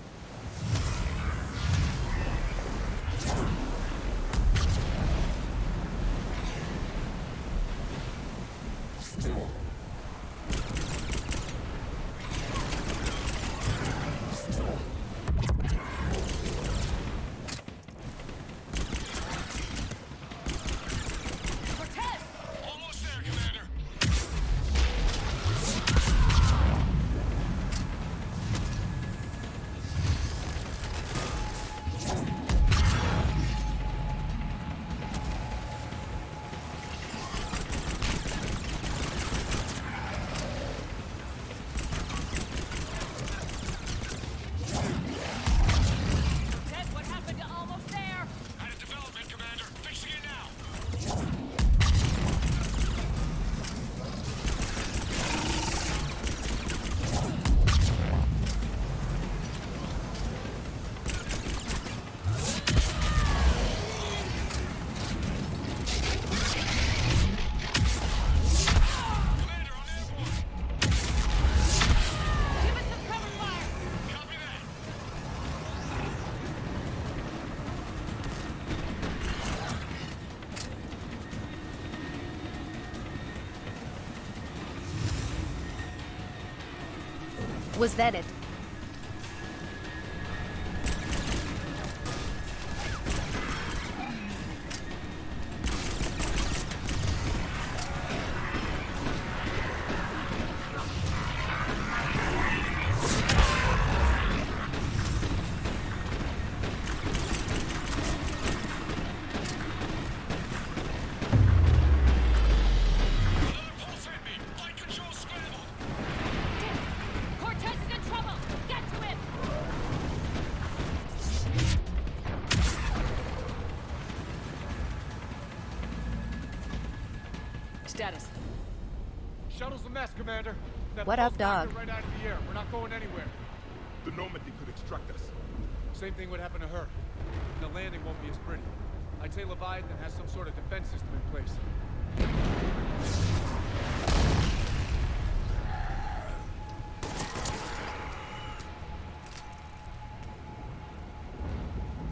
Cortez! Almost there, Commander. Cortez, what happened to almost there? Had a development, Commander. Fixing it now. Commander, on airborne. Give us some cover fire! Copy that. Was that it? Another pulse hit me. Flight control scrambled. Cortez is in trouble! Get to him! Status. Shuttle's a mess, Commander. That What up, pulse knocked dog? her right out of the air. We're not going anywhere. The Normandy could extract us. Same thing would happen to her. The landing won't be as pretty. I'd say Leviathan has some sort of defense system in place.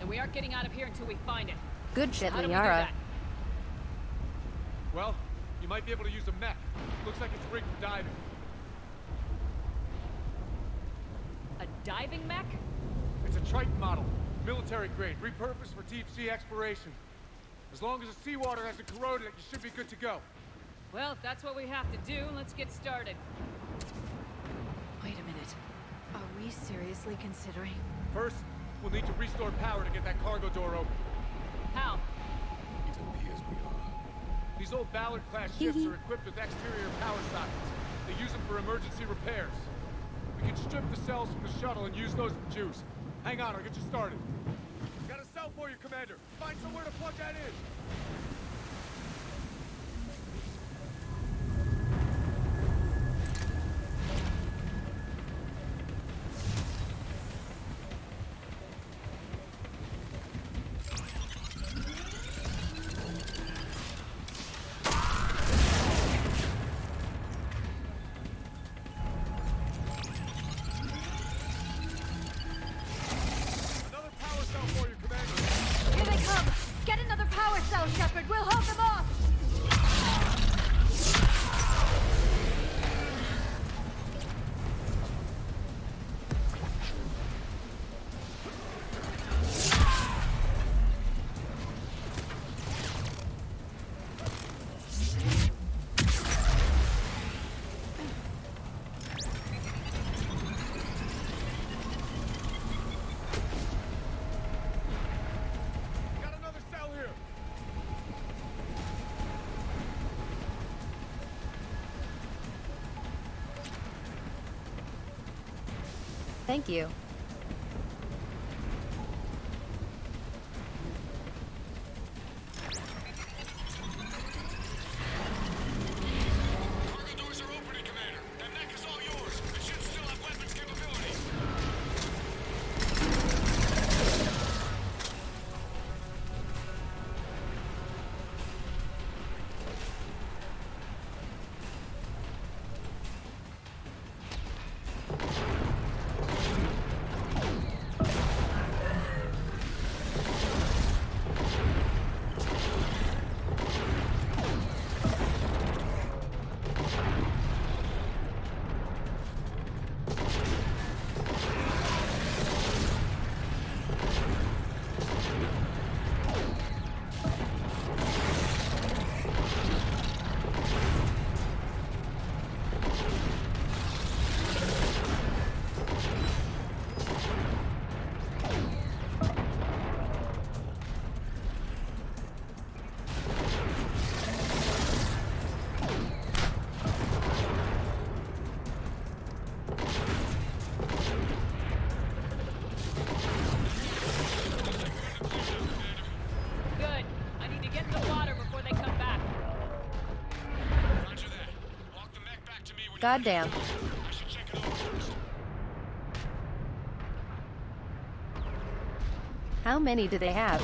And we aren't getting out of here until we find it. Good shit, How do we do Liara. that? Well, you might be able to use a mech. Looks like it's rigged for diving. A diving mech? It's a Triton model. Military grade, repurposed for deep sea exploration. As long as the seawater hasn't corroded it, you should be good to go. Well, if that's what we have to do, let's get started. Wait a minute. Are we seriously considering? First, we'll need to restore power to get that cargo door open. How? It appears we are. These old Ballard-class ships are equipped with exterior power sockets. They use them for emergency repairs. We can strip the cells from the shuttle and use those for juice. Hang on, I'll get you started. Got a cell for you, Commander. Find somewhere to plug that in. Here they come! Get another power cell, Shepard! We'll Thank you. Cargo doors are opening, Commander. That mech is all yours. It should still have weapons capability. Good. I need to get in the water before they come back. Roger that. Walk the mech back to me when Goddamn. I should check it over first. How many do they have?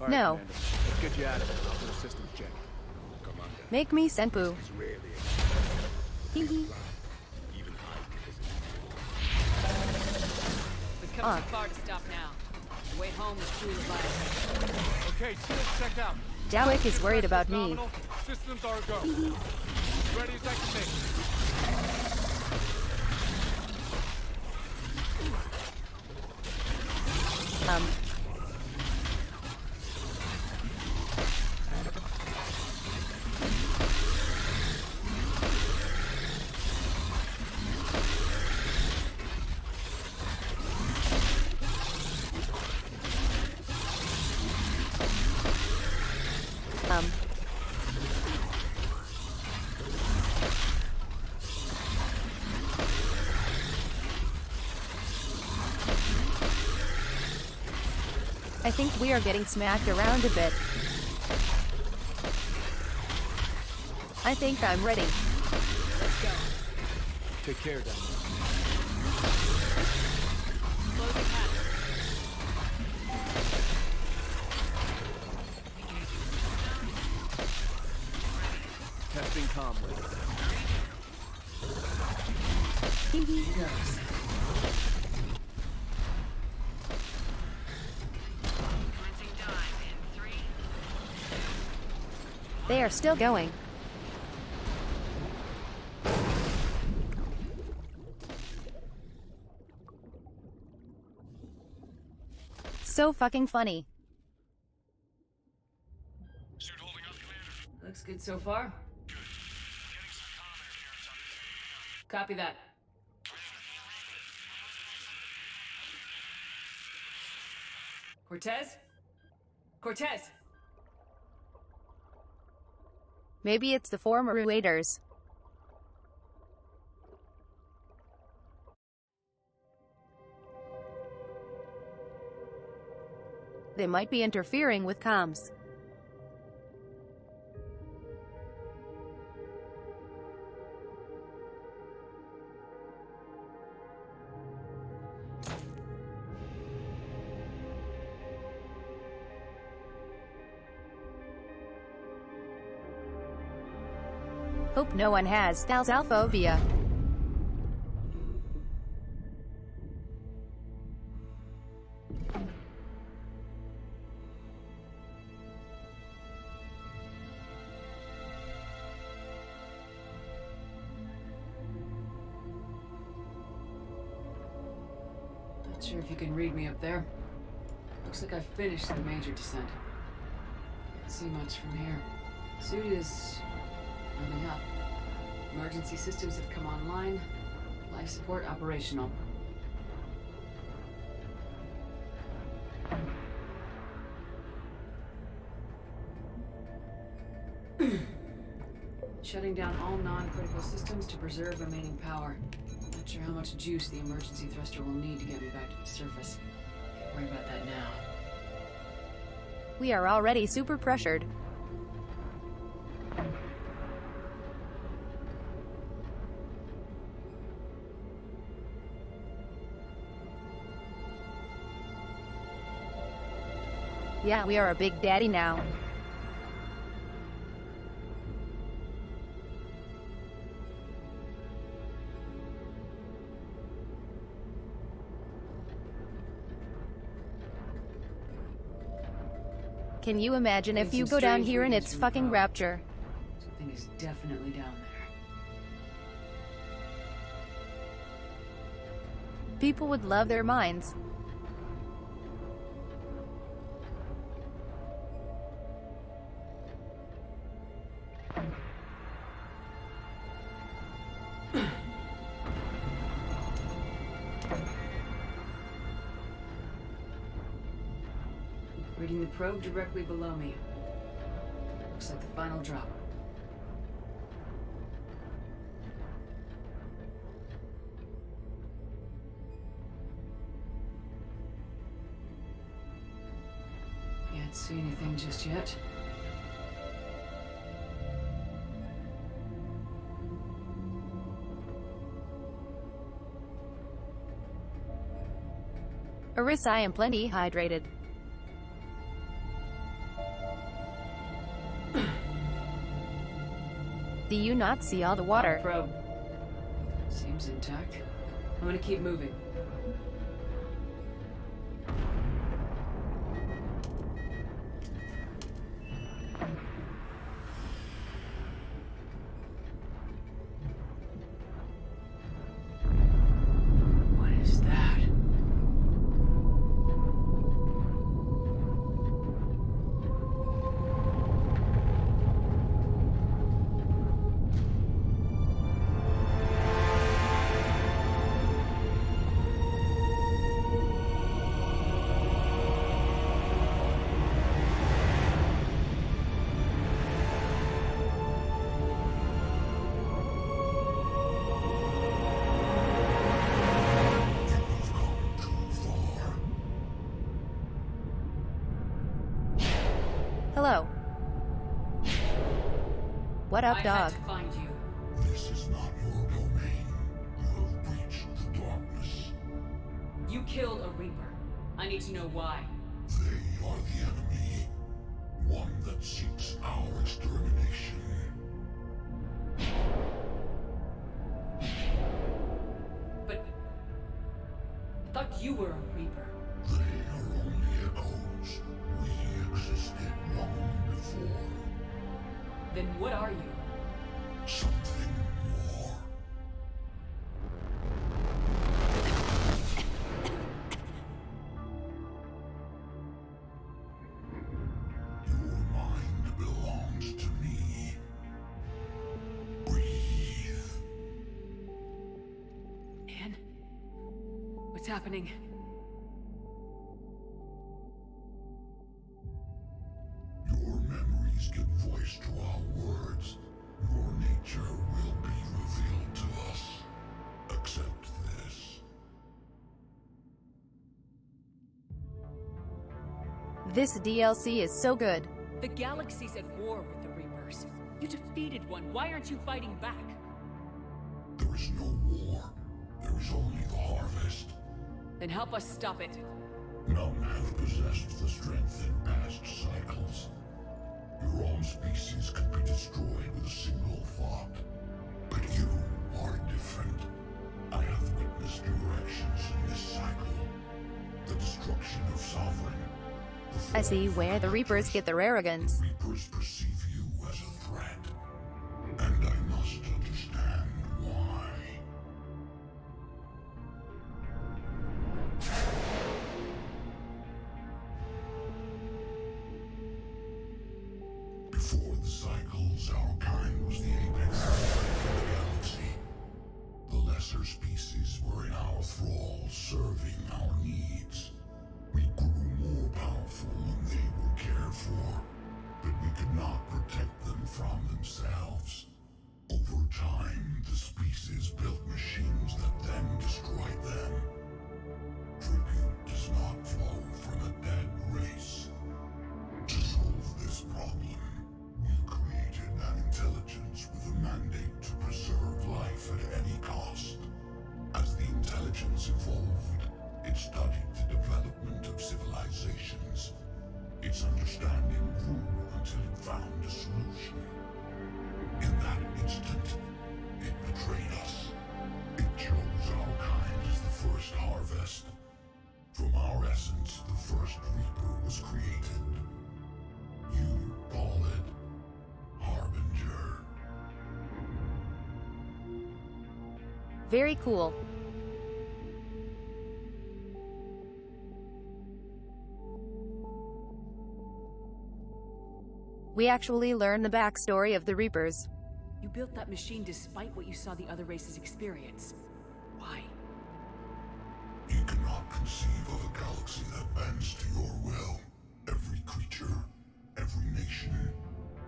All right, No. Commander. Let's get you out of here. I'll do a systems check. Commander, Make me senpu. this is rarely Hee hee. even I would hesitate. We've come too far to stop now. The way home is through Leviathan. Okay, shields checked out. Dowik is worried about me. Nominal. Systems are a go. Ready as I can make. I think we are getting smacked around a bit. I think I'm ready. Let's go. Take care down there. Closing hatch. Testing comm wave. Hee hee. Here goes. They are still going. So fucking funny. Suit holding up, Commander? Looks good so far. Good. Getting some comm air here. It's understanding. Copy that. Cortez? Cortez! Maybe it's the former waiters. They might be interfering with comms. Hope no one has thalassophobia. Not sure if you can read me up there. Looks like I've finished the major descent. Can't see much from here. Suit is moving up. Emergency systems have come online. Life support operational. Shutting down all non-critical systems to preserve remaining power. Not sure how much juice the emergency thruster will need to get me back to the surface. Can't worry about that now. We are already super pressured. Yeah, we are a big daddy now. Can you imagine if you go down here and it's fucking rapture? Something is definitely down there. People would love their minds. Reading the probe directly below me. Looks like the final drop. Can't see anything just yet. Arissa, I am plenty hydrated. Do you not see all the water? Probe. Seems intact. I'm gonna keep moving. What is that? Hello. What up, I dog? had to find you. This is not your domain. You have breached the darkness. You killed a Reaper. I need to know why. They are the enemy. One that seeks our extermination. But I thought you were a Reaper. They are only echoes. We existed long before. Then what are you? Something more. Your mind belongs to me. Breathe. Anne? What's happening? Your memories give voice to our words. Your nature will be revealed to us. Accept this. This DLC is so good. The galaxy's at war with the Reapers. You defeated one. Why aren't you fighting back? There is no war. There is only the harvest. Then help us stop it. None have possessed the strength in past cycles. Your own species could be destroyed with a single thought. But you are different. I have witnessed your actions in this cycle. The destruction of Sovereign. I see where the Reapers get their arrogance. Reapers perceive you as a threat. And I must understand why. since the first Reaper was created. You call it Harbinger. Very cool. We actually learn the backstory of the Reapers. You built that machine despite what you saw the other races experience. Why? You cannot conceive of a galaxy that bends to your will. Every creature, every nation,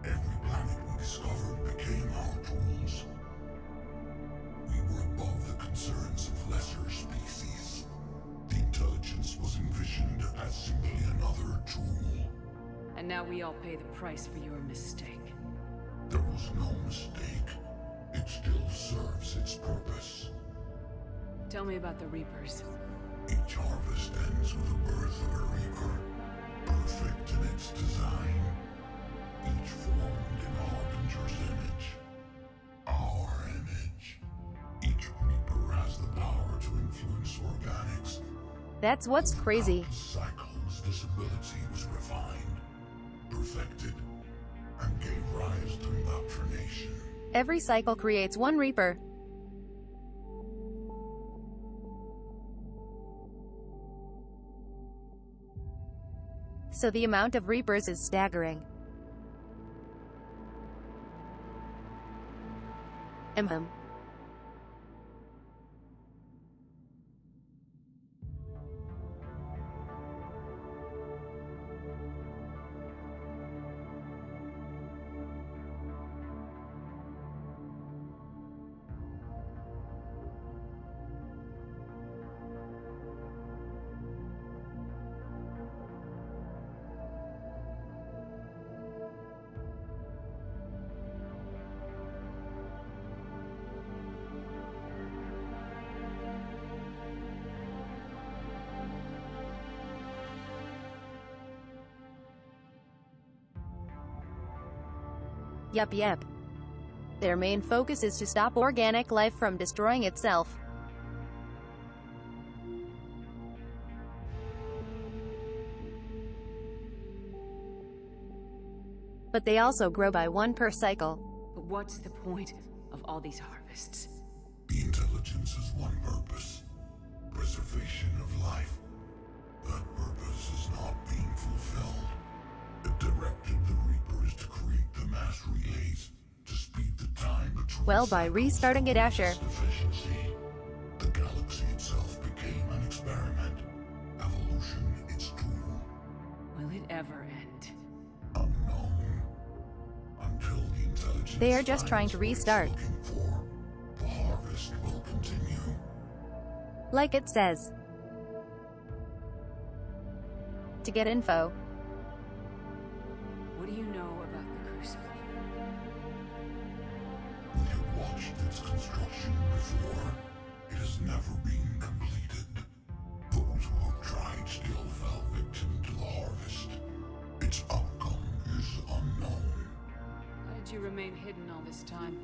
every planet we discovered became our tools. We were above the concerns of lesser species. The intelligence was envisioned as simply another tool. And now we all pay the price for your mistake. There was no mistake. It still serves its purpose. Tell me about the Reapers. Each harvest ends with the birth of a Reaper, perfect in its design. Each formed in Harbinger's image. Our image. Each Reaper has the power to influence organics. That's what's crazy. Cycles, this ability was refined, perfected, and gave rise to indoctrination. Every cycle creates one Reaper. So the amount of Reapers is staggering. Yep. Their main focus is to stop organic life from destroying itself. But they also grow by one per cycle. But what's the point of all these harvests? The intelligence has one purpose. Preservation of life. That purpose is not being fulfilled. It directed the Reapers to create the mass relays to speed the time between Well, by restarting it, Asher. Efficiency. The galaxy itself became an experiment. Evolution its tool. Will it ever end? Unknown. Until the intelligence They are just trying to restart. The harvest will continue. Like it says. To get info. What do you know about the Crucible? We have watched its construction before. It has never been completed. Those who have tried still fell victim to the harvest. Its outcome is unknown. Why did you remain hidden all this time?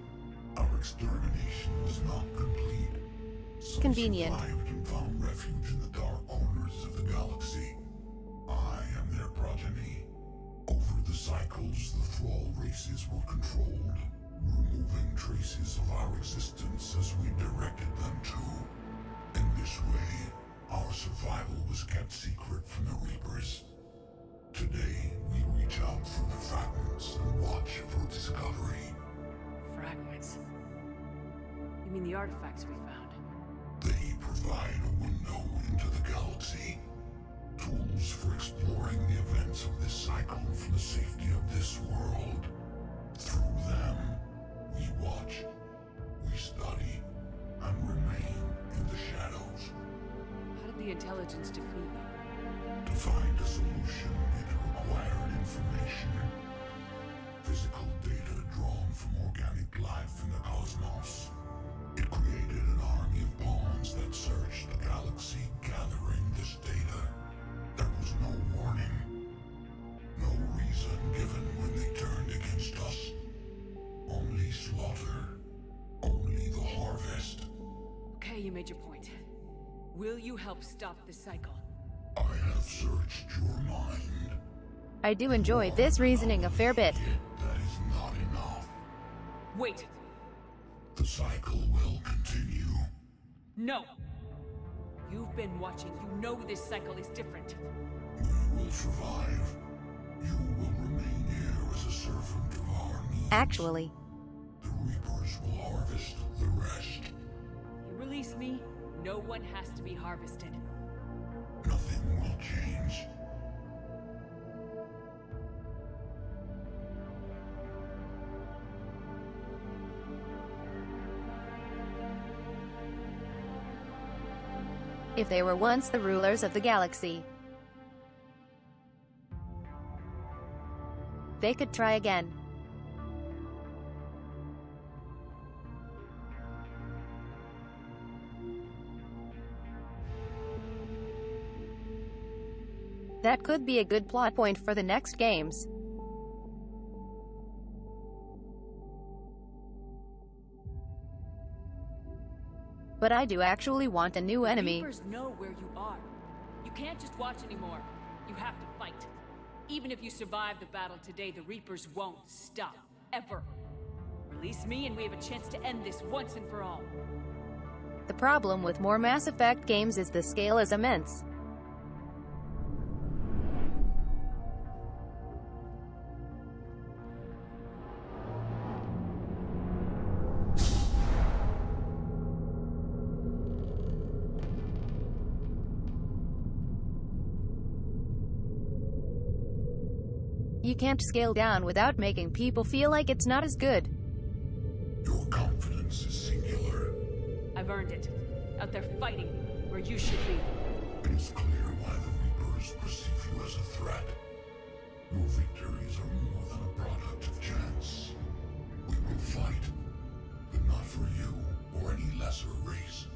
Our extermination was not complete. Some Convenient. survived and found refuge in the dark corners of the galaxy. I am their progeny. Over the cycles, the Thrall races were controlled, removing traces of our existence as we directed them to. In this way, our survival was kept secret from the Reapers. Today, we reach out for the fragments and watch for discovery. Fragments? You mean the artifacts we found? They provide a window into the galaxy. Tools for exploring the events of this cycle from the safety of this world. Through them, we watch, we study, and remain in the shadows. How did the intelligence defeat you? To find a solution, it required information. Physical data drawn from organic life in the cosmos. It created an army of pawns that searched the galaxy, gathering this data. There was no warning. No reason given when they turned against us. Only slaughter. Only the harvest. Okay, you made your point. Will you help stop the cycle? I have served I do enjoy this reasoning a fair bit. That is not enough. Wait. The cycle will continue. No. You've been watching. You know this cycle is different. We will survive. You will remain here as a servant of our needs. Actually, The Reapers will harvest the rest. You release me, no one has to be harvested. Nothing will change. if they were once the rulers of the galaxy, they could try again. That could be a good plot point for the next games. But I do actually want a new enemy. The Reapers know where you are. You can't just watch anymore. You have to fight. Even if you survive the battle today, the Reapers won't stop. Ever. Release me and we have a chance to end this once and for all. The problem with more Mass Effect games is the scale is immense. You can't scale down without making people feel like it's not as good. Your confidence is singular. I've earned it. Out there fighting, where you should be. It is clear why the Reapers perceive you as a threat. Your victories are more than a product of chance. We will fight, but not for you or any lesser race.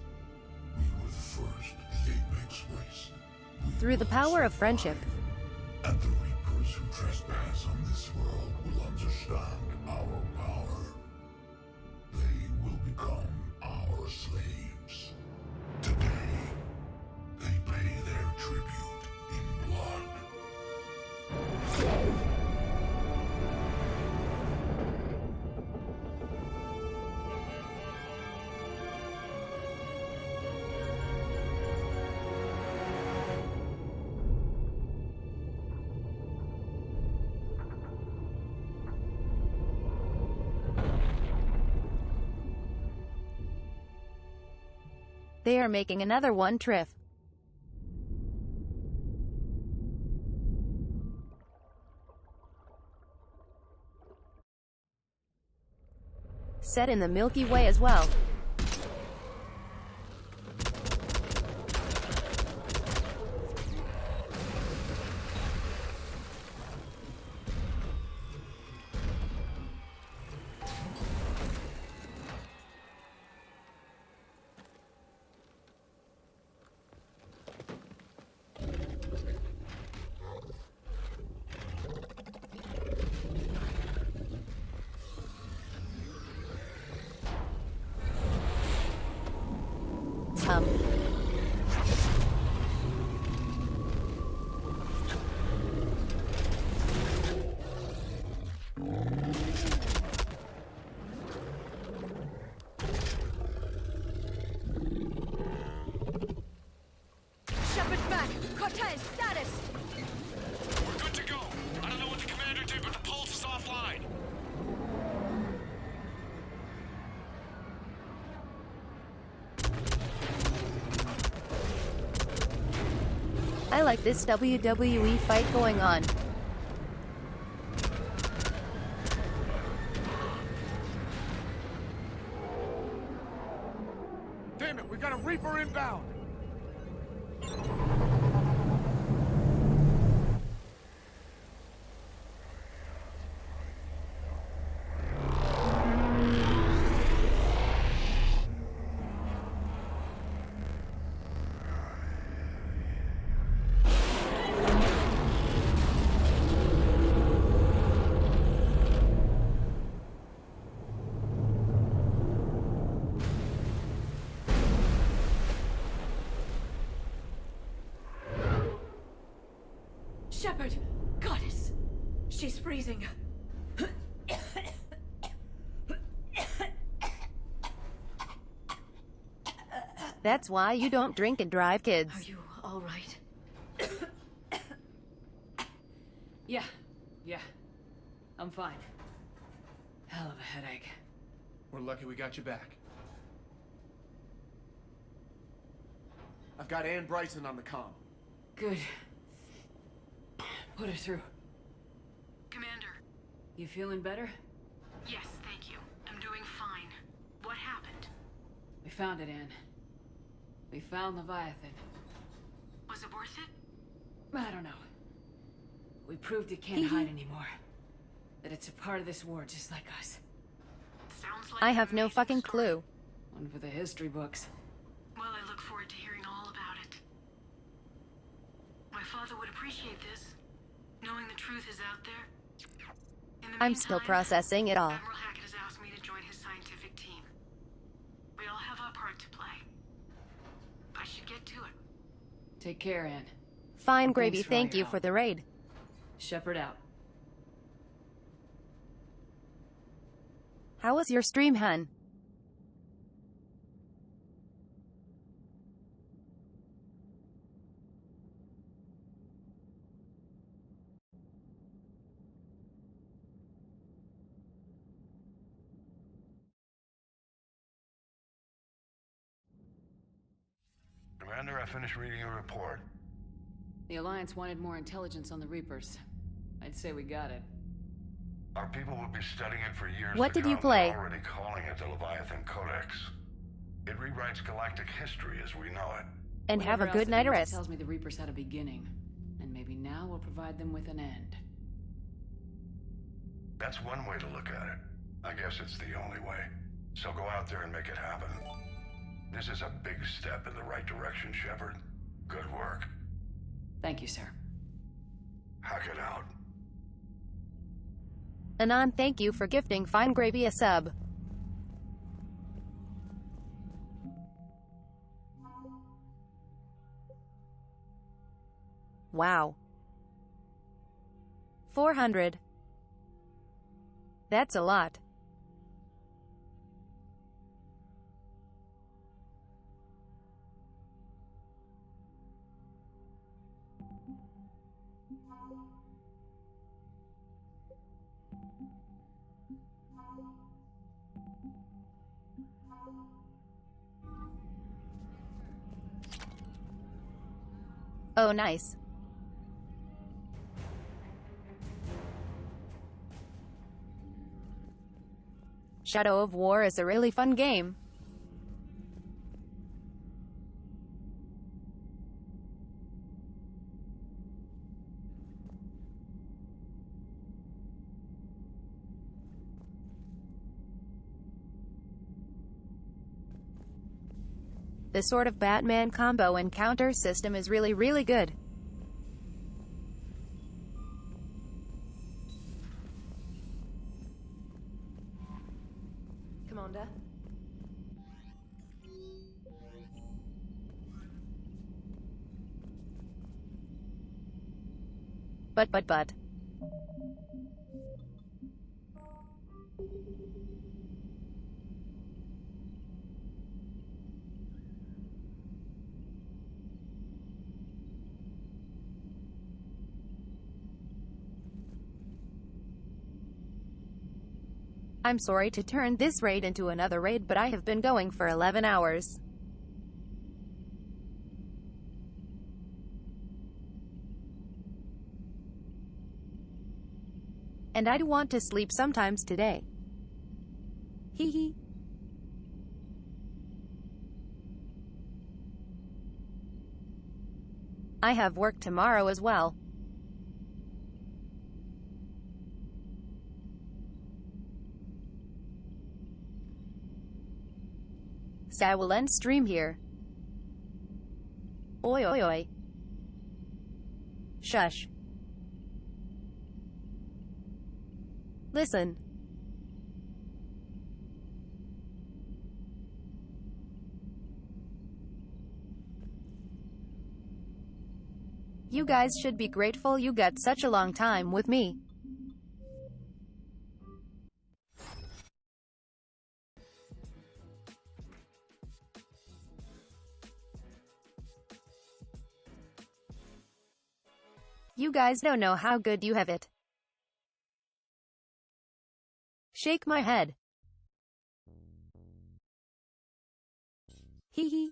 We were the first, the Apex race. Through the power of friendship. And the Reapers who trespass on this world will understand our power. They will become our slaves. Today, they pay their tribute in blood. They are making another one trip. Set in the Milky Way as well. Shepard's back! Cortez, status! We're good to go. I don't know what the commander did, but the pulse is offline. I like this WWE fight going on. Damn it, we got a Reaper inbound! Shepard! Goddess! She's freezing. That's why you don't drink and drive, kids. Are you all right? Yeah. I'm fine. Hell of a headache. We're lucky we got you back. I've got Ann Bryson on the comm. Good. Put her through. Commander. You feeling better? Yes, thank you. I'm doing fine. What happened? We found it, Ann. We found Leviathan. Was it worth it? I don't know. We proved it can't hide anymore. That it's a part of this war just like us. Sounds like I have no fucking clue. One for the history books. Well, I look forward to hearing all about it. My father would appreciate this, knowing the truth is out there. I'm still processing it all. Admiral Hackett has asked me to join his scientific team. We all have our part to play. I should get to it. Take care, Ann. Fine gravy, Thanks for all thank your you help. for the raid. Shepard out. How was your stream, hun? Commander, I finished reading your report. The Alliance wanted more intelligence on the Reapers. I'd say we got it. Our people will be studying it for years What to did you come. play? They're already calling it the Leviathan Codex. It rewrites galactic history as we know it. And have a Whatever good else it night means, it rest. tells me the Reapers had a beginning. And maybe now we'll provide them with an end. That's one way to look at it. I guess it's the only way. So go out there and make it happen. This is a big step in the right direction, Shepard. Good work. Thank you, sir. Hack it out. Anon, thank you for gifting Fine Gravy a sub. Wow. 400. That's a lot. Oh, nice. Shadow of War is a really fun game. The sort of Batman combo and counter system is really good. Commander? But. I'm sorry to turn this raid into another raid, but I have been going for 11 hours. And I do want to sleep sometimes today. Hee hee. I have work tomorrow as well. So I will end stream here. Oi oi oi. Shush. Listen. You guys should be grateful you got such a long time with me. You guys don't know how good you have it. Shake my head. Hee hee.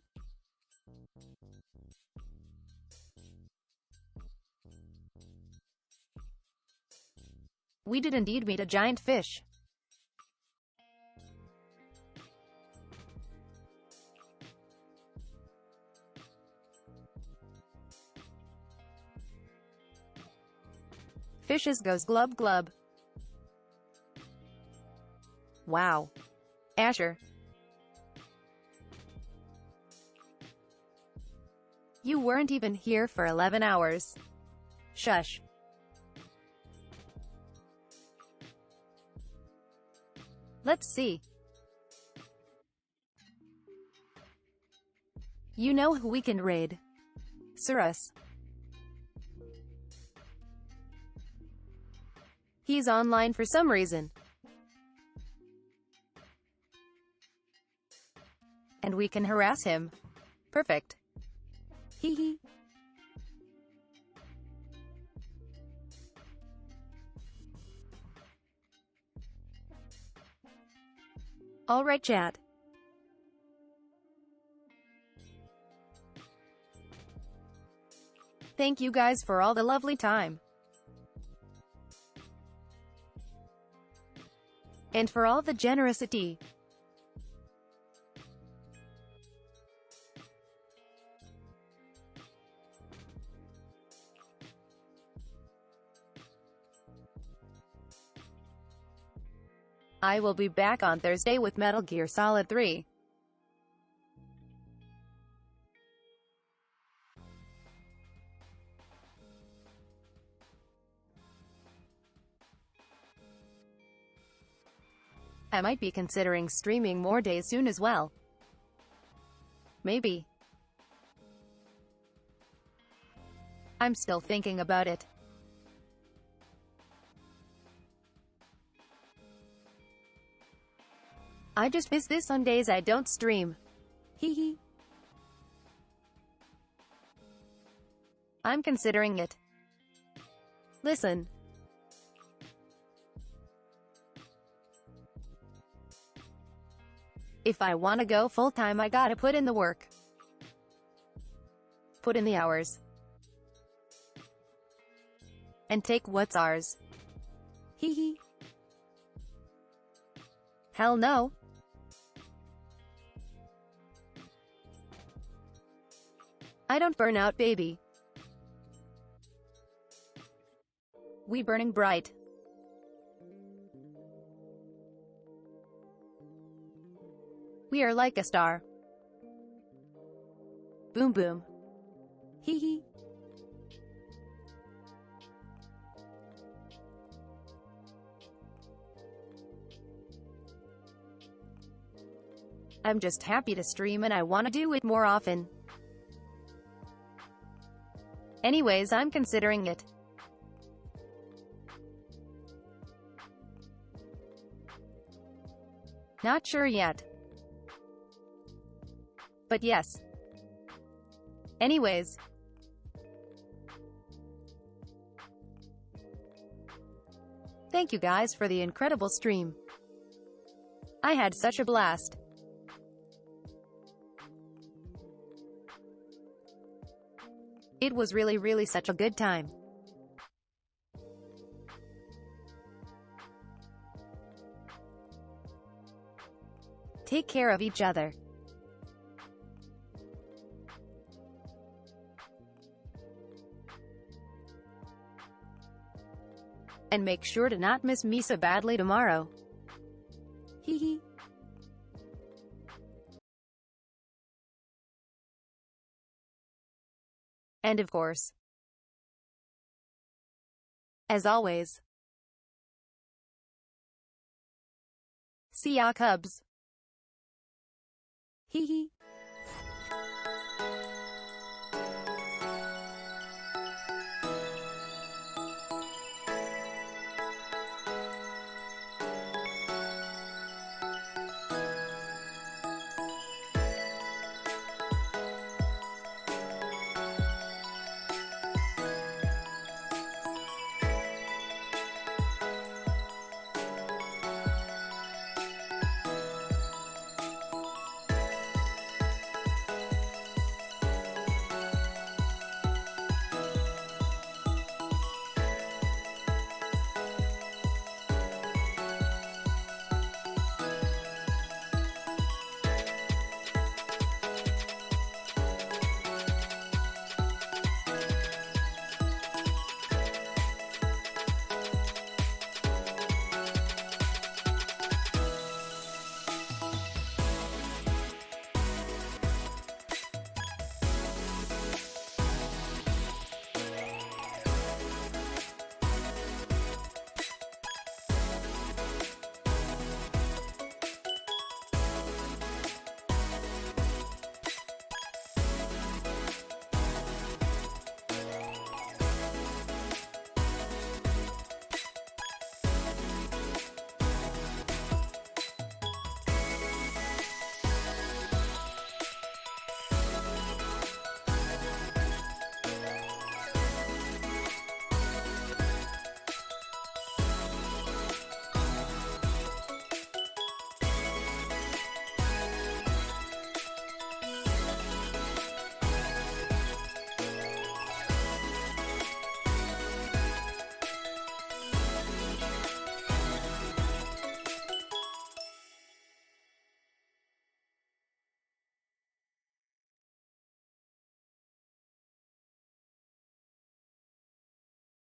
We did indeed meet a giant fish. Fishes goes glub glub. Wow. Asher. You weren't even here for 11 hours. Shush. Let's see. You know who we can raid? Cirrus. He's online for some reason. And we can harass him. Perfect. Hee hee. Alright, chat. Thank you guys for all the lovely time. And for all the generosity. I will be back on Thursday with Metal Gear Solid 3. I might be considering streaming more days soon as well. Maybe. I'm still thinking about it. I just miss this on days I don't stream. Hee hee. I'm considering it. Listen. If I wanna go full-time, I gotta put in the work. Put in the hours. And take what's ours. Hee hee. Hell no. I don't burn out, baby. We burning bright. We are like a star. Boom boom. Hee hee. I'm just happy to stream and I wanna do it more often. Anyways, I'm considering it. Not sure yet. But yes. Anyways. Thank you guys for the incredible stream. I had such a blast. It was really such a good time. Take care of each other. And make sure to not miss me so badly tomorrow. Hee hee. And of course, as always, see ya, Cubs. Hee hee.